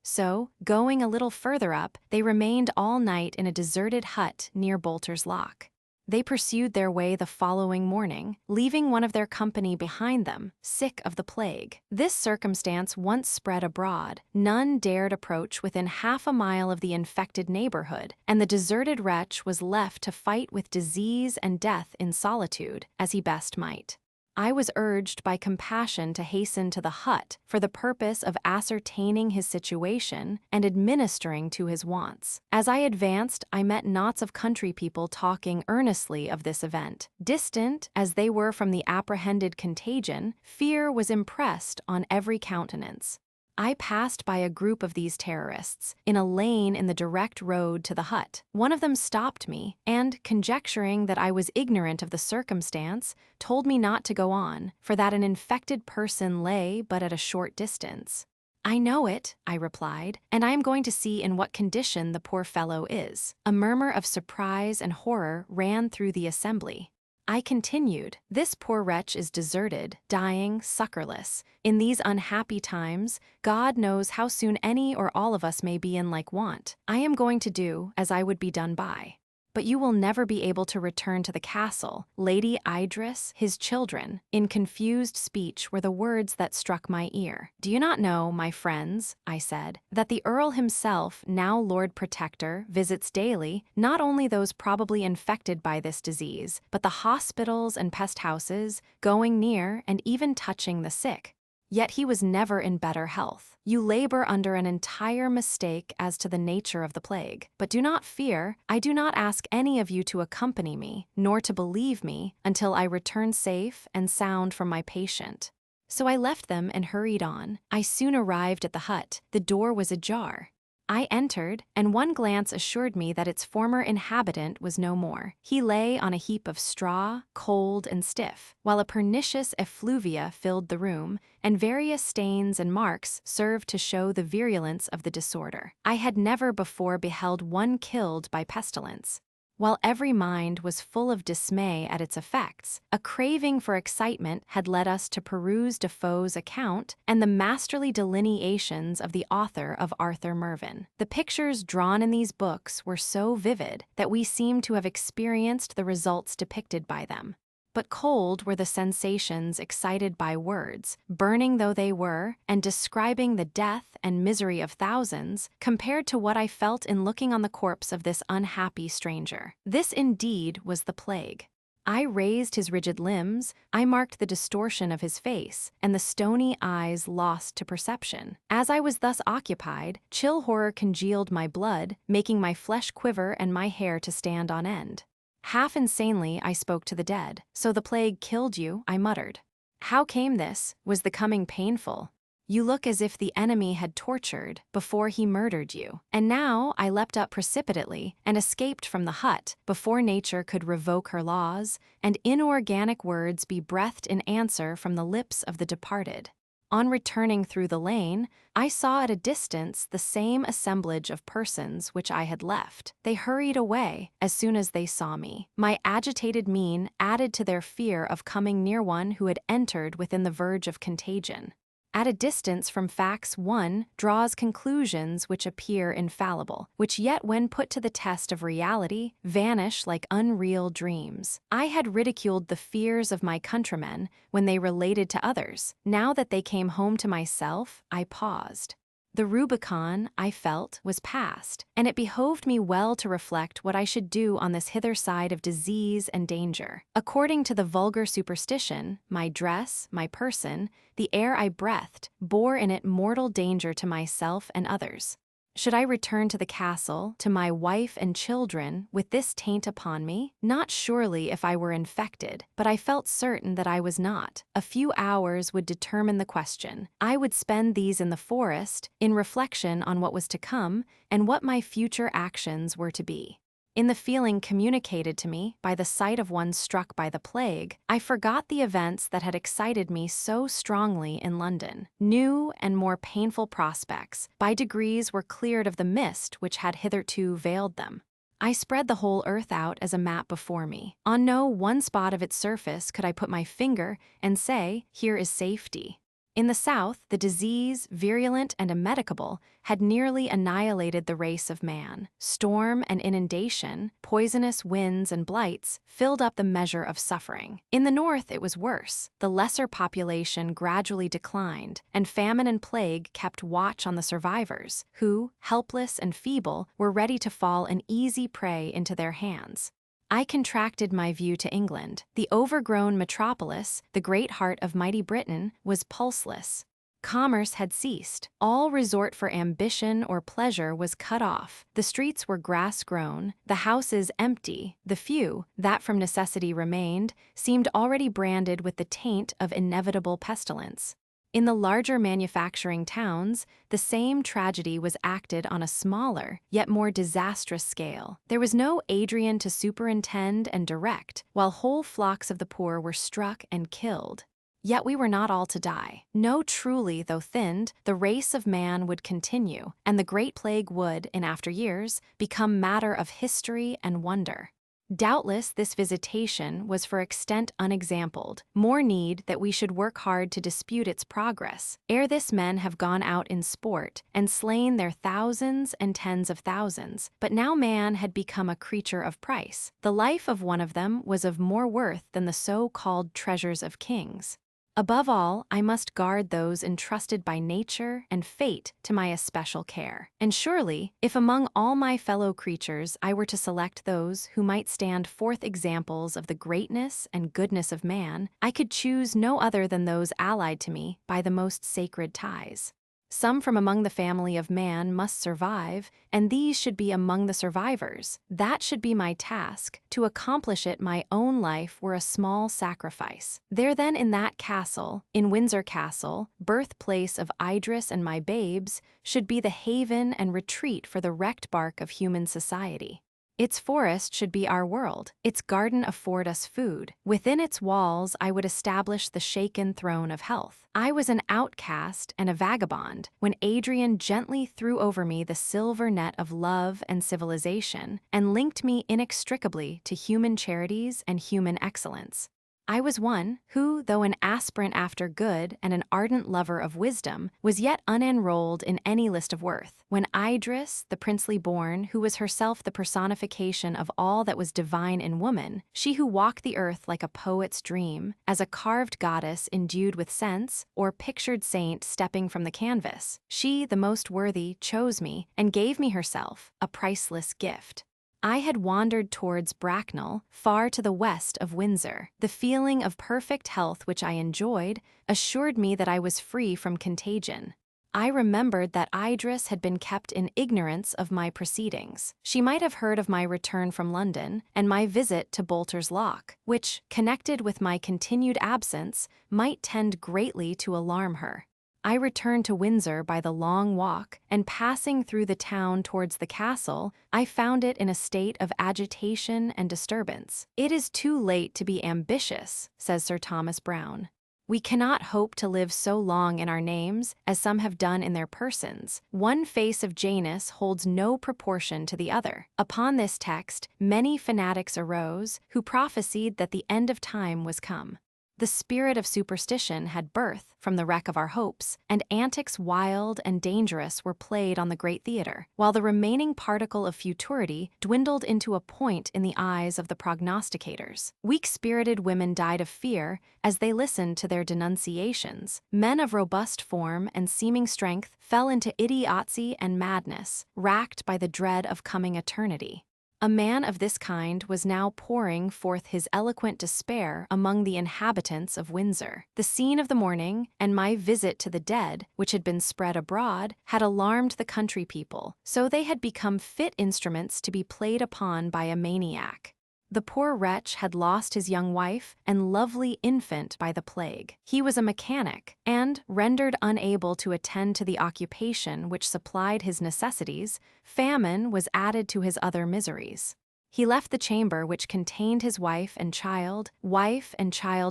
so, going a little further up, they remained all night in a deserted hut near Bolter's Lock. They pursued their way the following morning, leaving one of their company behind them, sick of the plague. This circumstance once spread abroad, none dared approach within half a mile of the infected neighborhood, and the deserted wretch was left to fight with disease and death in solitude, as he best might. I was urged by compassion to hasten to the hut for the purpose of ascertaining his situation and administering to his wants. As I advanced, I met knots of country people talking earnestly of this event. Distant as they were from the apprehended contagion, fear was impressed on every countenance. I passed by a group of these terrorists, in a lane in the direct road to the hut. One of them stopped me, and, conjecturing that I was ignorant of the circumstance, told me not to go on, for that an infected person lay but at a short distance. I know it, I replied, and I am going to see in what condition the poor fellow is. A murmur of surprise and horror ran through the assembly. I continued, this poor wretch is deserted, dying, succorless. In these unhappy times, God knows how soon any or all of us may be in like want. I am going to do as I would be done by. But you will never be able to return to the castle. Lady Idris, his children, in confused speech were the words that struck my ear. Do you not know, my friends, I said, that the Earl himself, now Lord Protector, visits daily, not only those probably infected by this disease, but the hospitals and pest houses, going near and even touching the sick? Yet he was never in better health. You labor under an entire mistake as to the nature of the plague. But do not fear, I do not ask any of you to accompany me, nor to believe me, until I return safe and sound from my patient. So I left them and hurried on. I soon arrived at the hut. The door was ajar. I entered, and one glance assured me that its former inhabitant was no more. He lay on a heap of straw, cold and stiff, while a pernicious effluvia filled the room, and various stains and marks served to show the virulence of the disorder. I had never before beheld one killed by pestilence. While every mind was full of dismay at its effects, a craving for excitement had led us to peruse Defoe's account and the masterly delineations of the author of Arthur Mervyn. The pictures drawn in these books were so vivid that we seemed to have experienced the results depicted by them. but cold were the sensations excited by words, burning though they were, and describing the death and misery of thousands, compared to what I felt in looking on the corpse of this unhappy stranger. This indeed was the plague. I raised his rigid limbs, I marked the distortion of his face, and the stony eyes lost to perception. As I was thus occupied, chill horror congealed my blood, making my flesh quiver and my hair to stand on end. Half insanely, I spoke to the dead. "So the plague killed you," I muttered. "How came this? Was the coming painful? You look as if the enemy had tortured before he murdered you." And now I leapt up precipitately and escaped from the hut before nature could revoke her laws, and inorganic words be breathed in answer from the lips of the departed. On returning through the lane, I saw at a distance the same assemblage of persons which I had left. They hurried away as soon as they saw me. My agitated mien added to their fear of coming near one who had entered within the verge of contagion. At a distance from facts, one draws conclusions which appear infallible, which yet when put to the test of reality, vanish like unreal dreams. I had ridiculed the fears of my countrymen when they related to others. Now that they came home to myself, I paused. The Rubicon, I felt, was past, and it behoved me well to reflect what I should do on this hither side of disease and danger. According to the vulgar superstition, my dress, my person, the air I breathed, bore in it mortal danger to myself and others. Should I return to the castle, to my wife and children, with this taint upon me? Not surely if I were infected, but I felt certain that I was not. A few hours would determine the question. I would spend these in the forest, in reflection on what was to come, and what my future actions were to be. In the feeling communicated to me by the sight of one struck by the plague, I forgot the events that had excited me so strongly in London. New and more painful prospects, by degrees, were cleared of the mist which had hitherto veiled them. I spread the whole earth out as a map before me. On no one spot of its surface could I put my finger and say, "Here is safety." In the south, the disease, virulent and immedicable, had nearly annihilated the race of man. Storm and inundation, poisonous winds and blights filled up the measure of suffering. In the north, it was worse. The lesser population gradually declined, and famine and plague kept watch on the survivors, who, helpless and feeble, were ready to fall an easy prey into their hands. I contracted my view to England. The overgrown metropolis, the great heart of mighty Britain, was pulseless. Commerce had ceased. All resort for ambition or pleasure was cut off. The streets were grass-grown, the houses empty. The few, that from necessity remained, seemed already branded with the taint of inevitable pestilence. In the larger manufacturing towns, the same tragedy was acted on a smaller, yet more disastrous scale. There was no Adrian to superintend and direct, while whole flocks of the poor were struck and killed. Yet we were not all to die. No, truly, though thinned, the race of man would continue, and the great plague would, in after years, become matter of history and wonder. Doubtless this visitation was for extent unexampled. More need that we should work hard to dispute its progress. Ere this men have gone out in sport, and slain their thousands and tens of thousands. But now man had become a creature of price. The life of one of them was of more worth than the so-called treasures of kings. Above all, I must guard those entrusted by nature and fate to my especial care. And surely, if among all my fellow creatures I were to select those who might stand forth examples of the greatness and goodness of man, I could choose no other than those allied to me by the most sacred ties. Some from among the family of man must survive, and these should be among the survivors. That should be my task. To accomplish it, my own life were a small sacrifice. There then in that castle, in Windsor Castle, birthplace of Idris and my babes, should be the haven and retreat for the wrecked bark of human society. Its forest should be our world, its garden afford us food. Within its walls I would establish the shaken throne of health. I was an outcast and a vagabond when Adrian gently threw over me the silver net of love and civilization, and linked me inextricably to human charities and human excellence. I was one who, though an aspirant after good and an ardent lover of wisdom, was yet unenrolled in any list of worth. When Idris, the princely born, who was herself the personification of all that was divine in woman, she who walked the earth like a poet's dream, as a carved goddess endued with sense, or pictured saint stepping from the canvas, she, the most worthy, chose me and gave me herself, a priceless gift. I had wandered towards Bracknell, far to the west of Windsor. The feeling of perfect health which I enjoyed assured me that I was free from contagion. I remembered that Idris had been kept in ignorance of my proceedings. She might have heard of my return from London and my visit to Bolter's Lock, which, connected with my continued absence, might tend greatly to alarm her. I returned to Windsor by the long walk, and passing through the town towards the castle, I found it in a state of agitation and disturbance. "It is too late to be ambitious," says Sir Thomas Browne. "We cannot hope to live so long in our names as some have done in their persons. One face of Janus holds no proportion to the other." Upon this text, many fanatics arose who prophesied that the end of time was come. The spirit of superstition had birth from the wreck of our hopes, and antics wild and dangerous were played on the great theatre, while the remaining particle of futurity dwindled into a point in the eyes of the prognosticators. Weak-spirited women died of fear as they listened to their denunciations. Men of robust form and seeming strength fell into idiotcy and madness, racked by the dread of coming eternity. A man of this kind was now pouring forth his eloquent despair among the inhabitants of Windsor. The scene of the morning, and my visit to the dead, which had been spread abroad, had alarmed the country people, so they had become fit instruments to be played upon by a maniac. The poor wretch had lost his young wife and lovely infant by the plague. He was a mechanic, and, rendered unable to attend to the occupation which supplied his necessities, famine was added to his other miseries. He left the chamber which contained his wife and child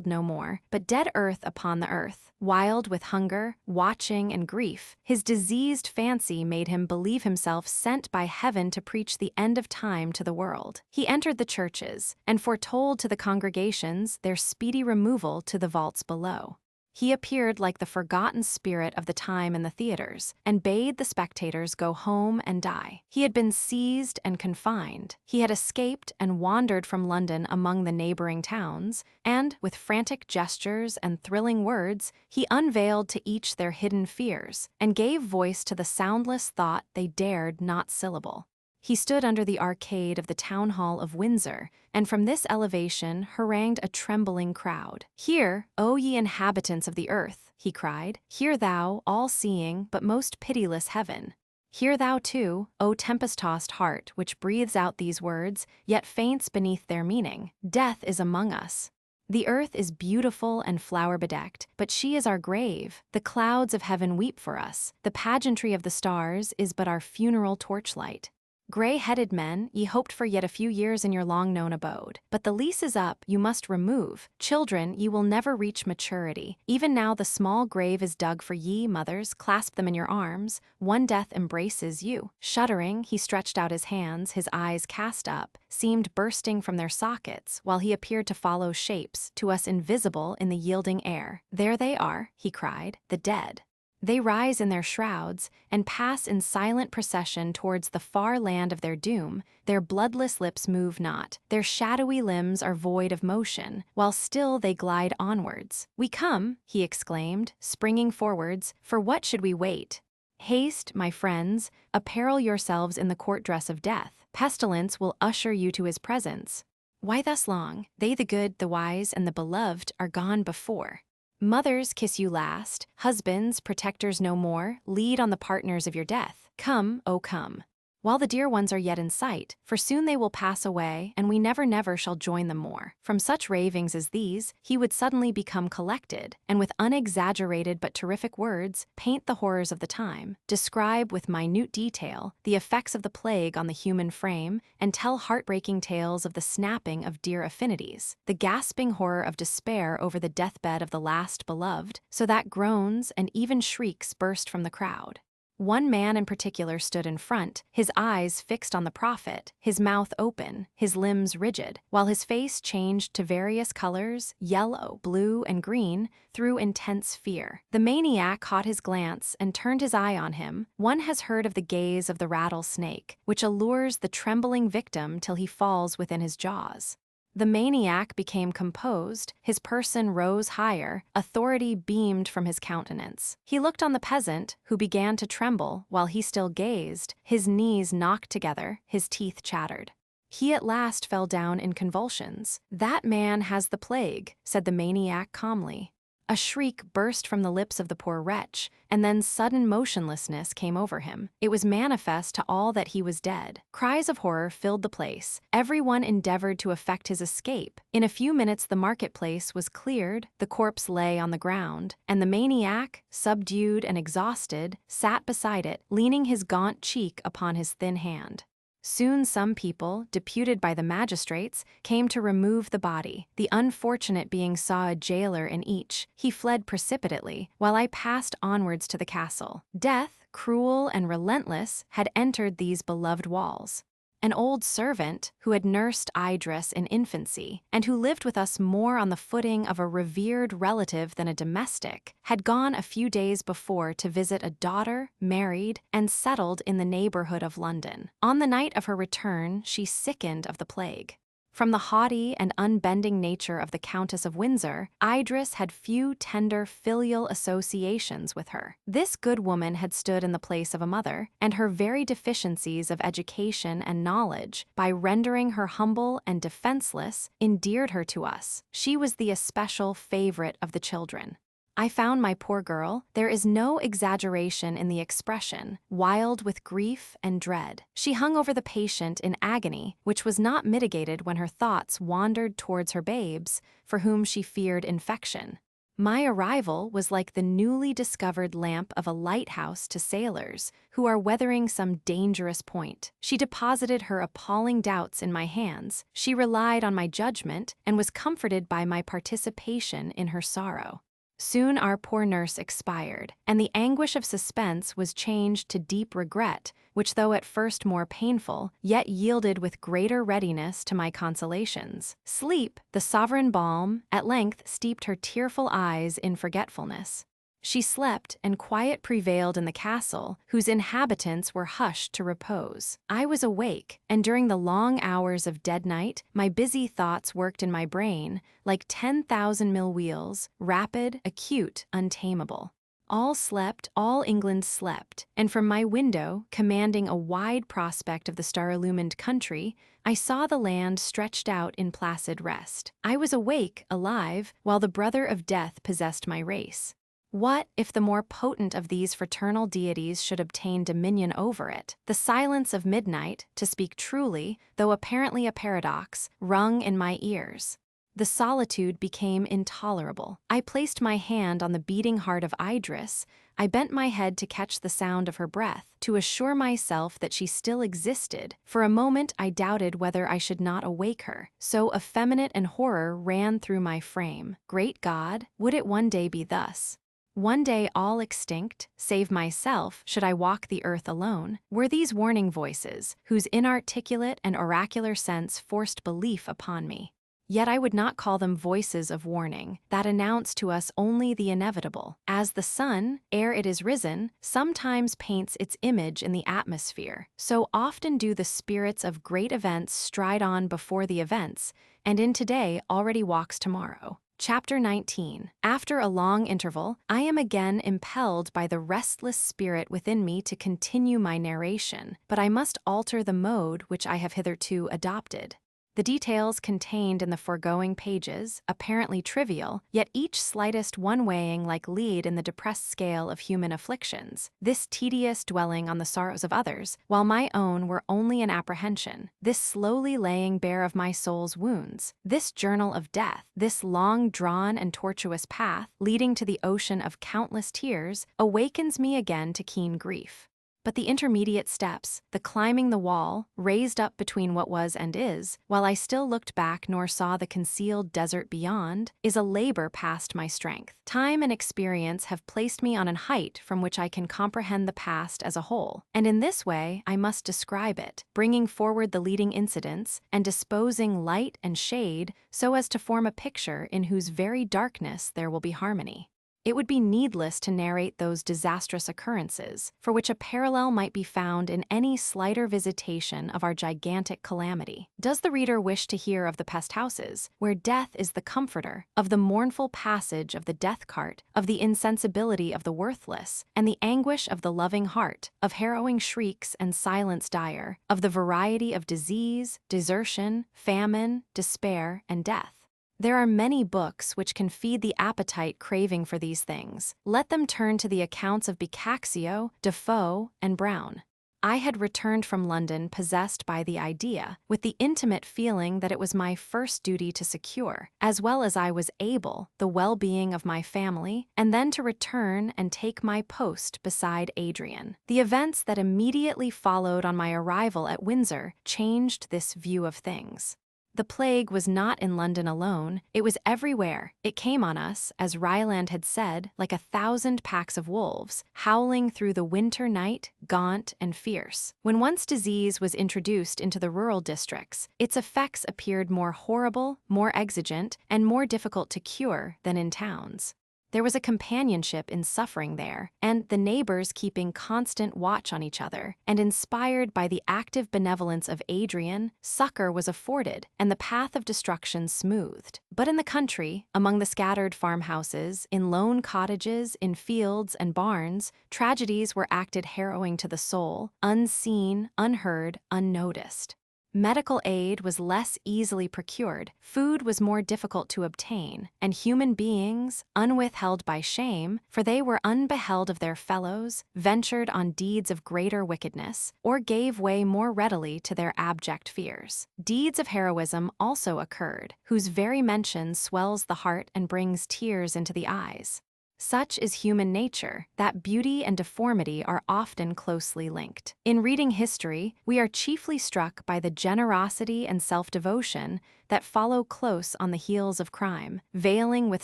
no more, but dead earth upon the earth. Wild with hunger, watching, and grief, his diseased fancy made him believe himself sent by heaven to preach the end of time to the world. He entered the churches, and foretold to the congregations their speedy removal to the vaults below. He appeared like the forgotten spirit of the time in the theaters, and bade the spectators go home and die. He had been seized and confined. He had escaped and wandered from London among the neighboring towns, and, with frantic gestures and thrilling words, he unveiled to each their hidden fears, and gave voice to the soundless thought they dared not syllable. He stood under the arcade of the Town Hall of Windsor, and from this elevation harangued a trembling crowd. "Hear, O ye inhabitants of the earth," he cried, "hear thou, all-seeing but most pitiless heaven. Hear thou too, O tempest-tossed heart, which breathes out these words, yet faints beneath their meaning. Death is among us. The earth is beautiful and flower-bedecked, but she is our grave. The clouds of heaven weep for us. The pageantry of the stars is but our funeral torchlight. Gray-headed men, ye hoped for yet a few years in your long-known abode. But the lease is up, you must remove. Children, ye will never reach maturity. Even now the small grave is dug for ye, mothers, clasp them in your arms. One death embraces you." Shuddering, he stretched out his hands, his eyes cast up, seemed bursting from their sockets, while he appeared to follow shapes, to us invisible in the yielding air. "There they are," he cried, "the dead. They rise in their shrouds, and pass in silent procession towards the far land of their doom. Their bloodless lips move not, their shadowy limbs are void of motion, while still they glide onwards. We come," he exclaimed, springing forwards, "for what should we wait? Haste, my friends, apparel yourselves in the court dress of death. Pestilence will usher you to his presence. Why thus long? They the good, the wise, and the beloved are gone before. Mothers kiss you last, husbands, protectors no more, lead on the partners of your death. Come, O come, while the dear ones are yet in sight, for soon they will pass away, and we never shall join them more." From such ravings as these, he would suddenly become collected, and with unexaggerated but terrific words, paint the horrors of the time, describe with minute detail the effects of the plague on the human frame, and tell heartbreaking tales of the snapping of dear affinities, the gasping horror of despair over the deathbed of the last beloved, so that groans and even shrieks burst from the crowd. One man in particular stood in front, his eyes fixed on the prophet, his mouth open, his limbs rigid, while his face changed to various colors, yellow, blue, and green, through intense fear. The maniac caught his glance and turned his eye on him. One has heard of the gaze of the rattlesnake, which allures the trembling victim till he falls within his jaws. The maniac became composed, his person rose higher, authority beamed from his countenance. He looked on the peasant, who began to tremble while he still gazed, his knees knocked together, his teeth chattered. He at last fell down in convulsions. "That man has the plague," said the maniac calmly. A shriek burst from the lips of the poor wretch, and then sudden motionlessness came over him. It was manifest to all that he was dead. Cries of horror filled the place. Everyone endeavored to effect his escape. In a few minutes the marketplace was cleared, the corpse lay on the ground, and the maniac, subdued and exhausted, sat beside it, leaning his gaunt cheek upon his thin hand. Soon some people, deputed by the magistrates, came to remove the body. The unfortunate being saw a jailer in each. He fled precipitately, while I passed onwards to the castle. Death, cruel and relentless, had entered these beloved walls. An old servant, who had nursed Idris in infancy, and who lived with us more on the footing of a revered relative than a domestic, had gone a few days before to visit a daughter, married, and settled in the neighborhood of London. On the night of her return, she sickened of the plague. From the haughty and unbending nature of the Countess of Windsor, Idris had few tender filial associations with her. This good woman had stood in the place of a mother, and her very deficiencies of education and knowledge, by rendering her humble and defenseless, endeared her to us. She was the especial favorite of the children. I found my poor girl, there is no exaggeration in the expression, wild with grief and dread. She hung over the patient in agony, which was not mitigated when her thoughts wandered towards her babes, for whom she feared infection. My arrival was like the newly discovered lamp of a lighthouse to sailors who are weathering some dangerous point. She deposited her appalling doubts in my hands. She relied on my judgment and was comforted by my participation in her sorrow. Soon our poor nurse expired, and the anguish of suspense was changed to deep regret, which though at first more painful, yet yielded with greater readiness to my consolations. Sleep, the sovereign balm, at length steeped her tearful eyes in forgetfulness. She slept, and quiet prevailed in the castle, whose inhabitants were hushed to repose. I was awake, and during the long hours of dead night, my busy thoughts worked in my brain, like 10,000 mill wheels, rapid, acute, untamable. All slept, all England slept, and from my window, commanding a wide prospect of the star-illumined country, I saw the land stretched out in placid rest. I was awake, alive, while the brother of death possessed my race. What if the more potent of these fraternal deities should obtain dominion over it? The silence of midnight, to speak truly, though apparently a paradox, rung in my ears. The solitude became intolerable. I placed my hand on the beating heart of Idris. I bent my head to catch the sound of her breath, to assure myself that she still existed. For a moment I doubted whether I should not awake her. So effeminate an horror ran through my frame. Great God, would it one day be thus? One day all extinct, save myself, should I walk the earth alone? Were these warning voices, whose inarticulate and oracular sense forced belief upon me? Yet I would not call them voices of warning, that announce to us only the inevitable. As the sun, ere it is risen, sometimes paints its image in the atmosphere, so often do the spirits of great events stride on before the events, and in today already walks tomorrow. Chapter 19. After a long interval, I am again impelled by the restless spirit within me to continue my narration, but I must alter the mode which I have hitherto adopted. The details contained in the foregoing pages, apparently trivial, yet each slightest one weighing like lead in the depressed scale of human afflictions, this tedious dwelling on the sorrows of others, while my own were only an apprehension, this slowly laying bare of my soul's wounds, this journal of death, this long-drawn and tortuous path, leading to the ocean of countless tears, awakens me again to keen grief. But the intermediate steps, the climbing the wall, raised up between what was and is, while I still looked back nor saw the concealed desert beyond, is a labor past my strength. Time and experience have placed me on an height from which I can comprehend the past as a whole, and in this way I must describe it, bringing forward the leading incidents and disposing light and shade so as to form a picture in whose very darkness there will be harmony. It would be needless to narrate those disastrous occurrences, for which a parallel might be found in any slighter visitation of our gigantic calamity. Does the reader wish to hear of the pest houses, where death is the comforter, of the mournful passage of the death cart, of the insensibility of the worthless, and the anguish of the loving heart, of harrowing shrieks and silence dire, of the variety of disease, desertion, famine, despair, and death? There are many books which can feed the appetite craving for these things. Let them turn to the accounts of Boccaccio, Defoe, and Browne. I had returned from London possessed by the idea, with the intimate feeling that it was my first duty to secure, as well as I was able, the well-being of my family, and then to return and take my post beside Adrian. The events that immediately followed on my arrival at Windsor changed this view of things. The plague was not in London alone, it was everywhere. It came on us, as Ryland had said, like 1,000 packs of wolves, howling through the winter night, gaunt and fierce. When once disease was introduced into the rural districts, its effects appeared more horrible, more exigent, and more difficult to cure than in towns. There was a companionship in suffering there, and the neighbors keeping constant watch on each other, and inspired by the active benevolence of Adrian, succor was afforded, and the path of destruction smoothed. But in the country, among the scattered farmhouses, in lone cottages, in fields and barns, tragedies were acted harrowing to the soul, unseen, unheard, unnoticed. Medical aid was less easily procured, food was more difficult to obtain, and human beings, unwithheld by shame, for they were unbeheld of their fellows, ventured on deeds of greater wickedness, or gave way more readily to their abject fears. Deeds of heroism also occurred, whose very mention swells the heart and brings tears into the eyes. Such is human nature, that beauty and deformity are often closely linked. In reading history, we are chiefly struck by the generosity and self-devotion that follow close on the heels of crime, veiling with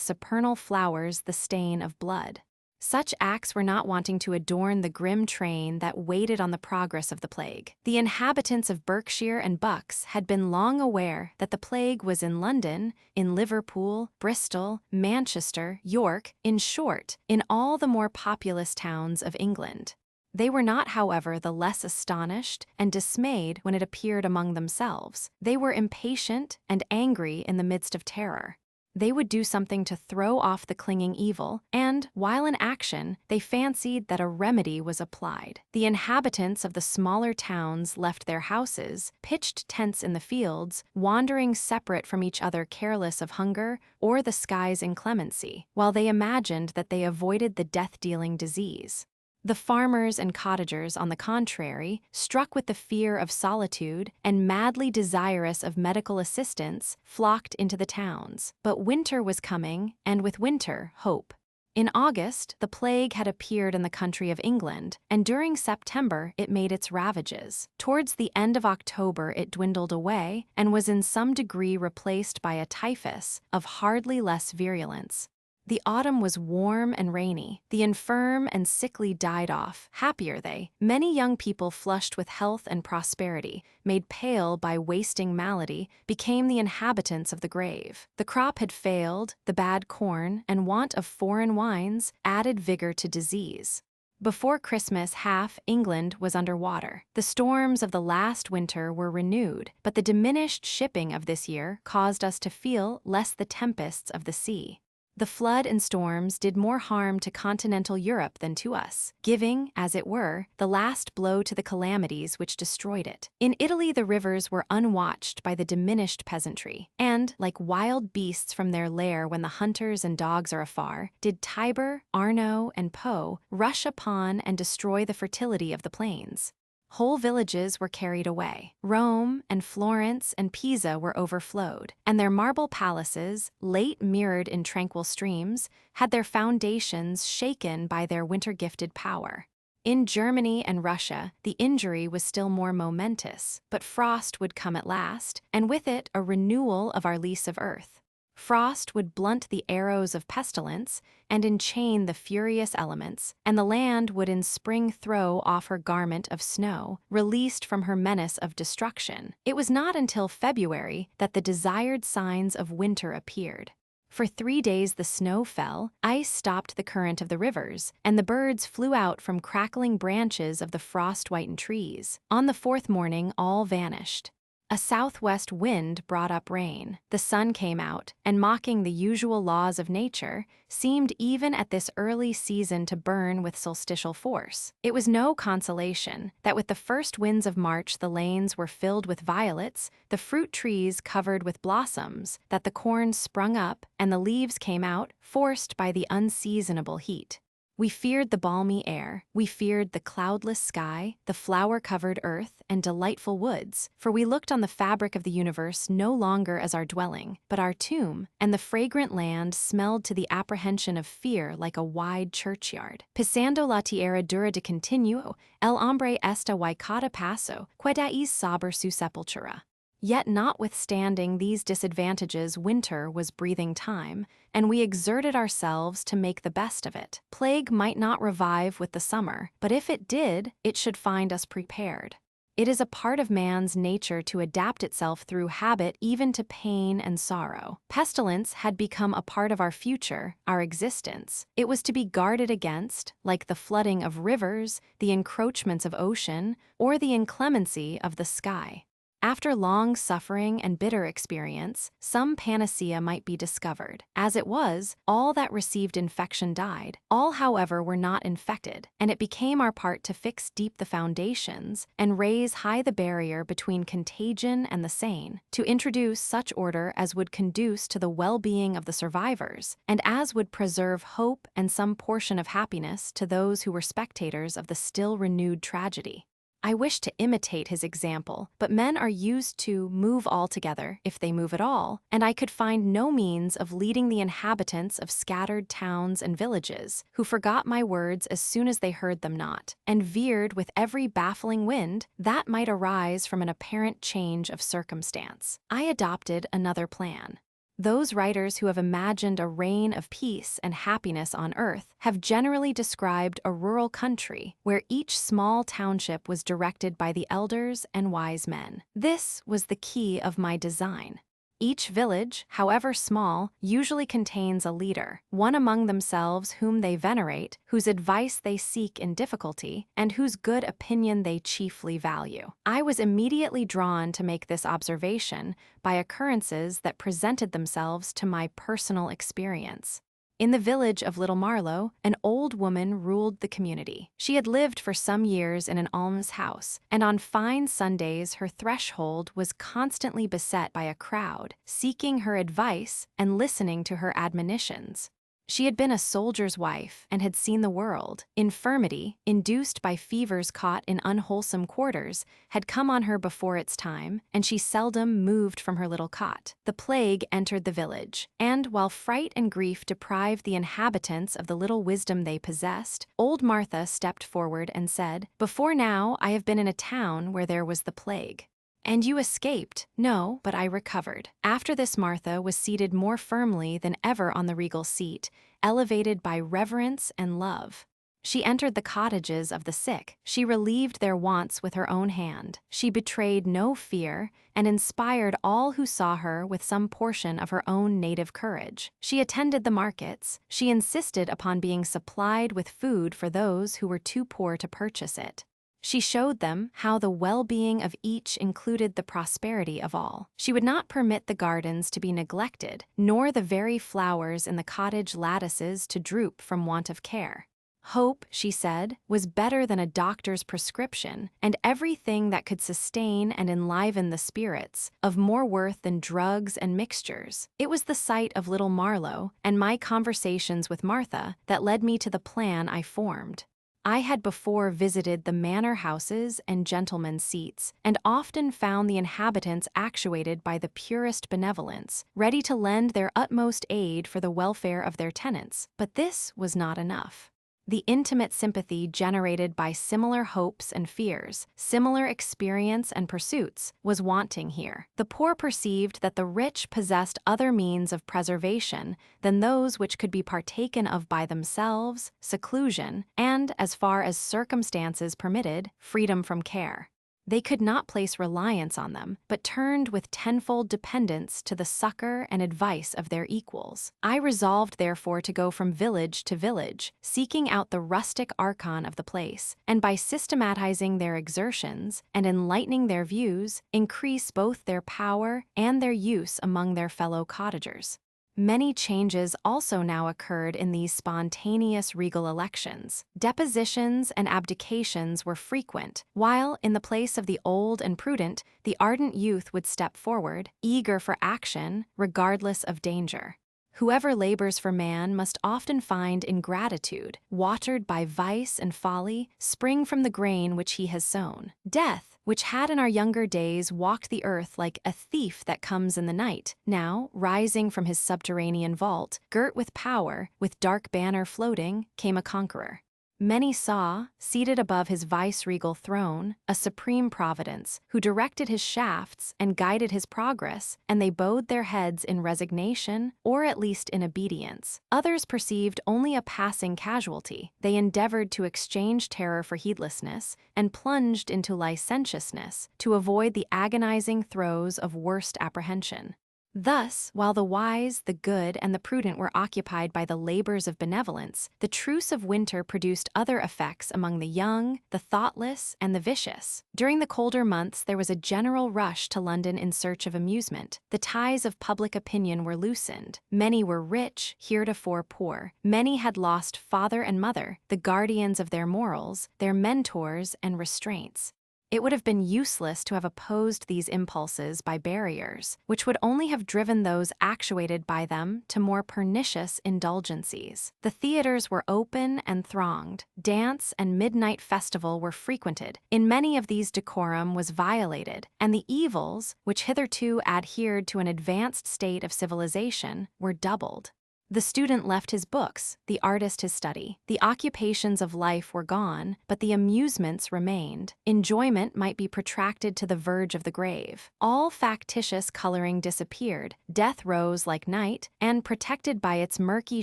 supernal flowers the stain of blood. Such acts were not wanting to adorn the grim train that waited on the progress of the plague. The inhabitants of Berkshire and Bucks had been long aware that the plague was in London, in Liverpool, Bristol, Manchester, York, in short, in all the more populous towns of England. They were not, however, the less astonished and dismayed when it appeared among themselves. They were impatient and angry in the midst of terror. They would do something to throw off the clinging evil, and, while in action, they fancied that a remedy was applied. The inhabitants of the smaller towns left their houses, pitched tents in the fields, wandering separate from each other careless of hunger or the sky's inclemency, while they imagined that they avoided the death-dealing disease. The farmers and cottagers, on the contrary, struck with the fear of solitude and madly desirous of medical assistance, flocked into the towns. But winter was coming, and with winter, hope. In August, the plague had appeared in the country of England, and during September it made its ravages. Towards the end of October it dwindled away, and was in some degree replaced by a typhus, of hardly less virulence. The autumn was warm and rainy. The infirm and sickly died off. Happier they, many young people flushed with health and prosperity, made pale by wasting malady, became the inhabitants of the grave. The crop had failed, the bad corn, and want of foreign wines added vigor to disease. Before Christmas, half England was under water. The storms of the last winter were renewed, but the diminished shipping of this year caused us to feel less the tempests of the sea. The flood and storms did more harm to continental Europe than to us, giving, as it were, the last blow to the calamities which destroyed it. In Italy the rivers were unwatched by the diminished peasantry, and, like wild beasts from their lair when the hunters and dogs are afar, did Tiber, Arno, and Po rush upon and destroy the fertility of the plains. Whole villages were carried away. Rome and Florence and Pisa were overflowed, and their marble palaces, late mirrored in tranquil streams, had their foundations shaken by their winter-gifted power. In Germany and Russia, the injury was still more momentous, but frost would come at last, and with it a renewal of our lease of earth. Frost would blunt the arrows of pestilence and enchain the furious elements, and the land would in spring throw off her garment of snow, released from her menace of destruction. It was not until February that the desired signs of winter appeared. For 3 days the snow fell, ice stopped the current of the rivers, and the birds flew out from crackling branches of the frost-whitened trees. On the 4th morning all vanished. A southwest wind brought up rain. The sun came out, and mocking the usual laws of nature, seemed even at this early season to burn with solstitial force. It was no consolation that with the first winds of March the lanes were filled with violets, the fruit trees covered with blossoms, that the corn sprung up, and the leaves came out, forced by the unseasonable heat. We feared the balmy air, we feared the cloudless sky, the flower-covered earth, and delightful woods, for we looked on the fabric of the universe no longer as our dwelling, but our tomb, and the fragrant land smelled to the apprehension of fear like a wide churchyard. Pisando la tierra dura de continuo, el hombre esta y cada paso, quedais saber su sepultura. Yet notwithstanding these disadvantages, winter was breathing time, and we exerted ourselves to make the best of it. Plague might not revive with the summer, but if it did, it should find us prepared. It is a part of man's nature to adapt itself through habit even to pain and sorrow. Pestilence had become a part of our future, our existence. It was to be guarded against, like the flooding of rivers, the encroachments of ocean, or the inclemency of the sky. After long suffering and bitter experience, some panacea might be discovered. As it was, all that received infection died. All, however, were not infected, and it became our part to fix deep the foundations and raise high the barrier between contagion and the sane, to introduce such order as would conduce to the well-being of the survivors, and as would preserve hope and some portion of happiness to those who were spectators of the still renewed tragedy. I wish to imitate his example, but men are used to move altogether, if they move at all, and I could find no means of leading the inhabitants of scattered towns and villages, who forgot my words as soon as they heard them not, and veered with every baffling wind that might arise from an apparent change of circumstance. I adopted another plan. Those writers who have imagined a reign of peace and happiness on earth have generally described a rural country where each small township was directed by the elders and wise men. This was the key of my design. Each village, however small, usually contains a leader, one among themselves whom they venerate, whose advice they seek in difficulty, and whose good opinion they chiefly value. I was immediately drawn to make this observation by occurrences that presented themselves to my personal experience. In the village of Little Marlow, an old woman ruled the community. She had lived for some years in an almshouse, and on fine Sundays her threshold was constantly beset by a crowd, seeking her advice and listening to her admonitions. She had been a soldier's wife and had seen the world. Infirmity, induced by fevers caught in unwholesome quarters, had come on her before its time, and she seldom moved from her little cot. The plague entered the village, and while fright and grief deprived the inhabitants of the little wisdom they possessed, old Martha stepped forward and said, "Before now I have been in a town where there was the plague." "And you escaped?" "No, but I recovered." After this Martha was seated more firmly than ever on the regal seat, elevated by reverence and love. She entered the cottages of the sick. She relieved their wants with her own hand. She betrayed no fear, and inspired all who saw her with some portion of her own native courage. She attended the markets. She insisted upon being supplied with food for those who were too poor to purchase it. She showed them how the well-being of each included the prosperity of all. She would not permit the gardens to be neglected, nor the very flowers in the cottage lattices to droop from want of care. Hope, she said, was better than a doctor's prescription, and everything that could sustain and enliven the spirits, of more worth than drugs and mixtures. It was the sight of Little Marlow and my conversations with Martha that led me to the plan I formed. I had before visited the manor houses and gentlemen's seats, and often found the inhabitants actuated by the purest benevolence, ready to lend their utmost aid for the welfare of their tenants. But this was not enough. The intimate sympathy generated by similar hopes and fears, similar experience and pursuits, was wanting here. The poor perceived that the rich possessed other means of preservation than those which could be partaken of by themselves, seclusion, and, as far as circumstances permitted, freedom from care. They could not place reliance on them, but turned with tenfold dependence to the succor and advice of their equals. I resolved therefore to go from village to village, seeking out the rustic archon of the place, and by systematizing their exertions and enlightening their views, increase both their power and their use among their fellow cottagers. Many changes also now occurred in these spontaneous regal elections. Depositions and abdications were frequent, while, in the place of the old and prudent, the ardent youth would step forward, eager for action, regardless of danger. Whoever labors for man must often find ingratitude, watered by vice and folly, spring from the grain which he has sown. Death, which had in our younger days walked the earth like a thief that comes in the night, now, rising from his subterranean vault, girt with power, with dark banner floating, came a conqueror. Many saw, seated above his vice-regal throne, a supreme providence, who directed his shafts and guided his progress, and they bowed their heads in resignation, or at least in obedience. Others perceived only a passing casualty. They endeavored to exchange terror for heedlessness, and plunged into licentiousness, to avoid the agonizing throes of worst apprehension. Thus, while the wise, the good, and the prudent were occupied by the labors of benevolence, the truce of winter produced other effects among the young, the thoughtless, and the vicious. During the colder months there was a general rush to London in search of amusement. The ties of public opinion were loosened. Many were rich, heretofore poor. Many had lost father and mother, the guardians of their morals, their mentors and restraints. It would have been useless to have opposed these impulses by barriers, which would only have driven those actuated by them to more pernicious indulgencies. The theaters were open and thronged. Dance and midnight festival were frequented. In many of these decorum was violated, and the evils, which hitherto adhered to an advanced state of civilization, were doubled. The student left his books, the artist his study. The occupations of life were gone, but the amusements remained. Enjoyment might be protracted to the verge of the grave. All factitious coloring disappeared. Death rose like night, and protected by its murky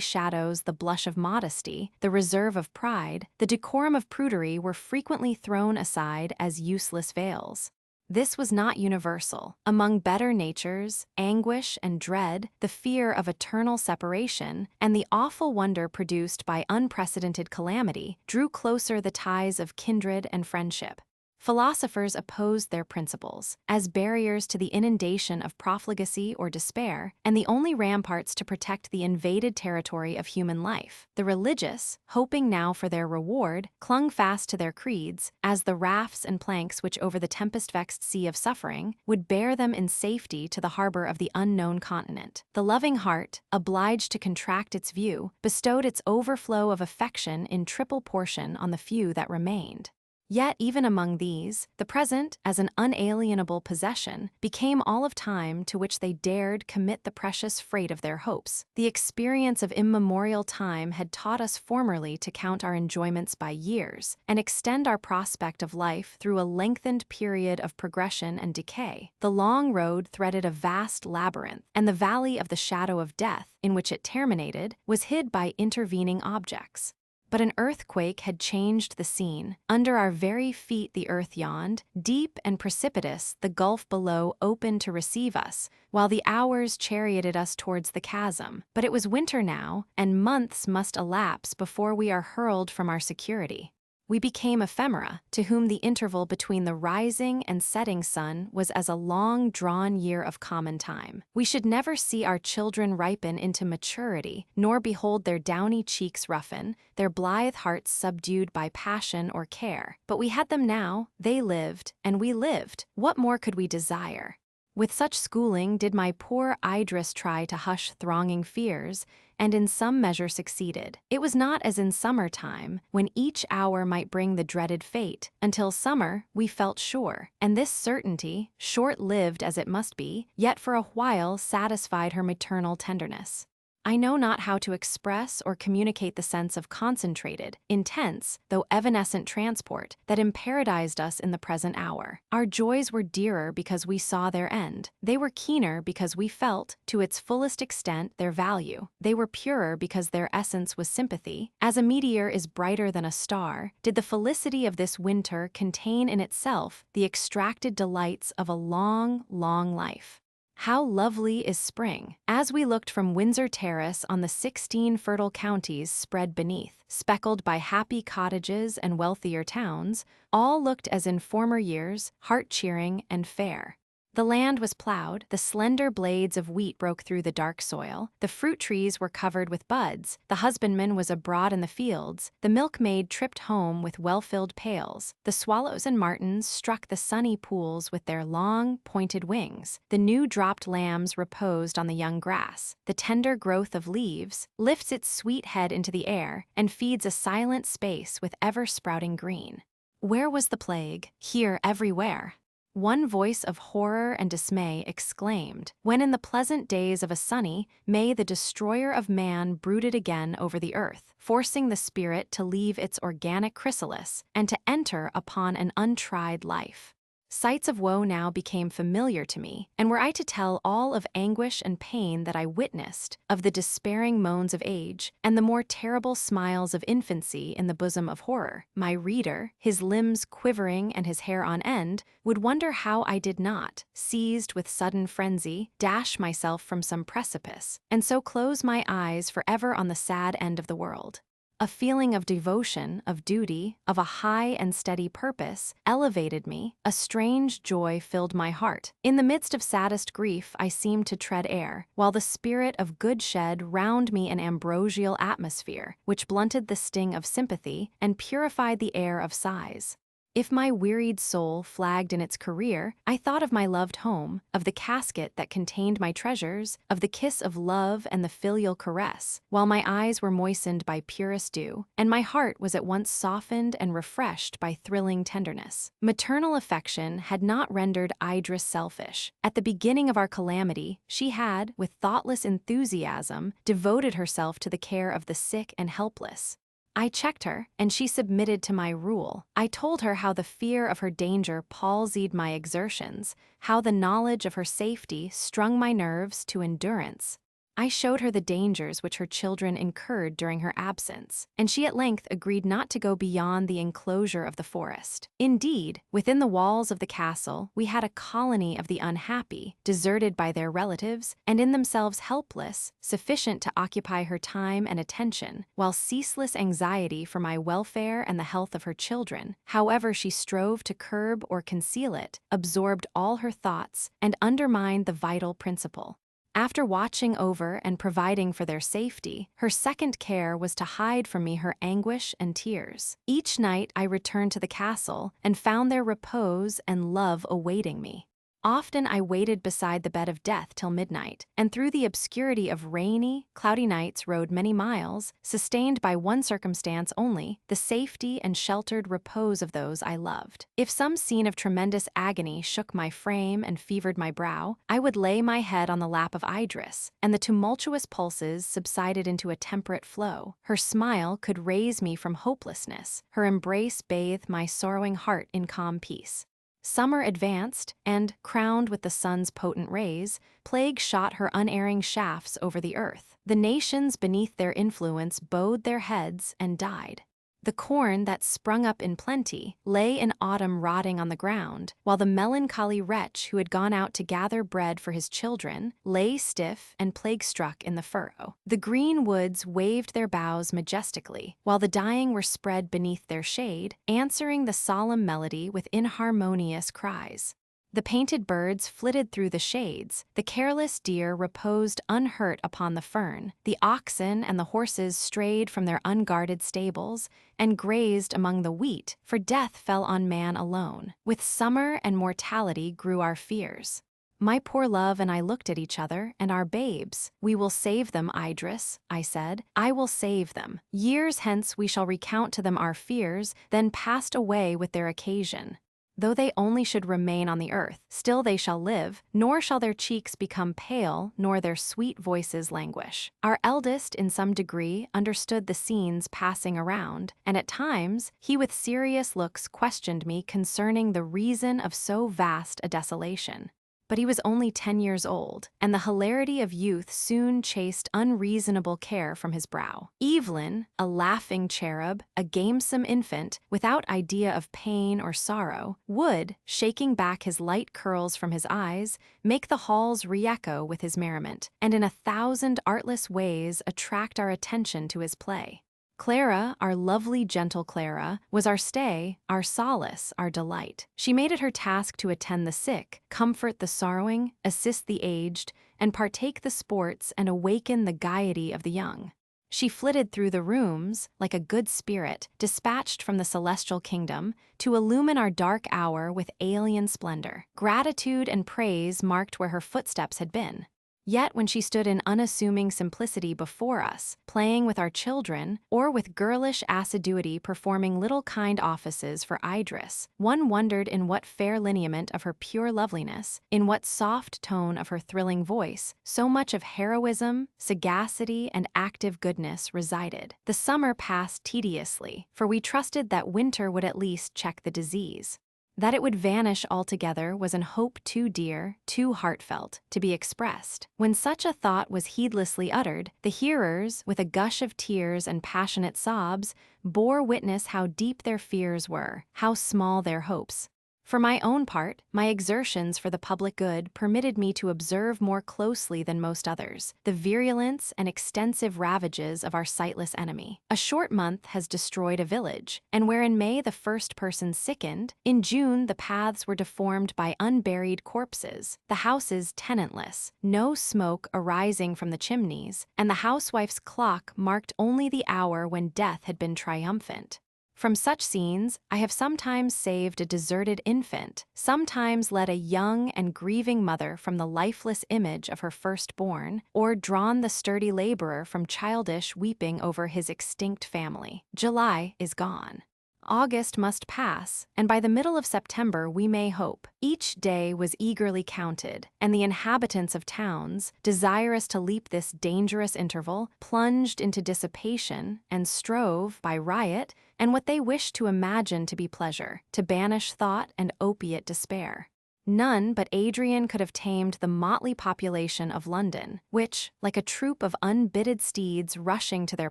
shadows the blush of modesty, the reserve of pride, the decorum of prudery were frequently thrown aside as useless veils. This was not universal. Among better natures, anguish and dread, the fear of eternal separation, and the awful wonder produced by unprecedented calamity drew closer the ties of kindred and friendship. Philosophers opposed their principles as barriers to the inundation of profligacy or despair, and the only ramparts to protect the invaded territory of human life. The religious, hoping now for their reward, clung fast to their creeds, as the rafts and planks which over the tempest-vexed sea of suffering would bear them in safety to the harbor of the unknown continent. The loving heart, obliged to contract its view, bestowed its overflow of affection in triple portion on the few that remained. Yet even among these, the present, as an unalienable possession, became all of time to which they dared commit the precious freight of their hopes. The experience of immemorial time had taught us formerly to count our enjoyments by years, and extend our prospect of life through a lengthened period of progression and decay. The long road threaded a vast labyrinth, and the valley of the shadow of death, in which it terminated, was hid by intervening objects. But an earthquake had changed the scene. Under our very feet the earth yawned, deep and precipitous the gulf below opened to receive us, while the hours charioted us towards the chasm. But it was winter now, and months must elapse before we are hurled from our security. We became ephemera, to whom the interval between the rising and setting sun was as a long-drawn year of common time. We should never see our children ripen into maturity, nor behold their downy cheeks roughen, their blithe hearts subdued by passion or care. But we had them now, they lived, and we lived. What more could we desire? With such schooling did my poor Idris try to hush thronging fears, and in some measure succeeded. It was not as in summer-time, when each hour might bring the dreaded fate. Until summer, we felt sure, and this certainty, short-lived as it must be, yet for a while satisfied her maternal tenderness. I know not how to express or communicate the sense of concentrated, intense, though evanescent transport that imparadized us in the present hour. Our joys were dearer because we saw their end. They were keener because we felt, to its fullest extent, their value. They were purer because their essence was sympathy. As a meteor is brighter than a star, did the felicity of this winter contain in itself the extracted delights of a long, long life. How lovely is spring! As we looked from Windsor Terrace on the 16 fertile counties spread beneath, speckled by happy cottages and wealthier towns, all looked as in former years, heart-cheering and fair. The land was plowed, the slender blades of wheat broke through the dark soil, the fruit trees were covered with buds, the husbandman was abroad in the fields, the milkmaid tripped home with well-filled pails, the swallows and martins struck the sunny pools with their long, pointed wings, the new-dropped lambs reposed on the young grass, the tender growth of leaves lifts its sweet head into the air and feeds a silent space with ever-sprouting green. Where was the plague? Here, everywhere. One voice of horror and dismay exclaimed, when in the pleasant days of a sunny May the destroyer of man brooded again over the earth, forcing the spirit to leave its organic chrysalis and to enter upon an untried life. Sights of woe now became familiar to me, and were I to tell all of anguish and pain that I witnessed, of the despairing moans of age, and the more terrible smiles of infancy in the bosom of horror, my reader, his limbs quivering and his hair on end, would wonder how I did not, seized with sudden frenzy, dash myself from some precipice, and so close my eyes forever on the sad end of the world. A feeling of devotion, of duty, of a high and steady purpose, elevated me, a strange joy filled my heart. In the midst of saddest grief I seemed to tread air, while the spirit of good shed round me an ambrosial atmosphere, which blunted the sting of sympathy and purified the air of sighs. If my wearied soul flagged in its career, I thought of my loved home, of the casket that contained my treasures, of the kiss of love and the filial caress, while my eyes were moistened by purest dew, and my heart was at once softened and refreshed by thrilling tenderness. Maternal affection had not rendered Idris selfish. At the beginning of our calamity, she had, with thoughtless enthusiasm, devoted herself to the care of the sick and helpless. I checked her, and she submitted to my rule. I told her how the fear of her danger palsied my exertions, how the knowledge of her safety strung my nerves to endurance. I showed her the dangers which her children incurred during her absence, and she at length agreed not to go beyond the enclosure of the forest. Indeed, within the walls of the castle, we had a colony of the unhappy, deserted by their relatives, and in themselves helpless, sufficient to occupy her time and attention, while ceaseless anxiety for my welfare and the health of her children, however she strove to curb or conceal it, absorbed all her thoughts and undermined the vital principle. After watching over and providing for their safety, her second care was to hide from me her anguish and tears. Each night I returned to the castle and found there repose and love awaiting me. Often I waited beside the bed of death till midnight, and through the obscurity of rainy, cloudy nights rode many miles, sustained by one circumstance only, the safety and sheltered repose of those I loved. If some scene of tremendous agony shook my frame and fevered my brow, I would lay my head on the lap of Idris, and the tumultuous pulses subsided into a temperate flow. Her smile could raise me from hopelessness, her embrace bathed my sorrowing heart in calm peace. Summer advanced, and, crowned with the sun's potent rays, plague shot her unerring shafts over the earth. The nations beneath their influence bowed their heads and died. The corn that sprung up in plenty lay in autumn rotting on the ground, while the melancholy wretch who had gone out to gather bread for his children lay stiff and plague-struck in the furrow. The green woods waved their boughs majestically, while the dying were spread beneath their shade, answering the solemn melody with inharmonious cries. The painted birds flitted through the shades, the careless deer reposed unhurt upon the fern, the oxen and the horses strayed from their unguarded stables and grazed among the wheat, for death fell on man alone. With summer and mortality grew our fears. My poor love and I looked at each other, and our babes. We will save them, Idris, I said. I will save them. Years hence we shall recount to them our fears, then passed away with their occasion. though they only should remain on the earth, still they shall live, nor shall their cheeks become pale, nor their sweet voices languish. Our eldest, in some degree, understood the scenes passing around, and at times he with serious looks questioned me concerning the reason of so vast a desolation. But he was only 10 years old, and the hilarity of youth soon chased unreasonable care from his brow. Evelyn, a laughing cherub, a gamesome infant, without idea of pain or sorrow, would, shaking back his light curls from his eyes, make the halls re-echo with his merriment, and in 1,000 artless ways attract our attention to his play. Clara, our lovely gentle Clara, was our stay, our solace, our delight. She made it her task to attend the sick, comfort the sorrowing, assist the aged, and partake the sports and awaken the gaiety of the young. She flitted through the rooms, like a good spirit, dispatched from the celestial kingdom, to illumine our dark hour with alien splendor. Gratitude and praise marked where her footsteps had been. Yet when she stood in unassuming simplicity before us, playing with our children, or with girlish assiduity performing little kind offices for Idris, one wondered in what fair lineament of her pure loveliness, in what soft tone of her thrilling voice, so much of heroism, sagacity, and active goodness resided. The summer passed tediously, for we trusted that winter would at least check the disease. That it would vanish altogether was an hope too dear, too heartfelt, to be expressed. When such a thought was heedlessly uttered, the hearers, with a gush of tears and passionate sobs, bore witness how deep their fears were, how small their hopes. For my own part, my exertions for the public good permitted me to observe more closely than most others the virulence and extensive ravages of our sightless enemy. A short month has destroyed a village, and where in May the first person sickened, in June the paths were deformed by unburied corpses, the houses tenantless, no smoke arising from the chimneys, and the housewife's clock marked only the hour when death had been triumphant. From such scenes, I have sometimes saved a deserted infant, sometimes led a young and grieving mother from the lifeless image of her firstborn, or drawn the sturdy laborer from childish weeping over his extinct family. July is gone. August must pass, and by the middle of September we may hope. Each day was eagerly counted, and the inhabitants of towns, desirous to leap this dangerous interval, plunged into dissipation and strove, by riot, and what they wished to imagine to be pleasure, to banish thought and opiate despair. None but Adrian could have tamed the motley population of London, which, like a troop of unbitted steeds rushing to their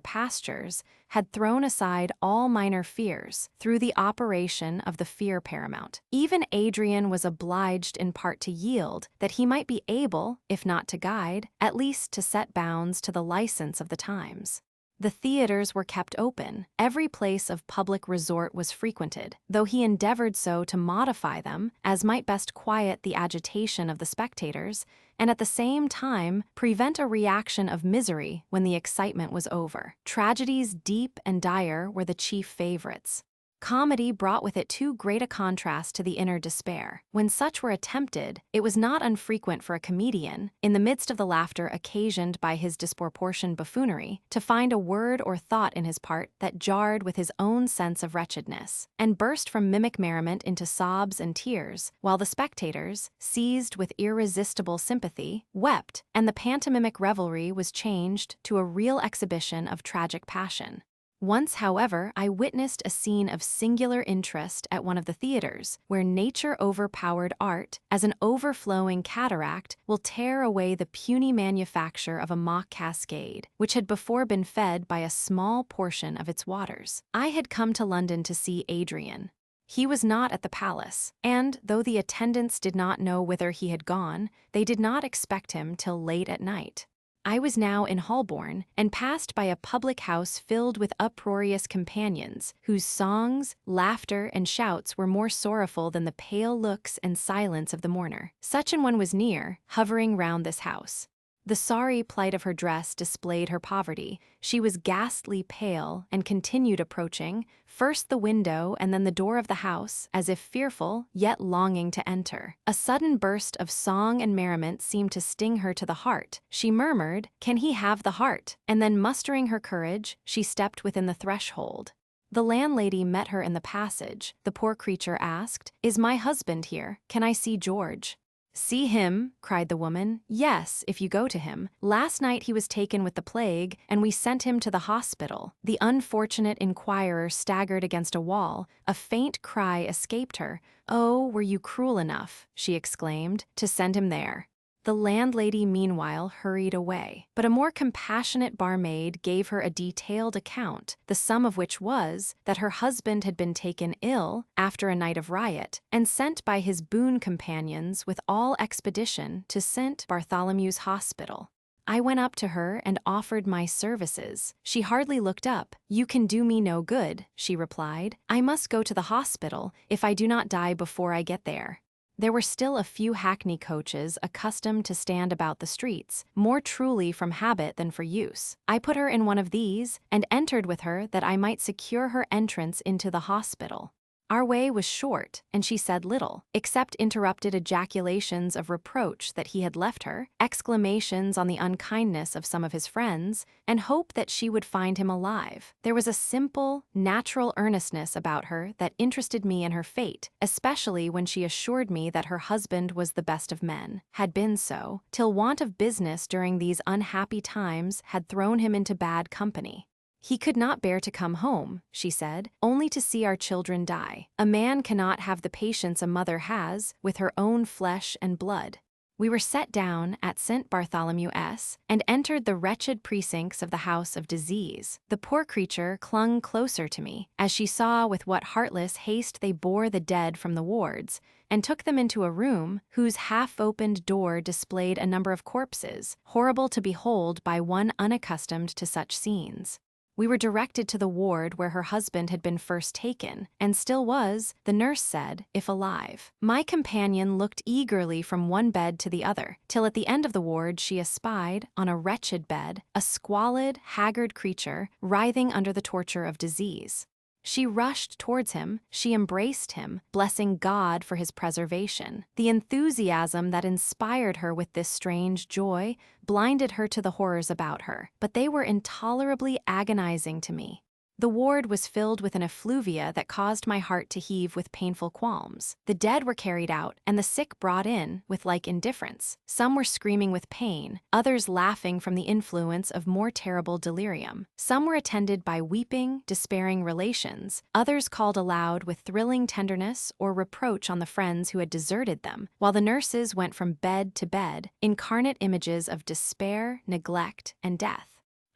pastures, had thrown aside all minor fears through the operation of the fear paramount. Even Adrian was obliged in part to yield, that he might be able, if not to guide, at least to set bounds to the license of the times. The theaters were kept open, every place of public resort was frequented, though he endeavored so to modify them as might best quiet the agitation of the spectators, and at the same time prevent a reaction of misery when the excitement was over. Tragedies deep and dire were the chief favorites. Comedy brought with it too great a contrast to the inner despair. When such were attempted, it was not unfrequent for a comedian, in the midst of the laughter occasioned by his disproportioned buffoonery, to find a word or thought in his part that jarred with his own sense of wretchedness, and burst from mimic merriment into sobs and tears, while the spectators, seized with irresistible sympathy, wept, and the pantomimic revelry was changed to a real exhibition of tragic passion. Once, however, I witnessed a scene of singular interest at one of the theaters, where nature overpowered art, as an overflowing cataract will tear away the puny manufacture of a mock cascade, which had before been fed by a small portion of its waters. I had come to London to see Adrian. He was not at the palace, and, though the attendants did not know whither he had gone, they did not expect him till late at night. I was now in Holborn, and passed by a public house filled with uproarious companions, whose songs, laughter, and shouts were more sorrowful than the pale looks and silence of the mourner. Such an one was near, hovering round this house. The sorry plight of her dress displayed her poverty. She was ghastly pale, and continued approaching, first the window and then the door of the house, as if fearful, yet longing to enter. A sudden burst of song and merriment seemed to sting her to the heart. She murmured, "Can he have the heart?" And then, mustering her courage, she stepped within the threshold. The landlady met her in the passage. The poor creature asked, "Is my husband here? Can I see George?" "See him?" cried the woman. "Yes, if you go to him. Last night he was taken with the plague, and we sent him to the hospital." The unfortunate inquirer staggered against a wall. A faint cry escaped her. "Oh, were you cruel enough," she exclaimed, "to send him there?" The landlady meanwhile hurried away, but a more compassionate barmaid gave her a detailed account, the sum of which was that her husband had been taken ill after a night of riot and sent by his boon companions with all expedition to St. Bartholomew's Hospital. I went up to her and offered my services. She hardly looked up. "You can do me no good," she replied. "I must go to the hospital if I do not die before I get there." There were still a few hackney coaches accustomed to stand about the streets, more truly from habit than for use. I put her in one of these and entered with her that I might secure her entrance into the hospital. Our way was short, and she said little, except interrupted ejaculations of reproach that he had left her, exclamations on the unkindness of some of his friends, and hope that she would find him alive. There was a simple, natural earnestness about her that interested me in her fate, especially when she assured me that her husband was the best of men, had been so, till want of business during these unhappy times had thrown him into bad company. "He could not bear to come home," she said, "only to see our children die. A man cannot have the patience a mother has with her own flesh and blood." We were set down at St. Bartholomew's and entered the wretched precincts of the house of disease. The poor creature clung closer to me, as she saw with what heartless haste they bore the dead from the wards, and took them into a room whose half-opened door displayed a number of corpses, horrible to behold by one unaccustomed to such scenes. We were directed to the ward where her husband had been first taken, and still was, the nurse said, if alive. My companion looked eagerly from one bed to the other, till at the end of the ward she espied, on a wretched bed, a squalid, haggard creature, writhing under the torture of disease. She rushed towards him, she embraced him, blessing God for his preservation. The enthusiasm that inspired her with this strange joy blinded her to the horrors about her, but they were intolerably agonizing to me. The ward was filled with an effluvia that caused my heart to heave with painful qualms. The dead were carried out, and the sick brought in, with like indifference. Some were screaming with pain, others laughing from the influence of more terrible delirium. Some were attended by weeping, despairing relations, others called aloud with thrilling tenderness or reproach on the friends who had deserted them, while the nurses went from bed to bed, incarnate images of despair, neglect, and death.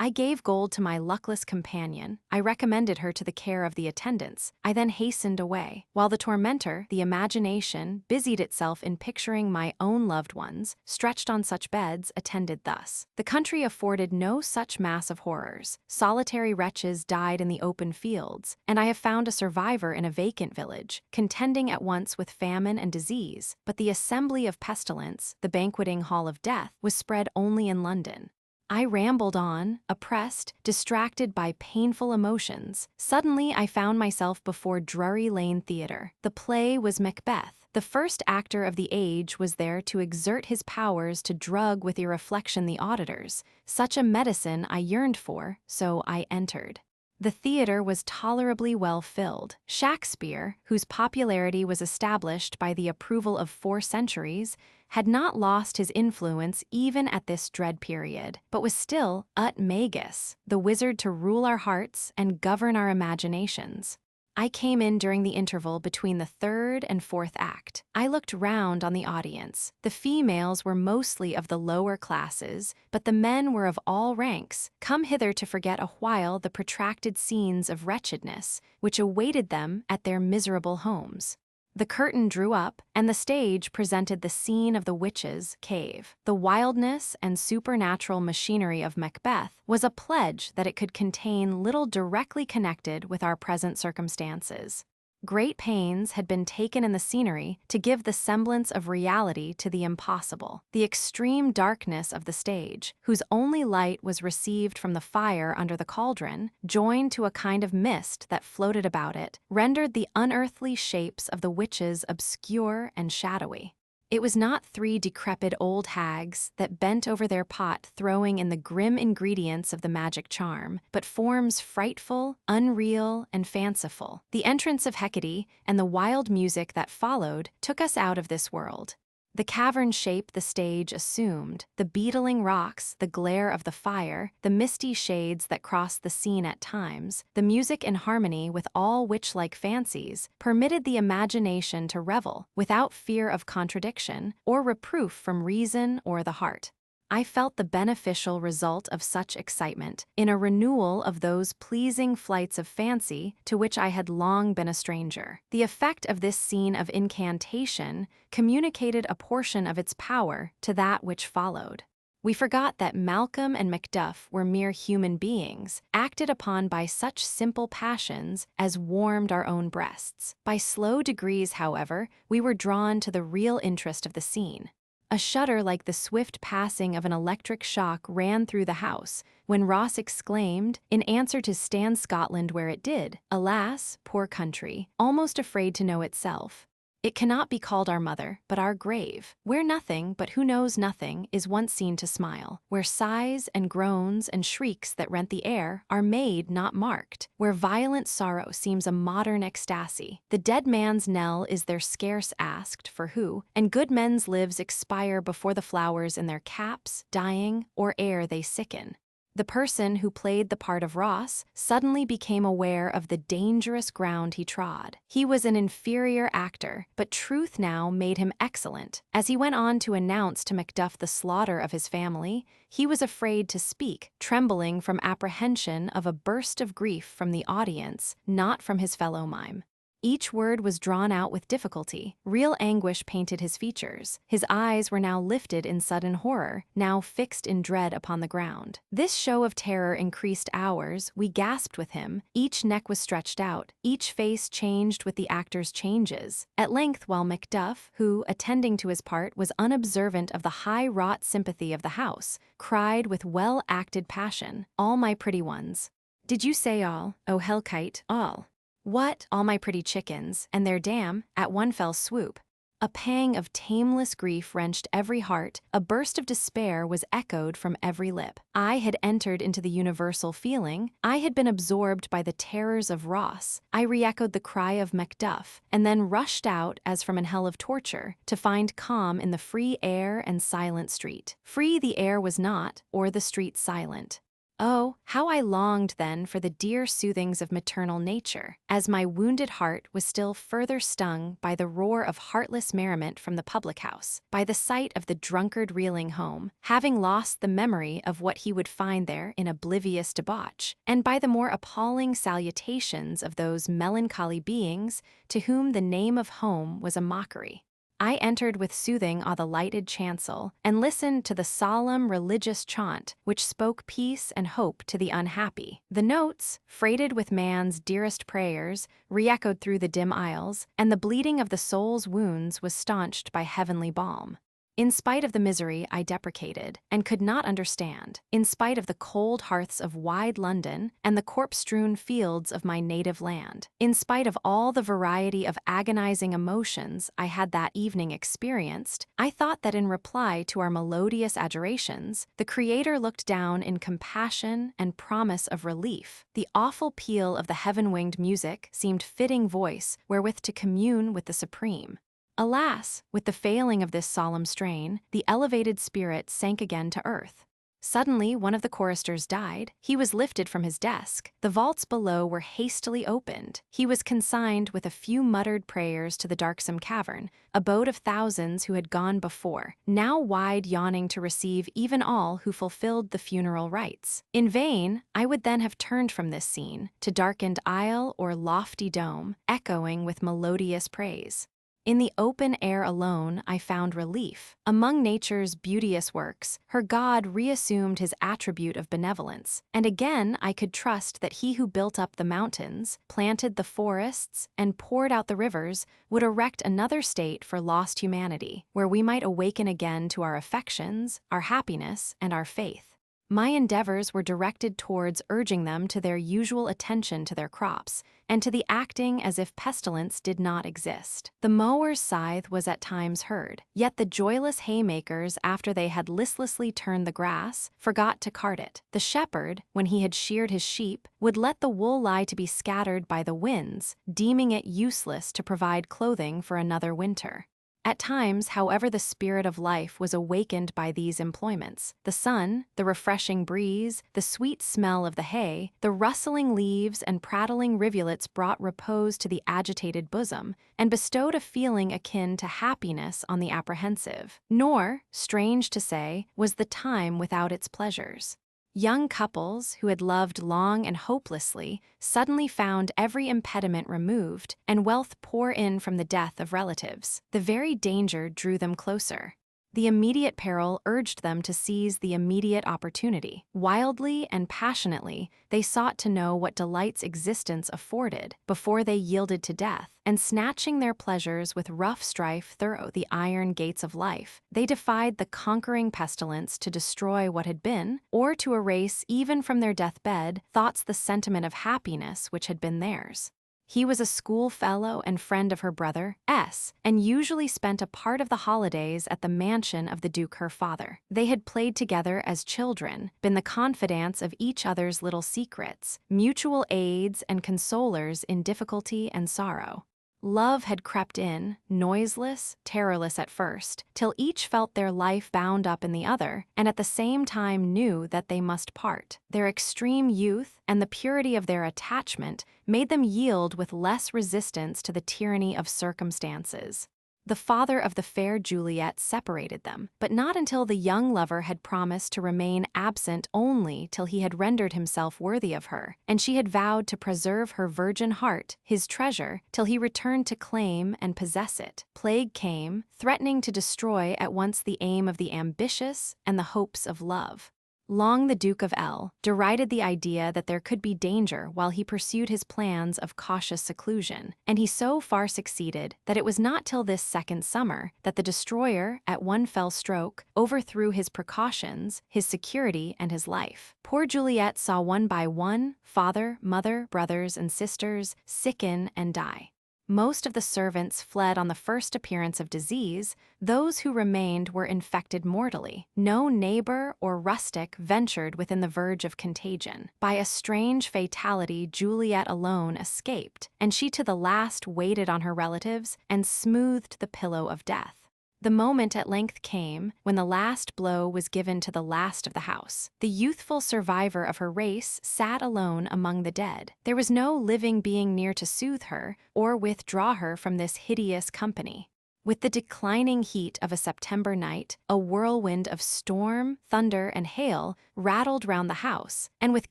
I gave gold to my luckless companion. I recommended her to the care of the attendants. I then hastened away, while the tormentor, the imagination, busied itself in picturing my own loved ones, stretched on such beds, attended thus. The country afforded no such mass of horrors. Solitary wretches died in the open fields, and I have found a survivor in a vacant village, contending at once with famine and disease, but the assembly of pestilence, the banqueting hall of death, was spread only in London. I rambled on, oppressed, distracted by painful emotions. Suddenly I found myself before Drury Lane Theatre. The play was Macbeth. The first actor of the age was there to exert his powers to drug with irreflection the auditors. Such a medicine I yearned for, so I entered. The theatre was tolerably well filled. Shakespeare, whose popularity was established by the approval of 4 centuries, had not lost his influence even at this dread period, but was still ut magus, the wizard to rule our hearts and govern our imaginations. I came in during the interval between the 3rd and 4th act. I looked round on the audience. The females were mostly of the lower classes, but the men were of all ranks, come hither to forget a while the protracted scenes of wretchedness which awaited them at their miserable homes. The curtain drew up, and the stage presented the scene of the witches' cave. The wildness and supernatural machinery of Macbeth was a pledge that it could contain little directly connected with our present circumstances. Great pains had been taken in the scenery to give the semblance of reality to the impossible. The extreme darkness of the stage, whose only light was received from the fire under the cauldron, joined to a kind of mist that floated about it, rendered the unearthly shapes of the witches obscure and shadowy. It was not 3 decrepit old hags that bent over their pot throwing in the grim ingredients of the magic charm, but forms frightful, unreal, and fanciful. The entrance of Hecate and the wild music that followed took us out of this world. The cavern shape the stage assumed, the beetling rocks, the glare of the fire, the misty shades that crossed the scene at times, the music in harmony with all witch-like fancies, permitted the imagination to revel, without fear of contradiction, or reproof from reason or the heart. I felt the beneficial result of such excitement in a renewal of those pleasing flights of fancy to which I had long been a stranger. The effect of this scene of incantation communicated a portion of its power to that which followed. We forgot that Malcolm and Macduff were mere human beings, acted upon by such simple passions as warmed our own breasts. By slow degrees, however, we were drawn to the real interest of the scene. A shudder like the swift passing of an electric shock ran through the house when Ross exclaimed, in answer to "Stand Scotland where it did, alas, poor country, almost afraid to know itself. It cannot be called our mother, but our grave, where nothing but who knows nothing is once seen to smile, where sighs and groans and shrieks that rent the air are made not marked, where violent sorrow seems a modern ecstasy. The dead man's knell is there scarce asked for who, and good men's lives expire before the flowers in their caps, dying, or ere they sicken. The person who played the part of Ross suddenly became aware of the dangerous ground he trod. He was an inferior actor, but truth now made him excellent. As he went on to announce to Macduff the slaughter of his family, he was afraid to speak, trembling from apprehension of a burst of grief from the audience, not from his fellow mime. Each word was drawn out with difficulty. Real anguish painted his features. His eyes were now lifted in sudden horror, now fixed in dread upon the ground. This show of terror increased ours. We gasped with him. Each neck was stretched out. Each face changed with the actor's changes. At length, while Macduff, who, attending to his part, was unobservant of the high-wrought sympathy of the house, cried with well-acted passion, "All my pretty ones." "Did you say all, O Hellkite, all?" "What, all my pretty chickens, and their dam, at one fell swoop." A pang of tameless grief wrenched every heart, a burst of despair was echoed from every lip. I had entered into the universal feeling, I had been absorbed by the terrors of Ross, I re-echoed the cry of Macduff, and then rushed out as from an hell of torture, to find calm in the free air and silent street. Free the air was not, or the street silent. Oh, how I longed then for the dear soothings of maternal nature, as my wounded heart was still further stung by the roar of heartless merriment from the public house, by the sight of the drunkard reeling home, having lost the memory of what he would find there in oblivious debauch, and by the more appalling salutations of those melancholy beings to whom the name of home was a mockery. I entered with soothing on the lighted chancel, and listened to the solemn religious chaunt which spoke peace and hope to the unhappy. The notes, freighted with man's dearest prayers, re-echoed through the dim aisles, and the bleeding of the soul's wounds was staunched by heavenly balm. In spite of the misery I deprecated and could not understand, in spite of the cold hearths of wide London and the corpse-strewn fields of my native land, in spite of all the variety of agonizing emotions I had that evening experienced, I thought that in reply to our melodious adjurations, the Creator looked down in compassion and promise of relief. The awful peal of the heaven-winged music seemed fitting voice wherewith to commune with the Supreme. Alas, with the failing of this solemn strain, the elevated spirit sank again to earth. Suddenly, one of the choristers died. He was lifted from his desk. The vaults below were hastily opened. He was consigned with a few muttered prayers to the darksome cavern, abode of thousands who had gone before, now wide yawning to receive even all who fulfilled the funeral rites. In vain, I would then have turned from this scene, to darkened aisle or lofty dome, echoing with melodious praise. In the open air alone I found relief. Among nature's beauteous works, her God reassumed his attribute of benevolence, and again I could trust that he who built up the mountains, planted the forests, and poured out the rivers would erect another state for lost humanity, where we might awaken again to our affections, our happiness, and our faith. My endeavors were directed towards urging them to their usual attention to their crops, and to the acting as if pestilence did not exist. The mower's scythe was at times heard, yet the joyless haymakers, after they had listlessly turned the grass, forgot to cart it. The shepherd, when he had sheared his sheep, would let the wool lie to be scattered by the winds, deeming it useless to provide clothing for another winter. At times, however, the spirit of life was awakened by these employments. The sun, the refreshing breeze, the sweet smell of the hay, the rustling leaves and prattling rivulets brought repose to the agitated bosom, and bestowed a feeling akin to happiness on the apprehensive. Nor, strange to say, was the time without its pleasures. Young couples, who had loved long and hopelessly, suddenly found every impediment removed, and wealth pour in from the death of relatives. The very danger drew them closer. The immediate peril urged them to seize the immediate opportunity. Wildly and passionately, they sought to know what delights existence afforded before they yielded to death, and snatching their pleasures with rough strife through the iron gates of life, they defied the conquering pestilence to destroy what had been, or to erase even from their deathbed thoughts the sentiment of happiness which had been theirs. He was a schoolfellow and friend of her brother, S., and usually spent a part of the holidays at the mansion of the Duke her father. They had played together as children, been the confidants of each other's little secrets, mutual aids and consolers in difficulty and sorrow. Love had crept in, noiseless, terrorless at first, till each felt their life bound up in the other, and at the same time knew that they must part. Their extreme youth and the purity of their attachment made them yield with less resistance to the tyranny of circumstances. The father of the fair Juliet separated them, but not until the young lover had promised to remain absent only till he had rendered himself worthy of her, and she had vowed to preserve her virgin heart, his treasure, till he returned to claim and possess it. Plague came, threatening to destroy at once the aim of the ambitious and the hopes of love. Long the Duke of L. derided the idea that there could be danger while he pursued his plans of cautious seclusion, and he so far succeeded that it was not till this second summer that the destroyer, at one fell stroke, overthrew his precautions, his security, and his life. Poor Juliet saw one by one father, mother, brothers, and sisters sicken and die. Most of the servants fled on the first appearance of disease. Those who remained were infected mortally. No neighbor or rustic ventured within the verge of contagion. By a strange fatality, Juliet alone escaped, and she to the last waited on her relatives and smoothed the pillow of death. The moment at length came when the last blow was given to the last of the house. The youthful survivor of her race sat alone among the dead. There was no living being near to soothe her or withdraw her from this hideous company. With the declining heat of a September night, a whirlwind of storm, thunder, and hail rattled round the house, and with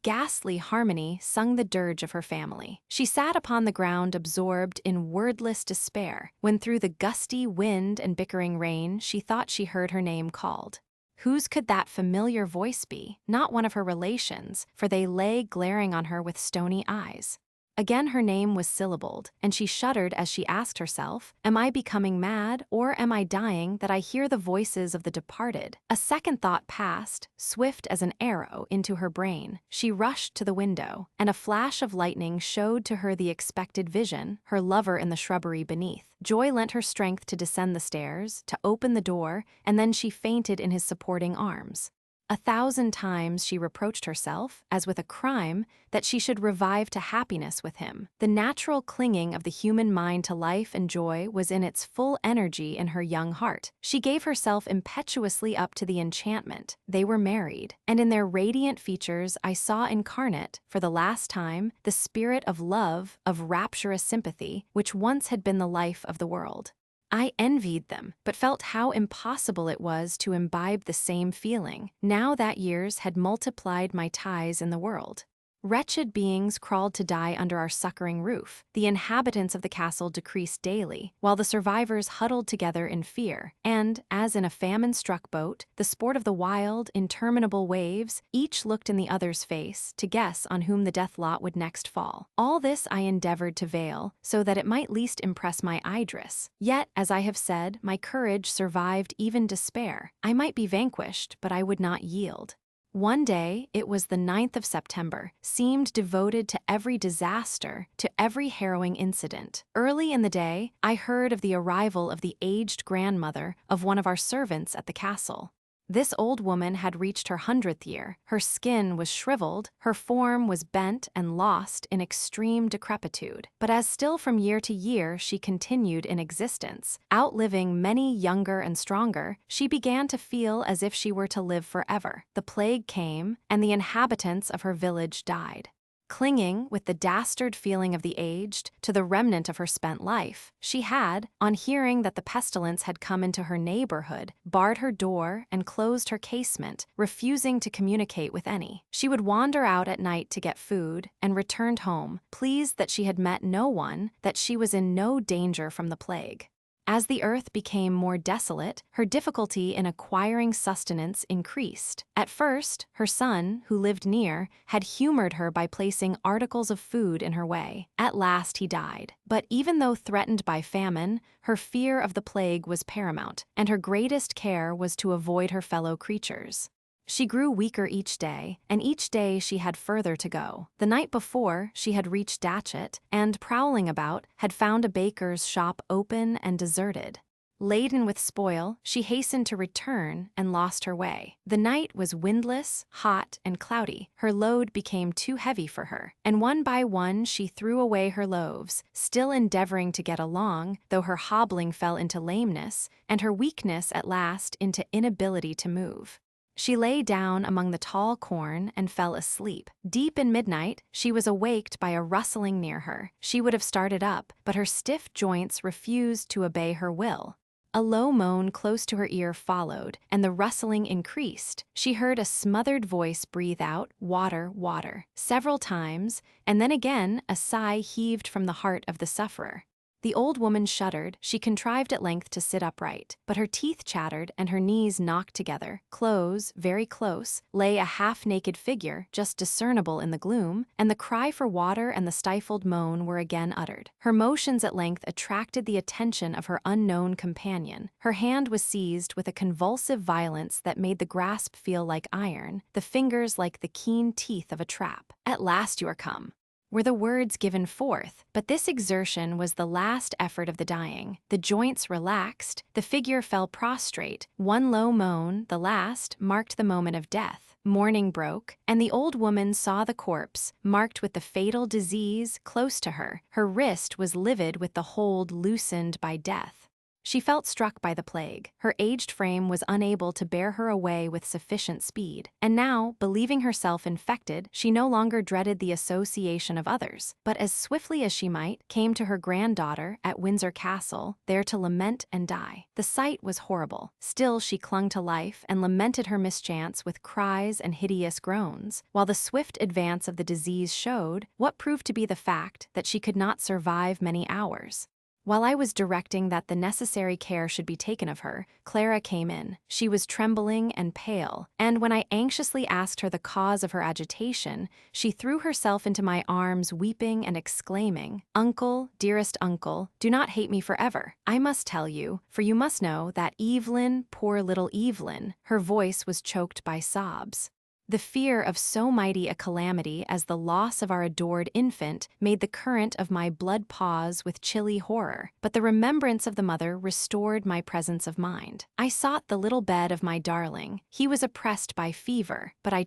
ghastly harmony sung the dirge of her family. She sat upon the ground absorbed in wordless despair, when through the gusty wind and bickering rain she thought she heard her name called. Whose could that familiar voice be? Not one of her relations, for they lay glaring on her with stony eyes. Again her name was syllabled, and she shuddered as she asked herself, "Am I becoming mad, or am I dying that I hear the voices of the departed?" A second thought passed, swift as an arrow, into her brain. She rushed to the window, and a flash of lightning showed to her the expected vision, her lover in the shrubbery beneath. Joy lent her strength to descend the stairs, to open the door, and then she fainted in his supporting arms. 1,000 times she reproached herself, as with a crime, that she should revive to happiness with him. The natural clinging of the human mind to life and joy was in its full energy in her young heart. She gave herself impetuously up to the enchantment. They were married, and in their radiant features I saw incarnate, for the last time, the spirit of love, of rapturous sympathy, which once had been the life of the world. I envied them, but felt how impossible it was to imbibe the same feeling, now that years had multiplied my ties in the world. Wretched beings crawled to die under our succoring roof. The inhabitants of the castle decreased daily, while the survivors huddled together in fear, and, as in a famine-struck boat, the sport of the wild, interminable waves, each looked in the other's face to guess on whom the death lot would next fall. All this I endeavored to veil, so that it might least impress my Idris. Yet, as I have said, my courage survived even despair. I might be vanquished, but I would not yield. One day, it was the 9th of September, seemed devoted to every disaster, to every harrowing incident. Early in the day, I heard of the arrival of the aged grandmother of one of our servants at the castle. This old woman had reached her 100th year. Her skin was shriveled, her form was bent and lost in extreme decrepitude. But as still from year to year she continued in existence, outliving many younger and stronger, she began to feel as if she were to live forever. The plague came, and the inhabitants of her village died. Clinging, with the dastard feeling of the aged, to the remnant of her spent life, she had, on hearing that the pestilence had come into her neighborhood, barred her door and closed her casement, refusing to communicate with any. She would wander out at night to get food, and returned home, pleased that she had met no one, that she was in no danger from the plague. As the earth became more desolate, her difficulty in acquiring sustenance increased. At first, her son, who lived near, had humored her by placing articles of food in her way. At last he died. But even though threatened by famine, her fear of the plague was paramount, and her greatest care was to avoid her fellow creatures. She grew weaker each day, and each day she had further to go. The night before, she had reached Datchet, and, prowling about, had found a baker's shop open and deserted. Laden with spoil, she hastened to return and lost her way. The night was windless, hot, and cloudy. Her load became too heavy for her, and one by one she threw away her loaves, still endeavoring to get along, though her hobbling fell into lameness, and her weakness at last into inability to move. She lay down among the tall corn and fell asleep. Deep in midnight, she was awaked by a rustling near her. She would have started up, but her stiff joints refused to obey her will. A low moan close to her ear followed, and the rustling increased. She heard a smothered voice breathe out, "Water, water," several times, and then again a sigh heaved from the heart of the sufferer. The old woman shuddered. She contrived at length to sit upright, but her teeth chattered and her knees knocked together. Close, very close, lay a half-naked figure, just discernible in the gloom, and the cry for water and the stifled moan were again uttered. Her motions at length attracted the attention of her unknown companion. Her hand was seized with a convulsive violence that made the grasp feel like iron, the fingers like the keen teeth of a trap. "At last you are come," were the words given forth, but this exertion was the last effort of the dying. The joints relaxed, the figure fell prostrate. One low moan, the last, marked the moment of death. Morning broke, and the old woman saw the corpse, marked with the fatal disease, close to her. Her wrist was livid with the hold loosened by death. She felt struck by the plague. Her aged frame was unable to bear her away with sufficient speed. And now, believing herself infected, she no longer dreaded the association of others, but as swiftly as she might, came to her granddaughter at Windsor Castle, there to lament and die. The sight was horrible. Still she clung to life and lamented her mischance with cries and hideous groans, while the swift advance of the disease showed, what proved to be the fact, that she could not survive many hours. While I was directing that the necessary care should be taken of her, Clara came in. She was trembling and pale, and when I anxiously asked her the cause of her agitation, she threw herself into my arms weeping and exclaiming, "Uncle, dearest uncle, do not hate me forever. I must tell you, for you must know, that Evelyn, poor little Evelyn," her voice was choked by sobs. The fear of so mighty a calamity as the loss of our adored infant made the current of my blood pause with chilly horror, but the remembrance of the mother restored my presence of mind. I sought the little bed of my darling. He was oppressed by fever, but I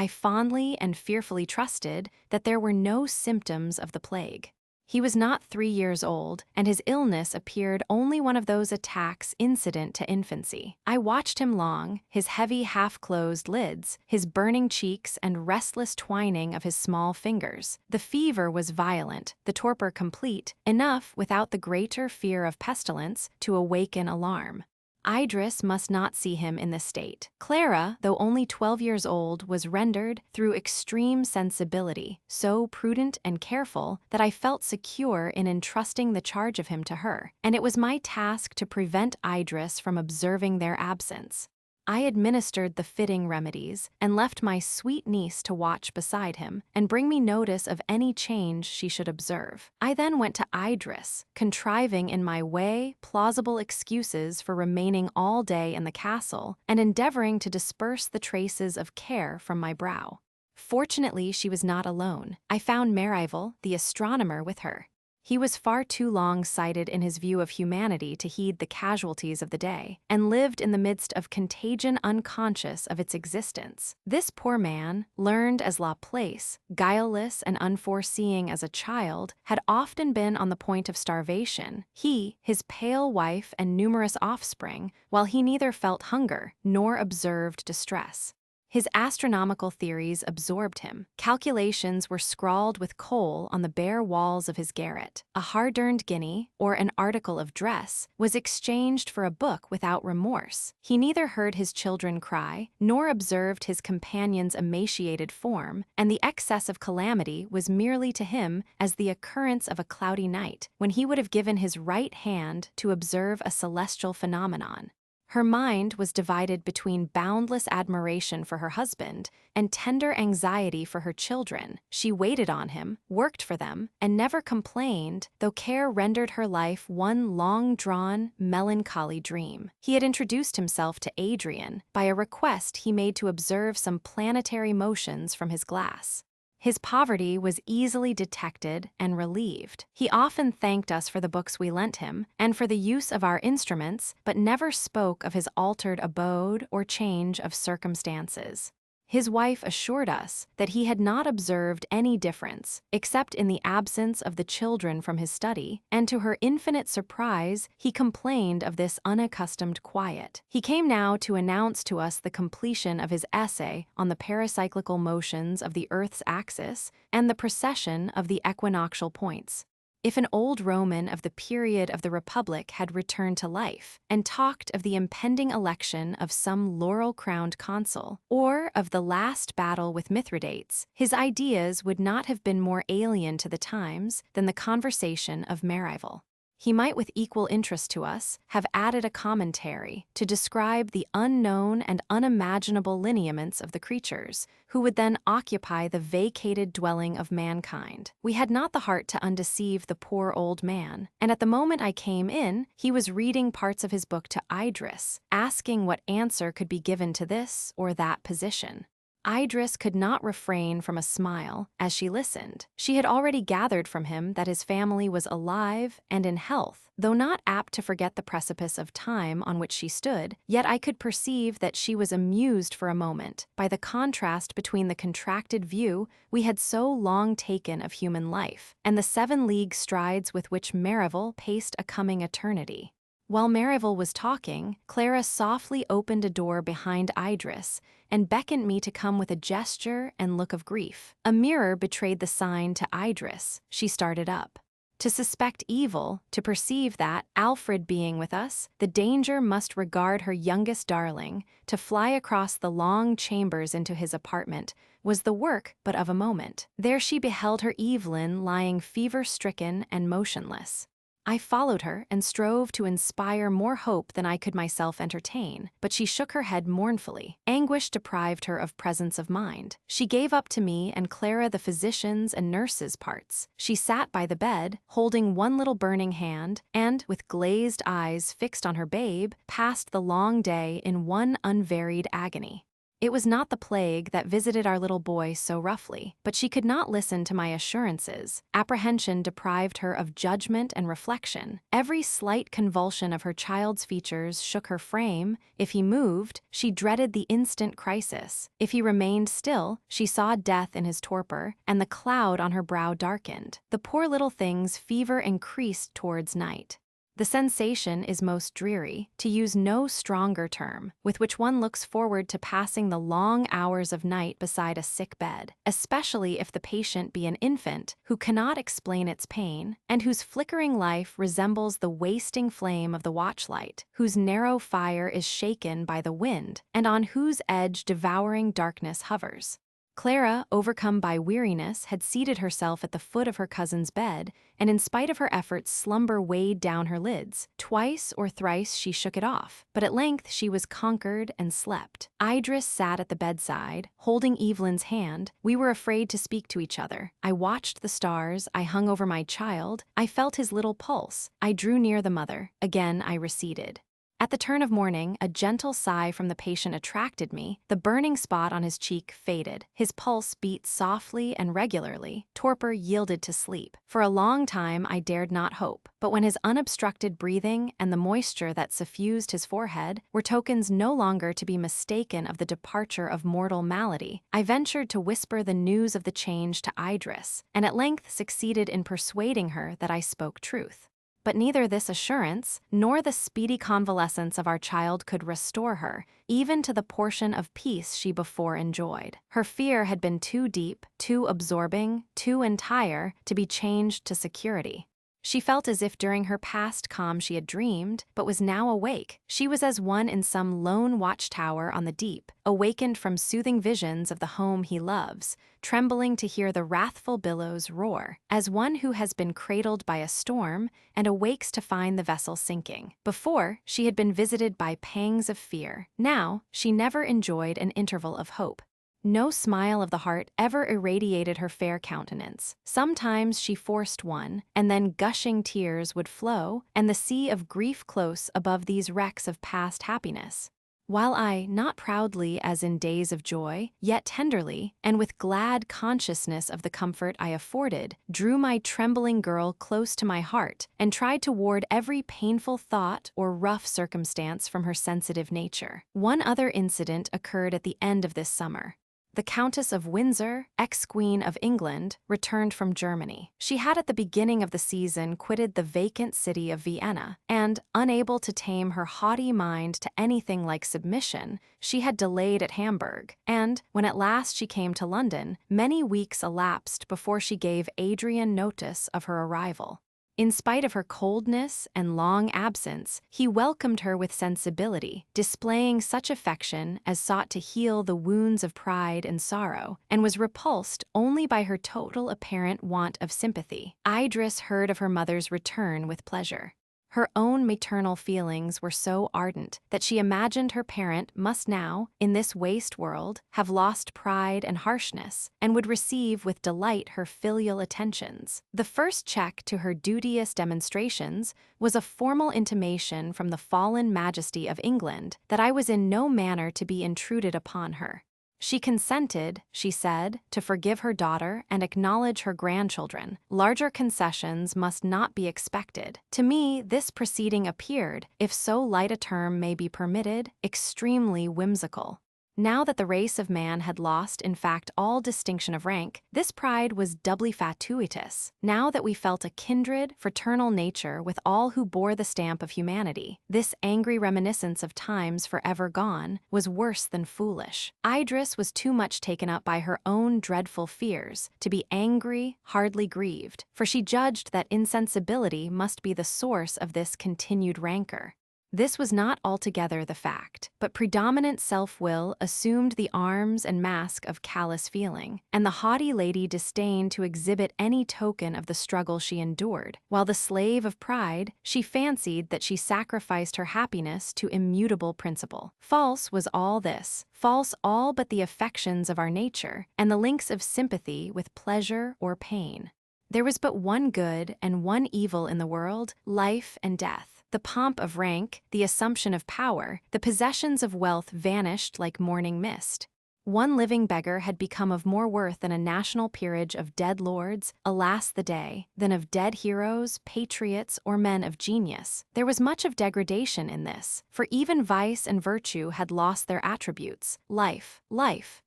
fondly and fearfully trusted, that there were no symptoms of the plague. He was not 3 years old, and his illness appeared only one of those attacks incident to infancy. I watched him long, his heavy half-closed lids, his burning cheeks and restless twining of his small fingers. The fever was violent, the torpor complete, enough, without the greater fear of pestilence, to awaken alarm. Idris must not see him in this state. Clara, though only 12 years old, was rendered, through extreme sensibility, so prudent and careful that I felt secure in entrusting the charge of him to her, and it was my task to prevent Idris from observing their absence. I administered the fitting remedies and left my sweet niece to watch beside him and bring me notice of any change she should observe. I then went to Idris, contriving in my way plausible excuses for remaining all day in the castle and endeavoring to disperse the traces of care from my brow. Fortunately, she was not alone. I found Merivale, the astronomer, with her. He was far too long-sighted in his view of humanity to heed the casualties of the day, and lived in the midst of contagion unconscious of its existence. This poor man, learned as Laplace, guileless and unforeseeing as a child, had often been on the point of starvation, he, his pale wife and numerous offspring, while he neither felt hunger nor observed distress. His astronomical theories absorbed him. Calculations were scrawled with coal on the bare walls of his garret. A hard-earned guinea, or an article of dress, was exchanged for a book without remorse. He neither heard his children cry, nor observed his companion's emaciated form, and the excess of calamity was merely to him as the occurrence of a cloudy night, when he would have given his right hand to observe a celestial phenomenon. Her mind was divided between boundless admiration for her husband and tender anxiety for her children. She waited on him, worked for them, and never complained, though care rendered her life one long-drawn, melancholy dream. He had introduced himself to Adrian by a request he made to observe some planetary motions from his glass. His poverty was easily detected and relieved. He often thanked us for the books we lent him and for the use of our instruments, but never spoke of his altered abode or change of circumstances. His wife assured us that he had not observed any difference, except in the absence of the children from his study, and to her infinite surprise, he complained of this unaccustomed quiet. He came now to announce to us the completion of his essay on the paracyclical motions of the Earth's axis and the precession of the equinoctial points. If an old Roman of the period of the Republic had returned to life and talked of the impending election of some laurel-crowned consul, or of the last battle with Mithridates, his ideas would not have been more alien to the times than the conversation of Merivale. He might with equal interest to us have added a commentary to describe the unknown and unimaginable lineaments of the creatures, who would then occupy the vacated dwelling of mankind. We had not the heart to undeceive the poor old man, and at the moment I came in, he was reading parts of his book to Idris, asking what answer could be given to this or that position. Idris could not refrain from a smile as she listened. She had already gathered from him that his family was alive and in health. Though not apt to forget the precipice of time on which she stood, yet I could perceive that she was amused for a moment by the contrast between the contracted view we had so long taken of human life and the 7-league strides with which Merivale paced a coming eternity. While Merivale was talking, Clara softly opened a door behind Idris and beckoned me to come with a gesture and look of grief. A mirror betrayed the sign to Idris. She started up. To suspect evil, to perceive that, Alfred being with us, the danger must regard her youngest darling, to fly across the long chambers into his apartment, was the work but of a moment. There she beheld her Evelyn lying fever-stricken and motionless. I followed her and strove to inspire more hope than I could myself entertain, but she shook her head mournfully. Anguish deprived her of presence of mind. She gave up to me and Clara the physician's and nurse's parts. She sat by the bed, holding one little burning hand, and, with glazed eyes fixed on her babe, passed the long day in one unvaried agony. It was not the plague that visited our little boy so roughly, but she could not listen to my assurances. Apprehension deprived her of judgment and reflection. Every slight convulsion of her child's features shook her frame. If he moved, she dreaded the instant crisis. If he remained still, she saw death in his torpor, and the cloud on her brow darkened. The poor little thing's fever increased towards night. The sensation is most dreary, to use no stronger term, with which one looks forward to passing the long hours of night beside a sick bed, especially if the patient be an infant who cannot explain its pain, and whose flickering life resembles the wasting flame of the watchlight, whose narrow fire is shaken by the wind, and on whose edge devouring darkness hovers. Clara, overcome by weariness, had seated herself at the foot of her cousin's bed, and in spite of her efforts slumber weighed down her lids. Twice or thrice she shook it off, but at length she was conquered and slept. Idris sat at the bedside, holding Evelyn's hand. We were afraid to speak to each other. I watched the stars, I hung over my child, I felt his little pulse. I drew near the mother. Again I receded. At the turn of morning, a gentle sigh from the patient attracted me. The burning spot on his cheek faded. His pulse beat softly and regularly. Torpor yielded to sleep. For a long time I dared not hope, but when his unobstructed breathing and the moisture that suffused his forehead were tokens no longer to be mistaken of the departure of mortal malady, I ventured to whisper the news of the change to Idris, and at length succeeded in persuading her that I spoke truth. But neither this assurance nor the speedy convalescence of our child could restore her, even to the portion of peace she before enjoyed. Her fear had been too deep, too absorbing, too entire to be changed to security. She felt as if during her past calm she had dreamed, but was now awake. She was as one in some lone watchtower on the deep, awakened from soothing visions of the home he loves, trembling to hear the wrathful billows roar, as one who has been cradled by a storm and awakes to find the vessel sinking. Before, she had been visited by pangs of fear. Now, she never enjoyed an interval of hope. No smile of the heart ever irradiated her fair countenance. Sometimes she forced one, and then gushing tears would flow, and the sea of grief close above these wrecks of past happiness. While I, not proudly as in days of joy, yet tenderly, and with glad consciousness of the comfort I afforded, drew my trembling girl close to my heart, and tried to ward every painful thought or rough circumstance from her sensitive nature. One other incident occurred at the end of this summer. The Countess of Windsor, ex-Queen of England, returned from Germany. She had at the beginning of the season quitted the vacant city of Vienna, and, unable to tame her haughty mind to anything like submission, she had delayed at Hamburg, and, when at last she came to London, many weeks elapsed before she gave Adrian notice of her arrival. In spite of her coldness and long absence, he welcomed her with sensibility, displaying such affection as sought to heal the wounds of pride and sorrow, and was repulsed only by her total apparent want of sympathy. Idris heard of her mother's return with pleasure. Her own maternal feelings were so ardent that she imagined her parent must now, in this waste world, have lost pride and harshness, and would receive with delight her filial attentions. The first check to her duteous demonstrations was a formal intimation from the fallen majesty of England that I was in no manner to be intruded upon her. She consented, she said, to forgive her daughter and acknowledge her grandchildren. Larger concessions must not be expected. To me, this proceeding appeared, if so light a term may be permitted, extremely whimsical. Now that the race of man had lost, in fact, all distinction of rank, this pride was doubly fatuitous. Now that we felt a kindred, fraternal nature with all who bore the stamp of humanity, this angry reminiscence of times forever gone was worse than foolish. Idris was too much taken up by her own dreadful fears to be angry, hardly grieved, for she judged that insensibility must be the source of this continued rancor. This was not altogether the fact, but predominant self-will assumed the arms and mask of callous feeling, and the haughty lady disdained to exhibit any token of the struggle she endured, while the slave of pride, she fancied that she sacrificed her happiness to immutable principle. False was all this, false all but the affections of our nature, and the links of sympathy with pleasure or pain. There was but one good and one evil in the world, life and death. The pomp of rank, the assumption of power, the possessions of wealth vanished like morning mist. One living beggar had become of more worth than a national peerage of dead lords, alas the day, than of dead heroes, patriots, or men of genius. There was much of degradation in this, for even vice and virtue had lost their attributes. Life,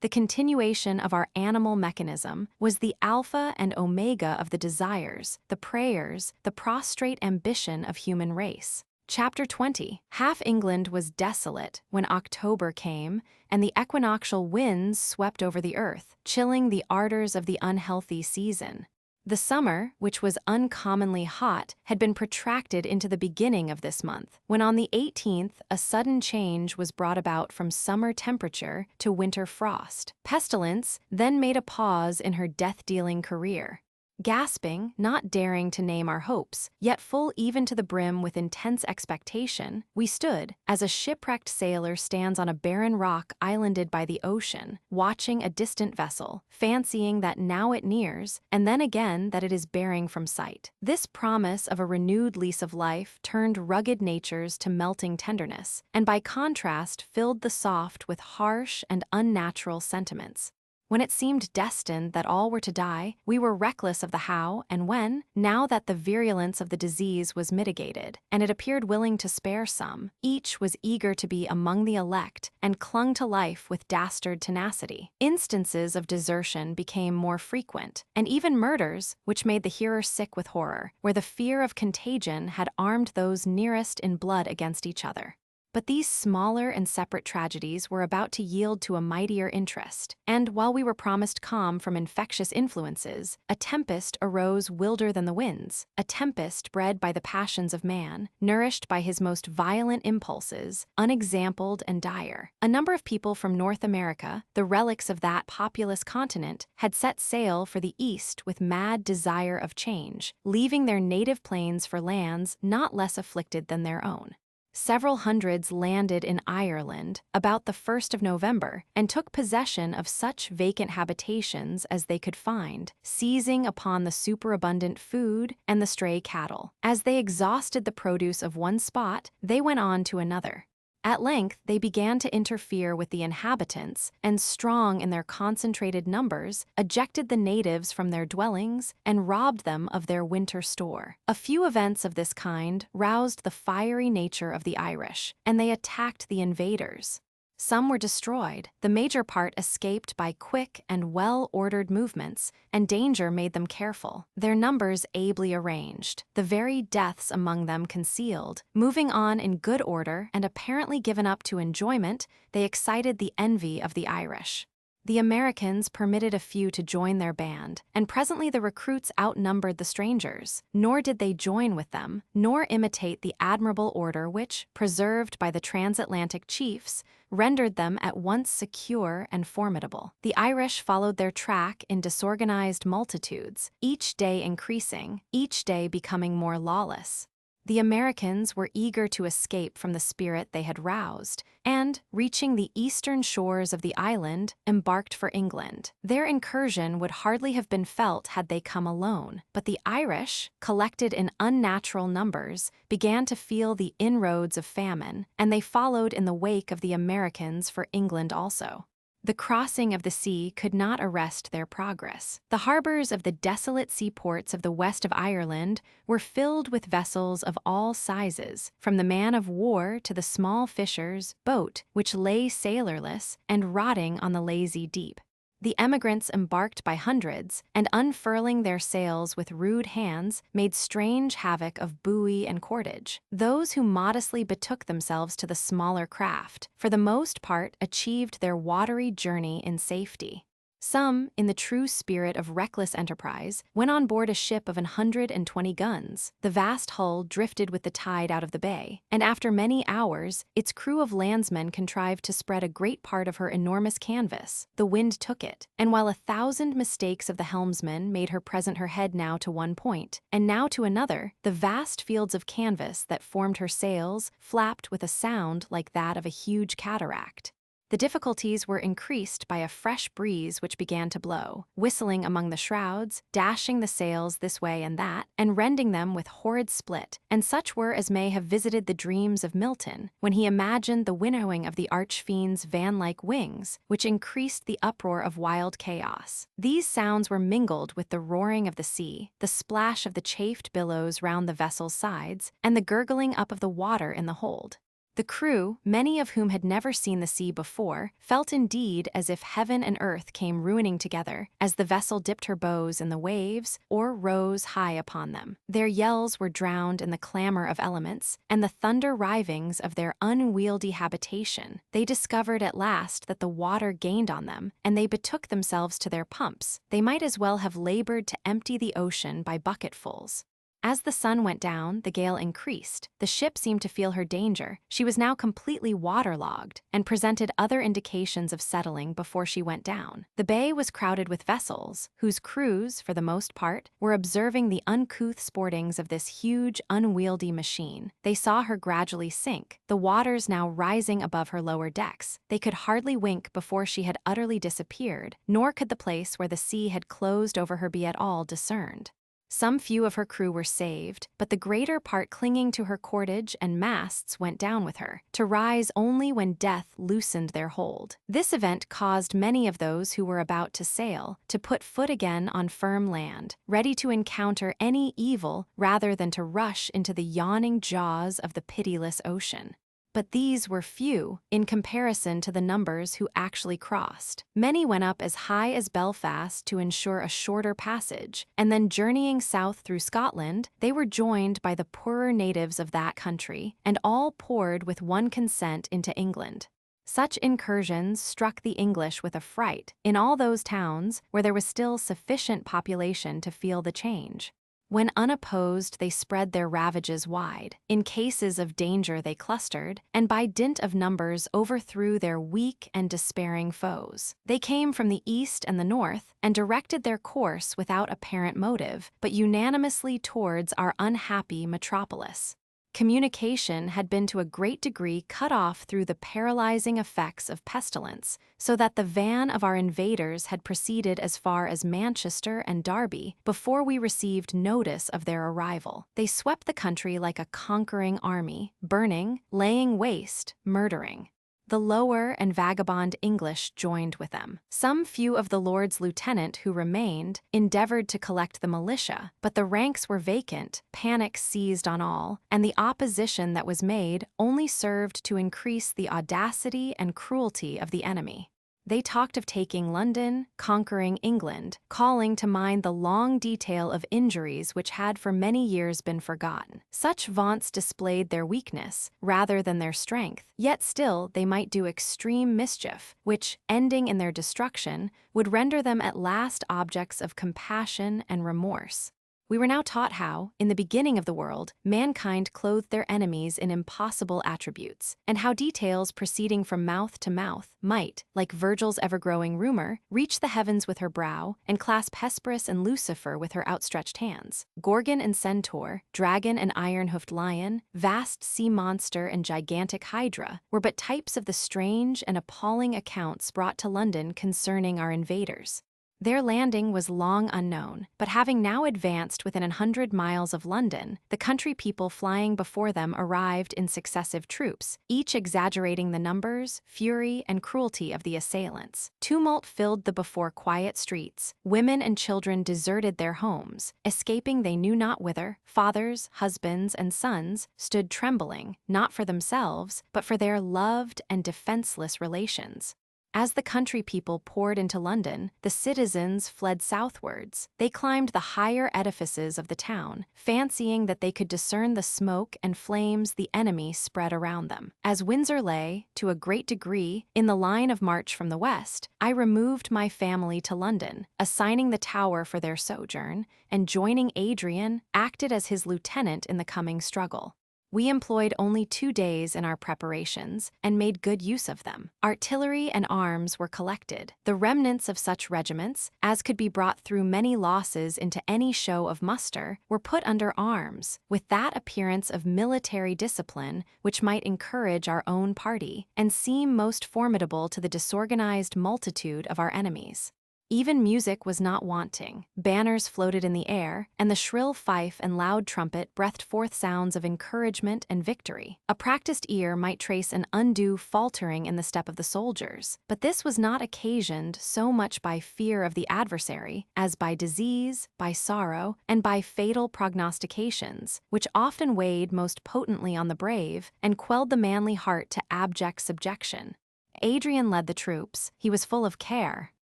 the continuation of our animal mechanism, was the alpha and omega of the desires, the prayers, the prostrate ambition of human race. Chapter 20. Half England was desolate when October came, and the equinoctial winds swept over the earth, chilling the ardors of the unhealthy season. The summer, which was uncommonly hot, had been protracted into the beginning of this month, when on the 18th a sudden change was brought about from summer temperature to winter frost. Pestilence then made a pause in her death-dealing career. Gasping, not daring to name our hopes, yet full even to the brim with intense expectation, we stood, as a shipwrecked sailor stands on a barren rock islanded by the ocean, watching a distant vessel, fancying that now it nears, and then again that it is bearing from sight. This promise of a renewed lease of life turned rugged natures to melting tenderness, and by contrast filled the soft with harsh and unnatural sentiments. When it seemed destined that all were to die, we were reckless of the how and when. Now that the virulence of the disease was mitigated, and it appeared willing to spare some, each was eager to be among the elect and clung to life with dastard tenacity. Instances of desertion became more frequent, and even murders, which made the hearer sick with horror, where the fear of contagion had armed those nearest in blood against each other. But these smaller and separate tragedies were about to yield to a mightier interest, and while we were promised calm from infectious influences, a tempest arose wilder than the winds, a tempest bred by the passions of man, nourished by his most violent impulses, unexampled and dire. A number of people from North America, the relics of that populous continent, had set sail for the East with mad desire of change, leaving their native plains for lands not less afflicted than their own. Several hundreds landed in Ireland about the 1st of November and took possession of such vacant habitations as they could find, seizing upon the superabundant food and the stray cattle. As they exhausted the produce of one spot, they went on to another. At length, they began to interfere with the inhabitants, and strong in their concentrated numbers, ejected the natives from their dwellings and robbed them of their winter store. A few events of this kind roused the fiery nature of the Irish, and they attacked the invaders. Some were destroyed, the major part escaped by quick and well-ordered movements, and danger made them careful, their numbers ably arranged, the very deaths among them concealed. Moving on in good order and apparently given up to enjoyment, they excited the envy of the Irish. The Americans permitted a few to join their band, and presently the recruits outnumbered the strangers, nor did they join with them, nor imitate the admirable order which, preserved by the transatlantic chiefs, rendered them at once secure and formidable. The Irish followed their track in disorganized multitudes, each day increasing, each day becoming more lawless. The Americans were eager to escape from the spirit they had roused, and, reaching the eastern shores of the island, embarked for England. Their incursion would hardly have been felt had they come alone, but the Irish, collected in unnatural numbers, began to feel the inroads of famine, and they followed in the wake of the Americans for England also. The crossing of the sea could not arrest their progress. The harbors of the desolate seaports of the west of Ireland were filled with vessels of all sizes, from the man-of-war to the small fisher's boat, which lay sailorless and rotting on the lazy deep. The emigrants embarked by hundreds, and unfurling their sails with rude hands, made strange havoc of buoy and cordage. Those who modestly betook themselves to the smaller craft, for the most part achieved their watery journey in safety. Some, in the true spirit of reckless enterprise, went on board a ship of 120 guns. The vast hull drifted with the tide out of the bay, and after many hours, its crew of landsmen contrived to spread a great part of her enormous canvas. The wind took it, and while 1,000 mistakes of the helmsman made her present her head now to one point, and now to another, the vast fields of canvas that formed her sails flapped with a sound like that of a huge cataract. The difficulties were increased by a fresh breeze which began to blow, whistling among the shrouds, dashing the sails this way and that, and rending them with horrid split, and such were as may have visited the dreams of Milton, when he imagined the winnowing of the arch-fiend's van-like wings, which increased the uproar of wild chaos. These sounds were mingled with the roaring of the sea, the splash of the chafed billows round the vessel's sides, and the gurgling up of the water in the hold. The crew, many of whom had never seen the sea before, felt indeed as if heaven and earth came ruining together as the vessel dipped her bows in the waves or rose high upon them. Their yells were drowned in the clamor of elements and the thunder rivings of their unwieldy habitation. They discovered at last that the water gained on them, and they betook themselves to their pumps. They might as well have labored to empty the ocean by bucketfuls. As the sun went down, the gale increased. The ship seemed to feel her danger. She was now completely waterlogged and presented other indications of settling before she went down. The bay was crowded with vessels, whose crews, for the most part, were observing the uncouth sportings of this huge, unwieldy machine. They saw her gradually sink, the waters now rising above her lower decks. They could hardly wink before she had utterly disappeared, nor could the place where the sea had closed over her be at all discerned. Some few of her crew were saved, but the greater part clinging to her cordage and masts went down with her, to rise only when death loosened their hold. This event caused many of those who were about to sail to put foot again on firm land, ready to encounter any evil rather than to rush into the yawning jaws of the pitiless ocean. But these were few in comparison to the numbers who actually crossed. Many went up as high as Belfast to ensure a shorter passage, and then journeying south through Scotland, they were joined by the poorer natives of that country, and all poured with one consent into England. Such incursions struck the English with affright in all those towns where there was still sufficient population to feel the change. When unopposed, they spread their ravages wide. In cases of danger they clustered, and by dint of numbers overthrew their weak and despairing foes. They came from the east and the north, and directed their course without apparent motive, but unanimously towards our unhappy metropolis. Communication had been to a great degree cut off through the paralyzing effects of pestilence, so that the van of our invaders had proceeded as far as Manchester and Derby before we received notice of their arrival. They swept the country like a conquering army, burning, laying waste, murdering. The lower and vagabond English joined with them. Some few of the Lord's lieutenant who remained endeavored to collect the militia, but the ranks were vacant, panic seized on all, and the opposition that was made only served to increase the audacity and cruelty of the enemy. They talked of taking London, conquering England, calling to mind the long detail of injuries which had for many years been forgotten. Such vaunts displayed their weakness, rather than their strength, yet still they might do extreme mischief, which, ending in their destruction, would render them at last objects of compassion and remorse. We were now taught how, in the beginning of the world, mankind clothed their enemies in impossible attributes, and how details proceeding from mouth to mouth might, like Virgil's ever-growing rumor, reach the heavens with her brow, and clasp Hesperus and Lucifer with her outstretched hands. Gorgon and centaur, dragon and iron-hoofed lion, vast sea monster and gigantic hydra, were but types of the strange and appalling accounts brought to London concerning our invaders. Their landing was long unknown, but having now advanced within 100 miles of London, the country people flying before them arrived in successive troops, each exaggerating the numbers, fury, and cruelty of the assailants. Tumult filled the before quiet streets. Women and children deserted their homes, escaping they knew not whither. Fathers, husbands, and sons stood trembling, not for themselves, but for their loved and defenseless relations. As the country people poured into London, the citizens fled southwards. They climbed the higher edifices of the town, fancying that they could discern the smoke and flames the enemy spread around them. As Windsor lay, to a great degree, in the line of march from the west, I removed my family to London, assigning the Tower for their sojourn, and joining Adrian, acted as his lieutenant in the coming struggle. We employed only 2 days in our preparations, and made good use of them. Artillery and arms were collected. The remnants of such regiments, as could be brought through many losses into any show of muster, were put under arms, with that appearance of military discipline which might encourage our own party, and seem most formidable to the disorganized multitude of our enemies. Even music was not wanting. Banners floated in the air, and the shrill fife and loud trumpet breathed forth sounds of encouragement and victory. A practiced ear might trace an undue faltering in the step of the soldiers, but this was not occasioned so much by fear of the adversary as by disease, by sorrow, and by fatal prognostications, which often weighed most potently on the brave and quelled the manly heart to abject subjection. Adrian led the troops. He was full of care.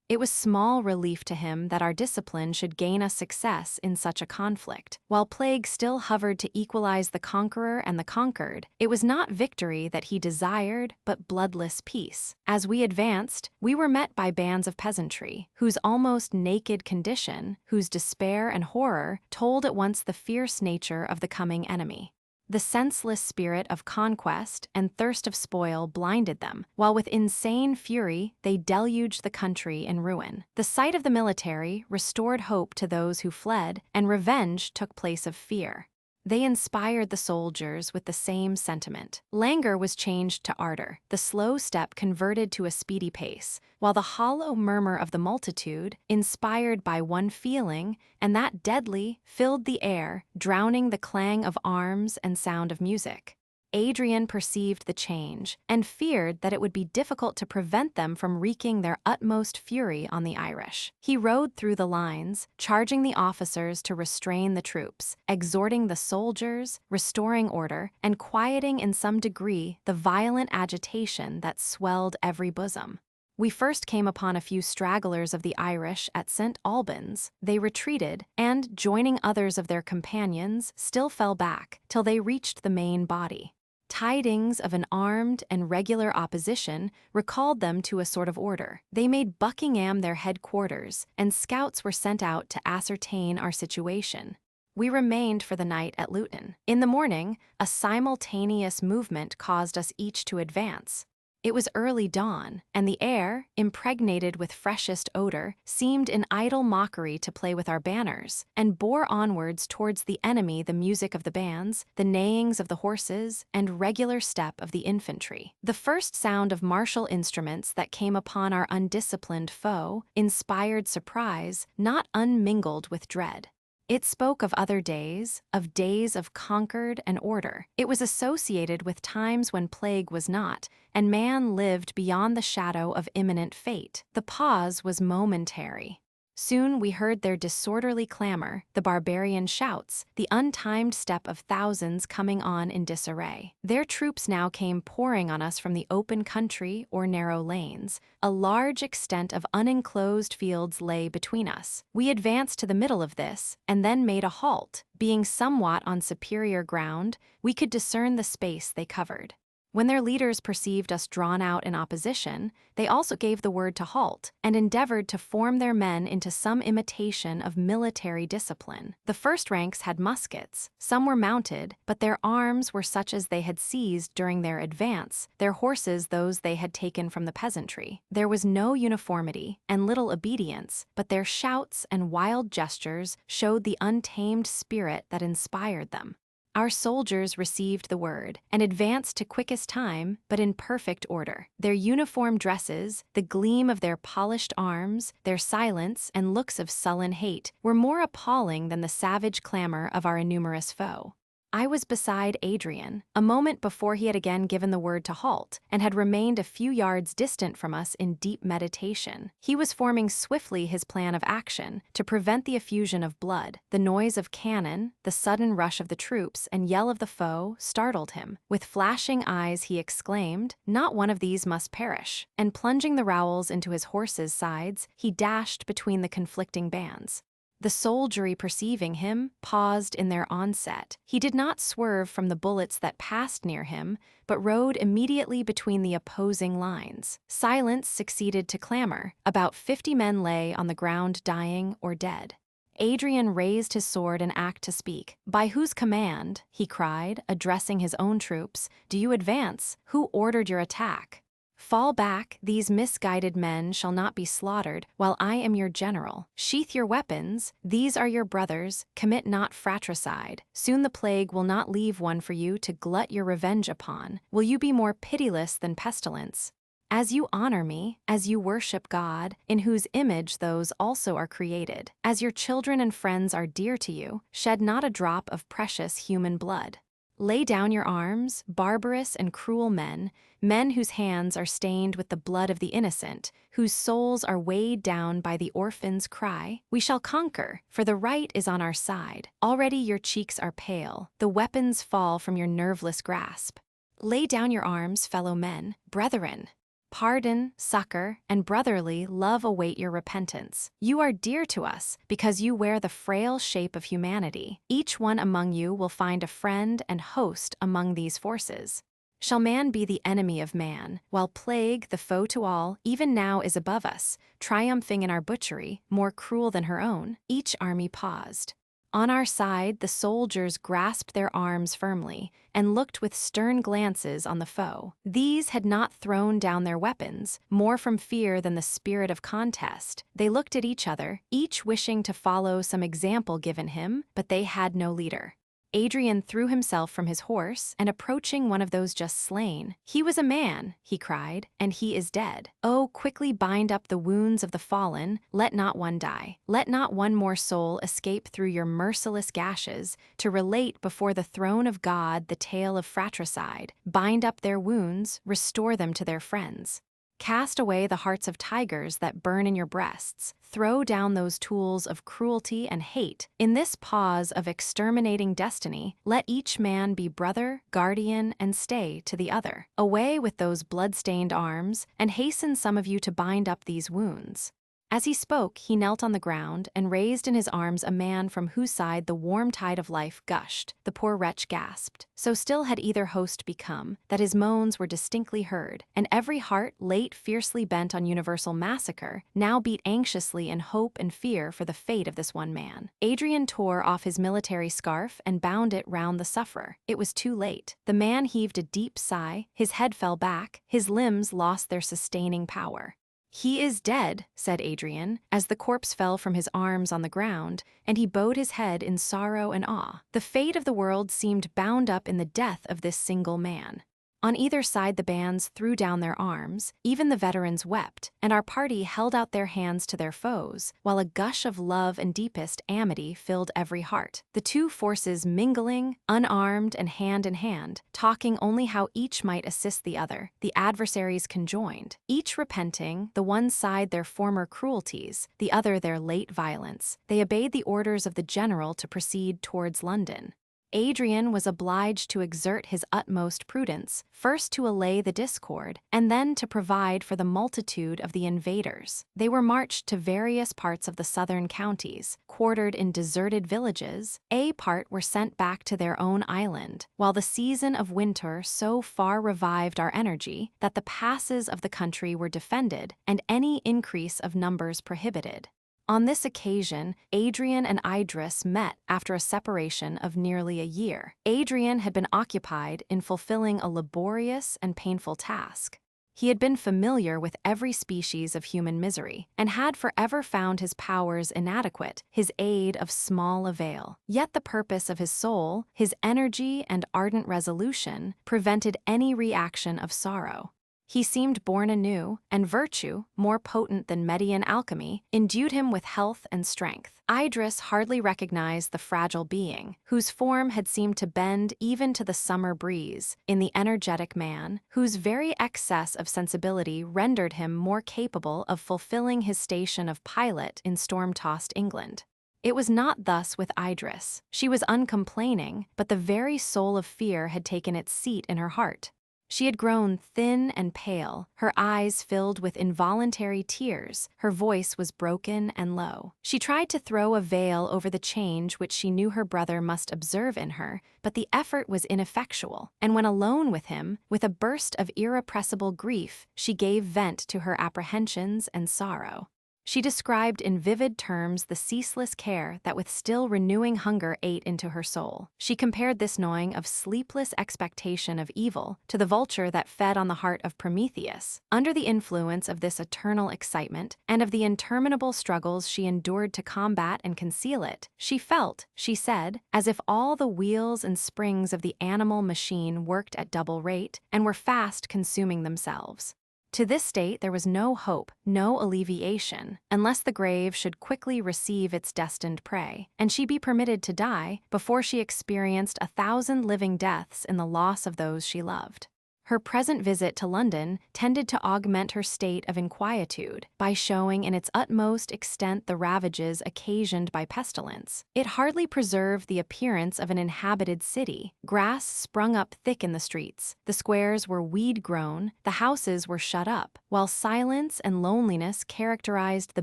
It was small relief to him that our discipline should gain us success in such a conflict. While plague still hovered to equalize the conqueror and the conquered, it was not victory that he desired, but bloodless peace. As we advanced, we were met by bands of peasantry, whose almost naked condition, whose despair and horror, told at once the fierce nature of the coming enemy. The senseless spirit of conquest and thirst of spoil blinded them, while with insane fury they deluged the country in ruin. The sight of the military restored hope to those who fled, and revenge took place of fear. They inspired the soldiers with the same sentiment. Languor was changed to ardor, the slow step converted to a speedy pace, while the hollow murmur of the multitude, inspired by one feeling, and that deadly, filled the air, drowning the clang of arms and sound of music. Adrian perceived the change, and feared that it would be difficult to prevent them from wreaking their utmost fury on the Irish. He rode through the lines, charging the officers to restrain the troops, exhorting the soldiers, restoring order, and quieting in some degree the violent agitation that swelled every bosom. We first came upon a few stragglers of the Irish at St. Albans. They retreated, and, joining others of their companions, still fell back, till they reached the main body. Tidings of an armed and regular opposition recalled them to a sort of order. They made Buckingham their headquarters, and scouts were sent out to ascertain our situation. We remained for the night at Luton. In the morning, a simultaneous movement caused us each to advance. It was early dawn, and the air, impregnated with freshest odor, seemed in idle mockery to play with our banners, and bore onwards towards the enemy the music of the bands, the neighings of the horses, and regular step of the infantry. The first sound of martial instruments that came upon our undisciplined foe inspired surprise, not unmingled with dread. It spoke of other days of concord and order. It was associated with times when plague was not, and man lived beyond the shadow of imminent fate. The pause was momentary. Soon we heard their disorderly clamor, the barbarian shouts, the untimed step of thousands coming on in disarray. Their troops now came pouring on us from the open country or narrow lanes. A large extent of unenclosed fields lay between us. We advanced to the middle of this, and then made a halt. Being somewhat on superior ground, we could discern the space they covered. When their leaders perceived us drawn out in opposition, they also gave the word to halt, and endeavored to form their men into some imitation of military discipline. The first ranks had muskets, some were mounted, but their arms were such as they had seized during their advance, their horses those they had taken from the peasantry. There was no uniformity, and little obedience, but their shouts and wild gestures showed the untamed spirit that inspired them. Our soldiers received the word, and advanced to quickest time, but in perfect order. Their uniform dresses, the gleam of their polished arms, their silence and looks of sullen hate were more appalling than the savage clamor of our innumerous foe. I was beside Adrian, a moment before he had again given the word to halt, and had remained a few yards distant from us in deep meditation. He was forming swiftly his plan of action, to prevent the effusion of blood. The noise of cannon, the sudden rush of the troops, and yell of the foe startled him. With flashing eyes he exclaimed, "Not one of these must perish," and plunging the rowels into his horse's sides, he dashed between the conflicting bands. The soldiery, perceiving him, paused in their onset. He did not swerve from the bullets that passed near him, but rode immediately between the opposing lines. Silence succeeded to clamor. About 50 men lay on the ground dying or dead. Adrian raised his sword and act to speak. "By whose command," he cried, addressing his own troops, "do you advance? Who ordered your attack? Fall back, these misguided men shall not be slaughtered, while I am your general. Sheath your weapons, these are your brothers, commit not fratricide. Soon the plague will not leave one for you to glut your revenge upon. Will you be more pitiless than pestilence? As you honor me, as you worship God, in whose image those also are created, as your children and friends are dear to you, shed not a drop of precious human blood. Lay down your arms, barbarous and cruel men, men whose hands are stained with the blood of the innocent, whose souls are weighed down by the orphan's cry. We shall conquer, for the right is on our side. Already your cheeks are pale, the weapons fall from your nerveless grasp. Lay down your arms, fellow men, brethren. Pardon, succor, and brotherly love await your repentance. You are dear to us because you wear the frail shape of humanity. Each one among you will find a friend and host among these forces. Shall man be the enemy of man, while plague, the foe to all, even now is above us, triumphing in our butchery, more cruel than her own? Each army paused. On our side, the soldiers grasped their arms firmly and looked with stern glances on the foe. These had not thrown down their weapons, more from fear than the spirit of contest. They looked at each other, each wishing to follow some example given him, but they had no leader. Adrian threw himself from his horse, and approaching one of those just slain, "He was a man," he cried, "and he is dead. Oh, quickly bind up the wounds of the fallen, let not one die. Let not one more soul escape through your merciless gashes, to relate before the throne of God the tale of fratricide. Bind up their wounds, restore them to their friends. Cast away the hearts of tigers that burn in your breasts. Throw down those tools of cruelty and hate. In this pause of exterminating destiny, let each man be brother, guardian, and stay to the other. Away with those blood-stained arms, and hasten some of you to bind up these wounds." As he spoke, he knelt on the ground and raised in his arms a man from whose side the warm tide of life gushed. The poor wretch gasped. So still had either host become, that his moans were distinctly heard, and every heart, late fiercely bent on universal massacre, now beat anxiously in hope and fear for the fate of this one man. Adrian tore off his military scarf and bound it round the sufferer. It was too late. The man heaved a deep sigh, his head fell back, his limbs lost their sustaining power. "He is dead," said Adrian, as the corpse fell from his arms on the ground, and he bowed his head in sorrow and awe. The fate of the world seemed bound up in the death of this single man. On either side the bands threw down their arms, even the veterans wept, and our party held out their hands to their foes, while a gush of love and deepest amity filled every heart. The two forces mingling, unarmed and hand in hand, talking only how each might assist the other, the adversaries conjoined, each repenting, the one side their former cruelties, the other their late violence. They obeyed the orders of the general to proceed towards London. Adrian was obliged to exert his utmost prudence, first to allay the discord, and then to provide for the multitude of the invaders. They were marched to various parts of the southern counties, quartered in deserted villages. A part were sent back to their own island, while the season of winter so far revived our energy that the passes of the country were defended and any increase of numbers prohibited. On this occasion, Adrian and Idris met after a separation of nearly a year. Adrian had been occupied in fulfilling a laborious and painful task. He had been familiar with every species of human misery, and had forever found his powers inadequate, his aid of small avail. Yet the purpose of his soul, his energy and ardent resolution, prevented any reaction of sorrow. He seemed born anew, and virtue, more potent than Median alchemy, endued him with health and strength. Idris hardly recognized the fragile being, whose form had seemed to bend even to the summer breeze, in the energetic man, whose very excess of sensibility rendered him more capable of fulfilling his station of pilot in storm-tossed England. It was not thus with Idris. She was uncomplaining, but the very soul of fear had taken its seat in her heart. She had grown thin and pale, her eyes filled with involuntary tears, her voice was broken and low. She tried to throw a veil over the change which she knew her brother must observe in her, but the effort was ineffectual, and when alone with him, with a burst of irrepressible grief, she gave vent to her apprehensions and sorrow. She described in vivid terms the ceaseless care that with still renewing hunger ate into her soul. She compared this gnawing of sleepless expectation of evil to the vulture that fed on the heart of Prometheus. Under the influence of this eternal excitement, and of the interminable struggles she endured to combat and conceal it, she felt, she said, as if all the wheels and springs of the animal machine worked at double rate, and were fast consuming themselves. To this state there was no hope, no alleviation, unless the grave should quickly receive its destined prey, and she be permitted to die before she experienced 1,000 living deaths in the loss of those she loved. Her present visit to London tended to augment her state of inquietude by showing in its utmost extent the ravages occasioned by pestilence. It hardly preserved the appearance of an inhabited city. Grass sprung up thick in the streets, the squares were weed-grown, the houses were shut up, while silence and loneliness characterized the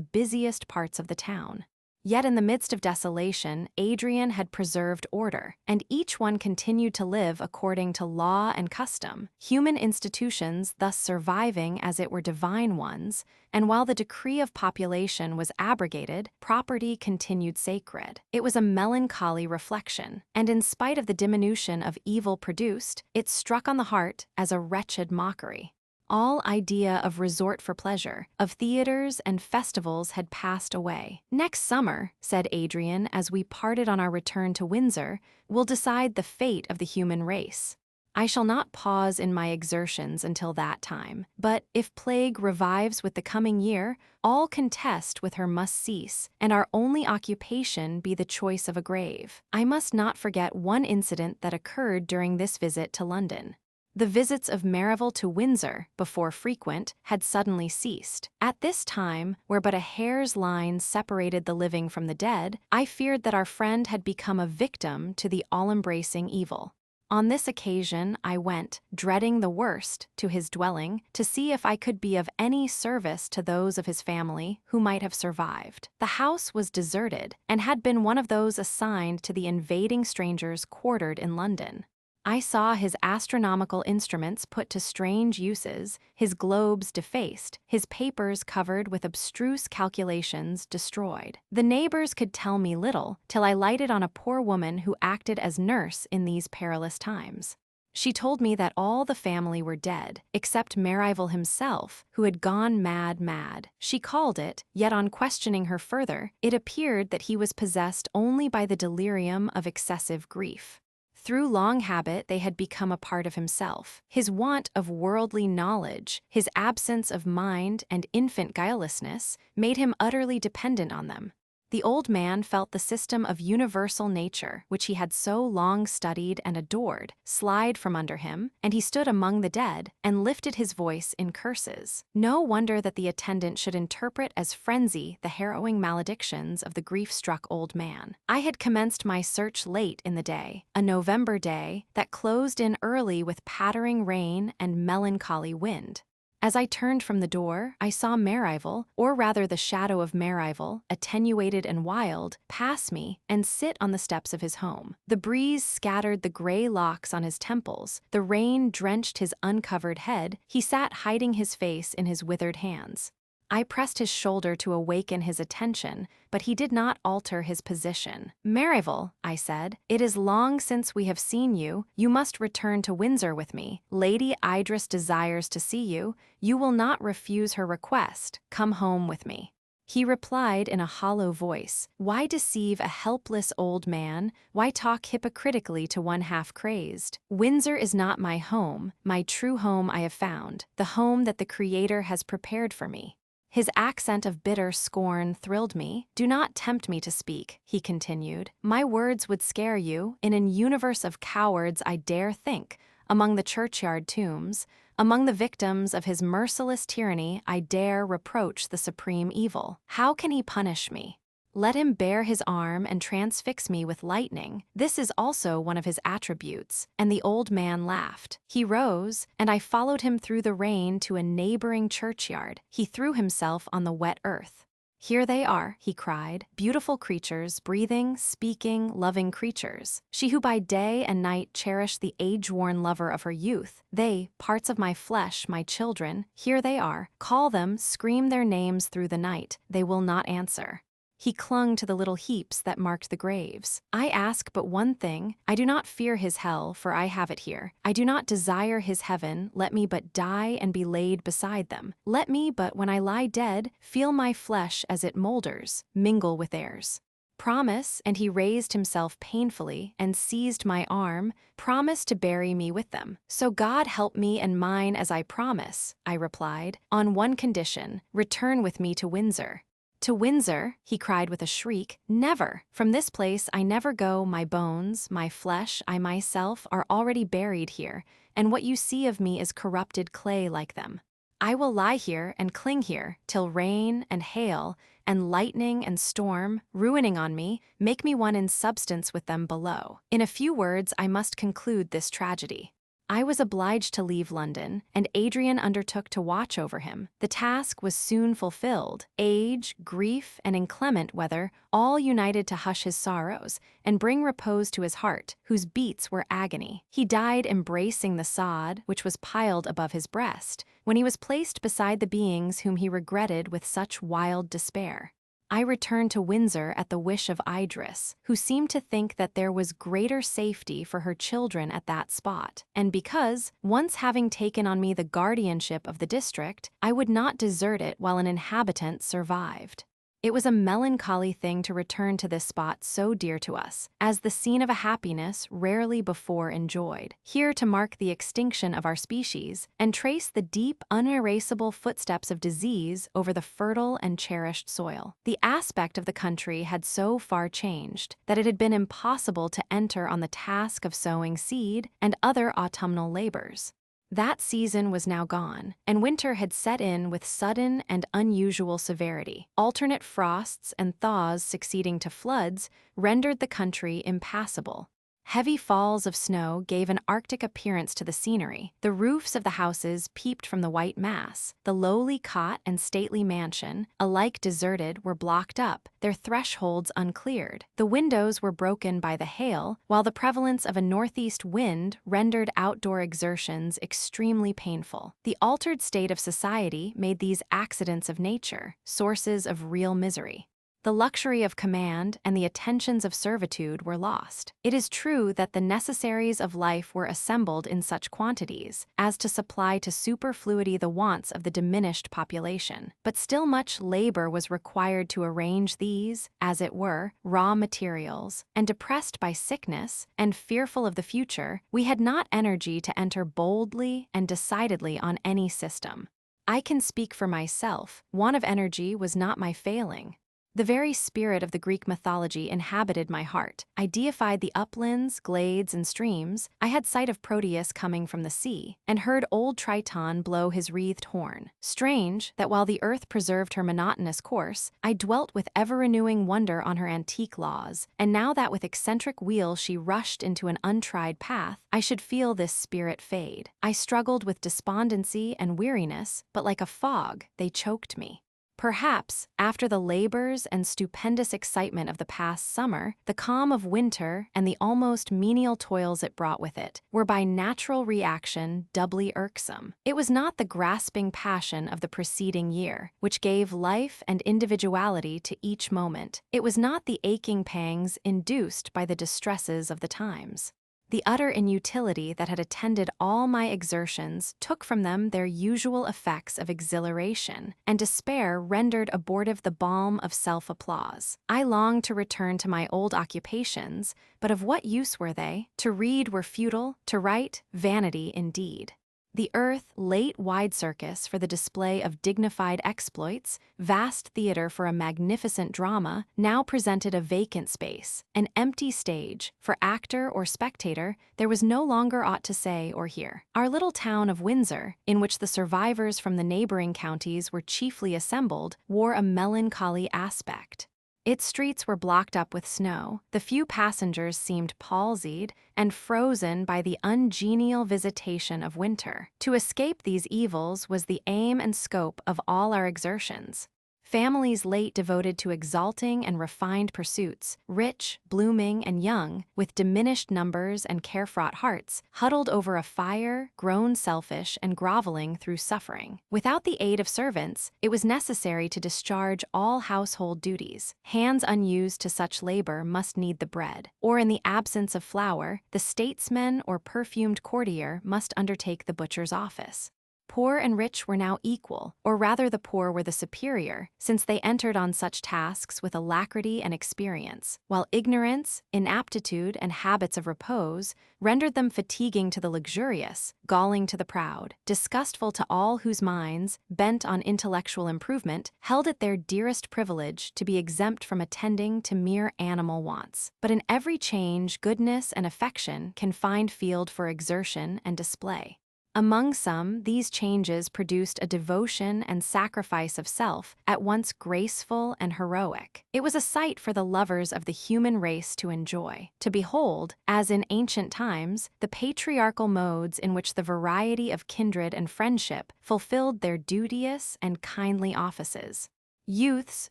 busiest parts of the town. Yet in the midst of desolation, Adrian had preserved order, and each one continued to live according to law and custom, human institutions thus surviving as it were divine ones, and while the decree of population was abrogated, property continued sacred. It was a melancholy reflection, and in spite of the diminution of evil produced, it struck on the heart as a wretched mockery. All idea of resort for pleasure, of theaters and festivals had passed away. "Next summer," said Adrian as we parted on our return to Windsor, "will decide the fate of the human race. I shall not pause in my exertions until that time, but if plague revives with the coming year, all contest with her must cease, and our only occupation be the choice of a grave. I must not forget one incident that occurred during this visit to London. The visits of Merivale to Windsor, before frequent, had suddenly ceased. At this time, where but a hair's line separated the living from the dead, I feared that our friend had become a victim to the all-embracing evil. On this occasion, I went, dreading the worst, to his dwelling, to see if I could be of any service to those of his family who might have survived. The house was deserted, and had been one of those assigned to the invading strangers quartered in London. I saw his astronomical instruments put to strange uses, his globes defaced, his papers covered with abstruse calculations destroyed. The neighbors could tell me little, till I lighted on a poor woman who acted as nurse in these perilous times. She told me that all the family were dead, except Merivale himself, who had gone mad. She called it, yet on questioning her further, it appeared that he was possessed only by the delirium of excessive grief. Through long habit they had become a part of himself. His want of worldly knowledge, his absence of mind and infant guilelessness made him utterly dependent on them. The old man felt the system of universal nature, which he had so long studied and adored, slide from under him, and he stood among the dead and lifted his voice in curses. No wonder that the attendant should interpret as frenzy the harrowing maledictions of the grief-struck old man. I had commenced my search late in the day, a November day that closed in early with pattering rain and melancholy wind. As I turned from the door, I saw Merivale, or rather the shadow of Merivale, attenuated and wild, pass me and sit on the steps of his home. The breeze scattered the gray locks on his temples, the rain drenched his uncovered head, he sat hiding his face in his withered hands. I pressed his shoulder to awaken his attention, but he did not alter his position. "Merivale," I said, "it is long since we have seen you. You must return to Windsor with me. Lady Idris desires to see you. You will not refuse her request. Come home with me." He replied in a hollow voice, "Why deceive a helpless old man? Why talk hypocritically to one half-crazed? Windsor is not my home. My true home I have found, the home that the Creator has prepared for me." His accent of bitter scorn thrilled me. "Do not tempt me to speak," he continued. "My words would scare you. In an universe of cowards I dare think, among the churchyard tombs, among the victims of his merciless tyranny I dare reproach the supreme evil. How can he punish me? Let him bare his arm and transfix me with lightning. This is also one of his attributes." And the old man laughed. He rose, and I followed him through the rain to a neighboring churchyard. He threw himself on the wet earth. "Here they are," he cried, "beautiful creatures, breathing, speaking, loving creatures. She who by day and night cherished the age-worn lover of her youth. They, parts of my flesh, my children, here they are. Call them, scream their names through the night. They will not answer." He clung to the little heaps that marked the graves. "I ask but one thing. I do not fear his hell, for I have it here. I do not desire his heaven. Let me but die and be laid beside them. Let me but, when I lie dead, feel my flesh as it moulders, mingle with theirs. Promise, and he raised himself painfully and seized my arm, promise to bury me with them. So God help me and mine as I promise, I replied, on one condition, return with me to Windsor. To Windsor, he cried with a shriek, never! From this place I never go, my bones, my flesh, I myself are already buried here, and what you see of me is corrupted clay like them. I will lie here and cling here, till rain and hail, and lightning and storm, ruining on me, make me one in substance with them below. In a few words I must conclude this tragedy. I was obliged to leave London, and Adrian undertook to watch over him. The task was soon fulfilled. Age, grief, and inclement weather all united to hush his sorrows and bring repose to his heart, whose beats were agony. He died embracing the sod, which was piled above his breast, when he was placed beside the beings whom he regretted with such wild despair. I returned to Windsor at the wish of Idris, who seemed to think that there was greater safety for her children at that spot, and because, once having taken on me the guardianship of the district, I would not desert it while an inhabitant survived. It was a melancholy thing to return to this spot so dear to us, as the scene of a happiness rarely before enjoyed, here to mark the extinction of our species, and trace the deep, unerasable footsteps of disease over the fertile and cherished soil. The aspect of the country had so far changed that it had been impossible to enter on the task of sowing seed and other autumnal labors. That season was now gone, and winter had set in with sudden and unusual severity. Alternate frosts and thaws succeeding to floods rendered the country impassable. Heavy falls of snow gave an Arctic appearance to the scenery. The roofs of the houses peeped from the white mass. The lowly cot and stately mansion, alike deserted, were blocked up, their thresholds uncleared. The windows were broken by the hail, while the prevalence of a northeast wind rendered outdoor exertions extremely painful. The altered state of society made these accidents of nature sources of real misery. The luxury of command and the attentions of servitude were lost. It is true that the necessaries of life were assembled in such quantities as to supply to superfluity the wants of the diminished population, but still much labor was required to arrange these, as it were, raw materials, and depressed by sickness and fearful of the future, we had not energy to enter boldly and decidedly on any system. I can speak for myself, want of energy was not my failing. The very spirit of the Greek mythology inhabited my heart. I deified the uplands, glades, and streams. I had sight of Proteus coming from the sea, and heard old Triton blow his wreathed horn. Strange that while the earth preserved her monotonous course, I dwelt with ever-renewing wonder on her antique laws, and now that with eccentric wheel she rushed into an untried path, I should feel this spirit fade. I struggled with despondency and weariness, but like a fog, they choked me. Perhaps, after the labors and stupendous excitement of the past summer, the calm of winter and the almost menial toils it brought with it were by natural reaction doubly irksome. It was not the grasping passion of the preceding year, which gave life and individuality to each moment. It was not the aching pangs induced by the distresses of the times. The utter inutility that had attended all my exertions took from them their usual effects of exhilaration, and despair rendered abortive the balm of self-applause. I longed to return to my old occupations, but of what use were they? To read were futile, to write, vanity indeed. The earth, late wide circus for the display of dignified exploits, vast theater for a magnificent drama, now presented a vacant space, an empty stage. For actor or spectator, there was no longer aught to say or hear. Our little town of Windsor, in which the survivors from the neighboring counties were chiefly assembled, wore a melancholy aspect. Its streets were blocked up with snow, the few passengers seemed palsied and frozen by the ungenial visitation of winter. To escape these evils was the aim and scope of all our exertions. Families late devoted to exalting and refined pursuits, rich, blooming, and young, with diminished numbers and care-fraught hearts, huddled over a fire, grown selfish and groveling through suffering. Without the aid of servants, it was necessary to discharge all household duties. Hands unused to such labor must knead the bread, or in the absence of flour, the statesman or perfumed courtier must undertake the butcher's office. Poor and rich were now equal, or rather the poor were the superior, since they entered on such tasks with alacrity and experience, while ignorance, inaptitude, and habits of repose rendered them fatiguing to the luxurious, galling to the proud, disgustful to all whose minds, bent on intellectual improvement, held it their dearest privilege to be exempt from attending to mere animal wants. But in every change, goodness and affection can find field for exertion and display. Among some, these changes produced a devotion and sacrifice of self at once graceful and heroic. It was a sight for the lovers of the human race to enjoy, to behold, as in ancient times, the patriarchal modes in which the variety of kindred and friendship fulfilled their duteous and kindly offices. Youths,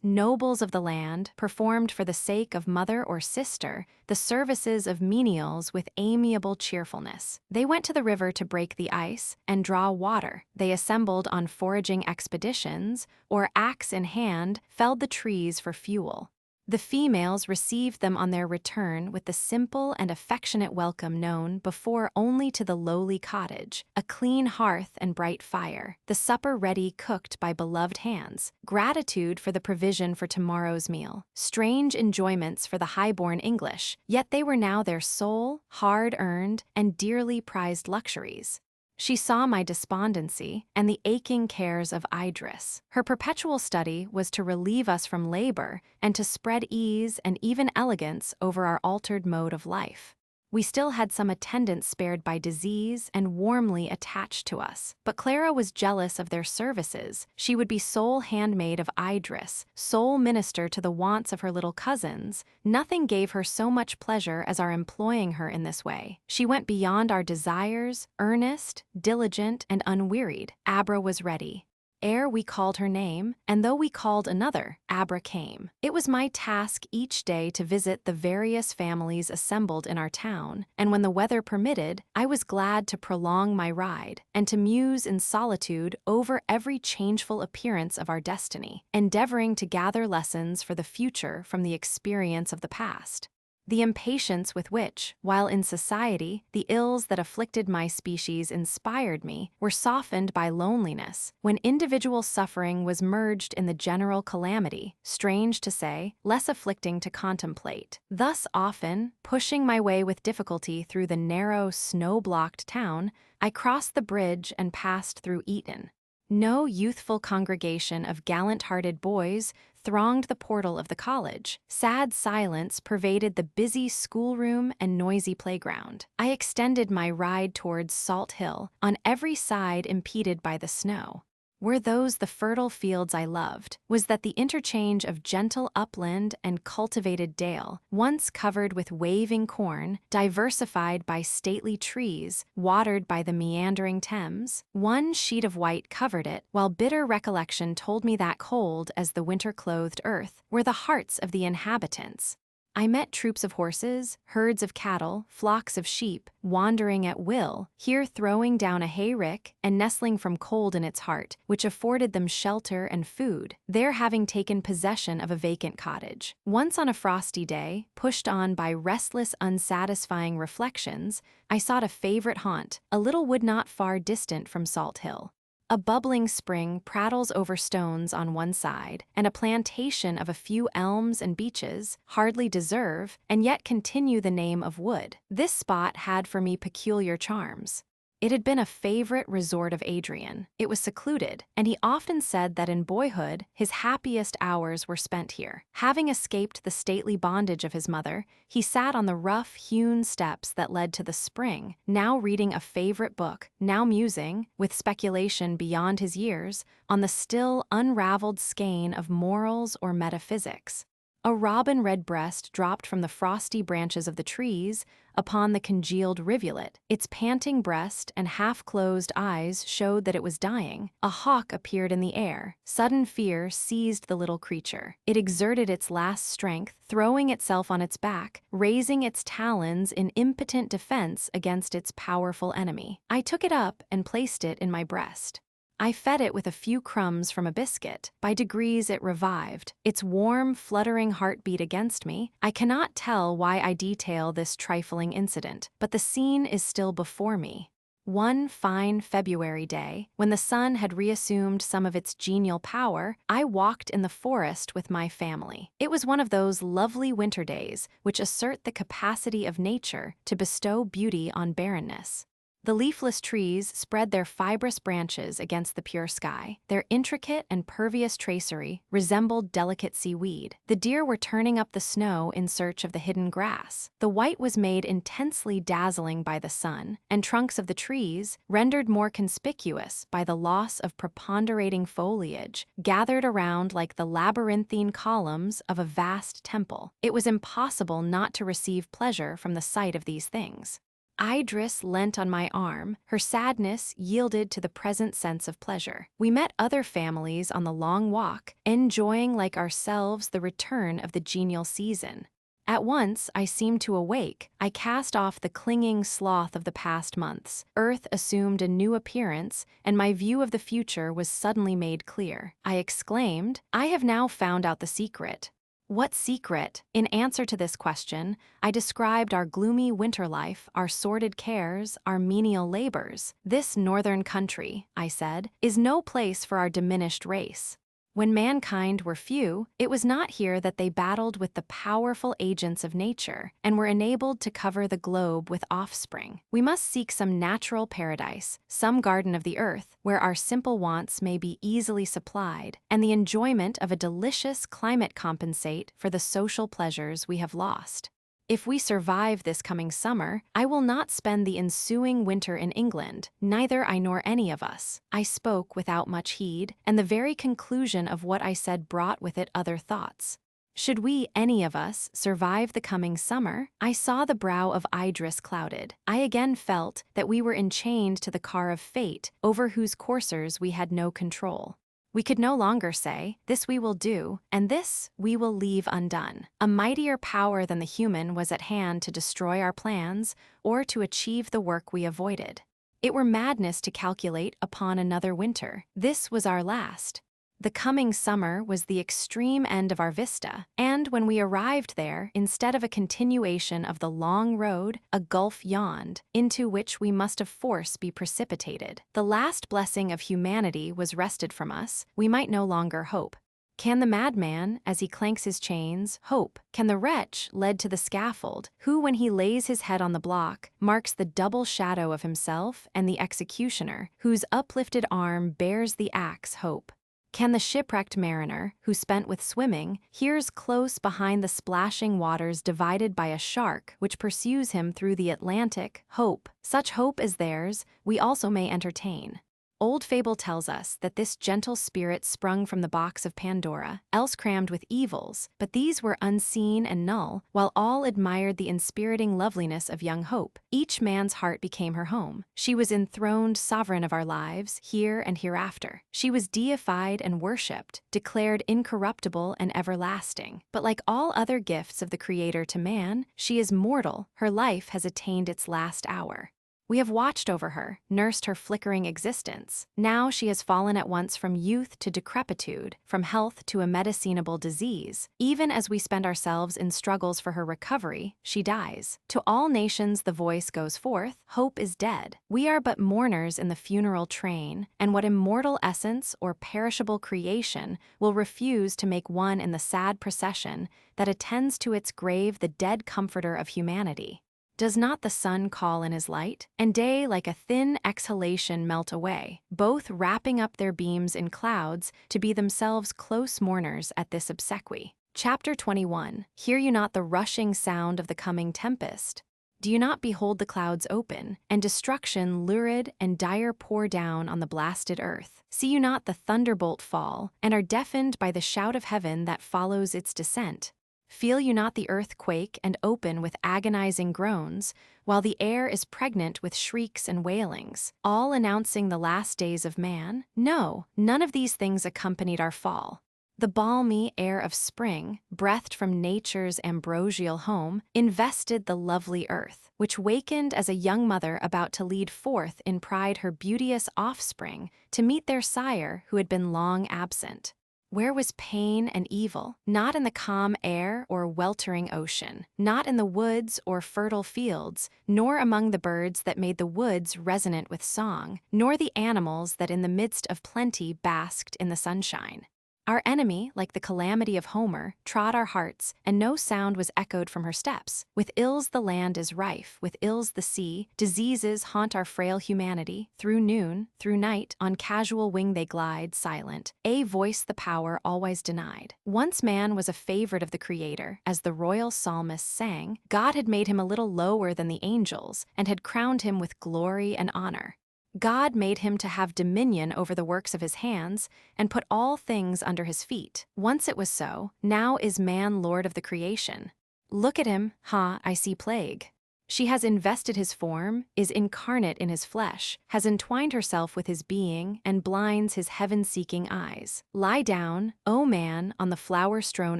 nobles of the land, performed for the sake of mother or sister the services of menials with amiable cheerfulness. They went to the river to break the ice and draw water. They assembled on foraging expeditions, or axe in hand, felled the trees for fuel. The females received them on their return with the simple and affectionate welcome known before only to the lowly cottage, a clean hearth and bright fire, the supper ready cooked by beloved hands, gratitude for the provision for tomorrow's meal, strange enjoyments for the high-born English, yet they were now their sole, hard-earned, and dearly prized luxuries. She saw my despondency and the aching cares of Idris. Her perpetual study was to relieve us from labor and to spread ease and even elegance over our altered mode of life. We still had some attendants spared by disease and warmly attached to us, but Clara was jealous of their services. She would be sole handmaid of Idris, sole minister to the wants of her little cousins. Nothing gave her so much pleasure as our employing her in this way. She went beyond our desires, earnest, diligent, and unwearied. Abra was ready. Ere we called her name, and though we called another, Abra came. It was my task each day to visit the various families assembled in our town, and when the weather permitted, I was glad to prolong my ride, and to muse in solitude over every changeful appearance of our destiny, endeavoring to gather lessons for the future from the experience of the past. The impatience with which, while in society, the ills that afflicted my species inspired me were softened by loneliness, when individual suffering was merged in the general calamity, strange to say, less afflicting to contemplate. Thus often, pushing my way with difficulty through the narrow, snow-blocked town, I crossed the bridge and passed through Eton. No youthful congregation of gallant-hearted boys thronged the portal of the college. Sad silence pervaded the busy schoolroom and noisy playground. I extended my ride towards Salt Hill, on every side impeded by the snow. Were those the fertile fields I loved? Was that the interchange of gentle upland and cultivated dale, once covered with waving corn, diversified by stately trees, watered by the meandering Thames? One sheet of white covered it, while bitter recollection told me that cold as the winter-clothed earth were the hearts of the inhabitants. I met troops of horses, herds of cattle, flocks of sheep, wandering at will, here throwing down a hayrick and nestling from cold in its heart, which afforded them shelter and food, there having taken possession of a vacant cottage. Once on a frosty day, pushed on by restless, unsatisfying reflections, I sought a favorite haunt, a little wood not far distant from Salt Hill. A bubbling spring prattles over stones on one side, and a plantation of a few elms and beeches hardly deserve and yet continue the name of wood. This spot had for me peculiar charms. It had been a favorite resort of Adrian. It was secluded, and he often said that in boyhood his happiest hours were spent here. Having escaped the stately bondage of his mother, he sat on the rough-hewn steps that led to the spring, now reading a favorite book, now musing, with speculation beyond his years, on the still unraveled skein of morals or metaphysics. A robin redbreast dropped from the frosty branches of the trees upon the congealed rivulet. Its panting breast and half-closed eyes showed that it was dying. A hawk appeared in the air. Sudden fear seized the little creature. It exerted its last strength, throwing itself on its back, raising its talons in impotent defense against its powerful enemy. I took it up and placed it in my breast. I fed it with a few crumbs from a biscuit. By degrees it revived, its warm, fluttering heartbeat against me. I cannot tell why I detail this trifling incident, but the scene is still before me. One fine February day, when the sun had reassumed some of its genial power, I walked in the forest with my family. It was one of those lovely winter days which assert the capacity of nature to bestow beauty on barrenness. The leafless trees spread their fibrous branches against the pure sky. Their intricate and pervious tracery resembled delicate seaweed. The deer were turning up the snow in search of the hidden grass. The white was made intensely dazzling by the sun, and trunks of the trees, rendered more conspicuous by the loss of preponderating foliage, gathered around like the labyrinthine columns of a vast temple. It was impossible not to receive pleasure from the sight of these things. Idris leant on my arm, her sadness yielded to the present sense of pleasure. We met other families on the long walk, enjoying like ourselves the return of the genial season. At once I seemed to awake. I cast off the clinging sloth of the past months. Earth assumed a new appearance, and my view of the future was suddenly made clear. I exclaimed, "I have now found out the secret." What secret? In answer to this question, I described our gloomy winter life, our sordid cares, our menial labors. This northern country, I said, is no place for our diminished race. When mankind were few, it was not here that they battled with the powerful agents of nature and were enabled to cover the globe with offspring. We must seek some natural paradise, some garden of the earth, where our simple wants may be easily supplied, and the enjoyment of a delicious climate compensate for the social pleasures we have lost. If we survive this coming summer, I will not spend the ensuing winter in England, neither I nor any of us. I spoke without much heed, and the very conclusion of what I said brought with it other thoughts. Should we, any of us, survive the coming summer? I saw the brow of Idris clouded. I again felt that we were enchained to the car of fate, over whose coursers we had no control. We could no longer say, "This we will do, and this we will leave undone." A mightier power than the human was at hand to destroy our plans or to achieve the work we avoided. It were madness to calculate upon another winter. This was our last. The coming summer was the extreme end of our vista, and when we arrived there, instead of a continuation of the long road, a gulf yawned, into which we must of force be precipitated. The last blessing of humanity was wrested from us. We might no longer hope. Can the madman, as he clanks his chains, hope? Can the wretch, led to the scaffold, who, when he lays his head on the block, marks the double shadow of himself and the executioner, whose uplifted arm bears the axe, hope? Can the shipwrecked mariner, who spent with swimming, hears close behind the splashing waters divided by a shark which pursues him through the Atlantic, hope? Such hope as theirs, we also may entertain. Old fable tells us that this gentle spirit sprung from the box of Pandora, else crammed with evils, but these were unseen and null, while all admired the inspiriting loveliness of young Hope. Each man's heart became her home. She was enthroned sovereign of our lives, here and hereafter. She was deified and worshipped, declared incorruptible and everlasting. But like all other gifts of the Creator to man, she is mortal. Her life has attained its last hour. We have watched over her, nursed her flickering existence. Now she has fallen at once from youth to decrepitude, from health to a medicinable disease. Even as we spend ourselves in struggles for her recovery, she dies. To all nations the voice goes forth, hope is dead. We are but mourners in the funeral train, and what immortal essence or perishable creation will refuse to make one in the sad procession that attends to its grave the dead comforter of humanity? Does not the sun call in his light, and day like a thin exhalation melt away, both wrapping up their beams in clouds to be themselves close mourners at this obsequy? Chapter 21. Hear you not the rushing sound of the coming tempest? Do you not behold the clouds open, and destruction lurid and dire pour down on the blasted earth? See you not the thunderbolt fall, and are deafened by the shout of heaven that follows its descent? Feel you not the earth quake and open with agonizing groans, while the air is pregnant with shrieks and wailings, all announcing the last days of man? No, none of these things accompanied our fall. The balmy air of spring, breathed from nature's ambrosial home, invested the lovely earth, which wakened as a young mother about to lead forth in pride her beauteous offspring to meet their sire who had been long absent. Where was pain and evil? Not in the calm air or weltering ocean, not in the woods or fertile fields, nor among the birds that made the woods resonant with song, nor the animals that in the midst of plenty basked in the sunshine. Our enemy, like the calamity of Homer, trod our hearts, and no sound was echoed from her steps. With ills the land is rife, with ills the sea, diseases haunt our frail humanity. Through noon, through night, on casual wing they glide, silent, a voice the power always denied. Once man was a favorite of the Creator, as the royal psalmist sang, God had made him a little lower than the angels, and had crowned him with glory and honor. God made him to have dominion over the works of his hands, and put all things under his feet. Once it was so, now is man Lord of the creation. Look at him, I see plague. She has invested his form, is incarnate in his flesh, has entwined herself with his being, and blinds his heaven-seeking eyes. Lie down, O man, on the flower-strewn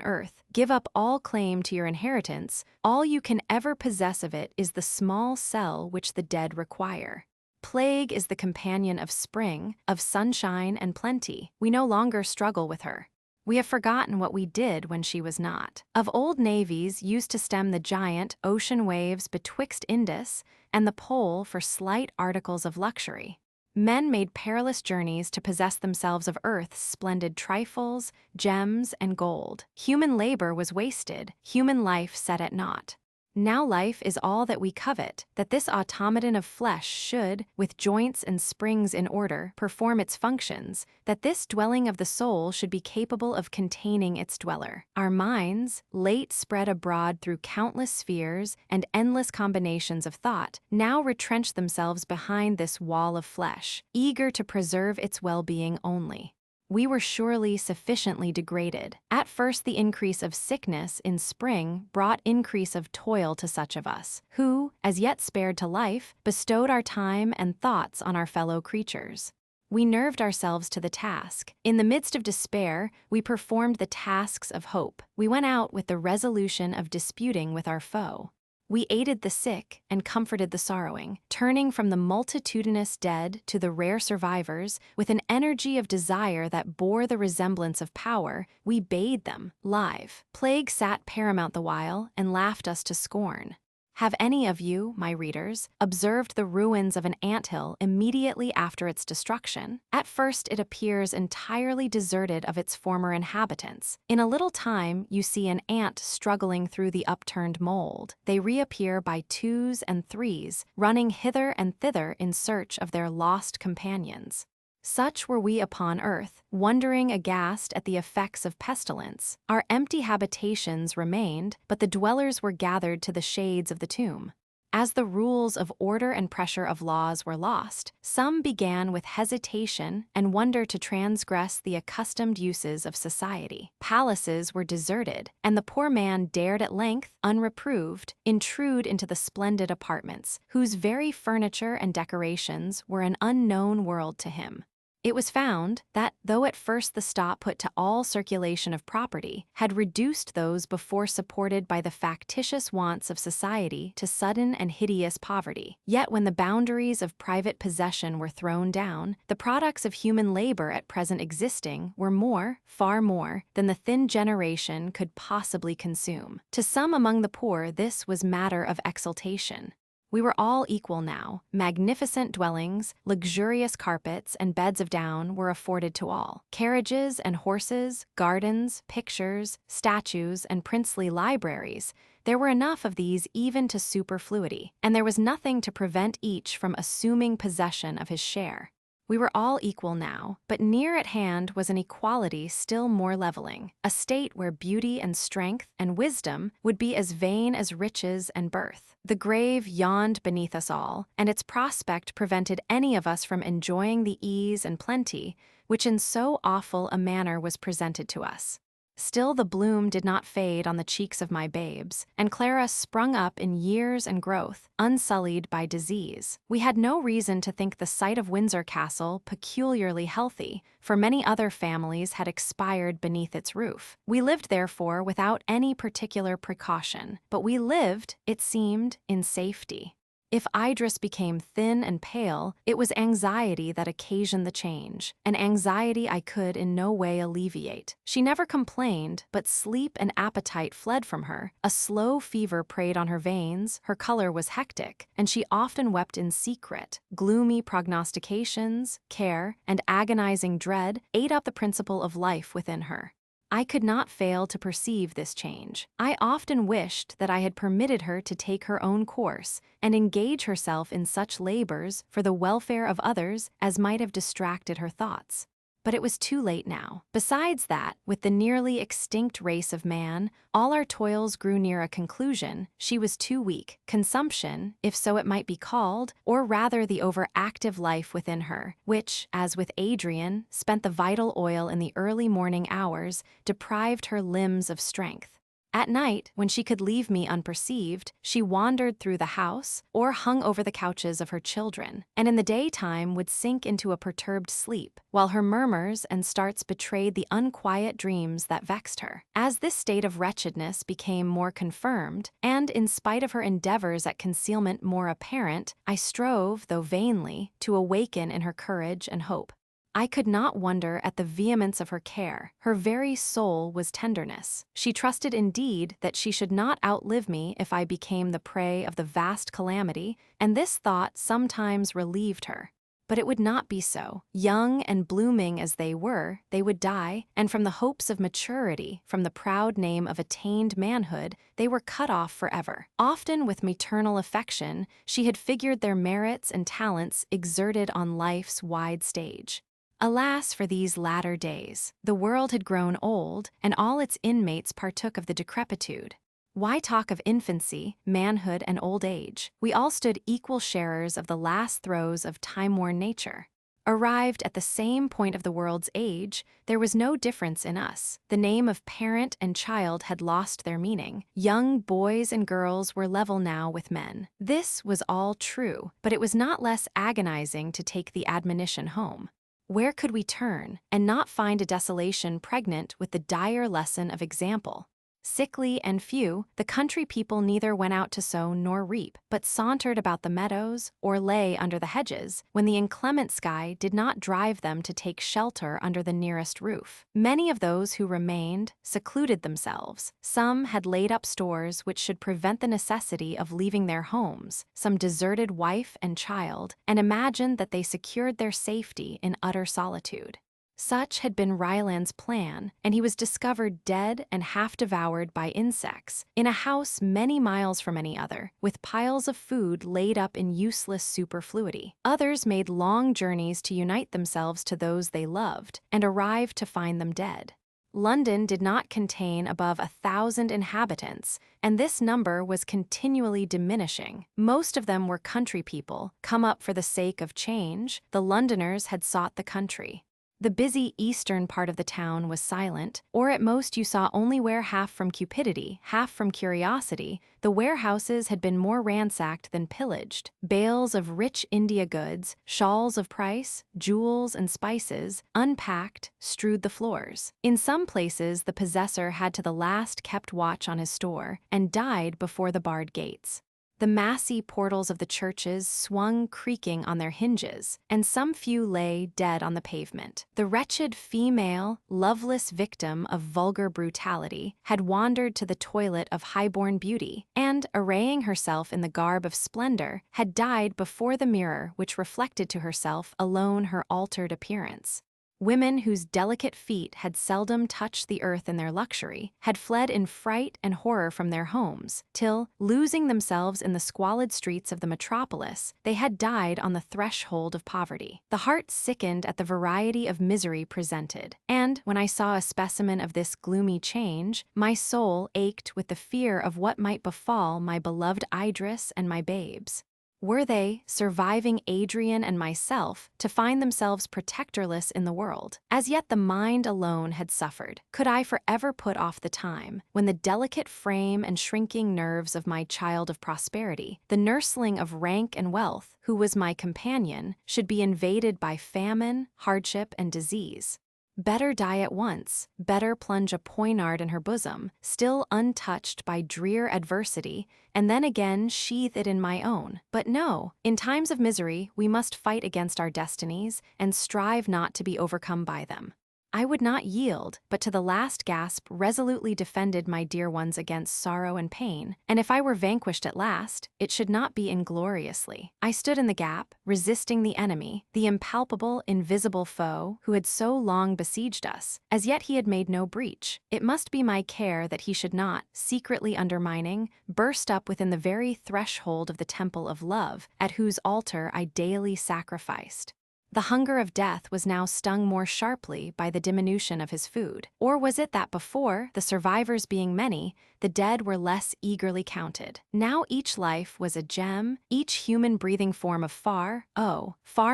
earth. Give up all claim to your inheritance. All you can ever possess of it is the small cell which the dead require. Plague is the companion of spring, of sunshine and plenty. We no longer struggle with her. We have forgotten what we did when she was not. Of old navies used to stem the giant ocean waves betwixt Indus and the pole for slight articles of luxury. Men made perilous journeys to possess themselves of earth's splendid trifles, gems, and gold. Human labor was wasted, human life set at naught. Now life is all that we covet, that this automaton of flesh should, with joints and springs in order, perform its functions, that this dwelling of the soul should be capable of containing its dweller. Our minds, late spread abroad through countless spheres and endless combinations of thought, now retrench themselves behind this wall of flesh, eager to preserve its well-being only. We were surely sufficiently degraded. At first the increase of sickness in spring brought increase of toil to such of us, who, as yet spared to life, bestowed our time and thoughts on our fellow creatures. We nerved ourselves to the task. In the midst of despair, we performed the tasks of hope. We went out with the resolution of disputing with our foe. We aided the sick and comforted the sorrowing, turning from the multitudinous dead to the rare survivors, with an energy of desire that bore the resemblance of power. We bade them live. Plague sat paramount the while and laughed us to scorn. Have any of you, my readers, observed the ruins of an anthill immediately after its destruction? At first it appears entirely deserted of its former inhabitants. In a little time you see an ant struggling through the upturned mold. They reappear by twos and threes, running hither and thither in search of their lost companions. Such were we upon earth, wondering aghast at the effects of pestilence. Our empty habitations remained, but the dwellers were gathered to the shades of the tomb. As the rules of order and pressure of laws were lost, some began with hesitation and wonder to transgress the accustomed uses of society. Palaces were deserted, and the poor man dared at length, unreproved, intrude into the splendid apartments, whose very furniture and decorations were an unknown world to him. It was found that, though at first the stop put to all circulation of property had reduced those before supported by the factitious wants of society to sudden and hideous poverty, yet when the boundaries of private possession were thrown down, the products of human labor at present existing were more, far more, than the thin generation could possibly consume. To some among the poor this was matter of exultation. We were all equal now. Magnificent dwellings, luxurious carpets, and beds of down were afforded to all. Carriages and horses, gardens, pictures, statues, and princely libraries, there were enough of these even to superfluity, and there was nothing to prevent each from assuming possession of his share. We were all equal now, but near at hand was an equality still more leveling, a state where beauty and strength and wisdom would be as vain as riches and birth. The grave yawned beneath us all, and its prospect prevented any of us from enjoying the ease and plenty which in so awful a manner was presented to us. Still the bloom did not fade on the cheeks of my babes, and Clara sprung up in years and growth, unsullied by disease. We had no reason to think the site of Windsor Castle peculiarly healthy, for many other families had expired beneath its roof. We lived, therefore, without any particular precaution, but we lived, it seemed, in safety. If Idris became thin and pale, it was anxiety that occasioned the change, an anxiety I could in no way alleviate. She never complained, but sleep and appetite fled from her. A slow fever preyed on her veins, her color was hectic, and she often wept in secret. Gloomy prognostications, care, and agonizing dread ate up the principle of life within her. I could not fail to perceive this change. I often wished that I had permitted her to take her own course and engage herself in such labors for the welfare of others as might have distracted her thoughts. But it was too late now. Besides that, with the nearly extinct race of man, all our toils grew near a conclusion. She was too weak. Consumption, if so it might be called, or rather the overactive life within her, which, as with Adrian, spent the vital oil in the early morning hours, deprived her limbs of strength. At night, when she could leave me unperceived, she wandered through the house or hung over the couches of her children, and in the daytime would sink into a perturbed sleep, while her murmurs and starts betrayed the unquiet dreams that vexed her. As this state of wretchedness became more confirmed, and in spite of her endeavors at concealment more apparent, I strove, though vainly, to awaken in her courage and hope. I could not wonder at the vehemence of her care. Her very soul was tenderness. She trusted indeed that she should not outlive me if I became the prey of the vast calamity, and this thought sometimes relieved her. But it would not be so. Young and blooming as they were, they would die, and from the hopes of maturity, from the proud name of attained manhood, they were cut off forever. Often with maternal affection, she had figured their merits and talents exerted on life's wide stage. Alas for these latter days! The world had grown old, and all its inmates partook of the decrepitude. Why talk of infancy, manhood, and old age? We all stood equal sharers of the last throes of time-worn nature. Arrived at the same point of the world's age, there was no difference in us. The name of parent and child had lost their meaning. Young boys and girls were level now with men. This was all true, but it was not less agonizing to take the admonition home. Where could we turn, and not find a desolation pregnant with the dire lesson of example? Sickly and few, the country people neither went out to sow nor reap, but sauntered about the meadows or lay under the hedges, when the inclement sky did not drive them to take shelter under the nearest roof. Many of those who remained secluded themselves. Some had laid up stores which should prevent the necessity of leaving their homes, some deserted wife and child, and imagined that they secured their safety in utter solitude. Such had been Ryland's plan, and he was discovered dead and half-devoured by insects, in a house many miles from any other, with piles of food laid up in useless superfluity. Others made long journeys to unite themselves to those they loved, and arrived to find them dead. London did not contain above 1,000 inhabitants, and this number was continually diminishing. Most of them were country people, come up for the sake of change. The Londoners had sought the country. The busy eastern part of the town was silent, or at most you saw only where, half from cupidity, half from curiosity, the warehouses had been more ransacked than pillaged. Bales of rich India goods, shawls of price, jewels and spices, unpacked, strewed the floors. In some places the possessor had to the last kept watch on his store, and died before the barred gates. The massy portals of the churches swung creaking on their hinges, and some few lay dead on the pavement. The wretched female, loveless victim of vulgar brutality had wandered to the toilet of high-born beauty, and, arraying herself in the garb of splendor, had died before the mirror which reflected to herself alone her altered appearance. Women whose delicate feet had seldom touched the earth in their luxury had fled in fright and horror from their homes, till, losing themselves in the squalid streets of the metropolis, they had died on the threshold of poverty. The heart sickened at the variety of misery presented, and, when I saw a specimen of this gloomy change, my soul ached with the fear of what might befall my beloved Idris and my babes. Were they, surviving Adrian and myself, to find themselves protectorless in the world? As yet the mind alone had suffered. Could I forever put off the time when the delicate frame and shrinking nerves of my child of prosperity, the nursling of rank and wealth, who was my companion, should be invaded by famine, hardship, and disease? Better die at once, better plunge a poignard in her bosom, still untouched by drear adversity, and then again sheathe it in my own. But no, in times of misery we must fight against our destinies and strive not to be overcome by them. I would not yield, but to the last gasp resolutely defended my dear ones against sorrow and pain, and if I were vanquished at last, it should not be ingloriously. I stood in the gap, resisting the enemy, the impalpable, invisible foe who had so long besieged us. As yet he had made no breach. It must be my care that he should not, secretly undermining, burst up within the very threshold of the temple of love, at whose altar I daily sacrificed. The hunger of death was now stung more sharply by the diminution of his food. Or was it that before, the survivors being many, the dead were less eagerly counted? Now each life was a gem, each human breathing form of far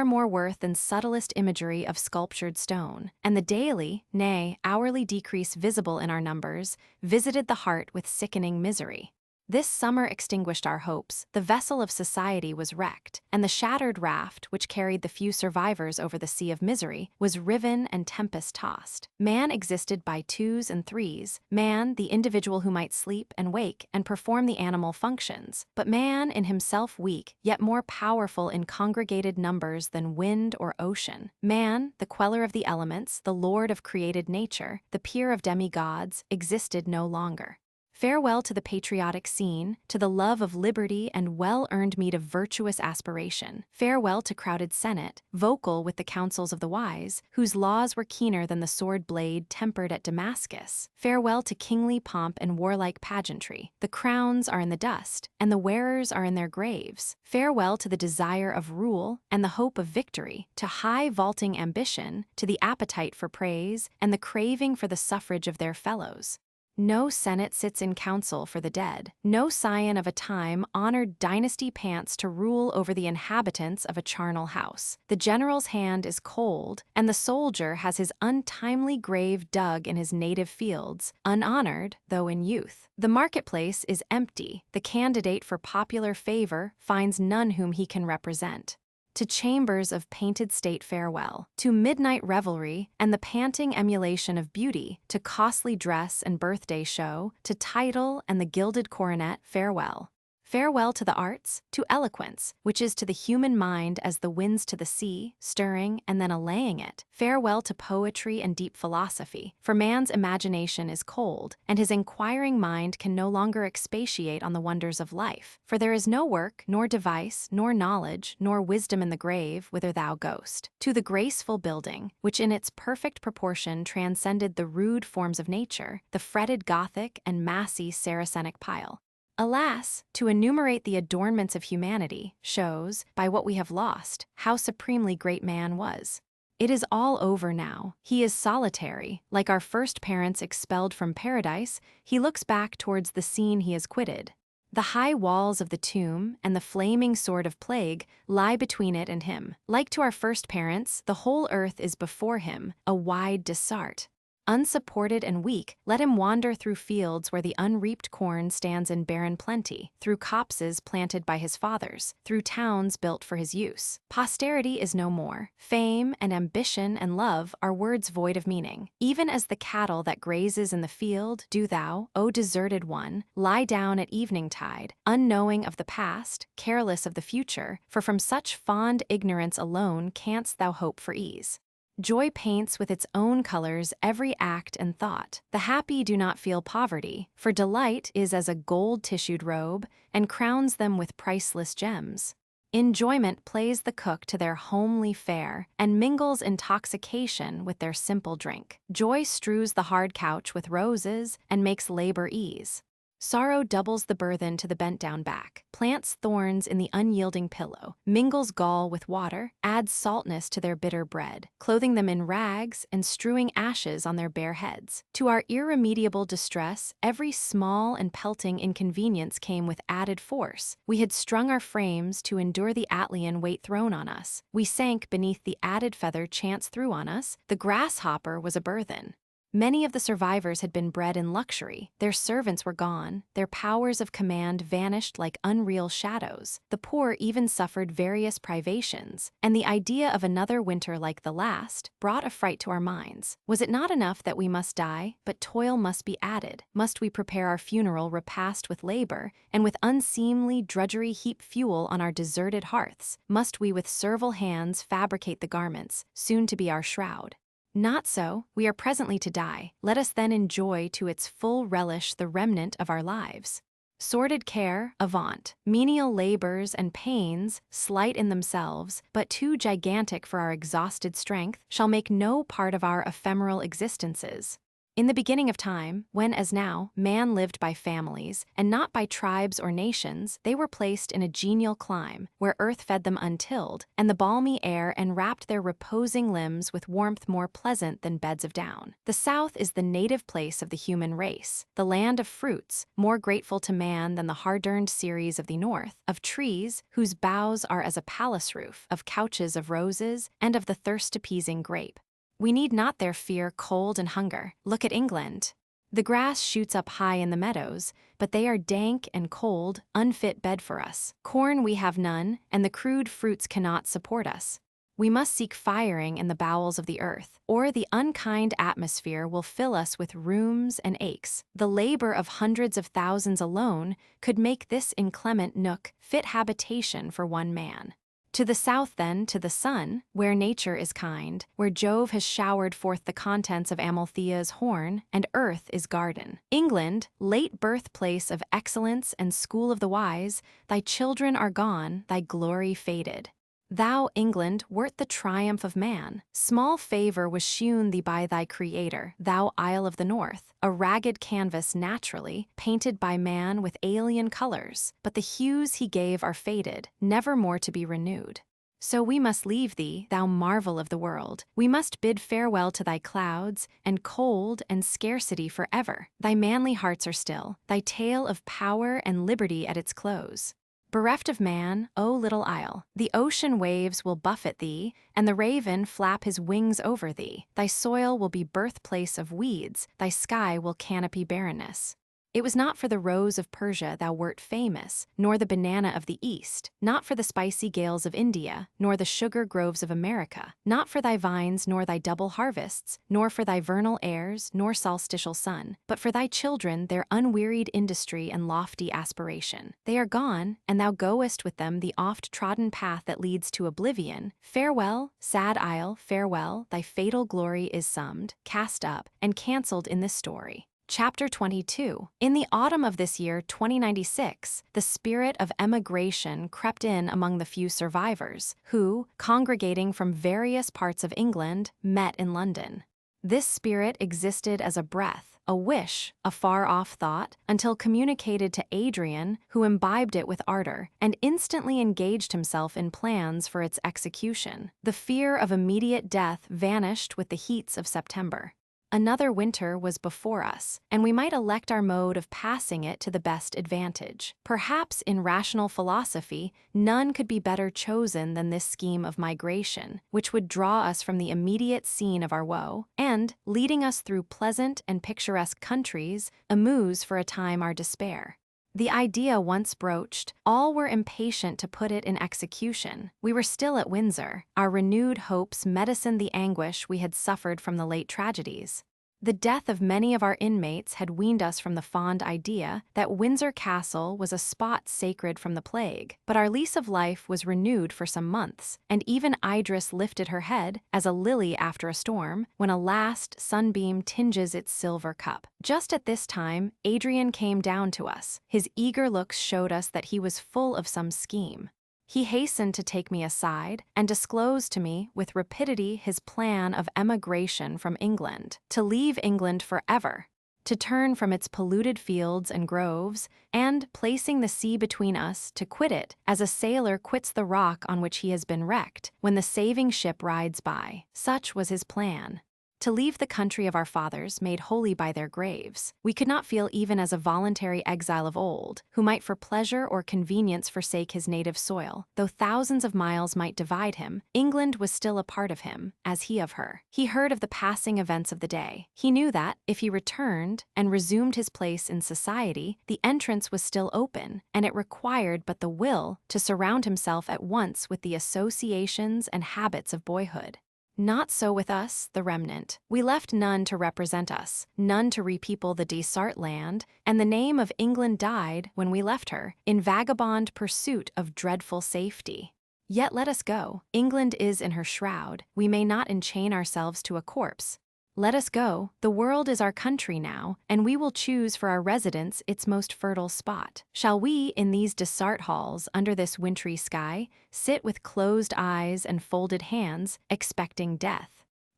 more worth than subtlest imagery of sculptured stone. And the daily, nay, hourly decrease visible in our numbers, visited the heart with sickening misery. This summer extinguished our hopes, the vessel of society was wrecked, and the shattered raft, which carried the few survivors over the sea of misery, was riven and tempest-tossed. Man existed by twos and threes, man, the individual who might sleep and wake and perform the animal functions, but man, in himself weak, yet more powerful in congregated numbers than wind or ocean. Man, the queller of the elements, the lord of created nature, the peer of demigods, existed no longer. Farewell to the patriotic scene, to the love of liberty and well-earned meed of virtuous aspiration. Farewell to crowded senate, vocal with the counsels of the wise, whose laws were keener than the sword blade tempered at Damascus. Farewell to kingly pomp and warlike pageantry. The crowns are in the dust, and the wearers are in their graves. Farewell to the desire of rule and the hope of victory, to high vaulting ambition, to the appetite for praise, and the craving for the suffrage of their fellows. No senate sits in council for the dead. No scion of a time-honored dynasty pants to rule over the inhabitants of a charnel house. The general's hand is cold, and the soldier has his untimely grave dug in his native fields, unhonored, though in youth. The marketplace is empty. The candidate for popular favor finds none whom he can represent. To chambers of painted state farewell, to midnight revelry and the panting emulation of beauty, to costly dress and birthday show, to title and the gilded coronet farewell. Farewell to the arts, to eloquence, which is to the human mind as the winds to the sea, stirring and then allaying it. Farewell to poetry and deep philosophy, for man's imagination is cold, and his inquiring mind can no longer expatiate on the wonders of life. For there is no work, nor device, nor knowledge, nor wisdom in the grave, whither thou goest. To the graceful building, which in its perfect proportion transcended the rude forms of nature, the fretted Gothic and massy Saracenic pile. Alas, to enumerate the adornments of humanity shows, by what we have lost, how supremely great man was. It is all over now. He is solitary. Like our first parents expelled from paradise, he looks back towards the scene he has quitted. The high walls of the tomb and the flaming sword of plague lie between it and him. Like to our first parents, the whole earth is before him, a wide desart. Unsupported and weak, let him wander through fields where the unreaped corn stands in barren plenty, through copses planted by his fathers, through towns built for his use. Posterity is no more. Fame and ambition and love are words void of meaning. Even as the cattle that grazes in the field, do thou, O deserted one, lie down at evening-tide, unknowing of the past, careless of the future, for from such fond ignorance alone canst thou hope for ease. Joy paints with its own colors every act and thought. The happy do not feel poverty, for delight is as a gold-tissued robe and crowns them with priceless gems. Enjoyment plays the cook to their homely fare and mingles intoxication with their simple drink. Joy strews the hard couch with roses and makes labor ease. Sorrow doubles the burthen to the bent-down back, plants thorns in the unyielding pillow, mingles gall with water, adds saltness to their bitter bread, clothing them in rags and strewing ashes on their bare heads. To our irremediable distress, every small and pelting inconvenience came with added force. We had strung our frames to endure the Atlian weight thrown on us. We sank beneath the added feather chance threw on us. The grasshopper was a burthen. Many of the survivors had been bred in luxury. Their servants were gone, their powers of command vanished like unreal shadows. The poor even suffered various privations, and the idea of another winter like the last brought a fright to our minds. Was it not enough that we must die, but toil must be added? Must we prepare our funeral repast with labor, and with unseemly drudgery heap fuel on our deserted hearths? Must we with servile hands fabricate the garments, soon to be our shroud? Not so, we are presently to die. Let us then enjoy to its full relish the remnant of our lives. Sordid care, avaunt. Menial labors and pains, slight in themselves, but too gigantic for our exhausted strength, shall make no part of our ephemeral existences. In the beginning of time, when as now, man lived by families, and not by tribes or nations, they were placed in a genial clime, where earth fed them untilled, and the balmy air enwrapped their reposing limbs with warmth more pleasant than beds of down. The south is the native place of the human race, the land of fruits, more grateful to man than the hard-earned ceres of the north, of trees, whose boughs are as a palace roof, of couches of roses, and of the thirst-appeasing grape. We need not there fear cold and hunger. Look at England. The grass shoots up high in the meadows, but they are dank and cold, unfit bed for us. Corn we have none, and the crude fruits cannot support us. We must seek firing in the bowels of the earth, or the unkind atmosphere will fill us with rheums and aches. The labor of hundreds of thousands alone could make this inclement nook fit habitation for one man. To the south then, to the sun, where nature is kind, where Jove has showered forth the contents of Amalthea's horn, and earth is garden. England, late birthplace of excellence and school of the wise, thy children are gone, thy glory faded. Thou, England, wert the triumph of man. Small favor was shewn thee by thy Creator, thou Isle of the North, a ragged canvas naturally, painted by man with alien colors, but the hues he gave are faded, never more to be renewed. So we must leave thee, thou marvel of the world. We must bid farewell to thy clouds, and cold and scarcity forever. Thy manly hearts are still, thy tale of power and liberty at its close. Bereft of man, O little isle, the ocean waves will buffet thee, and the raven flap his wings over thee. Thy soil will be birthplace of weeds, thy sky will canopy barrenness. It was not for the rose of Persia thou wert famous, nor the banana of the East, not for the spicy gales of India, nor the sugar groves of America, not for thy vines nor thy double harvests, nor for thy vernal airs nor solstitial sun, but for thy children their unwearied industry and lofty aspiration. They are gone, and thou goest with them the oft-trodden path that leads to oblivion. Farewell, sad isle, farewell, thy fatal glory is summed, cast up, and cancelled in this story. Chapter 22. In the autumn of this year 2096, the spirit of emigration crept in among the few survivors, who, congregating from various parts of England, met in London. This spirit existed as a breath, a wish, a far-off thought, until communicated to Adrian, who imbibed it with ardor, and instantly engaged himself in plans for its execution. The fear of immediate death vanished with the heats of September. Another winter was before us, and we might elect our mode of passing it to the best advantage. Perhaps in rational philosophy, none could be better chosen than this scheme of migration, which would draw us from the immediate scene of our woe, and, leading us through pleasant and picturesque countries, amuse for a time our despair. The idea once broached, all were impatient to put it in execution. We were still at Windsor. Our renewed hopes medicined the anguish we had suffered from the late tragedies. The death of many of our inmates had weaned us from the fond idea that Windsor Castle was a spot sacred from the plague, but our lease of life was renewed for some months, and even Idris lifted her head, as a lily after a storm, when a last sunbeam tinges its silver cup. Just at this time, Adrian came down to us. His eager looks showed us that he was full of some scheme. He hastened to take me aside and disclosed to me with rapidity his plan of emigration from England, to leave England forever, to turn from its polluted fields and groves, and, placing the sea between us, to quit it, as a sailor quits the rock on which he has been wrecked, when the saving ship rides by. Such was his plan. To leave the country of our fathers made holy by their graves, we could not feel even as a voluntary exile of old, who might for pleasure or convenience forsake his native soil. Though thousands of miles might divide him, England was still a part of him, as he of her. He heard of the passing events of the day. He knew that, if he returned and resumed his place in society, the entrance was still open, and it required but the will to surround himself at once with the associations and habits of boyhood. Not so with us, the remnant. We left none to represent us, none to repeople the desart land, and the name of England died when we left her, in vagabond pursuit of dreadful safety. Yet let us go. England is in her shroud. We may not enchain ourselves to a corpse. Let us go. The world is our country now, and we will choose for our residence its most fertile spot. Shall we, in these desart halls, under this wintry sky, sit with closed eyes and folded hands, expecting death?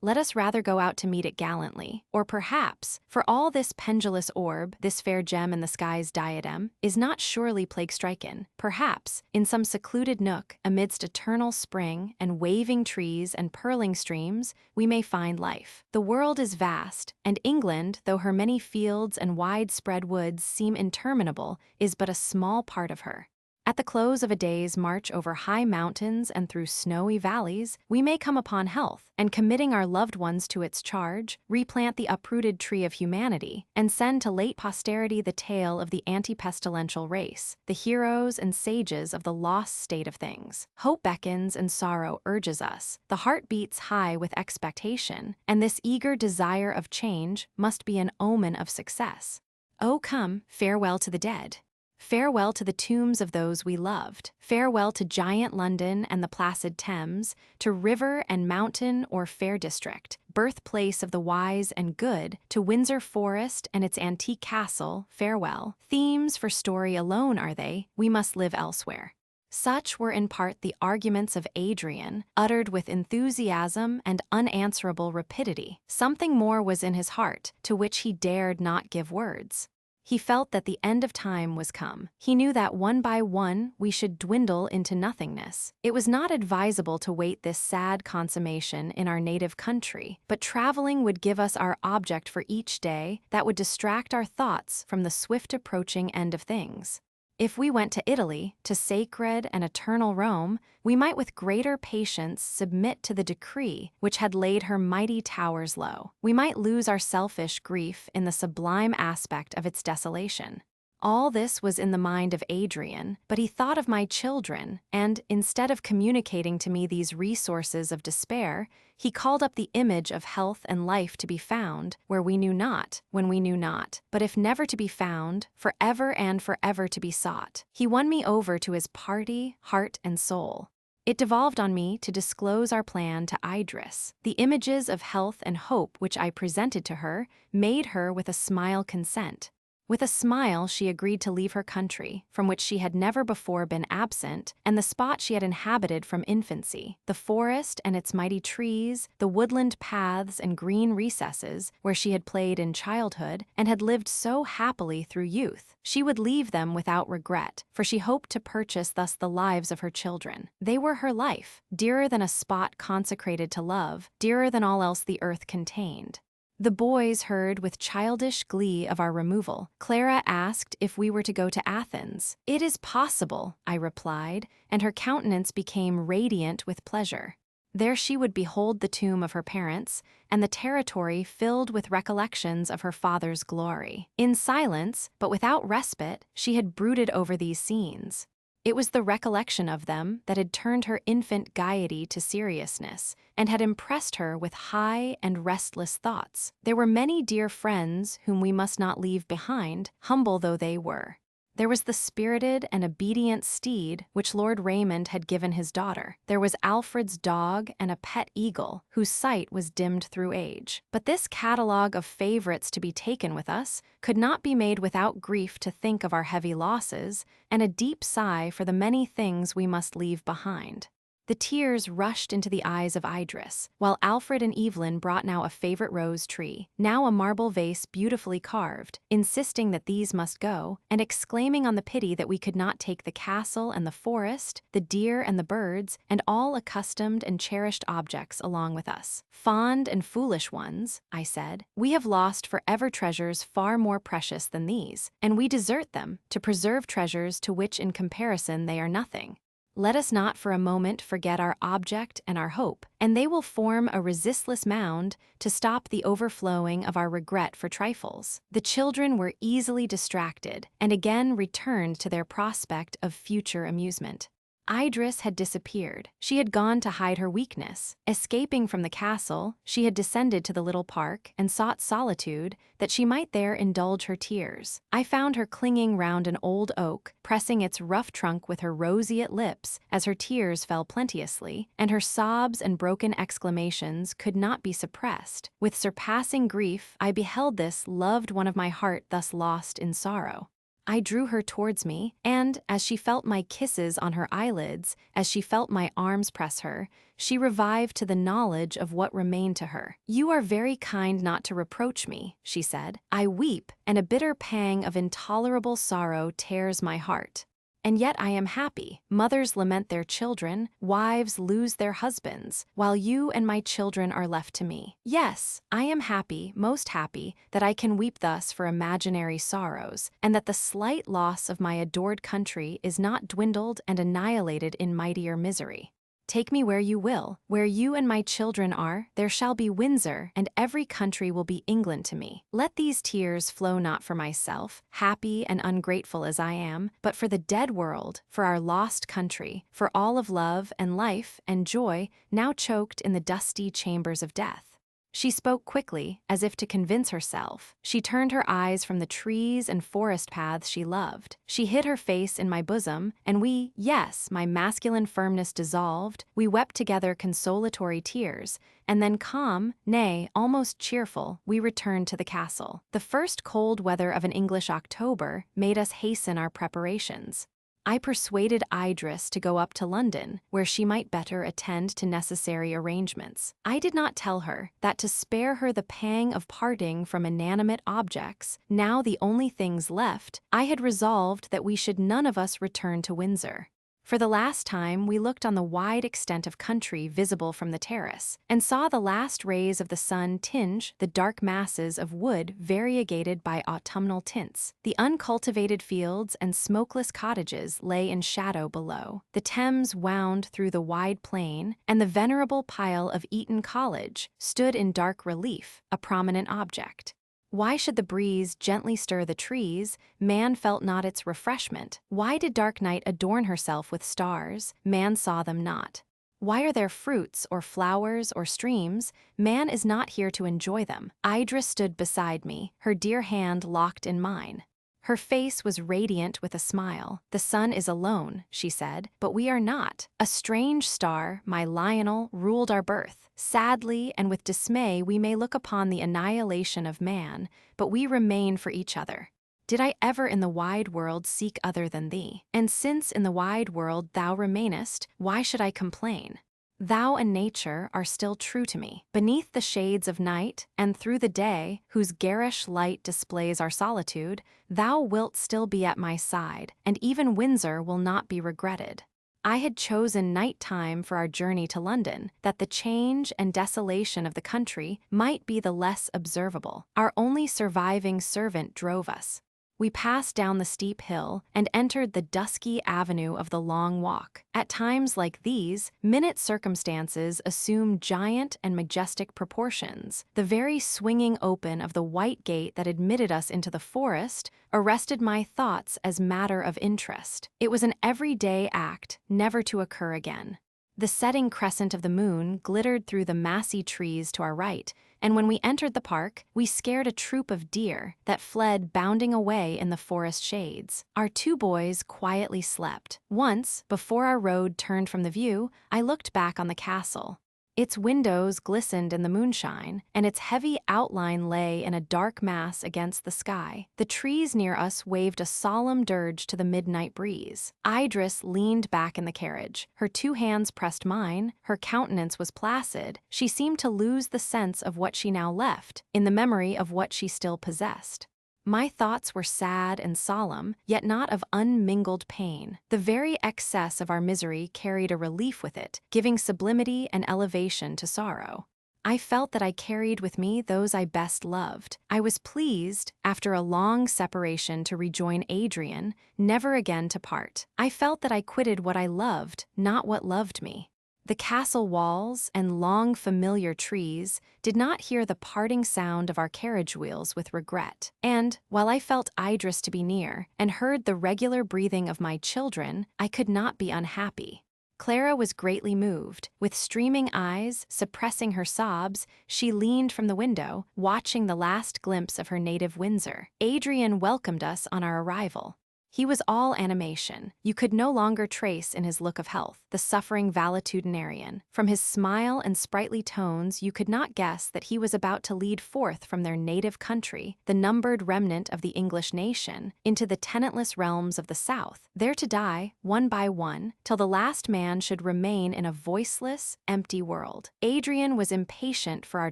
Let us rather go out to meet it gallantly. Or perhaps, for all this pendulous orb, this fair gem in the sky's diadem, is not surely plague-stricken. Perhaps, in some secluded nook, amidst eternal spring and waving trees and purling streams, we may find life. The world is vast, and England, though her many fields and widespread woods seem interminable, is but a small part of her. At the close of a day's march over high mountains and through snowy valleys, we may come upon health, and committing our loved ones to its charge, replant the uprooted tree of humanity, and send to late posterity the tale of the anti-pestilential race, the heroes and sages of the lost state of things. Hope beckons and sorrow urges us. The heart beats high with expectation, and this eager desire of change must be an omen of success. Oh, come, farewell to the dead. Farewell to the tombs of those we loved. Farewell to giant London and the placid Thames, to river and mountain or fair district, birthplace of the wise and good, to Windsor Forest and its antique castle, farewell. Themes for story alone are they, we must live elsewhere. Such were in part the arguments of Adrian, uttered with enthusiasm and unanswerable rapidity. Something more was in his heart, to which he dared not give words. He felt that the end of time was come. He knew that one by one we should dwindle into nothingness. It was not advisable to wait this sad consummation in our native country, but traveling would give us our object for each day that would distract our thoughts from the swift approaching end of things. If we went to Italy, to sacred and eternal Rome, we might with greater patience submit to the decree which had laid her mighty towers low. We might lose our selfish grief in the sublime aspect of its desolation. All this was in the mind of Adrian, but he thought of my children, and, instead of communicating to me these resources of despair, he called up the image of health and life to be found, where we knew not, when we knew not, but if never to be found, forever and forever to be sought. He won me over to his party, heart, and soul. It devolved on me to disclose our plan to Idris. The images of health and hope which I presented to her made her with a smile consent. With a smile, she agreed to leave her country, from which she had never before been absent, and the spot she had inhabited from infancy, the forest and its mighty trees, the woodland paths and green recesses, where she had played in childhood, and had lived so happily through youth. She would leave them without regret, for she hoped to purchase thus the lives of her children. They were her life, dearer than a spot consecrated to love, dearer than all else the earth contained. The boys heard with childish glee of our removal. Clara asked if we were to go to Athens. "It is possible," I replied, and her countenance became radiant with pleasure. There she would behold the tomb of her parents, and the territory filled with recollections of her father's glory. In silence, but without respite, she had brooded over these scenes. It was the recollection of them that had turned her infant gaiety to seriousness, and had impressed her with high and restless thoughts. There were many dear friends whom we must not leave behind, humble though they were. There was the spirited and obedient steed which Lord Raymond had given his daughter. There was Alfred's dog and a pet eagle, whose sight was dimmed through age. But this catalogue of favorites to be taken with us could not be made without grief to think of our heavy losses, and a deep sigh for the many things we must leave behind. The tears rushed into the eyes of Idris, while Alfred and Evelyn brought now a favorite rose tree, now a marble vase beautifully carved, insisting that these must go, and exclaiming on the pity that we could not take the castle and the forest, the deer and the birds, and all accustomed and cherished objects along with us. Fond and foolish ones, I said, we have lost forever treasures far more precious than these, and we desert them to preserve treasures to which in comparison they are nothing. Let us not for a moment forget our object and our hope, and they will form a resistless mound to stop the overflowing of our regret for trifles. The children were easily distracted and again returned to their prospect of future amusement. Idris had disappeared. She had gone to hide her weakness. Escaping from the castle, she had descended to the little park and sought solitude that she might there indulge her tears. I found her clinging round an old oak, pressing its rough trunk with her roseate lips as her tears fell plenteously, and her sobs and broken exclamations could not be suppressed. With surpassing grief, I beheld this loved one of my heart thus lost in sorrow. I drew her towards me, and, as she felt my kisses on her eyelids, as she felt my arms press her, she revived to the knowledge of what remained to her. "You are very kind not to reproach me," she said. "I weep, and a bitter pang of intolerable sorrow tears my heart. And yet I am happy. Mothers lament their children, wives lose their husbands, while you and my children are left to me. Yes, I am happy, most happy, that I can weep thus for imaginary sorrows, and that the slight loss of my adored country is not dwindled and annihilated in mightier misery. Take me where you will. Where you and my children are, there shall be Windsor, and every country will be England to me. Let these tears flow not for myself, happy and ungrateful as I am, but for the dead world, for our lost country, for all of love and life and joy now choked in the dusty chambers of death." She spoke quickly, as if to convince herself. She turned her eyes from the trees and forest paths she loved. She hid her face in my bosom, and yes, my masculine firmness dissolved, we wept together consolatory tears, and then calm, nay, almost cheerful, we returned to the castle. The first cold weather of an English October made us hasten our preparations. I persuaded Idris to go up to London, where she might better attend to necessary arrangements. I did not tell her that to spare her the pang of parting from inanimate objects, now the only things left, I had resolved that we should none of us return to Windsor. For the last time, we looked on the wide extent of country visible from the terrace, and saw the last rays of the sun tinge the dark masses of wood variegated by autumnal tints. The uncultivated fields and smokeless cottages lay in shadow below. The Thames wound through the wide plain, and the venerable pile of Eton College stood in dark relief, a prominent object. Why should the breeze gently stir the trees? Man felt not its refreshment. Why did dark night adorn herself with stars? Man saw them not. Why are there fruits or flowers or streams? Man is not here to enjoy them. Idris stood beside me, her dear hand locked in mine. Her face was radiant with a smile. "The sun is alone," she said, "but we are not. A strange star, my Lionel, ruled our birth. Sadly and with dismay we may look upon the annihilation of man, but we remain for each other. Did I ever in the wide world seek other than thee? And since in the wide world thou remainest, why should I complain? Thou and nature are still true to me. Beneath the shades of night, and through the day, whose garish light displays our solitude, thou wilt still be at my side, and even Windsor will not be regretted. I had chosen night time for our journey to London, that the change and desolation of the country might be the less observable. Our only surviving servant drove us. We passed down the steep hill and entered the dusky avenue of the Long Walk. At times like these, minute circumstances assume giant and majestic proportions. The very swinging open of the white gate that admitted us into the forest arrested my thoughts as matter of interest. It was an everyday act, never to occur again. The setting crescent of the moon glittered through the massy trees to our right, and when we entered the park, we scared a troop of deer that fled bounding away in the forest shades. Our two boys quietly slept. Once, before our road turned from the view, I looked back on the castle. Its windows glistened in the moonshine, and its heavy outline lay in a dark mass against the sky. The trees near us waved a solemn dirge to the midnight breeze. Idris leaned back in the carriage. Her 2 hands pressed mine, her countenance was placid. She seemed to lose the sense of what she now left, in the memory of what she still possessed. My thoughts were sad and solemn, yet not of unmingled pain. The very excess of our misery carried a relief with it, giving sublimity and elevation to sorrow. I felt that I carried with me those I best loved. I was pleased, after a long separation, to rejoin Adrian, never again to part. I felt that I quitted what I loved, not what loved me. The castle walls and long familiar trees did not hear the parting sound of our carriage wheels with regret. And, while I felt Idris to be near, and heard the regular breathing of my children, I could not be unhappy. Clara was greatly moved. With streaming eyes, suppressing her sobs, she leaned from the window, watching the last glimpse of her native Windsor. Adrian welcomed us on our arrival. He was all animation. You could no longer trace in his look of health the suffering valetudinarian. From his smile and sprightly tones, you could not guess that he was about to lead forth from their native country, the numbered remnant of the English nation, into the tenantless realms of the South, there to die, one by one, till the last man should remain in a voiceless, empty world. Adrian was impatient for our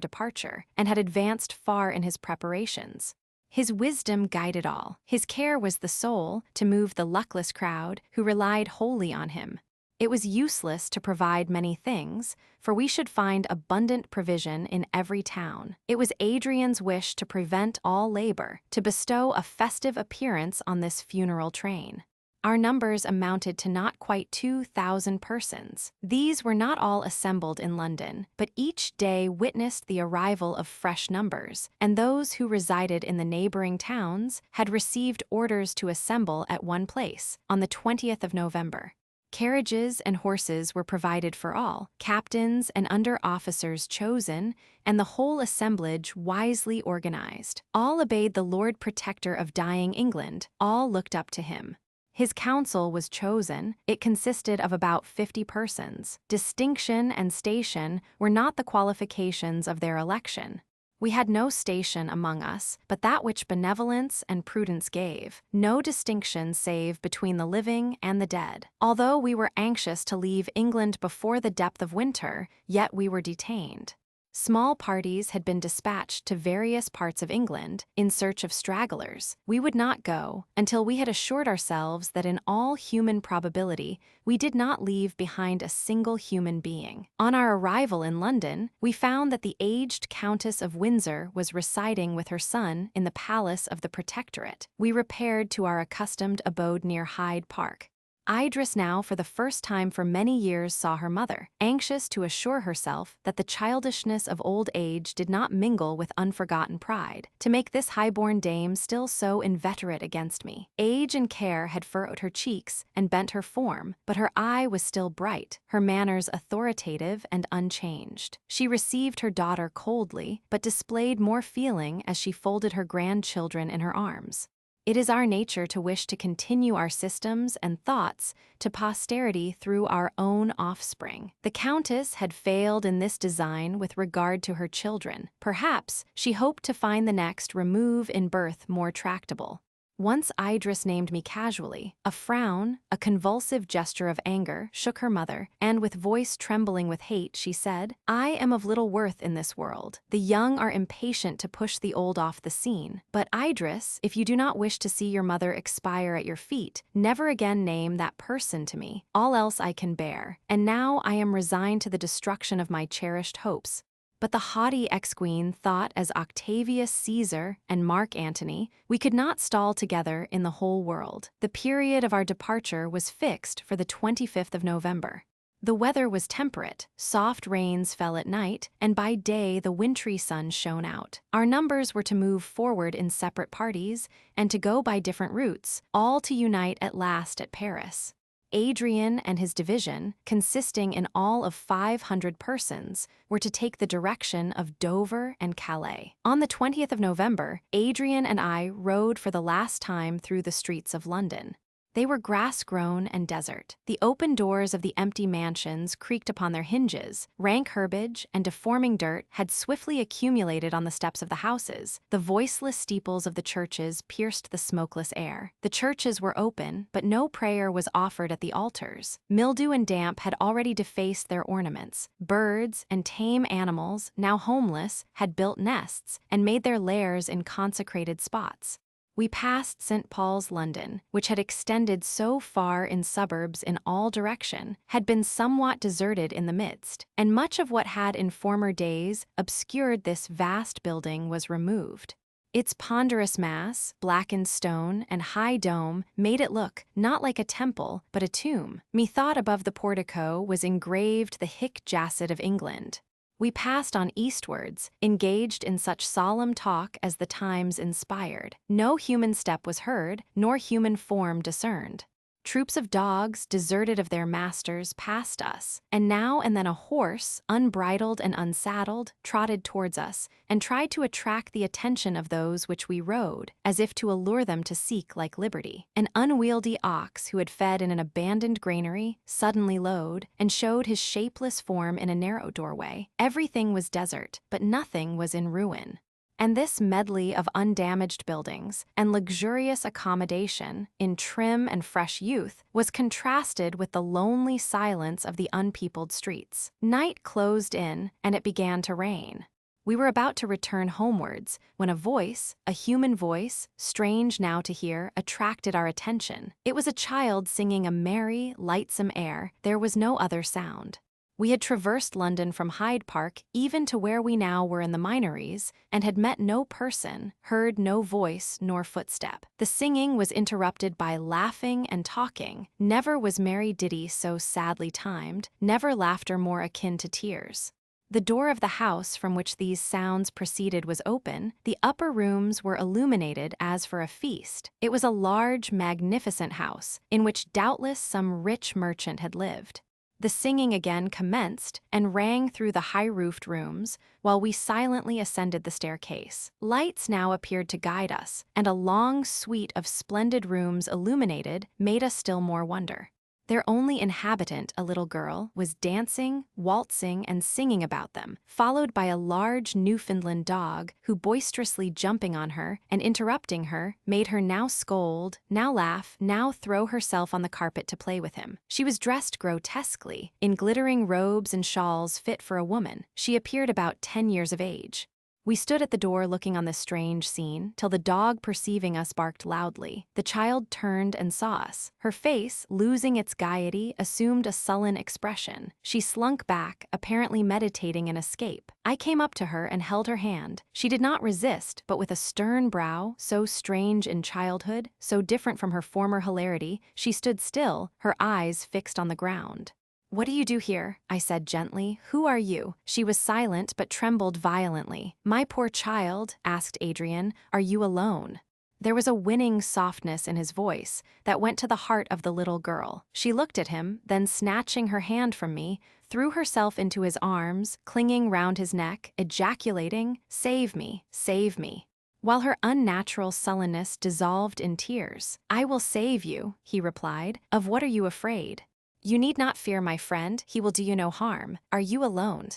departure, and had advanced far in his preparations. His wisdom guided all. His care was the sole to move the luckless crowd who relied wholly on him. It was useless to provide many things, for we should find abundant provision in every town. It was Adrian's wish to prevent all labor, to bestow a festive appearance on this funeral train. Our numbers amounted to not quite 2,000 persons. These were not all assembled in London, but each day witnessed the arrival of fresh numbers, and those who resided in the neighboring towns had received orders to assemble at one place on the 20th of November. Carriages and horses were provided for all, captains and under-officers chosen, and the whole assemblage wisely organized. All obeyed the Lord Protector of dying England, all looked up to him. His council was chosen. It consisted of about 50 persons. Distinction and station were not the qualifications of their election. We had no station among us, but that which benevolence and prudence gave, no distinction save between the living and the dead. Although we were anxious to leave England before the depth of winter, yet we were detained. Small parties had been dispatched to various parts of England in search of stragglers. We would not go until we had assured ourselves that in all human probability we did not leave behind a single human being. On our arrival in London, we found that the aged Countess of Windsor was residing with her son in the palace of the Protectorate. We repaired to our accustomed abode near Hyde Park. Idris now for the first time for many years saw her mother, anxious to assure herself that the childishness of old age did not mingle with unforgotten pride, to make this high-born dame still so inveterate against me. Age and care had furrowed her cheeks and bent her form, but her eye was still bright, her manners authoritative and unchanged. She received her daughter coldly, but displayed more feeling as she folded her grandchildren in her arms. It is our nature to wish to continue our systems and thoughts to posterity through our own offspring. The Countess had failed in this design with regard to her children. Perhaps she hoped to find the next remove in birth more tractable. Once Idris named me casually. A frown, a convulsive gesture of anger, shook her mother, and with voice trembling with hate, she said, "I am of little worth in this world. The young are impatient to push the old off the scene. But Idris, if you do not wish to see your mother expire at your feet, never again name that person to me. All else I can bear, and now I am resigned to the destruction of my cherished hopes." But the haughty ex-queen thought as Octavius Caesar and Mark Antony, we could not stall together in the whole world. The period of our departure was fixed for the 25th of November. The weather was temperate, soft rains fell at night, and by day the wintry sun shone out. Our numbers were to move forward in separate parties, and to go by different routes, all to unite at last at Paris. Adrian and his division, consisting in all of 500 persons, were to take the direction of Dover and Calais. On the 20th of November, Adrian and I rode for the last time through the streets of London. They were grass-grown and desert. The open doors of the empty mansions creaked upon their hinges. Rank herbage and deforming dirt had swiftly accumulated on the steps of the houses. The voiceless steeples of the churches pierced the smokeless air. The churches were open, but no prayer was offered at the altars. Mildew and damp had already defaced their ornaments. Birds and tame animals, now homeless, had built nests and made their lairs in consecrated spots. We passed St. Paul's, London, which had extended so far in suburbs in all direction, had been somewhat deserted in the midst, and much of what had in former days obscured this vast building was removed. Its ponderous mass, blackened stone, and high dome made it look not like a temple, but a tomb. Methought above the portico was engraved the Hic Jacet of England. We passed on eastwards, engaged in such solemn talk as the times inspired. No human step was heard, nor human form discerned. Troops of dogs, deserted of their masters, passed us, and now and then a horse, unbridled and unsaddled, trotted towards us, and tried to attract the attention of those which we rode, as if to allure them to seek like liberty. An unwieldy ox who had fed in an abandoned granary suddenly lowed, and showed his shapeless form in a narrow doorway. Everything was desert, but nothing was in ruin. And this medley of undamaged buildings and luxurious accommodation in trim and fresh youth was contrasted with the lonely silence of the unpeopled streets. Night closed in, and it began to rain. We were about to return homewards when a voice, a human voice, strange now to hear, attracted our attention. It was a child singing a merry, lightsome air. There was no other sound. We had traversed London from Hyde Park even to where we now were in the Minories, and had met no person, heard no voice nor footstep. The singing was interrupted by laughing and talking. Never was merry ditty so sadly timed, never laughter more akin to tears. The door of the house from which these sounds proceeded was open. The upper rooms were illuminated as for a feast. It was a large, magnificent house, in which doubtless some rich merchant had lived. The singing again commenced and rang through the high-roofed rooms, while we silently ascended the staircase. Lights now appeared to guide us, and a long suite of splendid rooms illuminated made us still more wonder. Their only inhabitant, a little girl, was dancing, waltzing, and singing about them, followed by a large Newfoundland dog who, boisterously jumping on her and interrupting her, made her now scold, now laugh, now throw herself on the carpet to play with him. She was dressed grotesquely, in glittering robes and shawls fit for a woman. She appeared about 10 years of age. We stood at the door looking on this strange scene, till the dog, perceiving us, barked loudly. The child turned and saw us. Her face, losing its gaiety, assumed a sullen expression. She slunk back, apparently meditating an escape. I came up to her and held her hand. She did not resist, but with a stern brow, so strange in childhood, so different from her former hilarity, she stood still, her eyes fixed on the ground. "What do you do here?" I said gently. "Who are you?" She was silent but trembled violently. "My poor child," asked Adrian, "are you alone?" There was a winning softness in his voice that went to the heart of the little girl. She looked at him, then snatching her hand from me, threw herself into his arms, clinging round his neck, ejaculating, "Save me, save me," while her unnatural sullenness dissolved in tears. "I will save you," he replied. "Of what are you afraid?" "You need not fear my friend, he will do you no harm. Are you alone?"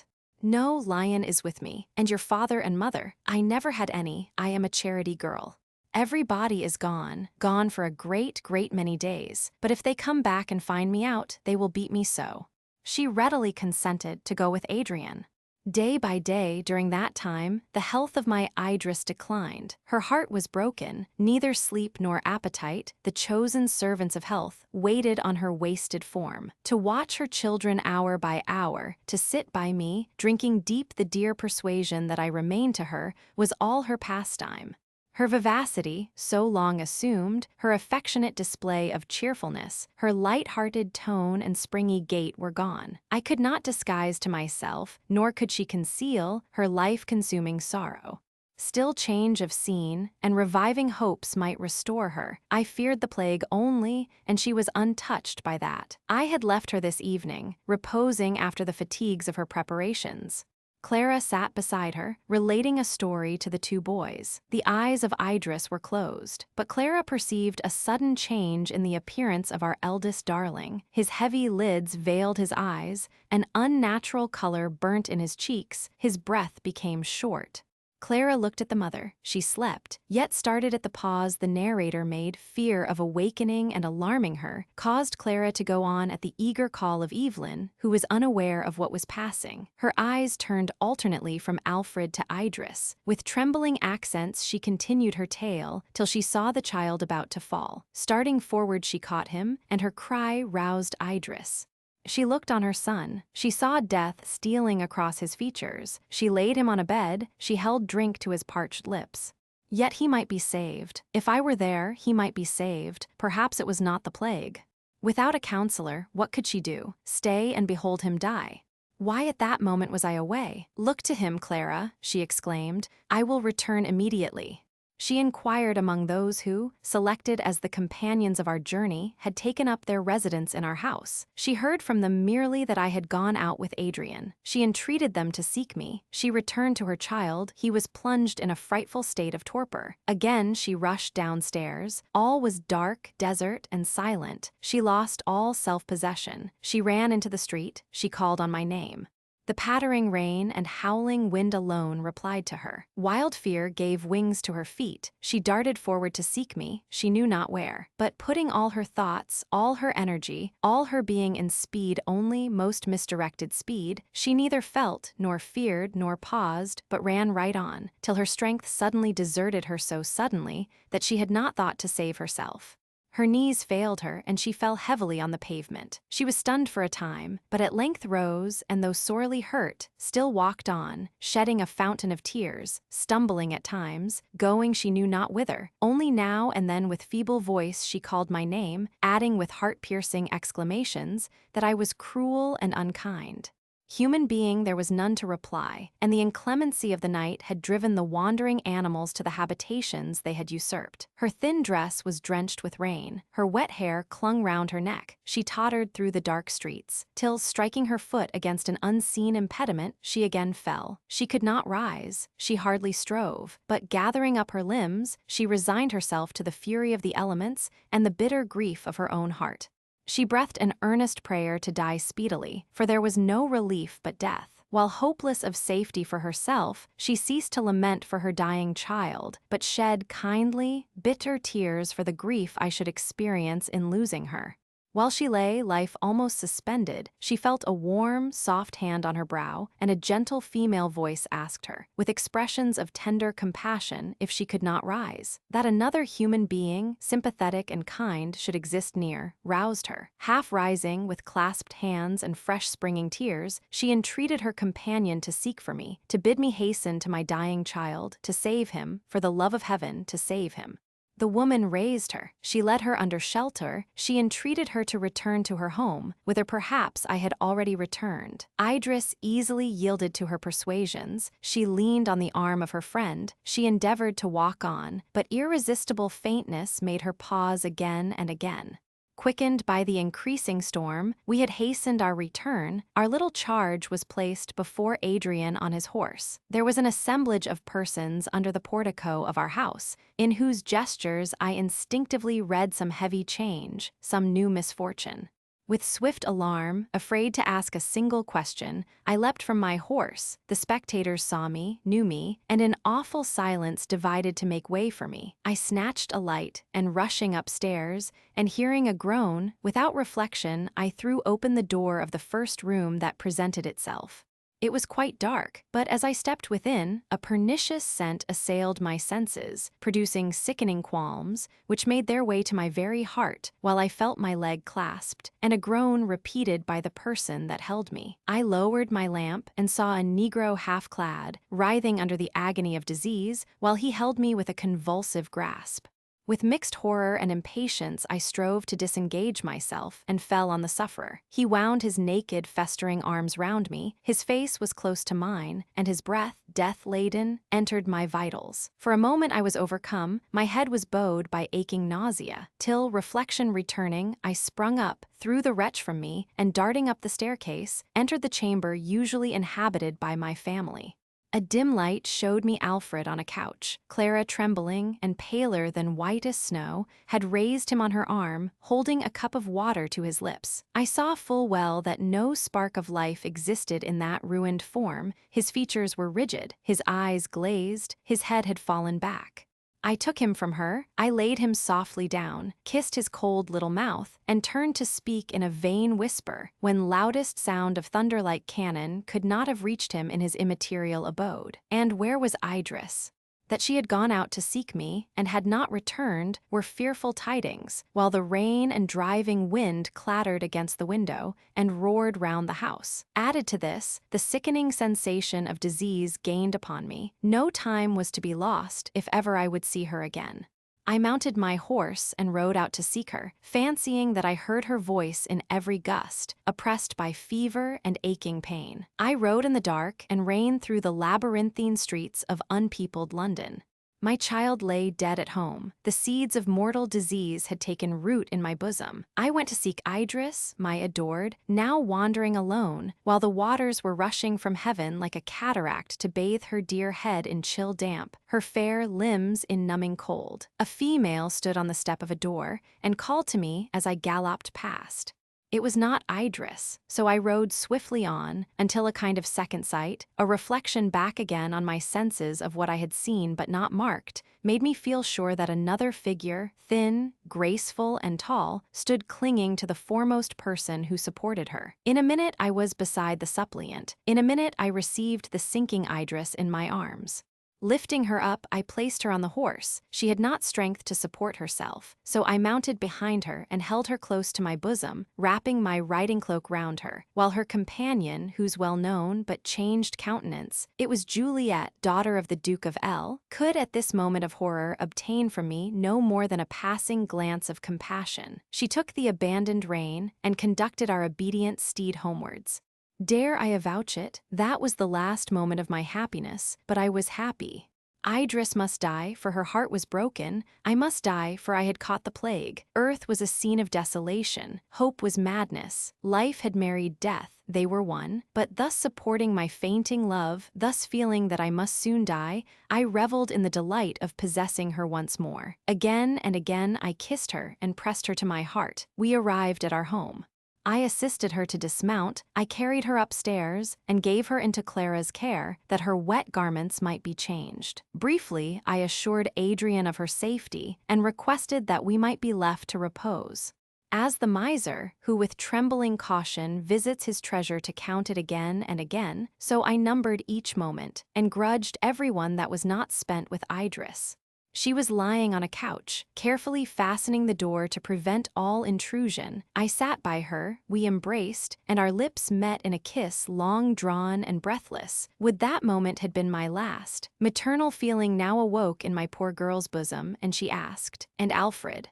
"No, Lion is with me, and your father and mother." "I never had any, I am a charity girl." "Everybody is gone for a great many days, but if they come back and find me out, they will beat me so." She readily consented to go with Adrian. Day by day during that time, the health of my Idris declined. Her heart was broken. Neither sleep nor appetite, the chosen servants of health, waited on her wasted form. To watch her children hour by hour, to sit by me, drinking deep the dear persuasion that I remained to her, was all her pastime. Her vivacity, so long assumed, her affectionate display of cheerfulness, her light-hearted tone and springy gait were gone. I could not disguise to myself, nor could she conceal, her life-consuming sorrow. Still change of scene and reviving hopes might restore her. I feared the plague only, and she was untouched by that. I had left her this evening, reposing after the fatigues of her preparations. Clara sat beside her, relating a story to the two boys. The eyes of Idris were closed, but Clara perceived a sudden change in the appearance of our eldest darling. His heavy lids veiled his eyes, an unnatural color burnt in his cheeks, his breath became short. Clara looked at the mother. She slept, yet started at the pause the narrator made. Fear of awakening and alarming her caused Clara to go on at the eager call of Evelyn, who was unaware of what was passing. Her eyes turned alternately from Alfred to Idris. With trembling accents she continued her tale till she saw the child about to fall. Starting forward she caught him, and her cry roused Idris. She looked on her son. She saw death stealing across his features. She laid him on a bed. She held drink to his parched lips. Yet he might be saved. If I were there, he might be saved. Perhaps it was not the plague. Without a counselor, what could she do? Stay and behold him die? Why at that moment was I away? Look to him, Clara, she exclaimed. I will return immediately. She inquired among those who, selected as the companions of our journey, had taken up their residence in our house. She heard from them merely that I had gone out with Adrian. She entreated them to seek me. She returned to her child. He was plunged in a frightful state of torpor. Again she rushed downstairs. All was dark, desert, and silent. She lost all self-possession. She ran into the street. She called on my name. The pattering rain and howling wind alone replied to her. Wild fear gave wings to her feet. She darted forward to seek me, she knew not where. But putting all her thoughts, all her energy, all her being in speed only, most misdirected speed, she neither felt, nor feared, nor paused, but ran right on, till her strength suddenly deserted her so suddenly that she had not thought to save herself. Her knees failed her, and she fell heavily on the pavement. She was stunned for a time, but at length rose, and though sorely hurt, still walked on, shedding a fountain of tears, stumbling at times, going she knew not whither. Only now and then with feeble voice she called my name, adding with heart-piercing exclamations that I was cruel and unkind. Human being there was none to reply, and the inclemency of the night had driven the wandering animals to the habitations they had usurped. Her thin dress was drenched with rain. Her wet hair clung round her neck. She tottered through the dark streets, till, striking her foot against an unseen impediment, she again fell. She could not rise. She hardly strove, but gathering up her limbs, she resigned herself to the fury of the elements and the bitter grief of her own heart. She breathed an earnest prayer to die speedily, for there was no relief but death. While hopeless of safety for herself, she ceased to lament for her dying child, but shed kindly, bitter tears for the grief I should experience in losing her. While she lay, life almost suspended, she felt a warm, soft hand on her brow, and a gentle female voice asked her, with expressions of tender compassion, if she could not rise. That another human being, sympathetic and kind, should exist near, roused her. Half rising, with clasped hands and fresh-springing tears, she entreated her companion to seek for me, to bid me hasten to my dying child, to save him, for the love of heaven, to save him. The woman raised her. She led her under shelter. She entreated her to return to her home, whither perhaps I had already returned. Idris easily yielded to her persuasions. She leaned on the arm of her friend. She endeavored to walk on, but irresistible faintness made her pause again and again. Quickened by the increasing storm, we had hastened our return. Our little charge was placed before Adrian on his horse. There was an assemblage of persons under the portico of our house, in whose gestures I instinctively read some heavy change, some new misfortune. With swift alarm, afraid to ask a single question, I leapt from my horse. The spectators saw me, knew me, and in awful silence divided to make way for me. I snatched a light, and rushing upstairs, and hearing a groan, without reflection, I threw open the door of the first room that presented itself. It was quite dark, but as I stepped within, a pernicious scent assailed my senses, producing sickening qualms, which made their way to my very heart, while I felt my leg clasped, and a groan repeated by the person that held me. I lowered my lamp and saw a negro half-clad, writhing under the agony of disease, while he held me with a convulsive grasp. With mixed horror and impatience, I strove to disengage myself and fell on the sufferer. He wound his naked, festering arms round me, his face was close to mine, and his breath, death-laden, entered my vitals. For a moment I was overcome, my head was bowed by aching nausea, till, reflection returning, I sprung up, threw the wretch from me, and darting up the staircase, entered the chamber usually inhabited by my family. A dim light showed me Alfred on a couch. Clara, trembling and paler than white as snow, had raised him on her arm, holding a cup of water to his lips. I saw full well that no spark of life existed in that ruined form. His features were rigid, his eyes glazed, his head had fallen back. I took him from her, I laid him softly down, kissed his cold little mouth, and turned to speak in a vain whisper, when loudest sound of thunder-like cannon could not have reached him in his immaterial abode. And where was Idris? That she had gone out to seek me, and had not returned, were fearful tidings, while the rain and driving wind clattered against the window, and roared round the house. Added to this, the sickening sensation of disease gained upon me. No time was to be lost, if ever I would see her again. I mounted my horse and rode out to seek her, fancying that I heard her voice in every gust, oppressed by fever and aching pain. I rode in the dark and rain through the labyrinthine streets of unpeopled London. My child lay dead at home. The seeds of mortal disease had taken root in my bosom. I went to seek Idris, my adored, now wandering alone, while the waters were rushing from heaven like a cataract to bathe her dear head in chill damp, her fair limbs in numbing cold. A female stood on the step of a door and called to me as I galloped past. It was not Idris, so I rode swiftly on until a kind of second sight, a reflection back again on my senses of what I had seen but not marked, made me feel sure that another figure, thin, graceful, and tall, stood clinging to the foremost person who supported her. In a minute I was beside the suppliant. In a minute I received the sinking Idris in my arms. Lifting her up, I placed her on the horse. She had not strength to support herself, so I mounted behind her and held her close to my bosom, wrapping my riding cloak round her, while her companion, whose well-known but changed countenance, it was Juliet, daughter of the Duke of L, could at this moment of horror obtain from me no more than a passing glance of compassion. She took the abandoned rein and conducted our obedient steed homewards. Dare I avouch it, that was the last moment of my happiness, but I was happy. Idris must die, for her heart was broken. I must die, for I had caught the plague. Earth was a scene of desolation. Hope was madness. Life had married death. They were one. But thus supporting my fainting love, thus feeling that I must soon die, I reveled in the delight of possessing her once more. Again and again I kissed her and pressed her to my heart. We arrived at our home. I assisted her to dismount, I carried her upstairs, and gave her into Clara's care, that her wet garments might be changed. Briefly, I assured Adrian of her safety, and requested that we might be left to repose. As the miser, who with trembling caution visits his treasure to count it again and again, so I numbered each moment, and grudged everyone that was not spent with Idris. She was lying on a couch, carefully fastening the door to prevent all intrusion. I sat by her, we embraced, and our lips met in a kiss long drawn and breathless. Would that moment had been my last. Maternal feeling now awoke in my poor girl's bosom, and she asked, "And Alfred?"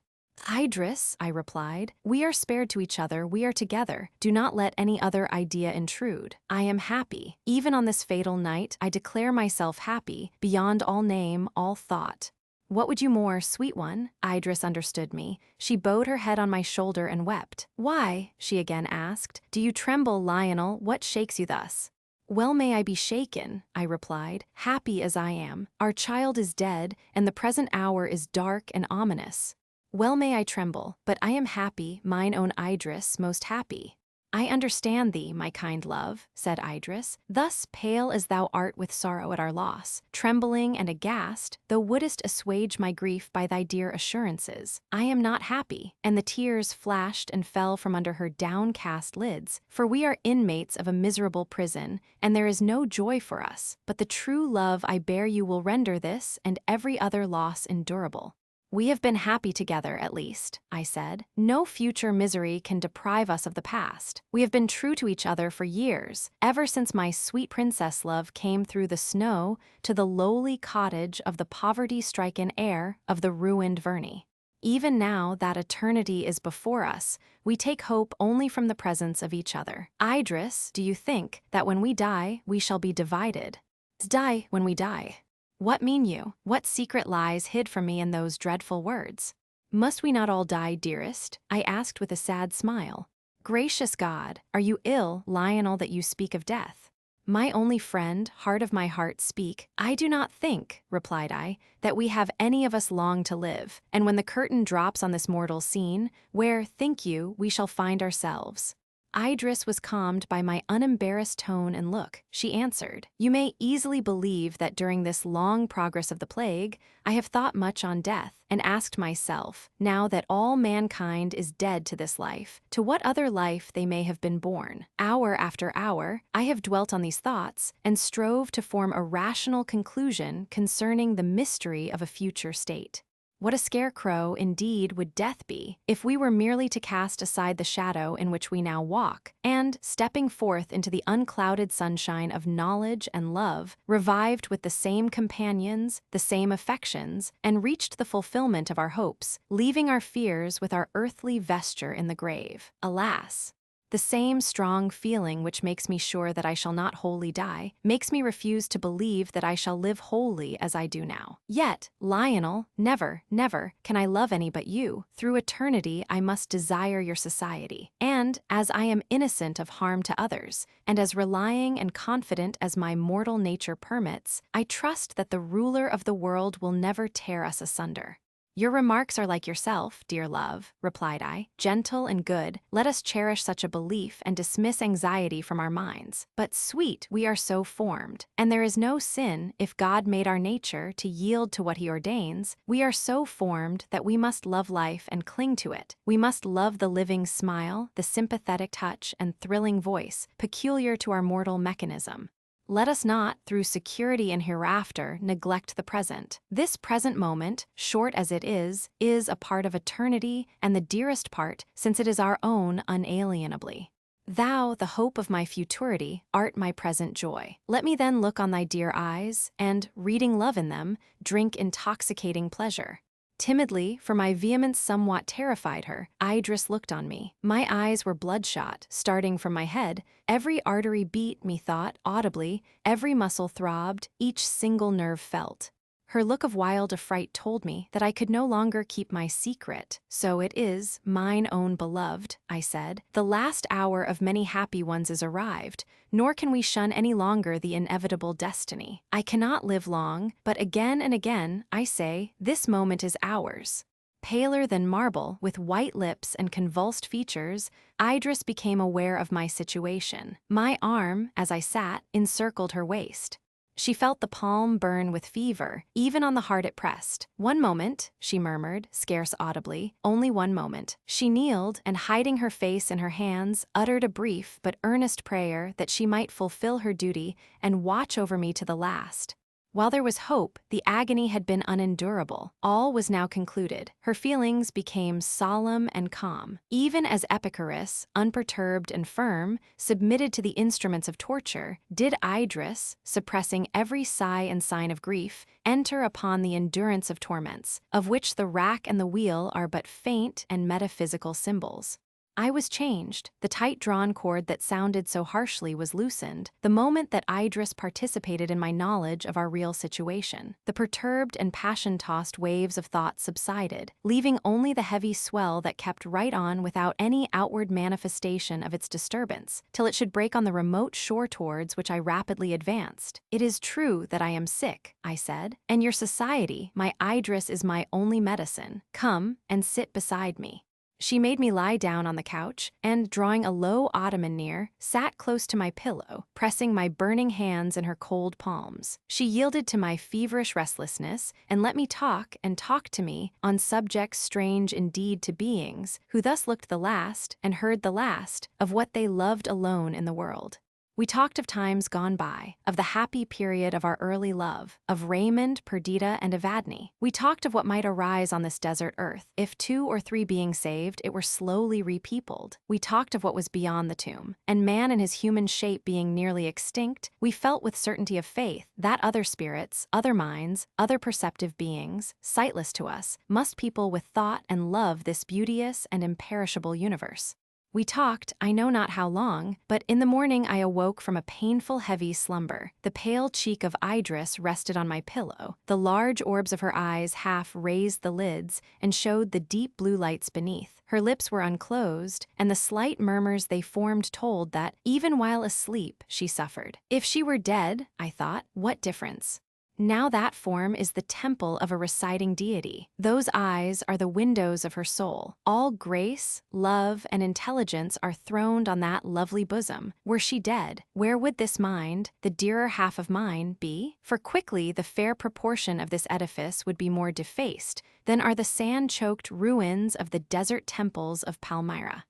"Idris," I replied, "we are spared to each other, we are together. Do not let any other idea intrude. I am happy. Even on this fatal night, I declare myself happy, beyond all name, all thought." "What would you more, sweet one?" Idris understood me. She bowed her head on my shoulder and wept. "Why," she again asked, "do you tremble, Lionel? What shakes you thus?" "Well may I be shaken," I replied, "happy as I am. Our child is dead, and the present hour is dark and ominous. Well may I tremble, but I am happy, mine own Idris, most happy." "I understand thee, my kind love," said Idris. "Thus pale as thou art with sorrow at our loss, trembling and aghast, thou wouldest assuage my grief by thy dear assurances. I am not happy," and the tears flashed and fell from under her downcast lids, "for we are inmates of a miserable prison, and there is no joy for us, but the true love I bear you will render this and every other loss endurable." "We have been happy together, at least," I said. "No future misery can deprive us of the past. We have been true to each other for years, ever since my sweet princess love came through the snow to the lowly cottage of the poverty-stricken heir of the ruined Verney. Even now that eternity is before us, we take hope only from the presence of each other. Idris, do you think that when we die, we shall be divided? Die when we die. What mean you? What secret lies hid from me in those dreadful words? Must we not all die, dearest? I asked with a sad smile. Gracious God, are you ill, Lionel, that you speak of death? My only friend, heart of my heart, speak. I do not think, replied I, that we have any of us long to live, and when the curtain drops on this mortal scene, where, think you, we shall find ourselves? Idris was calmed by my unembarrassed tone and look. She answered, You may easily believe that during this long progress of the plague, I have thought much on death, and asked myself, now that all mankind is dead to this life, to what other life they may have been born. Hour after hour, I have dwelt on these thoughts, and strove to form a rational conclusion concerning the mystery of a future state. What a scarecrow, indeed, would death be, if we were merely to cast aside the shadow in which we now walk, and, stepping forth into the unclouded sunshine of knowledge and love, revived with the same companions, the same affections, and reached the fulfillment of our hopes, leaving our fears with our earthly vesture in the grave. Alas! The same strong feeling which makes me sure that I shall not wholly die, makes me refuse to believe that I shall live wholly as I do now. Yet, Lionel, never, never can I love any but you. Through eternity I must desire your society. And, as I am innocent of harm to others, and as relying and confident as my mortal nature permits, I trust that the ruler of the world will never tear us asunder. Your remarks are like yourself, dear love, replied I, gentle and good. Let us cherish such a belief and dismiss anxiety from our minds. But sweet, we are so formed, and there is no sin if God made our nature to yield to what he ordains. We are so formed that we must love life and cling to it. We must love the living smile, the sympathetic touch and thrilling voice, peculiar to our mortal mechanism. Let us not, through security in hereafter, neglect the present. This present moment, short as it is a part of eternity, and the dearest part, since it is our own unalienably. Thou, the hope of my futurity, art my present joy. Let me then look on thy dear eyes, and, reading love in them, drink intoxicating pleasure. Timidly, for my vehemence somewhat terrified her, Idris looked on me. My eyes were bloodshot, starting from my head. Every artery beat, methought, audibly, every muscle throbbed, each single nerve felt. Her look of wild affright told me that I could no longer keep my secret. So it is, mine own beloved, I said. The last hour of many happy ones is arrived, nor can we shun any longer the inevitable destiny. I cannot live long, but again and again, I say, this moment is ours. Paler than marble, with white lips and convulsed features, Idris became aware of my situation. My arm, as I sat, encircled her waist. She felt the palm burn with fever, even on the heart it pressed. One moment, she murmured, scarce audibly, only one moment. She kneeled, and hiding her face in her hands, uttered a brief but earnest prayer that she might fulfill her duty and watch over me to the last. While there was hope, the agony had been unendurable. All was now concluded. Her feelings became solemn and calm. Even as Epicurus, unperturbed and firm, submitted to the instruments of torture, did Idris, suppressing every sigh and sign of grief, enter upon the endurance of torments, of which the rack and the wheel are but faint and metaphysical symbols. I was changed. The tight-drawn cord that sounded so harshly was loosened, the moment that Idris participated in my knowledge of our real situation. The perturbed and passion-tossed waves of thought subsided, leaving only the heavy swell that kept right on without any outward manifestation of its disturbance, till it should break on the remote shore towards which I rapidly advanced. It is true that I am sick, I said, and your society, my Idris, is my only medicine. Come and sit beside me. She made me lie down on the couch, and, drawing a low ottoman near, sat close to my pillow, pressing my burning hands in her cold palms. She yielded to my feverish restlessness, and let me talk and talk to me on subjects strange indeed to beings, who thus looked the last, and heard the last, of what they loved alone in the world. We talked of times gone by, of the happy period of our early love, of Raymond, Perdita, and Evadne. We talked of what might arise on this desert earth. If 2 or 3 being saved, it were slowly repeopled. We talked of what was beyond the tomb, and man in his human shape being nearly extinct, we felt with certainty of faith that other spirits, other minds, other perceptive beings, sightless to us, must people with thought and love this beauteous and imperishable universe. We talked, I know not how long, but in the morning I awoke from a painful heavy slumber. The pale cheek of Idris rested on my pillow. The large orbs of her eyes half raised the lids and showed the deep blue lights beneath. Her lips were unclosed, and the slight murmurs they formed told that, even while asleep, she suffered. If she were dead, I thought, what difference? Now that form is the temple of a residing deity. Those eyes are the windows of her soul. All grace, love, and intelligence are throned on that lovely bosom. Were she dead, where would this mind, the dearer half of mine, be? For quickly the fair proportion of this edifice would be more defaced than are the sand-choked ruins of the desert temples of Palmyra.